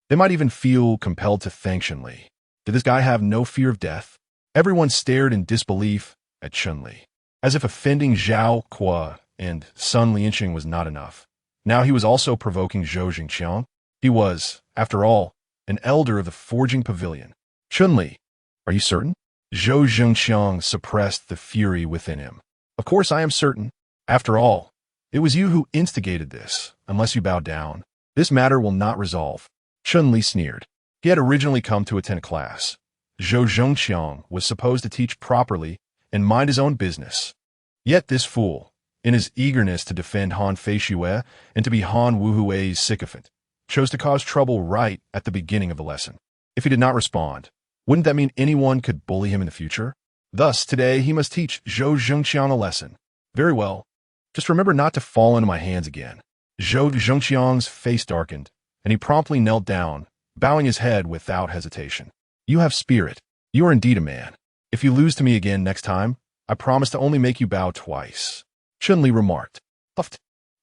they might even feel compelled to thank Chun Li. Did this guy have no fear of death? Everyone stared in disbelief at Chun Li, as if offending Zhao Kuo and Sun Lianqing was not enough. Now he was also provoking Zhou Zhengqiang. He was, after all, an elder of the forging pavilion. Chun Li, are you certain? Zhou Zhengqiang suppressed the fury within him. Of course I am certain. After all, it was you who instigated this. Unless you bow down, this matter will not resolve. Chun Li sneered. He had originally come to attend a class. Zhou Zhengqiang was supposed to teach properly and mind his own business. Yet this fool, in his eagerness to defend Han Feishue and to be Han Wuhui's sycophant, chose to cause trouble right at the beginning of the lesson. If he did not respond, wouldn't that mean anyone could bully him in the future? Thus, today he must teach Zhou Zhengqiang a lesson. Very well. Just remember not to fall into my hands again. Zhou Zhengqiang's face darkened, and he promptly knelt down, bowing his head without hesitation. You have spirit. You are indeed a man. If you lose to me again next time, I promise to only make you bow twice. Chun Li remarked. Puffed.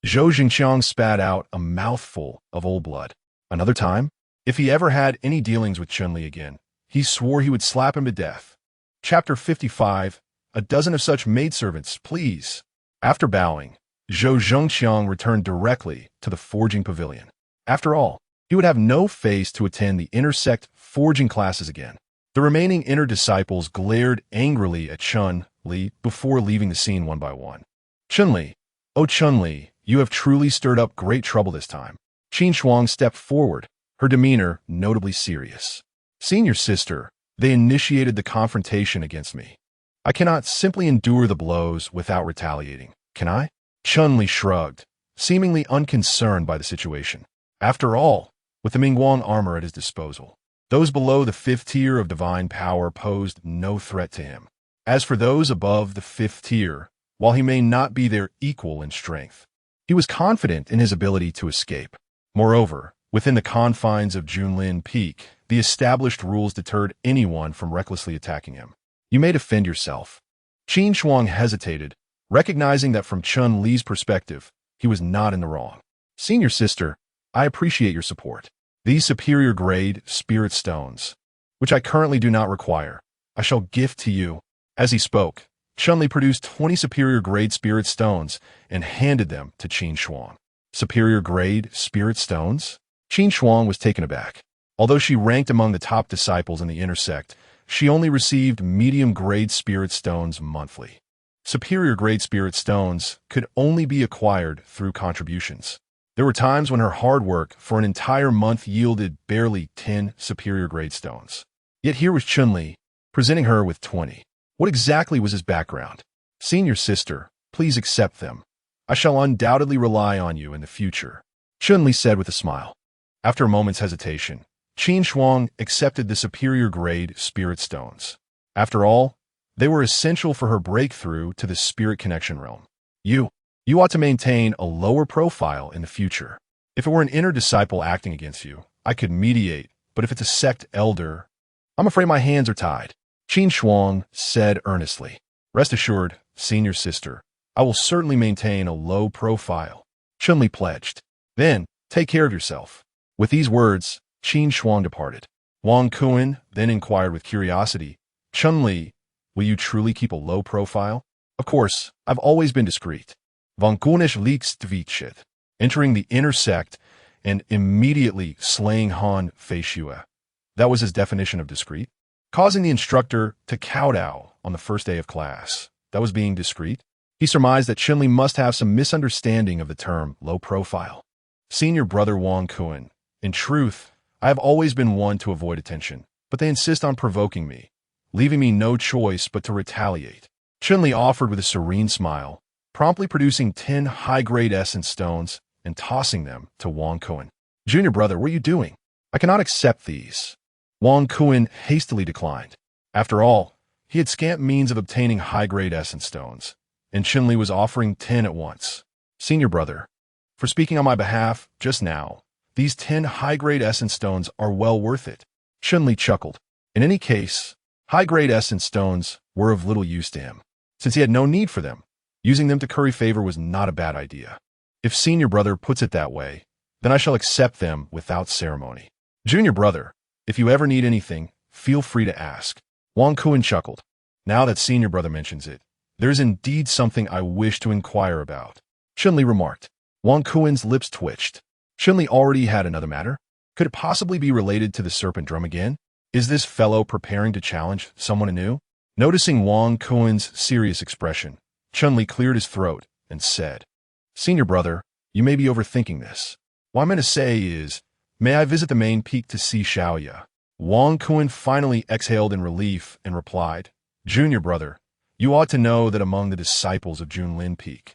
Zhou Zhengqiang spat out a mouthful of old blood. Another time, if he ever had any dealings with Chun Li again, he swore he would slap him to death. Chapter 55, A dozen of such maidservants, please. After bowing, Zhou Zhengqiang returned directly to the forging pavilion. After all, he would have no face to attend the intersect forging classes again. The remaining inner disciples glared angrily at Chun Li before leaving the scene one by one. Chun Li, oh Chun Li, you have truly stirred up great trouble this time. Qin Shuang stepped forward, her demeanor notably serious. Senior sister, they initiated the confrontation against me. I cannot simply endure the blows without retaliating, can I? Chun Li shrugged, seemingly unconcerned by the situation. After all, with the Mingguang armor at his disposal, those below the 5th tier of divine power posed no threat to him. As for those above the 5th tier, while he may not be their equal in strength, he was confident in his ability to escape. Moreover, within the confines of Junlin Peak, the established rules deterred anyone from recklessly attacking him. You may defend yourself. Qin Shuang hesitated, recognizing that from Chun Li's perspective, he was not in the wrong. Senior sister, I appreciate your support. These superior grade spirit stones, which I currently do not require, I shall gift to you. As he spoke, Chun Li produced 20 superior grade spirit stones and handed them to Qin Shuang. Superior grade spirit stones? Qin Shuang was taken aback. Although she ranked among the top disciples in the inner sect, she only received medium grade spirit stones monthly. Superior grade spirit stones could only be acquired through contributions. There were times when her hard work for an entire month yielded barely 10 superior grade stones. Yet here was Chun-Li, presenting her with 20. What exactly was his background? Senior sister, please accept them. I shall undoubtedly rely on you in the future, Chun-Li said with a smile. After a moment's hesitation, Qin Shuang accepted the superior grade spirit stones. After all, they were essential for her breakthrough to the spirit connection realm. You ought to maintain a lower profile in the future. If it were an inner disciple acting against you, I could mediate, but if it's a sect elder, I'm afraid my hands are tied, Qin Shuang said earnestly. Rest assured, senior sister, I will certainly maintain a low profile, Chun-Li pledged. Then, take care of yourself. With these words, Qin Shuang departed. Wang Kuan then inquired with curiosity, Chun-Li, will you truly keep a low profile? Of course, I've always been discreet. Vangkunish leaks Dvichit, entering the inner sect and immediately slaying Han Feishua. That was his definition of discreet. Causing the instructor to kowtow on the first day of class. That was being discreet. He surmised that Chun-Li must have some misunderstanding of the term low profile. Senior brother Wang Kuan, in truth, I have always been one to avoid attention, but they insist on provoking me, leaving me no choice but to retaliate. Chun-Li offered with a serene smile, promptly producing 10 high-grade essence stones and tossing them to Wang Kuan. Junior brother, what are you doing? I cannot accept these. Wang Kuan hastily declined. After all, he had scant means of obtaining high-grade essence stones, and Chun-Li was offering 10 at once. Senior brother, for speaking on my behalf just now, these 10 high-grade essence stones are well worth it. Chun-Li chuckled. In any case, high-grade essence stones were of little use to him, since he had no need for them. Using them to curry favor was not a bad idea. If senior brother puts it that way, then I shall accept them without ceremony. Junior brother, if you ever need anything, feel free to ask. Wang Kuan chuckled. Now that senior brother mentions it, there's indeed something I wish to inquire about, Chun-Li remarked. Wang Kuan's lips twitched. Chun-Li already had another matter. Could it possibly be related to the serpent drum again? Is this fellow preparing to challenge someone anew? Noticing Wang Kuan's serious expression, Chun-Li cleared his throat and said, Senior brother, you may be overthinking this. What I'm going to say is, may I visit the main peak to see Xiaoya? Wang Kuan finally exhaled in relief and replied, Junior brother, you ought to know that among the disciples of Junlin Peak,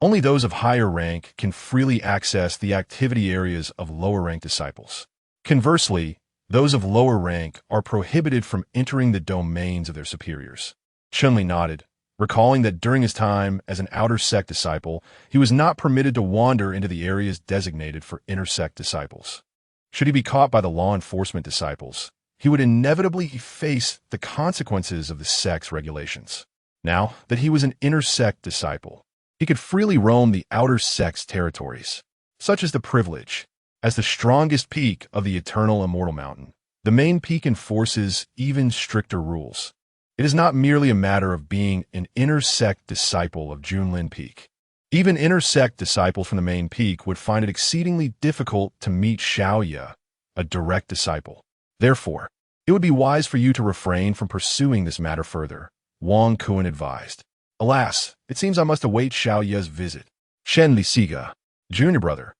only those of higher rank can freely access the activity areas of lower rank disciples. Conversely, those of lower rank are prohibited from entering the domains of their superiors. Chun-Li nodded, recalling that during his time as an outer sect disciple, he was not permitted to wander into the areas designated for inner sect disciples. Should he be caught by the law enforcement disciples, he would inevitably face the consequences of the sect's regulations. Now that he was an inner sect disciple, he could freely roam the outer sect's territories. Such as the privilege. As the strongest peak of the eternal immortal mountain, the main peak enforces even stricter rules. It is not merely a matter of being an inner sect disciple of Junlin Peak. Even inner sect disciples from the main peak would find it exceedingly difficult to meet Xiaoya, a direct disciple. Therefore, it would be wise for you to refrain from pursuing this matter further, Wang Kuan advised. Alas, it seems I must await Xiaoya's visit. Shen Li Siga, Junior brother,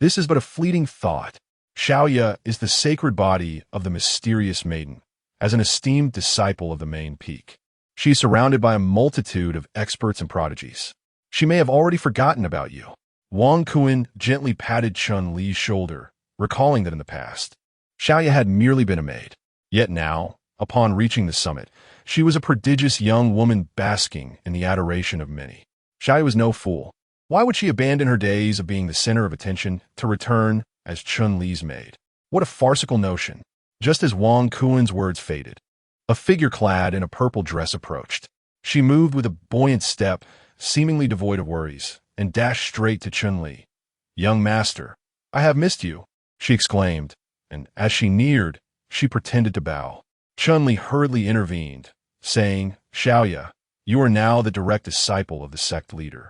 this is but a fleeting thought. Xiaoya is the sacred body of the mysterious maiden, as an esteemed disciple of the main peak. She is surrounded by a multitude of experts and prodigies. She may have already forgotten about you. Wang Kuan gently patted Chun-Li's shoulder, recalling that in the past, Xiaoya had merely been a maid. Yet now, upon reaching the summit, she was a prodigious young woman basking in the adoration of many. Xiaoya was no fool. Why would she abandon her days of being the center of attention to return as Chun-Li's maid? What a farcical notion. Just as Wang Kuan's words faded, a figure clad in a purple dress approached. She moved with a buoyant step, seemingly devoid of worries, and dashed straight to Chun-Li. Young master, I have missed you, she exclaimed, and as she neared, she pretended to bow. Chun-Li hurriedly intervened, saying, Xiaoya, you are now the direct disciple of the sect leader.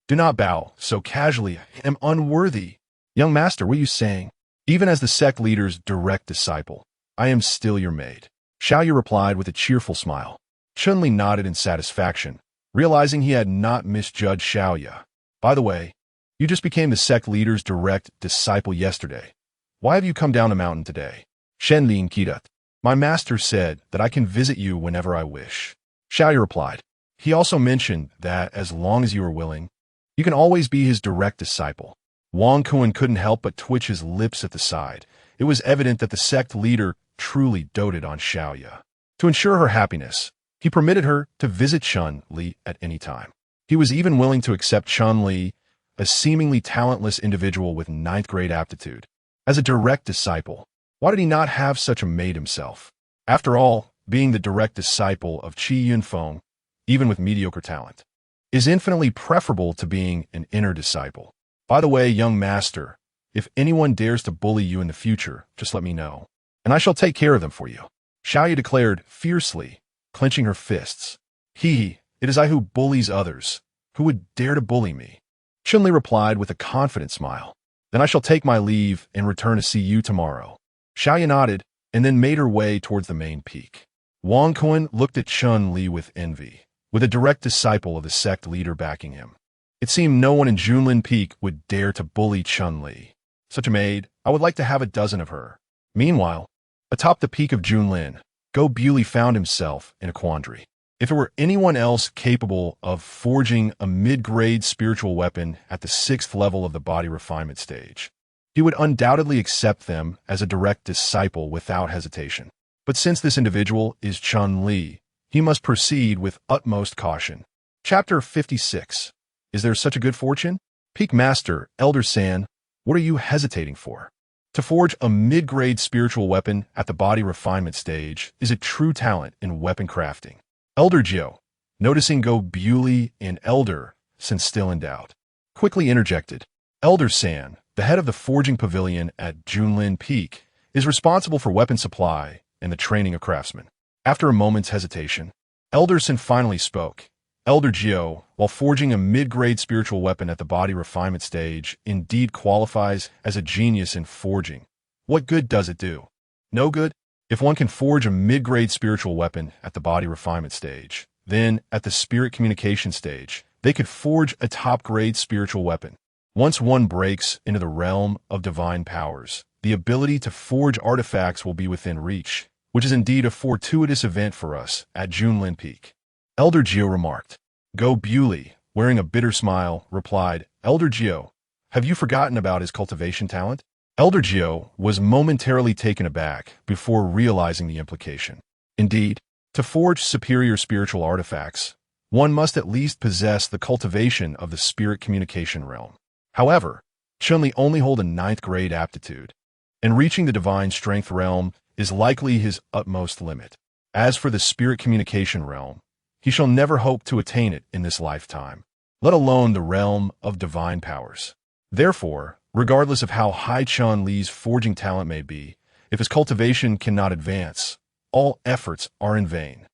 Do not bow so casually. I am unworthy. Young master, what are you saying? Even as the sect leader's direct disciple, I am still your maid. Xiaoya replied with a cheerful smile. Chun-Li nodded in satisfaction, realizing he had not misjudged Xiaoya. By the way, you just became the sect leader's direct disciple yesterday. Why have you come down the mountain today? Shenlin Kidat. My master said that I can visit you whenever I wish. Xiaoya replied. He also mentioned that as long as you are willing, you can always be his direct disciple. Wang Kuan couldn't help but twitch his lips at the side. It was evident that the sect leader truly doted on Xiaoya. To ensure her happiness, he permitted her to visit Chun Li at any time. He was even willing to accept Chun Li, a seemingly talentless individual with ninth-grade aptitude, as a direct disciple. Why did he not have such a maid himself? After all, being the direct disciple of Qi Yunfeng, even with mediocre talent, is infinitely preferable to being an inner disciple. By the way, young master, if anyone dares to bully you in the future, just let me know, and I shall take care of them for you. Xiaoya declared fiercely, clenching her fists. It is I who bullies others. Who would dare to bully me? Chun-Li replied with a confident smile. Then I shall take my leave and return to see you tomorrow. Xiaoya nodded and then made her way towards the main peak. Wang Kuan looked at Chun-Li with envy, with a direct disciple of the sect leader backing him. It seemed no one in Junlin Peak would dare to bully Chun-Li. Such a maid, I would like to have a dozen of her. Meanwhile, atop the peak of Junlin, Go Bewley found himself in a quandary. If it were anyone else capable of forging a mid-grade spiritual weapon at the 6th level of the body refinement stage, he would undoubtedly accept them as a direct disciple without hesitation. But since this individual is Chun-Li, he must proceed with utmost caution. Chapter 56. Is there such a good fortune? Peak Master, Elder San, what are you hesitating for? To forge a mid-grade spiritual weapon at the body refinement stage is a true talent in weapon crafting. Elder Jiu, noticing Go Bewley and Elder San still in doubt, quickly interjected. Elder San, the head of the forging pavilion at Junlin Peak, is responsible for weapon supply and the training of craftsmen. After a moment's hesitation, Elder San finally spoke. Elder Jiu, while forging a mid-grade spiritual weapon at the body refinement stage, indeed qualifies as a genius in forging. What good does it do? No good. If one can forge a mid-grade spiritual weapon at the body refinement stage, then at the spirit communication stage, they could forge a top-grade spiritual weapon. Once one breaks into the realm of divine powers, the ability to forge artifacts will be within reach, which is indeed a fortuitous event for us at Junlin Peak. Elder Jiu remarked. Go Bewley, wearing a bitter smile, replied, Elder Jiu, have you forgotten about his cultivation talent? Elder Jiu was momentarily taken aback before realizing the implication. Indeed, to forge superior spiritual artifacts, one must at least possess the cultivation of the spirit communication realm. However, Chun-Li only hold a 9th grade aptitude, and reaching the divine strength realm is likely his utmost limit. As for the spirit communication realm, he shall never hope to attain it in this lifetime, let alone the realm of divine powers. Therefore, regardless of how high Chun-Li's forging talent may be, if his cultivation cannot advance, all efforts are in vain.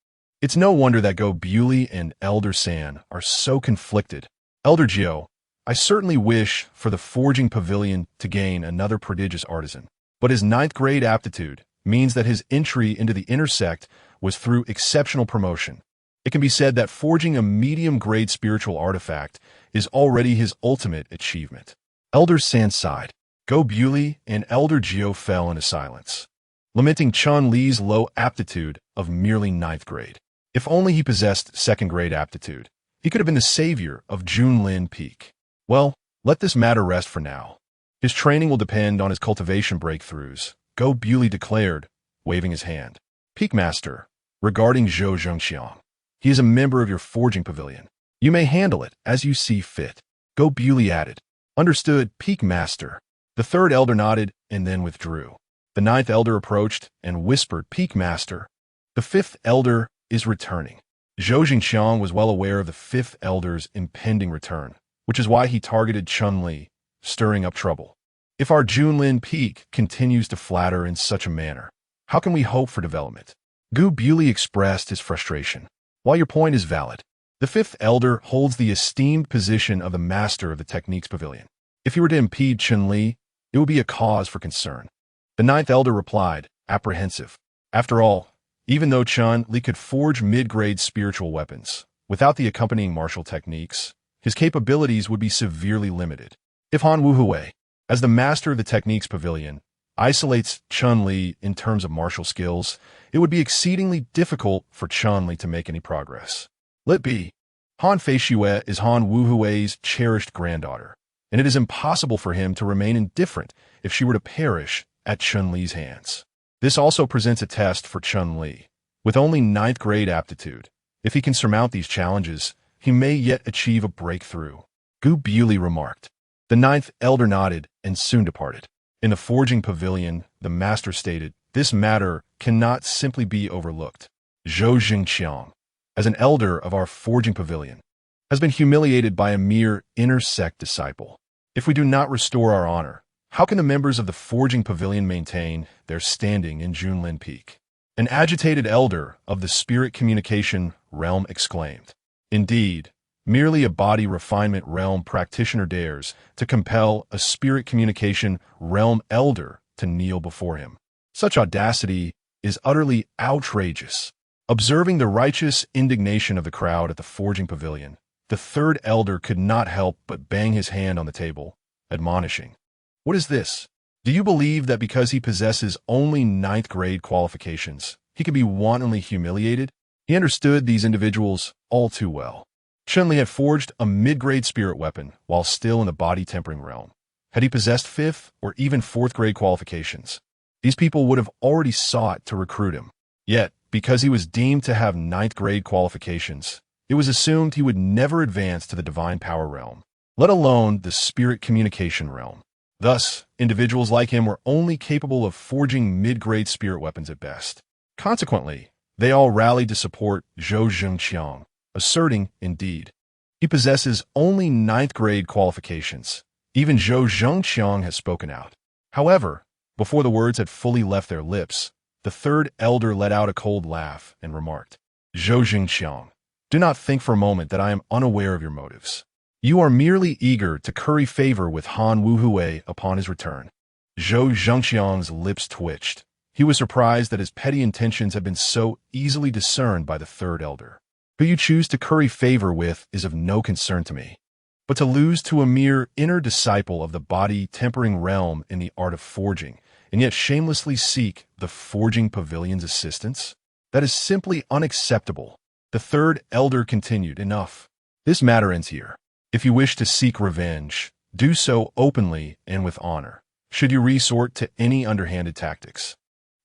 It's no wonder that Go Bewley and Elder San are so conflicted. Elder Jiu, I certainly wish for the forging pavilion to gain another prodigious artisan, but his 9th grade aptitude means that his entry into the inner sect was through exceptional promotion. It can be said that forging a medium-grade spiritual artifact is already his ultimate achievement. Elder San sighed. Go Bewley and Elder Jiu fell into silence, lamenting Chun-Li's low aptitude of merely 9th grade. If only he possessed 2nd grade aptitude, he could have been the savior of Junlin Peak. Well, let this matter rest for now. His training will depend on his cultivation breakthroughs, Go Bewley declared, waving his hand. Peak Master, regarding Zhou Zhengxiang, he is a member of your forging pavilion. You may handle it as you see fit. Go Bewley added. Understood, Peak Master. The 3rd elder nodded and then withdrew. The 9th elder approached and whispered, Peak Master. The 5th elder is returning. Zhou Zhengxiang was well aware of the 5th elder's impending return, which is why he targeted Chun-Li, stirring up trouble. If our Junlin Peak continues to flatter in such a manner, how can we hope for development? Go Bewley expressed his frustration. While your point is valid, the 5th elder holds the esteemed position of the master of the techniques pavilion. If he were to impede Chun-Li, it would be a cause for concern. The 9th elder replied, apprehensive. After all, even though Chun-Li could forge mid-grade spiritual weapons, Without the accompanying martial techniques, his capabilities would be severely limited. If Han Wuhui, as the master of the techniques pavilion, isolates Chun-Li in terms of martial skills, it would be exceedingly difficult for Chun-Li to make any progress. Let be, Han Feishue is Han Wuhui's cherished granddaughter, and it is impossible for him to remain indifferent if she were to perish at Chun-Li's hands. This also presents a test for Chun-Li. With only 9th grade aptitude, if he can surmount these challenges, he may yet achieve a breakthrough. Gu Bewley remarked. The 9th elder nodded and soon departed. In the forging pavilion, the master stated, "This matter cannot simply be overlooked. Zhou Jingqiang, as an elder of our forging pavilion, has been humiliated by a mere inner sect disciple. If we do not restore our honor, how can the members of the forging pavilion maintain their standing in Junlin Peak?" An agitated elder of the spirit communication realm exclaimed. Indeed, merely a body refinement realm practitioner dares to compel a spirit communication realm elder to kneel before him. Such audacity is utterly outrageous. Observing the righteous indignation of the crowd at the forging pavilion, the 3rd elder could not help but bang his hand on the table, admonishing, "What is this? Do you believe that because he possesses only 9th grade qualifications, he can be wantonly humiliated?" He understood these individuals all too well. Chun-Li had forged a mid-grade spirit weapon while still in the body tempering realm. Had he possessed 5th or even 4th grade qualifications, these people would have already sought to recruit him. Yet, because he was deemed to have 9th grade qualifications, it was assumed he would never advance to the divine power realm, let alone the spirit communication realm. Thus, individuals like him were only capable of forging mid-grade spirit weapons at best. Consequently, they all rallied to support Zhou Jingqiang, asserting, indeed, he possesses only 9th grade qualifications. Even Zhou Zhengqiang has spoken out. However, before the words had fully left their lips, the 3rd elder let out a cold laugh and remarked, "Zhou Zhengqiang, do not think for a moment that I am unaware of your motives. You are merely eager to curry favor with Han Wuhui upon his return." Zhou Zhengqiang's lips twitched. He was surprised that his petty intentions had been so easily discerned by the 3rd elder. "Who you choose to curry favor with is of no concern to me. But to lose to a mere inner disciple of the body tempering realm in the art of forging, and yet shamelessly seek the forging pavilion's assistance? That is simply unacceptable." The 3rd elder continued, "Enough. This matter ends here. If you wish to seek revenge, do so openly and with honor. Should you resort to any underhanded tactics,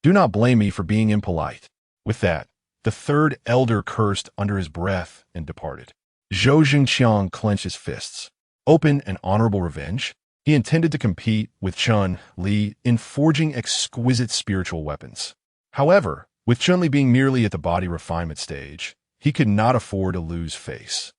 do not blame me for being impolite." With that, the 3rd elder cursed under his breath and departed. Zhou Jingqiang clenched his fists. Open and honorable revenge? He intended to compete with Chun-Li in forging exquisite spiritual weapons. However, with Chun-Li being merely at the body refinement stage, he could not afford to lose face.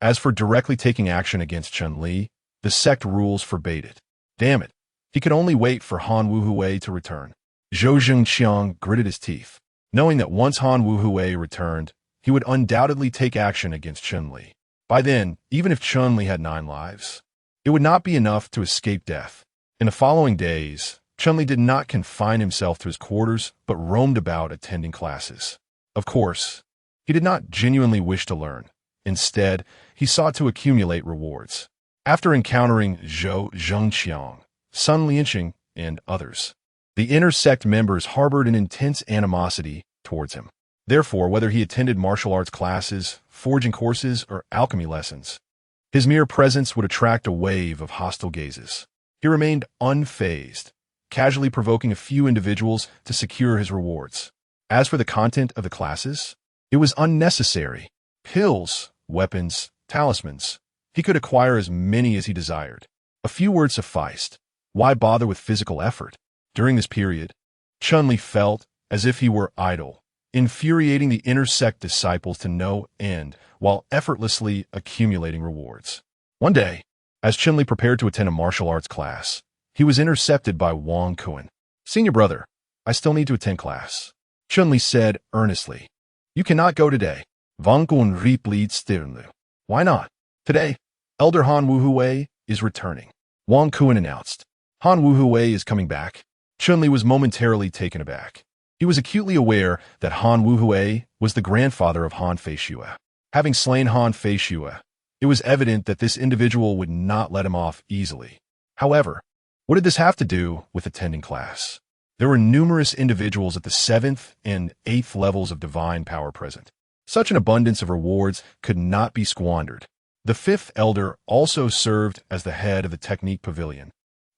As for directly taking action against Chun-Li, the sect rules forbade it. Damn it, he could only wait for Han Wuhui to return. Zhou Jingqiang gritted his teeth, knowing that once Han Wuhui returned, he would undoubtedly take action against Chun-Li. By then, even if Chun-Li had 9 lives, it would not be enough to escape death. In the following days, Chun-Li did not confine himself to his quarters, but roamed about attending classes. Of course, he did not genuinely wish to learn. Instead, he sought to accumulate rewards. After encountering Zhou Zhengqiang, Sun Lianqing, and others, the inner sect members harbored an intense animosity towards him. Therefore, whether he attended martial arts classes, forging courses, or alchemy lessons, his mere presence would attract a wave of hostile gazes. He remained unfazed, casually provoking a few individuals to secure his rewards. As for the content of the classes, it was unnecessary. Pills, weapons, talismans. He could acquire as many as he desired. A few words sufficed. Why bother with physical effort? During this period, Chun-Li felt as if he were idle, infuriating the inner sect disciples to no end while effortlessly accumulating rewards. One day, as Chun-Li prepared to attend a martial arts class, he was intercepted by Wang Kuan. "Senior brother, I still need to attend class," Chun-Li said earnestly. "You cannot go today." Wang Kuan replied sternly. "Why not?" "Today, Elder Han Wuhui is returning," Wang Kuan announced. "Han Wuhui is coming back." Chun-Li was momentarily taken aback. He was acutely aware that Han Wuhui was the grandfather of Han Feishue. Having slain Han Feishue, it was evident that this individual would not let him off easily. However, what did this have to do with attending class? There were numerous individuals at the 7th and 8th levels of divine power present. Such an abundance of rewards could not be squandered. The 5th elder also served as the head of the technique pavilion,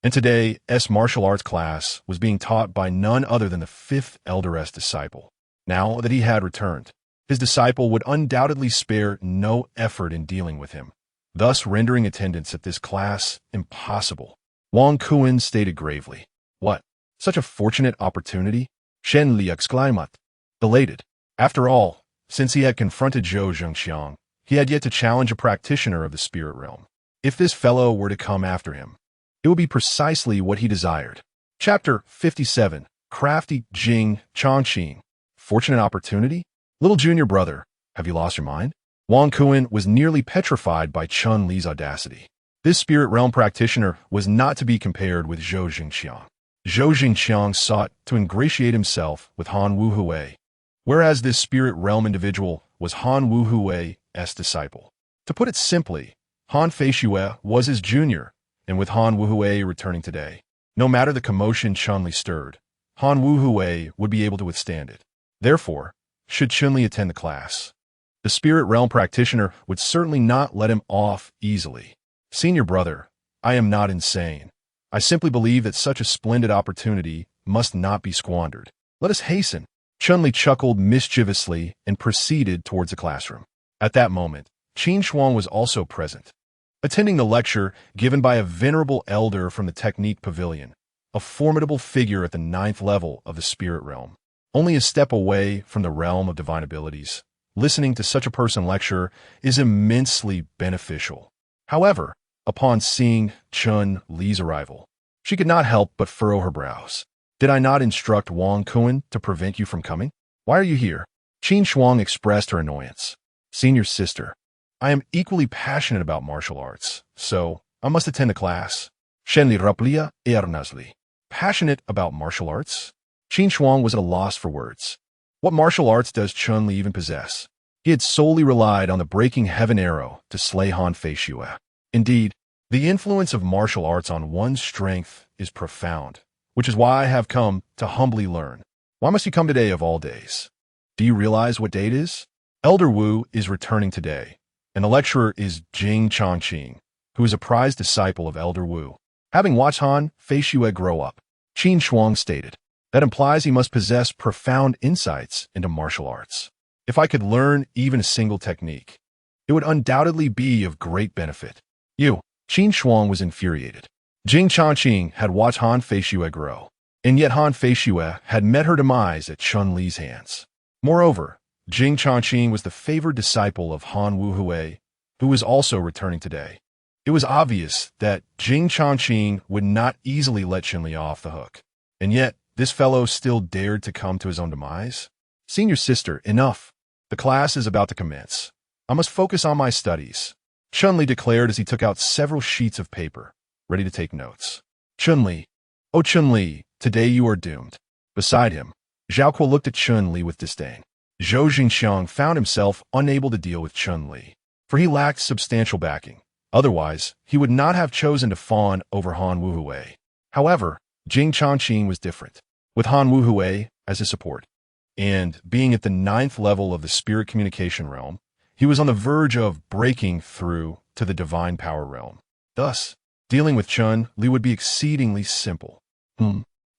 and today's martial arts class was being taught by none other than the 5th elder's disciple. Now that he had returned, his disciple would undoubtedly spare no effort in dealing with him, thus rendering attendance at this class impossible. Wang Kuan stated gravely, "What? Such a fortunate opportunity?" Shen Li exclaimed, elated. After all, since he had confronted Zhou Zhengxiang, he had yet to challenge a practitioner of the spirit realm. If this fellow were to come after him, it would be precisely what he desired. Chapter 57, Crafty Jing Chongqing. Fortunate opportunity? Little junior brother, have you lost your mind? Wang Kuan was nearly petrified by Chun Li's audacity. This spirit realm practitioner was not to be compared with Zhou Zhengxiang. Zhou Zhengxiang sought to ingratiate himself with Han Wuhui, whereas this spirit realm individual was Han Wuhui's disciple. To put it simply, Han Feishue was his junior, and with Han Wuhui returning today, no matter the commotion Chun Li stirred, Han Wuhui would be able to withstand it. Therefore, should Chun Li attend the class, the spirit realm practitioner would certainly not let him off easily. Senior brother, I am not insane. I simply believe that such a splendid opportunity must not be squandered. Let us hasten. Chun Li chuckled mischievously and proceeded towards the classroom. At that moment, Qin Shuang was also present, attending the lecture given by a venerable elder from the Technique Pavilion, a formidable figure at the 9th level of the spirit realm. Only a step away from the realm of divine abilities, listening to such a person lecture is immensely beneficial. However, upon seeing Chun Li's arrival, she could not help but furrow her brows. Did I not instruct Wang Kuan to prevent you from coming? Why are you here? Qin Shuang expressed her annoyance. Senior sister, I am equally passionate about martial arts, so I must attend the class. Shen Li raplia earnestly. Passionate about martial arts? Qin Shuang was at a loss for words. What martial arts does Chun Li even possess? He had solely relied on the breaking heaven arrow to slay Han Feishue. Indeed, the influence of martial arts on one's strength is profound, which is why I have come to humbly learn. Why must you come today of all days? Do you realize what day it is? Elder Wu is returning today, and the lecturer is Jing Chongqing, who is a prized disciple of Elder Wu. Having watched Han Feishue grow up, Qin Shuang stated, that implies he must possess profound insights into martial arts. If I could learn even a single technique, it would undoubtedly be of great benefit. You, Qin Shuang was infuriated. Jing Chongqing had watched Han Feishue grow, and yet Han Feishue had met her demise at Chun Li's hands. Moreover, Jing Chongqing was the favored disciple of Han Wuhui, who was also returning today. It was obvious that Jing Chongqing would not easily let Chun Li off the hook, and yet this fellow still dared to come to his own demise? Senior sister, enough. The class is about to commence. I must focus on my studies, Chun Li declared as he took out several sheets of paper, ready to take notes. Chun Li, oh Chun Li, today you are doomed. Beside him, Zhao Kuo looked at Chun Li with disdain. Zhou Zhengxiang found himself unable to deal with Chun Li, for he lacked substantial backing. Otherwise, he would not have chosen to fawn over Han Wuhui. However, Jing Chongqing was different, with Han Wuhui as his support. And being at the 9th level of the spirit communication realm, he was on the verge of breaking through to the divine power realm. Thus, dealing with Chun Li would be exceedingly simple.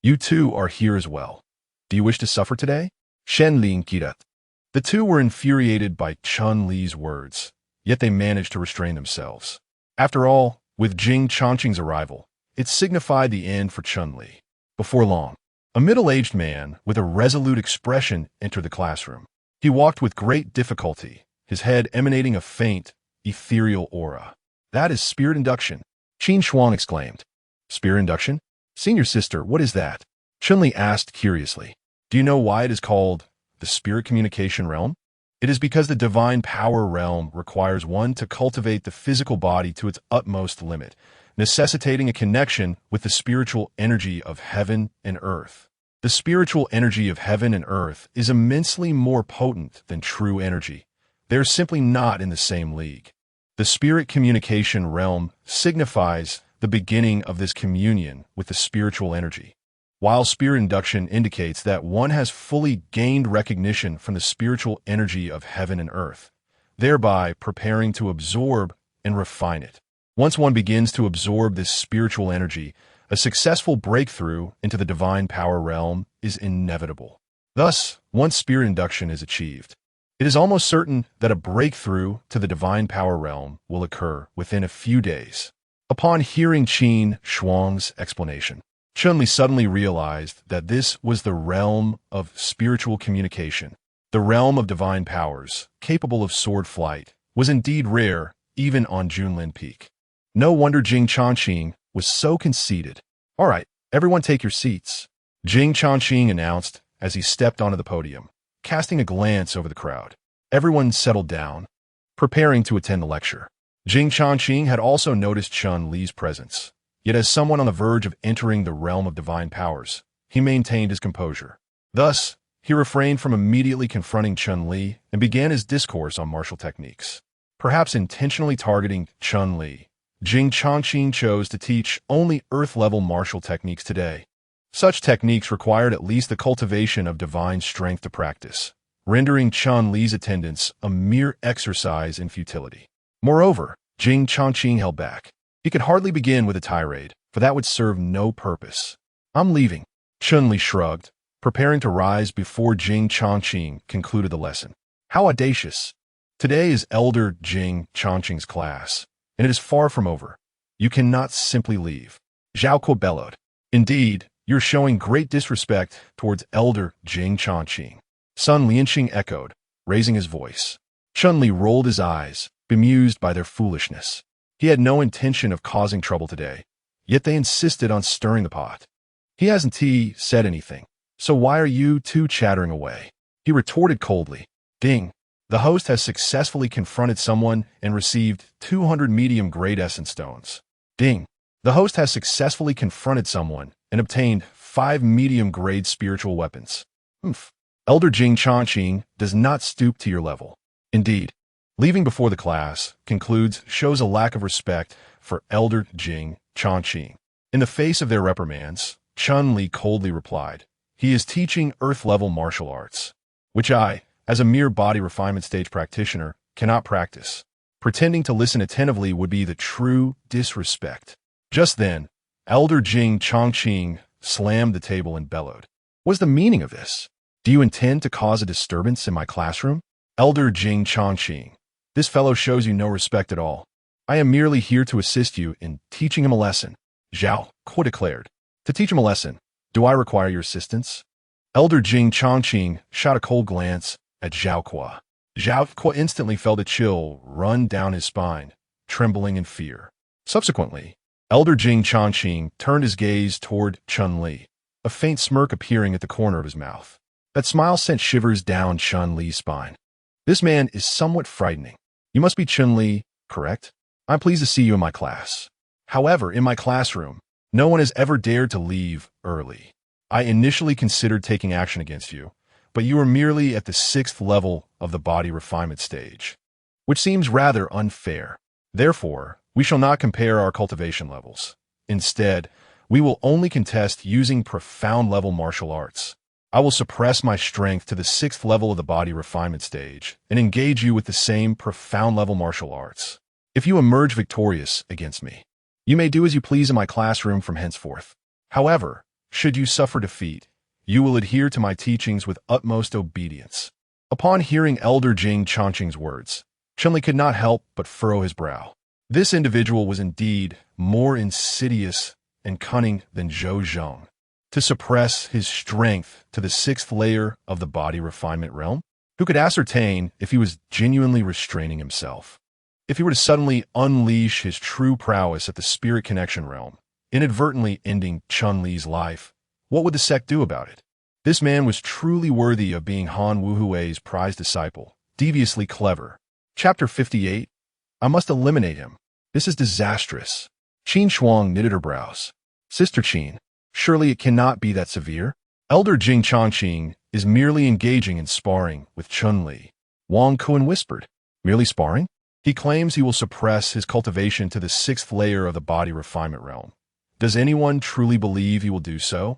You two are here as well. Do you wish to suffer today? Shen Li Kirat. The two were infuriated by Chun Li's words, yet they managed to restrain themselves. After all, with Jing Chongqing's arrival, it signified the end for Chun Li. Before long, a middle-aged man with a resolute expression entered the classroom. He walked with great difficulty, his head emanating a faint, ethereal aura. That is spirit induction, Qin Shuang exclaimed. Spirit induction? Senior sister, what is that? Chun Li asked curiously. Do you know why it is called the spirit communication realm? It is because the divine power realm requires one to cultivate the physical body to its utmost limit, necessitating a connection with the spiritual energy of heaven and earth. The spiritual energy of heaven and earth is immensely more potent than true energy. They're simply not in the same league. The spirit communication realm signifies the beginning of this communion with the spiritual energy, while spirit induction indicates that one has fully gained recognition from the spiritual energy of heaven and earth, thereby preparing to absorb and refine it. Once one begins to absorb this spiritual energy, a successful breakthrough into the divine power realm is inevitable. Thus, once spirit induction is achieved, it is almost certain that a breakthrough to the divine power realm will occur within a few days. Upon hearing Qin Shuang's explanation, Chun-Li suddenly realized that this was the realm of spiritual communication. The realm of divine powers, capable of sword flight, was indeed rare even on Junlin Peak. No wonder Jing Chongqing was so conceited. "All right, everyone take your seats," Jing Chongqing announced as he stepped onto the podium, casting a glance over the crowd. Everyone settled down, preparing to attend the lecture. Jing Chongqing had also noticed Chun-Li's presence, yet as someone on the verge of entering the realm of divine powers, he maintained his composure. Thus, he refrained from immediately confronting Chun-Li and began his discourse on martial techniques. Perhaps intentionally targeting Chun-Li, Jing Chongqing chose to teach only earth-level martial techniques today. Such techniques required at least the cultivation of divine strength to practice, rendering Chun-Li's attendance a mere exercise in futility. Moreover, Jing Chongqing held back. He could hardly begin with a tirade, for that would serve no purpose. "I'm leaving," Chun-Li shrugged, preparing to rise before Jing Chongqing concluded the lesson. How audacious! Today is Elder Jing Chongqing's class, and it is far from over. You cannot simply leave. Zhao Kuo bellowed. "Indeed, you're showing great disrespect towards Elder Jing Chongqing," Sun Lianqing echoed, raising his voice. Chun-Li rolled his eyes, bemused by their foolishness. He had no intention of causing trouble today, yet they insisted on stirring the pot. "He hasn't said anything, so why are you two chattering away?" he retorted coldly. Ding. The host has successfully confronted someone and received 200 medium-grade essence stones. Ding. The host has successfully confronted someone and obtained 5 medium-grade spiritual weapons. Elder Jing Chongqing does not stoop to your level. Indeed, leaving before the class concludes shows a lack of respect for Elder Jing Chongqing. In the face of their reprimands, Chun-Li coldly replied, "He is teaching earth-level martial arts, which I, as a mere body refinement stage practitioner, cannot practice. Pretending to listen attentively would be the true disrespect." Just then, Elder Jing Chongqing slammed the table and bellowed, "What's the meaning of this? Do you intend to cause a disturbance in my classroom?" Elder Jing Chongqing, this fellow shows you no respect at all. "I am merely here to assist you in teaching him a lesson," Zhao Kuo declared. "To teach him a lesson, do I require your assistance?" Elder Jing Chongqing shot a cold glance at Zhao Kuo. Zhao Kuo instantly felt a chill run down his spine, trembling in fear. Subsequently, Elder Jing Chongqing turned his gaze toward Chun-Li, a faint smirk appearing at the corner of his mouth. That smile sent shivers down Chun-Li's spine. This man is somewhat frightening. "You must be Chun-Li, correct? I'm pleased to see you in my class. However, in my classroom, no one has ever dared to leave early. I initially considered taking action against you, but you are merely at the 6th level of the body refinement stage, which seems rather unfair. Therefore, we shall not compare our cultivation levels. Instead, we will only contest using profound level martial arts. I will suppress my strength to the 6th level of the body refinement stage and engage you with the same profound level martial arts. If you emerge victorious against me, you may do as you please in my classroom from henceforth. However, should you suffer defeat, you will adhere to my teachings with utmost obedience." Upon hearing Elder Jing Chongqing's words, Chun-Li could not help but furrow his brow. This individual was indeed more insidious and cunning than Zhou Zhong. To suppress his strength to the 6th layer of the body refinement realm? Who could ascertain if he was genuinely restraining himself? If he were to suddenly unleash his true prowess at the spirit connection realm, inadvertently ending Chun-Li's life, what would the sect do about it? This man was truly worthy of being Han Wuhui's prized disciple, deviously clever. Chapter 58. I must eliminate him. This is disastrous. Qin Shuang knitted her brows. Sister Qin, surely it cannot be that severe? Elder Jing Chongqing is merely engaging in sparring with Chun-Li. Wang Kuan whispered. Merely sparring? He claims he will suppress his cultivation to the 6th layer of the body refinement realm. Does anyone truly believe he will do so?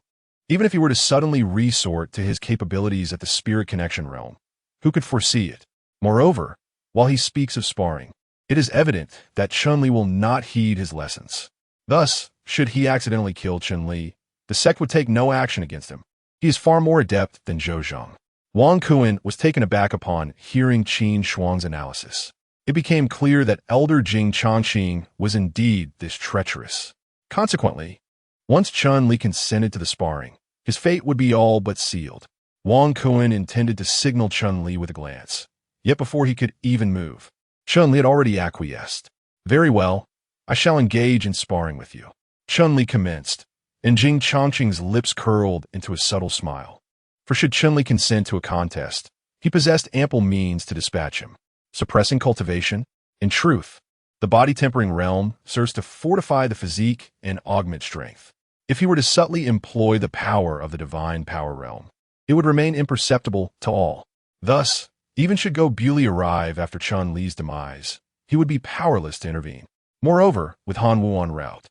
Even if he were to suddenly resort to his capabilities at the spirit connection realm, who could foresee it? Moreover, while he speaks of sparring, it is evident that Chun-Li will not heed his lessons. Thus, should he accidentally kill Chun-Li, the sect would take no action against him. He is far more adept than Zhou Zhang. Wang Kuan was taken aback upon hearing Qin Shuang's analysis. It became clear that Elder Jing Chongqing was indeed this treacherous. Consequently, once Chun-Li consented to the sparring, his fate would be all but sealed. Wang Kuan intended to signal Chun-Li with a glance. Yet before he could even move, Chun-Li had already acquiesced. Very well, I shall engage in sparring with you. Chun-Li commenced, and Jing Chongqing's lips curled into a subtle smile. For should Chun-Li consent to a contest, he possessed ample means to dispatch him. Suppressing cultivation, in truth, the body-tempering realm serves to fortify the physique and augment strength. If he were to subtly employ the power of the divine power realm, it would remain imperceptible to all. Thus, even should Go Bewley arrive after Chun-Li's demise, he would be powerless to intervene. Moreover, with Han Wu en route,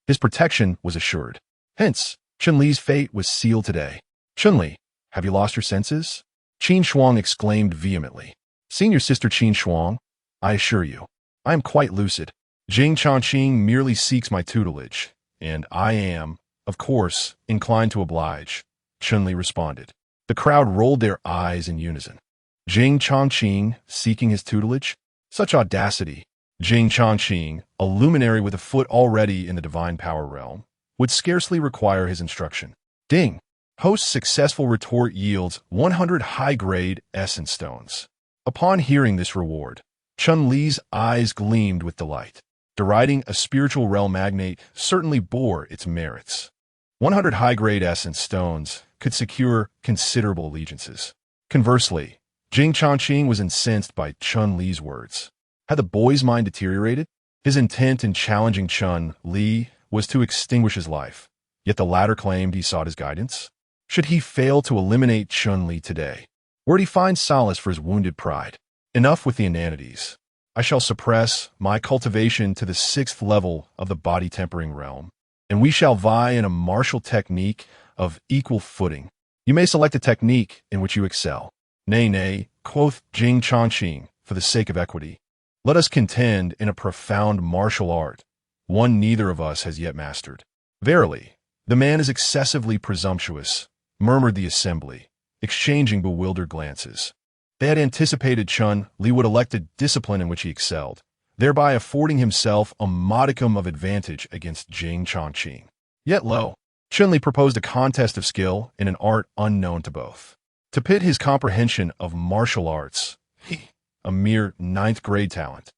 his protection was assured. Hence, Chun-Li's fate was sealed today. Chun-Li, have you lost your senses? Qin Shuang exclaimed vehemently. Seeing your sister Qin Shuang, I assure you, I am quite lucid. Jing Chongqing merely seeks my tutelage, and I am, of course, inclined to oblige, Chun-Li responded. The crowd rolled their eyes in unison. Jing Chongqing seeking his tutelage? Such audacity. Jing Chongqing, a luminary with a foot already in the divine power realm, would scarcely require his instruction. Ding! Host's successful retort yields 100 high-grade essence stones. Upon hearing this reward, Chun-Li's eyes gleamed with delight. Deriding a spiritual realm magnate certainly bore its merits. 100 high-grade essence stones could secure considerable allegiances. Conversely, Jing Chongqing was incensed by Chun-Li's words. Had the boy's mind deteriorated? His intent in challenging Chun-Li was to extinguish his life, yet the latter claimed he sought his guidance. Should he fail to eliminate Chun-Li today, where'd he find solace for his wounded pride? Enough with the inanities. I shall suppress my cultivation to the 6th level of the body-tempering realm, and we shall vie in a martial technique of equal footing. You may select a technique in which you excel. Nay, nay, quoth Jing Chongqing, for the sake of equity. Let us contend in a profound martial art, one neither of us has yet mastered. Verily, the man is excessively presumptuous, murmured the assembly, exchanging bewildered glances. They had anticipated Chun-Li would elect a discipline in which he excelled, thereby affording himself a modicum of advantage against Jing Chongqing. Yet lo, Chun-Li proposed a contest of skill in an art unknown to both. To pit his comprehension of martial arts, a mere 9th-grade talent,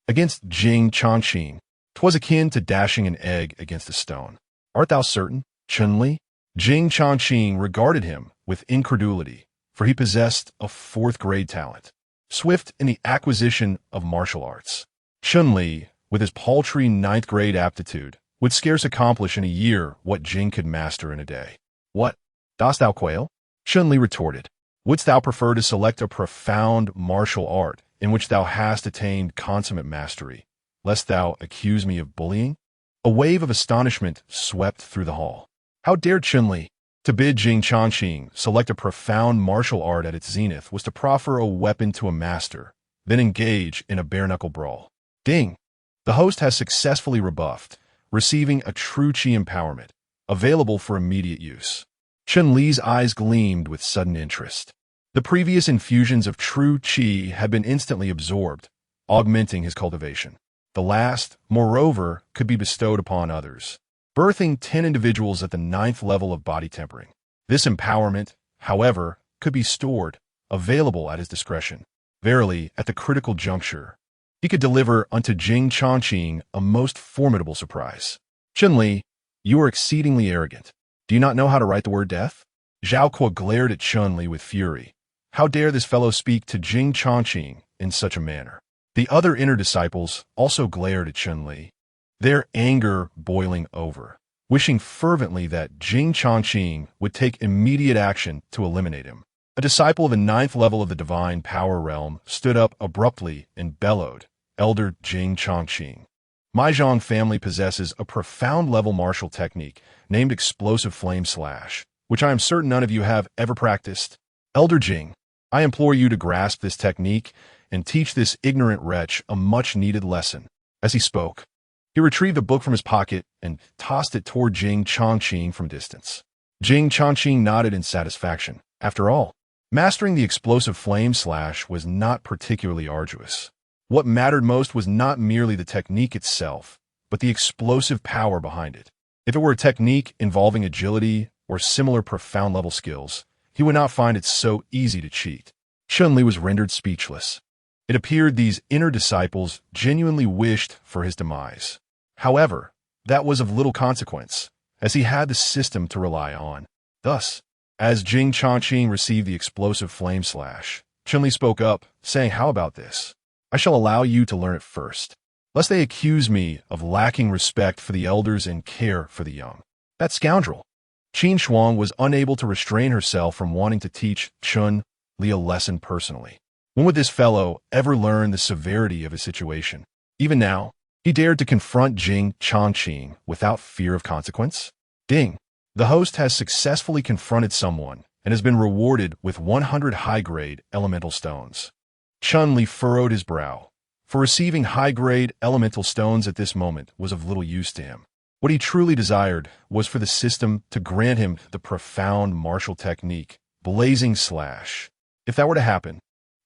against Jing Chongqing, 'twas akin to dashing an egg against a stone. Art thou certain, Chun-Li? Jing Chongqing regarded him with incredulity, for he possessed a 4th-grade talent, swift in the acquisition of martial arts. Chun-Li, with his paltry 9th-grade aptitude, would scarce accomplish in a year what Jing could master in a day. What? Dost thou quail? Chun-Li retorted. Wouldst thou prefer to select a profound martial art in which thou hast attained consummate mastery, lest thou accuse me of bullying? A wave of astonishment swept through the hall. How dared Chun-Li? To bid Jing Chongqing select a profound martial art at its zenith was to proffer a weapon to a master, then engage in a bare-knuckle brawl. Ding! The host has successfully rebuffed, receiving a true Qi empowerment, available for immediate use. Chun-Li's eyes gleamed with sudden interest. The previous infusions of true Qi had been instantly absorbed, augmenting his cultivation. The last, moreover, could be bestowed upon others, birthing 10 individuals at the 9th level of body tempering. This empowerment, however, could be stored, available at his discretion. Verily, at the critical juncture, he could deliver unto Jing Chongqing a most formidable surprise. Chun-Li, you are exceedingly arrogant. Do you not know how to write the word death? Zhao Kuo glared at Chun-Li with fury. How dare this fellow speak to Jing Chongqing in such a manner? The other inner disciples also glared at Chun-Li, their anger boiling over, wishing fervently that Jing Chongqing would take immediate action to eliminate him. A disciple of the ninth level of the divine power realm stood up abruptly and bellowed, Elder Jing Chongqing. My Zhang family possesses a profound-level martial technique named Explosive Flame Slash, which I am certain none of you have ever practiced. Elder Jing, I implore you to grasp this technique and teach this ignorant wretch a much-needed lesson. As he spoke, he retrieved a book from his pocket and tossed it toward Jing Chongqing from distance. Jing Chongqing nodded in satisfaction. After all, mastering the Explosive Flame Slash was not particularly arduous. What mattered most was not merely the technique itself, but the explosive power behind it. If it were a technique involving agility or similar profound-level skills, he would not find it so easy to cheat. Chun-Li was rendered speechless. It appeared these inner disciples genuinely wished for his demise. However, that was of little consequence, as he had the system to rely on. Thus, as Jing Chongqing received the Explosive Flame Slash, Chun-Li spoke up, saying, "How about this? I shall allow you to learn it first, lest they accuse me of lacking respect for the elders and care for the young." That scoundrel! Qin Shuang was unable to restrain herself from wanting to teach Chun-Li a lesson personally. When would this fellow ever learn the severity of his situation? Even now, he dared to confront Jing Chongqing without fear of consequence. Ding! The host has successfully confronted someone and has been rewarded with 100 high-grade elemental stones. Chun-Li furrowed his brow, for receiving high-grade elemental stones at this moment was of little use to him. What he truly desired was for the system to grant him the profound martial technique, Blazing Slash. If that were to happen,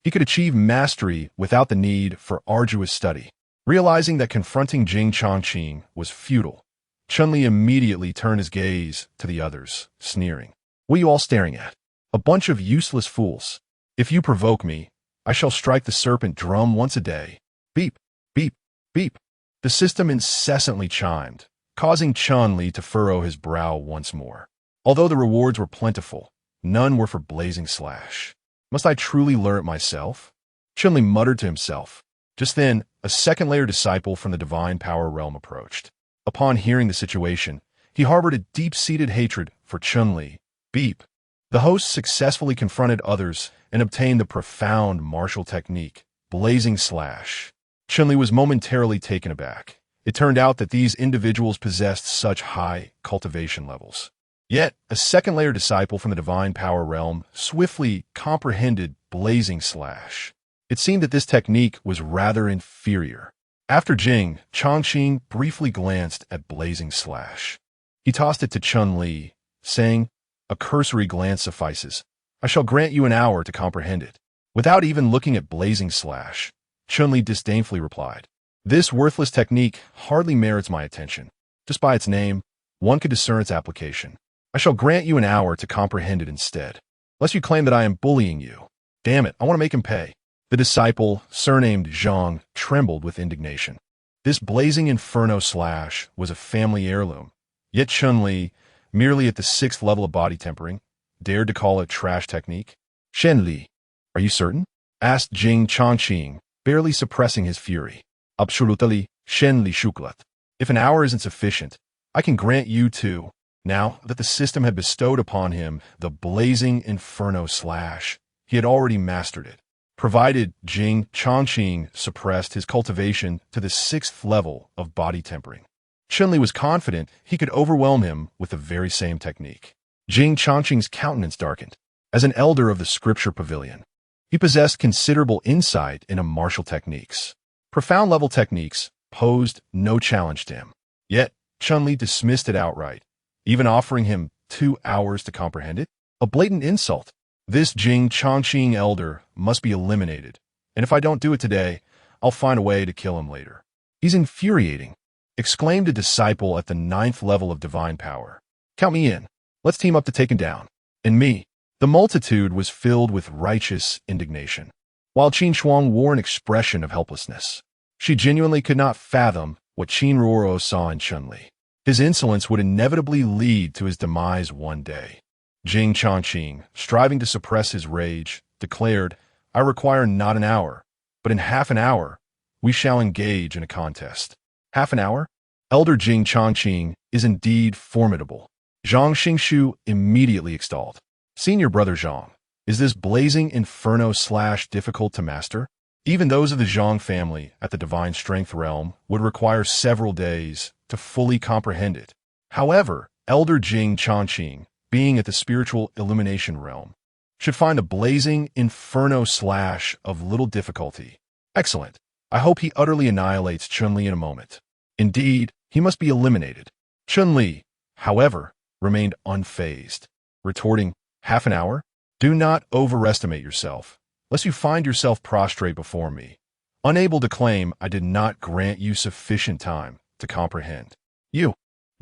he could achieve mastery without the need for arduous study. Realizing that confronting Jing Chongqing was futile, Chun-Li immediately turned his gaze to the others, sneering. "What are you all staring at? A bunch of useless fools. If you provoke me, I shall strike the serpent drum once a day. Beep, beep, beep." The system incessantly chimed, causing Chun-Li to furrow his brow once more. Although the rewards were plentiful, none were for Blazing Slash. Must I truly learn it myself? Chun-Li muttered to himself. Just then, a second-layer disciple from the divine power realm approached. Upon hearing the situation, he harbored a deep-seated hatred for Chun-Li. Beep. The host successfully confronted others and obtained the profound martial technique, Blazing Slash. Chun-Li was momentarily taken aback. It turned out that these individuals possessed such high cultivation levels. Yet, a second-layer disciple from the divine power realm swiftly comprehended Blazing Slash. It seemed that this technique was rather inferior. After Jing, Chongqing briefly glanced at Blazing Slash. He tossed it to Chun-Li, saying, "A cursory glance suffices. I shall grant you an hour to comprehend it." Without even looking at Blazing Slash, Chun-Li disdainfully replied, "This worthless technique hardly merits my attention. Just by its name, one could discern its application. I shall grant you an hour to comprehend it instead, lest you claim that I am bullying you. Damn it, I want to make him pay." The disciple, surnamed Zhang, trembled with indignation. This Blazing Inferno Slash was a family heirloom, yet Chun-Li, merely at the 6th level of body tempering, dared to call it trash technique. "Shen-Li, are you certain?" asked Jing Chongqing, barely suppressing his fury. "Absolutely, Shen-Li Shuklat. If an hour isn't sufficient, I can grant you two." Now that the system had bestowed upon him the Blazing Inferno Slash, he had already mastered it. Provided Jing Chongqing suppressed his cultivation to the 6th level of body tempering, Chun-Li was confident he could overwhelm him with the very same technique. Jing Chongqing's countenance darkened. As an elder of the scripture pavilion, he possessed considerable insight into martial techniques. Profound-level techniques posed no challenge to him. Yet, Chun-Li dismissed it outright, even offering him 2 hours to comprehend it. A blatant insult. This Jing Chongqing elder must be eliminated, and if I don't do it today, I'll find a way to kill him later. "He's infuriating," exclaimed a disciple at the 9th level of divine power. "Count me in. Let's team up to take him down." And me. The multitude was filled with righteous indignation, while Qin Shuang wore an expression of helplessness. She genuinely could not fathom what Qin Ruoro saw in Chun-Li. His insolence would inevitably lead to his demise one day. Jing Chongqing, striving to suppress his rage, declared, "I require not an hour, but in half an hour, we shall engage in a contest." Half an hour? Elder Jing Chongqing is indeed formidable. Zhang Xingshu immediately extolled. "Senior brother Zhang, Is this blazing inferno / difficult to master? Even those of the Zhang family at the divine strength realm would require several days to fully comprehend it. However, Elder Jing Chongqing, being at the spiritual illumination realm, should find the blazing inferno / of little difficulty. Excellent. I hope he utterly annihilates Chun-Li in a moment. Indeed, he must be eliminated. Chun-Li, however, remained unfazed, retorting, "Half an hour? Do not overestimate yourself, lest you find yourself prostrate before me, unable to claim I did not grant you sufficient time to comprehend." You.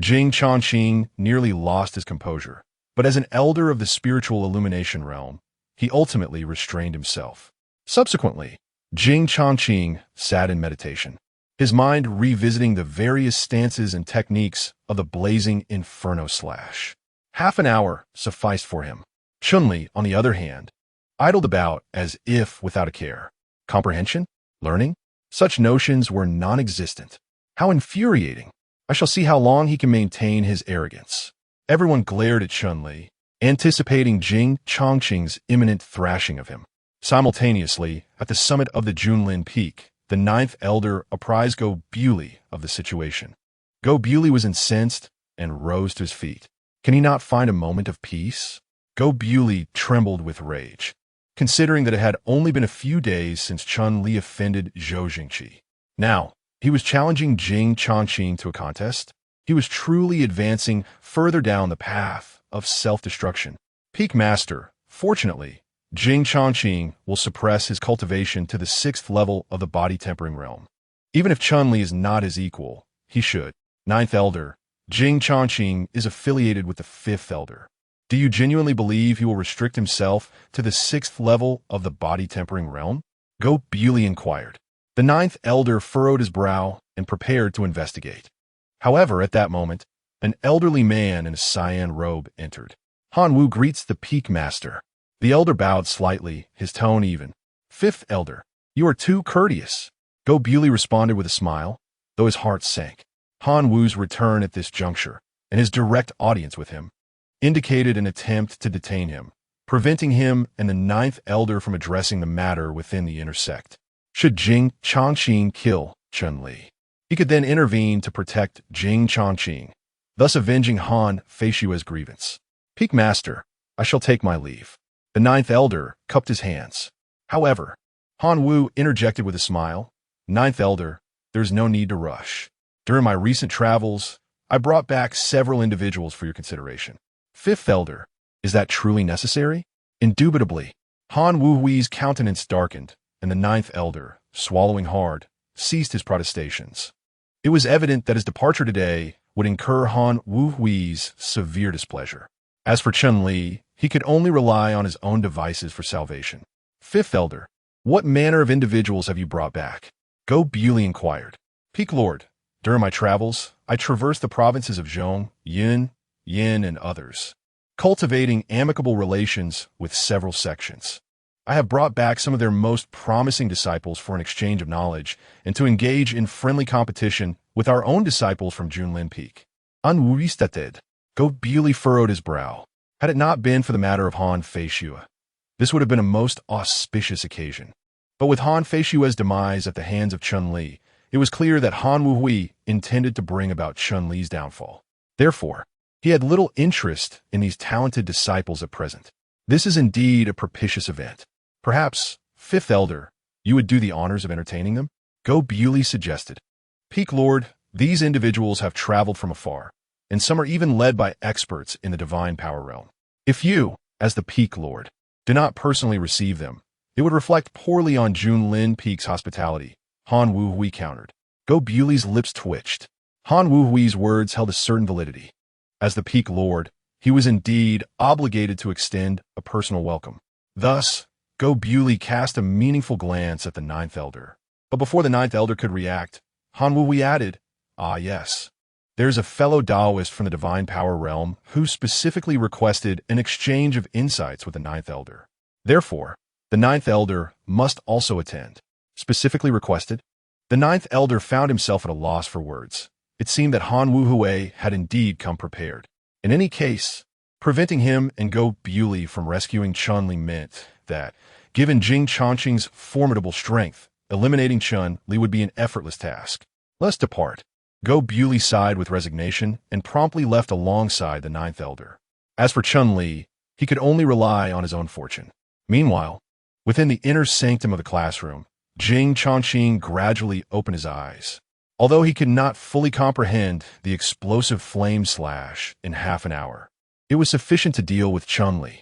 Jing Chongqing nearly lost his composure, but as an elder of the spiritual illumination realm, he ultimately restrained himself. Subsequently, Jing Chongqing sat in meditation, his mind revisiting the various stances and techniques of the blazing inferno / Half an hour sufficed for him. Chun-Li, on the other hand, idled about as if without a care. Comprehension? Learning? Such notions were non-existent. How infuriating! I shall see how long he can maintain his arrogance. Everyone glared at Chun-Li, anticipating Jing Chongqing's imminent thrashing of him. Simultaneously, at the summit of the Junlin Peak, the ninth elder apprised Go Bewley of the situation. Go Bewley was incensed and rose to his feet. Can he not find a moment of peace? Go Bewley trembled with rage, considering that it had only been a few days since Chun-Li offended Zhou Jingqi. Now, he was challenging Jing Chongqing to a contest. He was truly advancing further down the path of self-destruction. Peak Master, fortunately, Jing Chongqing will suppress his cultivation to the 6th level of the body tempering realm. Even if Chun-Li is not his equal, he should. Ninth Elder, Jing Chongqing is affiliated with the 5th Elder. Do you genuinely believe he will restrict himself to the 6th level of the body tempering realm? Go Bewley inquired. The 9th Elder furrowed his brow and prepared to investigate. However, at that moment, an elderly man in a cyan robe entered. Han Wu greets the Peak Master. The elder bowed slightly, his tone even. 5th Elder, you are too courteous. Go Bewley responded with a smile, though his heart sank. Han Wu's return at this juncture, and his direct audience with him, indicated an attempt to detain him, preventing him and the 9th Elder from addressing the matter within the inner sect. Should Jing Chongqing kill Chun-Li, he could then intervene to protect Jing Chongqing, thus avenging Han Feishua's grievance. Peak Master, I shall take my leave. The 9th Elder cupped his hands. However, Han Wu interjected with a smile. 9th Elder, there is no need to rush. During my recent travels, I brought back several individuals for your consideration. 5th Elder, is that truly necessary? Indubitably. Han Wu Hui's countenance darkened, and the 9th Elder, swallowing hard, ceased his protestations. It was evident that his departure today would incur Han Wu Hui's severe displeasure. As for Chun-Li, he could only rely on his own devices for salvation. 5th Elder, what manner of individuals have you brought back? Go Bewley inquired. Peak Lord, during my travels, I traversed the provinces of Zhong, Yin, and others, cultivating amicable relations with several sections. I have brought back some of their most promising disciples for an exchange of knowledge and to engage in friendly competition with our own disciples from Junlin Peak. Unwuristated. Go Bewley furrowed his brow. Had it not been for the matter of Han Feishua, this would have been a most auspicious occasion. But with Han Feishua's demise at the hands of Chun-Li, it was clear that Han Wu Hui intended to bring about Chun-Li's downfall. Therefore, he had little interest in these talented disciples at present. This is indeed a propitious event. Perhaps, 5th Elder, you would do the honors of entertaining them? Go Bewley suggested. Peak Lord, these individuals have traveled from afar, and some are even led by experts in the divine power realm. If you, as the Peak Lord, do not personally receive them, it would reflect poorly on Junlin Peak's hospitality, Han Wu Hui countered. Go Bewley's lips twitched. Han Wu Hui's words held a certain validity. As the Peak Lord, he was indeed obligated to extend a personal welcome. Thus, Go Bewley cast a meaningful glance at the 9th Elder. But before the 9th Elder could react, Han Wu Hui added, "Ah yes, there's a fellow Taoist from the divine power realm who specifically requested an exchange of insights with the 9th Elder. Therefore, the 9th Elder must also attend." Specifically requested? The 9th Elder found himself at a loss for words. It seemed that Han Wu Hui had indeed come prepared. In any case, Preventing him and Go Bewley from rescuing Chun-Li meant that, given Jing Chongqing's formidable strength, eliminating Chun-Li would be an effortless task. Let's depart. Go Bewley sighed with resignation and promptly left alongside the ninth elder. As for Chun-Li, he could only rely on his own fortune. Meanwhile, within the inner sanctum of the classroom, Jing Chongqing gradually opened his eyes. Although he could not fully comprehend the explosive flame slash in half an hour, it was sufficient to deal with Chun-Li.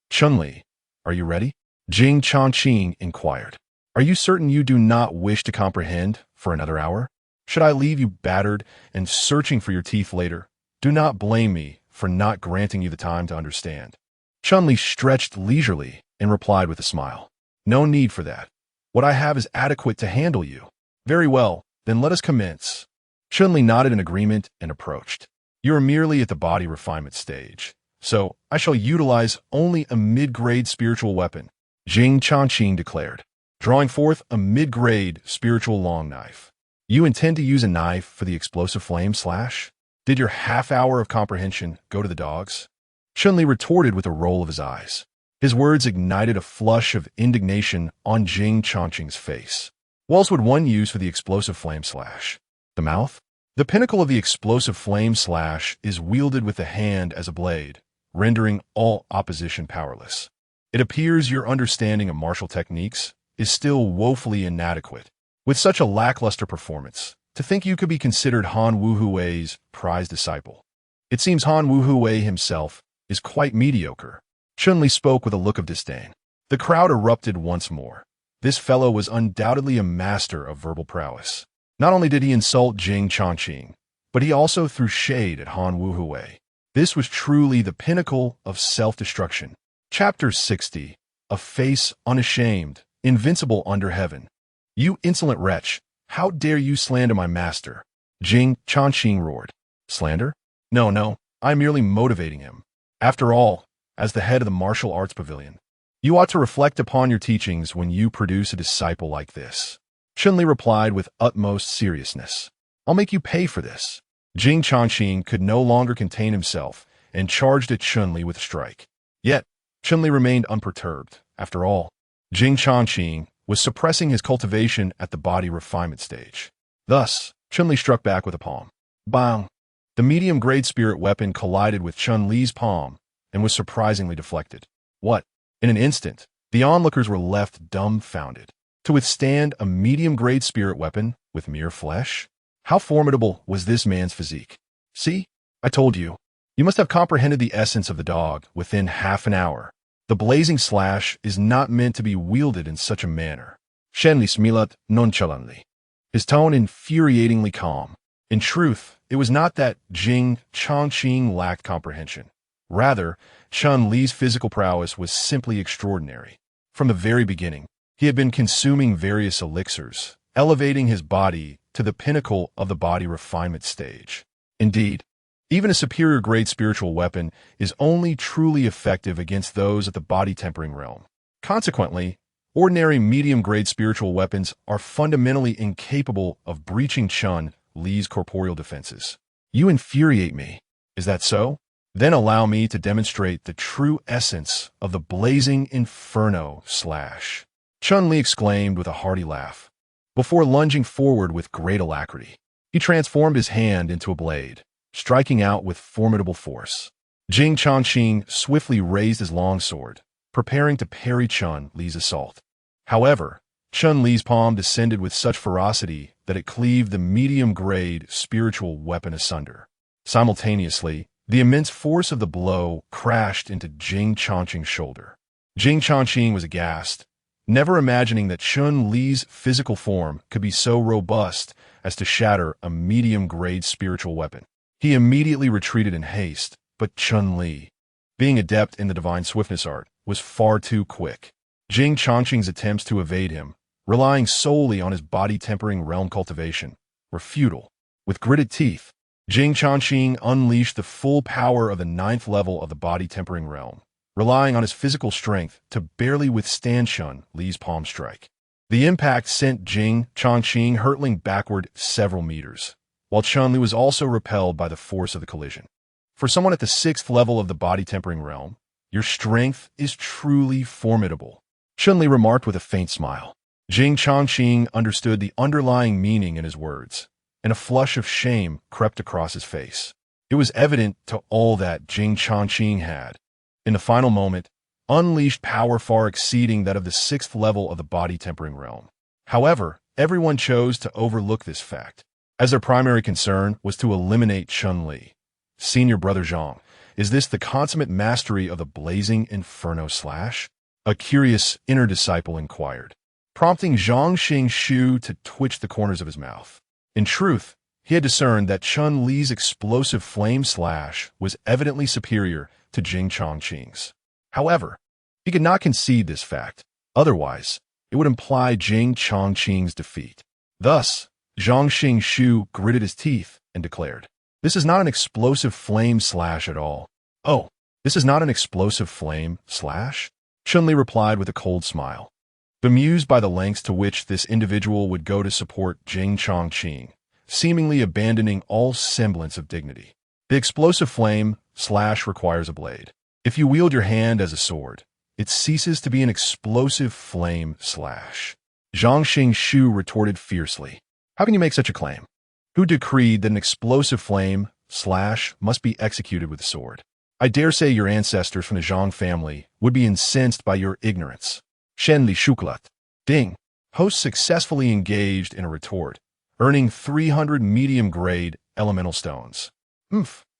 Chun-Li, are you ready? Jing Chongqing inquired. Are you certain you do not wish to comprehend for another hour? Should I leave you battered and searching for your teeth later? Do not blame me for not granting you the time to understand. Chun-Li stretched leisurely and replied with a smile. No need for that. What I have is adequate to handle you. Very well, then let us commence. Chun-Li nodded in agreement and approached. You are merely at the body refinement stage, so I shall utilize only a mid-grade spiritual weapon, Jing Chongqing declared, drawing forth a mid-grade spiritual long knife. You intend to use a knife for the explosive flame slash? Did your half hour of comprehension go to the dogs? Chun-Li retorted with a roll of his eyes. His words ignited a flush of indignation on Jing Chongqing's face. What else would one use for the explosive flame slash? The mouth? The pinnacle of the explosive flame slash is wielded with the hand as a blade, rendering all opposition powerless. It appears your understanding of martial techniques is still woefully inadequate. With such a lackluster performance, to think you could be considered Han Wuhui's prized disciple. It seems Han Wuhui himself is quite mediocre. Chun-Li spoke with a look of disdain. The crowd erupted once more. This fellow was undoubtedly a master of verbal prowess. Not only did he insult Jing Chongqing, but he also threw shade at Han Wuhui. This was truly the pinnacle of self-destruction. Chapter 60. A face unashamed, invincible under heaven. You insolent wretch, how dare you slander my master? Jing Chongqing roared. Slander? No, I'm merely motivating him. After all, as the head of the martial arts pavilion, you ought to reflect upon your teachings when you produce a disciple like this. Chun-Li replied with utmost seriousness. I'll make you pay for this. Jing Chongqing could no longer contain himself and charged at Chun-Li with a strike. Yet, Chun-Li remained unperturbed. After all, Jing Chongqing was suppressing his cultivation at the body refinement stage. Thus, Chun-Li struck back with a palm. Bang! The medium-grade spirit weapon collided with Chun-Li's palm and was surprisingly deflected. What? In an instant, the onlookers were left dumbfounded. To withstand a medium-grade spirit weapon with mere flesh? How formidable was this man's physique? See? I told you. You must have comprehended the essence of the dog within half an hour. The blazing slash is not meant to be wielded in such a manner. Shenli smilat nonchalantly. His tone infuriatingly calm. In truth, it was not that Jing Chongqing lacked comprehension. Rather, Chun-Li's physical prowess was simply extraordinary. From the very beginning, he had been consuming various elixirs, elevating his body to the pinnacle of the body refinement stage. Indeed, even a superior grade spiritual weapon is only truly effective against those at the body tempering realm. Consequently, ordinary medium-grade spiritual weapons are fundamentally incapable of breaching Chun-Li's corporeal defenses. You infuriate me. Is that so? Then allow me to demonstrate the true essence of the blazing inferno slash. Chun-Li exclaimed with a hearty laugh. Before lunging forward with great alacrity, he transformed his hand into a blade, striking out with formidable force. Jing Chongqing swiftly raised his longsword, preparing to parry Chun-Li's assault. However, Chun-Li's palm descended with such ferocity that it cleaved the medium-grade spiritual weapon asunder. Simultaneously, the immense force of the blow crashed into Jing Chongqing's shoulder. Jing Chongqing was aghast, never imagining that Chun-Li's physical form could be so robust as to shatter a medium-grade spiritual weapon. He immediately retreated in haste, but Chun-Li, being adept in the divine swiftness art, was far too quick. Jing Chongqing's attempts to evade him, relying solely on his body-tempering realm cultivation, were futile. With gritted teeth, Jing Chongqing unleashed the full power of the 9th level of the body-tempering realm, relying on his physical strength to barely withstand Chun-Li's palm strike. The impact sent Jing Chongqing hurtling backward several meters, while Chun-Li was also repelled by the force of the collision. For someone at the 6th level of the body tempering realm, your strength is truly formidable, Chun-Li remarked with a faint smile. Jing Chongqing understood the underlying meaning in his words, and a flush of shame crept across his face. It was evident to all that Jing Chongqing had, in the final moment, unleashed power far exceeding that of the 6th level of the body tempering realm. However, everyone chose to overlook this fact, as their primary concern was to eliminate Chun-Li. Senior Brother Zhang, is this the consummate mastery of the blazing inferno slash? A curious inner disciple inquired, prompting Zhang Xing to twitch the corners of his mouth. In truth, he had discerned that Chun-Li's explosive flame slash was evidently superior to Jing Chongqing's. However, he could not concede this fact. Otherwise, it would imply Jing Chongqing's defeat. Thus, Zhang Xing gritted his teeth and declared, "This is not an explosive flame slash at all." "Oh, this is not an explosive flame slash?" Chun-Li replied with a cold smile, bemused by the lengths to which this individual would go to support Jing Chongqing, seemingly abandoning all semblance of dignity. The explosive flame slash requires a blade. If you wield your hand as a sword, it ceases to be an explosive flame slash. Zhang Xing retorted fiercely. "How can you make such a claim? Who decreed that an explosive flame slash must be executed with a sword? I dare say your ancestors from the Zhang family would be incensed by your ignorance." Shen Li Shuklat. Ding. Host successfully engaged in a retort, earning 300 medium-grade elemental stones.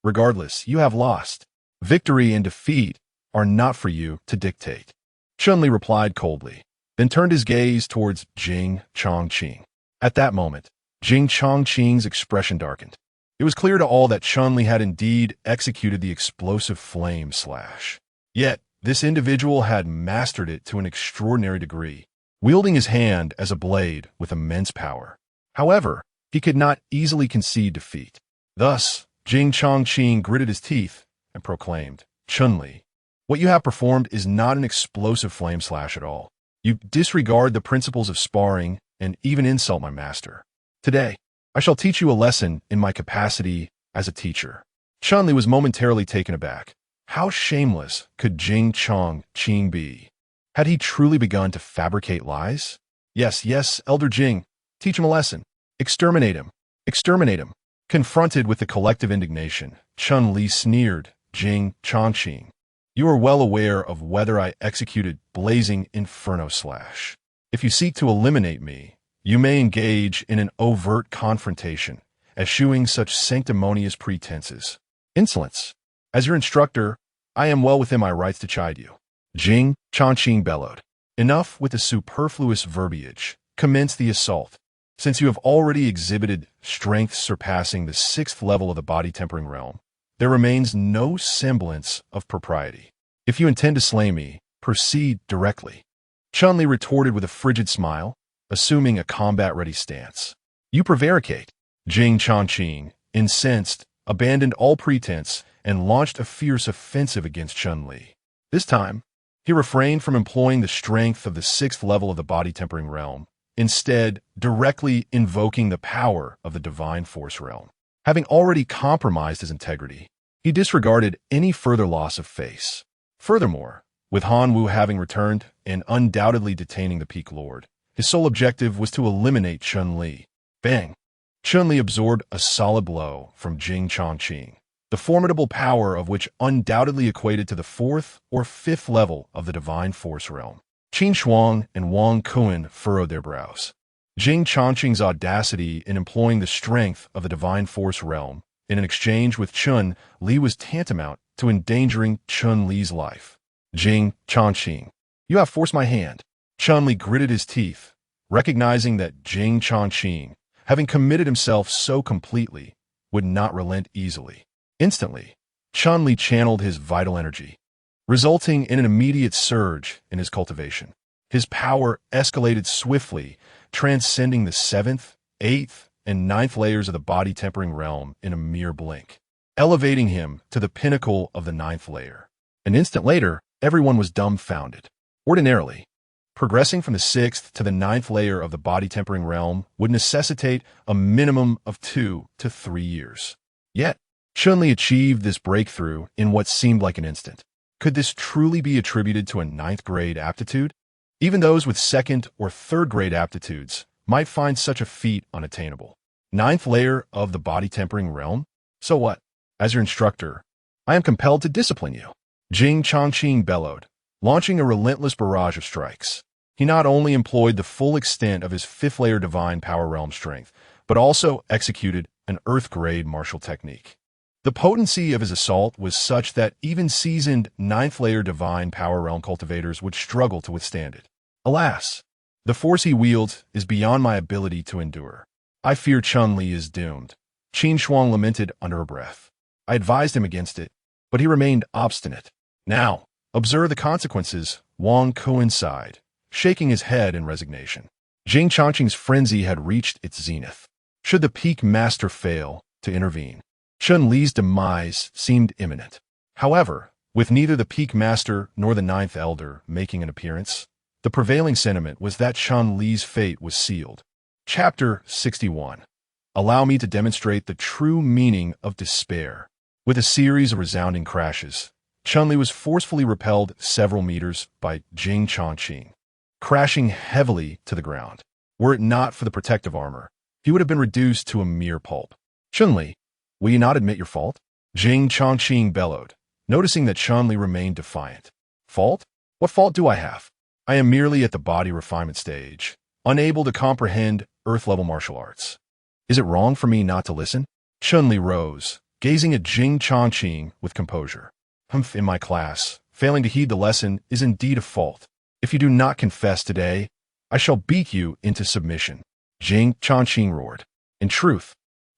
Regardless, you have lost. Victory and defeat are not for you to dictate. Chun-Li replied coldly, then turned his gaze towards Jing Chongqing. At that moment, Jing Chongqing's expression darkened. It was clear to all that Chun-Li had indeed executed the explosive flame slash. Yet, this individual had mastered it to an extraordinary degree, wielding his hand as a blade with immense power. However, he could not easily concede defeat. Thus, Jing Chongqing gritted his teeth and proclaimed, "Chun-Li, what you have performed is not an explosive flame slash at all. You disregard the principles of sparring and even insult my master. Today, I shall teach you a lesson in my capacity as a teacher." Chun-Li was momentarily taken aback. How shameless could Jing Chongqing be? Had he truly begun to fabricate lies? Yes, Elder Jing, teach him a lesson. Exterminate him. Exterminate him. Confronted with the collective indignation, Chun-Li sneered, "Jing Chongqing, you are well aware of whether I executed blazing inferno slash. If you seek to eliminate me, you may engage in an overt confrontation, eschewing such sanctimonious pretenses. Insolence. As your instructor, I am well within my rights to chide you." Jing Chongqing bellowed. "Enough with the superfluous verbiage. Commence the assault. Since you have already exhibited strength surpassing the 6th level of the body tempering realm, there remains no semblance of propriety. If you intend to slay me, proceed directly." Chun-Li retorted with a frigid smile, assuming a combat-ready stance. "You prevaricate." Jing Chongqing, incensed, abandoned all pretense and launched a fierce offensive against Chun-Li. This time, he refrained from employing the strength of the 6th level of the body tempering realm, instead directly invoking the power of the divine force realm. Having already compromised his integrity, he disregarded any further loss of face. Furthermore, with Han Wu having returned and undoubtedly detaining the Peak Lord, his sole objective was to eliminate Chun-Li. Bang! Chun-Li absorbed a solid blow from Jing Chongqing, the formidable power of which undoubtedly equated to the 4th or 5th level of the divine force realm. Qin Shuang and Wang Kuan furrowed their brows. Jing Chongqing's audacity in employing the strength of the divine force realm in an exchange with Chun-Li was tantamount to endangering Chun-Li's life. "Jing Chongqing, you have forced my hand." Chun-Li gritted his teeth, recognizing that Jing Chongqing, having committed himself so completely, would not relent easily. Instantly, Chun-Li channeled his vital energy, resulting in an immediate surge in his cultivation. His power escalated swiftly, transcending the 7th, 8th, and 9th layers of the body tempering realm in a mere blink, elevating him to the pinnacle of the 9th layer. An instant later, everyone was dumbfounded. Ordinarily, progressing from the 6th to the 9th layer of the body tempering realm would necessitate a minimum of 2 to 3 years. Yet, Chun-Li achieved this breakthrough in what seemed like an instant. Could this truly be attributed to a ninth-grade aptitude? Even those with second or third-grade aptitudes might find such a feat unattainable. Ninth layer of the body tempering realm? So what? As your instructor, I am compelled to discipline you. Jing Chongqing bellowed, launching a relentless barrage of strikes. He not only employed the full extent of his fifth-layer divine power realm strength, but also executed an earth-grade martial technique. The potency of his assault was such that even seasoned ninth-layer divine power realm cultivators would struggle to withstand it. Alas, the force he wields is beyond my ability to endure. I fear Chun-Li is doomed. Qin Shuang lamented under her breath. I advised him against it, but he remained obstinate. Now, observe the consequences, Wang Kuan sighed, shaking his head in resignation. Jing Chongqing's frenzy had reached its zenith. Should the peak master fail to intervene, Chun-Li's demise seemed imminent. However, with neither the peak master nor the ninth elder making an appearance, the prevailing sentiment was that Chun-Li's fate was sealed. Chapter 61. Allow me to demonstrate the true meaning of despair. With a series of resounding crashes, Chun-Li was forcefully repelled several meters by Jing Chongqing, crashing heavily to the ground. Were it not for the protective armor, he would have been reduced to a mere pulp. Chun-Li, will you not admit your fault? Jing Chongqing bellowed, noticing that Chun-Li remained defiant. Fault? What fault do I have? I am merely at the body refinement stage, unable to comprehend earth-level martial arts. Is it wrong for me not to listen? Chun-Li rose, gazing at Jing Chongqing with composure. Humph, in my class, failing to heed the lesson is indeed a fault. If you do not confess today, I shall beat you into submission. Jing Chongqing roared. In truth,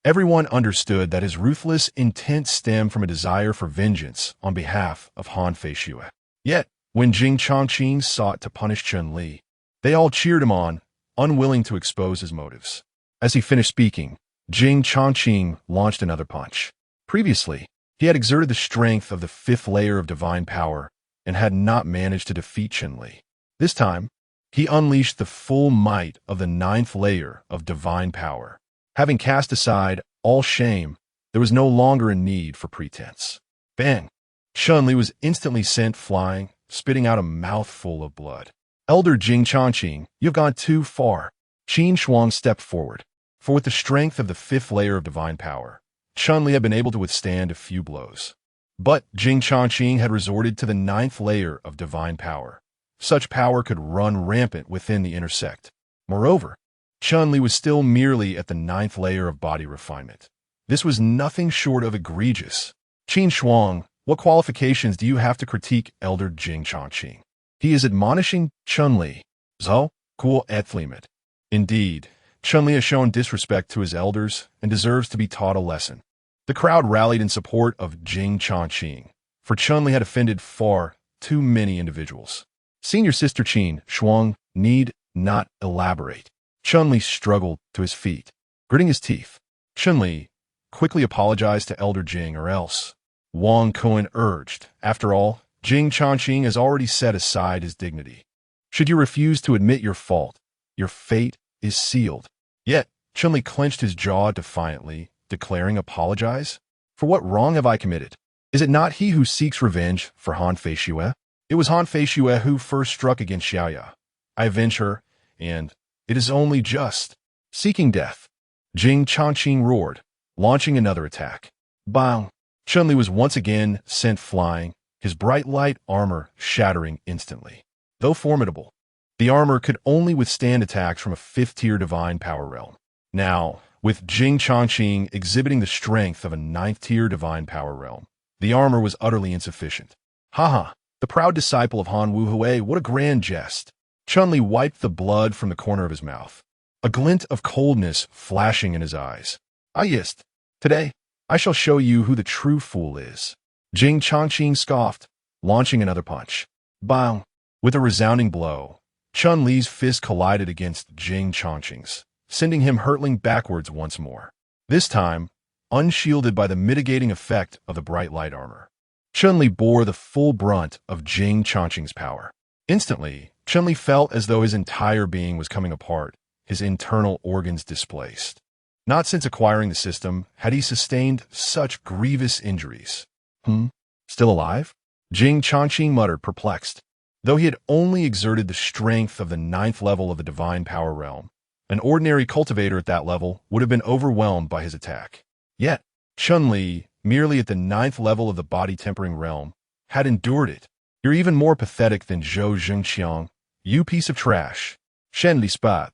everyone understood that his ruthless intent stemmed from a desire for vengeance on behalf of Han Feishui. Yet, when Jing Chongqing sought to punish Chun-Li, they all cheered him on, unwilling to expose his motives. As he finished speaking, Jing Chongqing launched another punch. Previously, he had exerted the strength of the fifth layer of divine power and had not managed to defeat Chun-Li. This time, he unleashed the full might of the ninth layer of divine power. Having cast aside all shame, there was no longer a need for pretense. Bang! Chun-Li was instantly sent flying, spitting out a mouthful of blood. Elder Jing Chongqing, you've gone too far. Qin Shuang stepped forward, for with the strength of the fifth layer of divine power, Chun-Li had been able to withstand a few blows. But Jing Chongqing had resorted to the ninth layer of divine power. Such power could run rampant within the inner sect. Moreover, Chun-Li was still merely at the ninth layer of body refinement. This was nothing short of egregious. Qin Shuang, what qualifications do you have to critique Elder Jing Chongqing? He is admonishing Chun-Li. Zhou, cool ethlemet. Indeed, Chun-Li has shown disrespect to his elders and deserves to be taught a lesson. The crowd rallied in support of Jing Chongqing, for Chun-Li had offended far too many individuals. Senior Sister Qin Shuang need not elaborate. Chun-Li struggled to his feet, gritting his teeth. Chun-Li, quickly apologize to Elder Jing or else, Wang Kuan urged. After all, Jing Chongqing has already set aside his dignity. Should you refuse to admit your fault, your fate is sealed. Yet, Chun-Li clenched his jaw defiantly, declaring, apologize? For what wrong have I committed? Is it not he who seeks revenge for Han Feishui? It was Han Feishui who first struck against Xiaoya. I avenge her, and it is only just. Seeking death. Jing Chongqing roared, launching another attack. Bang! Chun-Li was once again sent flying, his bright light armor shattering instantly. Though formidable, the armor could only withstand attacks from a fifth-tier divine power realm. Now, with Jing Chongqing exhibiting the strength of a ninth-tier divine power realm, the armor was utterly insufficient. Haha, the proud disciple of Han Wuhui, what a grand jest. Chun-Li wiped the blood from the corner of his mouth, a glint of coldness flashing in his eyes. Ah yes, today, I shall show you who the true fool is. Jing Chongqing scoffed, launching another punch. Bang! With a resounding blow, Chun-Li's fist collided against Jing Chongqing's, sending him hurtling backwards once more. This time, unshielded by the mitigating effect of the bright light armor. Chun-Li bore the full brunt of Jing Chongqing's power. Instantly, Chun-Li felt as though his entire being was coming apart, his internal organs displaced. Not since acquiring the system had he sustained such grievous injuries. Still alive? Jing Changqing muttered, perplexed. Though he had only exerted the strength of the 9th level of the divine power realm, an ordinary cultivator at that level would have been overwhelmed by his attack. Yet, Chun-Li, merely at the 9th level of the body-tempering realm, had endured it. You're even more pathetic than Zhou Zhengqiang, you piece of trash. Shen Li spat,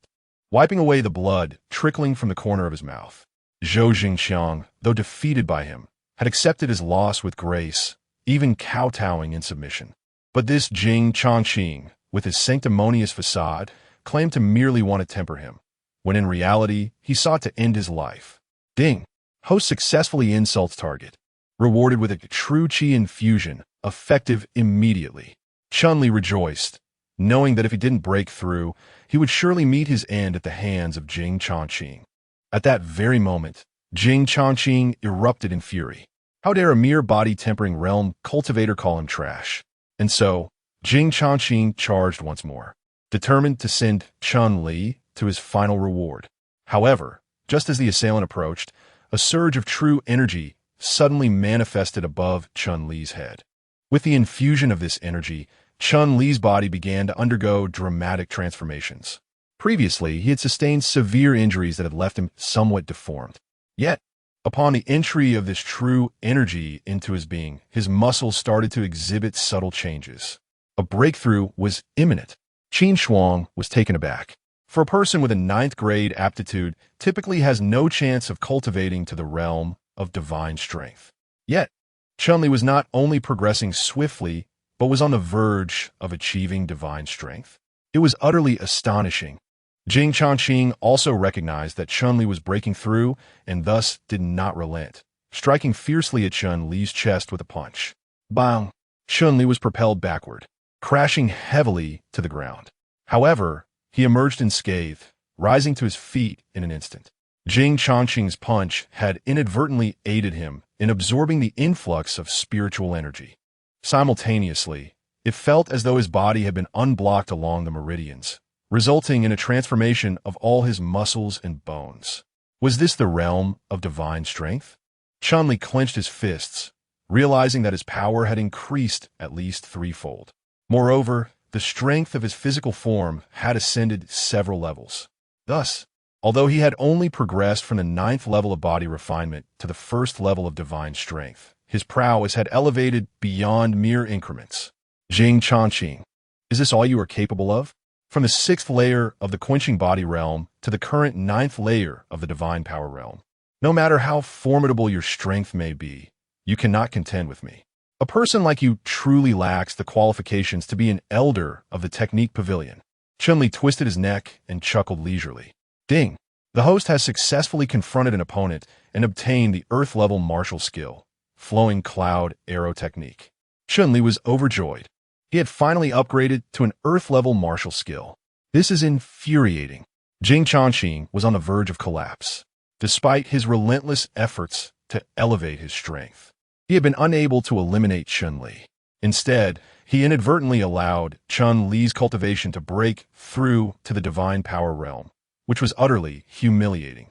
wiping away the blood trickling from the corner of his mouth. Zhou Zhengqiang, though defeated by him, had accepted his loss with grace, even kowtowing in submission. But this Jing Changqing, with his sanctimonious facade, claimed to merely want to temper him, when in reality he sought to end his life. Ding! Host successfully insults target, rewarded with a true qi infusion, effective immediately. Chun-Li rejoiced, knowing that if he didn't break through, he would surely meet his end at the hands of Jing Changqing. At that very moment, Jing Changqing erupted in fury. How dare a mere body-tempering realm cultivator call him trash? And so, Jing Changqing charged once more, determined to send Chun-Li to his final reward. However, just as the assailant approached, a surge of true energy suddenly manifested above Chun-Li's head. With the infusion of this energy, Chun-Li's body began to undergo dramatic transformations. Previously, he had sustained severe injuries that had left him somewhat deformed. Yet, upon the entry of this true energy into his being, his muscles started to exhibit subtle changes. A breakthrough was imminent. Qin Shuang was taken aback. For a person with a 9th grade aptitude typically has no chance of cultivating to the realm of divine strength. Yet, Chun-Li was not only progressing swiftly, but was on the verge of achieving divine strength. It was utterly astonishing. Jing Changqing also recognized that Chun-Li was breaking through and thus did not relent, striking fiercely at Chun-Li's chest with a punch. Bang! Chun-Li was propelled backward, crashing heavily to the ground. However, he emerged unscathed, rising to his feet in an instant. Jing Changqing's punch had inadvertently aided him in absorbing the influx of spiritual energy. Simultaneously, it felt as though his body had been unblocked along the meridians, resulting in a transformation of all his muscles and bones. Was this the realm of divine strength? Chun-Li clenched his fists, realizing that his power had increased at least threefold. Moreover, the strength of his physical form had ascended several levels. Thus, although he had only progressed from the 9th level of body refinement to the 1st level of divine strength, his prowess had elevated beyond mere increments. Jing Changqing, is this all you are capable of? From the 6th layer of the quenching body realm to the current 9th layer of the divine power realm. No matter how formidable your strength may be, you cannot contend with me. A person like you truly lacks the qualifications to be an elder of the technique pavilion. Chun-Li twisted his neck and chuckled leisurely. Ding! The host has successfully confronted an opponent and obtained the earth-level martial skill, flowing cloud arrow technique. Chun-Li was overjoyed. He had finally upgraded to an earth-level martial skill. This is infuriating. Jing Changqing was on the verge of collapse, despite his relentless efforts to elevate his strength. He had been unable to eliminate Chun-Li. Instead, he inadvertently allowed Chun-Li's cultivation to break through to the divine power realm, which was utterly humiliating.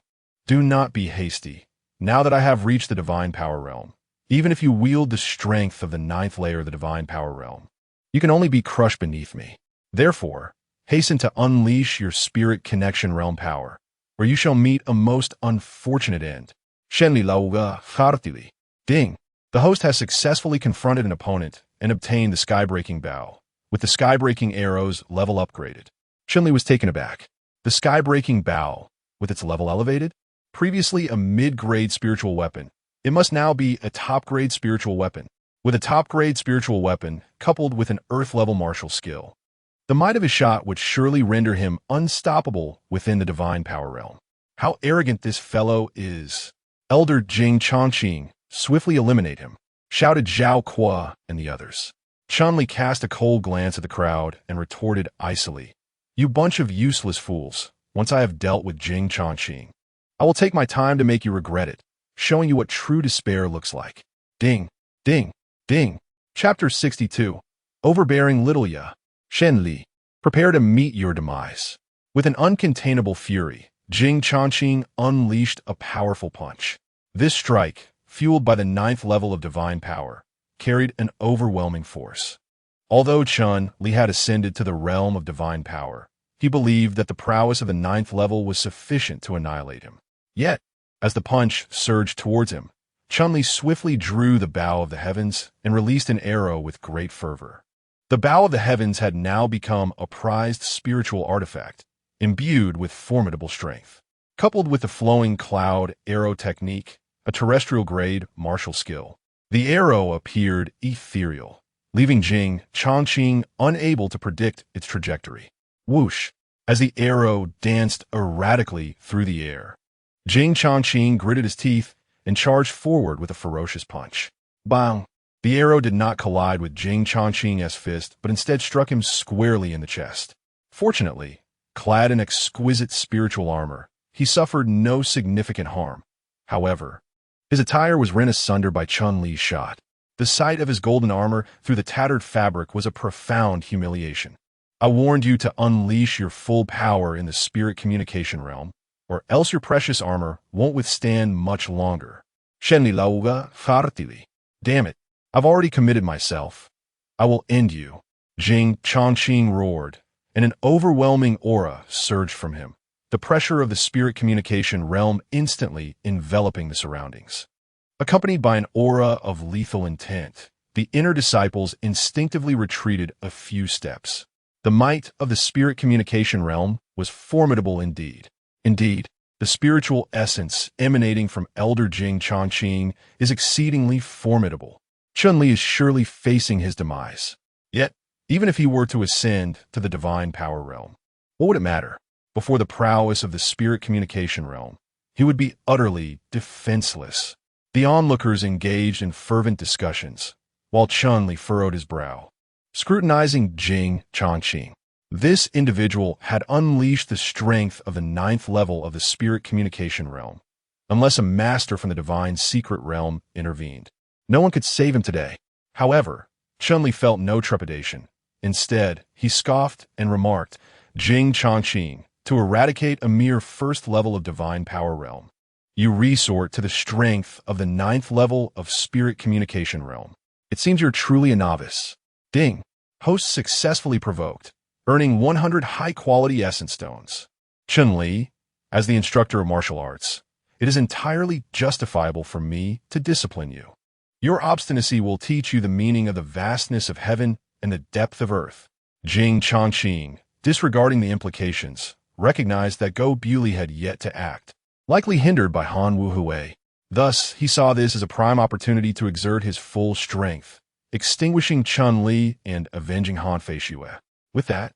Do not be hasty. Now that I have reached the divine power realm, even if you wield the strength of the 9th layer of the divine power realm, you can only be crushed beneath me. Therefore, hasten to unleash your spirit connection realm power, where you shall meet a most unfortunate end. Shenli lauga hartili. Ding! The host has successfully confronted an opponent and obtained the sky-breaking bow, with the sky-breaking arrows level upgraded. Chun-Li was taken aback. The sky-breaking bow, with its level elevated? Previously a mid-grade spiritual weapon, it must now be a top-grade spiritual weapon. With a top-grade spiritual weapon coupled with an earth-level martial skill, the might of his shot would surely render him unstoppable within the divine power realm. How arrogant this fellow is! Elder Jing Changqing, swiftly eliminate him, shouted Zhao Kuo and the others. Chun-Li cast a cold glance at the crowd and retorted icily, "You bunch of useless fools, once I have dealt with Jing Changqing, I will take my time to make you regret it, showing you what true despair looks like." Ding, ding, ding. Chapter 62. Overbearing Little Ya. Shen Li, prepare to meet your demise. With an uncontainable fury, Jing Chongqing unleashed a powerful punch. This strike, fueled by the 9th level of divine power, carried an overwhelming force. Although Chun Li had ascended to the realm of divine power, he believed that the prowess of the 9th level was sufficient to annihilate him. Yet, as the punch surged towards him, Chun Li swiftly drew the bow of the heavens and released an arrow with great fervor. The bow of the heavens had now become a prized spiritual artifact, imbued with formidable strength. Coupled with the flowing cloud arrow technique, a terrestrial-grade martial skill, the arrow appeared ethereal, leaving Jing Chongqing unable to predict its trajectory. Whoosh! As the arrow danced erratically through the air, Jing Chongqing gritted his teeth and charged forward with a ferocious punch. Bang! The arrow did not collide with Jing Chongqing's fist, but instead struck him squarely in the chest. Fortunately, clad in exquisite spiritual armor, he suffered no significant harm. However, his attire was rent asunder by Chun Li's shot. The sight of his golden armor through the tattered fabric was a profound humiliation. I warned you to unleash your full power in the spirit communication realm, or else your precious armor won't withstand much longer. Shenli lauga fartili. Damn it, I've already committed myself. I will end you. Jing Chongqing roared, and an overwhelming aura surged from him, the pressure of the spirit communication realm instantly enveloping the surroundings. Accompanied by an aura of lethal intent, the inner disciples instinctively retreated a few steps. The might of the spirit communication realm was formidable indeed. Indeed, the spiritual essence emanating from Elder Jing Chongqing is exceedingly formidable. Chun Li is surely facing his demise. Yet, even if he were to ascend to the divine power realm, what would it matter? Before the prowess of the spirit communication realm, he would be utterly defenseless. The onlookers engaged in fervent discussions, while Chun Li furrowed his brow, scrutinizing Jing Chongqing. This individual had unleashed the strength of the 9th level of the spirit communication realm, unless a master from the divine secret realm intervened. No one could save him today. However, Chun Li felt no trepidation. Instead, he scoffed and remarked, Jing Chongqing, to eradicate a mere 1st level of divine power realm, you resort to the strength of the 9th level of spirit communication realm. It seems you're truly a novice. Ding. Host successfully provoked, earning 100 high-quality essence stones. Chun Li, as the instructor of martial arts, it is entirely justifiable for me to discipline you. Your obstinacy will teach you the meaning of the vastness of heaven and the depth of earth. Jing Chongqing, disregarding the implications, recognized that Go Bewley had yet to act, likely hindered by Han Wuhui. Thus, he saw this as a prime opportunity to exert his full strength, extinguishing Chun Li and avenging Han Feishui. With that,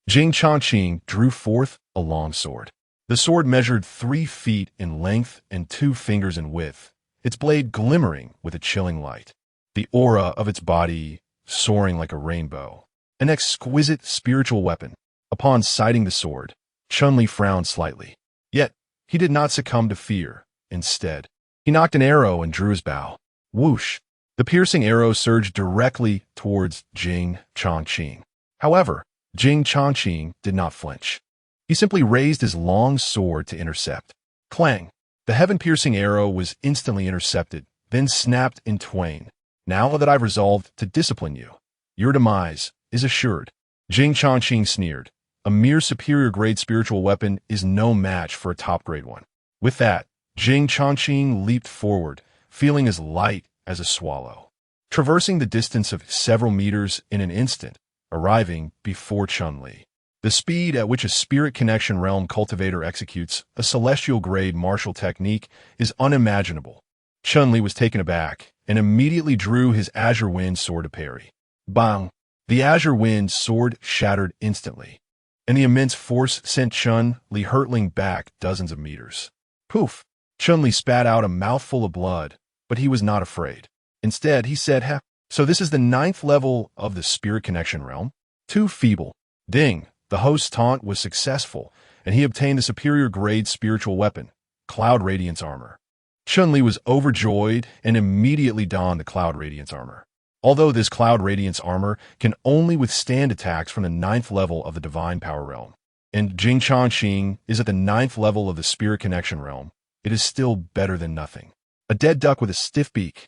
Jing Chongqing drew forth a long sword. The sword measured 3 feet in length and 2 fingers in width, its blade glimmering with a chilling light. The aura of its body soaring like a rainbow. An exquisite spiritual weapon. Upon sighting the sword, Chun Li frowned slightly. Yet, he did not succumb to fear. Instead, he knocked an arrow and drew his bow. Whoosh! The piercing arrow surged directly towards Jing Chongqing. However, Jing Chongqing did not flinch. He simply raised his long sword to intercept. Clang! The heaven-piercing arrow was instantly intercepted, then snapped in twain. Now that I've resolved to discipline you, your demise is assured. Jing Chongqing sneered. A mere superior-grade spiritual weapon is no match for a top-grade one. With that, Jing Chongqing leaped forward, feeling as light as a swallow, traversing the distance of several meters in an instant, arriving before Chun Li. The speed at which a spirit connection realm cultivator executes a celestial-grade martial technique is unimaginable. Chun Li was taken aback and immediately drew his Azure Wind sword to parry. Bang! The Azure Wind sword shattered instantly, and the immense force sent Chun Li hurtling back dozens of meters. Poof! Chun Li spat out a mouthful of blood, but he was not afraid. Instead, he said, "Ha, so this is the 9th level of the spirit connection realm? Too feeble." Ding! The host's taunt was successful, and he obtained the superior-grade spiritual weapon, Cloud Radiance Armor. Chun Li was overjoyed and immediately donned the Cloud Radiance Armor. Although this Cloud Radiance Armor can only withstand attacks from the 9th level of the Divine Power Realm, and Jing Chongqing is at the 9th level of the spirit connection realm, it is still better than nothing. A dead duck with a stiff beak.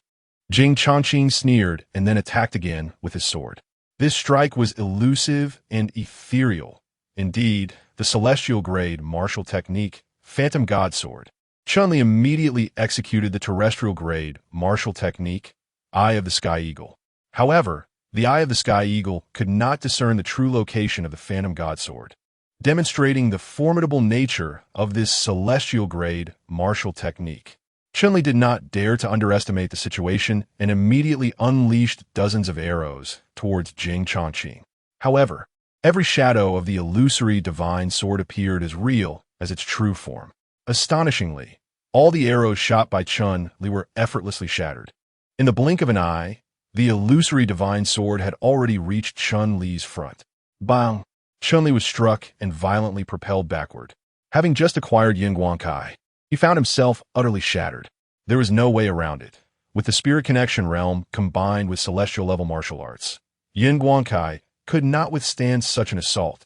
Jing Chongqing sneered and then attacked again with his sword. This strike was elusive and ethereal. Indeed, the celestial grade martial technique, Phantom God Sword. Chun-Li immediately executed the terrestrial grade martial technique, Eye of the Sky Eagle. However, the Eye of the Sky Eagle could not discern the true location of the Phantom God Sword, demonstrating the formidable nature of this celestial grade martial technique. Chun-Li did not dare to underestimate the situation and immediately unleashed dozens of arrows towards Jing Chongqing. However, every shadow of the illusory divine sword appeared as real as its true form. Astonishingly, all the arrows shot by Chun-Li were effortlessly shattered. In the blink of an eye, the illusory divine sword had already reached Chun-Li's front. Bang! Chun-Li was struck and violently propelled backward. Having just acquired Yin Guangkai, he found himself utterly shattered. There was no way around it. With the spirit connection realm combined with celestial level martial arts, Yin Guangkai could not withstand such an assault.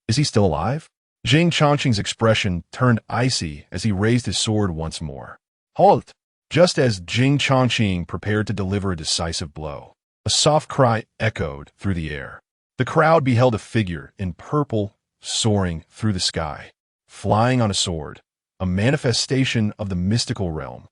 Is he still alive? Jing Chongqing's expression turned icy as he raised his sword once more. Halt! Just as Jing Chongqing prepared to deliver a decisive blow, a soft cry echoed through the air. The crowd beheld a figure in purple soaring through the sky, flying on a sword, a manifestation of the mystical realm.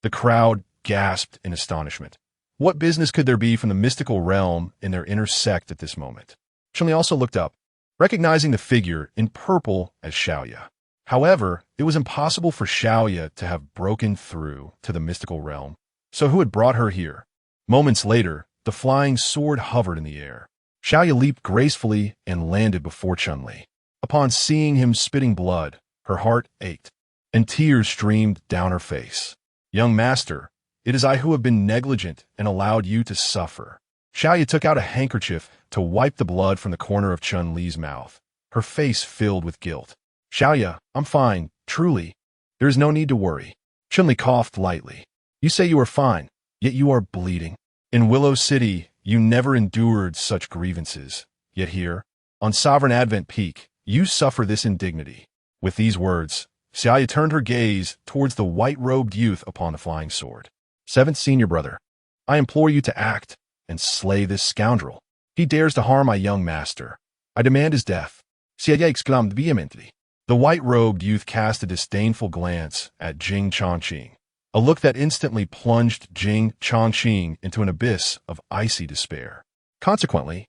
The crowd gasped in astonishment. What business could there be from the mystical realm in their inner sect at this moment? Chun-Li also looked up, recognizing the figure in purple as Xiaoya. However, it was impossible for Xiaoya to have broken through to the mystical realm. So who had brought her here? Moments later, the flying sword hovered in the air. Xiaoya leaped gracefully and landed before Chun-Li. Upon seeing him spitting blood, her heart ached, and tears streamed down her face. Young master, it is I who have been negligent and allowed you to suffer. Xiaoya took out a handkerchief to wipe the blood from the corner of Chun-Li's mouth, her face filled with guilt. Xiaoya, I'm fine, truly. There is no need to worry. Chun-Li coughed lightly. You say you are fine, yet you are bleeding. In Willow City, you never endured such grievances. Yet here, on Sovereign Advent Peak, you suffer this indignity. With these words, Xiaoya turned her gaze towards the white-robed youth upon the flying sword. 7th Senior Brother, I implore you to act and slay this scoundrel. He dares to harm my young master. I demand his death. Xiaoya exclaimed vehemently. The white-robed youth cast a disdainful glance at Jing Chongqing, a look that instantly plunged Jing Chongqing into an abyss of icy despair. Consequently,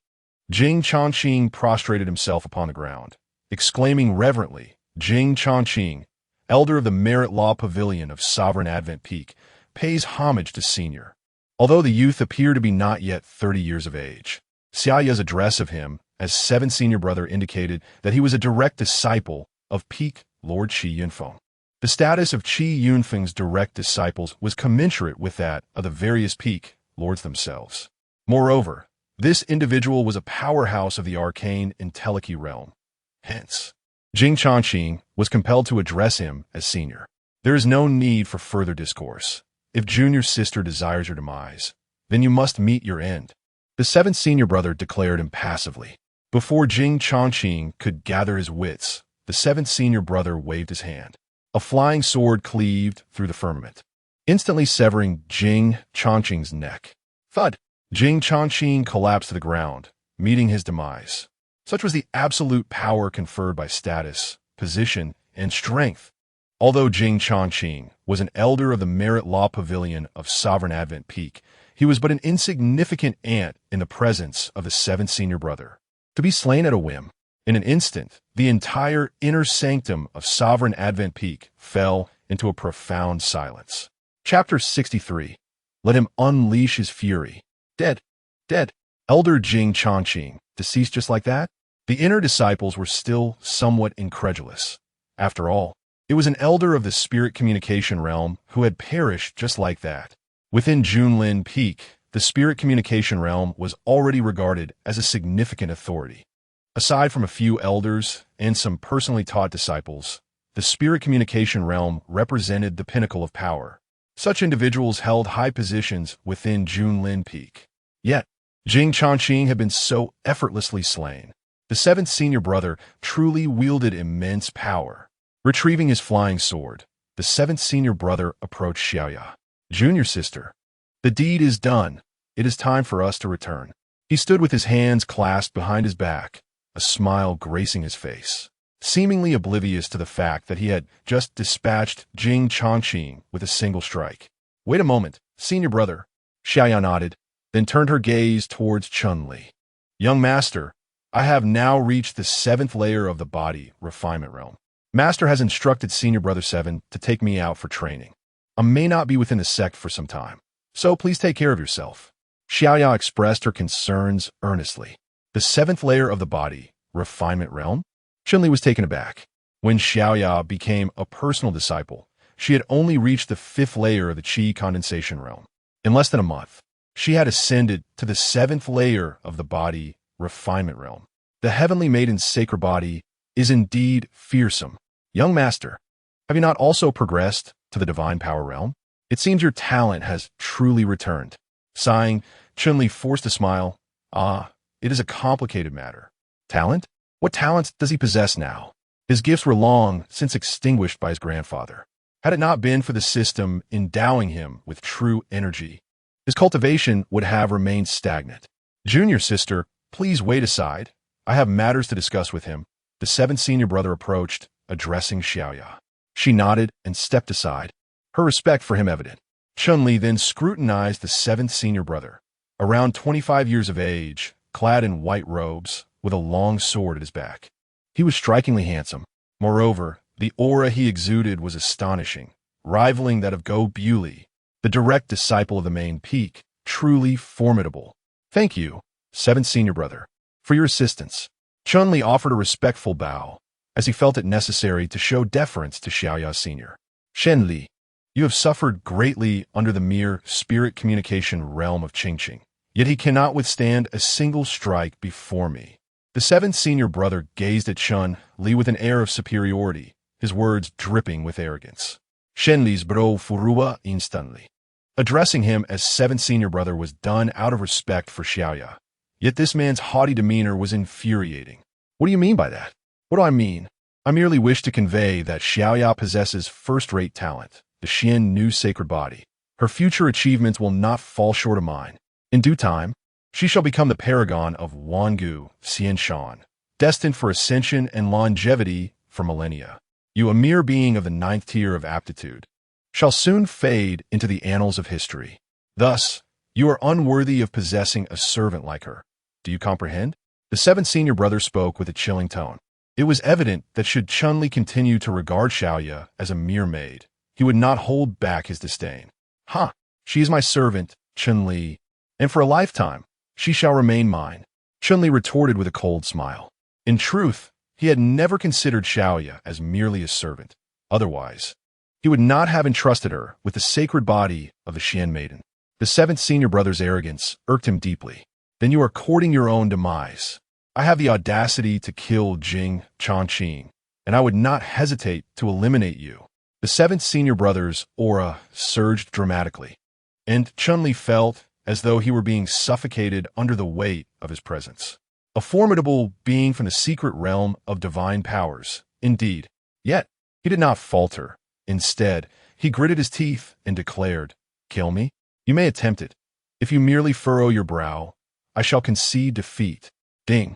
Jing Chongqing prostrated himself upon the ground, exclaiming reverently, Jing Chongqing, elder of the Merit Law Pavilion of Sovereign Advent Peak, pays homage to senior. Although the youth appeared to be not yet 30 years of age, Xiaoya's address of him as 7th Senior Brother indicated that he was a direct disciple of Peak Lord Qi Yunfeng. The status of Qi Yunfeng's direct disciples was commensurate with that of the various Peak Lords themselves. Moreover, this individual was a powerhouse of the arcane Entelechy realm. Hence, Jing Chongqing was compelled to address him as senior. There is no need for further discourse. If junior sister desires your demise, then you must meet your end. The 7th Senior Brother declared impassively. Before Jing Chongqing could gather his wits, the 7th Senior Brother waved his hand. A flying sword cleaved through the firmament, instantly severing Jing Chongqing's neck. Thud! Jing Chongqing collapsed to the ground, meeting his demise. Such was the absolute power conferred by status, position, and strength. Although Jing Chongqing was an elder of the Merit Law Pavilion of Sovereign Advent Peak, he was but an insignificant ant in the presence of the 7th Senior Brother. To be slain at a whim, in an instant, the entire inner sanctum of Sovereign Advent Peak fell into a profound silence. Chapter 63. Let him unleash his fury. Dead. Dead. Elder Jing Chongqing, deceased just like that? The inner disciples were still somewhat incredulous. After all, it was an elder of the spirit communication realm who had perished just like that. Within Junlin Peak, the spirit communication realm was already regarded as a significant authority. Aside from a few elders and some personally taught disciples, the spirit communication realm represented the pinnacle of power. Such individuals held high positions within Junlin Peak. Yet, Jing Chongqing had been so effortlessly slain. The The seventh senior brother truly wielded immense power. Retrieving his flying sword, the seventh senior brother approached Xiaoya. Junior sister, the deed is done. It is time for us to return. He stood with his hands clasped behind his back, a smile gracing his face, seemingly oblivious to the fact that he had just dispatched Jing Chongqing with a single strike. Wait a moment, senior brother. Xiaoya nodded, then turned her gaze towards Chun-Li. Young master, I have now reached the 7th layer of the body refinement realm. Master has instructed senior brother 7 to take me out for training. I may not be within the sect for some time, so please take care of yourself. Xiaoya expressed her concerns earnestly. The 7th layer of the body refinement realm? Chun-Li was taken aback. When Xiaoya became a personal disciple, she had only reached the 5th layer of the qi condensation realm. In less than a month, she had ascended to the 7th layer of the body refinement realm. The heavenly maiden's sacred body is indeed fearsome. Young master, have you not also progressed to the divine power realm? It seems your talent has truly returned. Sighing, Chun-Li forced a smile. It is a complicated matter. Talent? What talents does he possess now? His gifts were long since extinguished by his grandfather. Had it not been for the system endowing him with true energy, his cultivation would have remained stagnant. Junior sister, please wait aside. I have matters to discuss with him. The 7th senior brother approached, addressing Xiaoya. She nodded and stepped aside, her respect for him evident. Chun-Li then scrutinized the 7th senior brother, around 25 years of age, clad in white robes, with a long sword at his back. He was strikingly handsome. Moreover, the aura he exuded was astonishing, rivaling that of Go Bewley, the direct disciple of the main peak, truly formidable. Thank you, 7th senior brother, for your assistance. Chun-Li offered a respectful bow, as he felt it necessary to show deference to Xiaoya Sr. Shen-Li, you have suffered greatly under the mere spirit communication realm of Qingqing, yet he cannot withstand a single strike before me. The 7th senior brother gazed at Chun-Li with an air of superiority, his words dripping with arrogance. Shen-Li's brow furua instantly. Addressing him as 7th senior brother was done out of respect for Xiaoya, yet this man's haughty demeanor was infuriating. What do you mean by that? What do I mean? I merely wish to convey that Xiaoya possesses first-rate talent, the Xian new sacred body. Her future achievements will not fall short of mine. In due time, she shall become the paragon of Wangu Xianshan, destined for ascension and longevity for millennia. You, a mere being of the 9th tier of aptitude, shall soon fade into the annals of history. Thus, you are unworthy of possessing a servant like her. Do you comprehend? The 7th senior brother spoke with a chilling tone. It was evident that should Chun-Li continue to regard Xiaoya as a mere maid, he would not hold back his disdain. She is my servant, Chun-Li, and for a lifetime, she shall remain mine. Chun-Li retorted with a cold smile. In truth, he had never considered Xiaoya as merely a servant. Otherwise, he would not have entrusted her with the sacred body of the Xian maiden. The 7th senior brother's arrogance irked him deeply. Then you are courting your own demise. I have the audacity to kill Jing Chongqing, and I would not hesitate to eliminate you. The 7th senior brother's aura surged dramatically, and Chun-Li felt as though he were being suffocated under the weight of his presence. A formidable being from the secret realm of divine powers, indeed. Yet, he did not falter. Instead, he gritted his teeth and declared, "Kill me? You may attempt it. If you merely furrow your brow, I shall concede defeat." Ding.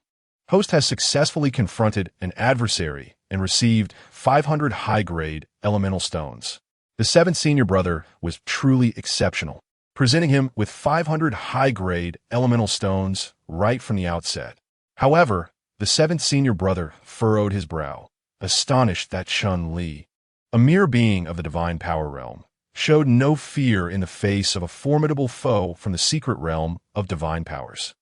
Host has successfully confronted an adversary and received 500 high-grade elemental stones. The 7th senior brother was truly exceptional, presenting him with 500 high-grade elemental stones right from the outset. However, the 7th senior brother furrowed his brow, astonished that Chun-Li, a mere being of the divine power realm, showed no fear in the face of a formidable foe from the secret realm of divine powers.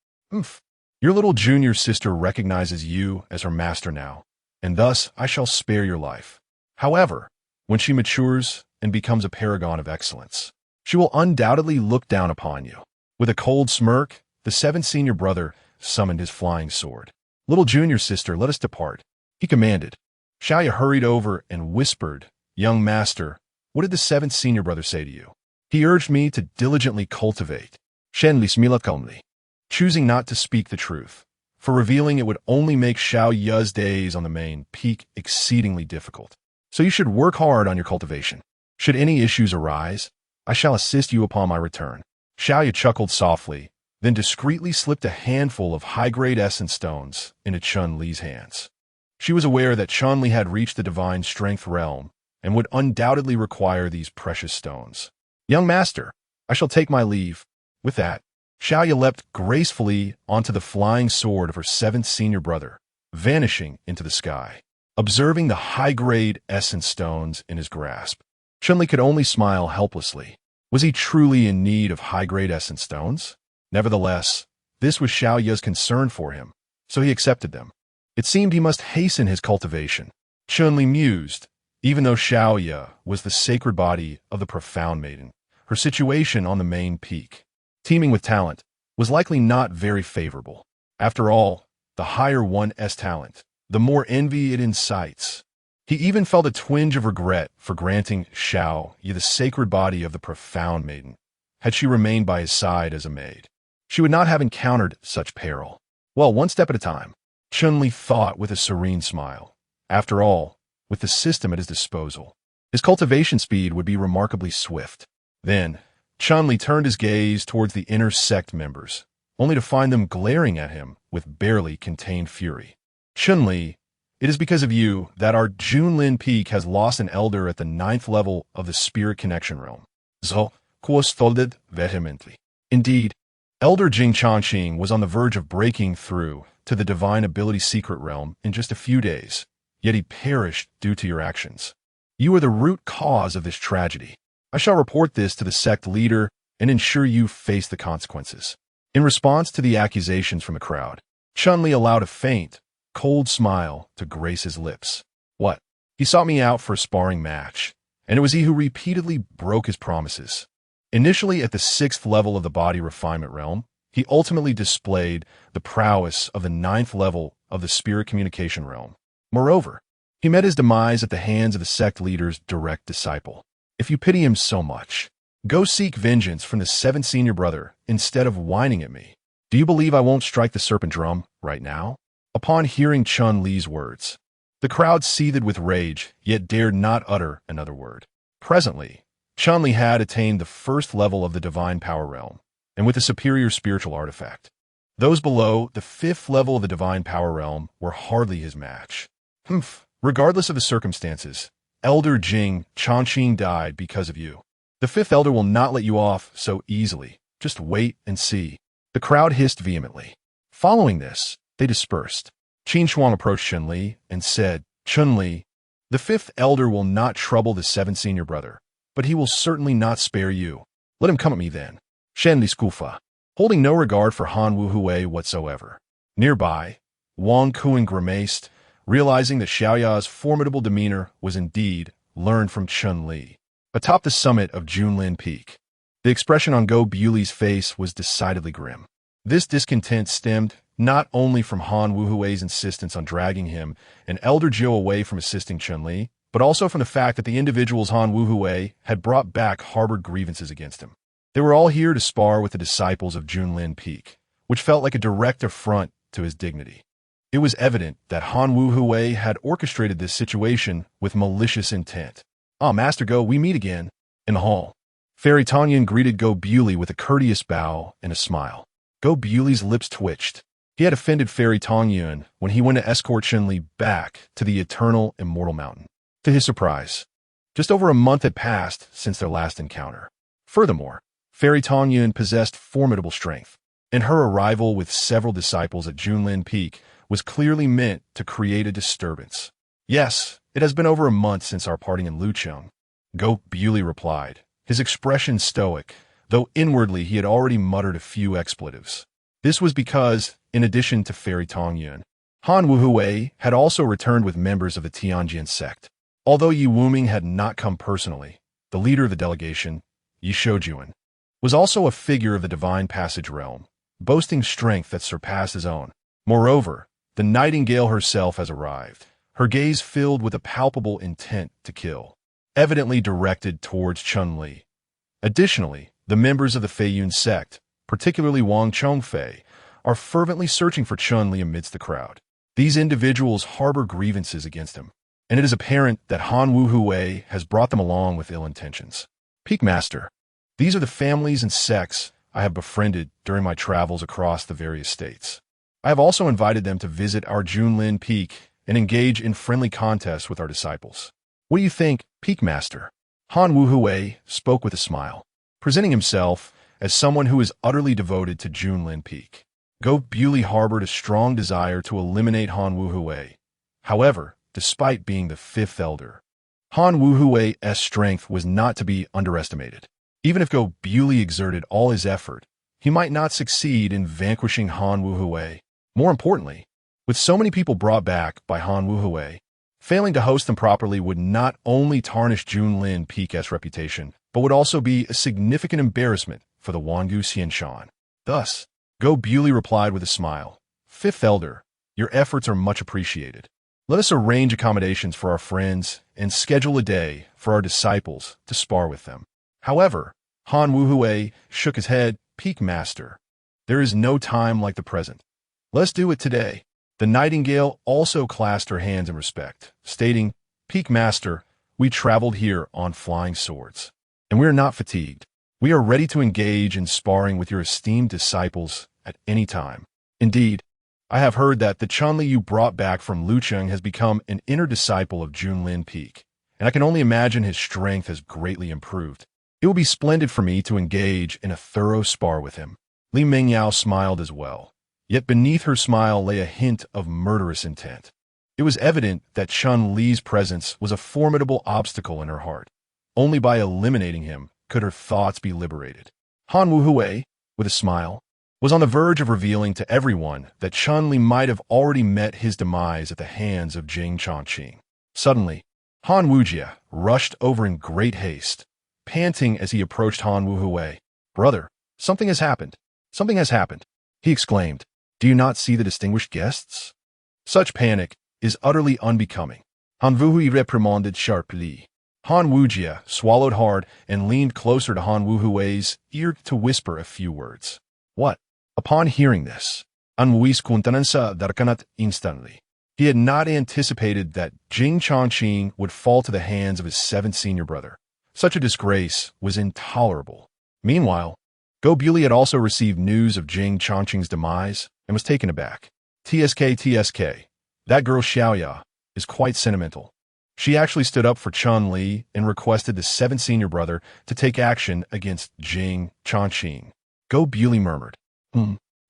Your little junior sister recognizes you as her master now, and thus I shall spare your life. However, when she matures and becomes a paragon of excellence, she will undoubtedly look down upon you. With a cold smirk, the 7th senior brother summoned his flying sword. Little junior sister, let us depart, he commanded. Xiaoya hurried over and whispered, Young master, what did the 7th senior brother say to you? He urged me to diligently cultivate. Shen-Li smilakomli, choosing not to speak the truth, for revealing it would only make Xiao Ya's days on the main peak exceedingly difficult. So you should work hard on your cultivation. Should any issues arise, I shall assist you upon my return. Xiao Ya chuckled softly, then discreetly slipped a handful of high-grade essence stones into Chun Li's hands. She was aware that Chun Li had reached the divine strength realm and would undoubtedly require these precious stones. Young master, I shall take my leave. With that, Xiao Ya leapt gracefully onto the flying sword of her seventh senior brother, vanishing into the sky. Observing the high-grade essence stones in his grasp, Chun Li could only smile helplessly. Was he truly in need of high-grade essence stones? Nevertheless, this was Xiao Ya's concern for him, so he accepted them. It seemed he must hasten his cultivation. Chun Li mused. Even though Xiao Ya was the sacred body of the profound maiden, her situation on the main peak, teeming with talent, was likely not very favorable. After all, the higher one's talent, the more envy it incites. He even felt a twinge of regret for granting Xiao Ya the sacred body of the profound maiden. Had she remained by his side as a maid, she would not have encountered such peril. Well, one step at a time, Chun Li thought with a serene smile. After all, with the system at his disposal, his cultivation speed would be remarkably swift. Then, Chun Li turned his gaze towards the inner sect members, only to find them glaring at him with barely contained fury. Chun Li, it is because of you that our Junlin Peak has lost an elder at the 9th level of the spirit connection realm. Zhou scolded vehemently. Indeed, Elder Jing Changqing was on the verge of breaking through to the divine ability secret realm in just a few days, yet he perished due to your actions. You are the root cause of this tragedy. I shall report this to the sect leader and ensure you face the consequences. In response to the accusations from the crowd, Chun Li allowed a faint, cold smile to grace his lips. What? He sought me out for a sparring match, and it was he who repeatedly broke his promises. Initially at the 6th level of the Body Refinement realm, he ultimately displayed the prowess of the 9th level of the Spirit Communication realm. Moreover, he met his demise at the hands of the sect leader's direct disciple. If you pity him so much, go seek vengeance from the 7th senior brother instead of whining at me. Do you believe I won't strike the serpent drum right now? Upon hearing Chun Li's words, the crowd seethed with rage, yet dared not utter another word. Presently, Chun Li had attained the 1st level of the divine power realm, and with a superior spiritual artifact. Those below the 5th level of the divine power realm were hardly his match. Regardless of the circumstances, Elder Jing Changqing died because of you. The 5th elder will not let you off so easily. Just wait and see. The crowd hissed vehemently. Following this, they dispersed. Qin Shuang approached Chun Li and said, Chun Li, the 5th elder will not trouble the 7th senior brother, but he will certainly not spare you. Let him come at me then. Shen Li Skufa, holding no regard for Han Wu Hui whatsoever. Nearby, Wang Kuan grimaced, realizing that Xiao Ya's formidable demeanor was indeed learned from Chun Li. Atop the summit of Junlin Peak, the expression on Go Buli's face was decidedly grim. This discontent stemmed not only from Han Wu Hui's insistence on dragging him and Elder Jiu away from assisting Chun Li, but also from the fact that the individuals Han Wu Hui had brought back harbored grievances against him. They were all here to spar with the disciples of Junlin Peak, which felt like a direct affront to his dignity. It was evident that Han Wu Hui had orchestrated this situation with malicious intent. Ah, Master Go, we meet again. In the hall, Fairy Tanyan greeted Go Buli with a courteous bow and a smile. Go Buli's lips twitched. He had offended Fairy Tangyun when he went to escort Chun Li back to the eternal immortal mountain. To his surprise, just over a month had passed since their last encounter. Furthermore, Fairy Tangyun possessed formidable strength, and her arrival with several disciples at Junlin Peak was clearly meant to create a disturbance. Yes, it has been over a month since our parting in Lucheng, Go Buli replied, his expression stoic, though inwardly he had already muttered a few expletives. This was because, in addition to Fairy Tangyun, Han Wu Hui had also returned with members of the Tianjin sect. Although Yi Wuming had not come personally, the leader of the delegation, Yi Shoujuan, was also a figure of the divine passage realm, boasting strength that surpassed his own. Moreover, the nightingale herself has arrived, her gaze filled with a palpable intent to kill, evidently directed towards Chun Li. Additionally, the members of the Feiyun sect, particularly Wang Chongfei, are fervently searching for Chun-Li amidst the crowd. These individuals harbor grievances against him, and it is apparent that Han Wu-Hui has brought them along with ill intentions. Peak Master. These are the families and sects I have befriended during my travels across the various states. I have also invited them to visit our Junlin Peak and engage in friendly contests with our disciples. What do you think, Peak Master? Han Wu-Hui spoke with a smile, presenting himself as someone who is utterly devoted to Junlin Peak. Go Bewley harbored a strong desire to eliminate Han Wu-Hui. However, despite being the fifth elder, Han Wu-Hui's strength was not to be underestimated. Even if Go Bewley exerted all his effort, he might not succeed in vanquishing Han Wu-Hui. More importantly, with so many people brought back by Han Wu-Hui, failing to host them properly would not only tarnish Junlin Peak's reputation, but would also be a significant embarrassment for the Wangu Xianshan. Thus, Go Bewley replied with a smile, "Fifth Elder, your efforts are much appreciated. Let us arrange accommodations for our friends and schedule a day for our disciples to spar with them." However, Han Wu-Hui shook his head. "Peak Master, there is no time like the present. Let's do it today." The Nightingale also clasped her hands in respect, stating, "Peak Master, we traveled here on flying swords, and we are not fatigued. We are ready to engage in sparring with your esteemed disciples at any time. Indeed, I have heard that the Chun-Li you brought back from Lucheng has become an inner disciple of Junlin Peak, and I can only imagine his strength has greatly improved. It will be splendid for me to engage in a thorough spar with him." Li Mengyao smiled as well, yet beneath her smile lay a hint of murderous intent. It was evident that Chun-Li's presence was a formidable obstacle in her heart. Only by eliminating him could her thoughts be liberated. Han Wu-Hui, with a smile, was on the verge of revealing to everyone that Chun-Li might have already met his demise at the hands of Jing Chongqing. Suddenly, Han Wujia rushed over in great haste, panting as he approached Han Wu-Hui. "Brother, something has happened. Something has happened," he exclaimed. "Do you not see the distinguished guests?" Such panic is utterly unbecoming. Han Wu-Hui reprimanded sharply. Han Wujia swallowed hard and leaned closer to Han Wu-Hui's ear to whisper a few words. "What?" Upon hearing this, Han Wui's countenance darkened instantly. He had not anticipated that Jing Chongqing would fall to the hands of his seventh senior brother. Such a disgrace was intolerable. Meanwhile, Go Bewley had also received news of Jing Chongqing's demise and was taken aback. TSK, that girl Xiaoya is quite sentimental. She actually stood up for Chun-Li and requested the seventh senior brother to take action against Jing Chongqing. Go Bewley murmured,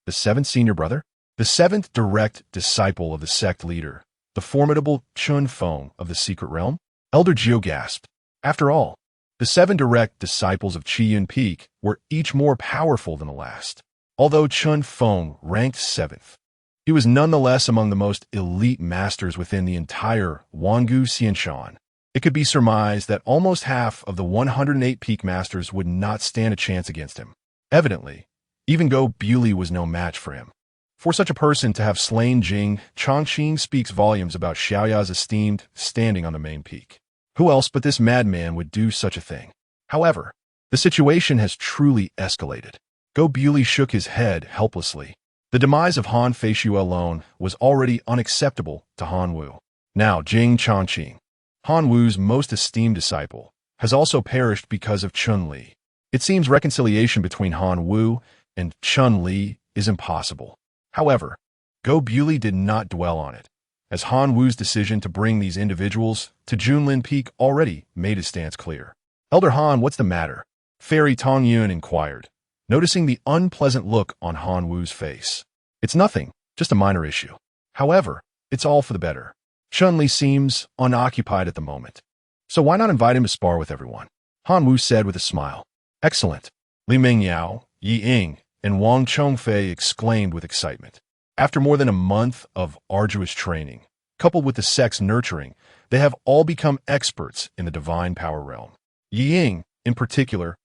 The seventh senior brother? The seventh direct disciple of the sect leader, the formidable Chun Feng of the secret realm? Elder Jiu gasped. After all, the seven direct disciples of Qiyun Peak were each more powerful than the last. Although Chun Feng ranked seventh, he was nonetheless among the most elite masters within the entire Wangu Xianshan. It could be surmised that almost half of the 108 peak masters would not stand a chance against him. Evidently, even Go Bewley was no match for him. For such a person to have slain Jing Chongqing speaks volumes about Xiaoya's esteemed standing on the main peak. Who else but this madman would do such a thing? However, the situation has truly escalated. Go Bewley shook his head helplessly. The demise of Han Feishu alone was already unacceptable to Han Wu. Now Jing Chongqing, Han Wu's most esteemed disciple, has also perished because of Chun-Li. It seems reconciliation between Han Wu and Chun-Li is impossible. However, Go Bewley did not dwell on it, as Han Wu's decision to bring these individuals to Junlin Peak already made his stance clear. Elder Han, what's the matter? Fairy Tong Yun inquired, noticing the unpleasant look on Han Wu's face. It's nothing, just a minor issue. However, it's all for the better. Chun-Li seems unoccupied at the moment, so why not invite him to spar with everyone? Han Wu said with a smile. Excellent. Li Mengyao, Yi Ying, and Wang Chongfei exclaimed with excitement. After more than a month of arduous training, coupled with the sect's nurturing, they have all become experts in the divine power realm. Yi Ying, in particular,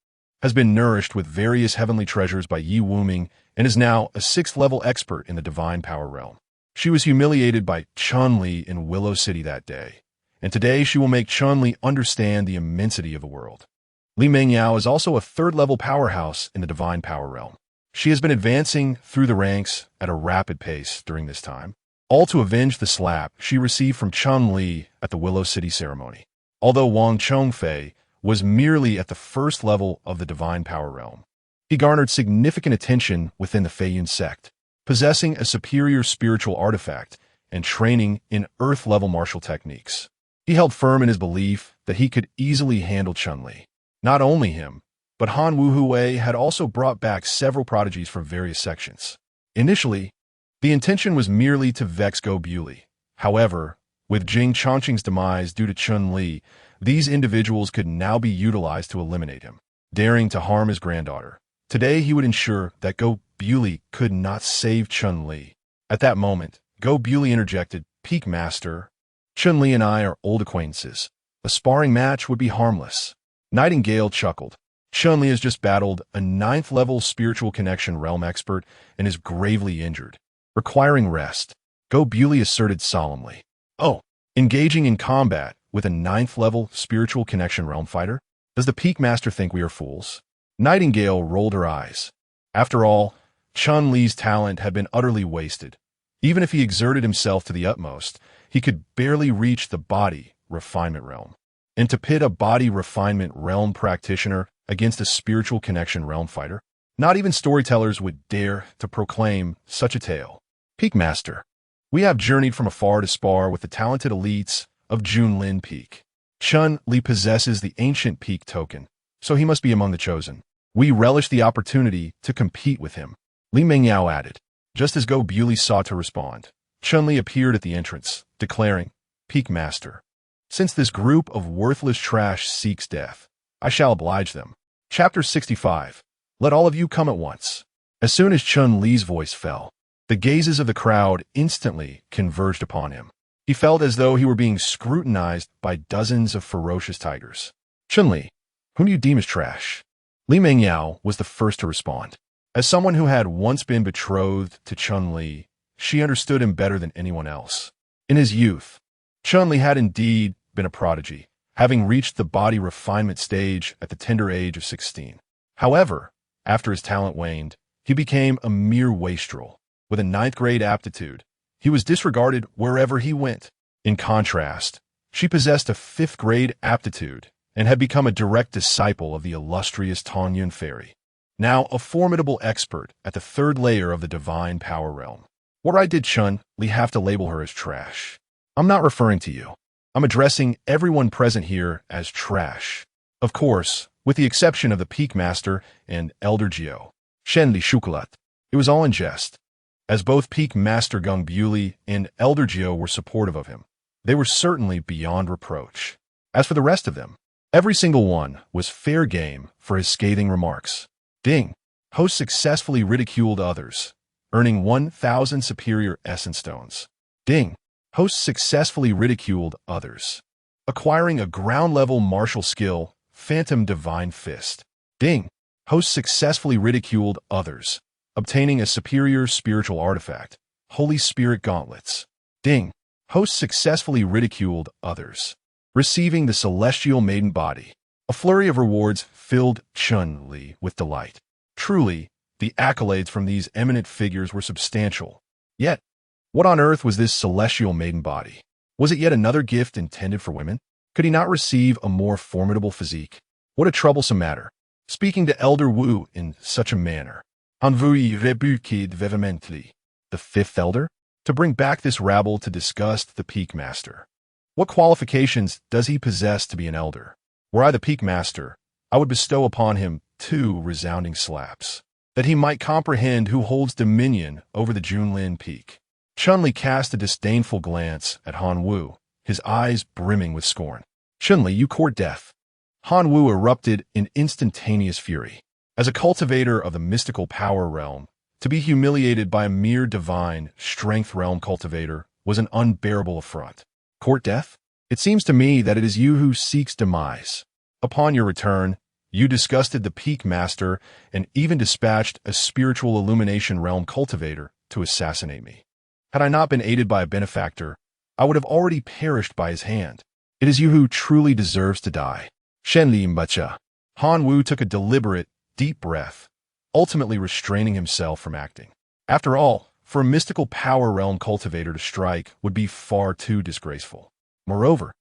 has been nourished with various heavenly treasures by Yi Wuming and is now a 6th-level expert in the divine power realm. She was humiliated by Chun-Li in Willow City that day, and today she will make Chun-Li understand the immensity of the world. Li Mengyao is also a 3rd-level powerhouse in the divine power realm. She has been advancing through the ranks at a rapid pace during this time, all to avenge the slap she received from Chun-Li at the Willow City ceremony. Although Wang Chongfei was merely at the first level of the divine power realm, he garnered significant attention within the Feiyun sect, possessing a superior spiritual artifact and training in earth-level martial techniques. He held firm in his belief that he could easily handle Chun-Li. Not only him, but Han Wuhui had also brought back several prodigies from various sections. Initially, the intention was merely to vex Go Bewley. However, with Jing Chongqing's demise due to Chun-Li, these individuals could now be utilized to eliminate him, daring to harm his granddaughter. Today, he would ensure that Go Bewley could not save Chun-Li. At that moment, Go Bewley interjected, "Peak Master, Chun-Li and I are old acquaintances. A sparring match would be harmless." Nightingale chuckled. Chun-Li has just battled a 9th-level spiritual connection realm expert and is gravely injured, requiring rest. Go Bewley asserted solemnly. "Oh, engaging in combat with a 9th-level spiritual connection realm fighter? Does the Peak Master think we are fools?" Nightingale rolled her eyes. After all, Chun-Li's talent had been utterly wasted. Even if he exerted himself to the utmost, he could barely reach the Body Refinement realm. And to pit a Body Refinement realm practitioner against a spiritual connection realm fighter, not even storytellers would dare to proclaim such a tale. "Peak Master, we have journeyed from afar to spar with the talented elites of Junlin Peak. Chun-Li possesses the ancient peak token, so he must be among the chosen. We relish the opportunity to compete with him," Li Mengyao added. Just as Go Bewley sought to respond, Chun-Li appeared at the entrance, declaring, "Peak Master, since this group of worthless trash seeks death, I shall oblige them." Chapter 65. Let all of you come at once. As soon as Chun-Li's voice fell, the gazes of the crowd instantly converged upon him. He felt as though he were being scrutinized by dozens of ferocious tigers. "Chun-Li, whom do you deem as trash?" Li Mengyao was the first to respond. As someone who had once been betrothed to Chun-Li, she understood him better than anyone else. In his youth, Chun-Li had indeed been a prodigy, having reached the body refinement stage at the tender age of 16. However, after his talent waned, he became a mere wastrel. With a 9th-grade aptitude, he was disregarded wherever he went. In contrast, she possessed a 5th-grade aptitude and had become a direct disciple of the illustrious Tongyun Fairy, now a formidable expert at the 3rd layer of the divine power realm. Why did Chun-Li have to label her as trash? I'm not referring to you. I'm addressing everyone present here as trash. Of course, with the exception of the Peak Master and Elder Jiao, Shen Li Shukulat. It was all in jest, as both Peak Master Gung Bewley and Elder Jiao were supportive of him. They were certainly beyond reproach. As for the rest of them, every single one was fair game for his scathing remarks. Ding. Host successfully ridiculed others, earning 1,000 superior essence stones. Ding. Host successfully ridiculed others, acquiring a ground-level martial skill, Phantom Divine Fist. Ding. Host successfully ridiculed others, obtaining a superior spiritual artifact, Holy Spirit Gauntlets. Ding. Host successfully ridiculed others, receiving the Celestial Maiden Body. A flurry of rewards filled Chun-Li with delight. Truly, the accolades from these eminent figures were substantial. Yet, what on earth was this Celestial Maiden Body? Was it yet another gift intended for women? Could he not receive a more formidable physique? What a troublesome matter. Speaking to Elder Wu in such a manner. En vous rebuqued vehemently. The 5th Elder? To bring back this rabble to disgust the Peak Master. What qualifications does he possess to be an Elder? Were I the Peak Master, I would bestow upon him 2 resounding slaps, that he might comprehend who holds dominion over the Junlin Peak. Chun-Li cast a disdainful glance at Han Wu, his eyes brimming with scorn. "Chun-Li, you court death." Han Wu erupted in instantaneous fury. As a cultivator of the mystical power realm, to be humiliated by a mere divine strength realm cultivator was an unbearable affront. "Court death? It seems to me that it is you who seeks demise. Upon your return, you disgusted the Peak Master and even dispatched a spiritual illumination realm cultivator to assassinate me. Had I not been aided by a benefactor, I would have already perished by his hand. It is you who truly deserves to die." Shen Li Mbacha. Han Wu took a deliberate, deep breath, ultimately restraining himself from acting. After all, for a mystical power realm cultivator to strike would be far too disgraceful. Moreover,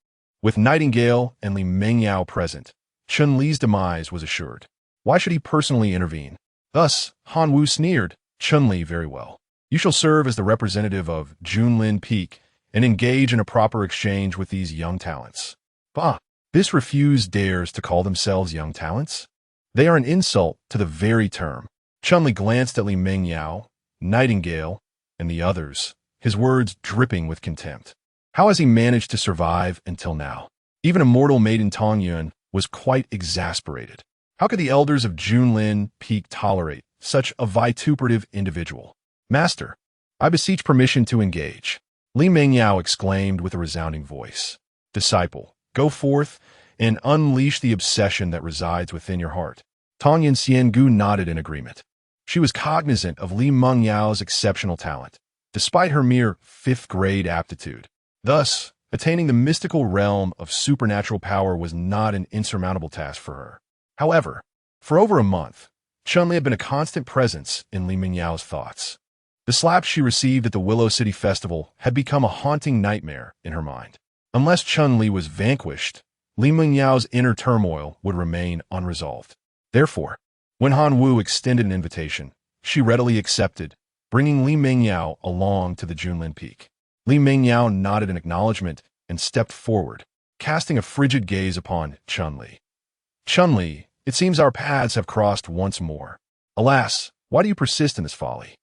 with Nightingale and Li Mengyao present, Chun-Li's demise was assured. Why should he personally intervene? Thus, Han Wu sneered, Chun-Li, very well. You shall serve as the representative of Junlin Peak and engage in a proper exchange with these young talents. Bah! This refuse dares to call themselves young talents? They are an insult to the very term. Chun-Li glanced at Li Mengyao, Nightingale, and the others, his words dripping with contempt. How has he managed to survive until now? Even immortal maiden Tong Yun was quite exasperated. How could the elders of Junlin Peak tolerate such a vituperative individual? Master, I beseech permission to engage. Li Mengyao exclaimed with a resounding voice. Disciple, go forth and unleash the obsession that resides within your heart. Tong Yun Xiangu nodded in agreement. She was cognizant of Li Mengyao's exceptional talent, despite her mere 5th grade aptitude. Thus, attaining the mystical realm of supernatural power was not an insurmountable task for her. However, for over a month, Chun-Li had been a constant presence in Li Mengyao's thoughts. The slap she received at the Willow City Festival had become a haunting nightmare in her mind. Unless Chun-Li was vanquished, Li Mengyao's inner turmoil would remain unresolved. Therefore, when Han Wu extended an invitation, she readily accepted, bringing Li Mengyao along to the Junlin Peak. Li Mengyao nodded in acknowledgement and stepped forward, casting a frigid gaze upon Chun-Li. Chun-Li, it seems our paths have crossed once more. Alas, why do you persist in this folly?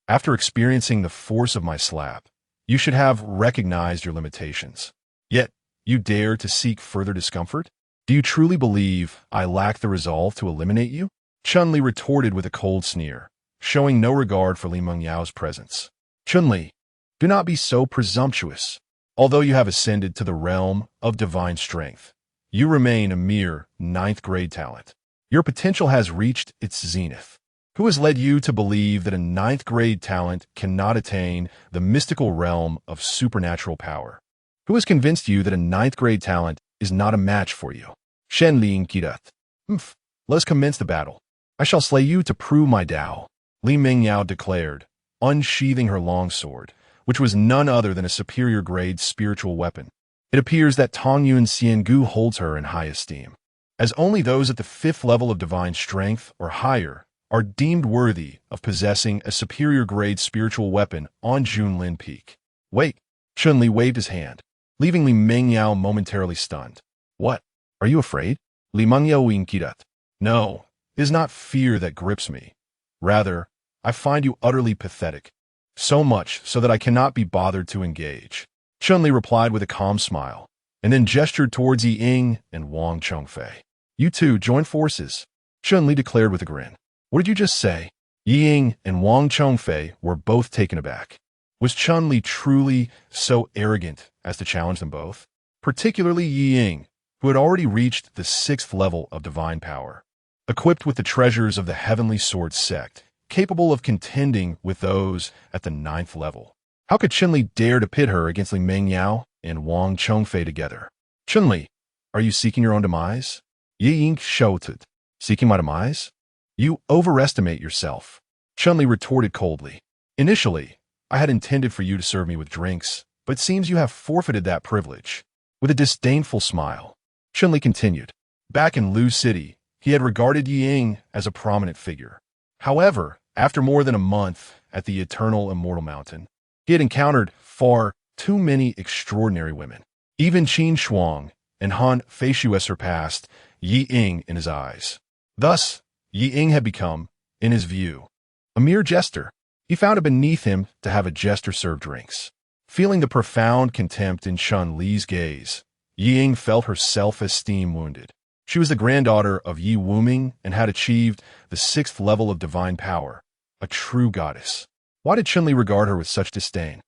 After experiencing the force of my slap, you should have recognized your limitations. Yet, you dare to seek further discomfort? Do you truly believe I lack the resolve to eliminate you? Chun-Li retorted with a cold sneer, showing no regard for Li Mengyao's presence. Chun-Li, do not be so presumptuous. Although you have ascended to the realm of divine strength, you remain a mere 9th grade talent. Your potential has reached its zenith. Who has led you to believe that a 9th grade talent cannot attain the mystical realm of supernatural power? Who has convinced you that a 9th grade talent is not a match for you? Shen Ling Kidat. Let us commence the battle. I shall slay you to prove my Tao, Li Mengyao declared, unsheathing her long sword, which was none other than a superior grade spiritual weapon. It appears that Tong Yun Xiangu holds her in high esteem, as only those at the 5th level of divine strength or higher are deemed worthy of possessing a superior grade spiritual weapon on Junlin Peak. Wait, Chun-Li waved his hand, leaving Li Mengyao momentarily stunned. What? Are you afraid? Li Mengyao Winkidat. No, it is not fear that grips me. Rather, I find you utterly pathetic. So much so that I cannot be bothered to engage. Chun-Li replied with a calm smile, and then gestured towards Yi Ying and Wang Chongfei. You two join forces, Chun-Li declared with a grin. What did you just say? Yi Ying and Wang Chongfei were both taken aback. Was Chun-Li truly so arrogant as to challenge them both? Particularly Yi Ying, who had already reached the 6th level of divine power, equipped with the treasures of the Heavenly Sword sect, capable of contending with those at the 9th level. How could Chun-Li dare to pit her against Li Mengyao and Wang Chongfei together? Chun-Li, are you seeking your own demise? Yi Ying shouted. Seeking my demise? You overestimate yourself, Chun-Li retorted coldly. Initially, I had intended for you to serve me with drinks, but it seems you have forfeited that privilege. With a disdainful smile, Chun-Li continued. Back in Lu City, he had regarded Yi Ying as a prominent figure. However, after more than a month at the Eternal Immortal Mountain, he had encountered far too many extraordinary women. Even Qin Shuang and Han Feishu surpassed Yi Ying in his eyes. Thus, Yi Ying had become, in his view, a mere jester. He found it beneath him to have a jester serve drinks. Feeling the profound contempt in Chun-Li's gaze, Yi Ying felt her self-esteem wounded. She was the granddaughter of Yi Wuming and had achieved the 6th level of divine power, a true goddess. Why did Chun-Li regard her with such disdain?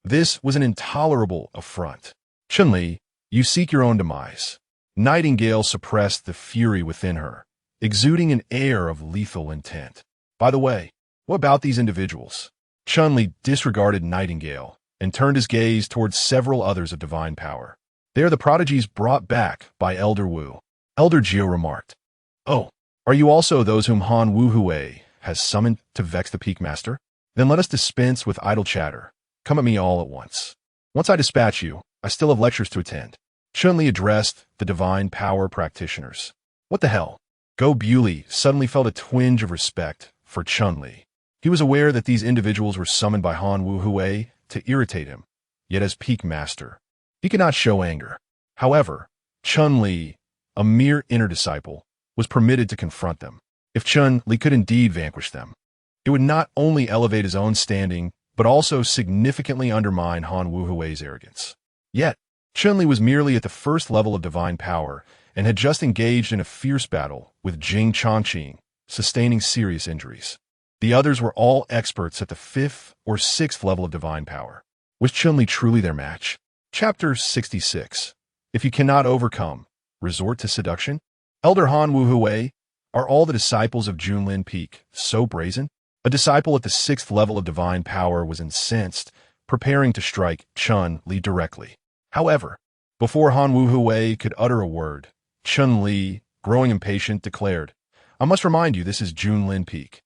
This was an intolerable affront. Chun-Li, you seek your own demise. Nightingale suppressed the fury within her, exuding an air of lethal intent. By the way, what about these individuals? Chun-Li disregarded Nightingale and turned his gaze towards several others of divine power. They are the prodigies brought back by Elder Wu. Elder Jiu remarked. Oh, are you also those whom Han Wu Hue has summoned to vex the peak master? Then let us dispense with idle chatter. Come at me all at once. Once I dispatch you, I still have lectures to attend. Chun-Li addressed the divine power practitioners. What the hell? Go Bewley suddenly felt a twinge of respect for Chun-Li. He was aware that these individuals were summoned by Han Wu-Hui to irritate him, yet as peak master, he could not show anger. However, Chun-Li, a mere inner disciple, was permitted to confront them. If Chun-Li could indeed vanquish them, it would not only elevate his own standing, but also significantly undermine Han Wu-Hui's arrogance. Yet, Chun-Li was merely at the first level of divine power and had just engaged in a fierce battle with Jing Chongqing, sustaining serious injuries. The others were all experts at the 5th or 6th level of divine power. Was Chun-Li truly their match? Chapter 66. If you cannot overcome, resort to seduction? Elder Han Wu-Hui, are all the disciples of Junlin Peak so brazen? A disciple at the 6th level of divine power was incensed, preparing to strike Chun-Li directly. However, before Han Wu-Hui could utter a word, Chun-Li, growing impatient, declared, I must remind you this is Junlin Peak,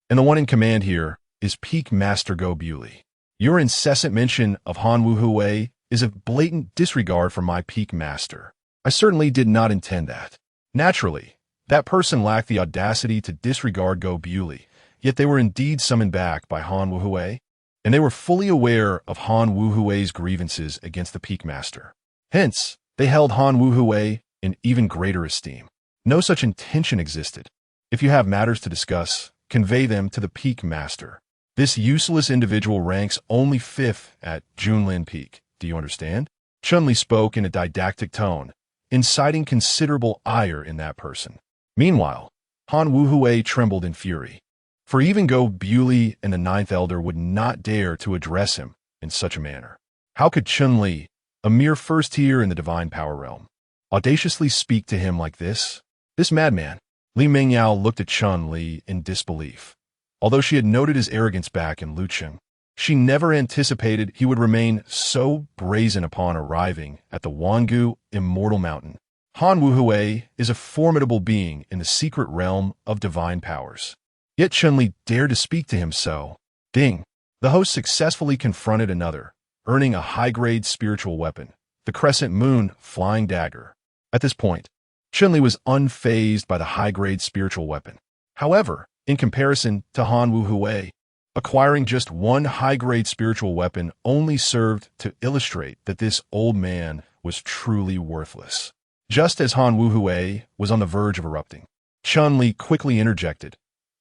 and the one in command here is Peak Master Go Bewley. Your incessant mention of Han Wu-Hui is a blatant disregard for my Peak Master. I certainly did not intend that. Naturally, that person lacked the audacity to disregard Go Bewley, yet they were indeed summoned back by Han Wu-Hui, and they were fully aware of Han Wu-Hui's grievances against the Peak Master. Hence, they held Han Wu-Hui in even greater esteem. No such intention existed. If you have matters to discuss, convey them to the Peak Master. This useless individual ranks only 5th at Junlin Peak. Do you understand? Chun-Li spoke in a didactic tone, inciting considerable ire in that person. Meanwhile, Han Wu-Hui trembled in fury, for even Go Bewley and the 9th Elder would not dare to address him in such a manner. How could Chun-Li, a mere first tier in the divine power realm, audaciously speak to him like this? This madman. Li Mengyao looked at Chun-Li in disbelief. Although she had noted his arrogance back in Lucheng, she never anticipated he would remain so brazen upon arriving at the Wangu Immortal Mountain. Han Wu-Hui is a formidable being in the secret realm of divine powers. Yet Chun-Li dared to speak to him so. Ding! The host successfully confronted another, earning a high-grade spiritual weapon, the Crescent Moon Flying Dagger. At this point, Chun-Li was unfazed by the high-grade spiritual weapon. However, in comparison to Han Wu-Hui, acquiring just one high-grade spiritual weapon only served to illustrate that this old man was truly worthless. Just as Han Wu-Hui was on the verge of erupting, Chun-Li quickly interjected,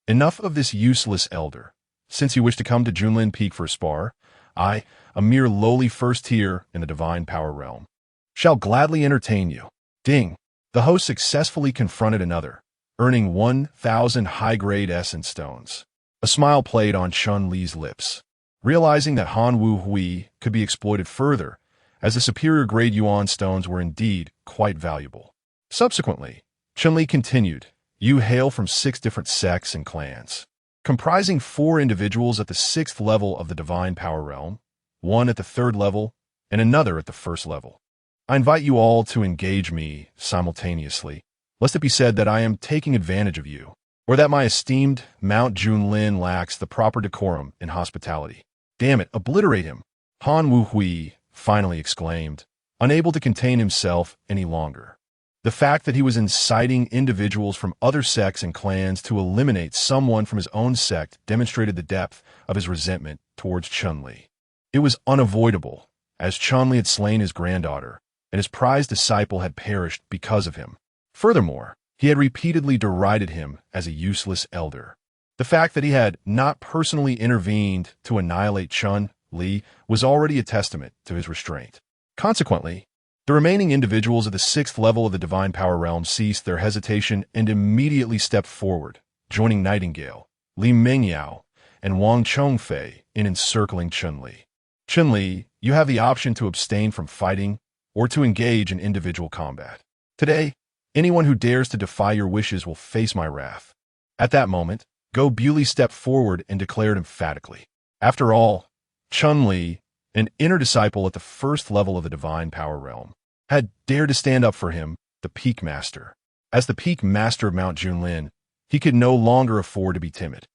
Enough of this useless elder. Since you wish to come to Junlin Peak for a spar, I, a mere lowly first tier in the divine power realm, shall gladly entertain you. Ding! The host successfully confronted another, earning 1,000 high-grade essence stones. A smile played on Chun-Li's lips, realizing that Han Wu-Hui could be exploited further, as the superior grade yuan stones were indeed quite valuable. Subsequently, Chun-Li continued, You hail from 6 different sects and clans, comprising 4 individuals at the 6th level of the divine power realm, 1 at the 3rd level, and another at the 1st level. I invite you all to engage me simultaneously, lest it be said that I am taking advantage of you, or that my esteemed Mount Junlin lacks the proper decorum in hospitality. Damn it, obliterate him! Han Wu-Hui finally exclaimed, unable to contain himself any longer. The fact that he was inciting individuals from other sects and clans to eliminate someone from his own sect demonstrated the depth of his resentment towards Chun-Li. It was unavoidable, as Chun-Li had slain his granddaughter, and his prized disciple had perished because of him. Furthermore, he had repeatedly derided him as a useless elder. The fact that he had not personally intervened to annihilate Chun-Li was already a testament to his restraint. Consequently, the remaining individuals of the 6th level of the divine power realm ceased their hesitation and immediately stepped forward, joining Nightingale, Li Mengyao, and Wang Chongfei in encircling Chun-Li. Chun-Li, you have the option to abstain from fighting or to engage in individual combat. Today, anyone who dares to defy your wishes will face my wrath. At that moment, Go Bewley stepped forward and declared emphatically, After all, Chun-Li, an inner disciple at the 1st level of the divine power realm, had dared to stand up for him, the Peak Master. As the Peak Master of Mount Junlin, he could no longer afford to be timid.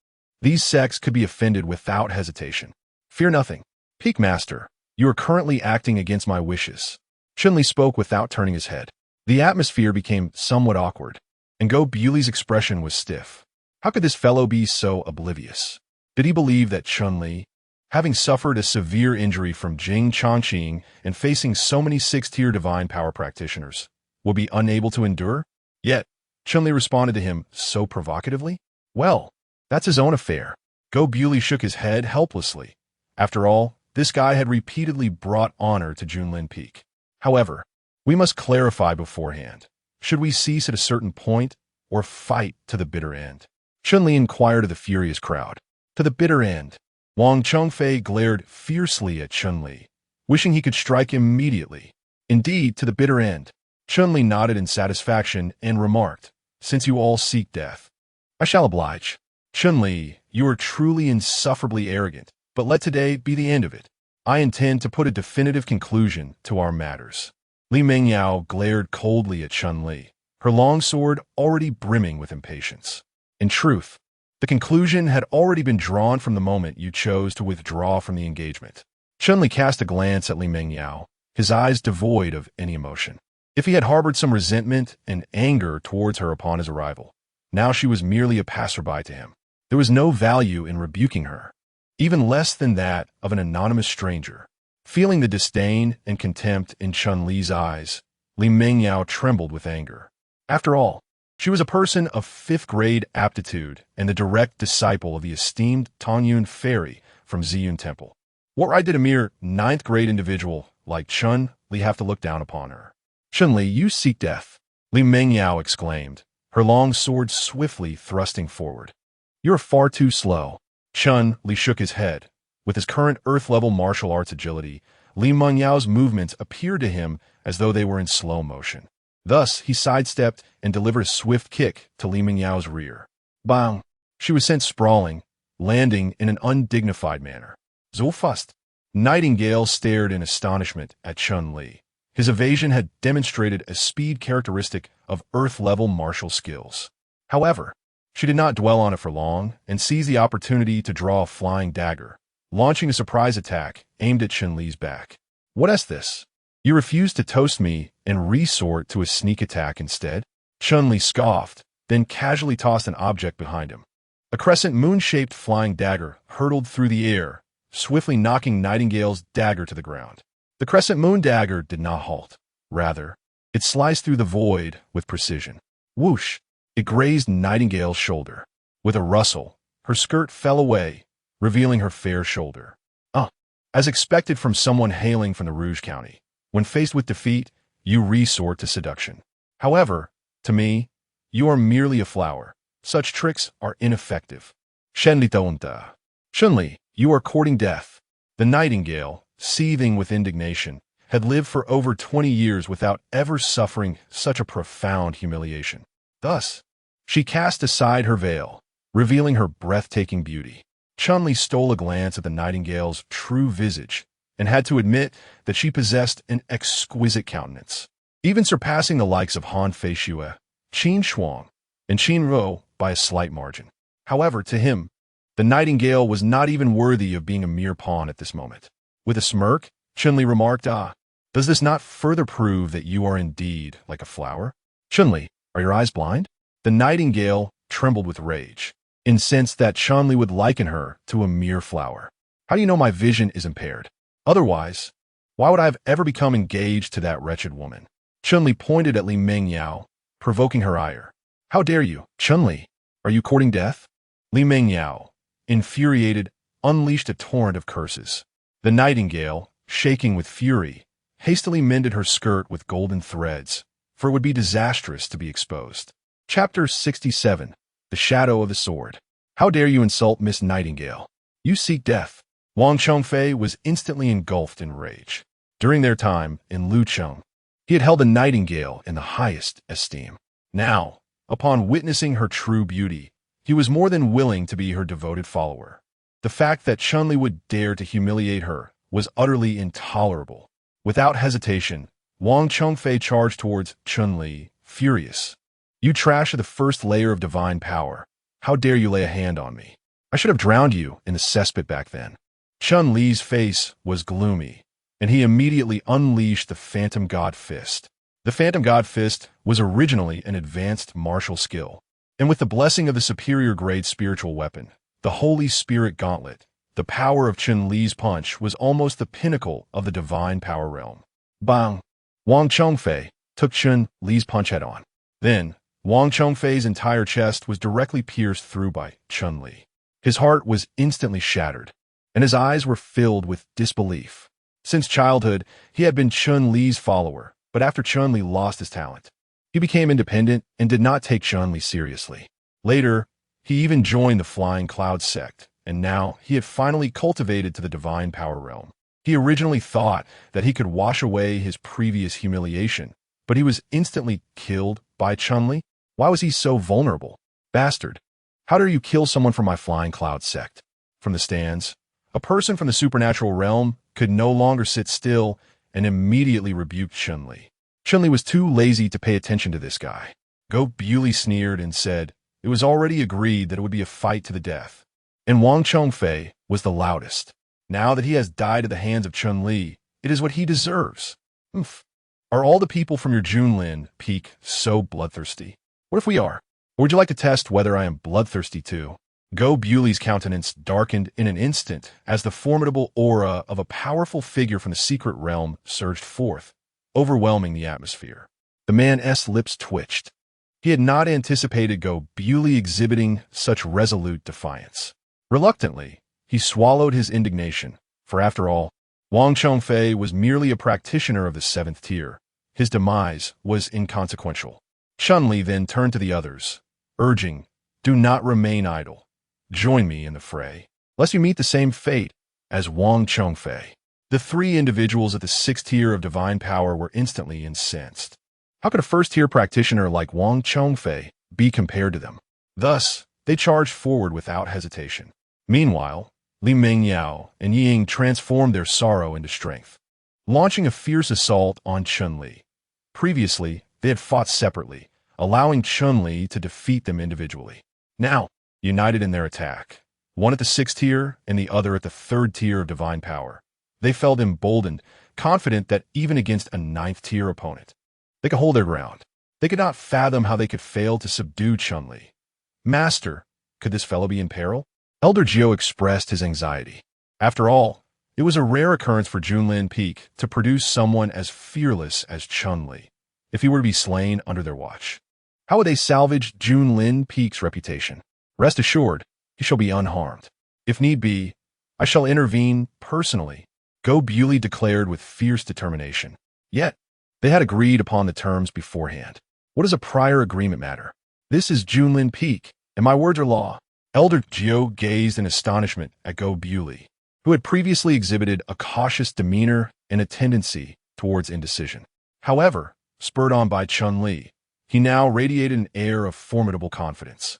These sects could be offended without hesitation. Fear nothing. Peak Master, you are currently acting against my wishes. Chunli spoke without turning his head. The atmosphere became somewhat awkward, and Go Buli's expression was stiff. How could this fellow be so oblivious? Did he believe that Chunli, having suffered a severe injury from Jing Chongqing and facing so many six-tier divine power practitioners, would be unable to endure? Yet, Chunli responded to him so provocatively? Well, that's his own affair. Go Buli shook his head helplessly. After all, this guy had repeatedly brought honor to Junlin Peak. However, we must clarify beforehand. Should we cease at a certain point or fight to the bitter end? Chunli inquired of the furious crowd. To the bitter end. Wang Chongfei glared fiercely at Chunli, wishing he could strike immediately. Indeed, to the bitter end. Chunli nodded in satisfaction and remarked, since you all seek death, I shall oblige. Chunli, you are truly insufferably arrogant, but let today be the end of it. I intend to put a definitive conclusion to our matters. Li Mengyao glared coldly at Chunli, her long sword already brimming with impatience. In truth, the conclusion had already been drawn from the moment you chose to withdraw from the engagement. Chunli cast a glance at Li Mengyao, his eyes devoid of any emotion. If he had harbored some resentment and anger towards her upon his arrival, now she was merely a passerby to him. There was no value in rebuking her, even less than that of an anonymous stranger. Feeling the disdain and contempt in Chunli's eyes, Li Mengyao trembled with anger. After all, she was a person of fifth-grade aptitude and the direct disciple of the esteemed Tongyun Fairy from Ziyun Temple. What right did a mere ninth-grade individual like Chun-Li have to look down upon her? Chun-Li, you seek death, Li Mengyao exclaimed, her long sword swiftly thrusting forward. You're far too slow. Chun-Li shook his head. With his current Earth-level martial arts agility, Li Mengyao's movements appeared to him as though they were in slow motion. Thus, he sidestepped and delivered a swift kick to Li Mengyao's rear. Bang! She was sent sprawling, landing in an undignified manner. So fast. Nightingale stared in astonishment at Chun-Li. His evasion had demonstrated a speed characteristic of Earth-level martial skills. However, she did not dwell on it for long and seized the opportunity to draw a flying dagger, launching a surprise attack aimed at Chun-Li's back. What is this? You refuse to toast me and resort to a sneak attack instead? Chun-Li scoffed, then casually tossed an object behind him. A crescent moon-shaped flying dagger hurtled through the air, swiftly knocking Nightingale's dagger to the ground. The crescent moon dagger did not halt. Rather, it sliced through the void with precision. Whoosh! It grazed Nightingale's shoulder. With a rustle, her skirt fell away, revealing her fair shoulder. As expected from someone hailing from the Rouge County, when faced with defeat, you resort to seduction. However, to me, you are merely a flower. Such tricks are ineffective. Shenli Taunta. Chun-Li, you are courting death. The Nightingale, seething with indignation, had lived for over 20 years without ever suffering such a profound humiliation. Thus, she cast aside her veil, revealing her breathtaking beauty. Chun-Li stole a glance at the Nightingale's true visage and had to admit that she possessed an exquisite countenance, even surpassing the likes of Han Feishue, Qin Shuang, and Qin Ruo by a slight margin. However, to him, the Nightingale was not even worthy of being a mere pawn at this moment. With a smirk, Chun-Li remarked, does this not further prove that you are indeed like a flower? Chun-Li, are your eyes blind? The Nightingale trembled with rage, incensed that Chun-Li would liken her to a mere flower. How do you know my vision is impaired? Otherwise, why would I have ever become engaged to that wretched woman? Chun-Li pointed at Li Mengyao, provoking her ire. How dare you, Chun-Li? Are you courting death? Li Mengyao, infuriated, unleashed a torrent of curses. The Nightingale, shaking with fury, hastily mended her skirt with golden threads, for it would be disastrous to be exposed. Chapter 67. The Shadow of the Sword. How dare you insult Miss Nightingale? You seek death. Wang Chongfei was instantly engulfed in rage. During their time in Lucheng, he had held the Nightingale in the highest esteem. Now, upon witnessing her true beauty, he was more than willing to be her devoted follower. The fact that Chun-Li would dare to humiliate her was utterly intolerable. Without hesitation, Wang Chongfei charged towards Chun-Li, furious. You trash the first layer of divine power. How dare you lay a hand on me? I should have drowned you in the cesspit back then. Chun-Li's face was gloomy, and he immediately unleashed the Phantom God Fist. The Phantom God Fist was originally an advanced martial skill, and with the blessing of the superior grade spiritual weapon, the Holy Spirit Gauntlet, the power of Chun-Li's punch was almost the pinnacle of the divine power realm. Bang! Wang Chongfei took Chun-Li's punch head-on. Then, Wang Chongfei's entire chest was directly pierced through by Chun-Li. His heart was instantly shattered, and his eyes were filled with disbelief. Since childhood, he had been Chun-Li's follower, but after Chun-Li lost his talent, he became independent and did not take Chun-Li seriously. Later, he even joined the Flying Cloud sect, and now he had finally cultivated to the divine power realm. He originally thought that he could wash away his previous humiliation, but he was instantly killed by Chun-Li. Why was he so vulnerable? Bastard! How dare you kill someone from my Flying Cloud sect? From the stands, a person from the supernatural realm could no longer sit still and immediately rebuked Chun-Li. Chun-Li was too lazy to pay attention to this guy. Go Bewley sneered and said it was already agreed that it would be a fight to the death, and Wang Chongfei was the loudest. Now that he has died at the hands of Chun-Li, it is what he deserves. Oof. Are all the people from your Junlin peak so bloodthirsty? What if we are? Or would you like to test whether I am bloodthirsty too? Go Bewley's countenance darkened in an instant as the formidable aura of a powerful figure from the secret realm surged forth, overwhelming the atmosphere. The man's lips twitched. He had not anticipated Go Bewley exhibiting such resolute defiance. Reluctantly, he swallowed his indignation, for after all, Wang Chongfei was merely a practitioner of the 7th tier. His demise was inconsequential. Chun-Li then turned to the others, urging, "Do not remain idle. Join me in the fray, lest you meet the same fate as Wang Chongfei." The 3 individuals at the 6th tier of divine power were instantly incensed. How could a 1st-tier practitioner like Wang Chongfei be compared to them? Thus, they charged forward without hesitation. Meanwhile, Li Mengyao and Ying transformed their sorrow into strength, launching a fierce assault on Chun-Li. Previously, they had fought separately, allowing Chun-Li to defeat them individually. Now, united in their attack, one at the 6th tier and the other at the 3rd tier of divine power, they felt emboldened, confident that even against a 9th-tier opponent, they could hold their ground. They could not fathom how they could fail to subdue Chun-Li. Master, could this fellow be in peril? Elder Jiao expressed his anxiety. After all, it was a rare occurrence for Junlin Peak to produce someone as fearless as Chun-Li, if he were to be slain under their watch. How would they salvage Junlin Peak's reputation? Rest assured, he shall be unharmed. If need be, I shall intervene personally, Go Bewley declared with fierce determination. Yet, they had agreed upon the terms beforehand. What does a prior agreement matter? This is Junlin Peak, and my words are law. Elder Jiao gazed in astonishment at Go Bewley, who had previously exhibited a cautious demeanor and a tendency towards indecision. However, spurred on by Chun-Li, he now radiated an air of formidable confidence.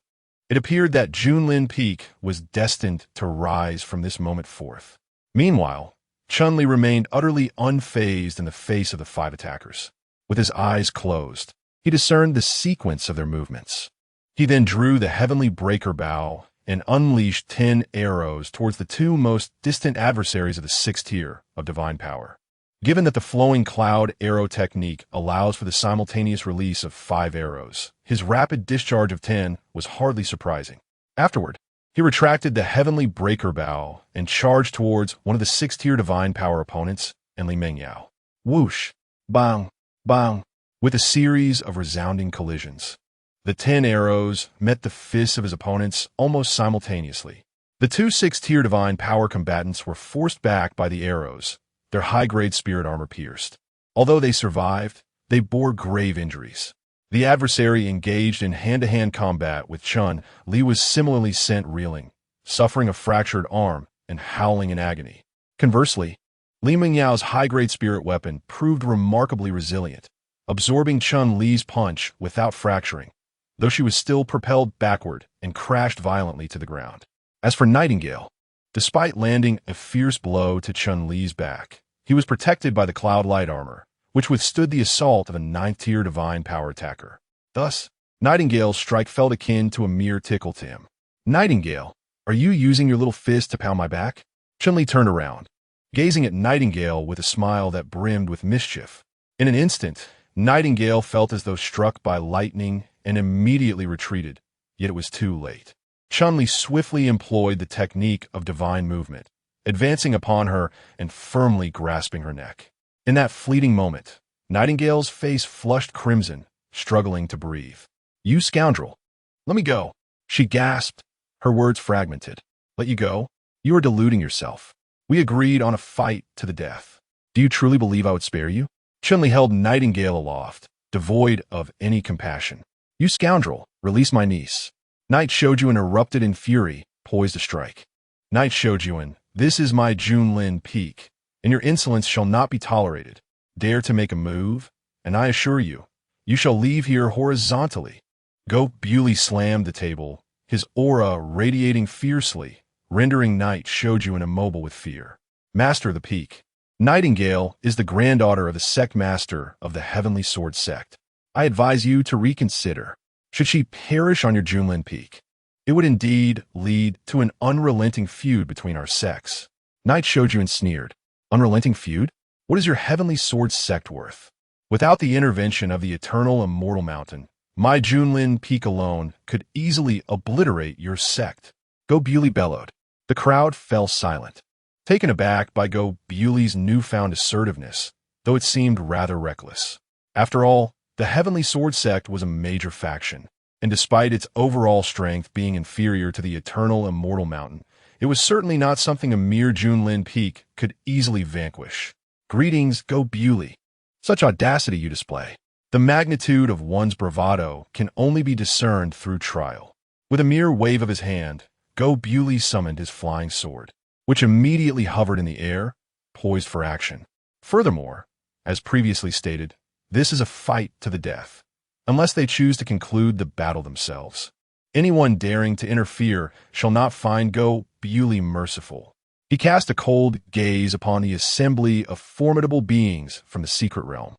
It appeared that Junlin Peak was destined to rise from this moment forth. Meanwhile, Chun-Li remained utterly unfazed in the face of the 5 attackers. With his eyes closed, he discerned the sequence of their movements. He then drew the heavenly breaker bow and unleashed 10 arrows towards the 2 most distant adversaries of the 6th tier of divine power. Given that the flowing cloud arrow technique allows for the simultaneous release of 5 arrows, his rapid discharge of 10 was hardly surprising. Afterward, he retracted the heavenly breaker bow and charged towards one of the 6th tier divine power opponents and Li Mengyao. Whoosh! Bang! Bang! With a series of resounding collisions, the 10 arrows met the fists of his opponents almost simultaneously. The 2 6th tier divine power combatants were forced back by the arrows, their high-grade spirit armor pierced. Although they survived, they bore grave injuries. The adversary engaged in hand-to-hand combat with Chun-Li was similarly sent reeling, suffering a fractured arm and howling in agony. Conversely, Li Mengyao's high-grade spirit weapon proved remarkably resilient, absorbing Chun-Li's punch without fracturing, though she was still propelled backward and crashed violently to the ground. As for Nightingale, despite landing a fierce blow to Chun-Li's back, he was protected by the cloud light armor, which withstood the assault of a 9th-tier divine power attacker. Thus, Nightingale's strike felt akin to a mere tickle to him. Nightingale, Are you using your little fist to pound my back? Chun-Li turned around, gazing at Nightingale with a smile that brimmed with mischief. In an instant, Nightingale felt as though struck by lightning and immediately retreated, yet it was too late. Chun-Li swiftly employed the technique of divine movement, advancing upon her and firmly grasping her neck. In that fleeting moment, Nightingale's face flushed crimson, struggling to breathe. "You scoundrel! Let me go!" she gasped, her words fragmented. "Let you go? You are deluding yourself. We agreed on a fight to the death. Do you truly believe I would spare you?" Chun-Li held Nightingale aloft, devoid of any compassion. "You scoundrel! Release my niece." Night Shojuan erupted in fury, poised to strike. "Night Shojuan, this is my Junlin peak, and your insolence shall not be tolerated. Dare to make a move, and I assure you, you shall leave here horizontally." Go Bewley slammed the table, his aura radiating fiercely, rendering Night Shojuan immobile with fear. "Master of the Peak, Nightingale is the granddaughter of the sect master of the Heavenly Sword sect. I advise you to reconsider. Should she perish on your Junlin Peak, it would indeed lead to an unrelenting feud between our sects." Night Shojuan sneered. "Unrelenting feud? What is your Heavenly Sword sect worth? Without the intervention of the Eternal Immortal Mountain, my Junlin Peak alone could easily obliterate your sect." Go Bewley bellowed. The crowd fell silent, taken aback by Go Bewley's newfound assertiveness, though it seemed rather reckless. After all, the Heavenly Sword sect was a major faction, and despite its overall strength being inferior to the Eternal Immortal Mountain, it was certainly not something a mere Junlin Peak could easily vanquish. "Greetings, Go Bewley. Such audacity you display. The magnitude of one's bravado can only be discerned through trial." With a mere wave of his hand, Go Bewley summoned his flying sword, which immediately hovered in the air, poised for action. Furthermore, as previously stated, this is a fight to the death, unless they choose to conclude the battle themselves. Anyone daring to interfere shall not find Go Bewley merciful. He cast a cold gaze upon the assembly of formidable beings from the secret realm,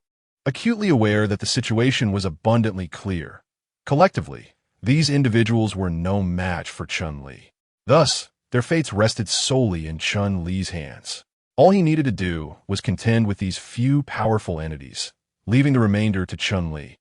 acutely aware that the situation was abundantly clear. Collectively, these individuals were no match for Chun-Li. Thus, their fates rested solely in Chun-Li's hands. All he needed to do was contend with these few powerful entities, leaving the remainder to Chun-Li.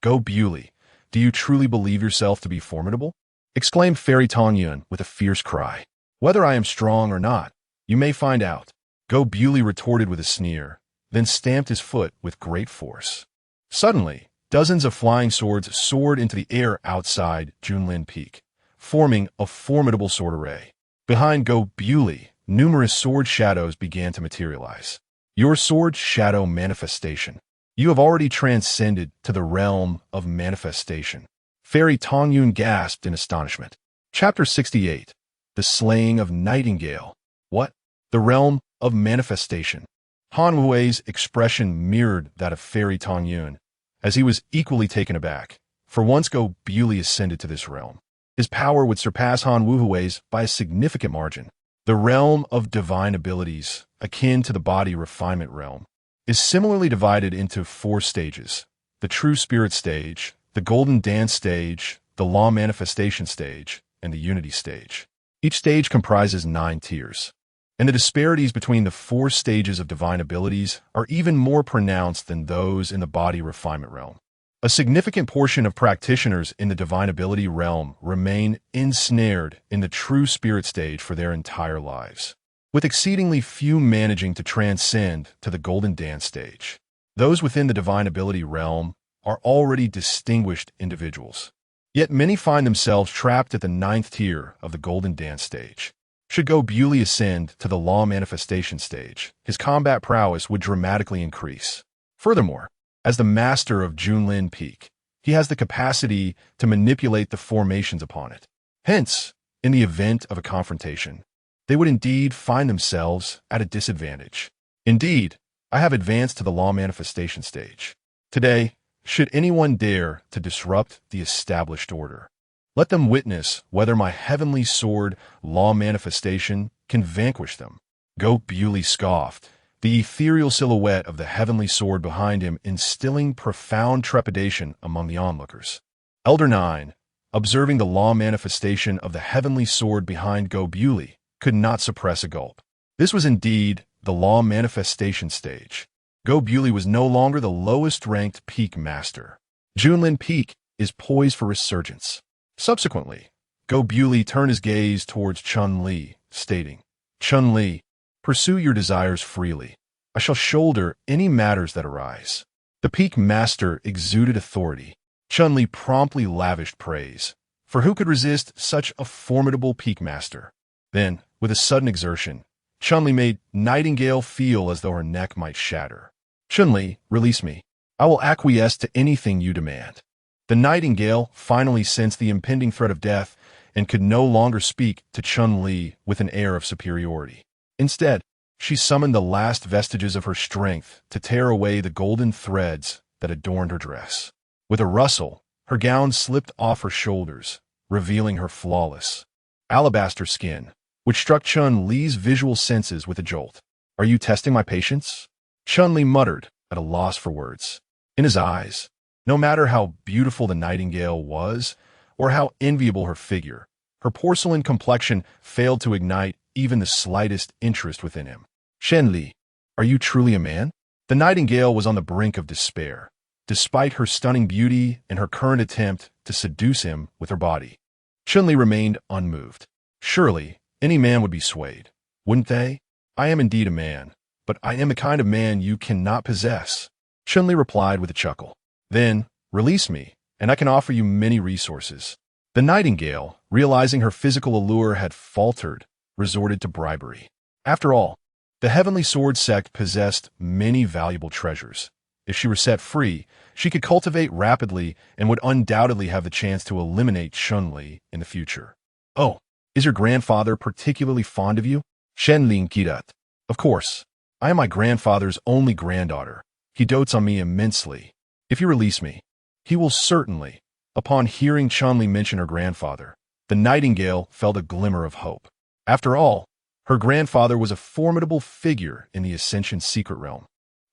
"Go Bewley, do you truly believe yourself to be formidable?" exclaimed Fairy Tongyun with a fierce cry. "Whether I am strong or not, you may find out." Go Bewley retorted with a sneer, then stamped his foot with great force. Suddenly, dozens of flying swords soared into the air outside Junlin Peak, forming a formidable sword array. Behind Go Bewley, numerous sword shadows began to materialize. "Your sword shadow manifestation. You have already transcended to the realm of manifestation." Fairy Tongyun gasped in astonishment. Chapter 68. The Slaying of Nightingale. "What? The realm of manifestation?" Han Wui's expression mirrored that of Fairy Tongyun, as he was equally taken aback. For once Go Bewley ascended to this realm, his power would surpass Han Wui's by a significant margin. The realm of divine abilities, akin to the body refinement realm, is similarly divided into 4 stages: the true spirit stage, the golden dance stage, the law manifestation stage, and the unity stage. Each stage comprises 9 tiers, and the disparities between the 4 stages of divine abilities are even more pronounced than those in the body refinement realm. A significant portion of practitioners in the divine ability realm remain ensnared in the true spirit stage for their entire lives, with exceedingly few managing to transcend to the golden dance stage. Those within the divine ability realm are already distinguished individuals, yet many find themselves trapped at the 9th tier of the golden dance stage. Should Go Bewley ascend to the law manifestation stage, his combat prowess would dramatically increase. Furthermore, as the master of Junlin Peak, he has the capacity to manipulate the formations upon it. Hence, in the event of a confrontation, they would indeed find themselves at a disadvantage. Indeed, I have advanced to the law manifestation stage. Today, should anyone dare to disrupt the established order, let them witness whether my heavenly sword, law manifestation, can vanquish them. Go Bewley scoffed, the ethereal silhouette of the heavenly sword behind him instilling profound trepidation among the onlookers. Elder 9, observing the law manifestation of the heavenly sword behind Go Bewley, could not suppress a gulp. This was indeed the law manifestation stage. Go Bewley was no longer the lowest-ranked peak master. Junlin Peak is poised for resurgence. Subsequently, Go Bewley turned his gaze towards Chun-Li, stating, "Chun-Li, pursue your desires freely. I shall shoulder any matters that arise." The peak master exuded authority. Chun-Li promptly lavished praise, for who could resist such a formidable peak master? Then, with a sudden exertion, Chun-Li made Nightingale feel as though her neck might shatter. "Chun-Li, release me. I will acquiesce to anything you demand." The Nightingale finally sensed the impending threat of death and could no longer speak to Chun-Li with an air of superiority. Instead, she summoned the last vestiges of her strength to tear away the golden threads that adorned her dress. With a rustle, her gown slipped off her shoulders, revealing her flawless alabaster skin, which struck Chun-Li's visual senses with a jolt. "Are you testing my patience?" Chun-Li muttered, at a loss for words. In his eyes, no matter how beautiful the Nightingale was, or how enviable her figure, her porcelain complexion failed to ignite even the slightest interest within him. "Chun-Li, are you truly a man?" The Nightingale was on the brink of despair, despite her stunning beauty and her current attempt to seduce him with her body. Chun-Li remained unmoved. "Surely, any man would be swayed, wouldn't they? I am indeed a man, but I am the kind of man you cannot possess." Chun-Li replied with a chuckle. "Then, release me, and I can offer you many resources." The Nightingale, realizing her physical allure had faltered, resorted to bribery. After all, the Heavenly Sword sect possessed many valuable treasures. If she were set free, she could cultivate rapidly and would undoubtedly have the chance to eliminate Chun-Li in the future. "Oh, is your grandfather particularly fond of you?" Chun-Li inquired. "Of course. I am my grandfather's only granddaughter. He dotes on me immensely. If you release me, he will certainly." Upon hearing Chun-Li mention her grandfather, the Nightingale felt a glimmer of hope. After all, her grandfather was a formidable figure in the Ascension secret realm.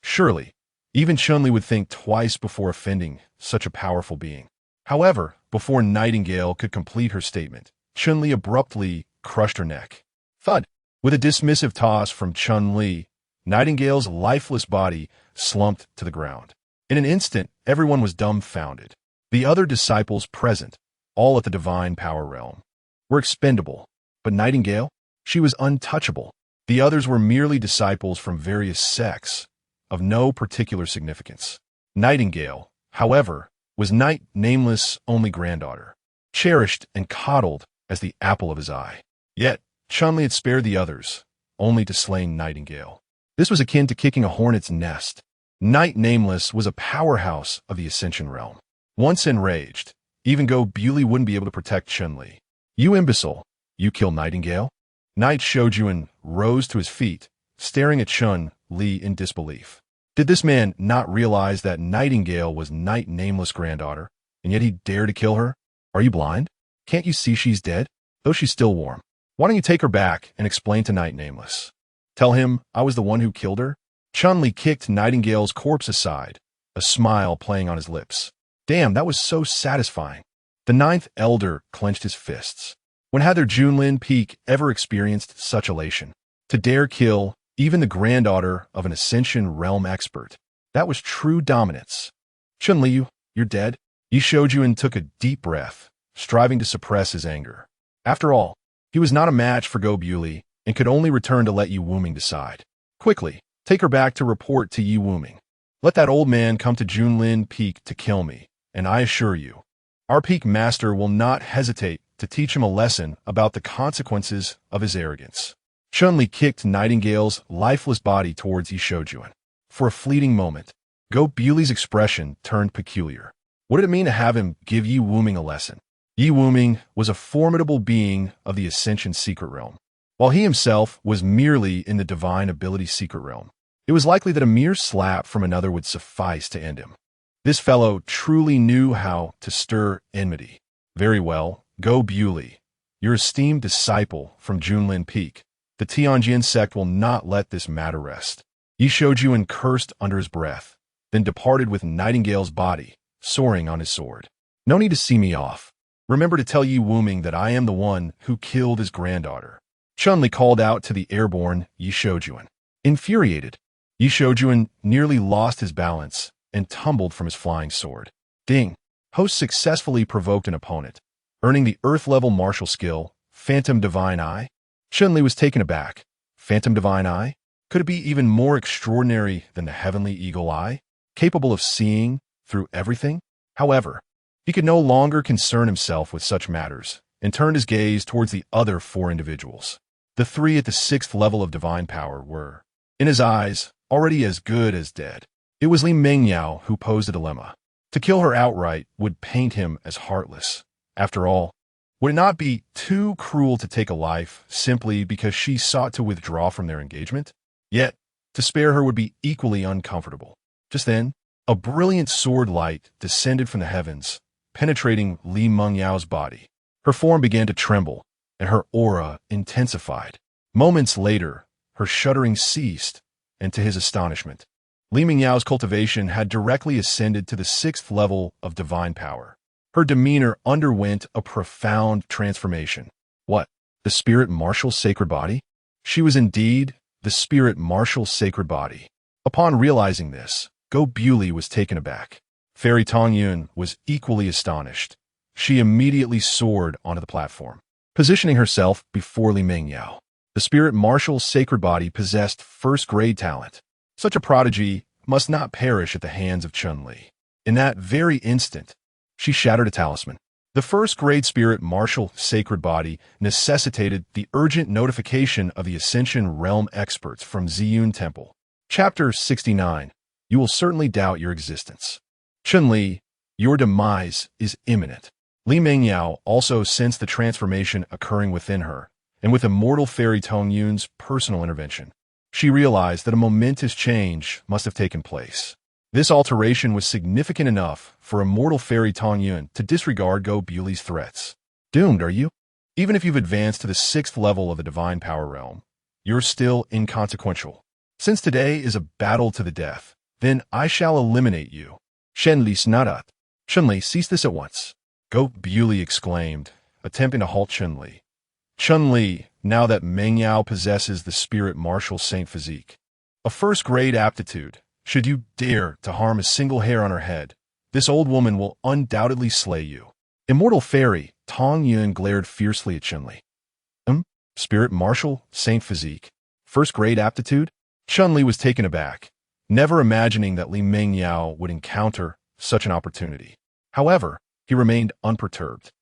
Surely, even Chun-Li would think twice before offending such a powerful being. However, before Nightingale could complete her statement, Chun-Li abruptly crushed her neck. Thud! With a dismissive toss from Chun-Li, Nightingale's lifeless body slumped to the ground. In an instant, everyone was dumbfounded. The other disciples present, all at the divine power realm, were expendable. But Nightingale? She was untouchable. The others were merely disciples from various sects, of no particular significance. Nightingale, however, was Knight Nameless' only granddaughter, cherished and coddled as the apple of his eye. Yet, Chun-Li had spared the others, only to slay Nightingale. This was akin to kicking a hornet's nest. Knight Nameless was a powerhouse of the Ascension realm. Once enraged, even Go Bewley wouldn't be able to protect Chun-Li. "You imbecile, you kill Nightingale?" Knight Shojuin rose to his feet, staring at Chun-Li in disbelief. Did this man not realize that Nightingale was Knight Nameless' granddaughter, and yet he dared to kill her? "Are you blind? Can't you see she's dead? Though she's still warm. Why don't you take her back and explain to Knight Nameless? Tell him I was the one who killed her?" Chun-Li kicked Nightingale's corpse aside, a smile playing on his lips. Damn, that was so satisfying. The ninth elder clenched his fists. When had their Junlin Peak ever experienced such elation? To dare kill even the granddaughter of an Ascension realm expert. That was true dominance. "Chun-Li, you're dead." Yi Shojuin took a deep breath, striving to suppress his anger. After all, he was not a match for Go Bewley and could only return to let Yi Wuming decide. "Quickly, take her back to report to Yi Wuming. Let that old man come to Junlin Peak to kill me, and I assure you, our Peak Master will not hesitate to teach him a lesson about the consequences of his arrogance." Chun-Li kicked Nightingale's lifeless body towards Yi Shojuin. For a fleeting moment, Go Bewley's expression turned peculiar. What did it mean to have him give Yi Wuming a lesson? Yi Wuming was a formidable being of the Ascension secret realm, while he himself was merely in the divine ability secret realm. It was likely that a mere slap from another would suffice to end him. This fellow truly knew how to stir enmity. "Very well, Go Bewley, your esteemed disciple from Junlin Peak. The Tianjin sect will not let this matter rest." Yi Shojuin cursed under his breath, then departed with Nightingale's body, soaring on his sword. "No need to see me off. Remember to tell Yi Wuming that I am the one who killed his granddaughter." Chun-Li called out to the airborne Yi Shoujuan. Infuriated, Yi Shoujuan nearly lost his balance and tumbled from his flying sword. Ding! Host successfully provoked an opponent, earning the Earth-level martial skill, Phantom Divine Eye. Chun-Li was taken aback. Phantom Divine Eye? Could it be even more extraordinary than the Heavenly Eagle Eye, capable of seeing through everything? However, he could no longer concern himself with such matters and turned his gaze towards the other 4 individuals. The 3 at the 6th level of divine power were, in his eyes, already as good as dead. It was Li Mengyao who posed a dilemma. To kill her outright would paint him as heartless. After all, would it not be too cruel to take a life simply because she sought to withdraw from their engagement? Yet, to spare her would be equally uncomfortable. Just then, a brilliant sword light descended from the heavens, penetrating Li Mengyao's body. Her form began to tremble, and her aura intensified. Moments later, her shuddering ceased, and to his astonishment, Li Mengyao's cultivation had directly ascended to the 6th level of divine power. Her demeanor underwent a profound transformation. What? The spirit martial sacred body? She was indeed the spirit martial sacred body. Upon realizing this, Go Bewley was taken aback. Fairy Tongyun was equally astonished. She immediately soared onto the platform, positioning herself before Li Mengyao. The spirit martial sacred body possessed first-grade talent. Such a prodigy must not perish at the hands of Chun-Li. In that very instant, she shattered a talisman. The first-grade spirit martial sacred body necessitated the urgent notification of the Ascension Realm experts from Ziyun Temple. Chapter 69. You will certainly doubt your existence. Chun-Li, your demise is imminent. Li Mengyao also sensed the transformation occurring within her, and with immortal Fairy Tongyun's personal intervention, she realized that a momentous change must have taken place. This alteration was significant enough for immortal Fairy Tongyun to disregard Go Bewley's threats. Doomed, are you? Even if you've advanced to the 6th level of the Divine Power Realm, you're still inconsequential. Since today is a battle to the death, then I shall eliminate you. Shenli Snadat. Chun-Li, cease this at once. Go Bewley exclaimed, attempting to halt Chun-Li. Chun-Li, now that Mengyao possesses the spirit martial saint physique, a first-grade aptitude, should you dare to harm a single hair on her head, this old woman will undoubtedly slay you. Immortal Fairy Tongyun glared fiercely at Chun-Li. Spirit martial saint physique, first-grade aptitude? Chun-Li was taken aback, never imagining that Li Mengyao would encounter such an opportunity. However, he remained unperturbed.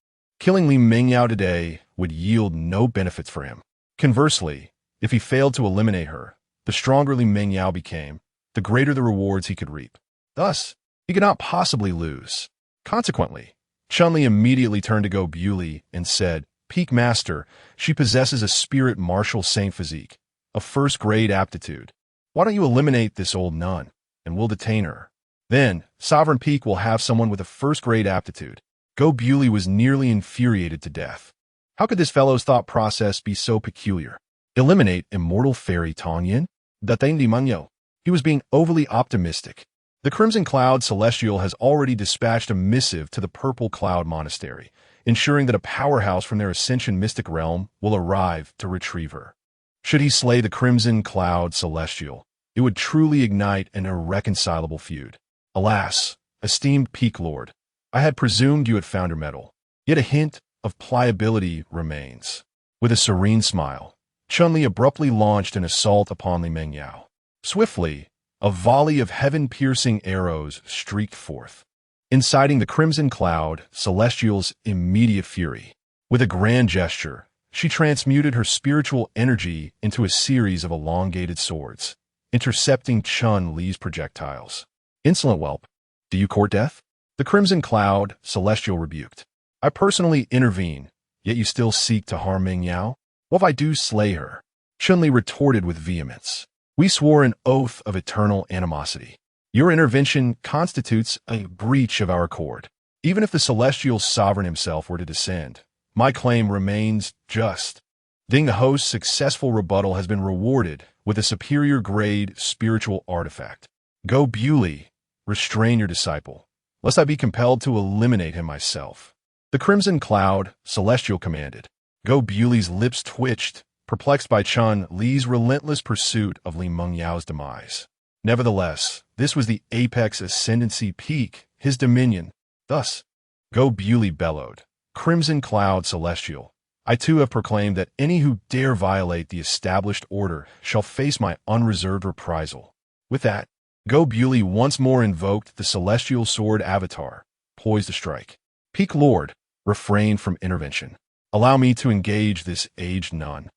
Killing Li Mengyao today would yield no benefits for him. Conversely, if he failed to eliminate her, the stronger Li Mengyao became, the greater the rewards he could reap. Thus, he could not possibly lose. Consequently, Chun-Li immediately turned to Go Bewley and said, Peak Master, she possesses a spirit martial saint physique, a first-grade aptitude. Why don't you eliminate this old nun, and we'll detain her? Then, Sovereign Peak will have someone with a first-grade aptitude. Go Bewley was nearly infuriated to death. How could this fellow's thought process be so peculiar? Eliminate immortal Fairy Tongyun? Datain di Manyo. He was being overly optimistic. The Crimson Cloud Celestial has already dispatched a missive to the Purple Cloud Monastery, ensuring that a powerhouse from their Ascension Mystic Realm will arrive to retrieve her. Should he slay the Crimson Cloud Celestial, it would truly ignite an irreconcilable feud. Alas, esteemed Peak Lord, I had presumed you had found your mettle, yet a hint of pliability remains. With a serene smile, Chun-Li abruptly launched an assault upon Li Mengyao. Swiftly, a volley of heaven-piercing arrows streaked forth, inciting the Crimson Cloud Celestial's immediate fury. With a grand gesture, she transmuted her spiritual energy into a series of elongated swords, intercepting Chun-Li's projectiles. Insolent whelp, do you court death? The Crimson Cloud Celestial rebuked. I personally intervene, yet you still seek to harm Mengyao? What if I do slay her? Chun-Li retorted with vehemence. We swore an oath of eternal animosity. Your intervention constitutes a breach of our accord. Even if the Celestial Sovereign himself were to descend, my claim remains just. Ding the host's successful rebuttal has been rewarded with a superior grade spiritual artifact. Go Bewley, restrain your disciple, lest I be compelled to eliminate him myself. The crimson cloud, Celestial commanded. Go Bewley's lips twitched, perplexed by Chun Li's relentless pursuit of Li Mengyao's demise. Nevertheless, this was the apex ascendancy peak, his dominion. Thus, Go Bewley bellowed, Crimson cloud celestial, I too have proclaimed that any who dare violate the established order shall face my unreserved reprisal. With that, Go Bewley once more invoked the celestial sword avatar, poised to strike. Peak Lord, refrain from intervention. Allow me to engage this aged nun.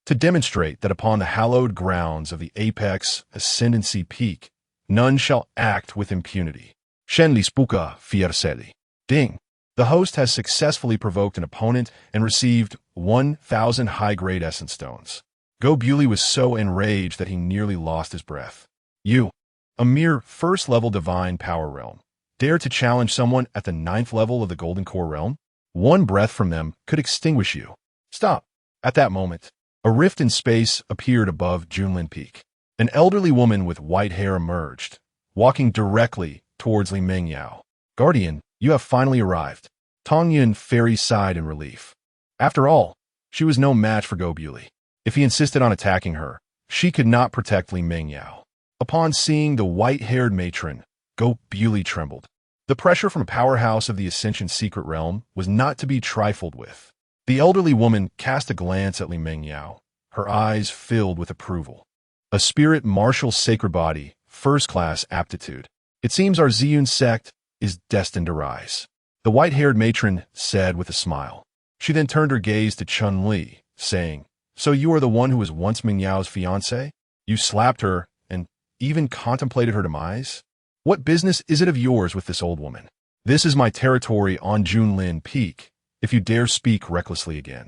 To demonstrate that upon the hallowed grounds of the apex ascendancy peak, none shall act with impunity. Shen li spuka fiancée. Ding. The host has successfully provoked an opponent and received 1,000 high-grade essence stones. Go Bewley was so enraged that he nearly lost his breath. You, a mere first-level divine power realm, dare to challenge someone at the 9th level of the Golden Core realm? One breath from them could extinguish you. Stop. At that moment, a rift in space appeared above Junlin Peak. An elderly woman with white hair emerged, walking directly towards Li Mengyao. Guardian, you have finally arrived. Tong Yun Fairy sighed in relief. After all, she was no match for Go Bewley. If he insisted on attacking her, she could not protect Li Mengyao. Upon seeing the white-haired matron, Go Bewley trembled. The pressure from a powerhouse of the Ascension secret realm was not to be trifled with. The elderly woman cast a glance at Li Mengyao, her eyes filled with approval. A spirit marshal sacred body, first-class aptitude. It seems our Ziyun sect is destined to rise. The white-haired matron said with a smile. She then turned her gaze to Chun Li, saying, So you are the one who was once Mengyao's fiancée? You slapped her and even contemplated her demise? What business is it of yours with this old woman? This is my territory on Junlin Peak, if you dare speak recklessly again.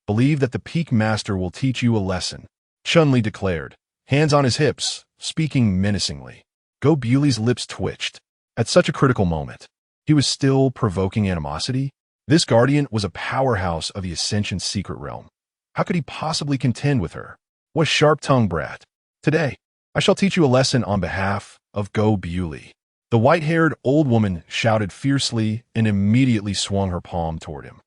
Believe that the Peak Master will teach you a lesson, Chun Li declared, hands on his hips, speaking menacingly. Go Bewley's lips twitched. At such a critical moment, he was still provoking animosity? This guardian was a powerhouse of the Ascension secret realm. How could he possibly contend with her? What sharp-tongued brat. Today, I shall teach you a lesson on behalf of Go Bewley. The white-haired old woman shouted fiercely and immediately swung her palm toward him.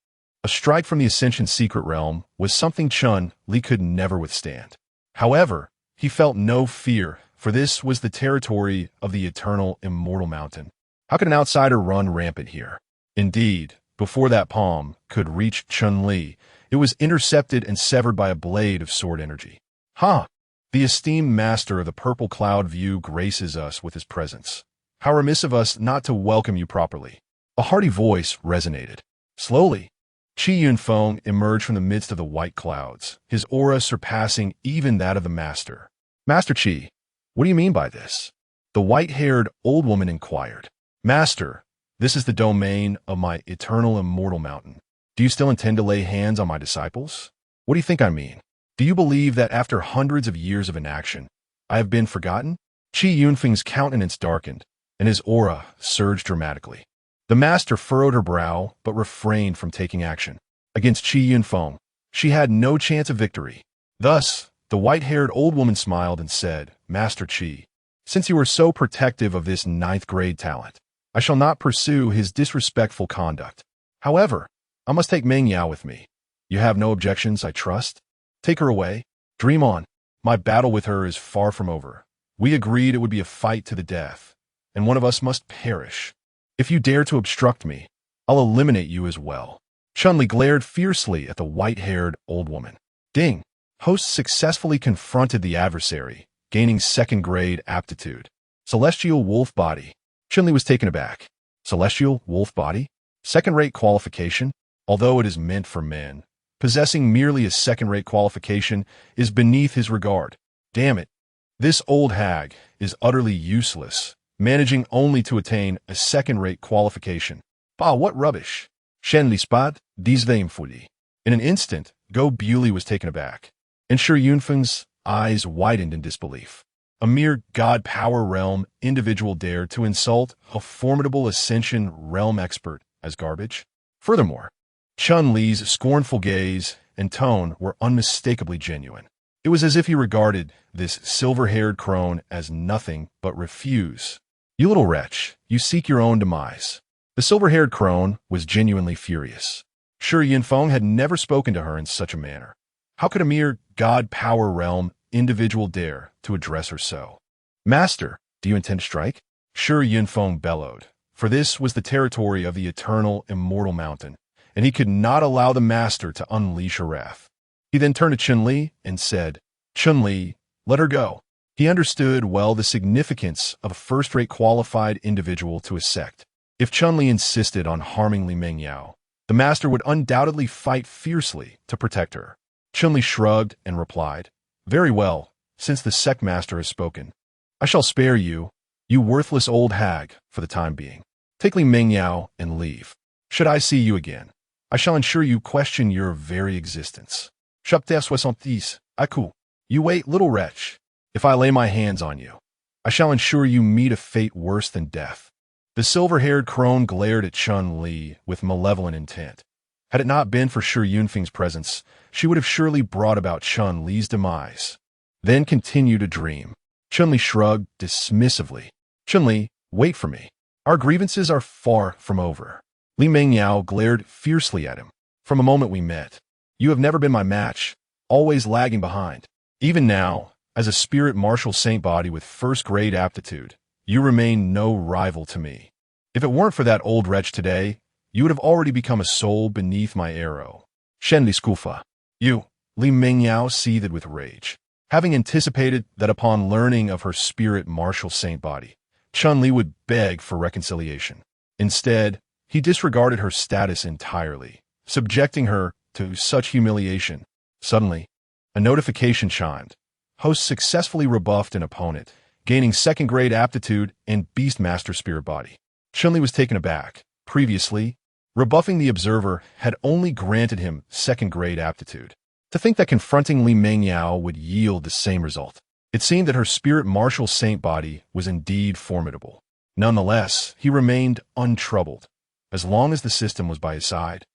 A strike from the Ascension secret realm was something Chun Li could never withstand. However, he felt no fear, for this was the territory of the eternal immortal mountain. How could an outsider run rampant here? Indeed, before that palm could reach Chun Li, it was intercepted and severed by a blade of sword energy. Ha! The esteemed master of the purple cloud view graces us with his presence. How remiss of us not to welcome you properly. A hearty voice resonated. Slowly, Qi Yunfeng emerged from the midst of the white clouds, his aura surpassing even that of the master. Master Qi, what do you mean by this? The white-haired old woman inquired. Master, this is the domain of my eternal immortal mountain. Do you still intend to lay hands on my disciples? What do you think I mean? Do you believe that after hundreds of years of inaction, I have been forgotten? Qi Yunfeng's countenance darkened, and his aura surged dramatically. The master furrowed her brow, but refrained from taking action. Against Qi Yunfeng, she had no chance of victory. Thus, the white-haired old woman smiled and said, Master Qi, since you are so protective of this 9th-grade talent, I shall not pursue his disrespectful conduct. However, I must take Mengyao with me. You have no objections, I trust? Take her away. Dream on. My battle with her is far from over. We agreed it would be a fight to the death, and one of us must perish. If you dare to obstruct me, I'll eliminate you as well. Chun Li glared fiercely at the white-haired old woman. Ding! Host successfully confronted the adversary, gaining 2nd-grade aptitude. Celestial Wolf Body. Chun Li was taken aback. Celestial Wolf Body? 2nd-rate qualification? Although it is meant for men, possessing merely a 2nd-rate qualification is beneath his regard. Damn it. This old hag is utterly useless, managing only to attain a 2nd-rate qualification. Bah, what rubbish. Shen li spad, disvaimfuli. In an instant, Go Bewley was taken aback, and Shi Yunfeng's eyes widened in disbelief. A mere god power realm individual dared to insult a formidable Ascension realm expert as garbage? Furthermore, Chun Li's scornful gaze and tone were unmistakably genuine. It was as if he regarded this silver-haired crone as nothing but refuse. You little wretch, you seek your own demise. The silver-haired crone was genuinely furious. Sure, Yunfeng had never spoken to her in such a manner. How could a mere God-power realm individual dare to address her so? Master, do you intend to strike? Sure, Yunfeng bellowed, for this was the territory of the eternal, immortal mountain, and he could not allow the master to unleash her wrath. He then turned to Chun-Li and said, Chun-Li, let her go. He understood well the significance of a first-rate qualified individual to his sect. If Chun-Li insisted on harming Li Mengyao, the master would undoubtedly fight fiercely to protect her. Chun-Li shrugged and replied, Very well, since the sect master has spoken. I shall spare you, you worthless old hag, for the time being. Take Li Mengyao and leave. Should I see you again, I shall ensure you question your very existence. Chapter 70, Aku. You wait, little wretch. If I lay my hands on you, I shall ensure you meet a fate worse than death. The silver-haired crone glared at Chun-Li with malevolent intent. Had it not been for Shi Yunfeng's presence, she would have surely brought about Chun-Li's demise. Then continue to dream. Chun-Li shrugged dismissively. Chun-Li, wait for me. Our grievances are far from over. Li Mengyao glared fiercely at him. From the moment we met, you have never been my match, always lagging behind. Even now, as a spirit martial saint body with first-grade aptitude, you remain no rival to me. If it weren't for that old wretch today, you would have already become a soul beneath my arrow. Shenli Skufa. You, Li Mengyao seethed with rage. Having anticipated that upon learning of her spirit martial saint body, Chun-Li would beg for reconciliation. Instead, he disregarded her status entirely, subjecting her to such humiliation. Suddenly, a notification chimed. Host successfully rebuffed an opponent, gaining second-grade aptitude and Beastmaster spirit body. Chun-Li was taken aback. Previously, rebuffing the observer had only granted him second-grade aptitude. To think that confronting Li Mengyao would yield the same result. It seemed that her spirit martial saint body was indeed formidable. Nonetheless, he remained untroubled. As long as the system was by his side,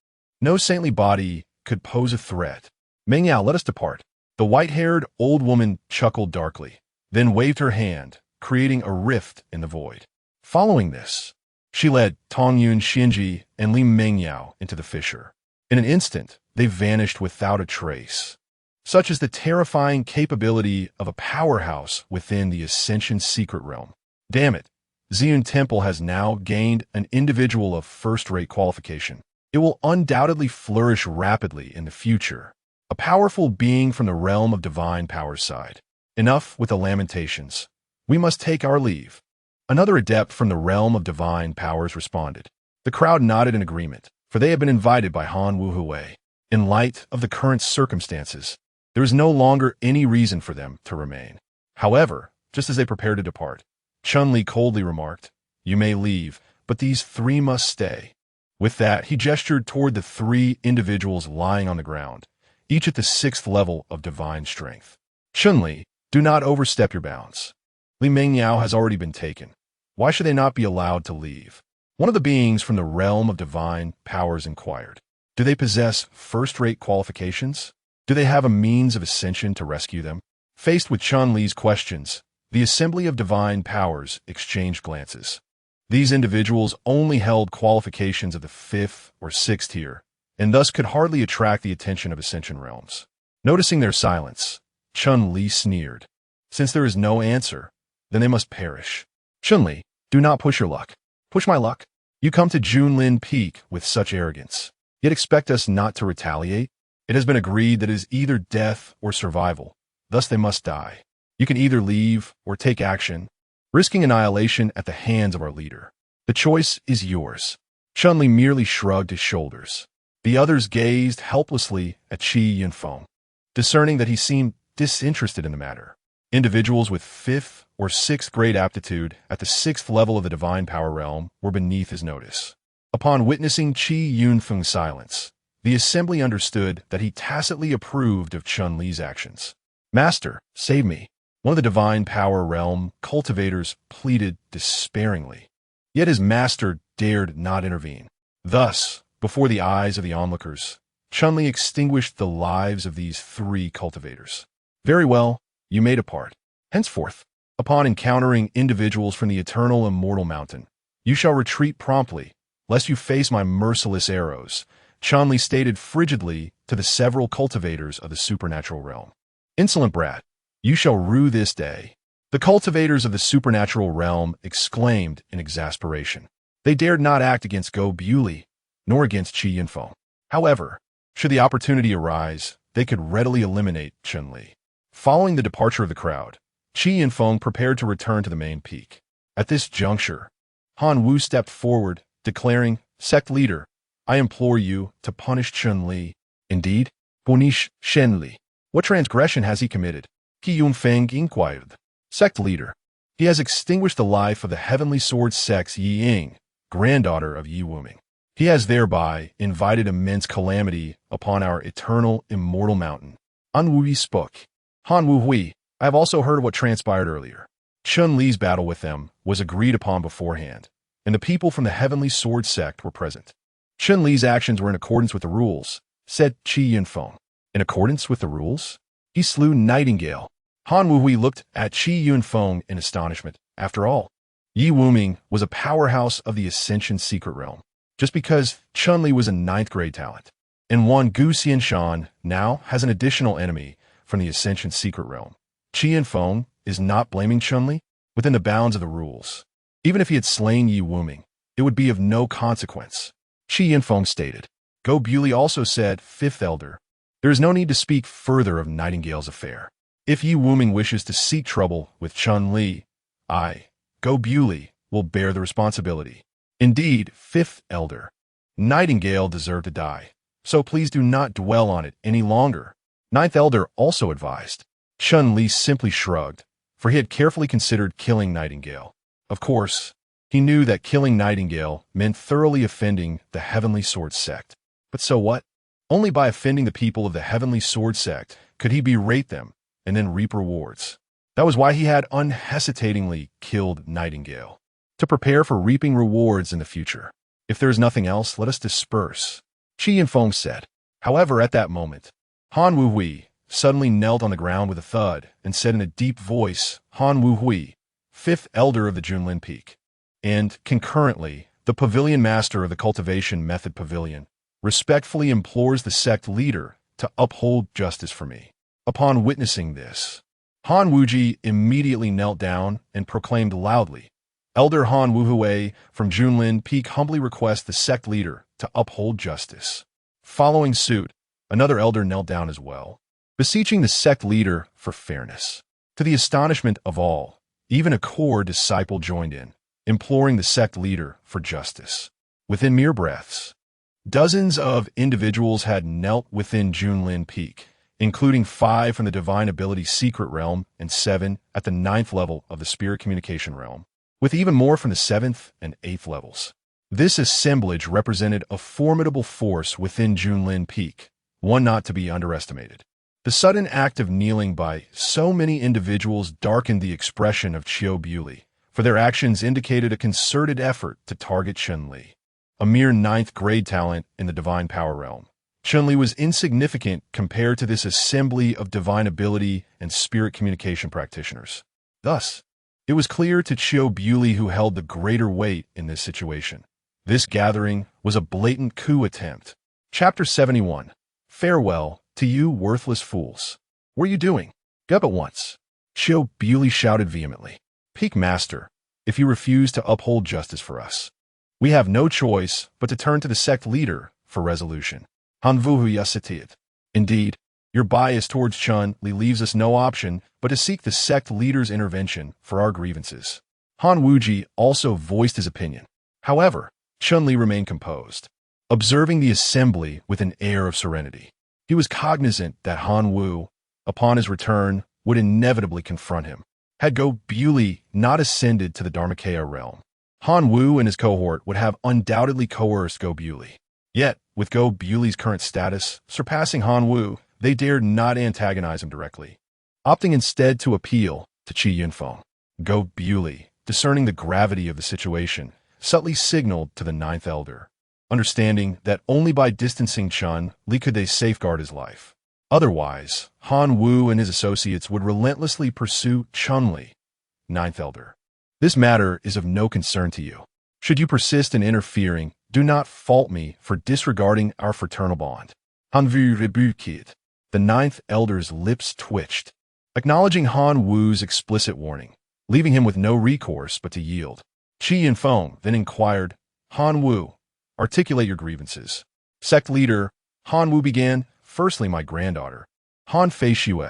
no saintly body could pose a threat. Mengyao, let us depart. The white-haired old woman chuckled darkly, then waved her hand, creating a rift in the void. Following this, she led Tongyun Xinji and Li Mengyao into the fissure. In an instant, they vanished without a trace. Such is the terrifying capability of a powerhouse within the Ascension secret realm. Damn it, Ziyun Temple has now gained an individual of first-rate qualification. It will undoubtedly flourish rapidly in the future. A powerful being from the realm of divine power's side. Enough with the lamentations. We must take our leave. Another adept from the realm of divine powers responded. The crowd nodded in agreement, for they had been invited by Han Wuhui. In light of the current circumstances, there is no longer any reason for them to remain. However, just as they prepared to depart, Chun-Li coldly remarked, You may leave, but these three must stay. With that, he gestured toward the three individuals lying on the ground, each at the 6th level of divine strength. Chun-Li, do not overstep your bounds. Li Mengyao has already been taken. Why should they not be allowed to leave? One of the beings from the realm of divine powers inquired. Do they possess first-rate qualifications? Do they have a means of ascension to rescue them? Faced with Chun-Li's questions, the Assembly of Divine Powers exchanged glances. These individuals only held qualifications of the 5th or 6th tier, and thus could hardly attract the attention of Ascension realms. Noticing their silence, Chun-Li sneered. Since there is no answer, then they must perish. Chun-Li, do not push your luck. Push my luck? You come to Junlin Peak with such arrogance, yet expect us not to retaliate? It has been agreed that it is either death or survival, thus they must die. You can either leave or take action, risking annihilation at the hands of our leader. The choice is yours. Chun-Li merely shrugged his shoulders. The others gazed helplessly at Shi Yunfeng, discerning that he seemed disinterested in the matter. Individuals with 5th or 6th grade aptitude at the 6th level of the divine power realm were beneath his notice. Upon witnessing Shi Yunfeng's silence, the assembly understood that he tacitly approved of Chun-Li's actions. Master, save me. One of the divine power realm cultivators pleaded despairingly. Yet his master dared not intervene. Thus, before the eyes of the onlookers, Chun-Li extinguished the lives of these 3 cultivators. Very well, you may depart. Henceforth, upon encountering individuals from the eternal immortal mountain, you shall retreat promptly, lest you face my merciless arrows, Chun-Li stated frigidly to the several cultivators of the supernatural realm. Insolent brat, you shall rue this day. The cultivators of the supernatural realm exclaimed in exasperation. They dared not act against Go Bewley, nor against Qi Yunfeng. However, should the opportunity arise, they could readily eliminate Chun-Li. Following the departure of the crowd, Qi Yunfeng prepared to return to the main peak. At this juncture, Han Wu stepped forward, declaring, "Sect leader, I implore you to punish Chun-Li. Indeed, punish Shen-Li. What transgression has he committed?" Qi Yunfeng inquired. Sect leader, he has extinguished the life of the heavenly sword sect's Yi Ying, granddaughter of Yi Wuming. He has thereby invited immense calamity upon our eternal, immortal mountain. Han Wu spoke. Han Wu Hui, I have also heard of what transpired earlier. Chun-Li's battle with them was agreed upon beforehand, and the people from the heavenly sword sect were present. Chun-Li's actions were in accordance with the rules, said Qi Yunfeng. In accordance with the rules? He slew Nightingale. Han Wu Hui looked at Qi Yunfeng in astonishment. After all, Yi Wuming was a powerhouse of the Ascension secret realm. Just because Chun-Li was a 9th grade talent, and one Gu Xianshan now has an additional enemy from the Ascension secret realm. Qi Yunfeng is not blaming Chun-Li within the bounds of the rules. Even if he had slain Yi Wuming, it would be of no consequence. Qi Yunfeng stated. Go Bewley also said, Fifth Elder, there is no need to speak further of Nightingale's affair. If Yi Wuming wishes to seek trouble with Chun-Li, I, Go Bewley, will bear the responsibility. Indeed, Fifth Elder, Nightingale deserved to die, so please do not dwell on it any longer. Ninth Elder also advised. Chun-Li simply shrugged, for he had carefully considered killing Nightingale. Of course, he knew that killing Nightingale meant thoroughly offending the Heavenly Sword sect. But so what? Only by offending the people of the Heavenly Sword sect could he berate them and then reap rewards. That was why he had unhesitatingly killed Nightingale, to prepare for reaping rewards in the future. If there is nothing else, let us disperse, Qi Yunfeng said. However, at that moment, Han Wu Hui suddenly knelt on the ground with a thud and said in a deep voice, Han Wu Hui, 5th Elder of the Junlin Peak, and, concurrently, the Pavilion Master of the Cultivation Method Pavilion, respectfully implores the sect leader to uphold justice for me. Upon witnessing this, Han Wuji immediately knelt down and proclaimed loudly, Elder Han Wuhui from Junlin Peak humbly requests the sect leader to uphold justice. Following suit, another elder knelt down as well, beseeching the sect leader for fairness. To the astonishment of all, even a core disciple joined in, imploring the sect leader for justice. Within mere breaths, dozens of individuals had knelt within Junlin Peak, including 5 from the Divine Ability Secret Realm and 7 at the 9th level of the Spirit Communication Realm, with even more from the 7th and 8th levels. This assemblage represented a formidable force within Junlin Peak, one not to be underestimated. The sudden act of kneeling by so many individuals darkened the expression of Chiu Bewley, for their actions indicated a concerted effort to target Chun-Li. A mere 9th grade talent in the Divine Power Realm, Chun-Li was insignificant compared to this assembly of divine ability and spirit communication practitioners. Thus, it was clear to Chiu Bewley who held the greater weight in this situation. This gathering was a blatant coup attempt. Chapter 71. Farewell to you worthless fools. What are you doing? Get up at once. Chiu Bewley shouted vehemently. Peak Master, if you refuse to uphold justice for us, we have no choice but to turn to the sect leader for resolution. Han Vuhu Yasitiat. Indeed, your bias towards Chun-Li leaves us no option but to seek the sect leader's intervention for our grievances. Han Wuji also voiced his opinion. However, Chun-Li remained composed, observing the assembly with an air of serenity. He was cognizant that Han Wu, upon his return, would inevitably confront him. Had Go Bewley not ascended to the Dharmakaya realm, Han Wu and his cohort would have undoubtedly coerced Go Bewley. Yet, with Go Bewley's current status surpassing Han Wu, they dared not antagonize him directly, opting instead to appeal to Qi Yunfeng. Go Bewley, discerning the gravity of the situation, subtly signaled to the 9th Elder, understanding that only by distancing Chun-Li could they safeguard his life. Otherwise, Han Wu and his associates would relentlessly pursue Chun-Li. 9th Elder. This matter is of no concern to you. Should you persist in interfering, Do not fault me for disregarding our fraternal bond. Han Vu rebuked. The ninth elder's lips twitched, acknowledging Han Wu's explicit warning, leaving him with no recourse but to yield. Qi Yunfeng then inquired, Han Wu, articulate your grievances. Sect leader, Han Wu began, firstly my granddaughter, Han Fei Shue,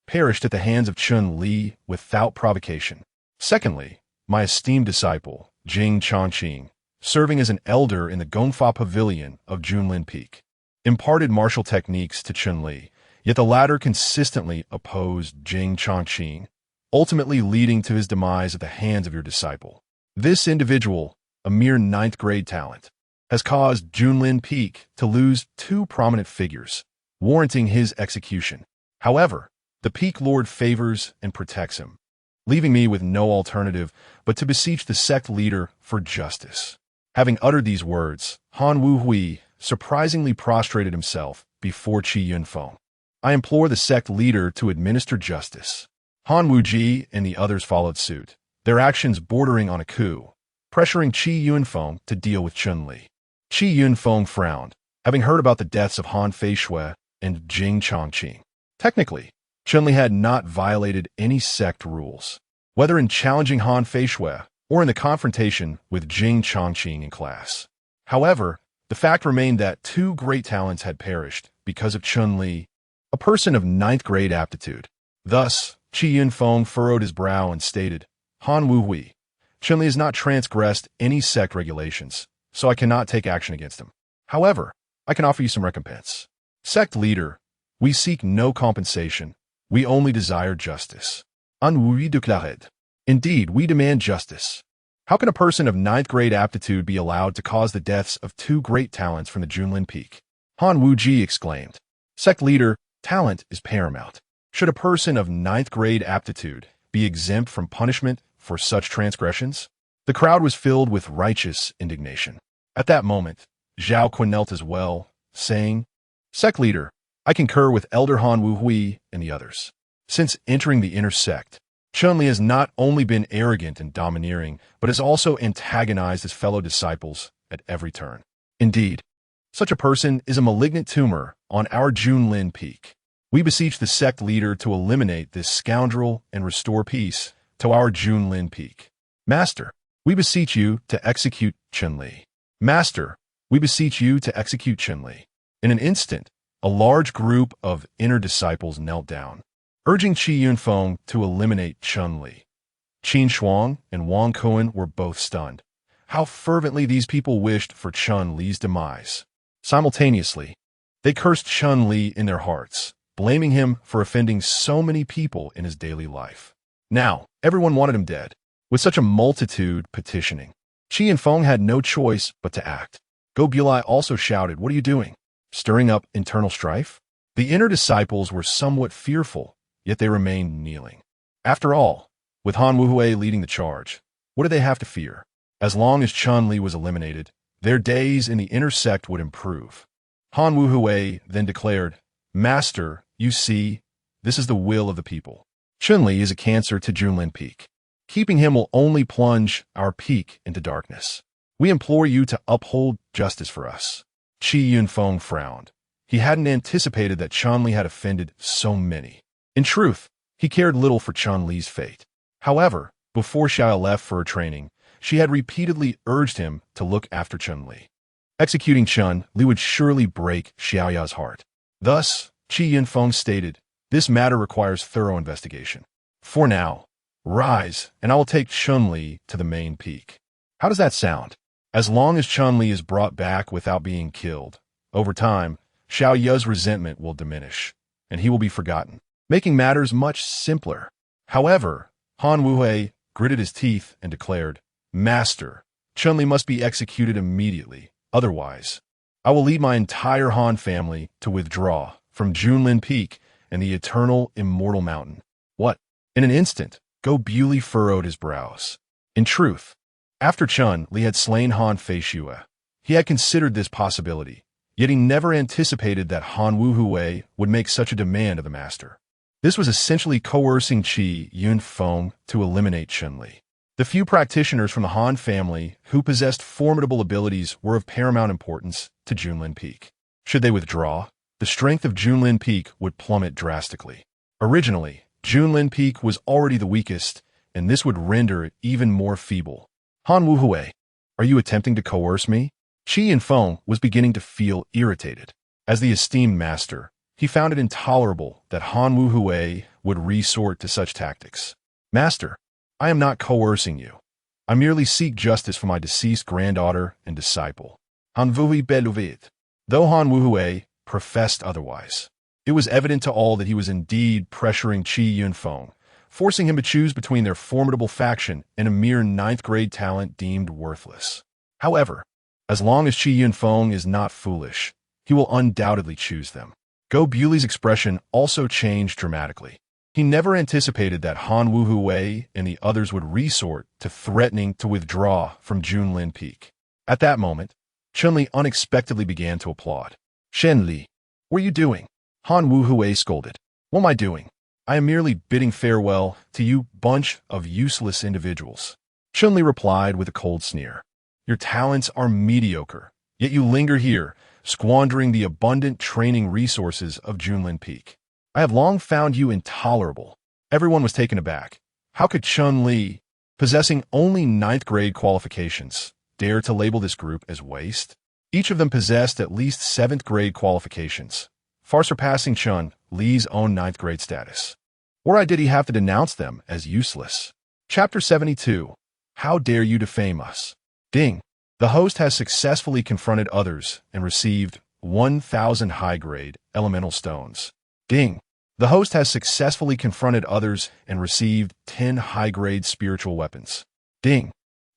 perished at the hands of Chun Li without provocation. Secondly, my esteemed disciple, Jing Chongqing, serving as an elder in the Gongfa Pavilion of Junlin Peak, imparted martial techniques to Chun Li, yet the latter consistently opposed Jing Chongqing, ultimately leading to his demise at the hands of your disciple. This individual, a mere ninth-grade talent, has caused Junlin Peak to lose two prominent figures, warranting his execution. However, the Peak Lord favors and protects him, leaving me with no alternative but to beseech the sect leader for justice. Having uttered these words, Han Wu Hui surprisingly prostrated himself before Qi Yunfeng. I implore the sect leader to administer justice. Han Wu Ji and the others followed suit, their actions bordering on a coup, pressuring Qi Yunfeng to deal with Chun Li. Qi Yunfeng frowned, having heard about the deaths of Han Fei Shue and Jing Chongqing. Technically, Chun Li had not violated any sect rules, whether in challenging Han Fei Shue or in the confrontation with Jing Chongqing in class. However, the fact remained that two great talents had perished because of Chun Li, a person of ninth-grade aptitude. Thus, Qi Yunfeng furrowed his brow and stated, Han Wu Hui, Chun Li has not transgressed any sect regulations, so I cannot take action against him. However, I can offer you some recompense. Sect leader, we seek no compensation. We only desire justice. An Wu déclared. Indeed, we demand justice. How can a person of ninth-grade aptitude be allowed to cause the deaths of two great talents from the Junlin Peak? Han Wu Ji exclaimed. Sect leader, talent is paramount. Should a person of ninth-grade aptitude be exempt from punishment for such transgressions? The crowd was filled with righteous indignation. At that moment, Zhao Kun knelt as well, saying, Sect leader, I concur with Elder Han Wu Hui and the others. Since entering the inner sect, Chun Li has not only been arrogant and domineering, but has also antagonized his fellow disciples at every turn. Indeed, such a person is a malignant tumor on our Junlin Peak. We beseech the sect leader to eliminate this scoundrel and restore peace to our Junlin Peak. Master, we beseech you to execute Chun Li. Master, we beseech you to execute Chun Li. In an instant, a large group of inner disciples knelt down, urging Qi Yunfeng to eliminate Chun Li. Qin Shuang and Wang Kuan were both stunned. How fervently these people wished for Chun Li's demise. Simultaneously, they cursed Chun Li in their hearts, blaming him for offending so many people in his daily life. Now, everyone wanted him dead, with such a multitude petitioning. Qi Yunfeng had no choice but to act. Go Bulai also shouted, What are you doing? Stirring up internal strife? The inner disciples were somewhat fearful, yet they remained kneeling. After all, with Han Wu Hui leading the charge, what did they have to fear? As long as Chun Li was eliminated, their days in the inner sect would improve. Han Wu Hui then declared, Master, you see, this is the will of the people. Chun Li is a cancer to Junlin Peak. Keeping him will only plunge our peak into darkness. We implore you to uphold justice for us. Qi Yunfeng frowned. He hadn't anticipated that Chun Li had offended so many. In truth, he cared little for Chun Li's fate. However, before Xiao left for her training, she had repeatedly urged him to look after Chun Li. Executing Chun Li would surely break Xiaoya's heart. Thus, Qi Yunfeng stated, This matter requires thorough investigation. For now, rise, and I will take Chun Li to the main peak. How does that sound? As long as Chun Li is brought back without being killed, over time, Xiao Ya's resentment will diminish, and he will be forgotten, making matters much simpler. However, Han Wu Hui gritted his teeth and declared, Master, Chun Li must be executed immediately. Otherwise, I will lead my entire Han family to withdraw from Junlin Peak and the eternal immortal mountain. What? In an instant, Go Bulai furrowed his brows. In truth, after Chun Li had slain Han Fei Shue, he had considered this possibility, yet he never anticipated that Han Wu Hui would make such a demand of the master. This was essentially coercing Qi Yunfeng to eliminate Chun Li. The few practitioners from the Han family who possessed formidable abilities were of paramount importance to Junlin Peak. Should they withdraw, the strength of Junlin Peak would plummet drastically. Originally, Junlin Peak was already the weakest, and this would render it even more feeble. Han Wuhui, are you attempting to coerce me? Qi Yunfeng was beginning to feel irritated. As the esteemed master, he found it intolerable that Han Wuhui would resort to such tactics. Master, I am not coercing you. I merely seek justice for my deceased granddaughter and disciple. Han Wuhui Beluvit. Though Han Wuhui professed otherwise, it was evident to all that he was indeed pressuring Qi Yunfeng, forcing him to choose between their formidable faction and a mere ninth-grade talent deemed worthless. However, as long as Qi Yunfeng is not foolish, he will undoubtedly choose them. Go Buli's expression also changed dramatically. He never anticipated that Han Wuhui and the others would resort to threatening to withdraw from Junlin Peak. At that moment, Chun-Li unexpectedly began to applaud. Shen-Li, what are you doing? Han Wuhui scolded. What am I doing? I am merely bidding farewell to you bunch of useless individuals. Chun-Li replied with a cold sneer. Your talents are mediocre, yet you linger here, squandering the abundant training resources of Junlin Peak. I have long found you intolerable. Everyone was taken aback. How could Chun-Li, possessing only ninth-grade qualifications, dare to label this group as waste? Each of them possessed at least seventh-grade qualifications, far surpassing Chun-Li's own ninth-grade status. Why did he have to denounce them as useless? Chapter 72. How dare you defame us? Ding. The host has successfully confronted others and received 1,000 high-grade elemental stones. Ding. The host has successfully confronted others and received 10 high-grade spiritual weapons. Ding.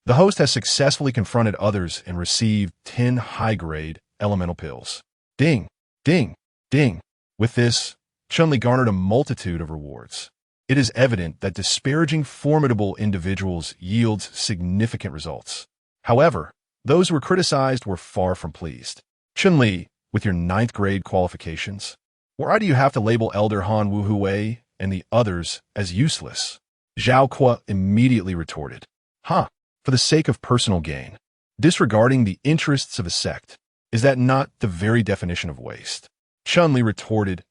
The host has successfully confronted others and received 10 high-grade elemental pills. Ding. Ding. Ding. With this, Chun-Li garnered a multitude of rewards. It is evident that disparaging formidable individuals yields significant results. However, those who were criticized were far from pleased. Chun-Li, with your ninth-grade qualifications, why do you have to label Elder Han Wuhui and the others as useless? Zhao Kuo immediately retorted. For the sake of personal gain, disregarding the interests of a sect, is that not the very definition of waste? Chun-Li retorted,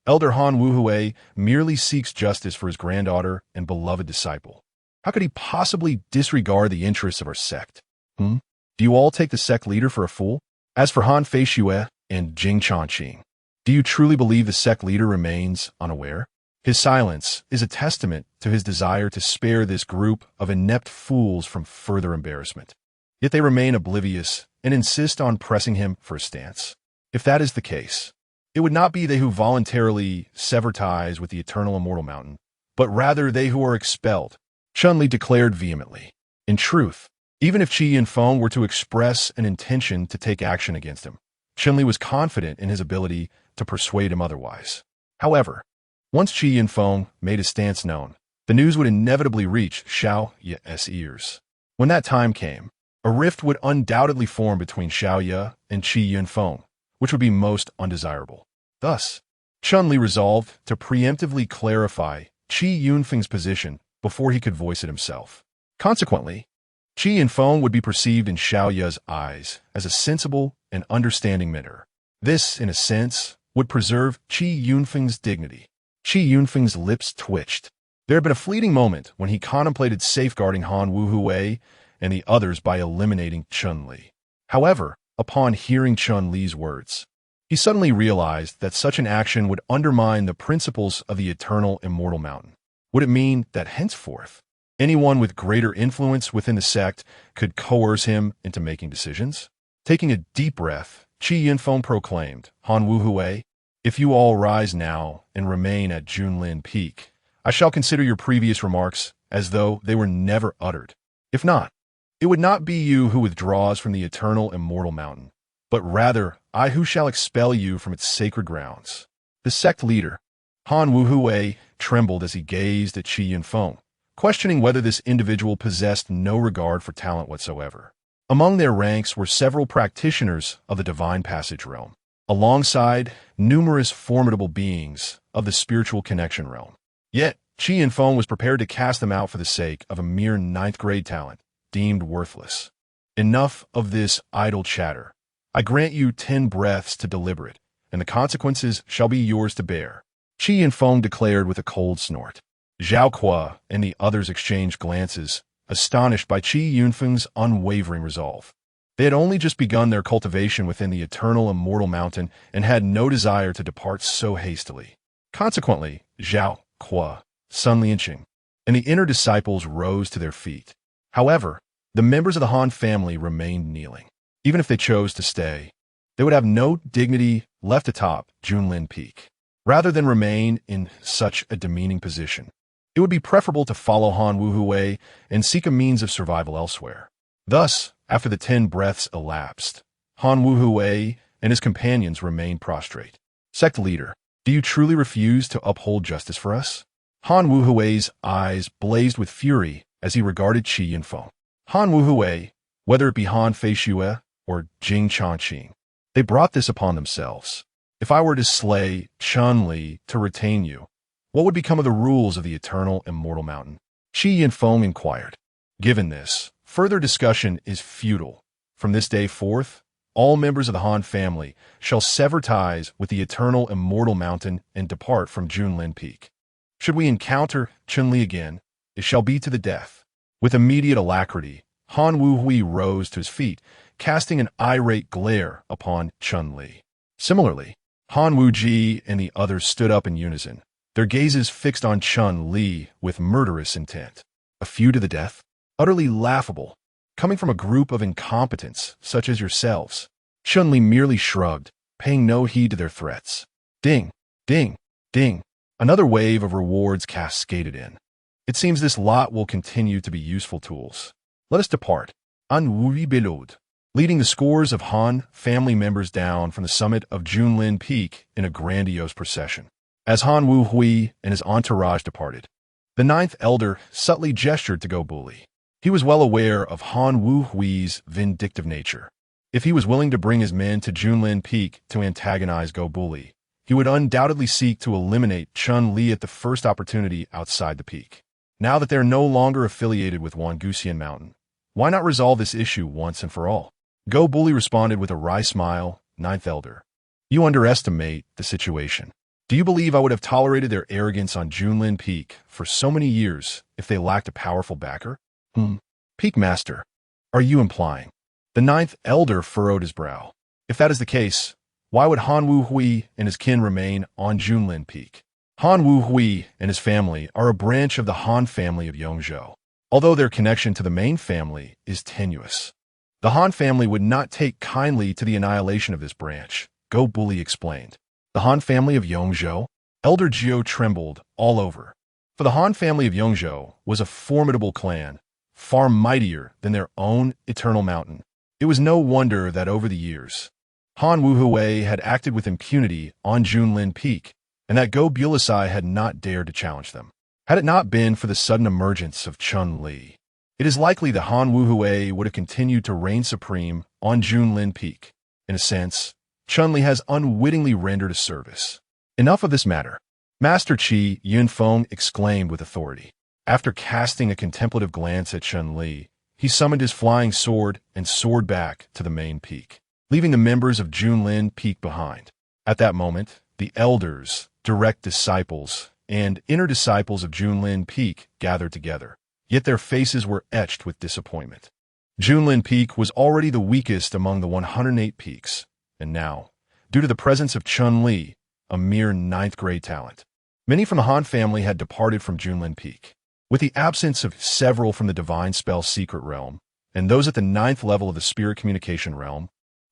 Elder Han Wuhui merely seeks justice for his granddaughter and beloved disciple. How could he possibly disregard the interests of our sect? Do you all take the sect leader for a fool? As for Han Feishue and Jing Chongqing, do you truly believe the sect leader remains unaware? His silence is a testament to his desire to spare this group of inept fools from further embarrassment. Yet they remain oblivious and insist on pressing him for a stance. If that is the case, it would not be they who voluntarily sever ties with the eternal immortal mountain, but rather they who are expelled, Chun-Li declared vehemently. In truth, even if Qi Yunfeng were to express an intention to take action against him, Chun-Li was confident in his ability to persuade him otherwise. However, once Qi Yunfeng made his stance known, the news would inevitably reach Xiao Ye's ears. When that time came, a rift would undoubtedly form between Xiao Ye and Qi Yunfeng, which would be most undesirable. Thus, Chun-Li resolved to preemptively clarify Qi Yunfeng's position before he could voice it himself. Consequently, Qi Yunfeng would be perceived in Xiao Ye's eyes as a sensible and understanding mentor. This, in a sense, would preserve Qi Yunfeng's dignity. Qi Yunfeng's lips twitched. There had been a fleeting moment when he contemplated safeguarding Han Wuhui and the others by eliminating Chun-Li. However, upon hearing Chun-Li's words, he suddenly realized that such an action would undermine the principles of the eternal immortal mountain. Would it mean that henceforth, anyone with greater influence within the sect could coerce him into making decisions? Taking a deep breath, Qi Yunfeng proclaimed, Han Wuhui, if you all rise now and remain at Junlin Peak, I shall consider your previous remarks as though they were never uttered. If not, it would not be you who withdraws from the eternal immortal mountain, but rather I who shall expel you from its sacred grounds. The sect leader, Han Wuhui, trembled as he gazed at Qi Yunfeng, questioning whether this individual possessed no regard for talent whatsoever. Among their ranks were several practitioners of the divine passage realm, alongside numerous formidable beings of the spiritual connection realm. Yet, Qi Yunfeng was prepared to cast them out for the sake of a mere ninth-grade talent, deemed worthless. Enough of this idle chatter. I grant you 10 breaths to deliberate, and the consequences shall be yours to bear. Qi Yunfeng declared with a cold snort. Zhao Kuo and the others exchanged glances, astonished by Qi Yunfeng's unwavering resolve. They had only just begun their cultivation within the eternal immortal mountain and had no desire to depart so hastily. Consequently, Zhao Kuo, Sun Lianqing, and the inner disciples rose to their feet. However, the members of the Han family remained kneeling. Even if they chose to stay, they would have no dignity left atop Junlin Peak. Rather than remain in such a demeaning position, it would be preferable to follow Han Wuhui and seek a means of survival elsewhere. Thus, after the 10 breaths elapsed, Han Wuhui and his companions remained prostrate. Sect leader, do you truly refuse to uphold justice for us? Han Wuhui's eyes blazed with fury as he regarded Qi Yunfeng. Han Wuhui, whether it be Han Feishue or Jing Chongqing, they brought this upon themselves. If I were to slay Chun-Li to retain you, what would become of the rules of the eternal immortal mountain? Qi Yunfeng inquired. Given this, further discussion is futile. From this day forth, all members of the Han family shall sever ties with the eternal immortal mountain and depart from Junlin Peak. Should we encounter Chun-Li again, it shall be to the death. With immediate alacrity, Han Wuhui rose to his feet, casting an irate glare upon Chun-Li. Similarly, Han Wuji and the others stood up in unison, their gazes fixed on Chun-Li with murderous intent. A feud to the death? Utterly laughable, coming from a group of incompetents such as yourselves. Chun-Li merely shrugged, paying no heed to their threats. Ding, ding, ding. Another wave of rewards cascaded in. It seems this lot will continue to be useful tools. Let us depart. An Wuri Belud, leading the scores of Han family members down from the summit of Junlin Peak in a grandiose procession. As Han Wuhui and his entourage departed, the 9th elder subtly gestured to Go Bully. He was well aware of Han Wuhui's vindictive nature. If he was willing to bring his men to Junlin Peak to antagonize Go Bully, he would undoubtedly seek to eliminate Chun-Li at the first opportunity outside the peak. Now that they're no longer affiliated with Wangusian Mountain, why not resolve this issue once and for all? Go Bully responded with a wry smile. 9th elder, you underestimate the situation. Do you believe I would have tolerated their arrogance on Junlin Peak for so many years if they lacked a powerful backer? Peak Master, are you implying? The 9th elder furrowed his brow. If that is the case, why would Han Wuhui and his kin remain on Junlin Peak? Han Wuhui and his family are a branch of the Han family of Yongzhou, although their connection to the main family is tenuous. The Han family would not take kindly to the annihilation of this branch, Go Bully explained. The Han family of Yongzhou? Elder Jiu trembled all over. For the Han family of Yongzhou was a formidable clan, far mightier than their own eternal mountain. It was no wonder that over the years, Han Wuhui had acted with impunity on Junlin Peak, and that Go Bulisai had not dared to challenge them. Had it not been for the sudden emergence of Chun-Li, it is likely that Han Wuhui would have continued to reign supreme on Junlin Peak. In a sense, Chun-Li has unwittingly rendered a service. Enough of this matter. Master Qi Yunfeng exclaimed with authority. After casting a contemplative glance at Chun-Li, he summoned his flying sword and soared back to the main peak, leaving the members of Junlin Peak behind. At that moment, the elders, direct disciples, and inner disciples of Junlin Peak gathered together, yet their faces were etched with disappointment. Junlin Peak was already the weakest among the 108 peaks, and now, due to the presence of Chun-Li, a mere 9th-grade talent, many from the Han family had departed from Junlin Peak. With the absence of several from the Divine Spell Secret Realm, and those at the 9th level of the Spirit Communication Realm,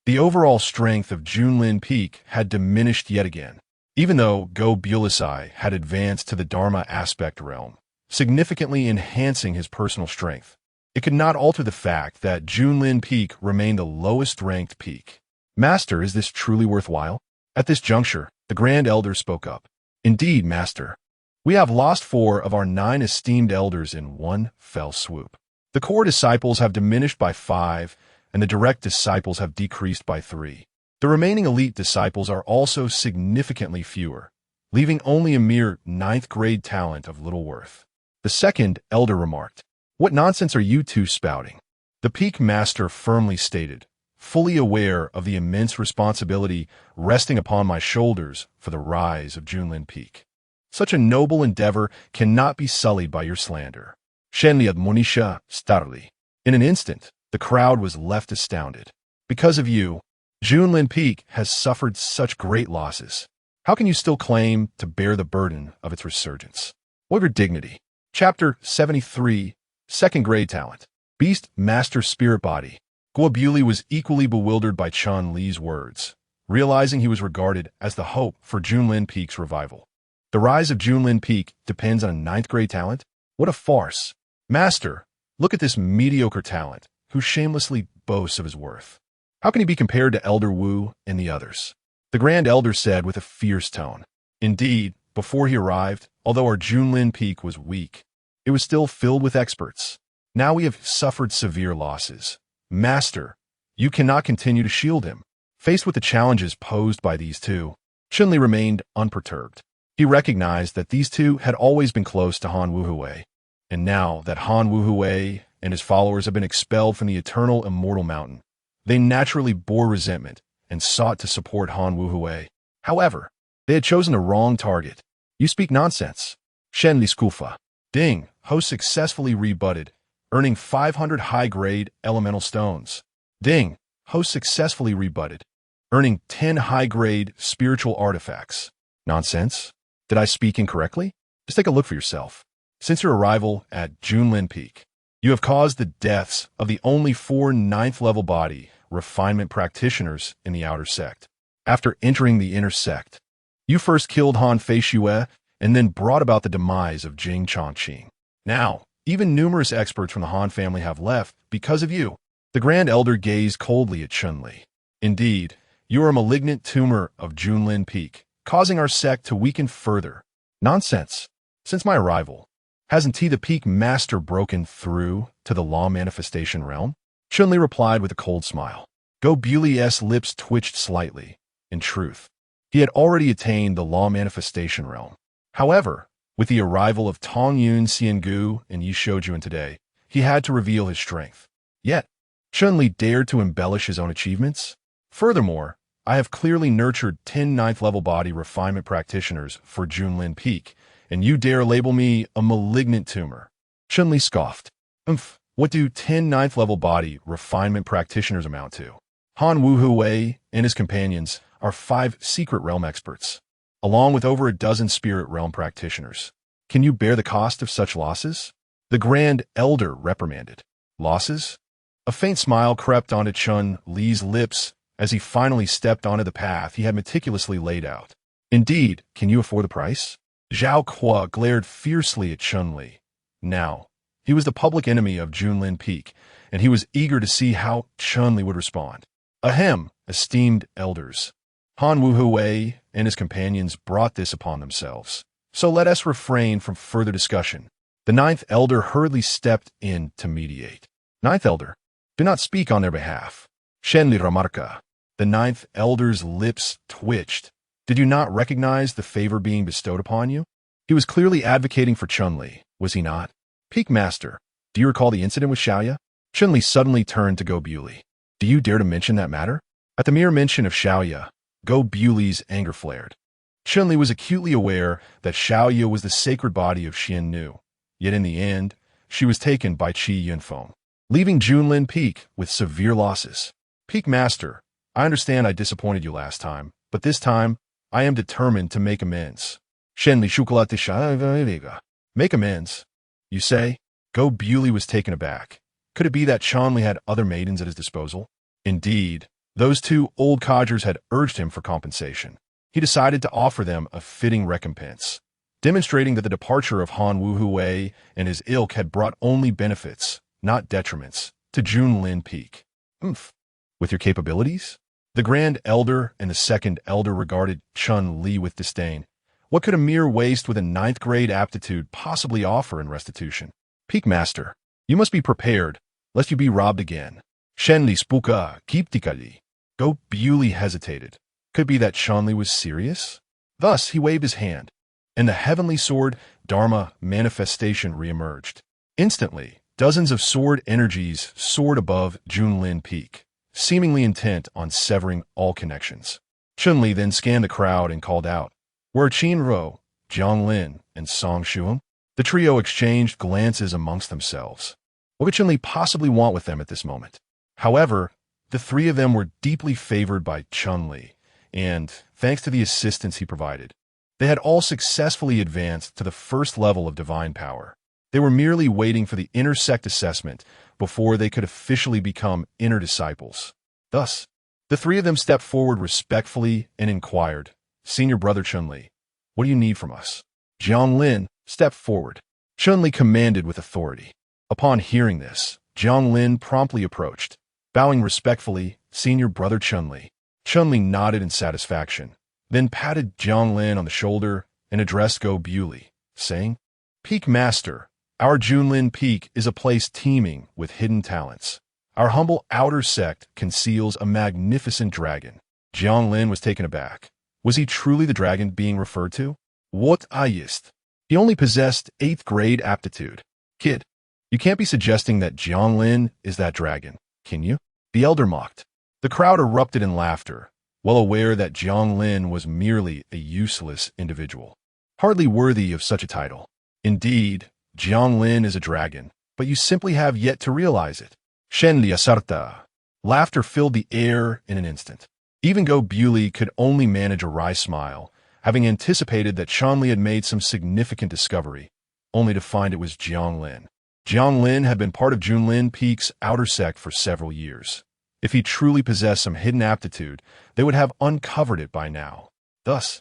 the overall strength of Junlin Peak had diminished yet again. Even though Go Bulisai had advanced to the Dharma Aspect Realm, significantly enhancing his personal strength, it could not alter the fact that Junlin Peak remained the lowest-ranked peak. Master, is this truly worthwhile? At this juncture, the Grand Elder spoke up. Indeed, Master. We have lost 4 of our 9 esteemed elders in one fell swoop. The core disciples have diminished by 5, and the direct disciples have decreased by 3. The remaining elite disciples are also significantly fewer, leaving only a mere ninth-grade talent of little worth. The second elder remarked, "What nonsense are you two spouting?" The peak master firmly stated, fully aware of the immense responsibility resting upon my shoulders for the rise of Junlin Peak. Such a noble endeavor cannot be sullied by your slander. Shenli admonisha starly. In an instant, the crowd was left astounded. Because of you, Junlin Peak has suffered such great losses. How can you still claim to bear the burden of its resurgence? What of your dignity? Chapter 73, Second Grade Talent. Beast Master Spirit Body. Guo Buli was equally bewildered by Chun Li's words, realizing he was regarded as the hope for Junlin Peak's revival. The rise of Junlin Peak depends on a ninth-grade talent? What a farce. Master, look at this mediocre talent, who shamelessly boasts of his worth. How can he be compared to Elder Wu and the others? The Grand Elder said with a fierce tone. Indeed, before he arrived, although our Junlin Peak was weak, it was still filled with experts. Now we have suffered severe losses. Master, you cannot continue to shield him. Faced with the challenges posed by these two, Chunli remained unperturbed. He recognized that these two had always been close to Han Wuhui, and now that Han Wuhui and his followers have been expelled from the eternal immortal mountain, they naturally bore resentment and sought to support Han Wuhui. However, they had chosen a wrong target. You speak nonsense. Shen Li Skufa. Ding, Ho successfully rebutted, earning 500 high-grade elemental stones. Ding, Ho successfully rebutted, earning 10 high-grade spiritual artifacts. Nonsense? Did I speak incorrectly? Just take a look for yourself. Since your arrival at Junlin Peak, you have caused the deaths of the only 4 ninth-level body refinement practitioners in the outer sect. After entering the inner sect, you first killed Han Fei Shue and then brought about the demise of Jing Chongqing. Now, even numerous experts from the Han family have left because of you. The Grand Elder gazed coldly at Chunli. Indeed, you are a malignant tumor of Junlin Peak, causing our sect to weaken further. Nonsense. Since my arrival, hasn't he the Peak Master broken through to the law manifestation realm? Chunli replied with a cold smile. Go Buli's lips twitched slightly. In truth, he had already attained the law manifestation realm. However, with the arrival of Tong Yun Xiangu and Yi Shoujuan today, he had to reveal his strength. Yet, Chunli dared to embellish his own achievements? Furthermore, I have clearly nurtured 10 ninth-level body refinement practitioners for Junlin Peak, and you dare label me a malignant tumor. Chunli scoffed. What do 10 ninth-level body refinement practitioners amount to? Han Wuhui and his companions are 5 secret realm experts, along with over a dozen spirit realm practitioners. Can you bear the cost of such losses? The Grand Elder reprimanded. Losses? A faint smile crept onto Chun Li's lips as he finally stepped onto the path he had meticulously laid out. Indeed, can you afford the price? Zhao Kuo glared fiercely at Chun Li. Now, he was the public enemy of Junlin Peak, and he was eager to see how Chun Li would respond. Ahem, esteemed elders. Han Wuhui and his companions brought this upon themselves. So let us refrain from further discussion. The Ninth Elder hurriedly stepped in to mediate. Ninth Elder, do not speak on their behalf. Shenli Ramarka. The Ninth Elder's lips twitched. Did you not recognize the favor being bestowed upon you? He was clearly advocating for Chunli, was he not? Peak Master, do you recall the incident with Xiaoya? Chunli suddenly turned to Go Buli. Do you dare to mention that matter? At the mere mention of Xiaoya, Go Buli's anger flared. Chunli was acutely aware that Xiaoya was the sacred body of Xian Nu, yet in the end, she was taken by Qi Yunfeng, leaving Junlin Peak with severe losses. Peak Master, I understand I disappointed you last time, but this time, I am determined to make amends. Shenli Shukulat Make amends? You say? Go Buli was taken aback. Could it be that Chunli had other maidens at his disposal? Indeed, those 2 old codgers had urged him for compensation. He decided to offer them a fitting recompense, demonstrating that the departure of Han Wuhui and his ilk had brought only benefits, not detriments, to Junlin Peak. With your capabilities? The Grand Elder and the Second Elder regarded Chun Li with disdain. What could a mere waste with a 9th-grade aptitude possibly offer in restitution? Peak Master, you must be prepared, lest you be robbed again. Shenli Spuka Kiptikali. Go Buli hesitated. Could it be that Chunli was serious? Thus, he waved his hand, and the heavenly sword Dharma manifestation reemerged. Instantly, dozens of sword energies soared above Junlin Peak, seemingly intent on severing all connections. Chun-Li then scanned the crowd and called out, "Where Qin Ro, Jiang Lin, and Song Shuang?" The trio exchanged glances amongst themselves. What could Chun-Li possibly want with them at this moment? However, the three of them were deeply favored by Chun-Li, and, thanks to the assistance he provided, they had all successfully advanced to the first level of divine power. They were merely waiting for the inner sect assessment before they could officially become inner disciples. Thus, the three of them stepped forward respectfully and inquired, "Senior brother Chun-Li, what do you need from us?" Jiang Lin stepped forward. Chun-Li commanded with authority. Upon hearing this, Jiang Lin promptly approached, bowing respectfully, "Senior brother Chun-Li." Chun-Li nodded in satisfaction, then patted Jiang Lin on the shoulder and addressed Go Bewley, saying, "Peak Master, our Junlin Peak is a place teeming with hidden talents. Our humble outer sect conceals a magnificent dragon." Jiang Lin was taken aback. Was he truly the dragon being referred to? What ist? He only possessed 8th grade aptitude. Kid, you can't be suggesting that Jiang Lin is that dragon, can you? The elder mocked. The crowd erupted in laughter, well aware that Jiang Lin was merely a useless individual, hardly worthy of such a title. Indeed, Jiang Lin is a dragon, but you simply have yet to realize it. Shen Liasarta. Laughter filled the air in an instant. Even Go Bewley could only manage a wry smile, having anticipated that Chun-Li had made some significant discovery, only to find it was Jiang Lin. Jiang Lin had been part of Junlin Peak's outer sect for several years. If he truly possessed some hidden aptitude, they would have uncovered it by now. Thus,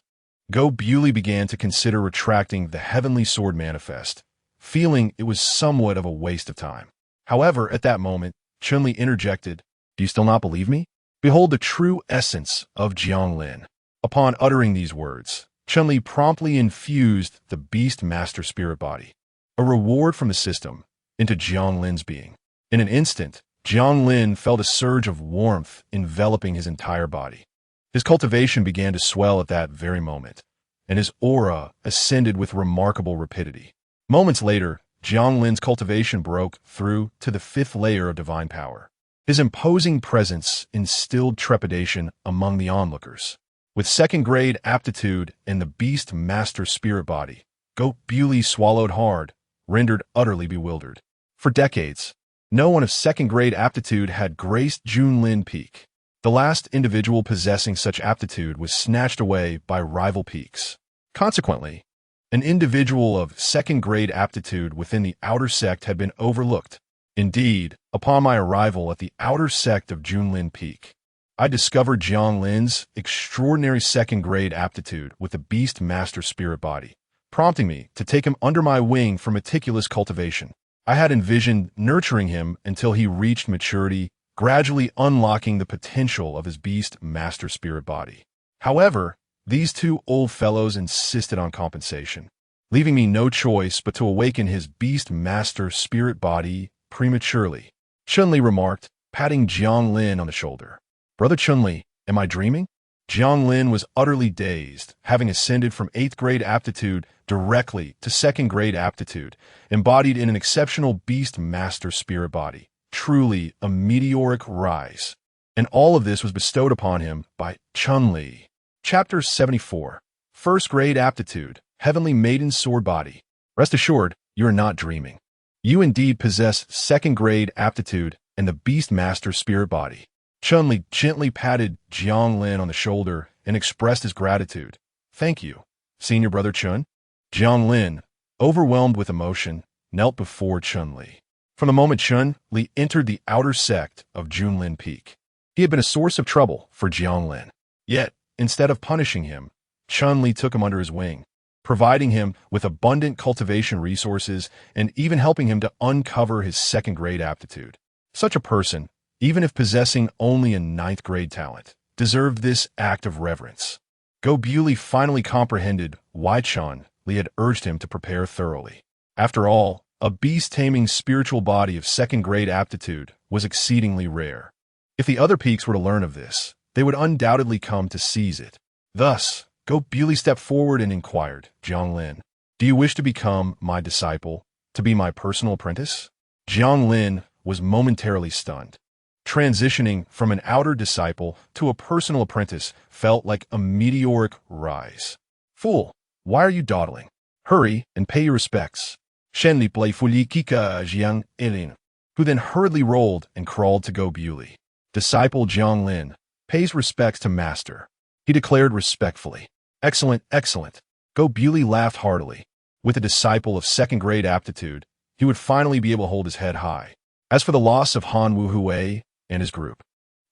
Go Bewley began to consider retracting the Heavenly Sword Manifest, feeling it was somewhat of a waste of time. However, at that moment, Chun-Li interjected, "Do you still not believe me? Behold the true essence of Jiang Lin." Upon uttering these words, Chun-Li promptly infused the Beast Master Spirit Body, a reward from the system, into Jiang Lin's being. In an instant, Jiang Lin felt a surge of warmth enveloping his entire body. His cultivation began to swell at that very moment, and his aura ascended with remarkable rapidity. Moments later, Jiang Lin's cultivation broke through to the 5th layer of divine power. His imposing presence instilled trepidation among the onlookers. With 2nd grade aptitude and the Beast Master Spirit Body, Go Bewley swallowed hard, rendered utterly bewildered. For decades, no one of 2nd grade aptitude had graced Junlin Peak. The last individual possessing such aptitude was snatched away by rival peaks. Consequently, an individual of 2nd grade aptitude within the outer sect had been overlooked. Indeed, upon my arrival at the outer sect of Junlin Peak, I discovered Jiang Lin's extraordinary 2nd grade aptitude with the Beast Master Spirit Body, prompting me to take him under my wing for meticulous cultivation. I had envisioned nurturing him until he reached maturity, gradually unlocking the potential of his Beast Master Spirit Body. However, these two old fellows insisted on compensation, leaving me no choice but to awaken his Beast Master Spirit Body prematurely. Chun-Li remarked, patting Jiang Lin on the shoulder. "Brother Chun-Li, am I dreaming?" Jiang Lin was utterly dazed, having ascended from 8th grade aptitude directly to 2nd grade aptitude, embodied in an exceptional Beast Master Spirit Body. Truly a meteoric rise. And all of this was bestowed upon him by Chun-Li. Chapter 74. 1st grade aptitude, Heavenly Maiden Sword Body. Rest assured, you are not dreaming. You indeed possess 2nd grade aptitude and the Beast Master Spirit Body. Chun-Li gently patted Jiang Lin on the shoulder and expressed his gratitude. "Thank you, Senior Brother Chun." Jiang Lin, overwhelmed with emotion, knelt before Chun-Li. From the moment Chun-Li entered the outer sect of Junlin Peak, he had been a source of trouble for Jiang Lin. Yet, instead of punishing him, Chun-Li took him under his wing, providing him with abundant cultivation resources and even helping him to uncover his 2nd grade aptitude. Such a person, even if possessing only a 9th grade talent, deserved this act of reverence. Go Bewley finally comprehended why Chun-Li had urged him to prepare thoroughly. After all, a beast-taming spiritual body of 2nd grade aptitude was exceedingly rare. If the other peaks were to learn of this, they would undoubtedly come to seize it. Thus, Go Beauty stepped forward and inquired, Jiang Lin, do you wish to become my disciple, to be my personal apprentice? Jiang Lin was momentarily stunned. Transitioning from an outer disciple to a personal apprentice felt like a meteoric rise. Fool, why are you dawdling? Hurry and pay your respects. Shenli playfully kika Jiang Lin, who then hurriedly rolled and crawled to Go Beauty. Disciple Jiang Lin pays respects to master. He declared respectfully. Excellent, excellent. Go Beauty laughed heartily. With a disciple of second-grade aptitude, he would finally be able to hold his head high. As for the loss of Han Wu Hui and his group,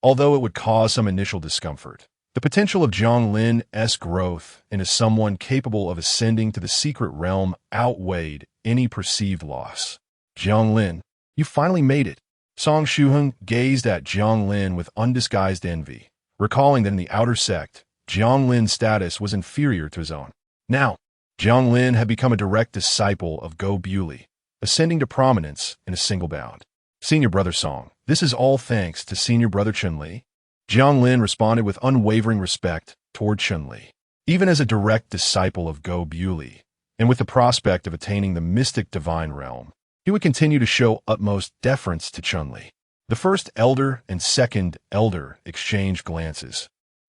although it would cause some initial discomfort, the potential of Jiang Lin's growth into someone capable of ascending to the secret realm outweighed any perceived loss. Jiang Lin, you finally made it. Song Shuheng gazed at Jiang Lin with undisguised envy, recalling that in the outer sect, Jiang Lin's status was inferior to his own. Now, Jiang Lin had become a direct disciple of Go Beauty, ascending to prominence in a single bound. Senior Brother Song, this is all thanks to Senior Brother Chun-Li. Jiang Lin responded with unwavering respect toward Chun-Li. Even as a direct disciple of Go Beauty, and with the prospect of attaining the mystic divine realm, he would continue to show utmost deference to Chun-Li. The first elder and second elder exchanged glances.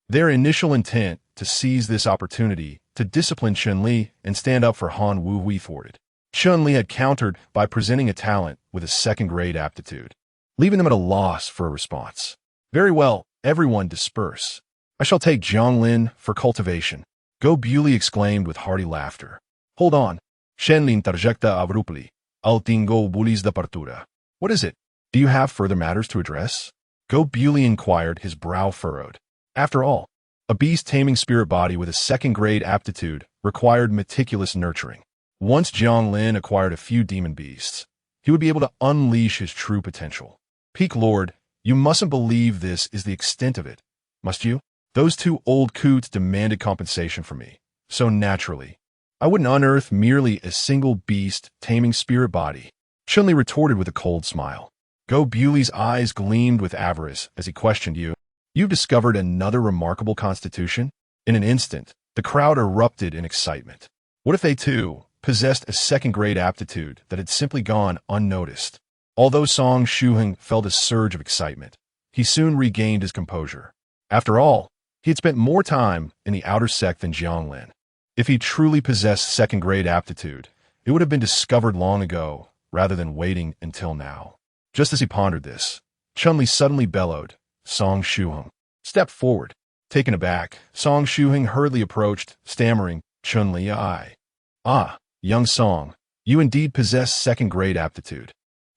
Their initial intent to seize this opportunity to discipline Chun-Li and stand up for Han Wu Hui thwarted. Chun-Li had countered by presenting a talent with a second-grade aptitude, leaving them at a loss for a response. Very well, everyone disperse. I shall take Jiang Lin for cultivation. Go Beauty exclaimed with hearty laughter. Hold on. Shenlin tarjecta abruptly. Al tingo bulis de partura. What is it? Do you have further matters to address? Go Beauty inquired, his brow furrowed. After all, a beast-taming spirit body with a second-grade aptitude required meticulous nurturing. Once Jiang Lin acquired a few demon beasts, he would be able to unleash his true potential. Peak Lord, you mustn't believe this is the extent of it, must you? Those two old coots demanded compensation from me, so naturally, I wouldn't unearth merely a single beast-taming spirit body. Chun-Li retorted with a cold smile. Go Beauty's eyes gleamed with avarice as he questioned you. You've discovered another remarkable constitution? In an instant, the crowd erupted in excitement. What if they, too, possessed a second-grade aptitude that had simply gone unnoticed? Although Song Shuheng felt a surge of excitement, he soon regained his composure. After all, he had spent more time in the outer sect than Jiang Lin. If he truly possessed second-grade aptitude, it would have been discovered long ago, rather than waiting until now. Just as he pondered this, Chun-Li suddenly bellowed, Song Shuheng, step forward. Taken aback, Song Shuheng hurriedly approached, stammering, Chun-Li, young Song, you indeed possess second-grade aptitude.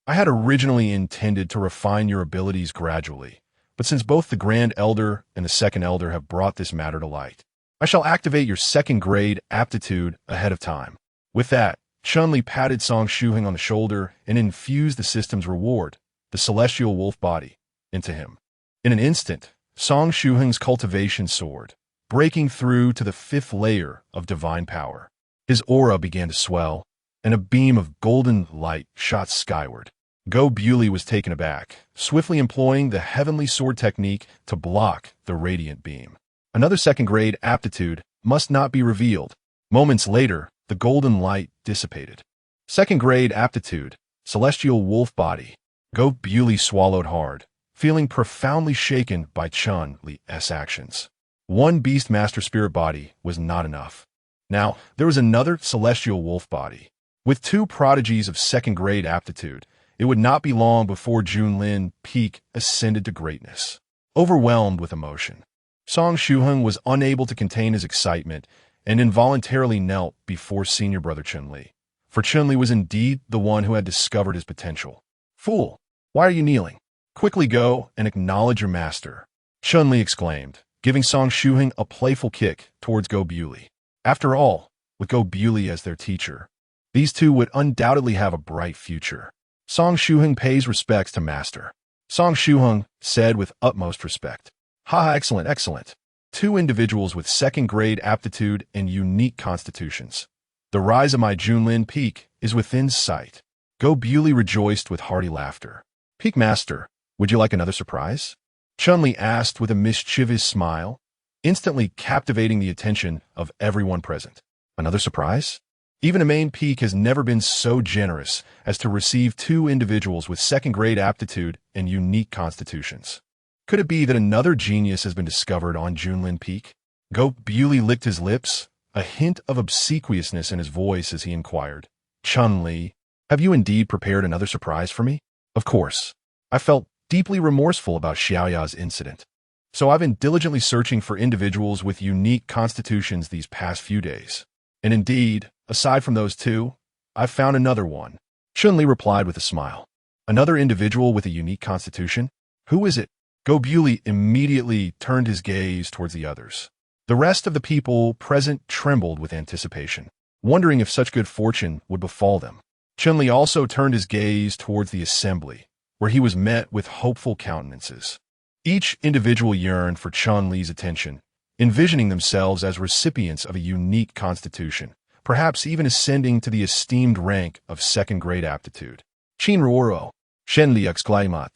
I had originally intended to refine your abilities gradually, but since both the Grand Elder and the Second Elder have brought this matter to light, I shall activate your second-grade aptitude ahead of time. With that, Chun-Li patted Song Shuheng on the shoulder and infused the system's reward, the celestial wolf body, into him. In an instant, Song Shuheng's cultivation soared, breaking through to the 5th layer of divine power. His aura began to swell, and a beam of golden light shot skyward. Go Beauty was taken aback, swiftly employing the heavenly sword technique to block the radiant beam. Another second-grade aptitude must not be revealed. Moments later, the golden light dissipated. Second-grade aptitude, celestial wolf body. Go Beauty swallowed hard, feeling profoundly shaken by Chun-Li's actions. One Beastmaster spirit body was not enough. Now, there was another celestial wolf body. With two prodigies of second-grade aptitude, it would not be long before Jun Lin Peak ascended to greatness. Overwhelmed with emotion, Song Shuheng was unable to contain his excitement and involuntarily knelt before Senior Brother Chun-Li. For Chun-Li was indeed the one who had discovered his potential. Fool, why are you kneeling? Quickly go and acknowledge your master, Chun-Li exclaimed, giving Song Shuheng a playful kick towards Go Beauty. After all, with Go Beauty as their teacher, these two would undoubtedly have a bright future. Song Shuheng pays respects to master. Song Shuheng said with utmost respect. Excellent, excellent. Two individuals with second-grade aptitude and unique constitutions. The rise of my Junlin Peak is within sight. Go Beauty rejoiced with hearty laughter. Peak Master, would you like another surprise? Chun-Li asked with a mischievous smile. instantly captivating the attention of everyone present. Another surprise? Even a main peak has never been so generous as to receive two individuals with second-grade aptitude and unique constitutions. Could it be that another genius has been discovered on Junlin Peak? Go Bewley licked his lips, a hint of obsequiousness in his voice as he inquired, Chun-Li, have you indeed prepared another surprise for me? Of course. I felt deeply remorseful about Xiaoya's incident. So I've been diligently searching for individuals with unique constitutions these past few days. And indeed, aside from those two, I've found another one. Chun-Li replied with a smile. Another individual with a unique constitution? Who is it? Go Bewley immediately turned his gaze towards the others. The rest of the people present trembled with anticipation, wondering if such good fortune would befall them. Chun-Li also turned his gaze towards the assembly, where he was met with hopeful countenances. Each individual yearned for Chun-Li's attention, envisioning themselves as recipients of a unique constitution, perhaps even ascending to the esteemed rank of second-grade aptitude. Chin Ruoro, Shen-Li exclaimed,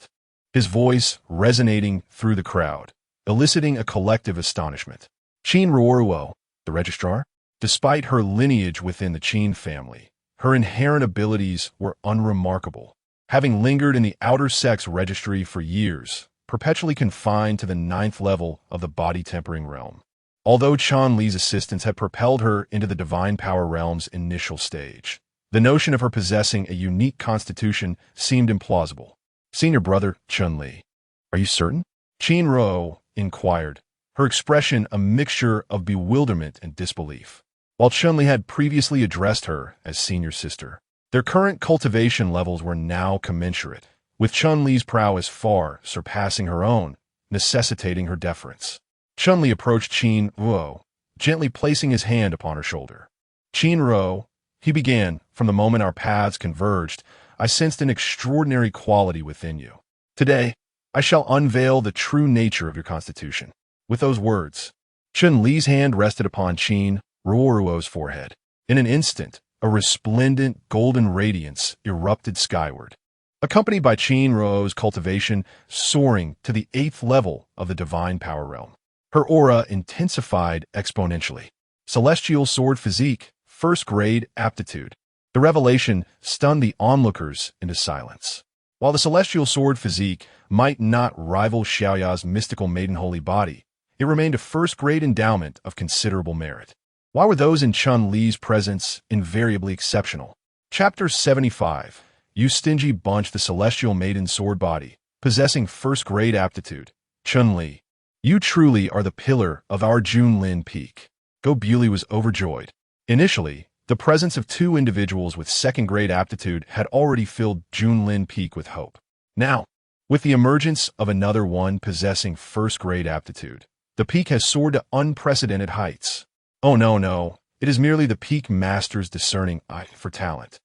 his voice resonating through the crowd, eliciting a collective astonishment. Chin Ruoro, the registrar, despite her lineage within the Qin family, her inherent abilities were unremarkable, having lingered in the outer sex registry for years, perpetually confined to the 9th level of the body tempering realm. Although Chun-Li's assistance had propelled her into the divine power realm's initial stage, the notion of her possessing a unique constitution seemed implausible. Senior brother, Chun-Li, are you certain? Qin Ruo inquired, her expression a mixture of bewilderment and disbelief. While Chun-Li had previously addressed her as senior sister, their current cultivation levels were now commensurate, with Chun-Li's prowess far surpassing her own, necessitating her deference. Chun-Li approached Qin Ruo, gently placing his hand upon her shoulder. Qin Ruo, he began, from the moment our paths converged, I sensed an extraordinary quality within you. Today, I shall unveil the true nature of your constitution. With those words, Chun-Li's hand rested upon Qin Ruo's forehead. In an instant, a resplendent golden radiance erupted skyward, accompanied by Qin Ruo's cultivation soaring to the 8th level of the divine power realm. Her aura intensified exponentially. Celestial sword physique, first grade aptitude. The revelation stunned the onlookers into silence. While the celestial sword physique might not rival Xiaoya's mystical maiden holy body, it remained a first-grade endowment of considerable merit. Why were those in Chun-Li's presence invariably exceptional? Chapter 75. You stingy bunch, the celestial maiden sword body, possessing first-grade aptitude. Chun-Li, you truly are the pillar of our Junlin Peak. Go Bewley was overjoyed. Initially, the presence of two individuals with second-grade aptitude had already filled Junlin Peak with hope. Now, with the emergence of another one possessing first-grade aptitude, the peak has soared to unprecedented heights. Oh no, it is merely the peak master's discerning eye for talent.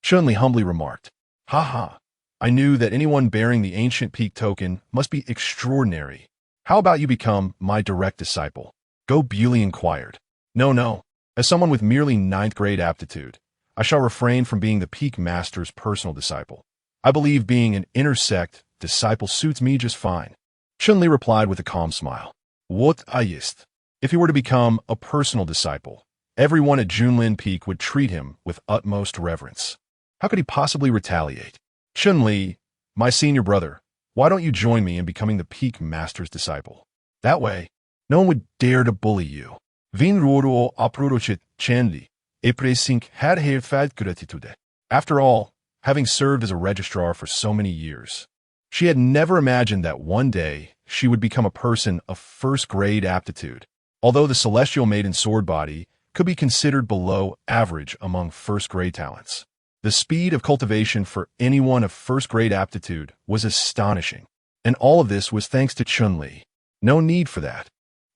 Chun-Li humbly remarked, "Ha, I knew that anyone bearing the ancient peak token must be extraordinary. How about you become my direct disciple?" Go Bewley inquired. No, as someone with merely 9th-grade aptitude, I shall refrain from being the peak master's personal disciple. I believe being an intersect disciple suits me just fine. Chun-Li replied with a calm smile. What ist? If he were to become a personal disciple, everyone at Junlin Peak would treat him with utmost reverence. How could he possibly retaliate? Chun-Li, my senior brother, why don't you join me in becoming the peak master's disciple? That way, no one would dare to bully you. Vin ruoro aprurochit Chun-Li, e presink had herfad gratitude. After all, having served as a registrar for so many years, she had never imagined that one day she would become a person of first-grade aptitude. Although the celestial maiden sword body could be considered below average among first-grade talents, the speed of cultivation for anyone of first-grade aptitude was astonishing, and all of this was thanks to Chun-Li. No need for that.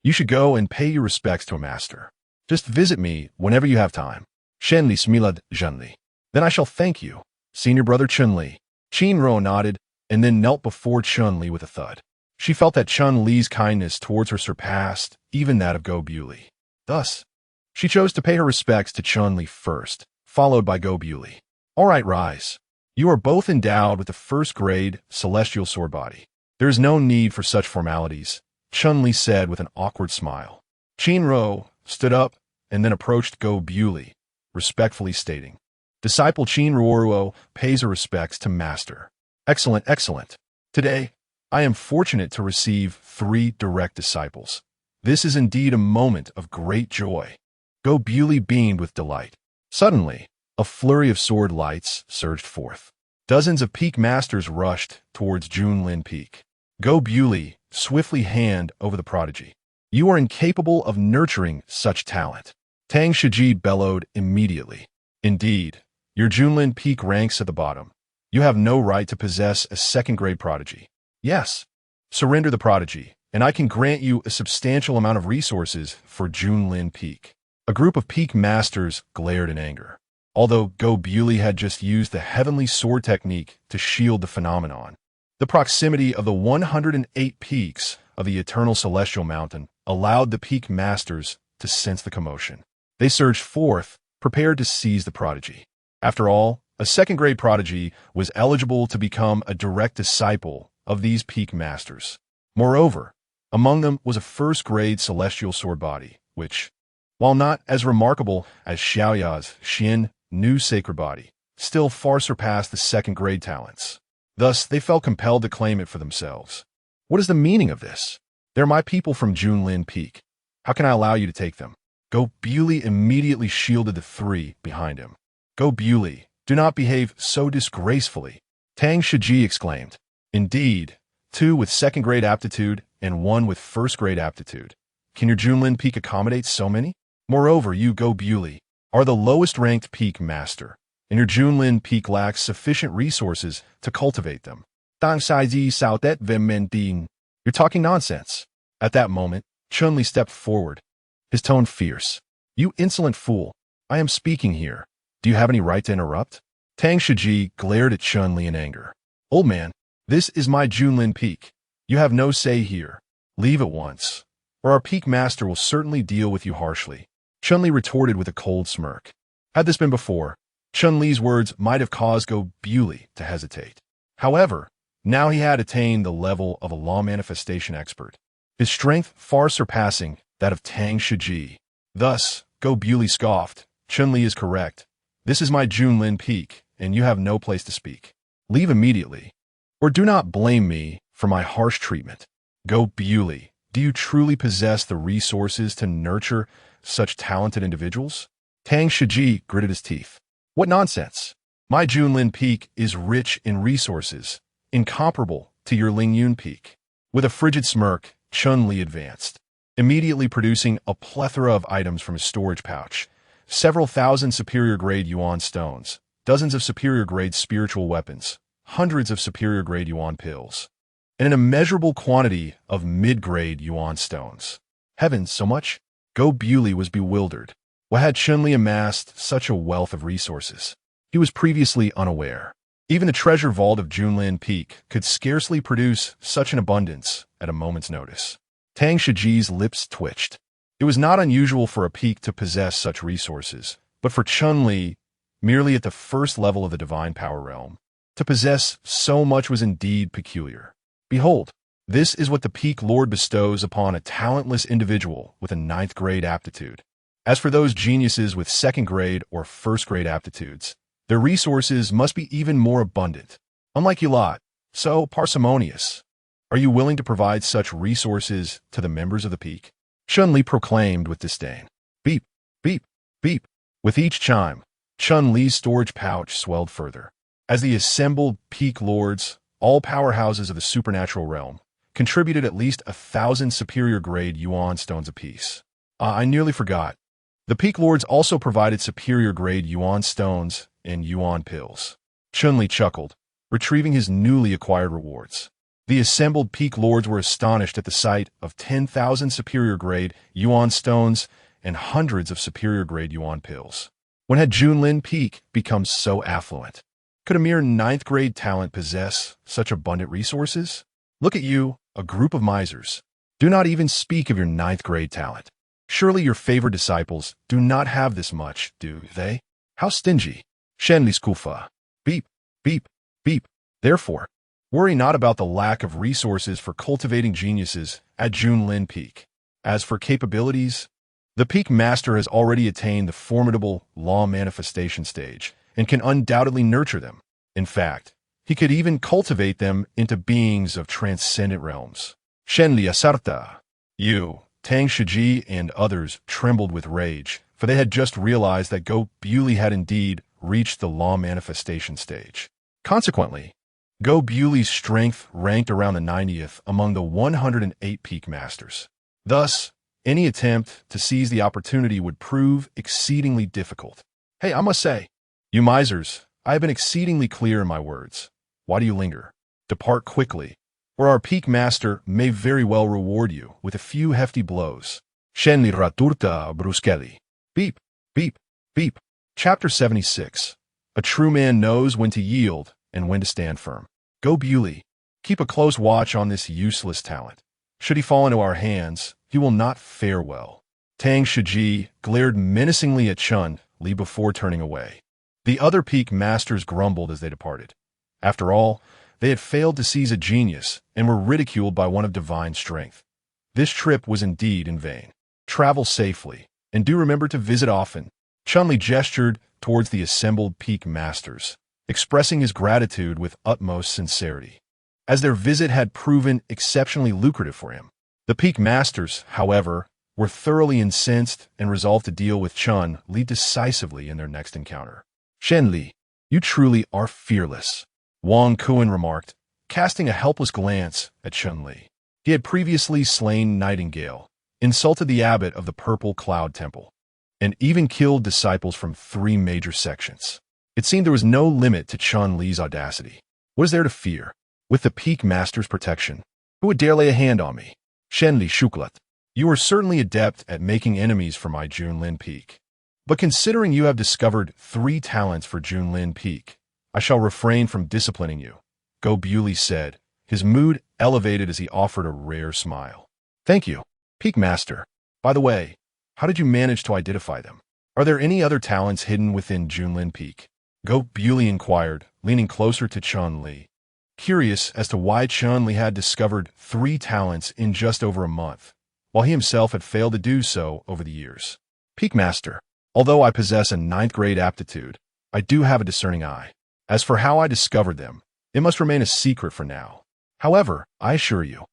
You should go and pay your respects to a master. Just visit me whenever you have time. Shen-Li smilad Chun-Li. Then I shall thank you, senior brother Chun-Li. Qin Ruo nodded and then knelt before Chun-Li with a thud. She felt that Chun-Li's kindness towards her surpassed even that of Go Bewley. Thus, she chose to pay her respects to Chun-Li first, followed by Go Bewley. All right, rise. You are both endowed with the first-grade celestial sword body. There is no need for such formalities. Chun-Li said with an awkward smile. Qin-Ro stood up and then approached Go Bewley, respectfully stating, Disciple Qin-Ruo pays her respects to Master. Excellent, excellent. Today, I am fortunate to receive 3 direct disciples. This is indeed a moment of great joy. Go Bewley beamed with delight. Suddenly, a flurry of sword lights surged forth. Dozens of peak masters rushed towards Junlin Peak. Go Bewley swiftly hand over the prodigy. You are incapable of nurturing such talent. Tang Shiji bellowed immediately. Indeed, your Junlin Peak ranks at the bottom. You have no right to possess a second-grade prodigy. Yes, surrender the prodigy, and I can grant you a substantial amount of resources for Junlin Peak. A group of peak masters glared in anger. Although Go Bewley had just used the heavenly sword technique to shield the phenomenon, the proximity of the 108 peaks of the eternal celestial mountain allowed the peak masters to sense the commotion. They surged forth, prepared to seize the prodigy. After all, a second-grade prodigy was eligible to become a direct disciple of these peak masters. Moreover, among them was a first-grade celestial sword body, which, while not as remarkable as Xiaoya's Xin new sacred body, still far surpassed the second-grade talents. Thus, they felt compelled to claim it for themselves. What is the meaning of this? They're my people from Junlin Peak. How can I allow you to take them? Go Bewley immediately shielded the 3 behind him. Go Bewley, do not behave so disgracefully. Tang Shiji exclaimed. Indeed, 2 with second-grade aptitude and 1 with first-grade aptitude. Can your Junlin Peak accommodate so many? Moreover, you Go Bewley are the lowest-ranked peak master, and your Junlin Peak lacks sufficient resources to cultivate them. You're talking nonsense. At that moment, Chun-Li stepped forward, his tone fierce. You insolent fool, I am speaking here. Do you have any right to interrupt? Tang Shiji glared at Chun-Li in anger. Old man, this is my Junlin Peak. You have no say here. Leave at once, or our peak master will certainly deal with you harshly. Chun-Li retorted with a cold smirk. Had this been before, Chun-Li's words might have caused Go Bewley to hesitate. However, now he had attained the level of a law manifestation expert, his strength far surpassing that of Tang Shiji. Thus, Go Bewley scoffed, Chun-Li is correct. This is my Junlin Peak, and you have no place to speak. Leave immediately, or do not blame me for my harsh treatment. Go Bewley, do you truly possess the resources to nurture such talented individuals? Tang Shiji gritted his teeth. What nonsense! My Junlin Peak is rich in resources, incomparable to your Lingyun Peak. With a frigid smirk, Chun-Li advanced, immediately producing a plethora of items from his storage pouch. Several thousand superior-grade yuan stones, dozens of superior-grade spiritual weapons, hundreds of superior-grade yuan pills, and an immeasurable quantity of mid-grade yuan stones. Heavens, so much? Go Bewley was bewildered. Why had Chun-Li amassed such a wealth of resources? He was previously unaware. Even the treasure vault of Junlin Peak could scarcely produce such an abundance at a moment's notice. Tang Shiji's lips twitched. It was not unusual for a peak to possess such resources, but for Chun-Li, merely at the first level of the divine power realm, to possess so much was indeed peculiar. Behold, this is what the peak lord bestows upon a talentless individual with a 9th-grade aptitude. As for those geniuses with 2nd-grade or 1st-grade aptitudes, their resources must be even more abundant. Unlike you lot, so parsimonious. Are you willing to provide such resources to the members of the peak? Chun-Li proclaimed with disdain. Beep, beep, beep. With each chime, Chun-Li's storage pouch swelled further. As the assembled peak lords, all powerhouses of the supernatural realm, contributed at least 1,000 superior-grade yuan stones apiece. I nearly forgot. The peak lords also provided superior-grade yuan stones and yuan pills. Chun-Li chuckled, retrieving his newly acquired rewards. The assembled peak lords were astonished at the sight of 10,000 superior-grade yuan stones and hundreds of superior-grade yuan pills. When had Junlin Peak become so affluent? Could a mere 9th-grade talent possess such abundant resources? Look at you, a group of misers. Do not even speak of your 9th-grade talent. Surely your favored disciples do not have this much, do they? How stingy. Shenli's kufa. Beep, beep, beep. Therefore, Worry not about the lack of resources for cultivating geniuses at Junlin Peak. As for capabilities, the Peak Master has already attained the formidable law manifestation stage and can undoubtedly nurture them. In fact, he could even cultivate them into beings of transcendent realms. Shenli Asarta. You, Tang Shiji, and others trembled with rage, for they had just realized that Go Bewley had indeed reached the law manifestation stage. Consequently, Go Bewley's strength ranked around the 90th among the 108 Peak Masters. Thus, any attempt to seize the opportunity would prove exceedingly difficult. Hey, I must say, you misers, I have been exceedingly clear in my words. Why do you linger? Depart quickly, or our Peak Master may very well reward you with a few hefty blows. Shenli Raturta Bruskeli. Beep, beep, beep. Chapter 76. A true man knows when to yield and when to stand firm. Go Bewley, keep a close watch on this useless talent. Should he fall into our hands, he will not fare well. Tang Shiji glared menacingly at Chun Li before turning away. The other Peak Masters grumbled as they departed. After all, they had failed to seize a genius and were ridiculed by one of divine strength. This trip was indeed in vain. Travel safely, and do remember to visit often. Chun Li gestured towards the assembled Peak Masters, expressing his gratitude with utmost sincerity. As their visit had proven exceptionally lucrative for him, the Peak Masters, however, were thoroughly incensed and resolved to deal with Chun Li decisively in their next encounter. Shen Li, you truly are fearless, Wang Kuan remarked, casting a helpless glance at Chun Li. He had previously slain Nightingale, insulted the abbot of the Purple Cloud Temple, and even killed disciples from 3 major sections. It seemed there was no limit to Chun Li's audacity. What is there to fear? With the Peak Master's protection, who would dare lay a hand on me? Shen Li Shuklat, you are certainly adept at making enemies for my Junlin Peak. But considering you have discovered 3 talents for Junlin Peak, I shall refrain from disciplining you, Go Bewley said, his mood elevated as he offered a rare smile. Thank you, Peak Master. By the way, how did you manage to identify them? Are there any other talents hidden within Junlin Peak? Go Bewley inquired, leaning closer to Chun Li, curious as to why Chun Li had discovered 3 talents in just over a month, while he himself had failed to do so over the years. Peak Master, although I possess a 9th grade aptitude, I do have a discerning eye. As for how I discovered them, it must remain a secret for now. However, I assure you,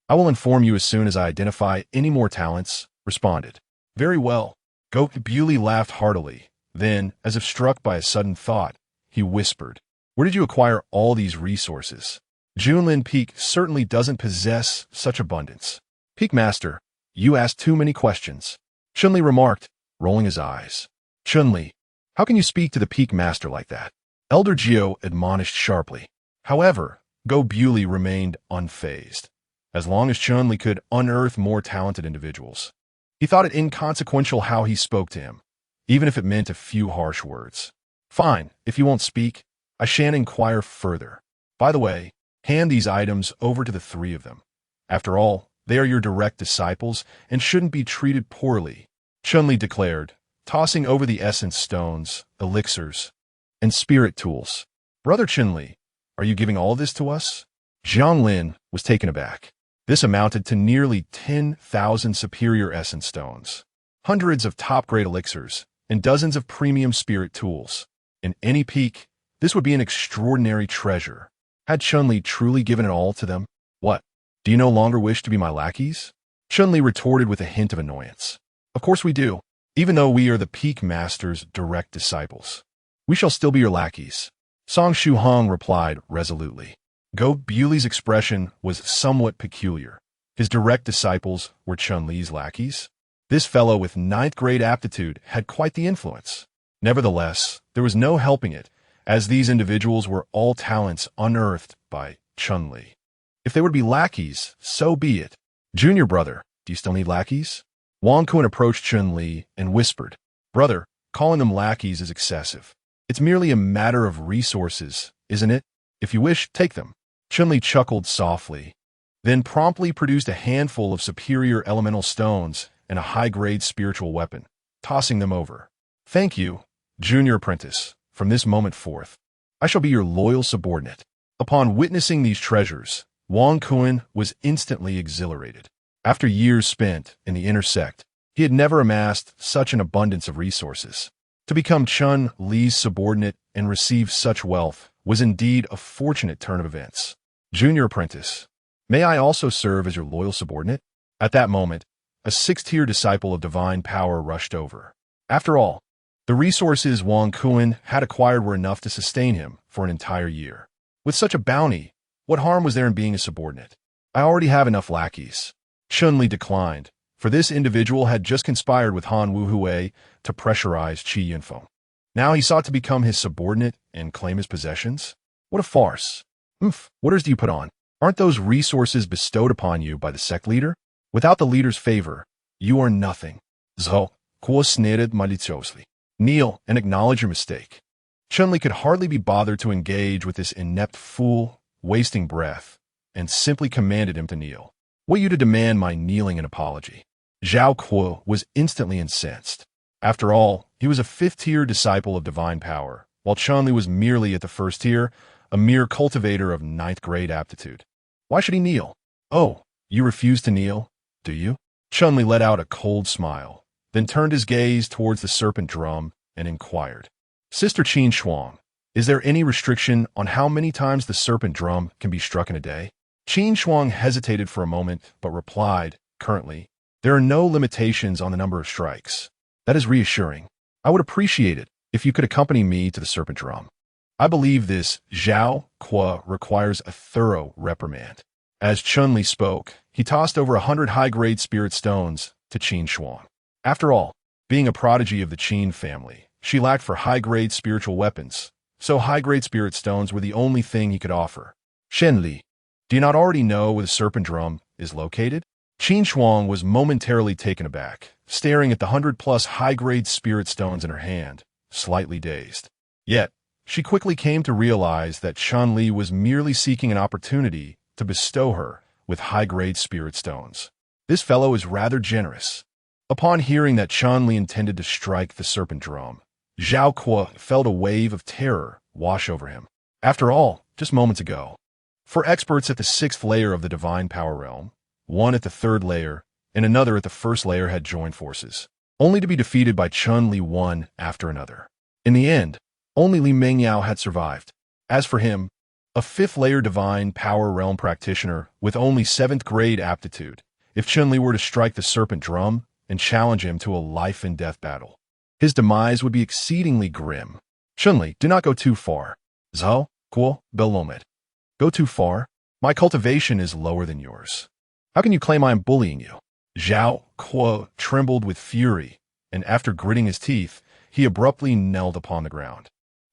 I will inform you as soon as I identify any more talents, responded. Very well. Go Bewley laughed heartily. Then, as if struck by a sudden thought, he whispered, where did you acquire all these resources? Junlin Peak certainly doesn't possess such abundance. Peak Master, you asked too many questions, Chun Li remarked, rolling his eyes. Chun Li, how can you speak to the Peak Master like that? Elder Geo admonished sharply. However, Go Bewley remained unfazed. As long as Chun Li could unearth more talented individuals, he thought it inconsequential how he spoke to him, even if it meant a few harsh words. Fine, if you won't speak, I shan't inquire further. By the way, hand these items over to the 3 of them. After all, they are your direct disciples and shouldn't be treated poorly, Chun Li declared, tossing over the essence stones, elixirs, and spirit tools. Brother Chun Li, are you giving all this to us? Jiang Lin was taken aback. This amounted to nearly 10,000 superior essence stones, hundreds of top-grade elixirs, and dozens of premium spirit tools. In any peak, this would be an extraordinary treasure. Had Chun Li truly given it all to them? What? Do you no longer wish to be my lackeys? Chun Li retorted with a hint of annoyance. Of course we do, even though we are the Peak Master's direct disciples. We shall still be your lackeys. Song Shu Hong replied resolutely. Go Bewley's expression was somewhat peculiar. His direct disciples were Chun Li's lackeys. This fellow with 9th grade aptitude had quite the influence. Nevertheless, there was no helping it, as these individuals were all talents unearthed by Chun Li. If they were to be lackeys, so be it. Junior brother, do you still need lackeys? Wang Kuan approached Chun Li and whispered, Brother, calling them lackeys is excessive. It's merely a matter of resources, isn't it? If you wish, take them. Chun Li chuckled softly, then promptly produced a handful of superior elemental stones and a high-grade spiritual weapon, tossing them over. Thank you, Junior Apprentice. From this moment forth, I shall be your loyal subordinate. Upon witnessing these treasures, Wang Kuan was instantly exhilarated. After years spent in the inner sect, he had never amassed such an abundance of resources. To become Chun Li's subordinate and receive such wealth was indeed a fortunate turn of events. Junior apprentice, may I also serve as your loyal subordinate? At that moment, a sixth-tier disciple of divine power rushed over. After all, the resources Wang Kuan had acquired were enough to sustain him for an entire year. With such a bounty, what harm was there in being a subordinate? I already have enough lackeys. Chun Li declined, for this individual had just conspired with Han Wuhui to pressurize Qi Yunfeng. Now he sought to become his subordinate and claim his possessions? What a farce. What airs do you put on? Aren't those resources bestowed upon you by the sect leader? Without the leader's favor, you are nothing. Zhou, Kuo sneered maliciously. Kneel and acknowledge your mistake. Chun Li could hardly be bothered to engage with this inept fool, wasting breath, and simply commanded him to kneel. Want you to demand my kneeling and apology. Zhao Kuo was instantly incensed. After all, he was a fifth-tier disciple of divine power, while Chun Li was merely at the first tier, a mere cultivator of ninth-grade aptitude. Why should he kneel? Oh, you refuse to kneel, do you? Chun Li let out a cold smile, then turned his gaze towards the serpent drum and inquired. Sister Qin Shuang, is there any restriction on how many times the serpent drum can be struck in a day? Qin Shuang hesitated for a moment, but replied, currently, there are no limitations on the number of strikes. That is reassuring. I would appreciate it if you could accompany me to the serpent drum. I believe this Zhao Kuo requires a thorough reprimand. As Chun Li spoke, he tossed over 100 high-grade spirit stones to Qin Shuang. After all, being a prodigy of the Qin family, she lacked for high-grade spiritual weapons, so high-grade spirit stones were the only thing he could offer. Shen Li, do you not already know where the serpent drum is located? Qin Shuang was momentarily taken aback, staring at the 100-plus high-grade spirit stones in her hand, slightly dazed. Yet, she quickly came to realize that Chun Li was merely seeking an opportunity to bestow her with high-grade spirit stones. This fellow is rather generous. Upon hearing that Chun Li intended to strike the serpent drum, Zhao Kuo felt a wave of terror wash over him. After all, just moments ago, for experts at the 6th layer of the divine power realm, one at the 3rd layer, and another at the 1st layer had joined forces, only to be defeated by Chun Li one after another. In the end, only Li Mengyao had survived. As for him, a 5th layer divine power realm practitioner with only 7th grade aptitude, if Chun Li were to strike the serpent drum and challenge him to a life-and-death battle, his demise would be exceedingly grim. Chun Li, do not go too far. Zhao Kuo Belomet. Go too far? My cultivation is lower than yours. How can you claim I am bullying you? Zhao Kuo trembled with fury, and after gritting his teeth, he abruptly knelt upon the ground.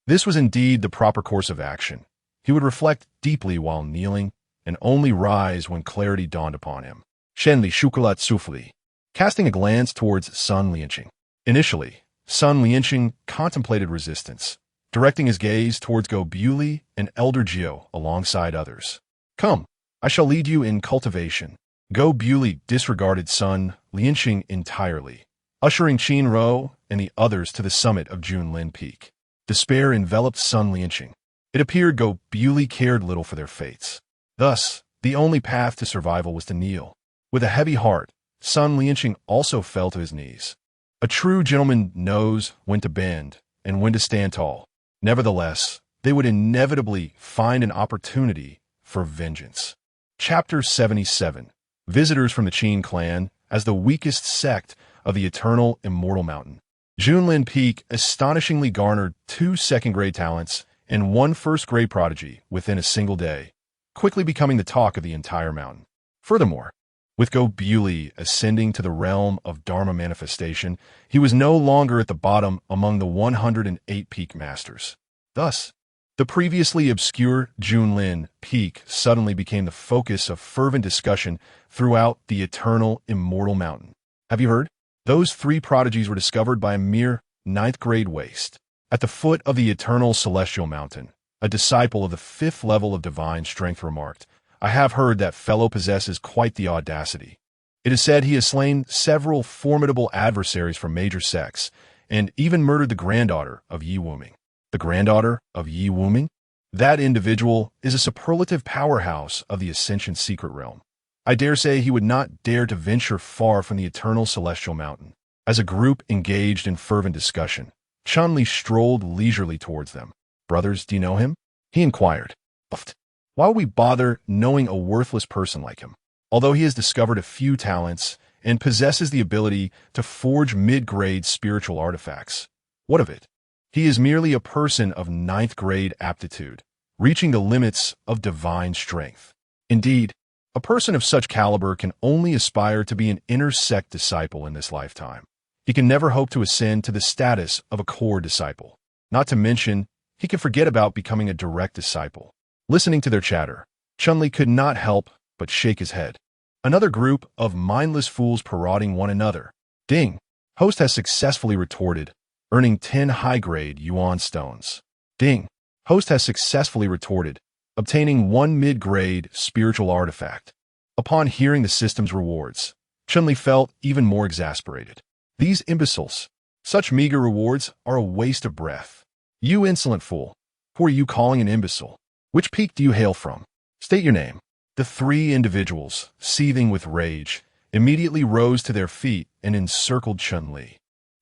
This was indeed the proper course of action. He would reflect deeply while kneeling, and only rise when clarity dawned upon him. Shenli Shukulat Sufli. Casting a glance towards Sun Lianqing. Initially, Sun Lianqing contemplated resistance, directing his gaze towards Go Buli and Elder Jiu alongside others. Come, I shall lead you in cultivation. Go Buli disregarded Sun Lianqing entirely, ushering Qin Ro and the others to the summit of Junlin Peak. Despair enveloped Sun Lianqing. It appeared Go Buli cared little for their fates. Thus, the only path to survival was to kneel. With a heavy heart, Sun Lianqing also fell to his knees. A true gentleman knows when to bend and when to stand tall. Nevertheless, they would inevitably find an opportunity for vengeance. Chapter 77. Visitors from the Qin clan as the weakest sect of the eternal immortal mountain. Junlin Peak astonishingly garnered 2 second-grade talents and 1 first-grade prodigy within a single day, quickly becoming the talk of the entire mountain. Furthermore, with Go Buli ascending to the realm of Dharma manifestation, he was no longer at the bottom among the 108 peak masters. Thus, the previously obscure Junlin Peak suddenly became the focus of fervent discussion throughout the eternal immortal mountain. Have you heard? Those 3 prodigies were discovered by a mere 9th-grade waste. At the foot of the eternal celestial mountain, a disciple of the 5th level of divine strength remarked, I have heard that fellow possesses quite the audacity. It is said he has slain several formidable adversaries from major sects, and even murdered the granddaughter of Yi Wuming. The granddaughter of Yi Wuming? That individual is a superlative powerhouse of the Ascension secret realm. I dare say he would not dare to venture far from the eternal celestial mountain. As a group engaged in fervent discussion, Chun-Li strolled leisurely towards them. "Brothers, do you know him?" he inquired. "Uft. Why would we bother knowing a worthless person like him? Although he has discovered a few talents and possesses the ability to forge mid-grade spiritual artifacts. What of it? He is merely a person of ninth-grade aptitude, reaching the limits of divine strength. Indeed, a person of such caliber can only aspire to be an inner sect disciple in this lifetime. He can never hope to ascend to the status of a core disciple. Not to mention, he can forget about becoming a direct disciple." Listening to their chatter, Chun-Li could not help but shake his head. Another group of mindless fools prodding one another. "Ding! Host has successfully retorted, earning 10 high-grade yuan stones. Ding! Host has successfully retorted, obtaining 1 mid-grade spiritual artifact." Upon hearing the system's rewards, Chun-Li felt even more exasperated. These imbeciles! Such meager rewards are a waste of breath. "You insolent fool! Who are you calling an imbecile? Which peak do you hail from? State your name." The 3 individuals, seething with rage, immediately rose to their feet and encircled Chun-Li.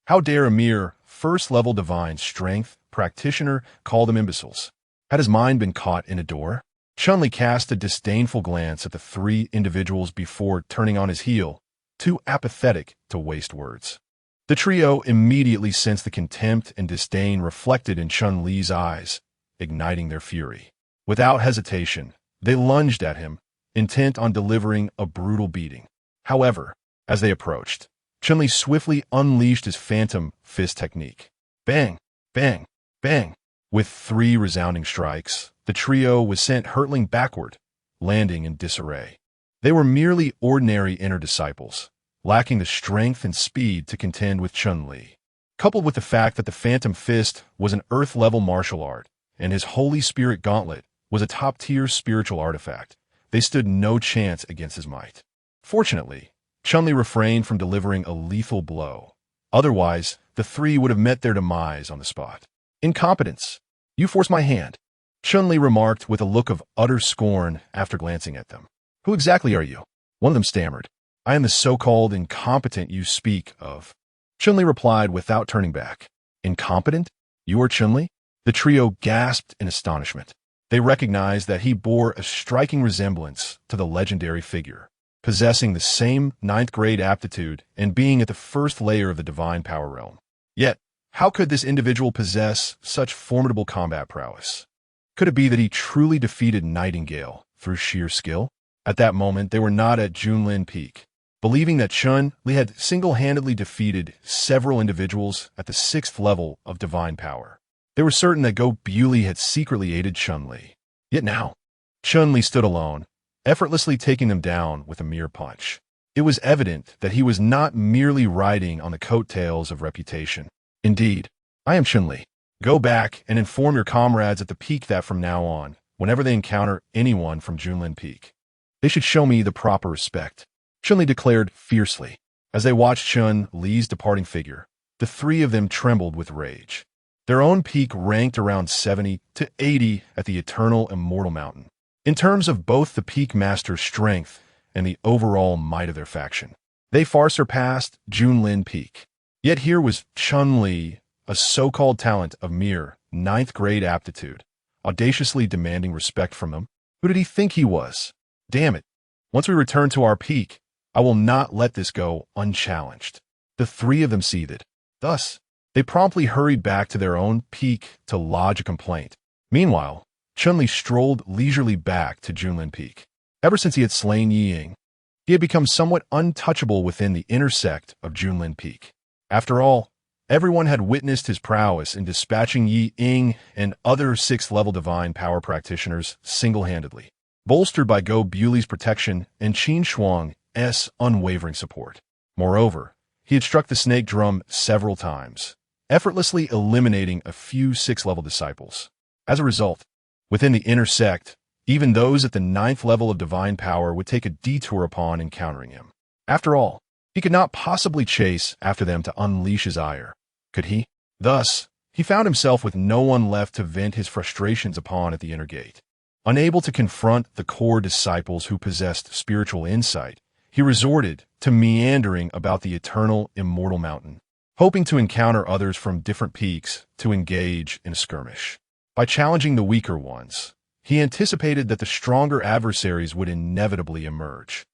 How dare a mere first-level divine strength practitioner call them imbeciles? Had his mind been caught in a door? Chun-Li cast a disdainful glance at the 3 individuals before turning on his heel, too apathetic to waste words. The trio immediately sensed the contempt and disdain reflected in Chun-Li's eyes, igniting their fury. Without hesitation, they lunged at him, intent on delivering a brutal beating. However, as they approached, Chun-Li swiftly unleashed his phantom fist technique. Bang! Bang! Bang! With 3 resounding strikes, the trio was sent hurtling backward, landing in disarray. They were merely ordinary inner disciples, lacking the strength and speed to contend with Chun-Li. Coupled with the fact that the phantom fist was an earth-level martial art, and his Holy Spirit gauntlet was a top-tier spiritual artifact, they stood no chance against his might. Fortunately, Chun-Li refrained from delivering a lethal blow. Otherwise, the 3 would have met their demise on the spot. "Incompetence! You forced my hand," Chun-Li remarked with a look of utter scorn after glancing at them. "Who exactly are you?" One of them stammered. "I am the so-called incompetent you speak of." Chun-Li replied without turning back. "Incompetent? You are Chun-Li?" The trio gasped in astonishment. They recognized that he bore a striking resemblance to the legendary figure, possessing the same 9th-grade aptitude and being at the first layer of the divine power realm. Yet, how could this individual possess such formidable combat prowess? Could it be that he truly defeated Nightingale through sheer skill? At that moment, they were not at Junlin Peak. Believing that Chun-Li had single-handedly defeated several individuals at the 6th level of divine power, they were certain that Go Bewley had secretly aided Chun-Li. Yet now, Chun-Li stood alone, effortlessly taking them down with a mere punch. It was evident that he was not merely riding on the coattails of reputation. "Indeed, I am Chun-Li. Go back and inform your comrades at the peak that from now on, whenever they encounter anyone from Junlin Peak, they should show me the proper respect," Chun-Li declared fiercely. As they watched Chun-Li's departing figure, the 3 of them trembled with rage. Their own peak ranked around 70 to 80 at the eternal immortal mountain, in terms of both the peak master's strength and the overall might of their faction. They far surpassed Junlin Peak. Yet here was Chun-Li, a so-called talent of mere 9th-grade aptitude, audaciously demanding respect from them. Who did he think he was? Damn it. Once we return to our peak, I will not let this go unchallenged. The 3 of them seethed. Thus, they promptly hurried back to their own peak to lodge a complaint. Meanwhile, Chun-Li strolled leisurely back to Junlin Peak. Ever since he had slain Yi Ying, he had become somewhat untouchable within the inner sect of Junlin Peak. After all, everyone had witnessed his prowess in dispatching Yi Ying and other 6th-level divine power practitioners single-handedly, bolstered by Go Bewley's protection and Qin Shuang's unwavering support. Moreover, he had struck the snake drum several times, effortlessly eliminating a few 6th-level disciples. As a result, within the inner sect, even those at the 9th level of divine power would take a detour upon encountering him. After all, he could not possibly chase after them to unleash his ire, could he? Thus, He found himself with no one left to vent his frustrations upon at the inner gate. Unable to confront the core disciples who possessed spiritual insight, he resorted to meandering about the eternal, immortal mountain, hoping to encounter others from different peaks to engage in a skirmish. By challenging the weaker ones, he anticipated that the stronger adversaries would inevitably emerge,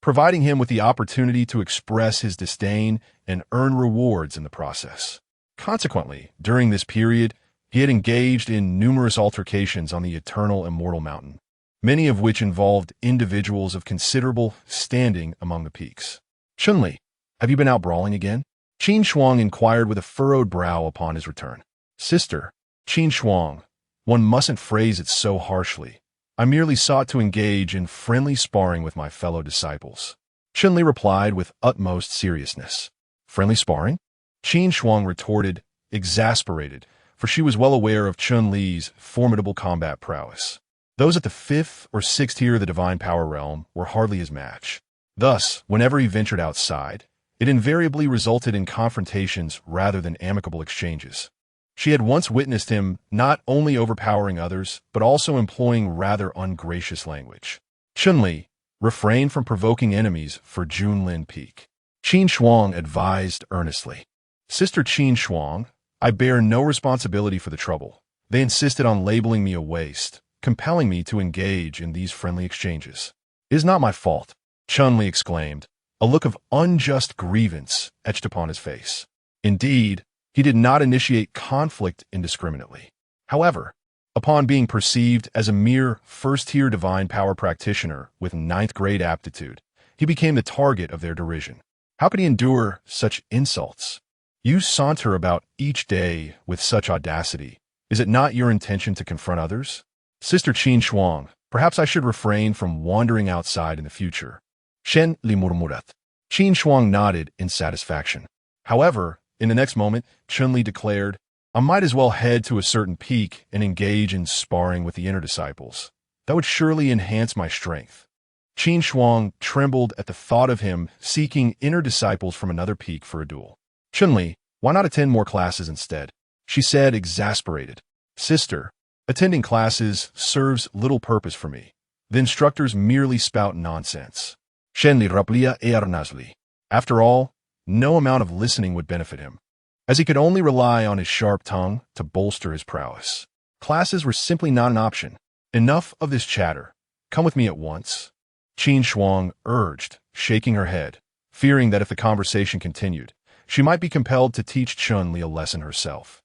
providing him with the opportunity to express his disdain and earn rewards in the process. Consequently, during this period, he had engaged in numerous altercations on the eternal immortal mountain, many of which involved individuals of considerable standing among the peaks. "Chun-Li, have you been out brawling again?" Qin Shuang inquired with a furrowed brow upon his return. "Sister, Qin Shuang, one mustn't phrase it so harshly. I merely sought to engage in friendly sparring with my fellow disciples." Chun-Li replied with utmost seriousness. "Friendly sparring?" Qin Shuang retorted, exasperated, for she was well aware of Chun-Li's formidable combat prowess. Those at the 5th or 6th tier of the divine power realm were hardly his match. Thus, whenever he ventured outside, it invariably resulted in confrontations rather than amicable exchanges. She had once witnessed him not only overpowering others, but also employing rather ungracious language. "Chun-Li, refrain from provoking enemies for Junlin Peak," Qin Shuang advised earnestly. "Sister Qin Shuang, I bear no responsibility for the trouble. They insisted on labeling me a waste, compelling me to engage in these friendly exchanges. It is not my fault," Chun-Li exclaimed, a look of unjust grievance etched upon his face. Indeed, he did not initiate conflict indiscriminately. However, upon being perceived as a mere first-tier divine power practitioner with 9th grade aptitude, he became the target of their derision. How could he endure such insults? "You saunter about each day with such audacity. Is it not your intention to confront others?" "Sister Qin Shuang, perhaps I should refrain from wandering outside in the future." Shen li murmurat. Qin Shuang nodded in satisfaction. However, in the next moment, Chun-Li declared, "I might as well head to a certain peak and engage in sparring with the inner disciples. That would surely enhance my strength." Qin Shuang trembled at the thought of him seeking inner disciples from another peak for a duel. "Chun-Li, why not attend more classes instead?" she said, exasperated. "Sister, attending classes serves little purpose for me. The instructors merely spout nonsense." Shenli raplia earnestly. After all, no amount of listening would benefit him, as he could only rely on his sharp tongue to bolster his prowess. Classes were simply not an option. "Enough of this chatter. Come with me at once," Qin Shuang urged, shaking her head, fearing that if the conversation continued, she might be compelled to teach Chun-Li a lesson herself.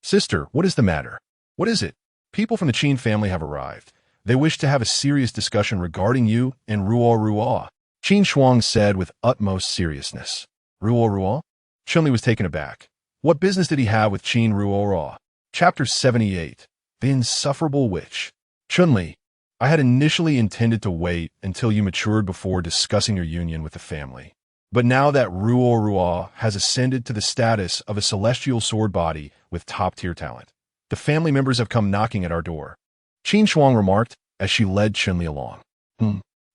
"Sister, what is the matter?" "What is it?" "People from the Qin family have arrived. They wish to have a serious discussion regarding you and Ruo, Qin Shuang said with utmost seriousness. Ruo? Chun-Li was taken aback. What business did he have with Qin Ruo? Chapter 78. The Insufferable Witch. "Chun-Li, I had initially intended to wait until you matured before discussing your union with the family. But now that Ruo has ascended to the status of a celestial sword body with top-tier talent, the family members have come knocking at our door," Qin Shuang remarked as she led Chun-Li along.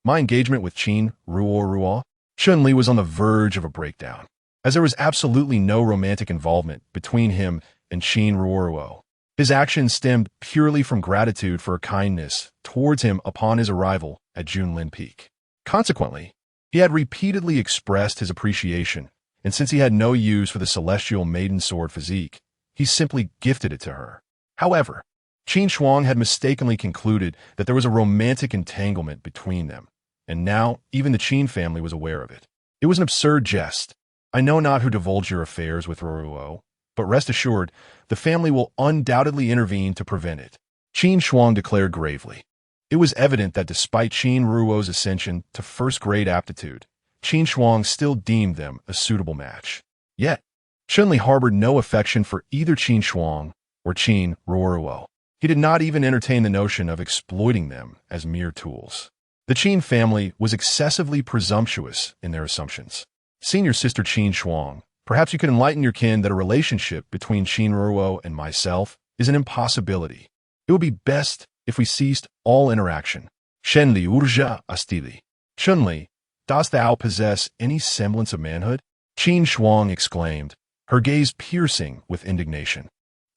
My engagement with Qin Ruo. Chun-Li was on the verge of a breakdown, as there was absolutely no romantic involvement between him and Qin Ruo. His actions stemmed purely from gratitude for her kindness towards him upon his arrival at Junlin Peak. Consequently, he had repeatedly expressed his appreciation, and since he had no use for the celestial maiden sword physique, he simply gifted it to her. However, Qin Shuang had mistakenly concluded that there was a romantic entanglement between them, and now even the Qin family was aware of it. It was an absurd jest. "I know not who divulged your affairs with Ruo, but rest assured, the family will undoubtedly intervene to prevent it," Qin Shuang declared gravely. It was evident that despite Qin Ruo's ascension to first-grade aptitude, Qin Shuang still deemed them a suitable match. Yet, Chun-Li harbored no affection for either Qin Shuang or Qin Ruo. He did not even entertain the notion of exploiting them as mere tools. The Qin family was excessively presumptuous in their assumptions. "Senior sister Qin Shuang, perhaps you could enlighten your kin that a relationship between Qin Ruo and myself is an impossibility. It would be best if we ceased all interaction." Shenli urja astili. "Chun-Li, dost thou possess any semblance of manhood?" Qin Shuang exclaimed, her gaze piercing with indignation.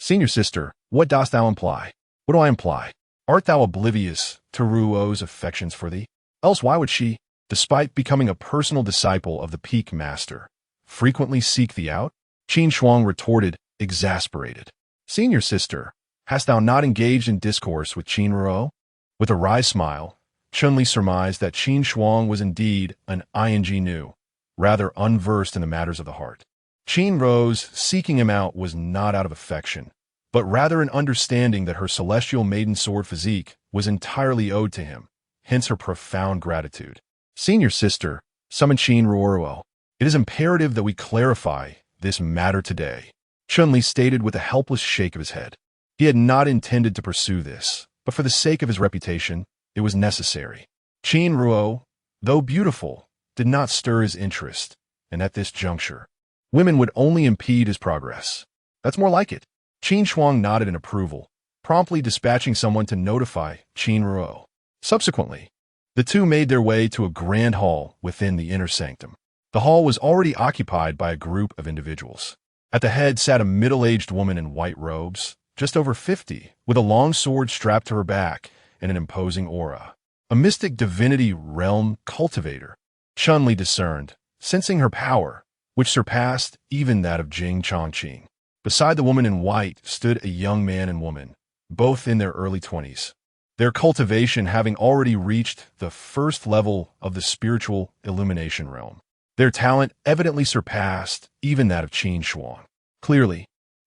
Senior sister, what dost thou imply? What do I imply? Art thou oblivious to Ruo's affections for thee? Else why would she, despite becoming a personal disciple of the peak master, frequently seek thee out? Qin Shuang retorted, exasperated. Senior sister, hast thou not engaged in discourse with Qin Ruo? With a wry smile, Chun-Li surmised that Qin Shuang was indeed an ing new, rather unversed in the matters of the heart. Qin Ruo's seeking him out was not out of affection, but rather an understanding that her celestial maiden sword physique was entirely owed to him, hence her profound gratitude. Senior sister, summoned Qin Ruo, it is imperative that we clarify this matter today, Chun-Li stated with a helpless shake of his head. He had not intended to pursue this, but for the sake of his reputation, it was necessary. Qin Ruo, though beautiful, did not stir his interest, and at this juncture, women would only impede his progress. That's more like it. Qin Shuang nodded in approval, promptly dispatching someone to notify Qin Ruo. Subsequently, the two made their way to a grand hall within the inner sanctum. The hall was already occupied by a group of individuals. At the head sat a middle-aged woman in white robes, just over 50, with a long sword strapped to her back and an imposing aura. A mystic divinity realm cultivator, Chun-Li discerned, sensing her power, which surpassed even that of Jing Chongqing. Beside the woman in white stood a young man and woman, both in their early 20s. Their cultivation having already reached the first level of the spiritual illumination realm. Their talent evidently surpassed even that of Qin Shuang. Clearly,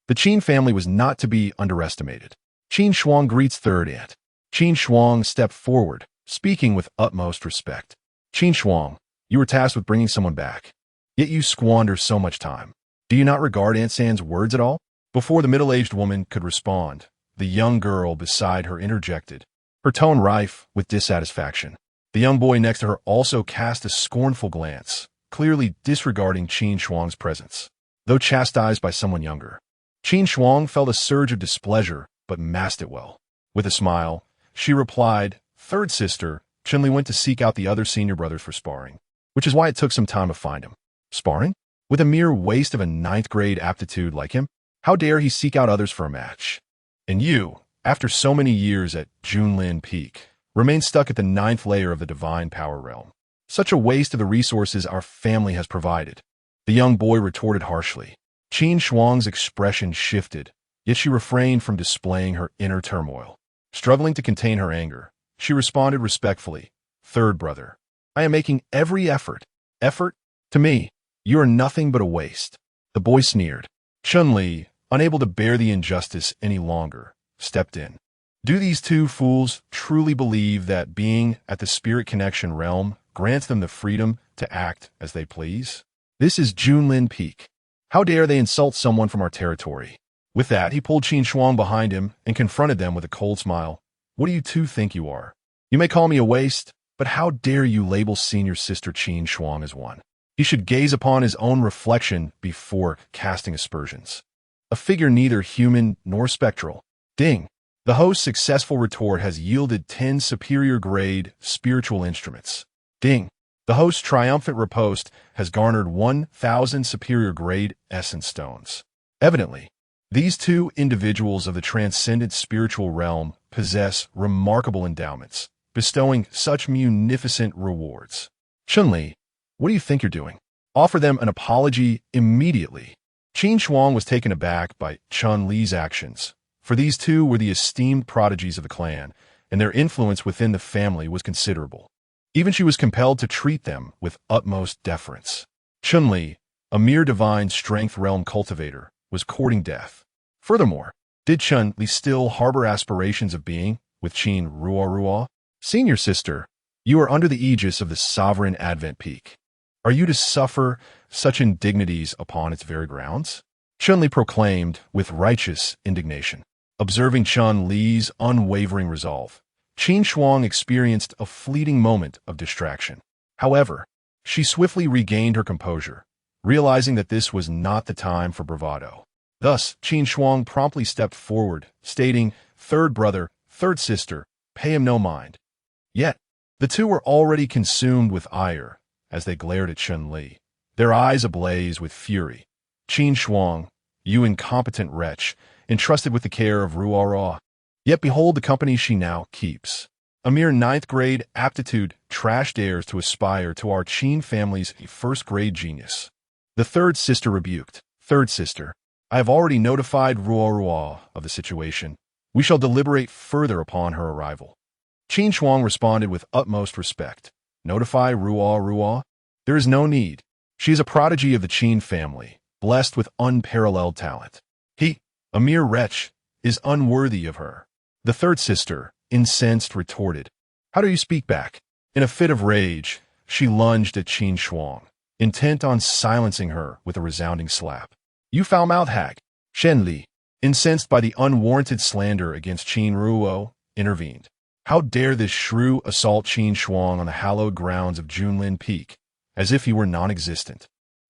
the Qin family was not to be underestimated. Qin Shuang greets third aunt. Qin Shuang stepped forward, speaking with utmost respect. Qin Shuang, you were tasked with bringing someone back. Yet you squander so much time. Do you not regard Aunt San's words at all? Before the middle-aged woman could respond, the young girl beside her interjected, her tone rife with dissatisfaction. The young boy next to her also cast a scornful glance, clearly disregarding Qin Shuang's presence. Though chastised by someone younger, Qin Shuang felt a surge of displeasure, but masked it well. With a smile, she replied, third sister, Chun-Li went to seek out the other senior brothers for sparring, which is why it took some time to find him. Sparring? With a mere waste of a 9th grade aptitude like him? How dare he seek out others for a match? And you, after so many years at Junlin Peak, remain stuck at the 9th layer of the divine power realm. Such a waste of the resources our family has provided. The young boy retorted harshly. Qin Shuang's expression shifted, yet she refrained from displaying her inner turmoil. Struggling to contain her anger, she responded respectfully, third brother, I am making every effort. Effort? To me, you are nothing but a waste. The boy sneered. Chun-Li, unable to bear the injustice any longer, stepped in. Do these two fools truly believe that being at the spirit connection realm grants them the freedom to act as they please? This is Junlin Peak. How dare they insult someone from our territory? With that, he pulled Qin Shuang behind him and confronted them with a cold smile. What do you two think you are? You may call me a waste, but how dare you label senior sister Qin Shuang as one? He should gaze upon his own reflection before casting aspersions. A figure neither human nor spectral. Ding. The host's successful retort has yielded 10 superior-grade spiritual instruments. Ding. The host's triumphant riposte has garnered 1,000 superior-grade essence stones. Evidently, these two individuals of the transcendent spiritual realm possess remarkable endowments, bestowing such munificent rewards. Chun-Li, what do you think you're doing? Offer them an apology immediately. Qin Shuang was taken aback by Chun-Li's actions, for these two were the esteemed prodigies of the clan, and their influence within the family was considerable. Even she was compelled to treat them with utmost deference. Chun-Li, a mere divine strength realm cultivator, was courting death. Furthermore, did Chun-Li still harbor aspirations of being with Qin Ruo? Senior sister, you are under the aegis of the sovereign Advent Peak. Are you to suffer such indignities upon its very grounds? Chun-Li proclaimed with righteous indignation. Observing Chun-Li's unwavering resolve, Qin Shuang experienced a fleeting moment of distraction. However, she swiftly regained her composure, realizing that this was not the time for bravado. Thus, Qin Shuang promptly stepped forward, stating, third brother, third sister, pay him no mind. Yet, the two were already consumed with ire as they glared at Chun-Li, their eyes ablaze with fury. Qin Shuang, you incompetent wretch, entrusted with the care of Ruara. Yet behold the company she now keeps. A mere ninth-grade aptitude trash dares to aspire to our Qin family's first-grade genius. The third sister rebuked. Third sister, I have already notified Ruara of the situation. We shall deliberate further upon her arrival. Qin Shuang responded with utmost respect. Notify Ruara? There is no need. She is a prodigy of the Qin family, blessed with unparalleled talent. He, a mere wretch, is unworthy of her. The third sister, incensed, retorted. How do you speak back? In a fit of rage, she lunged at Qin Shuang, intent on silencing her with a resounding slap. You foul-mouthed hag! Shen Li, incensed by the unwarranted slander against Qin Ruo, intervened. How dare this shrew assault Qin Shuang on the hallowed grounds of Junlin Peak, as if he were non-existent.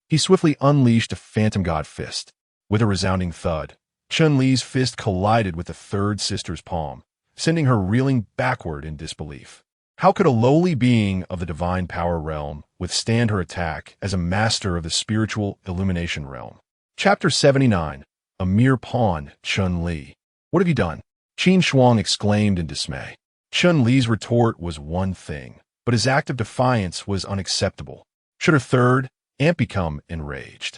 He swiftly unleashed a phantom god fist. With a resounding thud, Chun Li's fist collided with the third sister's palm, sending her reeling backward in disbelief. How could a lowly being of the divine power realm withstand her attack as a master of the spiritual illumination realm? Chapter 79. A mere pawn, Chun Li. What have you done? Qin Shuang exclaimed in dismay. Chun Li's retort was one thing, but his act of defiance was unacceptable. Should her third aunt become enraged?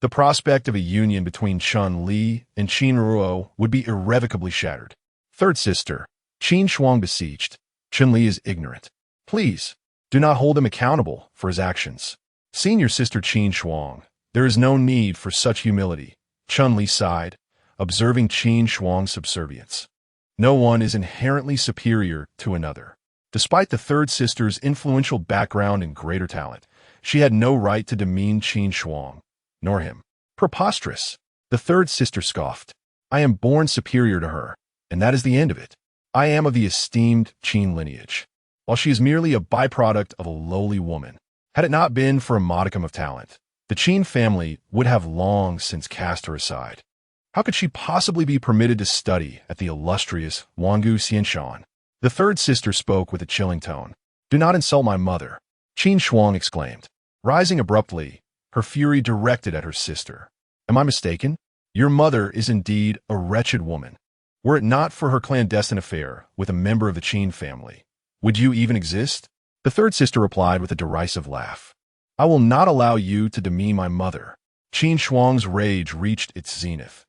The prospect of a union between Chun Li and Qin Ruo would be irrevocably shattered. Third sister, Qin Shuang beseeched. Chun Li is ignorant. Please, do not hold him accountable for his actions. Senior sister Qin Shuang, there is no need for such humility. Chun Li sighed, observing Qin Shuang's subservience. No one is inherently superior to another. Despite the third sister's influential background and greater talent, she had no right to demean Qin Shuang, nor him. Preposterous! The third sister scoffed. I am born superior to her, and that is the end of it. I am of the esteemed Qin lineage, while she is merely a byproduct of a lowly woman. Had it not been for a modicum of talent, the Qin family would have long since cast her aside. How could she possibly be permitted to study at the illustrious Wangu Xianshan? The third sister spoke with a chilling tone. Do not insult my mother, Qin Shuang exclaimed. Rising abruptly, her fury directed at her sister. Am I mistaken? Your mother is indeed a wretched woman. Were it not for her clandestine affair with a member of the Qin family, would you even exist? The third sister replied with a derisive laugh. I will not allow you to demean my mother. Qin Shuang's rage reached its zenith.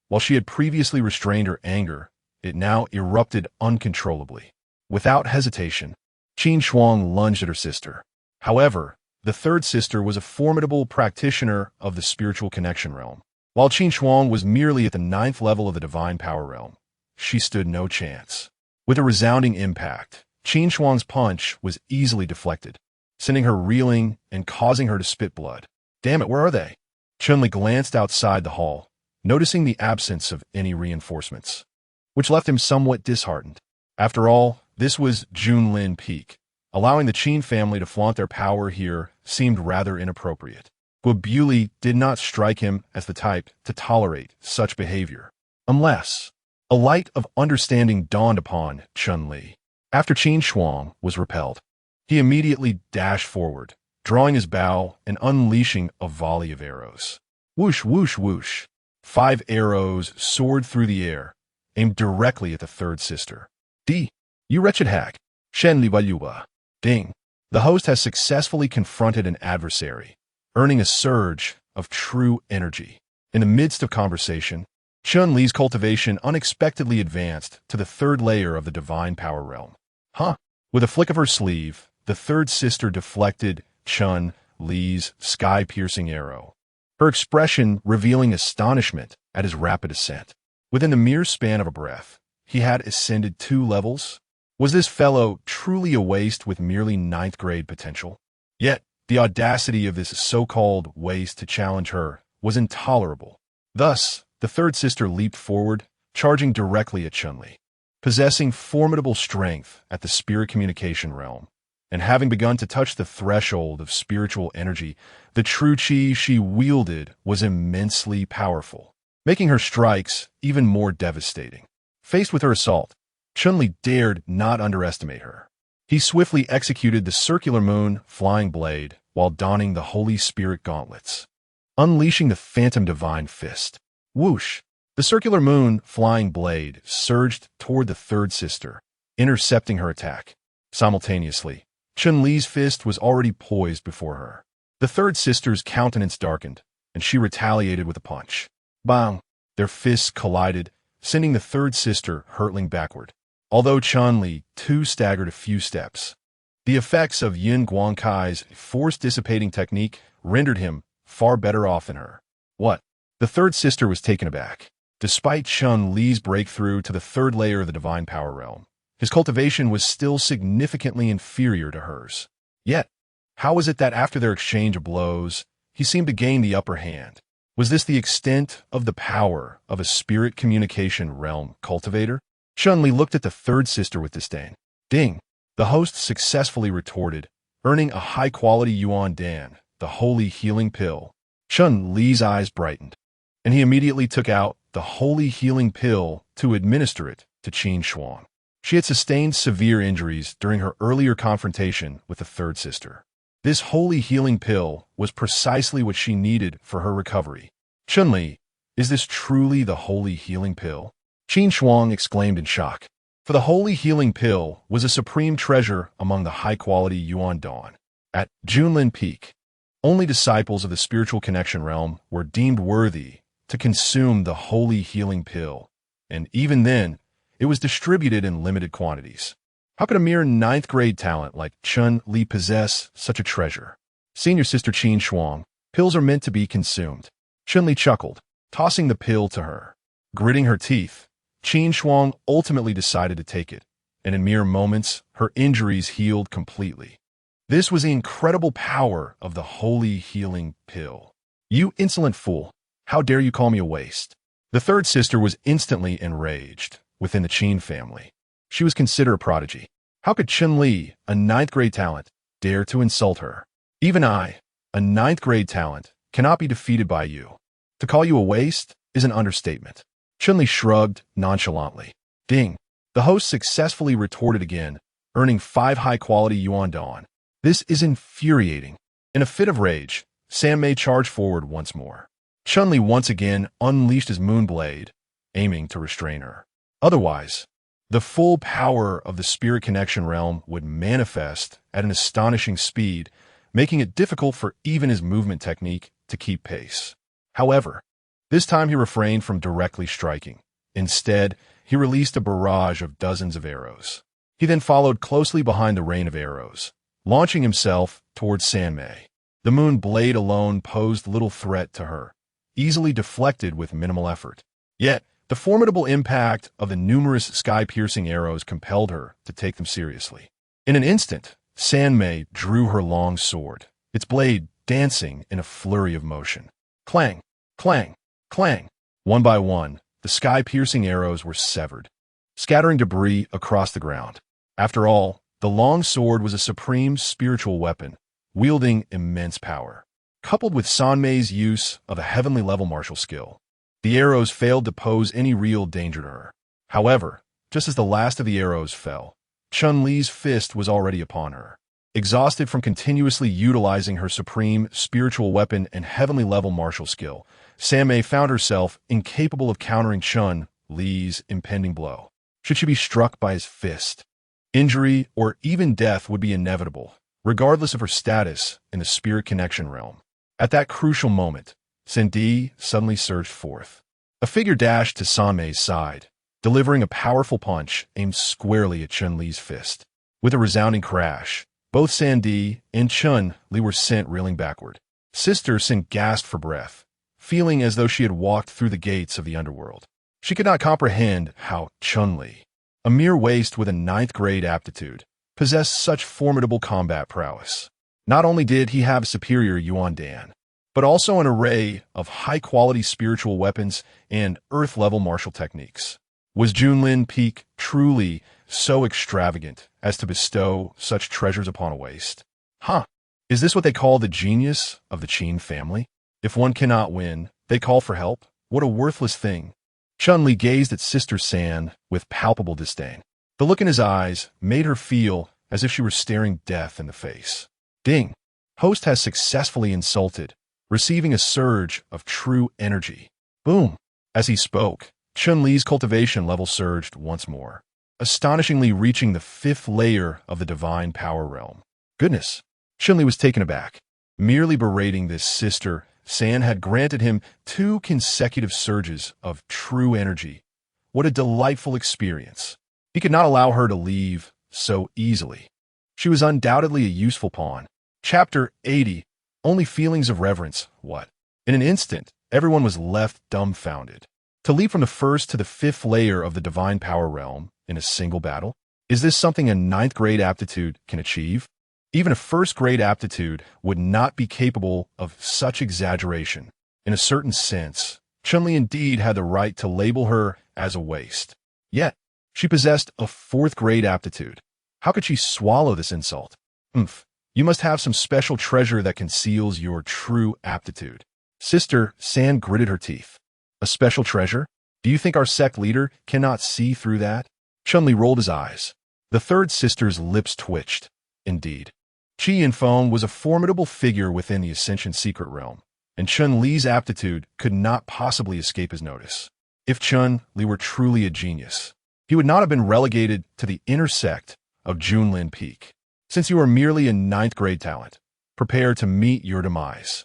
While she had previously restrained her anger, it now erupted uncontrollably. Without hesitation, Qin Shuang lunged at her sister. However, the third sister was a formidable practitioner of the spiritual connection realm. While Qin Shuang was merely at the 9th level of the divine power realm, she stood no chance. With a resounding impact, Qin Shuang's punch was easily deflected, sending her reeling and causing her to spit blood. Damn it, where are they? Chun-Li glanced outside the hall, noticing the absence of any reinforcements, which left him somewhat disheartened. After all, this was Junlin Peak. Allowing the Qin family to flaunt their power here seemed rather inappropriate. Guobuli did not strike him as the type to tolerate such behavior, unless a light of understanding dawned upon Chun-Li. After Qin Shuang was repelled, he immediately dashed forward, drawing his bow and unleashing a volley of arrows. Whoosh, whoosh, whoosh. 5 arrows soared through the air, aimed directly at the third sister. D. You wretched hag. Shen Li Yuba. Ding. The host has successfully confronted an adversary, earning a surge of true energy. In the midst of conversation, Chun-Li's cultivation unexpectedly advanced to the 3rd layer of the divine power realm. Huh? With a flick of her sleeve, the third sister deflected Chun-Li's sky-piercing arrow, her expression revealing astonishment at his rapid ascent. Within the mere span of a breath, he had ascended 2 levels. Was this fellow truly a waste with merely 9th grade potential? Yet, the audacity of this so-called waste to challenge her was intolerable. Thus, the third sister leaped forward, charging directly at Chun-Li. Possessing formidable strength at the spirit communication realm, and having begun to touch the threshold of spiritual energy, the true chi she wielded was immensely powerful, making her strikes even more devastating. Faced with her assault, Chun-Li dared not underestimate her. He swiftly executed the circular moon flying blade while donning the Holy Spirit gauntlets, unleashing the phantom divine fist. Whoosh! The circular moon flying blade surged toward the third sister, intercepting her attack. Simultaneously, Chun-Li's fist was already poised before her. The third sister's countenance darkened, and she retaliated with a punch. Bang! Their fists collided, sending the third sister hurtling backward. Although Chun-Li too staggered a few steps, the effects of Yin Guangkai's force-dissipating technique rendered him far better off than her. What? The third sister was taken aback. Despite Chun-Li's breakthrough to the third layer of the divine power realm, his cultivation was still significantly inferior to hers. Yet, how was it that after their exchange of blows, he seemed to gain the upper hand? Was this the extent of the power of a spirit communication realm cultivator? Chun-Li looked at the third sister with disdain. Ding! The host successfully retorted, earning a high-quality Yuan Dan, the holy healing pill. Chun-Li's eyes brightened, and he immediately took out the holy healing pill to administer it to Qin Shuang. She had sustained severe injuries during her earlier confrontation with the third sister. This holy healing pill was precisely what she needed for her recovery. Chun-Li, is this truly the holy healing pill? Qin Shuang exclaimed in shock. For the holy healing pill was a supreme treasure among the high-quality Yuan Dan. At Junlin Peak, only disciples of the spiritual connection realm were deemed worthy to consume the holy healing pill, and even then, it was distributed in limited quantities. How could a mere ninth-grade talent like Chun-Li possess such a treasure? Senior Sister Qin Shuang, pills are meant to be consumed. Chun-Li chuckled, tossing the pill to her. Gritting her teeth, Qin Shuang ultimately decided to take it, and in mere moments, her injuries healed completely. This was the incredible power of the holy healing pill. You insolent fool! How dare you call me a waste? The third sister was instantly enraged within the Qin family. She was considered a prodigy. How could Chun-Li, a ninth-grade talent, dare to insult her? Even I, a ninth-grade talent, cannot be defeated by you. To call you a waste is an understatement. Chun-Li shrugged nonchalantly. Ding! The host successfully retorted again, earning 5 high-quality Yuan Dan. This is infuriating. In a fit of rage, San Mei charged forward once more. Chun-Li once again unleashed his moon blade, aiming to restrain her. Otherwise, the full power of the spirit connection realm would manifest at an astonishing speed, making it difficult for even his movement technique to keep pace. However, this time he refrained from directly striking. Instead, he released a barrage of dozens of arrows. He then followed closely behind the rain of arrows, launching himself towards San Mei. The moon blade alone posed little threat to her, easily deflected with minimal effort. Yet, the formidable impact of the numerous sky-piercing arrows compelled her to take them seriously. In an instant, San Mei drew her long sword, its blade dancing in a flurry of motion. Clang, clang, clang. One by one, the sky-piercing arrows were severed, scattering debris across the ground. After all, the long sword was a supreme spiritual weapon, wielding immense power. Coupled with San Mei's use of a heavenly level martial skill, the arrows failed to pose any real danger to her. However, just as the last of the arrows fell, Chun-Li's fist was already upon her. Exhausted from continuously utilizing her supreme spiritual weapon and heavenly level martial skill, San Mei found herself incapable of countering Chun-Li's impending blow. Should she be struck by his fist, injury or even death would be inevitable, regardless of her status in the spirit connection realm. At that crucial moment, Sendi suddenly surged forth. A figure dashed to San Mei's side, delivering a powerful punch aimed squarely at Chun-Li's fist. With a resounding crash, both Sendi and Chun-Li were sent reeling backward. Sister Sin gasped for breath, feeling as though she had walked through the gates of the underworld. She could not comprehend how Chun-Li, a mere waste with a ninth-grade aptitude, possessed such formidable combat prowess. Not only did he have superior Yuan Dan, but also an array of high-quality spiritual weapons and earth-level martial techniques. Was Junlin Peak truly so extravagant as to bestow such treasures upon a waste? Is this what they call the genius of the Qin family? If one cannot win, they call for help? What a worthless thing. Chun-Li gazed at Sister San with palpable disdain. The look in his eyes made her feel as if she were staring death in the face. Ding! Host has successfully insulted, receiving a surge of true energy. Boom! As he spoke, Chun-Li's cultivation level surged once more, astonishingly reaching the 5th layer of the divine power realm. Goodness! Chun-Li was taken aback. Merely berating this sister, San had granted him 2 consecutive surges of true energy. What a delightful experience. He could not allow her to leave so easily. She was undoubtedly a useful pawn. Chapter 80. Only feelings of reverence. What? In an instant, everyone was left dumbfounded. To leap from the 1st to the 5th layer of the divine power realm in a single battle? Is this something a 9th grade aptitude can achieve? Even a 1st grade aptitude would not be capable of such exaggeration. In a certain sense, Chun-Li indeed had the right to label her as a waste. Yet, she possessed a 4th grade aptitude. How could she swallow this insult? You must have some special treasure that conceals your true aptitude. Sister San gritted her teeth. A special treasure? Do you think our sect leader cannot see through that? Chun-Li rolled his eyes. The 3rd sister's lips twitched. Indeed. Chi Yin-Feng was a formidable figure within the Ascension secret realm, and Chun-Li's aptitude could not possibly escape his notice. If Chun-Li were truly a genius, he would not have been relegated to the inner sect of Junlin Peak. Since you are merely a 9th grade talent, prepare to meet your demise.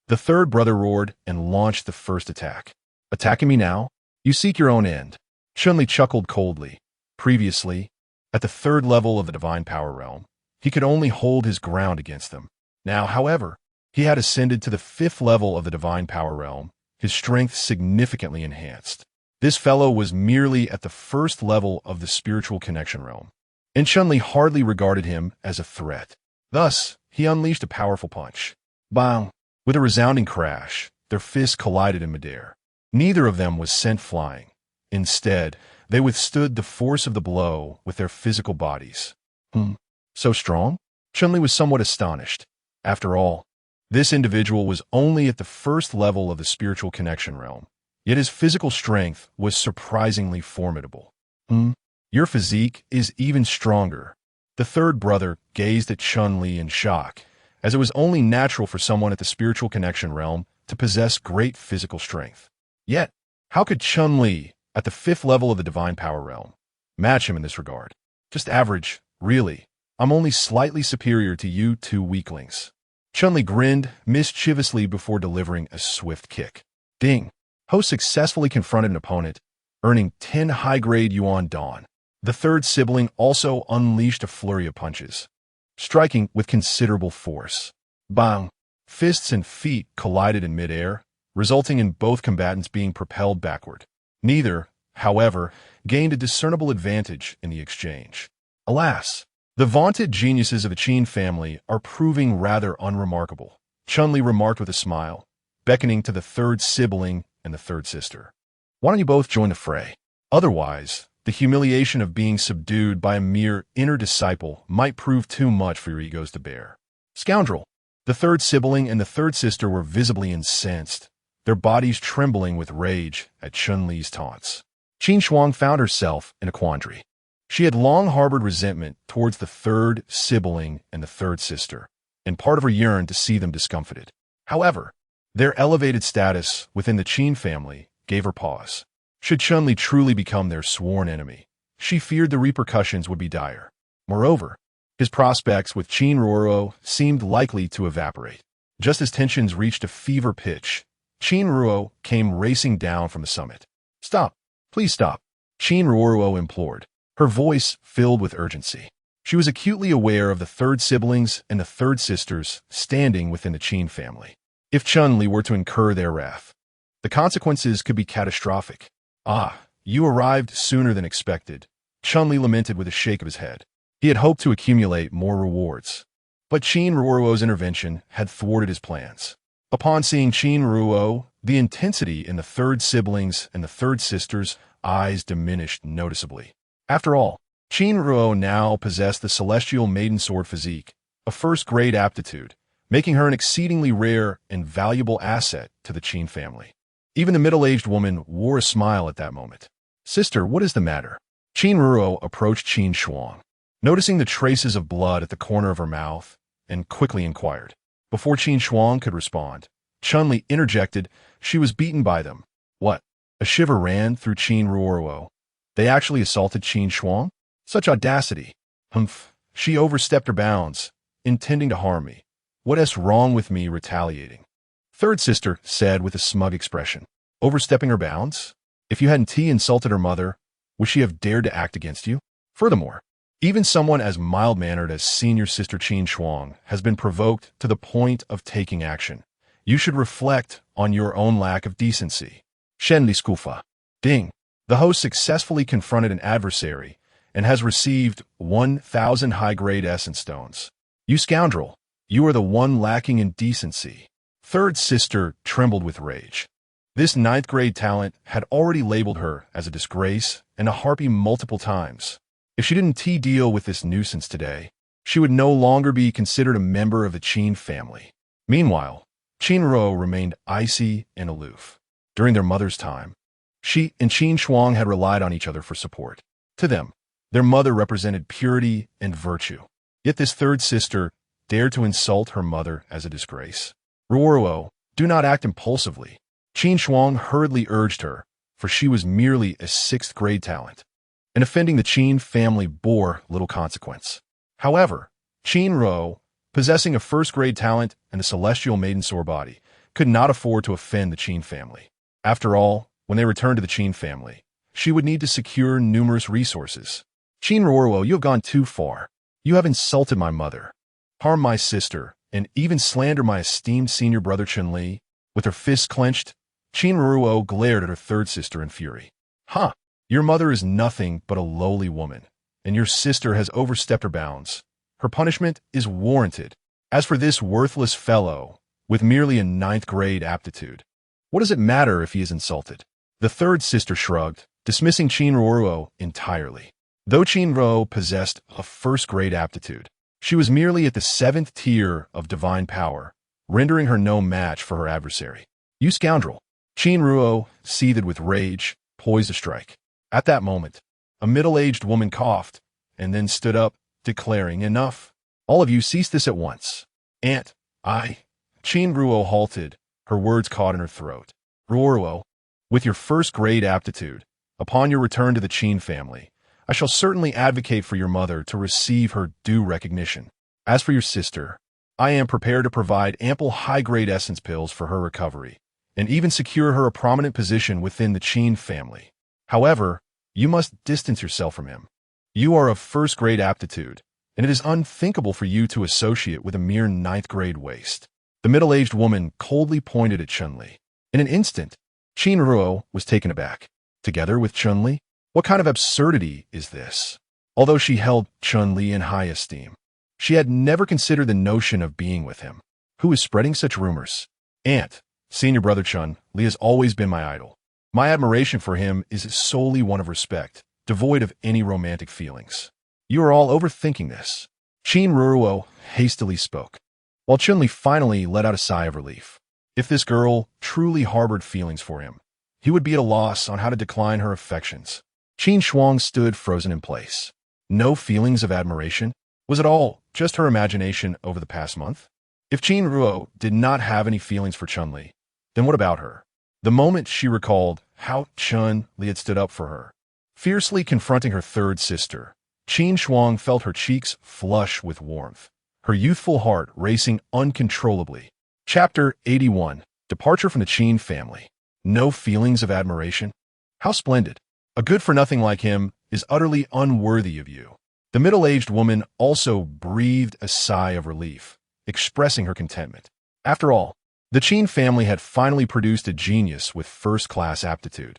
The 3rd brother roared and launched the first attack. Attacking me now? You seek your own end. Chun-Li chuckled coldly. Previously, at the 3rd level of the divine power realm, he could only hold his ground against them. Now, however, he had ascended to the 5th level of the divine power realm, his strength significantly enhanced. This fellow was merely at the 1st level of the spiritual connection realm, and Chun-Li hardly regarded him as a threat. Thus, he unleashed a powerful punch. Bang! With a resounding crash, their fists collided in midair. Neither of them was sent flying. Instead, they withstood the force of the blow with their physical bodies. So strong? Chun-Li was somewhat astonished. After all, this individual was only at the 1st level of the spiritual connection realm, yet his physical strength was surprisingly formidable. Your physique is even stronger. The 3rd brother gazed at Chun-Li in shock, as it was only natural for someone at the spiritual connection realm to possess great physical strength. Yet, how could Chun-Li, at the 5th level of the divine power realm, match him in this regard? Just average, really. I'm only slightly superior to you 2 weaklings. Chun-Li grinned mischievously before delivering a swift kick. Ding! Ho successfully confronted an opponent, earning 10 high-grade Yuan Dan. The 3rd sibling also unleashed a flurry of punches, striking with considerable force. Bang! Fists and feet collided in midair, resulting in both combatants being propelled backward. Neither, however, gained a discernible advantage in the exchange. Alas! The vaunted geniuses of the Qin family are proving rather unremarkable, Chun-Li remarked with a smile, beckoning to the 3rd sibling and the 3rd sister. Why don't you both join the fray? Otherwise, the humiliation of being subdued by a mere inner disciple might prove too much for your egos to bear. Scoundrel! The 3rd sibling and the 3rd sister were visibly incensed, their bodies trembling with rage at Chun-Li's taunts. Qin Shuang found herself in a quandary. She had long harbored resentment towards the 3rd sibling and the 3rd sister, and part of her yearned to see them discomfited. However, their elevated status within the Qin family gave her pause. Should Chun-Li truly become their sworn enemy, she feared the repercussions would be dire. Moreover, his prospects with Qin Ruo seemed likely to evaporate. Just as tensions reached a fever pitch, Qin Ruo came racing down from the summit. Stop! Please stop! Qin Ruo implored, her voice filled with urgency. She was acutely aware of the 3rd siblings and the 3rd sisters standing within the Qin family. If Chun-Li were to incur their wrath, the consequences could be catastrophic. You arrived sooner than expected, Chun-Li lamented with a shake of his head. He had hoped to accumulate more rewards, but Qin Ruo's intervention had thwarted his plans. Upon seeing Qin Ruo, the intensity in the 3rd siblings and the 3rd sisters' eyes diminished noticeably. After all, Qin Ruo now possessed the celestial maiden sword physique, a 1st grade aptitude, making her an exceedingly rare and valuable asset to the Qin family. Even the middle-aged woman wore a smile at that moment. Sister, what is the matter? Qin Ruo approached Qin Shuang, noticing the traces of blood at the corner of her mouth, and quickly inquired. Before Qin Shuang could respond, Chun-Li interjected she was beaten by them. What? A shiver ran through Qin Ruoruo. They actually assaulted Qin Shuang? Such audacity. Humph. She overstepped her bounds, intending to harm me. What's wrong with me retaliating? Third sister said with a smug expression. Overstepping her bounds? If you hadn't insulted her mother, would she have dared to act against you? Furthermore, even someone as mild-mannered as senior sister Qin Shuang has been provoked to the point of taking action. You should reflect on your own lack of decency. Shen Li Skufa. Ding. The host successfully confronted an adversary and has received 1,000 high-grade essence stones. You scoundrel. You are the one lacking in decency. Third sister trembled with rage. This 9th-grade talent had already labeled her as a disgrace and a harpy multiple times. If she didn't deal with this nuisance today, she would no longer be considered a member of the Qin family. Meanwhile, Qin Ruo remained icy and aloof. During their mother's time, she and Qin Shuang had relied on each other for support. To them, their mother represented purity and virtue. Yet this third sister dared to insult her mother as a disgrace. Ruoruo, do not act impulsively. Qin Shuang hurriedly urged her, for she was merely a 6th-grade talent, and offending the Qin family bore little consequence. However, Qin Ruo, possessing a 1st-grade talent and the celestial maiden sore body, could not afford to offend the Qin family. After all, when they returned to the Qin family, she would need to secure numerous resources. Qin Ruoruo, you have gone too far. You have insulted my mother, harmed my sister, and even slandered my esteemed senior brother Chun-Li. With her fists clenched, Qin Ruoruo glared at her third sister in fury. Huh, your mother is nothing but a lowly woman, and your sister has overstepped her bounds. Her punishment is warranted. As for this worthless fellow, with merely a 9th-grade aptitude, what does it matter if he is insulted? The third sister shrugged, dismissing Qin Ruoruo entirely. Though Qin Ruo possessed a 1st-grade aptitude, she was merely at the 7th tier of divine power, rendering her no match for her adversary. You scoundrel! Qin Ruo, seethed with rage, poised to strike. At that moment, a middle-aged woman coughed, and then stood up, declaring, Enough! All of you cease this at once. Aunt, Qin Ruo halted, her words caught in her throat. Ruoruo, with your 1st-grade aptitude, upon your return to the Qin family, I shall certainly advocate for your mother to receive her due recognition. As for your sister, I am prepared to provide ample high-grade essence pills for her recovery, and even secure her a prominent position within the Qin family. However, you must distance yourself from him. You are of 1st-grade aptitude, and it is unthinkable for you to associate with a mere 9th-grade waste. The middle-aged woman coldly pointed at Chun-Li. In an instant, Qin Ruo was taken aback. Together with Chun-Li? What kind of absurdity is this? Although she held Chun-Li in high esteem, she had never considered the notion of being with him. Who is spreading such rumors? Aunt, senior brother Chun-Li has always been my idol. My admiration for him is solely one of respect, devoid of any romantic feelings. You are all overthinking this. Qin Ruoruo hastily spoke, while Chun-Li finally let out a sigh of relief. If this girl truly harbored feelings for him, he would be at a loss on how to decline her affections. Qin Shuang stood frozen in place. No feelings of admiration? Was it all just her imagination over the past month? If Qin Ruo did not have any feelings for Chun-Li, then what about her? The moment she recalled how Chun-Li had stood up for her, fiercely confronting her third sister, Qin Shuang felt her cheeks flush with warmth, her youthful heart racing uncontrollably. Chapter 81. Departure from the Qin family. No feelings of admiration? How splendid. A good-for-nothing like him is utterly unworthy of you. The middle-aged woman also breathed a sigh of relief, expressing her contentment. After all, the Qin family had finally produced a genius with 1st-class aptitude.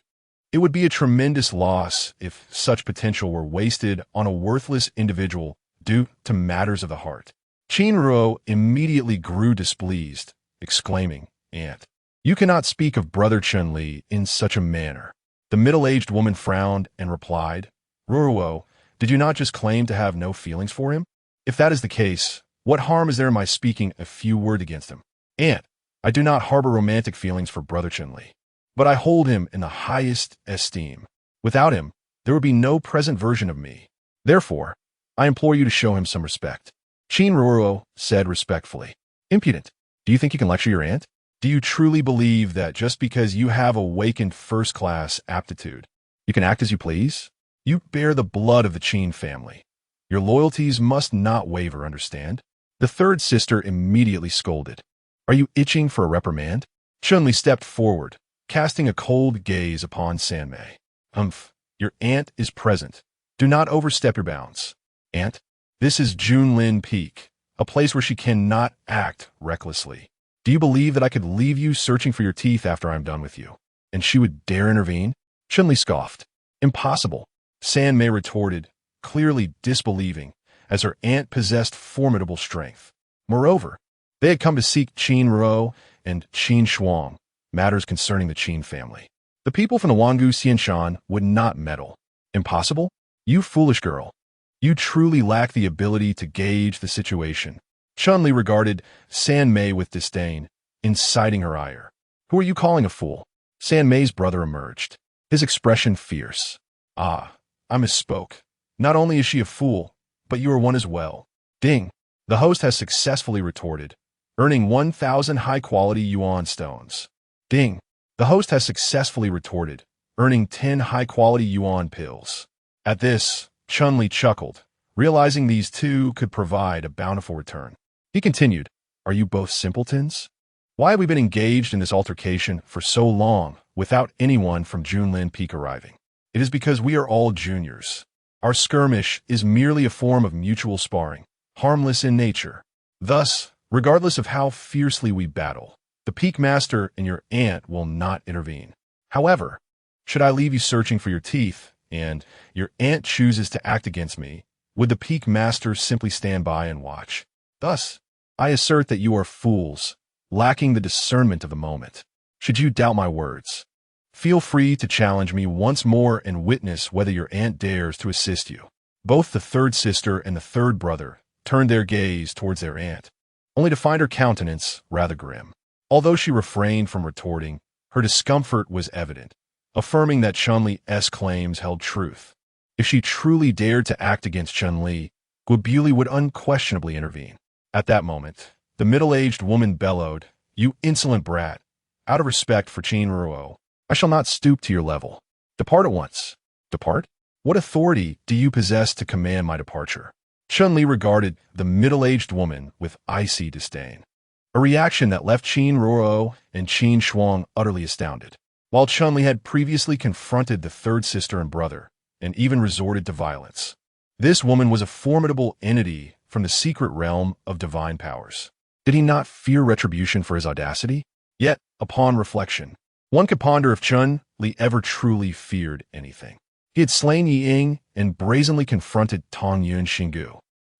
It would be a tremendous loss if such potential were wasted on a worthless individual due to matters of the heart. Qin Ruo immediately grew displeased, exclaiming, Aunt, you cannot speak of brother Chun-Li in such a manner. The middle-aged woman frowned and replied, Ruoruo, did you not just claim to have no feelings for him? If that is the case, what harm is there in my speaking a few words against him? Aunt, I do not harbor romantic feelings for brother Chun-Li, but I hold him in the highest esteem. Without him, there would be no present version of me. Therefore, I implore you to show him some respect. Qin Ruoruo said respectfully. Impudent. Do you think you can lecture your aunt? Do you truly believe that just because you have awakened first-class aptitude, you can act as you please? You bear the blood of the Qin family. Your loyalties must not waver, understand? The third sister immediately scolded. Are you itching for a reprimand? Chun-Li stepped forward, casting a cold gaze upon San-Mei. Your aunt is present. Do not overstep your bounds. Aunt, this is Junlin Peak, a place where she cannot act recklessly. Do you believe that I could leave you searching for your teeth after I'm done with you? And she would dare intervene? Chun-Li scoffed. Impossible. San-Mei retorted, clearly disbelieving, as her aunt possessed formidable strength. Moreover, they had come to seek Qin Ruo and Qin Shuang, matters concerning the Qin family. The people from the Wangu Xianshan would not meddle. Impossible? You foolish girl. You truly lack the ability to gauge the situation. Chun-Li regarded San-Mei with disdain, inciting her ire. Who are you calling a fool? San-Mei's brother emerged, his expression fierce. I misspoke. Not only is she a fool, but you are one as well. Ding. The host has successfully retorted, earning 1,000 high-quality yuan stones. Ding. The host has successfully retorted, earning 10 high-quality yuan pills. At this, Chun-Li chuckled, realizing these two could provide a bountiful return. He continued, Are you both simpletons? Why have we been engaged in this altercation for so long without anyone from Junlin Peak arriving? It is because we are all juniors. Our skirmish is merely a form of mutual sparring, harmless in nature. Thus, regardless of how fiercely we battle, the Peak Master and your aunt will not intervene. However, should I leave you searching for your teeth, and your aunt chooses to act against me, would the Peak Master simply stand by and watch? Thus, I assert that you are fools, lacking the discernment of the moment. Should you doubt my words, feel free to challenge me once more and witness whether your aunt dares to assist you. Both the third sister and the third brother turned their gaze towards their aunt, only to find her countenance rather grim. Although she refrained from retorting, her discomfort was evident, affirming that Chun-Li's claims held truth. If she truly dared to act against Chun-Li, Guobuli would unquestionably intervene. At that moment, the middle-aged woman bellowed, You insolent brat! Out of respect for Qin Ruo, I shall not stoop to your level. Depart at once. Depart? What authority do you possess to command my departure? Chun-Li regarded the middle-aged woman with icy disdain, a reaction that left Qin Ruo and Qin Shuang utterly astounded. While Chun-Li had previously confronted the third sister and brother, and even resorted to violence, this woman was a formidable entity from the secret realm of divine powers. Did he not fear retribution for his audacity? Yet, upon reflection, one could ponder if Chun-Li ever truly feared anything. He had slain Yi Ying and brazenly confronted Tong Yun Xingu,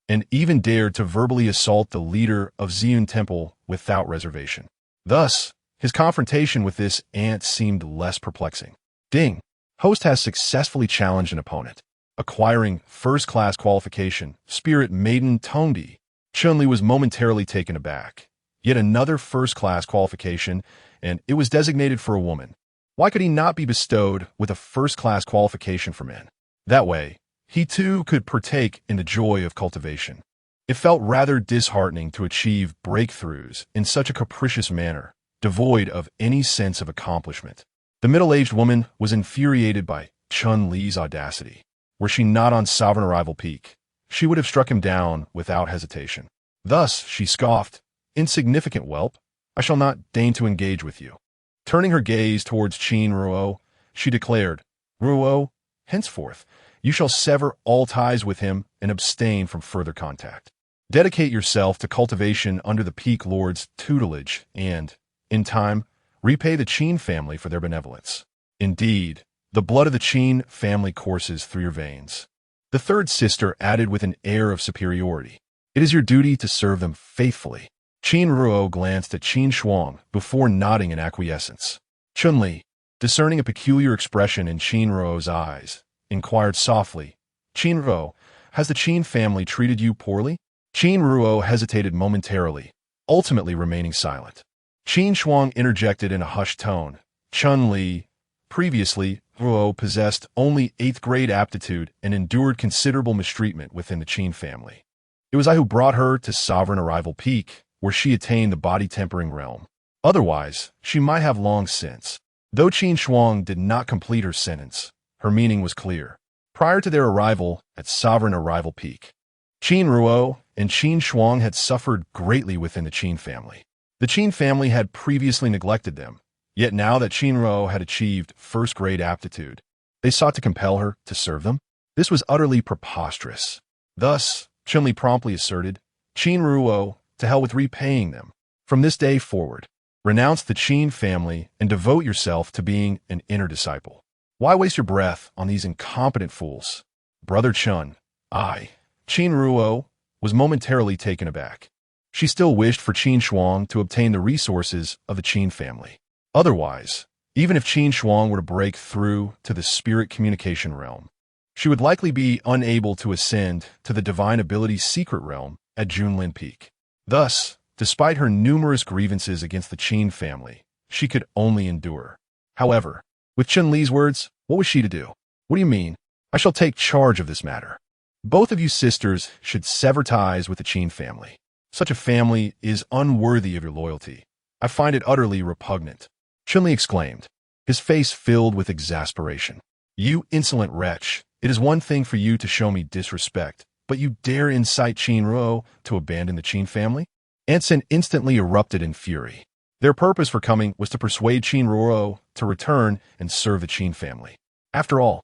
and even dared to verbally assault the leader of Ziyun Temple without reservation. Thus, his confrontation with this aunt seemed less perplexing. Ding! Host has successfully challenged an opponent, acquiring first-class qualification, Spirit Maiden Tongdi. Chun-Li was momentarily taken aback. Yet another first-class qualification, and it was designated for a woman. Why could he not be bestowed with a first-class qualification for men? That way, he too could partake in the joy of cultivation. It felt rather disheartening to achieve breakthroughs in such a capricious manner, devoid of any sense of accomplishment. The middle-aged woman was infuriated by Chun-Li's audacity. Were she not on Sovereign Arrival Peak, she would have struck him down without hesitation. Thus, she scoffed, Insignificant whelp, I shall not deign to engage with you. Turning her gaze towards Qin Ruo, she declared, Ruo, henceforth, you shall sever all ties with him and abstain from further contact. Dedicate yourself to cultivation under the Peak Lord's tutelage and, in time, repay the Qin family for their benevolence. Indeed, the blood of the Qin family courses through your veins. The third sister added with an air of superiority. It is your duty to serve them faithfully. Qin Ruo glanced at Qin Shuang before nodding in acquiescence. Chun-Li, discerning a peculiar expression in Qin Ruo's eyes, inquired softly, Qin Ruo, has the Qin family treated you poorly? Qin Ruo hesitated momentarily, ultimately remaining silent. Qin Shuang interjected in a hushed tone, Chun-Li, previously, Ruo possessed only 8th grade aptitude and endured considerable mistreatment within the Qin family. It was I who brought her to Sovereign Arrival Peak, where she attained the body tempering realm. Otherwise, she might have long since. Though Qin Shuang did not complete her sentence, her meaning was clear. Prior to their arrival at Sovereign Arrival Peak, Qin Ruo and Qin Shuang had suffered greatly within the Qin family. The Qin family had previously neglected them, yet now that Qin Ruo had achieved first-grade aptitude, they sought to compel her to serve them. This was utterly preposterous. Thus, Chun-Li promptly asserted, Qin Ruo, to hell with repaying them. From this day forward, renounce the Qin family and devote yourself to being an inner disciple. Why waste your breath on these incompetent fools? Brother Chun, Qin Ruo, was momentarily taken aback. She still wished for Qin Shuang to obtain the resources of the Qin family. Otherwise, even if Qin Shuang were to break through to the spirit communication realm, she would likely be unable to ascend to the divine abilities secret realm at Junlin Peak. Thus, despite her numerous grievances against the Qin family, she could only endure. However, with Chun-Li's words, what was she to do? What do you mean? I shall take charge of this matter. Both of you sisters should sever ties with the Qin family. Such a family is unworthy of your loyalty. I find it utterly repugnant. Chun-Li exclaimed, his face filled with exasperation. You insolent wretch, it is one thing for you to show me disrespect, but you dare incite Qin Ruo to abandon the Qin family? Anson instantly erupted in fury. Their purpose for coming was to persuade Qin Ruo to return and serve the Qin family. After all,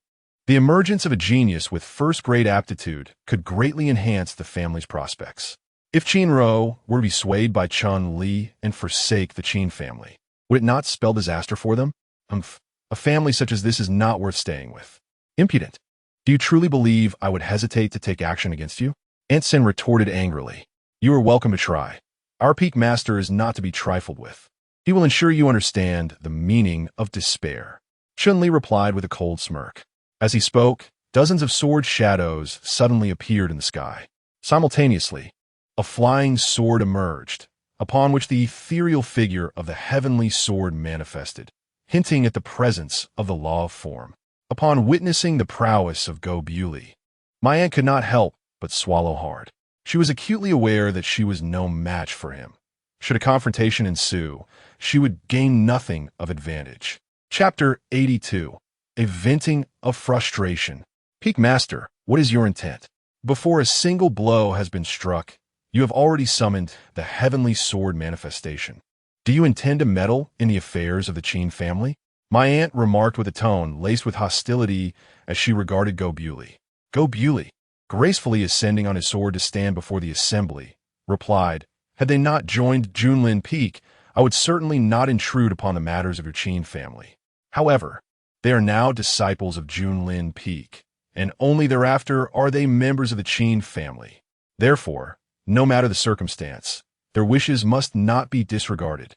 the emergence of a genius with first-grade aptitude could greatly enhance the family's prospects. If Qin Ruo were to be swayed by Chun-Li and forsake the Qin family, would it not spell disaster for them? A family such as this is not worth staying with. Impudent. Do you truly believe I would hesitate to take action against you? Anson retorted angrily. You are welcome to try. Our peak master is not to be trifled with. He will ensure you understand the meaning of despair. Chun-Li replied with a cold smirk. As he spoke, dozens of sword shadows suddenly appeared in the sky. Simultaneously, a flying sword emerged, upon which the ethereal figure of the heavenly sword manifested, hinting at the presence of the law of form. Upon witnessing the prowess of Go Bewley, my aunt could not help but swallow hard. She was acutely aware that she was no match for him. Should a confrontation ensue, she would gain nothing of advantage. Chapter 82. A Venting of Frustration. Peak Master, what is your intent? Before a single blow has been struck, you have already summoned the heavenly sword manifestation. Do you intend to meddle in the affairs of the Qin family? My aunt remarked with a tone laced with hostility as she regarded Go Bewley. Go Bewley, gracefully ascending on his sword to stand before the assembly, replied, had they not joined Junlin Peak, I would certainly not intrude upon the matters of your Qin family. However, they are now disciples of Junlin Peak, and only thereafter are they members of the Qin family. Therefore, no matter the circumstance, their wishes must not be disregarded.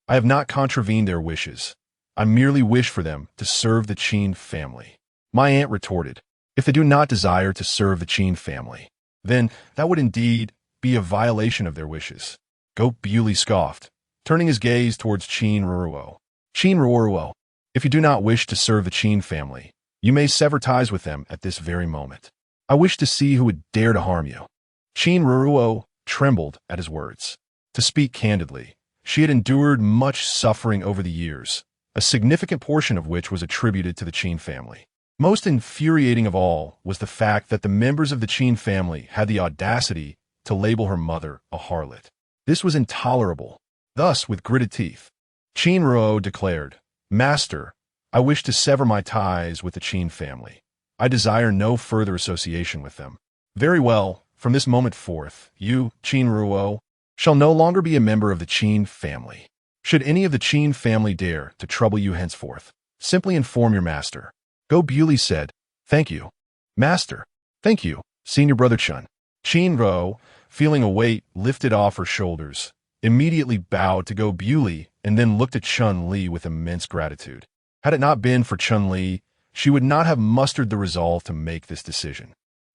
I have not contravened their wishes. I merely wish for them to serve the Qin family. My aunt retorted, if they do not desire to serve the Qin family, then that would indeed be a violation of their wishes. Go Bewley scoffed, turning his gaze towards Qin Ruo. Qin Ruo, if you do not wish to serve the Qin family, you may sever ties with them at this very moment. I wish to see who would dare to harm you. Qin Ruo trembled at his words. To speak candidly, she had endured much suffering over the years, a significant portion of which was attributed to the Qin family. Most infuriating of all was the fact that the members of the Qin family had the audacity to label her mother a harlot. This was intolerable. Thus, with gritted teeth, Qin Ruo declared, Master, I wish to sever my ties with the Qin family. I desire no further association with them. Very well, from this moment forth, you, Qin Ruo, shall no longer be a member of the Qin family. Should any of the Qin family dare to trouble you henceforth, simply inform your master. Go Bewley said, Thank you, Master. Thank you, Senior Brother Chun. Qin Ruo, feeling a weight lifted off her shoulders, immediately bowed to Go Bewley and then looked at Chun-Li with immense gratitude. Had it not been for Chun-Li, she would not have mustered the resolve to make this decision.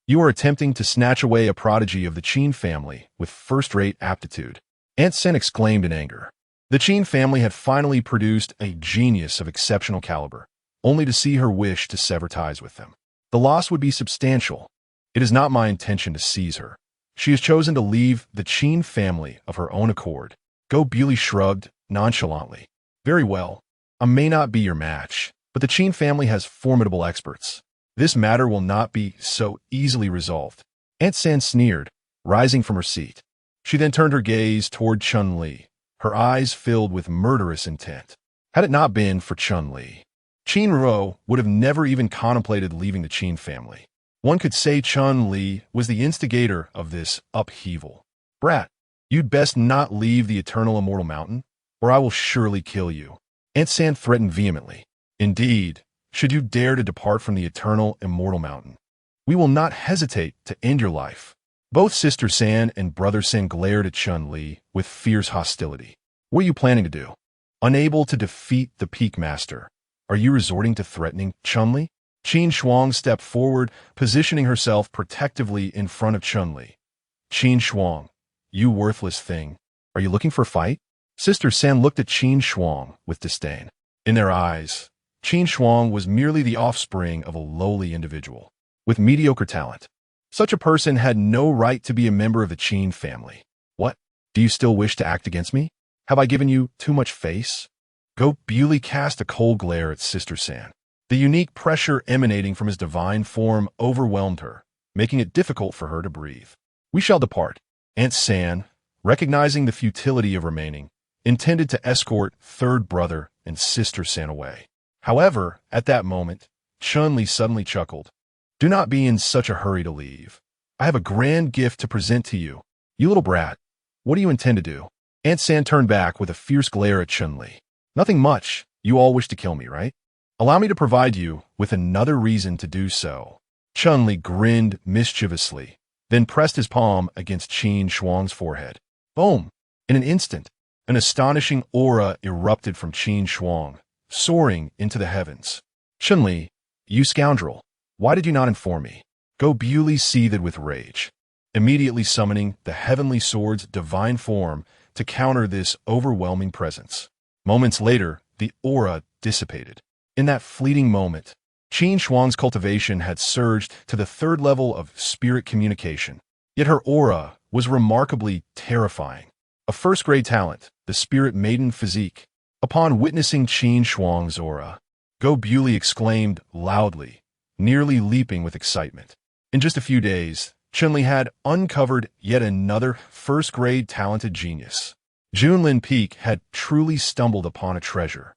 You are attempting to snatch away a prodigy of the Qin family with first-rate aptitude. Aunt Sen exclaimed in anger. The Qin family had finally produced a genius of exceptional caliber, only to see her wish to sever ties with them. The loss would be substantial. It is not my intention to seize her. She has chosen to leave the Qin family of her own accord. Go Bewley shrugged, nonchalantly. Very well. I may not be your match, but the Qin family has formidable experts. This matter will not be so easily resolved. Aunt San sneered, rising from her seat. She then turned her gaze toward Chun-Li, her eyes filled with murderous intent. Had it not been for Chun-Li, Qin Ruo would have never even contemplated leaving the Qin family. One could say Chun-Li was the instigator of this upheaval. Brat, you'd best not leave the eternal immortal mountain, or I will surely kill you. Aunt San threatened vehemently. Indeed, should you dare to depart from the eternal immortal mountain, we will not hesitate to end your life. Both Sister San and Brother San glared at Chun-Li with fierce hostility. What are you planning to do? Unable to defeat the Peak Master, are you resorting to threatening Chun-Li? Qin Shuang stepped forward, positioning herself protectively in front of Chun-Li. Qin Shuang, you worthless thing. Are you looking for a fight? Sister San looked at Qin Shuang with disdain. In their eyes, Qin Shuang was merely the offspring of a lowly individual with mediocre talent. Such a person had no right to be a member of the Qin family. What? Do you still wish to act against me? Have I given you too much face? Go Bewley cast a cold glare at Sister San. The unique pressure emanating from his divine form overwhelmed her, making it difficult for her to breathe. We shall depart. Aunt San, recognizing the futility of remaining, intended to escort third brother and Sister San away. However, at that moment, Chun-Li suddenly chuckled. Do not be in such a hurry to leave. I have a grand gift to present to you. You little brat, what do you intend to do? Aunt San turned back with a fierce glare at Chun-Li. Nothing much. You all wish to kill me, right? Allow me to provide you with another reason to do so. Chun-Li grinned mischievously, then pressed his palm against Qin Shuang's forehead. Boom! In an instant, an astonishing aura erupted from Qin Shuang, soaring into the heavens. Chun-Li, you scoundrel, why did you not inform me? Go Bewley seethed with rage, immediately summoning the heavenly sword's divine form to counter this overwhelming presence. Moments later, the aura dissipated. In that fleeting moment, Qin Shuang's cultivation had surged to the third level of spirit communication. Yet her aura was remarkably terrifying. A first-grade talent, the spirit maiden physique. Upon witnessing Qin Shuang's aura, Go Bewley exclaimed loudly, nearly leaping with excitement. In just a few days, Chun-Li had uncovered yet another first-grade talented genius. Junlin Peak had truly stumbled upon a treasure.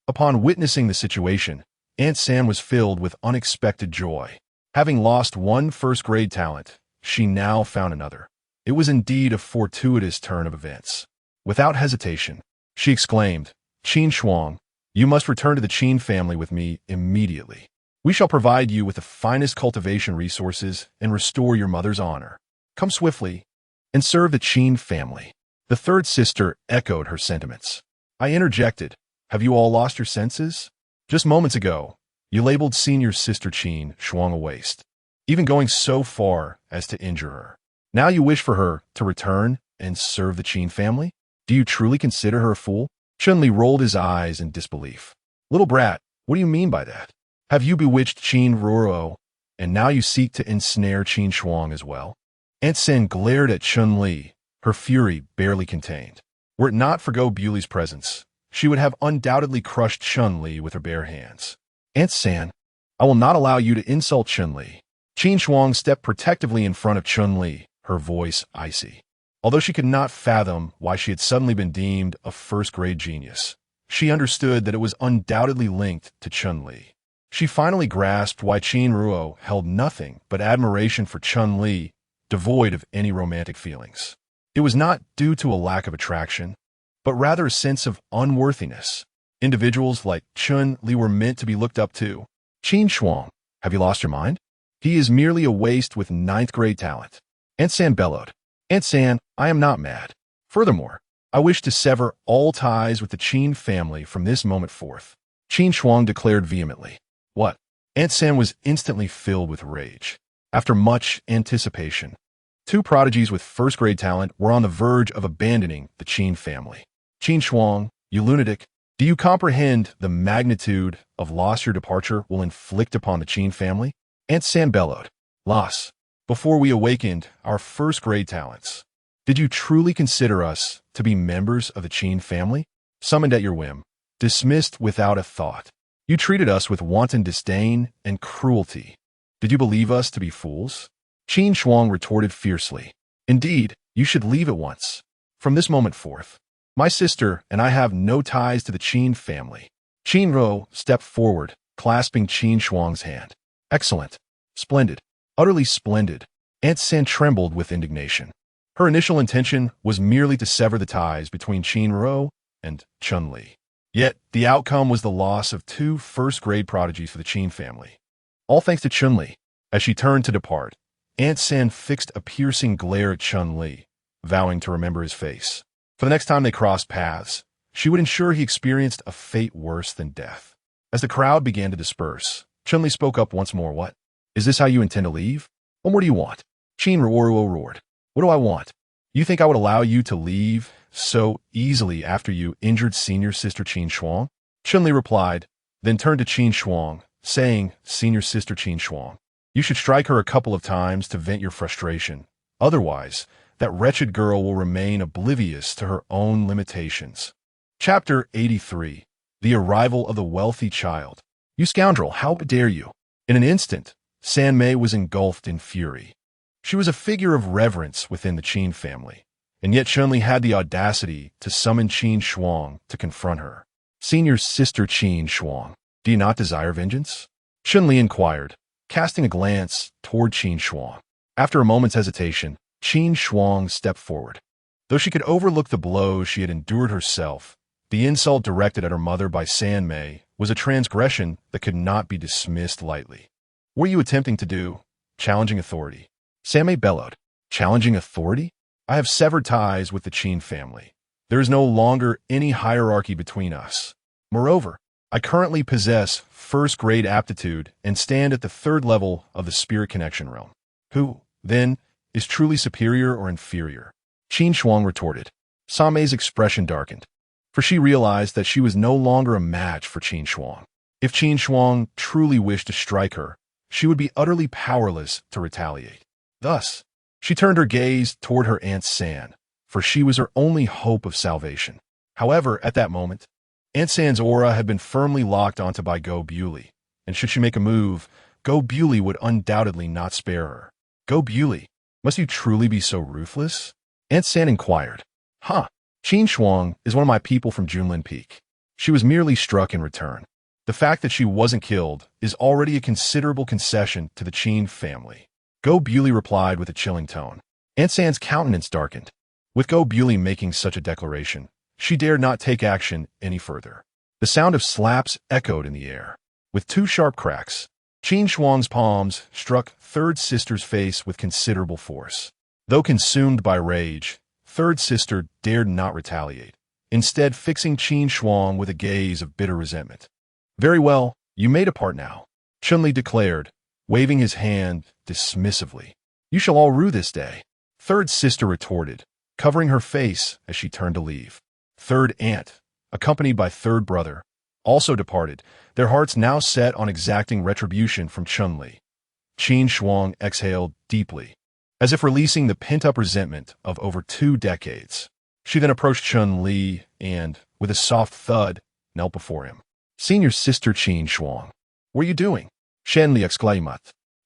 Upon witnessing the situation, Aunt San was filled with unexpected joy. Having lost one first-grade talent, she now found another. It was indeed a fortuitous turn of events. Without hesitation, she exclaimed, Qin Shuang, you must return to the Qin family with me immediately. We shall provide you with the finest cultivation resources and restore your mother's honor. Come swiftly and serve the Qin family. The third sister echoed her sentiments. I interjected, have you all lost your senses? Just moments ago, you labeled senior sister Qin Shuang a waste, even going so far as to injure her. Now you wish for her to return and serve the Qin family? Do you truly consider her a fool? Chun-Li rolled his eyes in disbelief. Little brat, what do you mean by that? Have you bewitched Qin Ruo, and now you seek to ensnare Qin Shuang as well? Aunt San glared at Chun-Li, her fury barely contained. Were it not for Go Bewley's presence, she would have undoubtedly crushed Chun-Li with her bare hands. Aunt San, I will not allow you to insult Chun-Li. Qin Shuang stepped protectively in front of Chun-Li, her voice icy. Although she could not fathom why she had suddenly been deemed a first-grade genius, she understood that it was undoubtedly linked to Chun-Li. She finally grasped why Qin Ruo held nothing but admiration for Chun-Li, devoid of any romantic feelings. It was not due to a lack of attraction, but rather a sense of unworthiness. Individuals like Chun-Li were meant to be looked up to. Qin Shuang, have you lost your mind? He is merely a waste with ninth-grade talent. Aunt San bellowed. Aunt San, I am not mad. Furthermore, I wish to sever all ties with the Qin family from this moment forth. Qin Shuang declared vehemently. What? Aunt San was instantly filled with rage. After much anticipation, two prodigies with first-grade talent were on the verge of abandoning the Qin family. Qin Shuang, you lunatic, do you comprehend the magnitude of loss your departure will inflict upon the Qin family? Aunt San bellowed. Loss. Before we awakened our first-grade talents, did you truly consider us to be members of the Qin family? summoned at your whim, dismissed without a thought. You treated us with wanton disdain and cruelty. Did you believe us to be fools? Qin Shuang retorted fiercely. Indeed, you should leave at once. From this moment forth, my sister and I have no ties to the Qin family. Qin Ro stepped forward, clasping Qin Shuang's hand. Excellent. Splendid. Utterly splendid. Aunt San trembled with indignation. Her initial intention was merely to sever the ties between Qin Ro and Chun Li. Yet, the outcome was the loss of two first-grade prodigies for the Qin family. All thanks to Chun Li. As she turned to depart, Aunt San fixed a piercing glare at Chun Li, vowing to remember his face. For the next time they crossed paths, she would ensure he experienced a fate worse than death. As the crowd began to disperse, Chun Li spoke up once more. What? Is this how you intend to leave? What more do you want? Qin Ruoruo roared. What do I want? You think I would allow you to leave so easily after you injured senior sister Qin Shuang? Chun Li replied, then turned to Qin Shuang, saying, Senior sister Qin Shuang, you should strike her a couple of times to vent your frustration. Otherwise, that wretched girl will remain oblivious to her own limitations. Chapter 83. The Arrival of the Wealthy Child. You scoundrel, how dare you? In an instant, San Mei was engulfed in fury. She was a figure of reverence within the Qin family, and yet Chun Li had the audacity to summon Qin Shuang to confront her. Senior sister Qin Shuang, do you not desire vengeance? Chun Li inquired, casting a glance toward Qin Shuang. After a moment's hesitation, Qin Shuang stepped forward. Though she could overlook the blows she had endured herself, the insult directed at her mother by San Mei was a transgression that could not be dismissed lightly. What are you attempting to do? Challenging authority. San Mei bellowed. Challenging authority? I have severed ties with the Qin family. There is no longer any hierarchy between us. Moreover, I currently possess first-grade aptitude and stand at the third level of the spirit connection realm. Who, then, is truly superior or inferior? Qin Shuang retorted. San Mei's expression darkened, for she realized that she was no longer a match for Qin Shuang. If Qin Shuang truly wished to strike her, she would be utterly powerless to retaliate. Thus, she turned her gaze toward her Aunt San, for she was her only hope of salvation. However, at that moment, Aunt San's aura had been firmly locked onto by Go Bewley, and should she make a move, Go Bewley would undoubtedly not spare her. Go Bewley, must you truly be so ruthless? Aunt San inquired. Qin Shuang is one of my people from Junlin Peak. She was merely struck in return. The fact that she wasn't killed is already a considerable concession to the Qin family. Go Bewley replied with a chilling tone. Aunt San's countenance darkened. With Go Bewley making such a declaration, she dared not take action any further. The sound of slaps echoed in the air. With two sharp cracks, Qin Shuang's palms struck Third Sister's face with considerable force. Though consumed by rage, Third Sister dared not retaliate, instead fixing Qin Shuang with a gaze of bitter resentment. Very well, you may depart now, Chun Li declared, waving his hand dismissively. You shall all rue this day. Third Sister retorted, covering her face as she turned to leave. Third Aunt, accompanied by Third Brother, also departed, their hearts now set on exacting retribution from Chun Li. Qin Shuang exhaled deeply, as if releasing the pent-up resentment of over 2 decades. She then approached Chun Li and, with a soft thud, knelt before him. Senior sister Qin Shuang, what are you doing? Shen Li exclaimed.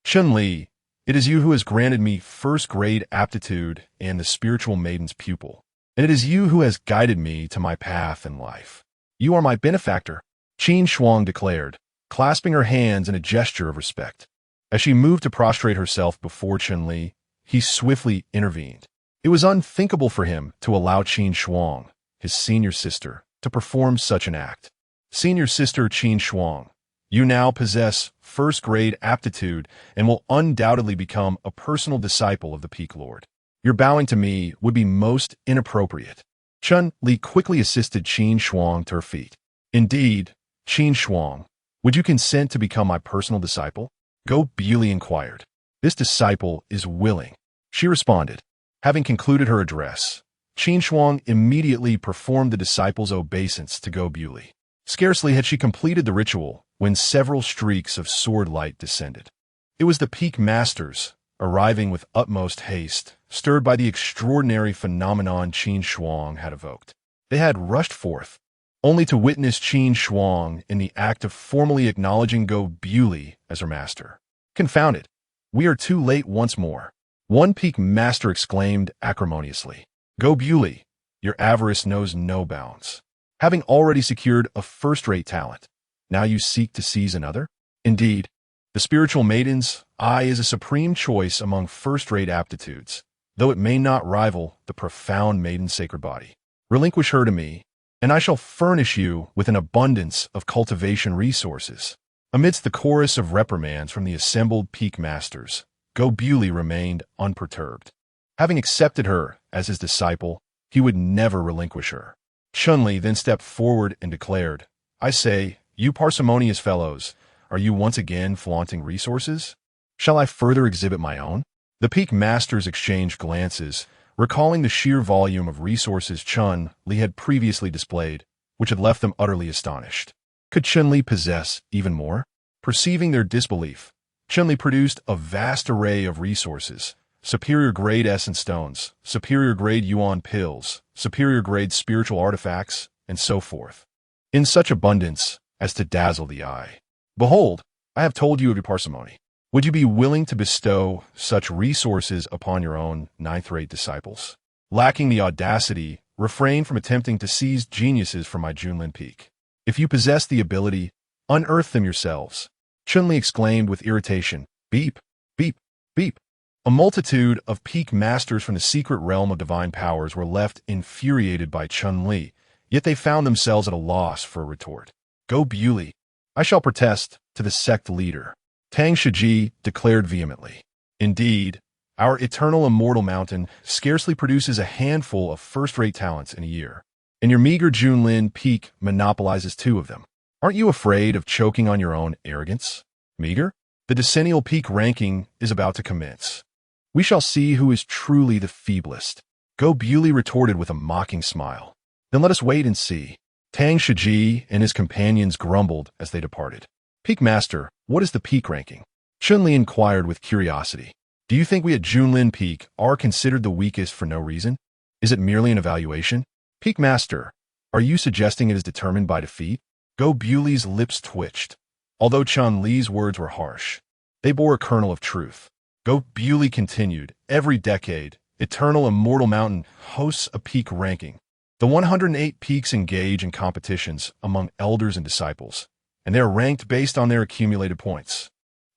Chun Li, it is you who has granted me first-grade aptitude and the spiritual maiden's pupil, and it is you who has guided me to my path in life. You are my benefactor, Qin Shuang declared, clasping her hands in a gesture of respect. As she moved to prostrate herself before Chun Li, he swiftly intervened. It was unthinkable for him to allow Qin Shuang, his senior sister, to perform such an act. Senior sister Qin Shuang, you now possess first-grade aptitude and will undoubtedly become a personal disciple of the Peak Lord. Your bowing to me would be most inappropriate. Chun Li quickly assisted Qin Shuang to her feet. Indeed, Qin Shuang, would you consent to become my personal disciple? Go Bewley inquired. This disciple is willing, she responded. Having concluded her address, Qin Shuang immediately performed the disciple's obeisance to Go Bewley. Scarcely had she completed the ritual when several streaks of sword light descended. It was the Peak Masters, arriving with utmost haste, stirred by the extraordinary phenomenon Qin Shuang had evoked. They had rushed forth, only to witness Qin Shuang in the act of formally acknowledging Go Bewley as her master. Confounded, we are too late once more. One peak master exclaimed acrimoniously. Go Bewley, your avarice knows no bounds. Having already secured a first-rate talent, now you seek to seize another? Indeed, the spiritual maiden's eye is a supreme choice among first-rate aptitudes, though it may not rival the profound maiden's sacred body. Relinquish her to me, and I shall furnish you with an abundance of cultivation resources. Amidst the chorus of reprimands from the assembled peak masters, Go Bewley remained unperturbed. Having accepted her as his disciple, he would never relinquish her. Chun-Li then stepped forward and declared, I say, you parsimonious fellows, are you once again flaunting resources? Shall I further exhibit my own? The peak masters exchanged glances, recalling the sheer volume of resources Chun-Li had previously displayed, which had left them utterly astonished. Could Chun-Li possess even more? Perceiving their disbelief, Chun-Li produced a vast array of resources, superior-grade essence stones, superior-grade yuan pills, superior-grade spiritual artifacts, and so forth, in such abundance as to dazzle the eye. Behold, I have told you of your parsimony. Would you be willing to bestow such resources upon your own ninth-rate disciples? Lacking the audacity, refrain from attempting to seize geniuses from my Junlin Peak. If you possess the ability, unearth them yourselves. Chun-Li exclaimed with irritation. Beep, beep, beep. A multitude of peak masters from the secret realm of divine powers were left infuriated by Chun-Li, yet they found themselves at a loss for a retort. Go Bewley, I shall protest to the sect leader. Tang Shiji declared vehemently. Indeed, our eternal immortal mountain scarcely produces a handful of first-rate talents in a year, and your meager Junlin Peak monopolizes 2 of them. Aren't you afraid of choking on your own arrogance? Meager? The decennial peak ranking is about to commence. We shall see who is truly the feeblest. Go Bewley retorted with a mocking smile. Then let us wait and see. Tang Shiji and his companions grumbled as they departed. Peak Master, what is the peak ranking? Chun-Li inquired with curiosity. Do you think we at Junlin Peak are considered the weakest for no reason? Is it merely an evaluation? Peak Master, are you suggesting it is determined by defeat? Go Bewley's lips twitched. Although Chun-Li's words were harsh, they bore a kernel of truth. Go Bewley continued, every decade, Eternal Immortal Mountain hosts a peak ranking. The 108 peaks engage in competitions among elders and disciples, and they are ranked based on their accumulated points.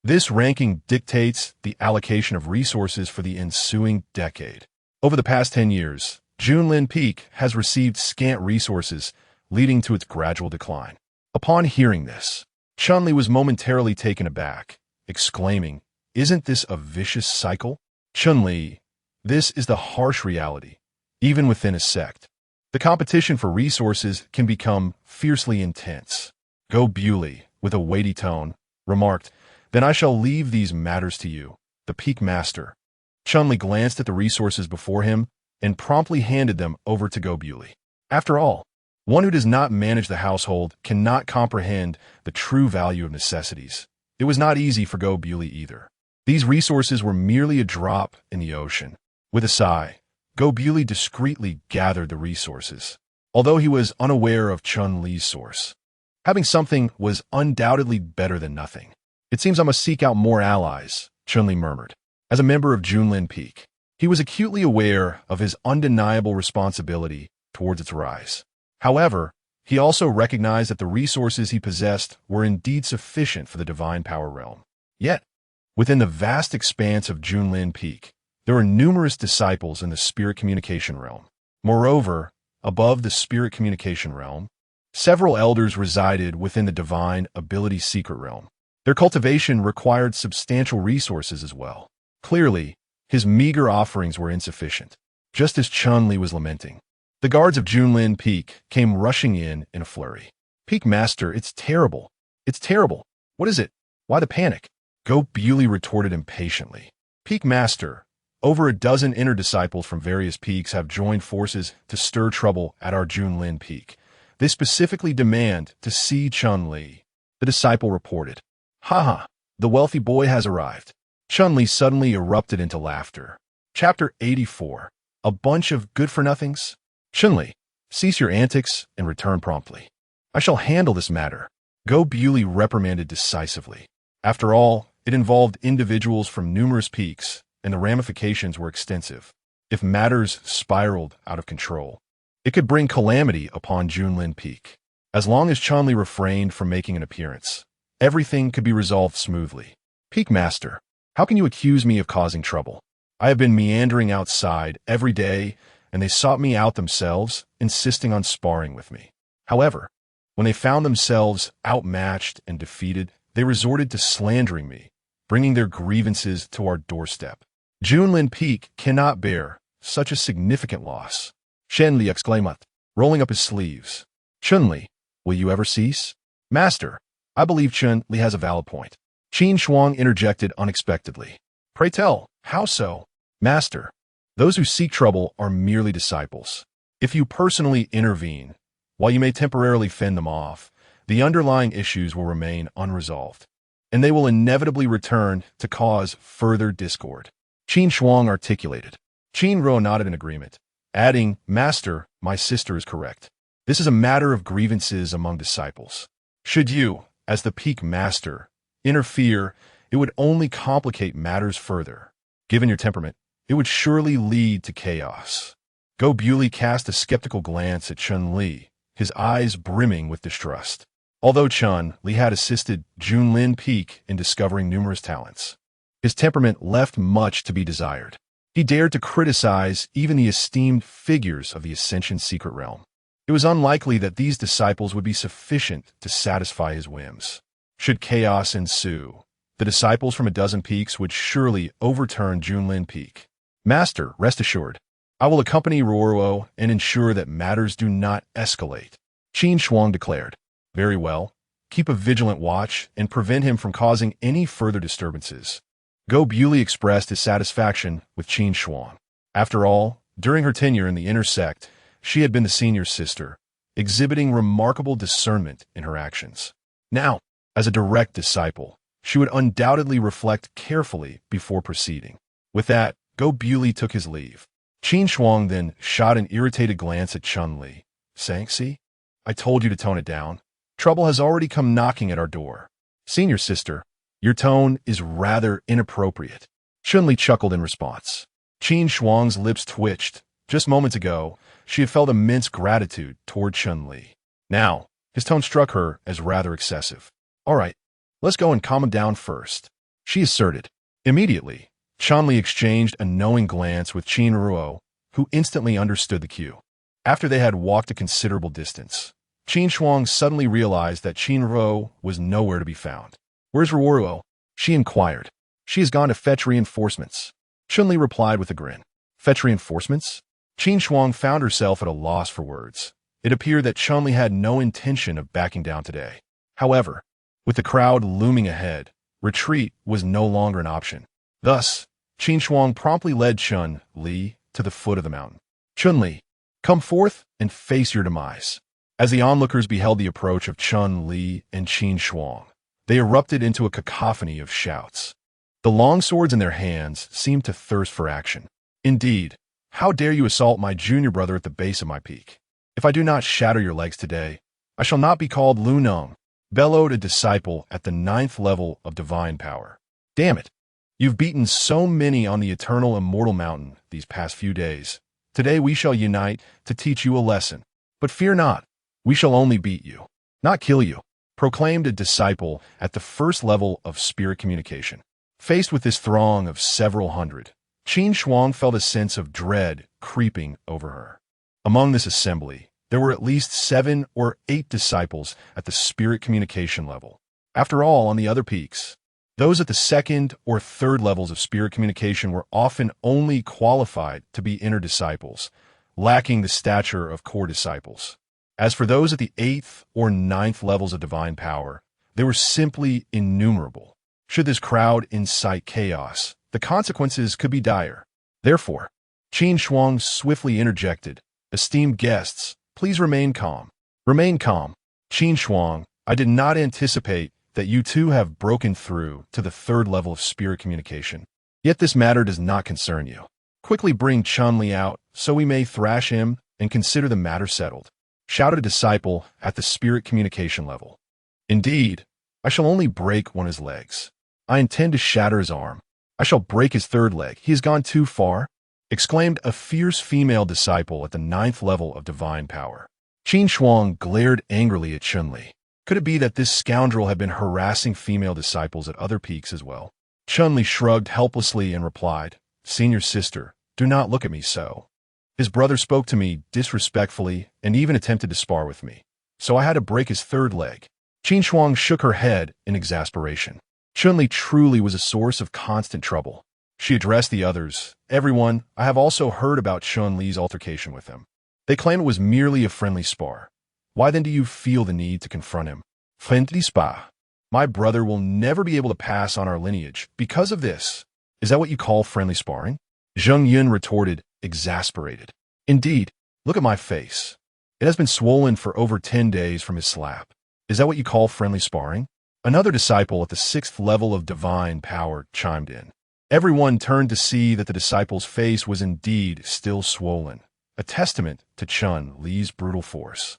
This ranking dictates the allocation of resources for the ensuing decade. Over the past 10 years, Junlin Peak has received scant resources, leading to its gradual decline. Upon hearing this, Chun-Li was momentarily taken aback, exclaiming, Isn't this a vicious cycle? Chun-Li, this is the harsh reality, even within a sect. The competition for resources can become fiercely intense. Go Bewley, with a weighty tone, remarked, Then I shall leave these matters to you, the Peak Master. Chun-Li glanced at the resources before him and promptly handed them over to Go Bewley. After all, one who does not manage the household cannot comprehend the true value of necessities. It was not easy for Go Bewley either. These resources were merely a drop in the ocean. With a sigh, Go Bewley discreetly gathered the resources, although he was unaware of Chun-Li's source. Having something was undoubtedly better than nothing. It seems I must seek out more allies, Chun-Li murmured. As a member of Junlin Peak, he was acutely aware of his undeniable responsibility towards its rise. However, he also recognized that the resources he possessed were indeed sufficient for the divine power realm. Yet, within the vast expanse of Junlin Peak, there were numerous disciples in the spirit communication realm. Moreover, above the spirit communication realm, several elders resided within the divine ability secret realm. Their cultivation required substantial resources as well. Clearly, his meager offerings were insufficient, just as Chun-Li was lamenting. The guards of Junlin Peak came rushing in a flurry. Peak Master, it's terrible. It's terrible. What is it? Why the panic? Go Bewley retorted impatiently. Peak Master, over a dozen inner disciples from various peaks have joined forces to stir trouble at our Junlin Peak. They specifically demand to see Chun-Li. The disciple reported. Ha, the wealthy boy has arrived. Chun-Li suddenly erupted into laughter. Chapter 84. A bunch of good-for-nothings? Chun-Li, cease your antics and return promptly. I shall handle this matter, Go Bewley reprimanded decisively. After all, it involved individuals from numerous peaks, and the ramifications were extensive. If matters spiraled out of control, it could bring calamity upon Junlin Peak. As long as Chunli refrained from making an appearance, everything could be resolved smoothly. Peak Master, how can you accuse me of causing trouble? I have been meandering outside every day, and they sought me out themselves, insisting on sparring with me. However, when they found themselves outmatched and defeated, they resorted to slandering me, bringing their grievances to our doorstep. Junlin Peak cannot bear such a significant loss. Shenli exclaimed, rolling up his sleeves. Chunli, will you ever cease? Master, I believe Chunli has a valid point. Qin Shuang interjected unexpectedly. Pray tell, how so? Master, those who seek trouble are merely disciples. If you personally intervene, while you may temporarily fend them off, the underlying issues will remain unresolved, and they will inevitably return to cause further discord. Qin Shuang articulated. Qin Ruo nodded in agreement, adding, Master, my sister is correct. This is a matter of grievances among disciples. Should you, as the Peak Master, interfere, it would only complicate matters further. Given your temperament, it would surely lead to chaos. Go Bewley cast a skeptical glance at Chun-Li, his eyes brimming with distrust. Although Chun-Li had assisted Junlin Peak in discovering numerous talents, his temperament left much to be desired. He dared to criticize even the esteemed figures of the Ascension secret realm. It was unlikely that these disciples would be sufficient to satisfy his whims. Should chaos ensue, the disciples from a dozen peaks would surely overturn Junlin Peak. Master, rest assured, I will accompany Ruoruo and ensure that matters do not escalate. Qin Shuang declared. Very well. Keep a vigilant watch and prevent him from causing any further disturbances. Go Bewley expressed his satisfaction with Qin Shuang. After all, during her tenure in the inner sect, she had been the senior sister, exhibiting remarkable discernment in her actions. Now, as a direct disciple, she would undoubtedly reflect carefully before proceeding. With that, Go Bewley took his leave. Qin Shuang then shot an irritated glance at Chun-Li, saying, See, I told you to tone it down. Trouble has already come knocking at our door. Senior sister, your tone is rather inappropriate. Chun-Li chuckled in response. Qin Shuang's lips twitched. Just moments ago, she had felt immense gratitude toward Chun-Li. Now, his tone struck her as rather excessive. All right, let's go and calm him down first, she asserted. Immediately, Chun-Li exchanged a knowing glance with Qin Ruo, who instantly understood the cue. After they had walked a considerable distance, Qin Shuang suddenly realized that Qin Ruo was nowhere to be found. Where's Ruoruo? She inquired. She has gone to fetch reinforcements. Chun-Li replied with a grin. Fetch reinforcements? Qin Shuang found herself at a loss for words. It appeared that Chun-Li had no intention of backing down today. However, with the crowd looming ahead, retreat was no longer an option. Thus, Qin Shuang promptly led Chun-Li to the foot of the mountain. Chun-Li, come forth and face your demise. As the onlookers beheld the approach of Chun-Li and Qin Shuang, they erupted into a cacophony of shouts. The long swords in their hands seemed to thirst for action. Indeed, how dare you assault my junior brother at the base of my peak? If I do not shatter your legs today, I shall not be called Lu Nong, bellowed a disciple at the 9th level of divine power. Damn it! You've beaten so many on the eternal immortal mountain these past few days. Today we shall unite to teach you a lesson. But fear not, we shall only beat you, not kill you, proclaimed a disciple at the 1st level of spirit communication. Faced with this throng of several hundred, Qin Shuang felt a sense of dread creeping over her. Among this assembly, there were at least 7 or 8 disciples at the spirit communication level. After all, on the other peaks, those at the 2nd or 3rd levels of spirit communication were often only qualified to be inner disciples, lacking the stature of core disciples. As for those at the 8th or 9th levels of divine power, they were simply innumerable. Should this crowd incite chaos, the consequences could be dire. Therefore, Qin Shuang swiftly interjected, Esteemed guests, please remain calm. Remain calm. Qin Shuang, I did not anticipate that you two have broken through to the 3rd level of spirit communication. Yet this matter does not concern you. Quickly bring Chun-Li out so we may thrash him and consider the matter settled. shouted a disciple at the spirit communication level. Indeed, I shall only break one of his legs. I intend to shatter his arm. I shall break his third leg. He has gone too far, exclaimed a fierce female disciple at the 9th level of divine power. Qin Shuang glared angrily at Chun-Li. Could it be that this scoundrel had been harassing female disciples at other peaks as well? Chun-Li shrugged helplessly and replied, "Senior sister, do not look at me so. His brother spoke to me disrespectfully and even attempted to spar with me, so I had to break his third leg." Qin Shuang shook her head in exasperation. Chun-Li truly was a source of constant trouble. She addressed the others. "Everyone, I have also heard about Chun-Li's altercation with him. They claim it was merely a friendly spar. Why then do you feel the need to confront him? Friendly spar. My brother will never be able to pass on our lineage because of this. Is that what you call friendly sparring?" Zheng Yun retorted, exasperated. "Indeed, look at my face. It has been swollen for over 10 days from his slap. Is that what you call friendly sparring?" Another disciple at the 6th level of divine power chimed in. Everyone turned to see that the disciple's face was indeed still swollen, a testament to Chun-Li's brutal force.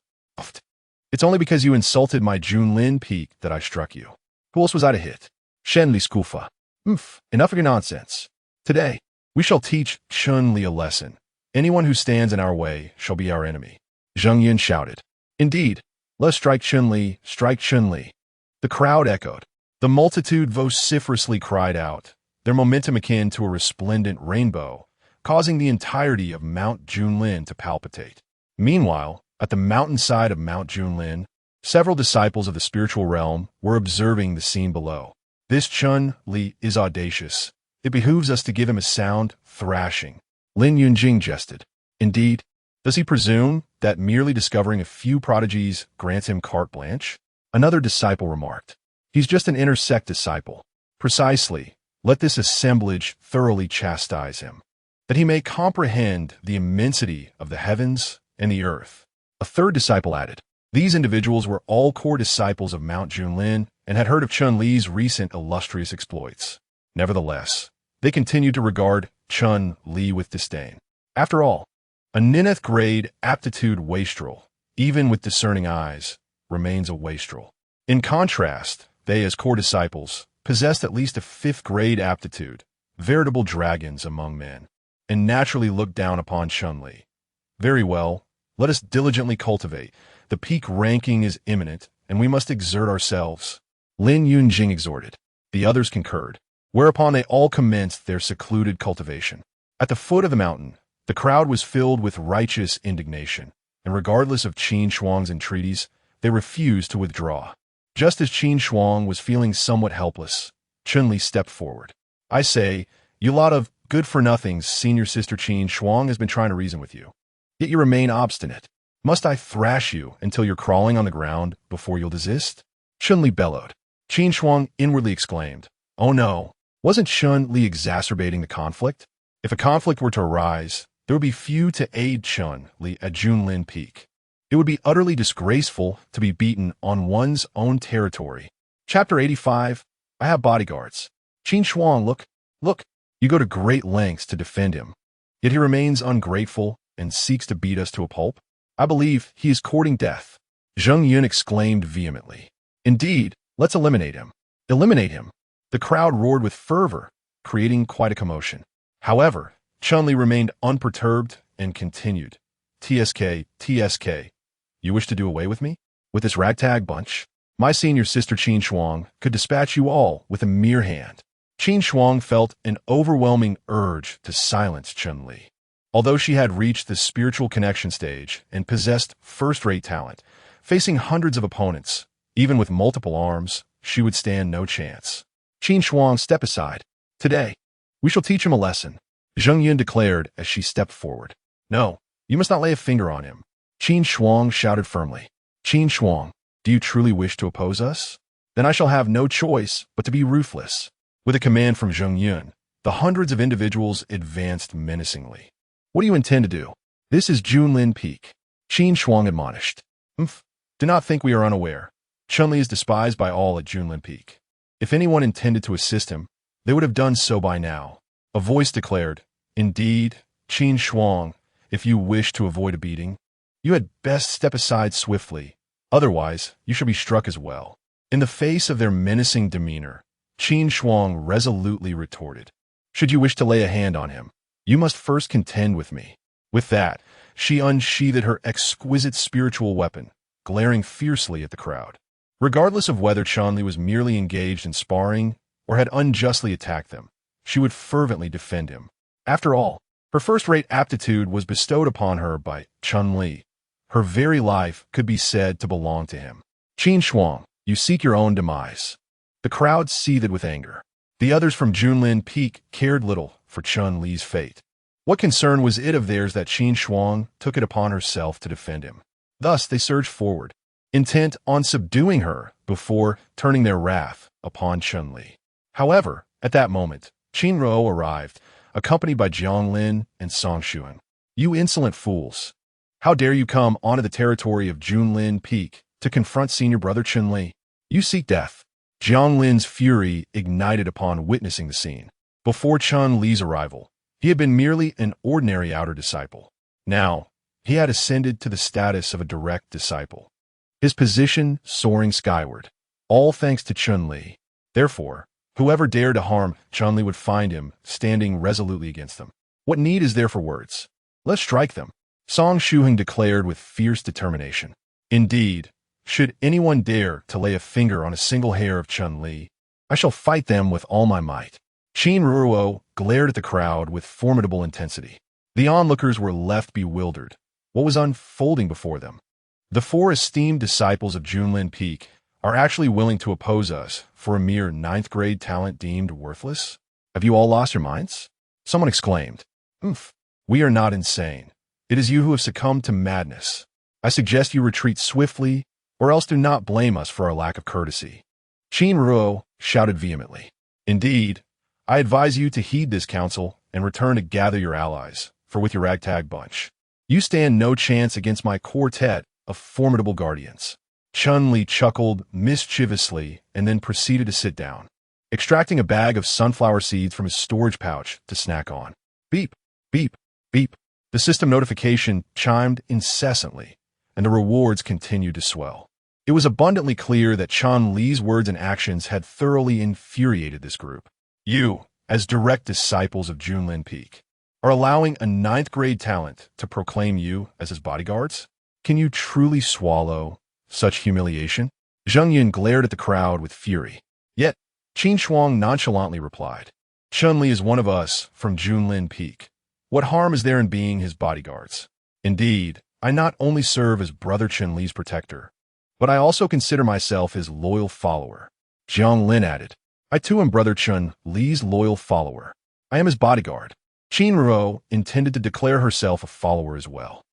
"It's only because you insulted my Junlin peak that I struck you. Who else was I to hit? Shen-Li Skufa. Enough of your nonsense. Today, we shall teach Chun-Li a lesson. Anyone who stands in our way shall be our enemy." Zheng Yun shouted. "Indeed, let us strike Chun-Li, strike Chun-Li." The crowd echoed. The multitude vociferously cried out, their momentum akin to a resplendent rainbow, causing the entirety of Mount Junlin to palpitate. Meanwhile, at the mountainside of Mount Junlin, several disciples of the spiritual realm were observing the scene below. "This Chun-Li is audacious. It behooves us to give him a sound thrashing." Lin Yunjing jested. "Indeed, does he presume that merely discovering a few prodigies grants him carte blanche?" Another disciple remarked. "He's just an inner sect disciple." "Precisely. Let this assemblage thoroughly chastise him, that he may comprehend the immensity of the heavens and the earth." A third disciple added. These individuals were all core disciples of Mount Junlin and had heard of Chun-Li's recent illustrious exploits. Nevertheless, they continued to regard Chun-Li with disdain. After all, a ninth grade aptitude wastrel, even with discerning eyes, remains a wastrel. In contrast, they, as core disciples, possessed at least a 5th grade aptitude, veritable dragons among men, and naturally looked down upon Chun-Li. Very well, let us diligently cultivate. The peak ranking is imminent, and we must exert ourselves. Lin Yunjing exhorted. The others concurred, whereupon they all commenced their secluded cultivation. At the foot of the mountain, the crowd was filled with righteous indignation, and regardless of Qin Shuang's entreaties, they refused to withdraw. Just as Qin Shuang was feeling somewhat helpless, Chun-Li stepped forward. "I say, you lot of good-for-nothings, senior sister Qin Shuang has been trying to reason with you. Yet you remain obstinate. Must I thrash you until you're crawling on the ground before you'll desist?" Chun-Li bellowed. Qin Shuang inwardly exclaimed, "Oh no, wasn't Chun-Li exacerbating the conflict? If a conflict were to arise, there would be few to aid Chun-Li at Junlin Peak. It would be utterly disgraceful to be beaten on one's own territory." Chapter 85, I have bodyguards. Qin Shuang, look, you go to great lengths to defend him. Yet he remains ungrateful and seeks to beat us to a pulp. I believe he is courting death. Zheng Yun exclaimed vehemently. "Indeed, let's eliminate him." "Eliminate him." The crowd roared with fervor, creating quite a commotion. However, Chun-Li remained unperturbed and continued. TSK, you wish to do away with me? With this ragtag bunch? My senior sister Qin Shuang could dispatch you all with a mere hand. Qin Shuang felt an overwhelming urge to silence Chun-Li. Although she had reached the spiritual connection stage and possessed first-rate talent, facing hundreds of opponents, even with multiple arms, she would stand no chance. Qin Shuang, step aside. Today, we shall teach him a lesson, Zheng Yun declared as she stepped forward. "No, you must not lay a finger on him." Qin Shuang shouted firmly. "Qin Shuang, do you truly wish to oppose us? Then I shall have no choice but to be ruthless." With a command from Zheng Yun, the hundreds of individuals advanced menacingly. "What do you intend to do? This is Junlin Peak." Qin Shuang admonished. Do not think we are unaware. Chun-Li is despised by all at Junlin Peak. If anyone intended to assist him, they would have done so by now." A voice declared, "Indeed, Qin Shuang, if you wish to avoid a beating, You had best step aside swiftly, otherwise you shall be struck as well. In the face of their menacing demeanor, Qin Shuang resolutely retorted, should you wish to lay a hand on him, you must first contend with me. With that, she unsheathed her exquisite spiritual weapon, glaring fiercely at the crowd. Regardless of whether Chun-Li was merely engaged in sparring or had unjustly attacked them, she would fervently defend him. After all, her first-rate aptitude was bestowed upon her by Chun-Li. Her very life could be said to belong to him. Qin Shuang, you seek your own demise. The crowd seethed with anger. The others from Junlin Peak cared little for Chun-Li's fate. What concern was it of theirs that Qin Shuang took it upon herself to defend him? Thus they surged forward, intent on subduing her before turning their wrath upon Chun-Li. However, at that moment, Qin Ruo arrived, accompanied by Jiang Lin and Song Xuan. You insolent fools! How dare you come onto the territory of Junlin Peak to confront senior brother Chun-Li? You seek death. Jiang Lin's fury ignited upon witnessing the scene. Before Chun-Li's arrival, he had been merely an ordinary outer disciple. Now, he had ascended to the status of a direct disciple, his position soaring skyward, all thanks to Chun-Li. Therefore, whoever dared to harm Chun-Li would find him standing resolutely against them. What need is there for words? Let's strike them, Song Shuheng declared with fierce determination. Indeed, should anyone dare to lay a finger on a single hair of Chun-Li, I shall fight them with all my might. Qin Ruo glared at the crowd with formidable intensity. The onlookers were left bewildered. What was unfolding before them? The four esteemed disciples of Junlin Peak are actually willing to oppose us for a mere ninth-grade talent deemed worthless? Have you all lost your minds? Someone exclaimed. We are not insane. It is you who have succumbed to madness. I suggest you retreat swiftly, or else do not blame us for our lack of courtesy. Qin Ruo shouted vehemently. Indeed, I advise you to heed this counsel and return to gather your allies, for with your ragtag bunch, you stand no chance against my quartet of formidable guardians. Chun-Li chuckled mischievously and then proceeded to sit down, extracting a bag of sunflower seeds from his storage pouch to snack on. Beep, beep, beep. The system notification chimed incessantly, and the rewards continued to swell. It was abundantly clear that Chun-Li's words and actions had thoroughly infuriated this group. You, as direct disciples of Junlin Peak, are allowing a ninth-grade talent to proclaim you as his bodyguards? Can you truly swallow such humiliation? Zheng Yun glared at the crowd with fury. Yet, Qin Shuang nonchalantly replied, Chun-Li is one of us from Junlin Peak. What harm is there in being his bodyguards? Indeed, I not only serve as brother Chun-Li's protector, but I also consider myself his loyal follower. Jiang Lin added, I too am brother Chun-Li's loyal follower. I am his bodyguard. Qin Ruo intended to declare herself a follower as well.